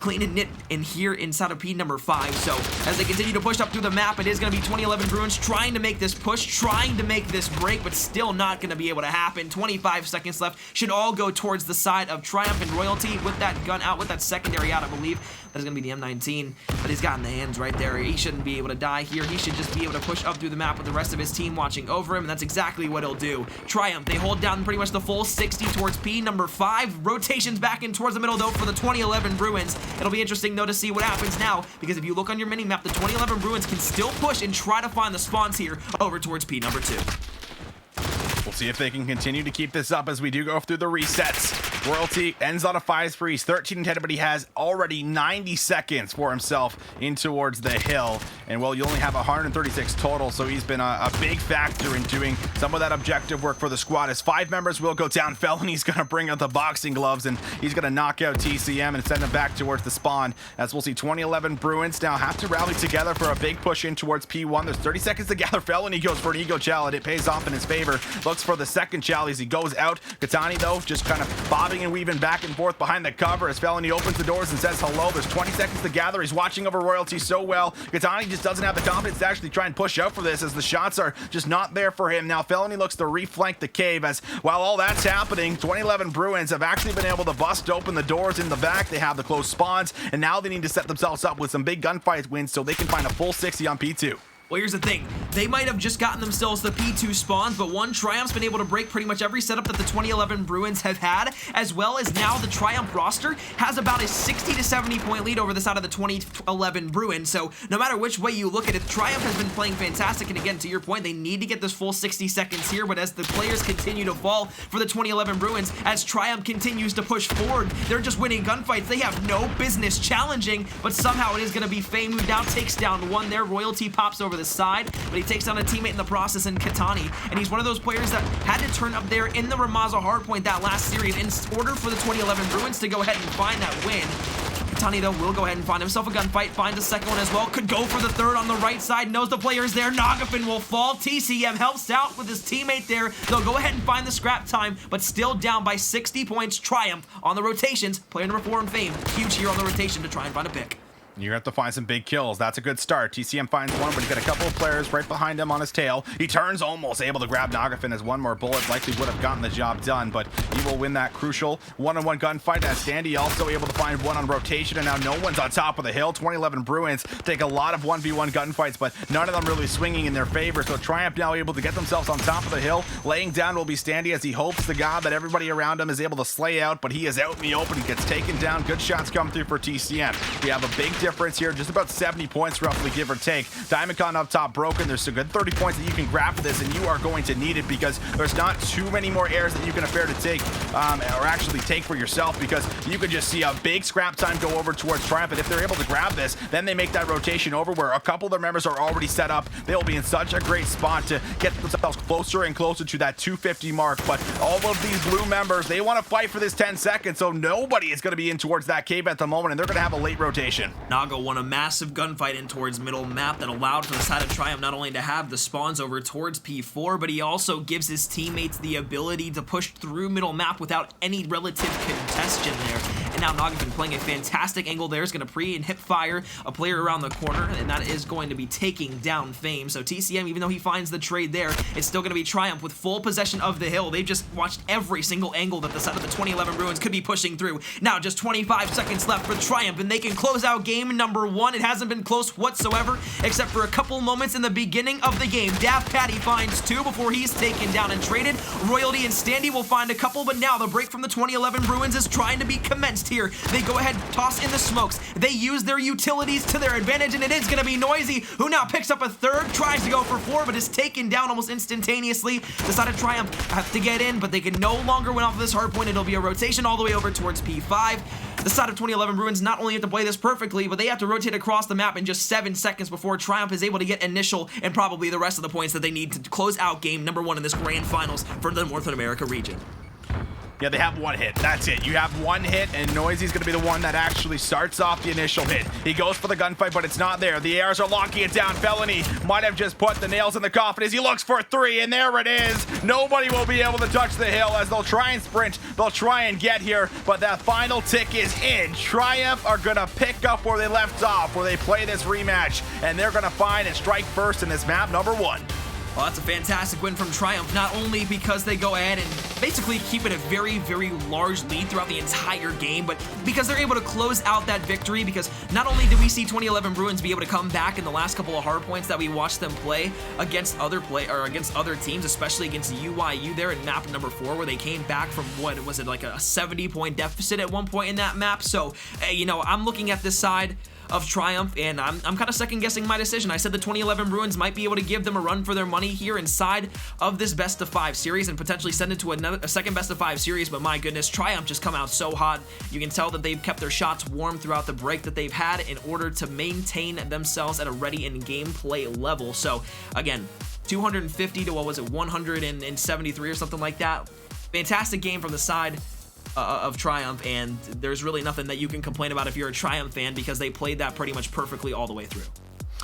Speaker 2: clean knit in here inside of P number 5. So as they continue to push up through the map, it is going to be 2011 Bruins trying to make this push, trying to make this break, but still not going to be able to happen. 25 seconds left. Should all go towards the side of Triumph and Royalty with that gun out, with that secondary out, I believe. That is going to be the M19, but he's got in the hands right there. He shouldn't be able to die here. He should just be able to push up through the map with the rest of his team watching over him, and that's exactly what he'll do. Triumph, they hold down pretty much the full 60 towards P number 5. Rotations back in towards the middle, though, for the 2011 Bruins. It'll be interesting, though, to see what happens now, because if you look on your mini-map, the 2011 Bruins can still push and try to find the spawns here over towards P number 2.
Speaker 3: We'll see if they can continue to keep this up as we do go through the resets. Royalty ends on a 5 freeze, 13-10, but he has already 90 seconds for himself in towards the hill. And well, you only have 136 total, so he's been a big factor in doing some of that objective work for the squad. As 5 members will go down, Felony's going to bring out the boxing gloves, and he's going to knock out TCM and send him back towards the spawn. As we'll see 2011 Bruins now have to rally together for a big push in towards P1. There's 30 seconds to gather. Felony goes for an Ego Challenge. It pays off in his favor. Looks for the second Challenge as he goes out. Katani, though, just kind of bobbing and weaving back and forth behind the cover as Felony opens the doors and says hello. There's 20 seconds to gather. He's watching over Royalty so well. Katani just doesn't have the confidence to actually try and push out for this as the shots are just not there for him. Now Felony looks to reflank the cave as while all that's happening, 2011 Bruins have actually been able to bust open the doors in the back. They have the close spawns, and now they need to set themselves up with some big gunfight wins so they can find a full 60 on P2.
Speaker 2: Well, here's the thing. They might have just gotten themselves the P2 spawns, but one Triumph's been able to break pretty much every setup that the 2011 Bruins have had, as well as now the Triumph roster has about a 60 to 70 point lead over the side of the 2011 Bruins. So no matter which way you look at it, Triumph has been playing fantastic. And again, to your point, they need to get this full 60 seconds here, but as the players continue to fall for the 2011 Bruins, as Triumph continues to push forward, they're just winning gunfights. They have no business challenging, but somehow it is going to be Fame who now takes down one there. Royalty pops over the side, but he takes down a teammate in the process in Katani, and he's one of those players that had to turn up there in the Ramaza hardpoint that last series in order for the 2011 Bruins to go ahead and find that win. Katani, though, will go ahead and find himself a gunfight, finds a second one as well, could go for the third on the right side, knows the player's there. Nagafin will fall. TCM helps out with his teammate there. They'll go ahead and find the scrap time, but still down by 60 points. Triumph on the rotations. Player number 4 in Fame, huge here on the rotation to try and find a pick.
Speaker 3: You have to find some big kills. That's a good start. TCM finds one, but he's got a couple of players right behind him on his tail. He turns, almost able to grab Nagafin as one more bullet likely would have gotten the job done, but he will win that crucial one-on-one gunfight as Standy also able to find one on rotation, and now no one's on top of the hill. 2011 Bruins take a lot of 1v1 gunfights, but none of them really swinging in their favor, so Triumph now able to get themselves on top of the hill. Laying down will be Standy as he hopes to God that everybody around him is able to slay out, but he is out in the open. He gets taken down. Good shots come through for TCM. We have a big difference here, just about 70 points roughly, give or take. Diamondcon up top broken. There's a good 30 points that you can grab for this, and you are going to need it because there's not too many more airs that you can afford to take or actually take for yourself, because you can just see a big scrap time go over towards Triumph, and if they're able to grab this, then they make that rotation over where a couple of their members are already set up. They'll be in such a great spot to get themselves closer and closer to that 250 mark, but all of these blue members, they want to fight for this 10 seconds, so nobody is going to be in towards that cave at the moment, and they're going to have a late rotation.
Speaker 2: Naga won a massive gunfight in towards middle map that allowed for the side of Triumph not only to have the spawns over towards P4, but he also gives his teammates the ability to push through middle map without any relative congestion there. And now Nagafin playing a fantastic angle there is going to pre and hip fire a player around the corner, and that is going to be taking down Fame. So TCM, even though he finds the trade there, it's still going to be Triumph with full possession of the hill. They've just watched every single angle that the side of the 2011 Bruins could be pushing through. Now just 25 seconds left for Triumph, and they can close out game number 1. It hasn't been close whatsoever, except for a couple moments in the beginning of the game. Daft Patty finds 2 before he's taken down and traded. Royalty and Standy will find a couple, but now the break from the 2011 Bruins is trying to be commenced here. They go ahead, toss in the smokes. They use their utilities to their advantage, and it is going to be Noisy, who now picks up a third, tries to go for 4, but is taken down almost instantaneously. The side of Triumph have to get in, but they can no longer win off of this hard point. It'll be a rotation all the way over towards P5. The side of 2011 Bruins not only have to play this perfectly, but they have to rotate across the map in just 7 seconds before Triumph is able to get initial and probably the rest of the points that they need to close out game number 1 in this grand finals for the North America region.
Speaker 1: Yeah, they have one hit. That's it. You have one hit, and Noisy's going to be the one that actually starts off the initial hit. He goes for the gunfight, but it's not there. The ARs are locking it down. Felony might have just put the nails in the coffin as he looks for 3, and there it is. Nobody will be able to touch the hill as they'll try and sprint. They'll try and get here, but that final tick is in. Triumph are going to pick up where they left off, where they play this rematch, and they're going to find and strike first in this map number 1.
Speaker 2: Well, that's a fantastic win from Triumph, not only because they go ahead and basically keep it a very, very large lead throughout the entire game, but because they're able to close out that victory, because not only did we see 2011 Bruins be able to come back in the last couple of hardpoints that we watched them play against other teams, especially against UYU there in map number 4, where they came back from, what was it, like a 70-point deficit at one point in that map. So, you know, I'm looking at this side of Triumph, and I'm kind of second-guessing my decision. I said the 2011 Bruins might be able to give them a run for their money here inside of this best-of-5 series and potentially send it to a second best-of-5 series, but my goodness, Triumph just come out so hot. You can tell that they've kept their shots warm throughout the break that they've had in order to maintain themselves at a ready and gameplay level. So, again, 250 to, what was it, 173 or something like that. Fantastic game from the side of Triumph, and there's really nothing that you can complain about if you're a Triumph fan, because they played that pretty much perfectly all the way through.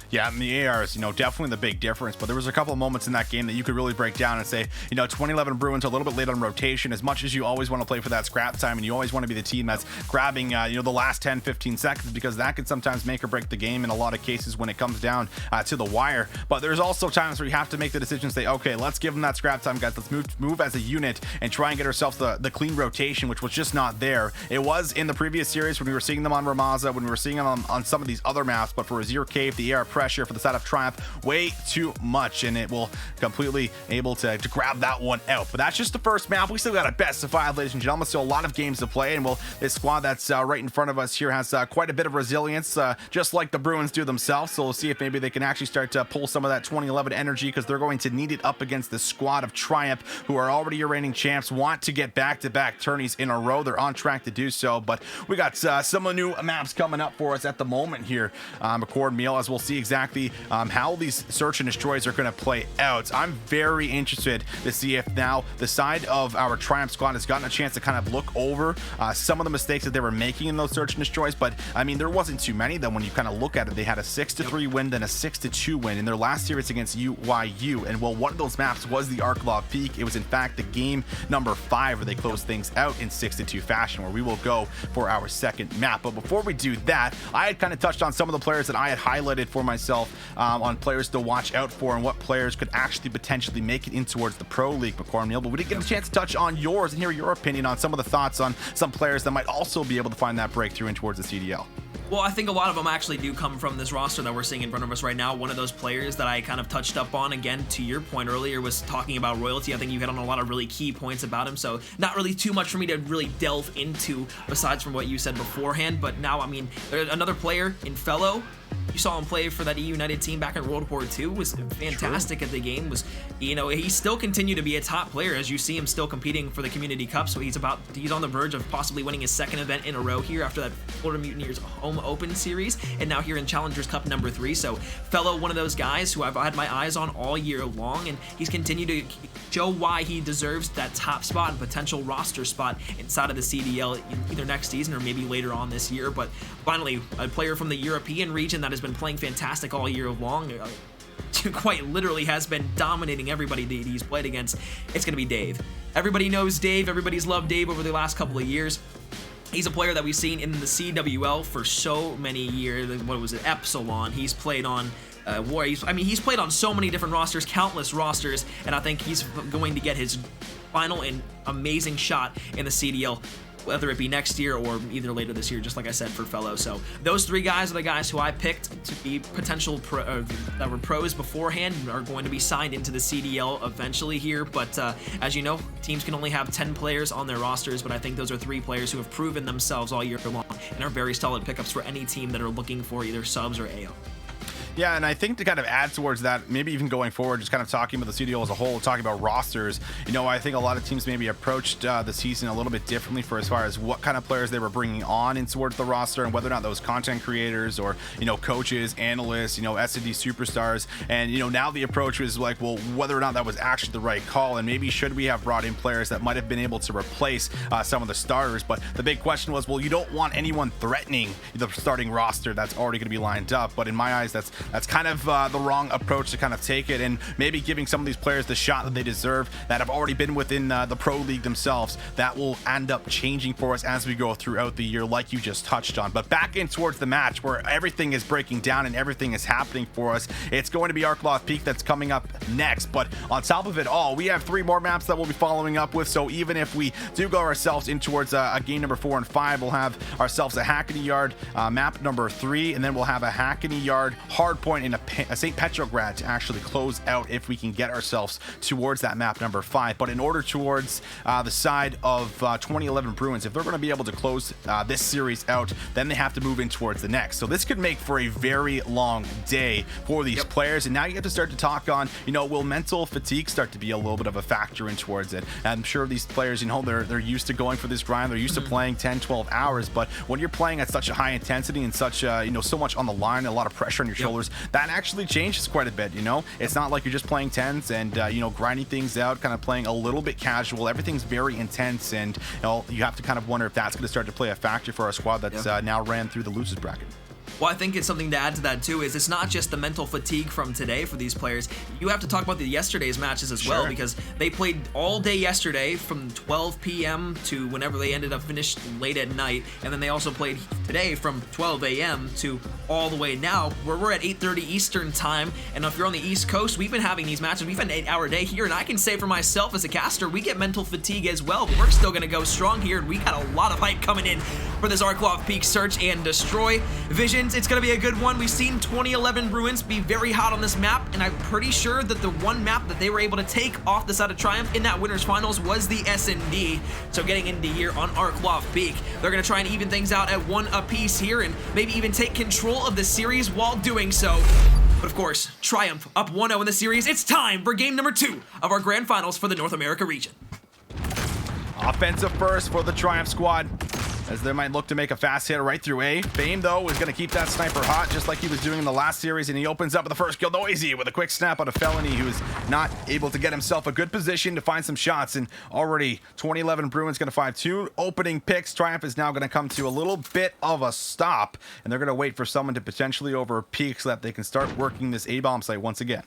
Speaker 1: Yeah, and the ARs, you know, definitely the big difference, but there was a couple of moments in that game that you could really break down and say, you know, 2011 Bruins are a little bit late on rotation. As much as you always want to play for that scrap time and you always want to be the team that's grabbing, you know, the last 10, 15 seconds, because that can sometimes make or break the game in a lot of cases when it comes down to the wire. But there's also times where you have to make the decision, say, okay, let's give them that scrap time, guys. Let's move as a unit and try and get ourselves the clean rotation, which was just not there. It was in the previous series when we were seeing them on Ramaza, when we were seeing them on some of these other maps, but for Azir Cave, the AR pressure for the side of Triumph, way too much, and it will completely able to grab that one out. But that's just the first map. We still got a best of 5, ladies and gentlemen. Still a lot of games to play, and this squad that's right in front of us here has quite a bit of resilience, just like the Bruins do themselves. So we'll see if maybe they can actually start to pull some of that 2011 energy, because they're going to need it up against the squad of Triumph, who are already your reigning champs, want to get back-to-back tourneys in a row. They're on track to do so, but we got some new maps coming up for us at the moment here, Accord Meal, as we'll see exactly how these search and destroys are going to play out. I'm very interested to see if now the side of our Triumph squad has gotten a chance to kind of look over some of the mistakes that they were making in those search and destroys. But I mean, there wasn't too many of them when you kind of look at it. They had a 6-3 win, then a 6-2 win in their last series against UYU. And well, one of those maps was the Arklaw Peak. It was in fact the game number 5 where they closed things out in 6-2 fashion, where we will go for our second map. But before we do that, I had kind of touched on some of the players that I had highlighted for myself on players to watch out for and what players could actually potentially make it in towards the Pro League, McCormick. But we didn't get a chance to touch on yours and hear your opinion on some of the thoughts on some players that might also be able to find that breakthrough in towards the CDL.
Speaker 2: Well, I think a lot of them actually do come from this roster that we're seeing in front of us right now. One of those players that I kind of touched up on, again, to your point earlier, was talking about Royalty. I think you hit on a lot of really key points about him, so not really too much for me to really delve into besides from what you said beforehand. But now, I mean, another player in Fellow, you saw him play for that EU United team back in World War II, was fantastic at the game. Was, you know, he still continued to be a top player, as you see him still competing for the Community Cup. So he's on the verge of possibly winning his second event in a row here after that Florida Mutineers Home Open series, and now here in Challengers Cup number 3. So Fellow, one of those guys who I've had my eyes on all year long, and he's continued to show why he deserves that top spot and potential roster spot inside of the CDL either next season or maybe later on this year. But finally, a player from the European region that has been playing fantastic all year long, quite literally has been dominating everybody that he's played against. It's going to be Dave. Everybody knows Dave. Everybody's loved Dave over the last couple of years. He's a player that we've seen in the CWL for so many years. What was it? Epsilon. He's played on War. He's played on so many different rosters, countless rosters, and I think he's going to get his final and amazing shot in the CDL, whether it be next year or either later this year, just like I said for Fellow. So those 3 guys are the guys who I picked to be potential that were pros beforehand and are going to be signed into the CDL eventually here. But as you know, teams can only have 10 players on their rosters, but I think those are 3 players who have proven themselves all year long and are very solid pickups for any team that are looking for either subs or AO.
Speaker 1: Yeah, and I think to kind of add towards that, maybe even going forward, just kind of talking about the CDL as a whole, talking about rosters, you know, I think a lot of teams maybe approached the season a little bit differently for as far as what kind of players they were bringing on in towards the roster and whether or not those content creators or, you know, coaches, analysts, you know, S&D superstars. And, you know, now the approach was like, well, whether or not that was actually the right call, and maybe should we have brought in players that might have been able to replace some of the starters. But the big question was, well, you don't want anyone threatening the starting roster that's already going to be lined up. But in my eyes, that's kind of the wrong approach to kind of take it, and maybe giving some of these players the shot that they deserve that have already been within the pro league themselves. That will end up changing for us as we go throughout the year, like you just touched on. But back in towards the match where everything is breaking down and everything is happening for us, it's going to be Arcloth Peak that's coming up next. But on top of it all, we have 3 more maps that we'll be following up with. So even if we do go ourselves in towards a game number 4 and 5, we'll have ourselves a Hackney Yard map number 3, and then we'll have a Hackney Yard hardpoint in a St. Petrograd to actually close out if we can get ourselves towards that map number 5. But in order towards the side of 2011 Bruins, if they're going to be able to close this series out, then they have to move in towards the next. So this could make for a very long day for these players. And now you have to start to talk on, you know, will mental fatigue start to be a little bit of a factor in towards it? And I'm sure these players, you know, they're used to going for this grind. They're used to playing 10, 12 hours. But when you're playing at such a high intensity and such, you know, so much on the line, a lot of pressure on your shoulders, that actually changes quite a bit, you know? It's not like you're just playing 10s and, you know, grinding things out, kind of playing a little bit casual. Everything's very intense, and, you know, you have to kind of wonder if that's going to start to play a factor for our squad that's now ran through the losers bracket.
Speaker 2: Well, I think it's something to add to that too, is it's not just the mental fatigue from today for these players. You have to talk about the yesterday's matches as well, because they played all day yesterday from 12 p.m. to whenever they ended up finished late at night, and then they also played today from 12 a.m. to all the way now, where we're at 8:30 Eastern time. And if you're on the East Coast, we've been having these matches. We've had an 8-hour day here, and I can say for myself as a caster, we get mental fatigue as well, but we're still going to go strong here, and we got a lot of hype coming in for this Arcloth Peak Search and Destroy. Visions, it's going to be a good one. We've seen 2011 Bruins be very hot on this map, and I'm pretty sure that the one map that they were able to take off the side of Triumph in that winners finals was the S&D. So getting into here on Arcloth Peak, they're going to try and even things out at 1 apiece here and maybe even take control of the series while doing so. But of course, Triumph up 1-0 in the series. It's time for game number 2 of our grand finals for the North America region.
Speaker 1: Offensive first for the Triumph squad, as they might look to make a fast hit right through A. Fame, though, is going to keep that sniper hot, just like he was doing in the last series, and he opens up with the first kill. Noisy with a quick snap out of Felony, who's not able to get himself a good position to find some shots, and already 2011 Bruins going to find 2 opening picks. Triumph is now going to come to a little bit of a stop, and they're going to wait for someone to potentially over peak so that they can start working this A-bomb site once again.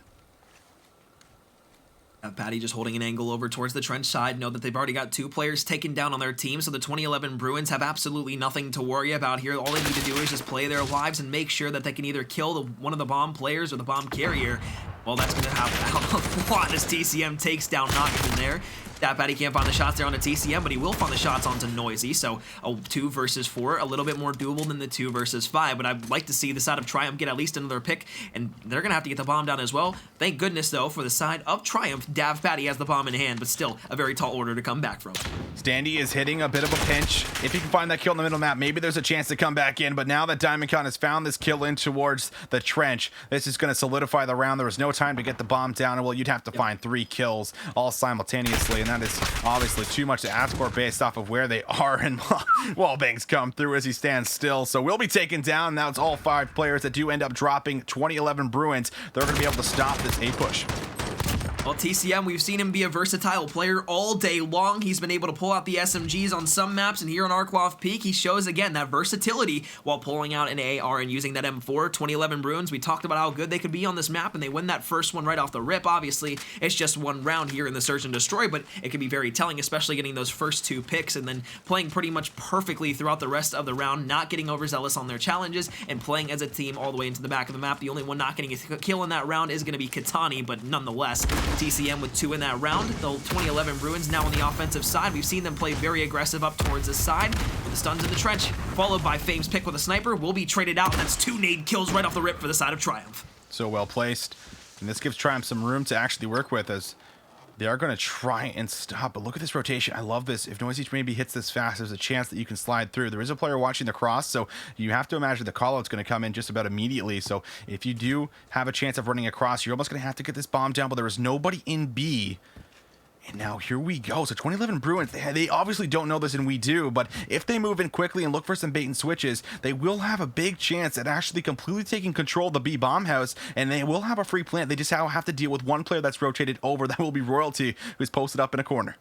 Speaker 2: Patty just holding an angle over towards the trench side. Know that they've already got 2 players taken down on their team, so the 2011 Bruins have absolutely nothing to worry about here. All they need to do is just play their lives and make sure that they can either kill one of the bomb players or the bomb carrier. Well, that's going to happen a lot as TCM takes down Knockman there. Patty can't find the shots there on the TCM, but he will find the shots onto Noisy. So a 2 versus 4, a little bit more doable than the 2 versus 5. But I'd like to see the side of Triumph get at least another pick, and they're going to have to get the bomb down as well. Thank goodness, though, for the side of Triumph, Dav Patty has the bomb in hand, but still a very tall order to come back from.
Speaker 1: Standy is hitting a bit of a pinch. If he can find that kill in the middle map, maybe there's a chance to come back in. But now that DiamondCon has found this kill in towards the trench, this is going to solidify the round. There was no time to get the bomb down, and well, you'd have to find 3 kills all simultaneously, and that is obviously too much to ask for based off of where they are, and Wallbangs come through as he stands still. So we'll be taken down. Now it's all 5 players that do end up dropping 2011 Bruins. They're going to be able to stop this A push.
Speaker 2: Well, TCM, we've seen him be a versatile player all day long. He's been able to pull out the SMGs on some maps, and here on Arcloth Peak, he shows, again, that versatility while pulling out an AR and using that M4. 2011 Bruins, we talked about how good they could be on this map, and they win that first one right off the rip. Obviously, it's just one round here in the Search and Destroy, but it can be very telling, especially getting those first 2 picks and then playing pretty much perfectly throughout the rest of the round, not getting overzealous on their challenges, and playing as a team all the way into the back of the map. The only one not getting a kill in that round is going to be Katani, but nonetheless, TCM with 2 in that round. The 2011 Bruins now on the offensive side. We've seen them play very aggressive up towards the side with the stuns in the trench, followed by Fame's pick with a sniper. Will be traded out, and that's 2 nade kills right off the rip for the side of Triumph.
Speaker 1: So well placed, and this gives Triumph some room to actually work with, as They are going to try and stop, but look at this rotation. I love this. If Noisy maybe hits this fast, there's a chance that you can slide through. There is a player watching the cross, so you have to imagine the call-out's going to come in just about immediately. So if you do have a chance of running across, you're almost going to have to get this bomb down, but there is nobody in B. And now here we go. So 2011 Bruins, they obviously don't know this, and we do, but if they move in quickly and look for some bait and switches, they will have a big chance at actually completely taking control of the B bomb house, and they will have a free plant. They just have to deal with one player that's rotated over. That will be Royalty, who's posted up in a corner.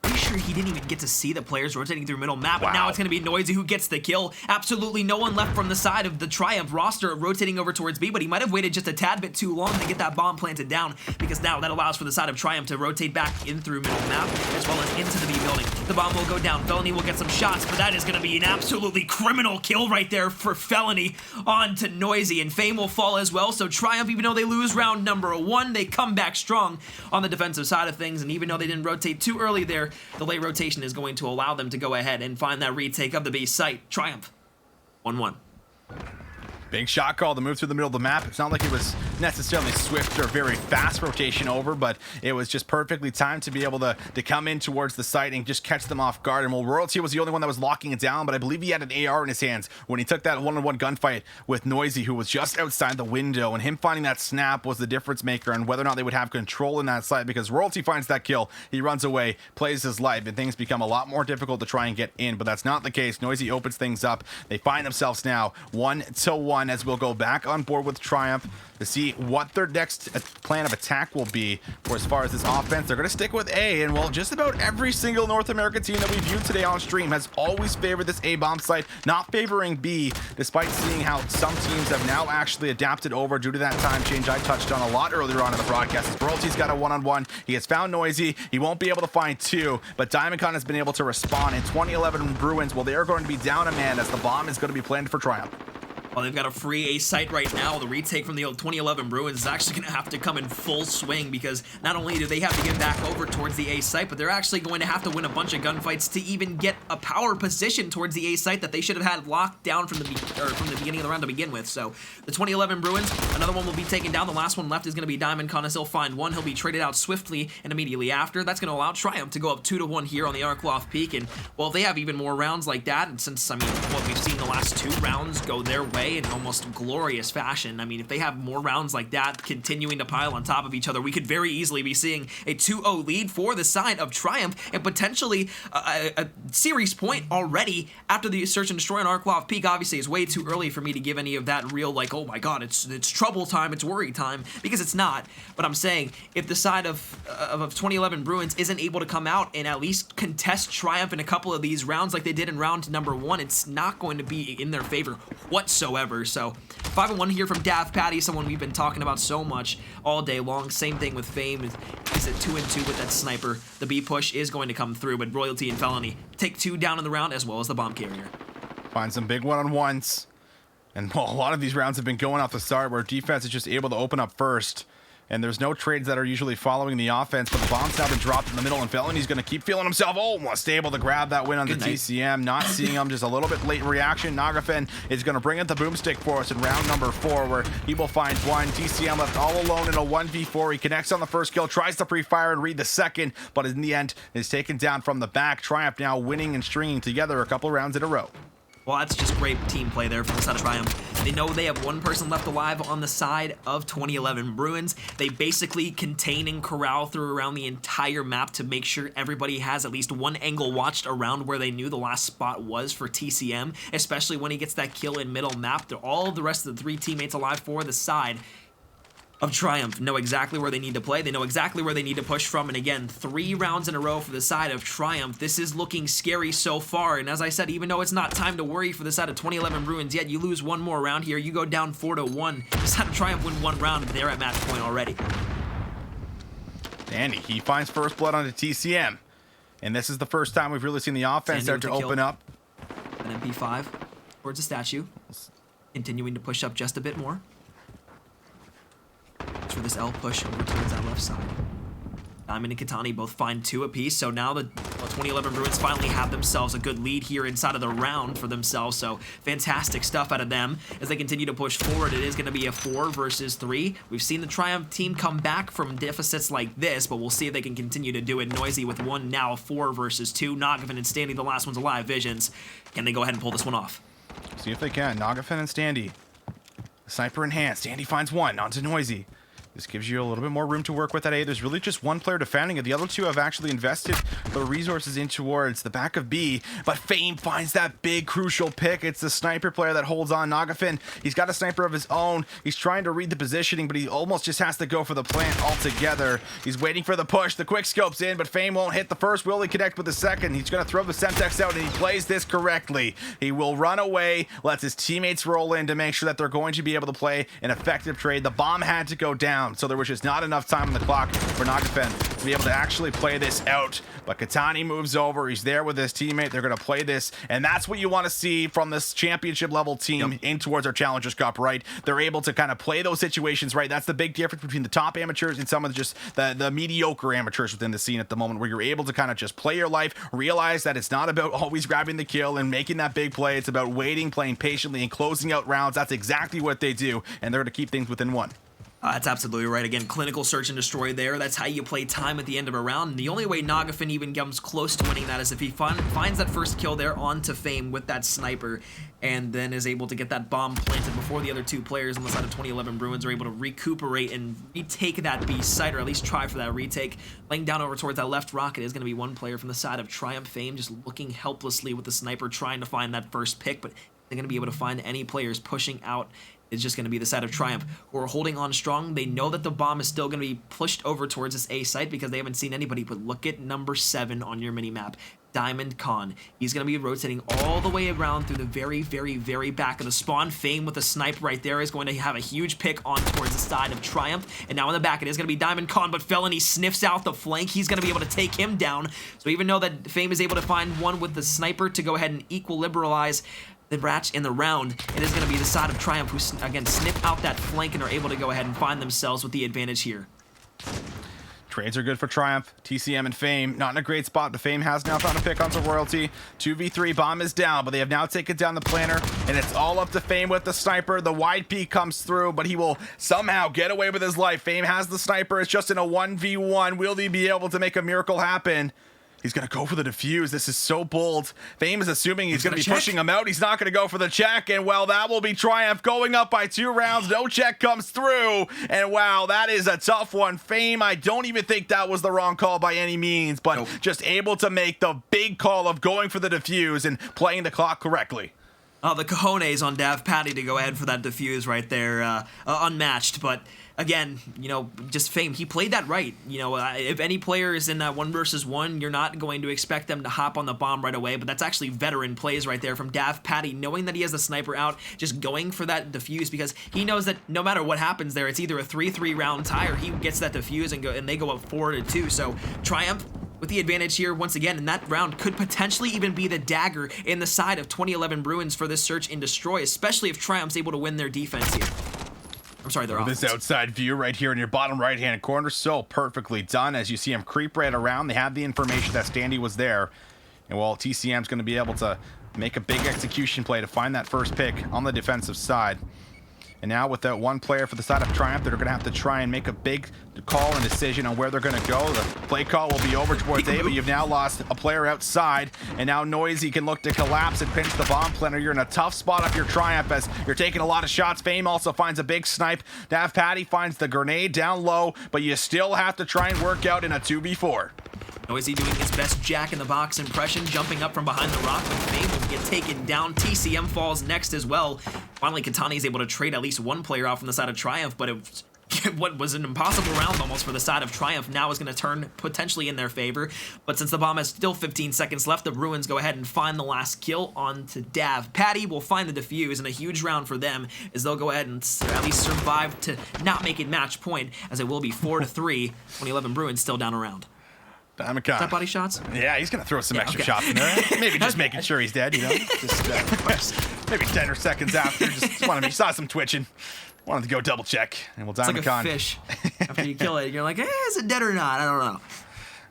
Speaker 2: Pretty sure he didn't even get to see the players rotating through middle map, but
Speaker 1: Wow.
Speaker 2: now it's going to be Noisy who gets the kill. Absolutely no one left from the side of the Triumph roster rotating over towards B, but he might have waited just a tad bit too long to get that bomb planted down, because now that allows for the side of Triumph to rotate back in through middle map, as well as into the B building. The bomb will go down. Felony will get some shots, but that is going to be an absolutely criminal kill right there for Felony onto Noisy, and Fame will fall as well, so Triumph, even though they lose round number 1, they come back strong on the defensive side of things, and even though they didn't rotate too early there, the late rotation is going to allow them to go ahead and find that retake of the B site. Triumph, 1-1.
Speaker 1: Big shot call to move through the middle of the map. It's not like it was necessarily swift or very fast rotation over, but it was just perfectly timed to be able to come in towards the site and just catch them off guard. And well, Royalty was the only one that was locking it down, but I believe he had an AR in his hands when he took that one-on-one gunfight with Noisy, who was just outside the window, and him finding that snap was the difference maker on whether or not they would have control in that site, because Royalty finds that kill, he runs away, plays his life, and things become a lot more difficult to try and get in, but that's not the case. Noisy opens things up. They find themselves now 1-1 as we'll go back on board with Triumph to see what their next plan of attack will be. For as far as this offense, they're going to stick with A, and well, just about every single North American team that we viewed today on stream has always favored this A bomb site, not favoring B, despite seeing how some teams have now actually adapted over due to that time change I touched on a lot earlier on in the broadcast. As Royalty's got a one-on-one, he has found Noisy, he won't be able to find two, but DiamondCon has been able to respond. In 2011 Bruins, well, they are going to be down a man as the bomb is going to be planted for Triumph.
Speaker 2: Well, they've got a free A site right now. The retake from the old 2011 Bruins is actually going to have to come in full swing, because not only do they have to get back over towards the A site, but they're actually going to have to win a bunch of gunfights to even get a power position towards the A site that they should have had locked down from the beginning of the round to begin with. So the 2011 Bruins, another one will be taken down. The last one left is going to be DiamondCon, as he'll find one. He'll be traded out swiftly and immediately after. That's going to allow Triumph to go up 2-1 here on the Arcloth Peak. And well, if they have even more rounds like that, and since, I mean, what we've seen the last 2 rounds go their way in almost glorious fashion, I mean, if they have more rounds like that continuing to pile on top of each other, we could very easily be seeing a 2-0 lead for the side of Triumph, and potentially a series point already after the search and destroy on Arcloth Peak. Obviously, it's way too early for me to give any of that real, like, oh my god, it's trouble time, it's worry time, because it's not. But I'm saying, if the side of 2011 Bruins isn't able to come out and at least contest Triumph in a couple of these rounds like they did in round number 1, it's not going to be in their favor whatsoever. So 5-1 here from Dav Patty, someone we've been talking about so much all day long. Same thing with Fame. He's at 2-2 with that sniper. The B push is going to come through, but Royalty and Felony take 2 down in the round, as well as the bomb carrier.
Speaker 1: Find some big one-on-ones. And well, a lot of these rounds have been going off the start where defense is just able to open up first. And there's no trades that are usually following the offense, but the bomb's now been dropped in the middle, and Felony's going to keep feeling himself almost able to grab that win on the TCM. Not seeing him, just a little bit late reaction. Nagafen is going to bring in the boomstick for us in round number 4, where he will find one. TCM left all alone in a 1v4. He connects on the first kill, tries to pre-fire and read the second, but in the end is taken down from the back. Triumph now winning and stringing together a couple rounds in a row.
Speaker 2: Well, that's just great team play there from the side of Triumph. They know they have one person left alive on the side of 2011 Bruins. They basically contain and corral through around the entire map to make sure everybody has at least one angle watched around where they knew the last spot was for TCM, especially when he gets that kill in middle map. All the rest of the 3 teammates alive for the side of Triumph know exactly where they need to play. They know exactly where they need to push from. And again, 3 rounds in a row for the side of Triumph. This is looking scary so far. And as I said, even though it's not time to worry for the side of 2011 Bruins yet, you lose one more round here. You go down 4-1. The side of Triumph win 1 round, and they're at match point already.
Speaker 1: Danny, he finds first blood onto TCM. And this is the first time we've really seen the offense start to open up.
Speaker 2: An MP5 towards the statue. Continuing to push up just a bit more. For this L push over towards that left side. Diamond and Katani both find 2 apiece, so now the 2011 Bruins finally have themselves a good lead here inside of the round for themselves, so fantastic stuff out of them as they continue to push forward. It is going to be a 4 versus 3. We've seen the Triumph team come back from deficits like this, but we'll see if they can continue to do it. Noisy with 1 now, 4 versus 2. Nogafin and Standy, the last one's alive. Visions, can they go ahead and pull this one off?
Speaker 1: See if they can. Nogafin and Standy. Sniper in hand. Standy finds 1 onto Noisy. This gives you a little bit more room to work with at A. There's really just 1 player defending it. The other 2 have actually invested the resources in towards the back of B, but Fame finds that big crucial pick. It's the sniper player that holds on. Nogafin, he's got a sniper of his own. He's trying to read the positioning, but he almost just has to go for the plant altogether. He's waiting for the push. The quick scope's in, but Fame won't hit the first. Will he connect with the second? He's going to throw the Semtex out, and he plays this correctly. He will run away, lets his teammates roll in to make sure that they're going to be able to play an effective trade. The bomb had to go down, so there was just not enough time on the clock for Nogafin to be able to actually play this out. But Katani moves over. He's there with his teammate. They're going to play this, and that's what you want to see from this championship level team in towards our Challengers Cup, right? They're able to kind of play those situations, right? That's the big difference between the top amateurs and some of just the mediocre amateurs within the scene at the moment, where you're able to kind of just play your life, realize that it's not about always grabbing the kill and making that big play. It's about waiting, playing patiently, and closing out rounds. That's exactly what they do, and they're going to keep things within 1.
Speaker 2: That's absolutely right. Again, clinical search and destroy there. That's how you play time at the end of a round. And the only way Nogafin even comes close to winning that is if he finds that first kill there onto Fame with that sniper, and then is able to get that bomb planted before the other 2 players on the side of 2011 Bruins are able to recuperate and retake that B site, or at least try for that retake. Laying down over towards that left rocket is going to be 1 player from the side of Triumph. Fame just looking helplessly with the sniper, trying to find that first pick, but they're going to be able to find any players pushing out. It's just going to be the side of Triumph who are holding on strong. They know that the bomb is still going to be pushed over towards this A site because they haven't seen anybody, but look at number 7 on your mini-map. Diamond Khan. He's going to be rotating all the way around through the very, very, very back of the spawn. Fame with a snipe right there is going to have a huge pick on towards the side of Triumph. And now in the back, it is going to be Diamond Khan, but Felony sniffs out the flank. He's going to be able to take him down. So even though that Fame is able to find 1 with the sniper to go ahead and equilibralize the Ratch in the round, it is going to be the side of Triumph who, again, snip out that flank and are able to go ahead and find themselves with the advantage here.
Speaker 1: Trades are good for Triumph. TCM and Fame not in a great spot, but Fame has now found a pick onto Royalty. 2v3, bomb is down, but they have now taken down the planner, and it's all up to Fame with the sniper. The wide peek comes through, but he will somehow get away with his life. Fame has the sniper. It's just in a 1v1. Will he be able to make a miracle happen? He's going to go for the defuse. This is so bold. Fame is assuming he's going to be pushing him out. He's not going to go for the check. And, well, that will be Triumph going up by 2 rounds. No check comes through. And, wow, that is a tough one. Fame, I don't even think that was the wrong call by any means, but just able to make the big call of going for the defuse and playing the clock correctly.
Speaker 2: The cojones on Dav Patty to go ahead for that defuse right there. Unmatched, but again, you know, just Fame. He played that right. You know, if any player is in that 1 versus 1, you're not going to expect them to hop on the bomb right away, but that's actually veteran plays right there from Dav Patty, knowing that he has the sniper out, just going for that defuse because he knows that no matter what happens there, it's either a 3-3 round tie or he gets that defuse and they go up 4-2. So Triumph with the advantage here once again, and that round could potentially even be the dagger in the side of 2011 Bruins for this search and destroy, especially if Triumph's able to win their defense here. I'm sorry, they're off.
Speaker 1: This outside view right here in your bottom right-hand corner, so perfectly done. As you see him creep right around, they have the information that Standy was there. And while TCM's going to be able to make a big execution play to find that first pick on the defensive side. And now with that 1 player for the side of Triumph, they're going to have to try and make a big call and decision on where they're going to go. The play call will be over towards A, but you've now lost a player outside. And now Noisy can look to collapse and pinch the bomb planner. You're in a tough spot up your Triumph as you're taking a lot of shots. Fame also finds a big snipe. Dav Patty finds the grenade down low, but you still have to try and work out in a 2v4.
Speaker 2: Noisy doing his best Jack-in-the-Box impression, jumping up from behind the rock, but Fame will get taken down. TCM falls next as well. Finally, Katani is able to trade at least 1 player out from the side of Triumph, but what was an impossible round almost for the side of Triumph now is going to turn potentially in their favor. But since the bomb has still 15 seconds left, the Bruins go ahead and find the last kill onto Dav. Patty will find the defuse, and a huge round for them as they'll go ahead and at least survive to not make it match point, as it will be 4-3. 2011 Bruins still down a round.
Speaker 1: Diamond Khan.
Speaker 2: Is that body shots?
Speaker 1: Yeah, he's going to throw some extra shots in there. Maybe just making sure he's dead, you know? Just maybe 10 or seconds after. Just wanted to, saw some twitching. Wanted to go double check. And we'll Diamond Khan.
Speaker 2: It's like a fish. After you kill it, you're like, is it dead or not? I don't know.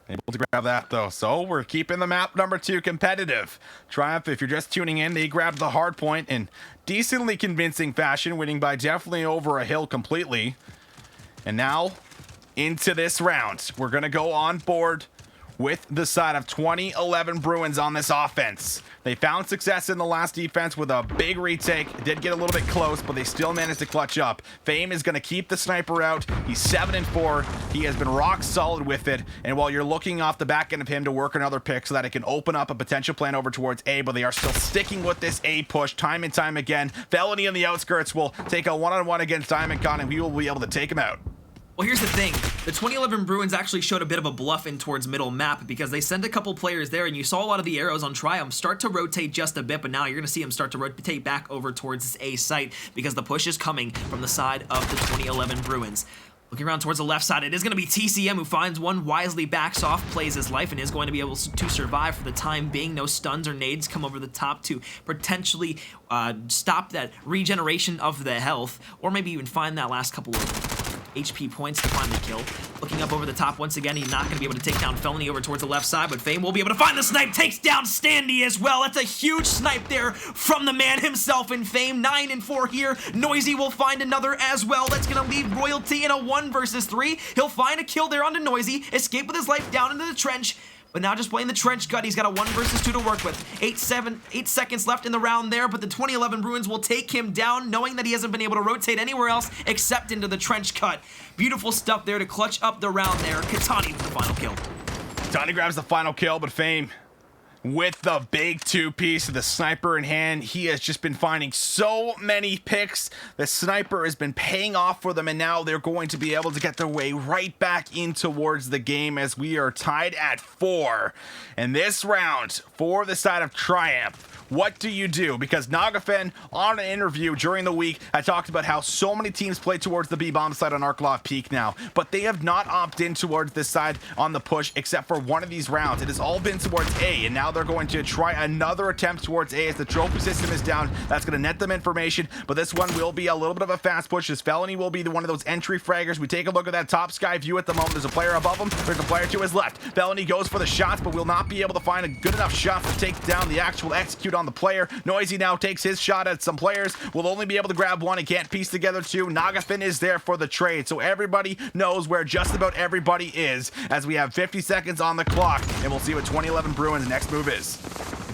Speaker 1: Able to grab that though. So we're keeping the map number 2 competitive. Triumph, if you're just tuning in, they grabbed the hard point in decently convincing fashion, winning by definitely over a hill completely. And now into this round, we're going to go on board with the side of 2011 Bruins on this offense. They found success in the last defense with a big retake. Did get a little bit close, but they still managed to clutch up. Fame is going to keep the sniper out. He's 7-4. He has been rock solid with it. And while you're looking off the back end of him to work another pick so that it can open up a potential plan over towards A, but they are still sticking with this A push time and time again. Felony on the outskirts will take a one-on-one against Diamondcon, and we will be able to take him out.
Speaker 2: Well, here's the thing. The 2011 Bruins actually showed a bit of a bluff in towards middle map because they sent a couple players there, and you saw a lot of the arrows on Triumph start to rotate just a bit, but now you're going to see them start to rotate back over towards this A site because the push is coming from the side of the 2011 Bruins. Looking around towards the left side, it is going to be TCM who finds one, wisely backs off, plays his life, and is going to be able to survive for the time being. No stuns or nades come over the top to potentially stop that regeneration of the health, or maybe even find that last couple of HP points to find the kill. Looking up over the top once again, he's not going to be able to take down Felony over towards the left side, but Fame will be able to find the snipe, takes down Standy as well. That's a huge snipe there from the man himself in Fame. 9-4 here. Noisy will find another as well. That's going to leave Royalty in a 1 versus 3. He'll find a kill there onto Noisy, escape with his life down into the trench. But now just playing the trench cut, he's got a 1 versus 2 to work with. 8 seconds left in the round there, but the 2011 Bruins will take him down, knowing that he hasn't been able to rotate anywhere else except into the trench cut. Beautiful stuff there to clutch up the round there. Katani with the final kill.
Speaker 1: Katani grabs the final kill, but Fame with the big 2-piece of the sniper in hand. He has just been finding so many picks. The sniper has been paying off for them, and now they're going to be able to get their way right back in towards the game as we are tied at 4. And this round for the side of Triumph, what do you do? Because Nagafen, on an interview during the week, had talked about how so many teams play towards the B-bomb side on Arkloff Peak now, but they have not opted in towards this side on the push except for one of these rounds. It has all been towards A, and now they're going to try another attempt towards A as the trophy system is down. That's going to net them information, but this one will be a little bit of a fast push as Felony will be one of those entry fraggers. We take a look at that top sky view at the moment. There's a player above him. There's a player to his left. Felony goes for the shots, but will not be able to find a good enough shot to take down the actual execute on the player. Noisy now takes his shot at some players. Will only be able to grab one. He can't piece together two. Nagafin is there for the trade, so everybody knows where just about everybody is as we have 50 seconds on the clock, and we'll see what 2011 Bruins' next move is.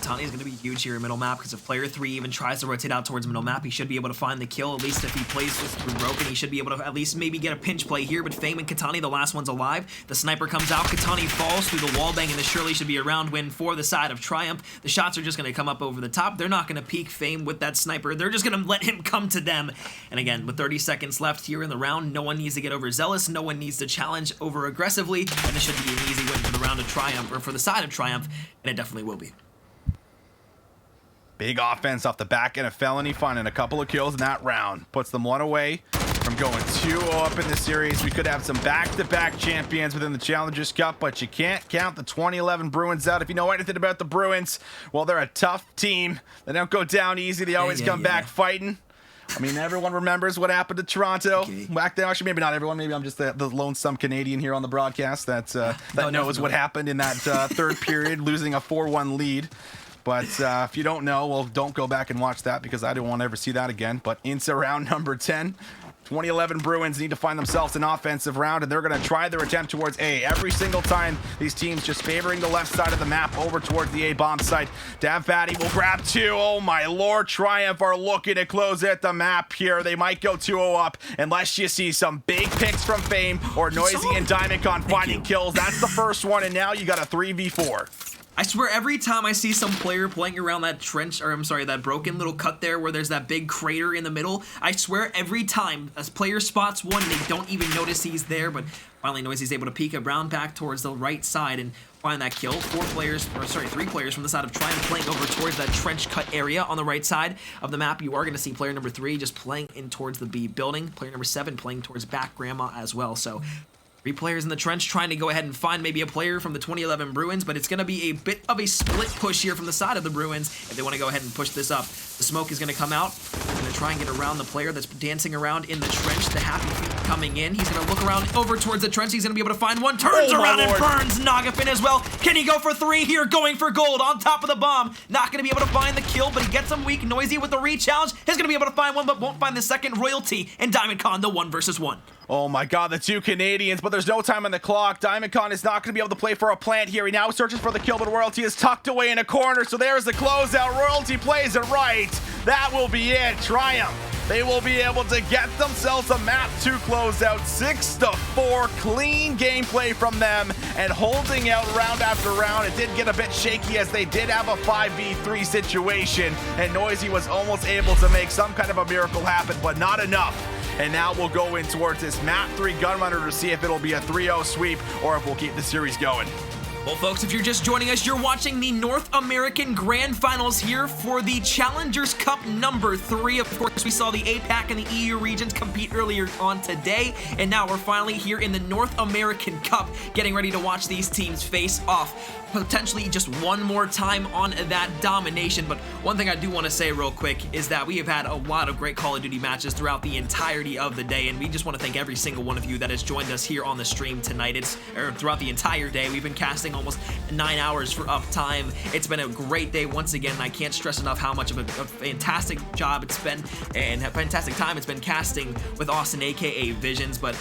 Speaker 2: Katani is going to be huge here in middle map because if player 3 even tries to rotate out towards middle map, he should be able to find the kill. At least if he plays this through broken, he should be able to at least maybe get a pinch play here. But Fame and Katani, the last one's alive. The sniper comes out. Katani falls through the wall bang, and this surely should be a round win for the side of Triumph. The shots are just going to come up over the top. They're not going to peek Fame with that sniper. They're just going to let him come to them. And again, with 30 seconds left here in the round, no one needs to get overzealous. No one needs to challenge over aggressively. And this should be an easy win for the round of Triumph, or for the side of Triumph, and it definitely will be.
Speaker 1: Big offense off the back end of Felony, finding a couple of kills in that round. Puts them one away from going 2-0 up in the series. We could have some back-to-back champions within the Challengers Cup, but you can't count the 2011 Bruins out. If you know anything about the Bruins, well, they're a tough team. They don't go down easy. They always come back fighting. I mean, everyone remembers what happened to Toronto back then. Actually, maybe not everyone. Maybe I'm just the lonesome Canadian here on the broadcast that knows what happened in that third period, losing a 4-1 lead. But if you don't know, well, don't go back and watch that because I don't want to ever see that again. But into round number 10, 2011 Bruins need to find themselves an offensive round, and they're going to try their attempt towards A. Every single time, these teams just favoring the left side of the map over towards the A bomb site. Davvati will grab 2. Oh my lord, Triumph are looking to close at the map here. They might go 2-0 up unless you see some big picks from Fame or Noisy and Diamondcon finding kills. That's the first one, and now you got a 3v4.
Speaker 2: I swear every time I see some player playing around that trench, or I'm sorry, that broken little cut there where there's that big crater in the middle, I swear every time a player spots one, they don't even notice he's there, but finally Noisy's able to peek around back towards the right side and find that kill. 3 players from the side of Triumph playing over towards that trench cut area on the right side of the map. You are going to see player number 3 just playing in towards the B building, player number 7 playing towards back grandma as well, so 3 players in the trench trying to go ahead and find maybe a player from the 2011 Bruins, but it's going to be a bit of a split push here from the side of the Bruins if they want to go ahead and push this up. The smoke is going to come out. They're going to try and get around the player that's dancing around in the trench. The Happy Feet coming in. He's going to look around over towards the trench. He's going to be able to find one. Turns around and burns Nagafin as well. Can he go for 3 here? Going for gold on top of the bomb. Not going to be able to find the kill, but he gets him weak. Noisy with the re-challenge. He's going to be able to find one, but won't find the second. Royalty and Diamondcon, the 1 versus 1.
Speaker 3: Oh my god, the 2 Canadians, but there's no time on the clock. Diamondcon is not going to be able to play for a plant here. He now searches for the kill, but Royalty is tucked away in a corner, so there's the closeout. Royalty plays it right. That will be it. Triumph. They will be able to get themselves a map 2 closeout. 6-4, clean gameplay from them, and holding out round after round. It did get a bit shaky as they did have a 5v3 situation, and Noisy was almost able to make some kind of a miracle happen, but not enough. And now we'll go in towards this map 3 Gunrunner to see if it'll be a 3-0 sweep or if we'll keep the series going.
Speaker 2: Well, folks, if you're just joining us, you're watching the North American Grand Finals here for the Challengers Cup number 3. Of course, we saw the APAC and the EU regions compete earlier on today, and now we're finally here in the North American Cup, getting ready to watch these teams face off. Potentially just one more time on that domination. But one thing I do want to say real quick is that we have had a lot of great Call of Duty matches throughout the entirety of the day, and we just want to thank every single one of you that has joined us here on the stream tonight. Throughout the entire day. We've been casting almost 9 hours for uptime. It's been a great day once again, and I can't stress enough how much of a fantastic job it's been and a fantastic time it's been casting with Austin, aka Visions. But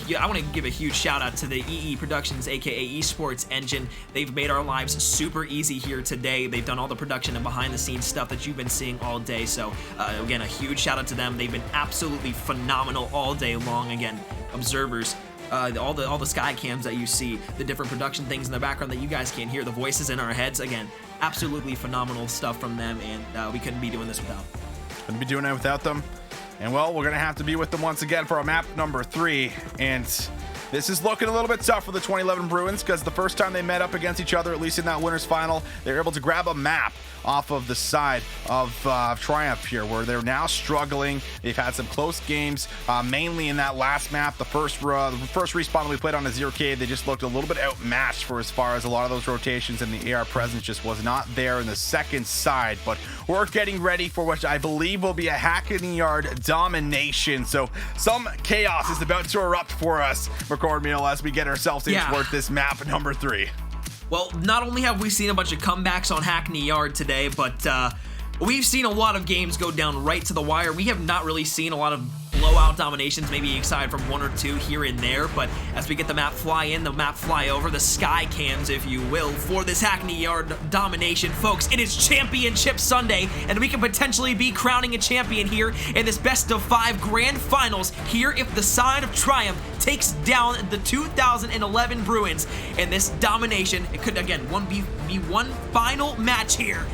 Speaker 2: yeah, I want to give a huge shout out to the EE Productions, aka Esports Engine. They've made our lives super easy here today. They've done all the production and behind the scenes stuff that you've been seeing all day. So again, a huge shout out to them. They've been absolutely phenomenal all day long. Again, observers, all the sky cams that you see, the different production things in the background that you guys can't hear, the voices in our heads, again, absolutely phenomenal stuff from them, and we couldn't be doing this without them.
Speaker 1: Couldn't be doing it without them. And well, we're gonna have to be with them once again for our map number 3, and this is looking a little bit tough for the 2011 Bruins, because the first time they met up against each other, at least in that winners final, they were able to grab a map off of the side of Triumph here, where they're now struggling. They've had some close games, mainly in that last map. The first respawn that we played on the 0K, they just looked a little bit outmatched for as far as a lot of those rotations, and the AR presence just was not there in the second side. But we're getting ready for what I believe will be a Hackney Yard domination. So some chaos is about to erupt for us, McCord Meal, as we get ourselves in towards this map number 3.
Speaker 2: Well, not only have we seen a bunch of comebacks on Hackney Yard today, but we've seen a lot of games go down right to the wire. We have not really seen a lot of blowout dominations, maybe aside from 1 or 2 here and there, but as we get the map fly in, the map fly over, the sky cams, if you will, for this Hackney Yard domination, folks, it is Championship Sunday, and we can potentially be crowning a champion here in this best of 5 grand finals here if the side of Triumph takes down the 2011 Bruins in this domination. It could, again, be one final match here.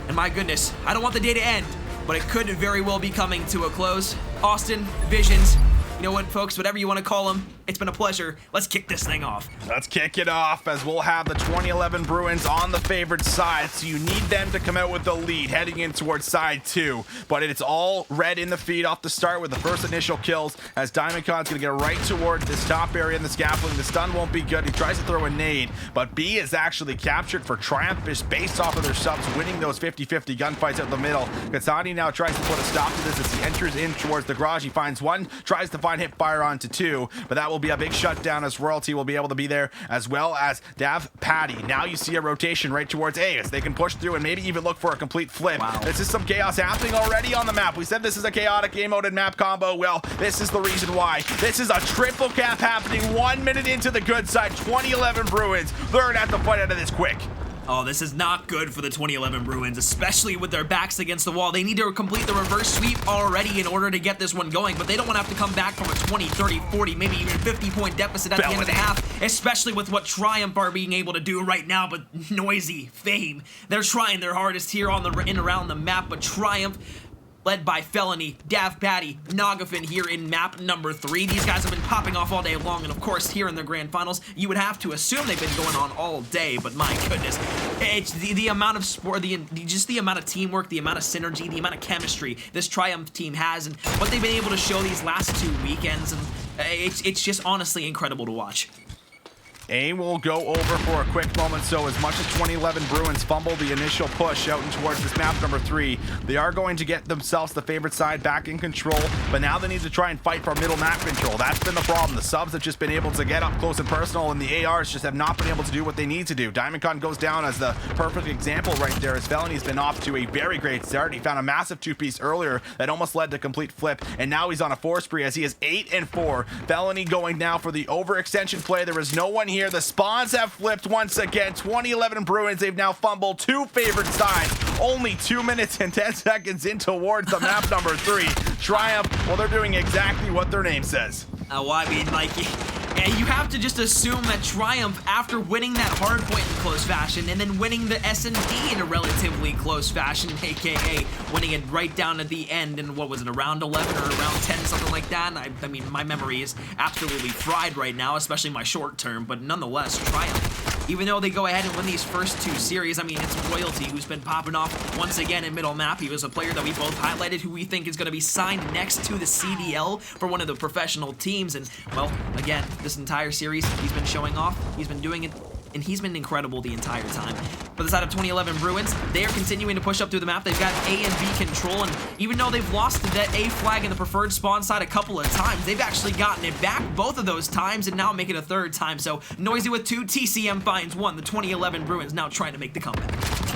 Speaker 2: And my goodness, I don't want the day to end, but it could very well be coming to a close. Austin, Visions, you know what, folks, whatever you want to call them, it's been a pleasure. Let's kick this thing off.
Speaker 1: Let's kick it off, as we'll have the 2011 Bruins on the favored side, so you need them to come out with the lead heading in towards side 2. But it's all red in the feed off the start with the first initial kills, as Diamondcon's going to get right towards this top area in the scaffolding. The stun won't be good. He tries to throw a nade, but B is actually captured for Triumph just based off of their subs winning those 50-50 gunfights out the middle. Katsani now tries to put a stop to this as he enters in towards the garage. He finds one, tries to find hip fire onto 2, but that will be a big shutdown, as Royalty will be able to be there, as well as Dav Patty. Now you see a rotation right towards A, as they can push through and maybe even look for a complete flip.
Speaker 2: Wow.
Speaker 1: This is some chaos happening already on the map. We said this is a chaotic game mode and map combo. Well, this is the reason why. This is a triple cap happening 1 minute into the good side. 2011 Bruins, they're gonna have to fight out of this quick.
Speaker 2: Oh, this is not good for the 2011 Bruins, especially with their backs against the wall. They need to complete the reverse sweep already in order to get this one going, but they don't want to have to come back from a 20, 30, 40, maybe even 50-point deficit at the end of the half, especially with what Triumph are being able to do right now. But Noisy, Fame, they're trying their hardest here on the in around the map, but Triumph, led by Felony, Dav Patty, Nagafin here in map number 3. These guys have been popping off all day long, and of course here in the grand finals, you would have to assume they've been going on all day, but my goodness, it's the amount of sport, just the amount of teamwork, the amount of synergy, the amount of chemistry this Triumph team has, and what they've been able to show these last 2 weekends, and it's just honestly incredible to watch.
Speaker 1: A will go over for a quick moment, so as much as 2011 Bruins fumble the initial push out and towards this map number 3, they are going to get themselves the favorite side back in control, but now they need to try and fight for middle map control. That's been the problem. The subs have just been able to get up close and personal, and the ARs just have not been able to do what they need to do. Diamondcon goes down as the perfect example right there, as Felony's been off to a very great start. He found a massive 2-piece earlier that almost led to complete flip, and now he's on a 4 spree as he is 8-4. Felony going now for the overextension play. There is no one here. The spawns have flipped once again. 2011 Bruins, they've now fumbled 2 favored sides. Only 2 minutes and 10 seconds in towards the map number 3. Triumph, well, they're doing exactly what their name says.
Speaker 2: Well, I mean, like, you have to just assume that Triumph, after winning that hard point in close fashion and then winning the S&D in a relatively close fashion, aka winning it right down at the end in, what was it, around 11 or around 10, something like that. I mean, my memory is absolutely fried right now, especially my short term, but nonetheless, Triumph, even though they go ahead and win these first 2 series, I mean, it's Royalty who's been popping off once again in middle map. He was a player that we both highlighted who we think is going to be signed next to the CDL for one of the professional teams, and, well, again, this entire series, he's been showing off, he's been doing it, and he's been incredible the entire time. For the side of 2011 Bruins, they are continuing to push up through the map. They've got A and B control, and even though they've lost that A flag in the preferred spawn side a couple of times, they've actually gotten it back both of those times and now make it a 3rd time. So Noisy with 2, TCM finds 1. The 2011 Bruins now trying to make the comeback.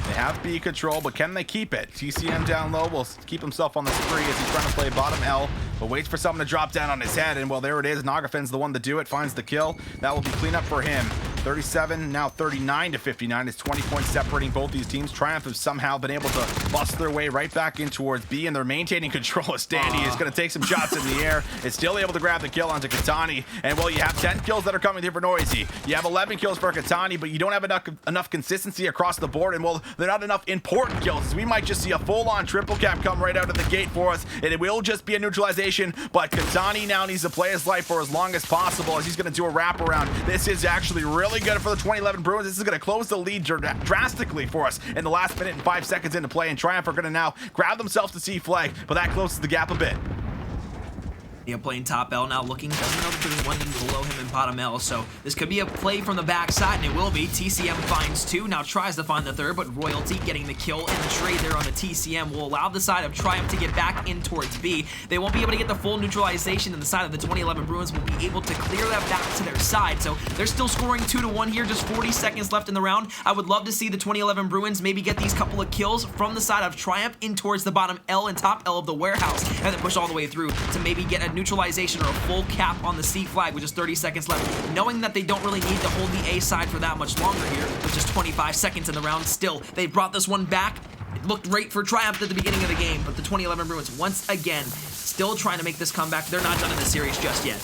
Speaker 1: They have B control, but can they keep it? TCM down low will keep himself on the spree as he's trying to play bottom L, but waits for someone to drop down on his head, and well, there it is. Nagafin's the one to do it, finds the kill. That will be cleanup for him. 37, now 39-59. It's 20 points separating both these teams. Triumph have somehow been able to bust their way right back in towards B, and they're maintaining control as Standy is going to take some shots in the air. It's still able to grab the kill onto Katani, and well, you have 10 kills that are coming here for Noisy. You have 11 kills for Katani, but you don't have enough consistency across the board, and well, they're not enough important kills. We might just see a full-on triple cap come right out of the gate for us, and it will just be a neutralization, but Katani now needs to play his life for as long as possible as he's going to do a wraparound. This is actually really good for the 2011 Bruins. This is going to close the lead drastically for us in the last minute and 5 seconds into play, and Triumph are going to now grab themselves to C flag, but that closes the gap a bit.
Speaker 2: Yeah, playing top L now, doesn't know that there's one in below him in bottom L, so this could be a play from the backside, and it will be. TCM finds 2, now tries to find the 3rd, but Royalty getting the kill, and the trade there on the TCM will allow the side of Triumph to get back in towards B. They won't be able to get the full neutralization, and the side of the 2011 Bruins will be able to clear that back to their side, so they're still scoring 2-1 here, just 40 seconds left in the round. I would love to see the 2011 Bruins maybe get these couple of kills from the side of Triumph in towards the bottom L and top L of the warehouse, and then push all the way through to maybe get a neutralization or a full cap on the C flag with just 30 seconds left, knowing that they don't really need to hold the A side for that much longer here with just 25 seconds in the round. Still, they brought this one back. It looked great for Triumph at the beginning of the game, but the 2011 Bruins once again still trying to make this comeback. They're not done in this series just yet.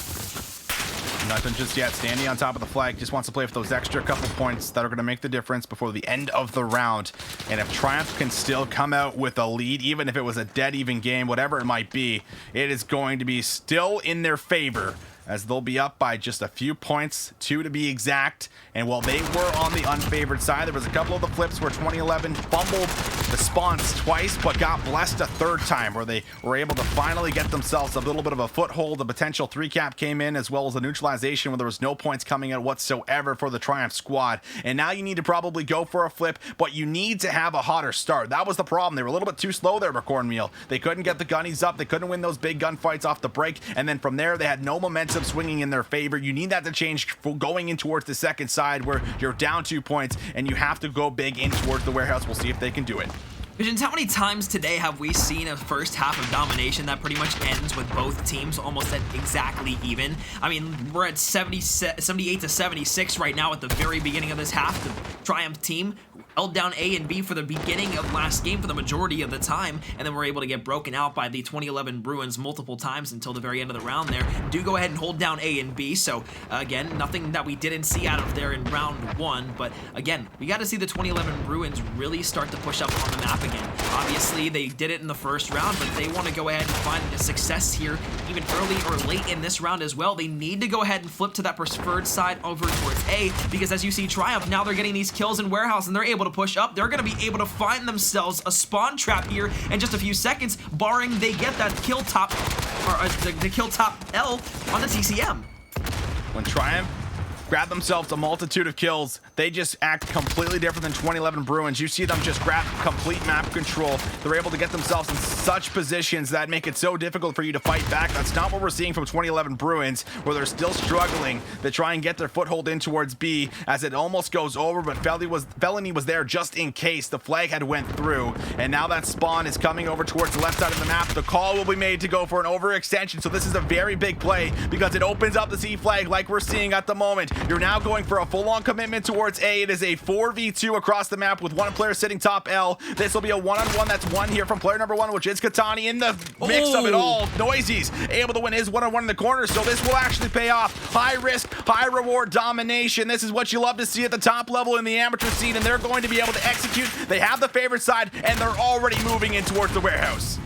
Speaker 1: Nothing just yet. Standing on top of the flag, just wants to play for those extra couple points that are going to make the difference before the end of the round. And if Triumph can still come out with a lead, even if it was a dead even game, whatever it might be, it is going to be still in their favor, as they'll be up by just a few points, 2 to be exact. And while they were on the unfavored side, there was a couple of the flips where 2011 fumbled the spawns twice, but got blessed a 3rd time, where they were able to finally get themselves a little bit of a foothold. The potential 3-cap came in, as well as a neutralization where there was no points coming out whatsoever for the Triumph squad. And now you need to probably go for a flip, but you need to have a hotter start. That was the problem. They were a little bit too slow there for Cornmeal. They couldn't get the gunnies up. They couldn't win those big gunfights off the break. And then from there, they had no momentum swinging in their favor. You need that to change for going in towards the second side, where you're down 2 points and you have to go big in towards the warehouse. We'll see if they can do it.
Speaker 2: Visions, how many times today have we seen a first half of domination that pretty much ends with both teams almost at exactly even? I mean, we're at 78 to 76 right now at the very beginning of this half. The Triumph team held down A and B for the beginning of last game for the majority of the time, and then we're able to get broken out by the 2011 Bruins multiple times until the very end of the round there. Do go ahead and hold down A and B, so again, nothing that we didn't see out of there in round 1, but again, we got to see the 2011 Bruins really start to push up on the map again. Obviously, they did it in the first round, but they want to go ahead and find a success here, even early or late in this round as well. They need to go ahead and flip to that preferred side over towards A, because as you see Triumph, now they're getting these kills in warehouse, and they're able to push up. They're going to be able to find themselves a spawn trap here in just a few seconds, barring they get that kill top, or the kill top L on the TCM.
Speaker 1: When Triumph
Speaker 3: grab themselves a multitude of kills. They just act completely different than 2011 Bruins. You see them just grab complete map control. They're able to get themselves in such positions that make it so difficult for you to fight back. That's not what we're seeing from 2011 Bruins, where they're still struggling to try and get their foothold in towards B as it almost goes over, but Felony was there just in case the flag had went through. And now that spawn is coming over towards the left side of the map. The call will be made to go for an overextension. So this is a very big play because it opens up the C flag like we're seeing at the moment. You're now going for a full-on commitment towards A. It is a 4v2 across the map with one player sitting top L. This will be a one-on-one that's won here from player number 1, which is Katani. In the mix of it all, Noisy's able to win his one-on-one in the corner, so this will actually pay off. High risk, high reward domination. This is what you love to see at the top level in the amateur scene, and they're going to be able to execute. They have the favorite side, and they're already moving in towards the warehouse.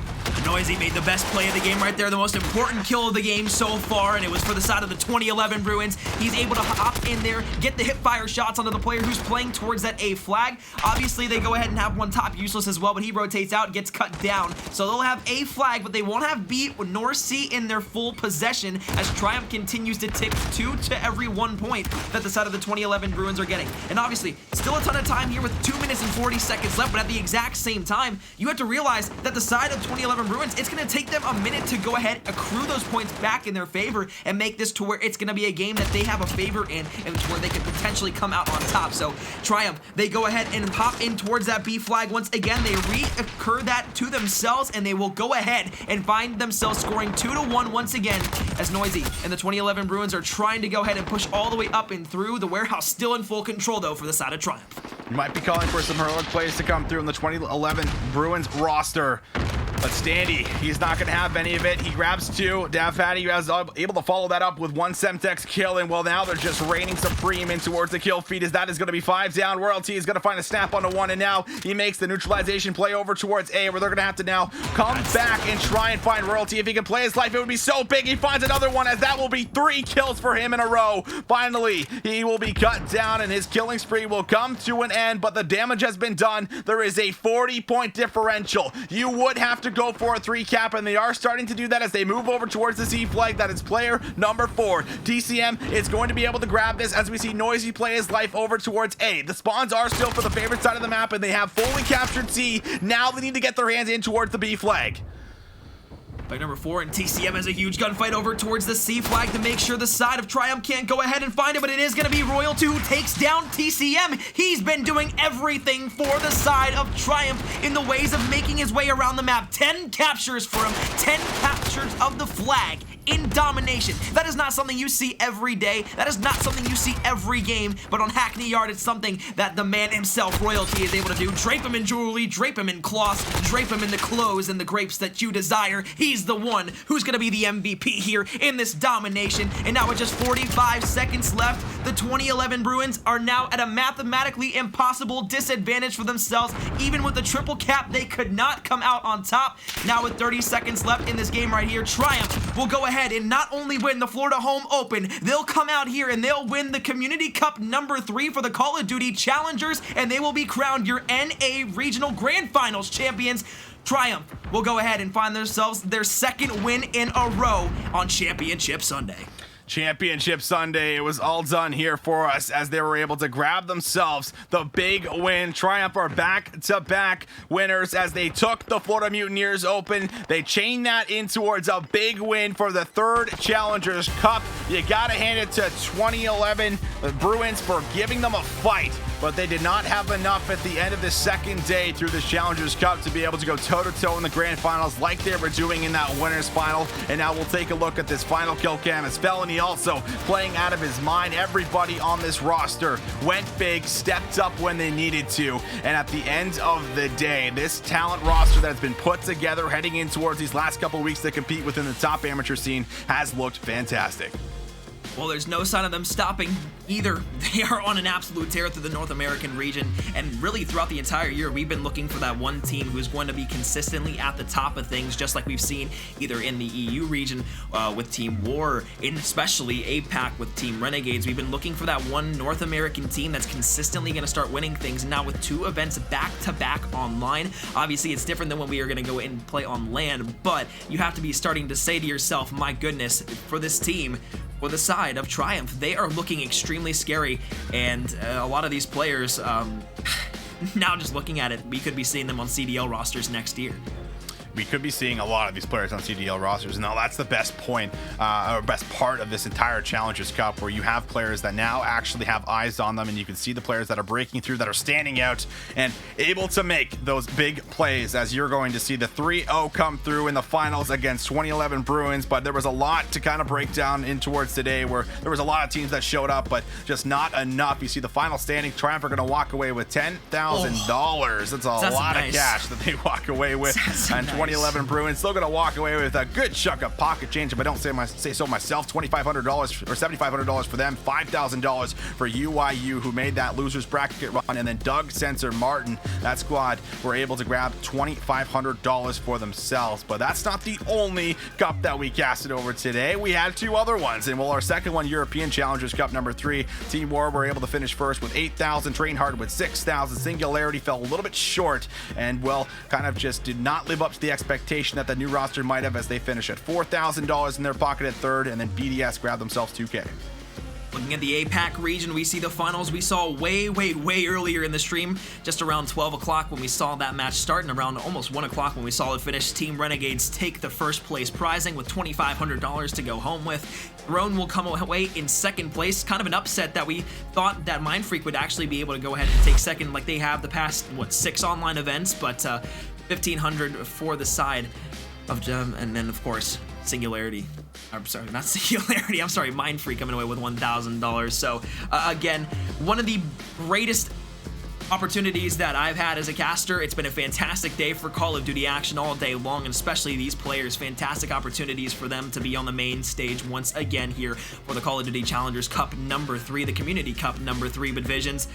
Speaker 2: Noisy made the best play of the game right there, the most important kill of the game so far, and it was for the side of the 2011 Bruins. He's able to hop in there, get the hip fire shots onto the player who's playing towards that A flag. Obviously, they go ahead and have one top useless as well, but he rotates out, gets cut down. So they'll have A flag, but they won't have B nor C in their full possession as Triumph continues to tick 2 to every 1 point that the side of the 2011 Bruins are getting. And obviously, still a ton of time here with 2 minutes and 40 seconds left, but at the exact same time, you have to realize that the side of 2011 Bruins, it's going to take them a minute to go ahead, accrue those points back in their favor, and make this to where it's going to be a game that they have a favor in, and to where they could potentially come out on top. So Triumph, they go ahead and hop in towards that B flag once again. They reoccur that to themselves, and they will go ahead and find themselves scoring 2-1 once again, as Noisy and the 2011 Bruins are trying to go ahead and push all the way up and through. The warehouse still in full control, though, for the side of Triumph.
Speaker 3: You might be calling for some heroic plays to come through in the 2011 Bruins roster. But Standy, he's not going to have any of it. He grabs 2. Davfatty was able to follow that up with 1 Semtex kill, and well, now they're just reigning supreme in towards the kill feed, as that is going to be 5 down. Royalty is going to find a snap onto 1, and now he makes the neutralization play over towards A, where they're going to have to now come back and try and find Royalty. If he can play his life, it would be so big. He finds another one, as that will be 3 kills for him in a row. Finally, he will be cut down, and his killing spree will come to an end, but the damage has been done. There is a 40-point differential. You would have to go for a 3 cap, and they are starting to do that as they move over towards the C flag. That is player number 4. TCM is going to be able to grab this as we see Noisy play his life over towards A. The spawns are still for the favorite side of the map, and they have fully captured C. Now they need to get their hands in towards the B flag.
Speaker 2: Player number 4 and TCM has a huge gunfight over towards the C flag to make sure the side of Triumph can't go ahead and find it, but it is going to be Royalty who takes down TCM. He's been doing everything for the side of Triumph in the ways of making his way around the map. 10 captures for him, 10 captures of the flag in domination. That is not something you see every day. That is not something you see every game, but on Hackney Yard, it's something that the man himself, Royalty, is able to do. Drape him in jewelry, drape him in cloths, drape him in the clothes and the grapes that you desire. He's the one who's going to be the MVP here in this domination. And now with just 45 seconds left, the 2011 Bruins are now at a mathematically impossible disadvantage for themselves. Even with the triple cap, they could not come out on top. Now with 30 seconds left in this game right here, Triumph will go ahead and not only win the Florida Home Open, they'll come out here and they'll win the Community Cup number 3 for the Call of Duty Challengers, and they will be crowned your NA Regional Grand Finals champions. Triumph will go ahead and find themselves their 2nd win in a row on Championship Sunday.
Speaker 3: Championship Sunday, it was all done here for us as they were able to grab themselves the big win. Triumph are back-to-back winners as they took the Florida Mutineers Open. They chained that in towards a big win for the 3rd Challengers Cup. You gotta hand it to 2011 Bruins for giving them a fight, but they did not have enough at the end of the 2nd day through this Challengers Cup to be able to go toe-to-toe in the grand finals like they were doing in that winners final. And now we'll take a look at this final kill cam as Felony also playing out of his mind. Everybody on this roster went big, stepped up when they needed to, and at the end of the day, this talent roster that has been put together heading in towards these last couple weeks to compete within the top amateur scene has looked fantastic.
Speaker 2: Well, there's no sign of them stopping either. They are on an absolute tear through the North American region, and really throughout the entire year, we've been looking for that one team who's going to be consistently at the top of things, just like we've seen either in the EU region with Team War, and especially APAC with Team Renegades. We've been looking for that one North American team that's consistently going to start winning things. Now with 2 events back-to-back online, obviously it's different than when we are going to go and play on land, but you have to be starting to say to yourself, my goodness, for this team, for the side of Triumph. They are looking extremely scary, and a lot of these players, now just looking at it, we could be seeing them on CDL rosters next year.
Speaker 1: We could be seeing a lot of these players on CDL rosters. And now that's the best point, or best part of this entire Challengers Cup, where you have players that now actually have eyes on them, and you can see the players that are breaking through, that are standing out and able to make those big plays, as you're going to see the 3-0 come through in the finals against 2011 Bruins. But there was a lot to kind of break down in towards today, where there was a lot of teams that showed up, but just not enough. You see the final standing, Triumph are going to walk away with $10,000. That's a lot of cash that they walk away with. And 2011 Bruins still going to walk away with a good chunk of pocket change, if I don't say so myself. $2,500 or $7,500 for them, $5,000 for UYU, who made that losers bracket run, and then Doug, Sensor, Martin, that squad were able to grab $2,500 for themselves. But that's not the only cup that we casted over today. We had two other ones, and well, our second one, European Challengers Cup number 3, Team War were able to finish first with 8,000, Train Hard with 6,000. Singularity fell a little bit short, and well, kind of just did not live up to the expectation that the new roster might have, as they finish at $4,000 in their pocket at third, and then BDS grabbed themselves 2K.
Speaker 2: Looking at the APAC region, we see the finals we saw way earlier in the stream, just around 12 o'clock when we saw that match start, and around almost 1 o'clock when we saw it finish. Team Renegades take the first place prizing with $2,500 to go home with. Throne will come away in second place. Kind of an upset that we thought that Mind Freak would actually be able to go ahead and take second, like they have the past, 6 online events, but $1,500 for the side of Gem, and then of course Singularity. I'm sorry, not Singularity. I'm sorry, Mind Freak coming away with $1,000. So again, one of the greatest opportunities that I've had as a caster. It's been a fantastic day for Call of Duty action all day long, and especially these players. Fantastic opportunities for them to be on the main stage once again here for the Call of Duty Challengers Cup number 3, the Community Cup number 3. But Visions,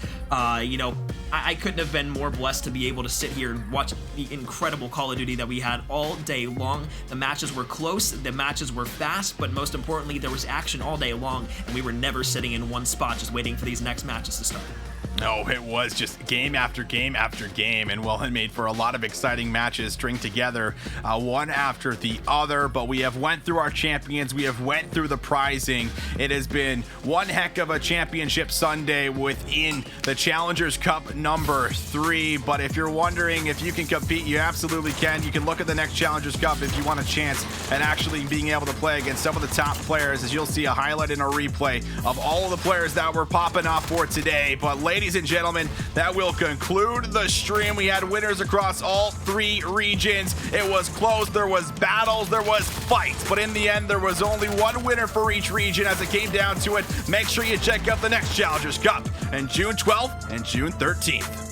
Speaker 2: you know, I couldn't have been more blessed to be able to sit here and watch the incredible Call of Duty that we had all day long. The matches were close, the matches were fast, but most importantly, there was action all day long, and we were never sitting in one spot just waiting for these next matches to start.
Speaker 1: No, it was just game after game after game, and well, it made for a lot of exciting matches string together, one after the other. But we have went through our champions, we have went through the prizing. It has been one heck of a championship Sunday within the Challengers Cup number 3. But if you're wondering if you can compete, you absolutely can. You can look at the next Challengers Cup if you want a chance at actually being able to play against some of the top players, as you'll see a highlight in a replay of all of the players that were popping off for today. But ladies and gentlemen, that will conclude the stream. We had winners across all 3 regions. It was close, there was battles, there was fights, but in the end there was only one winner for each region as it came down to it. Make sure you check out the next Challengers Cup on June 12th and June 13th.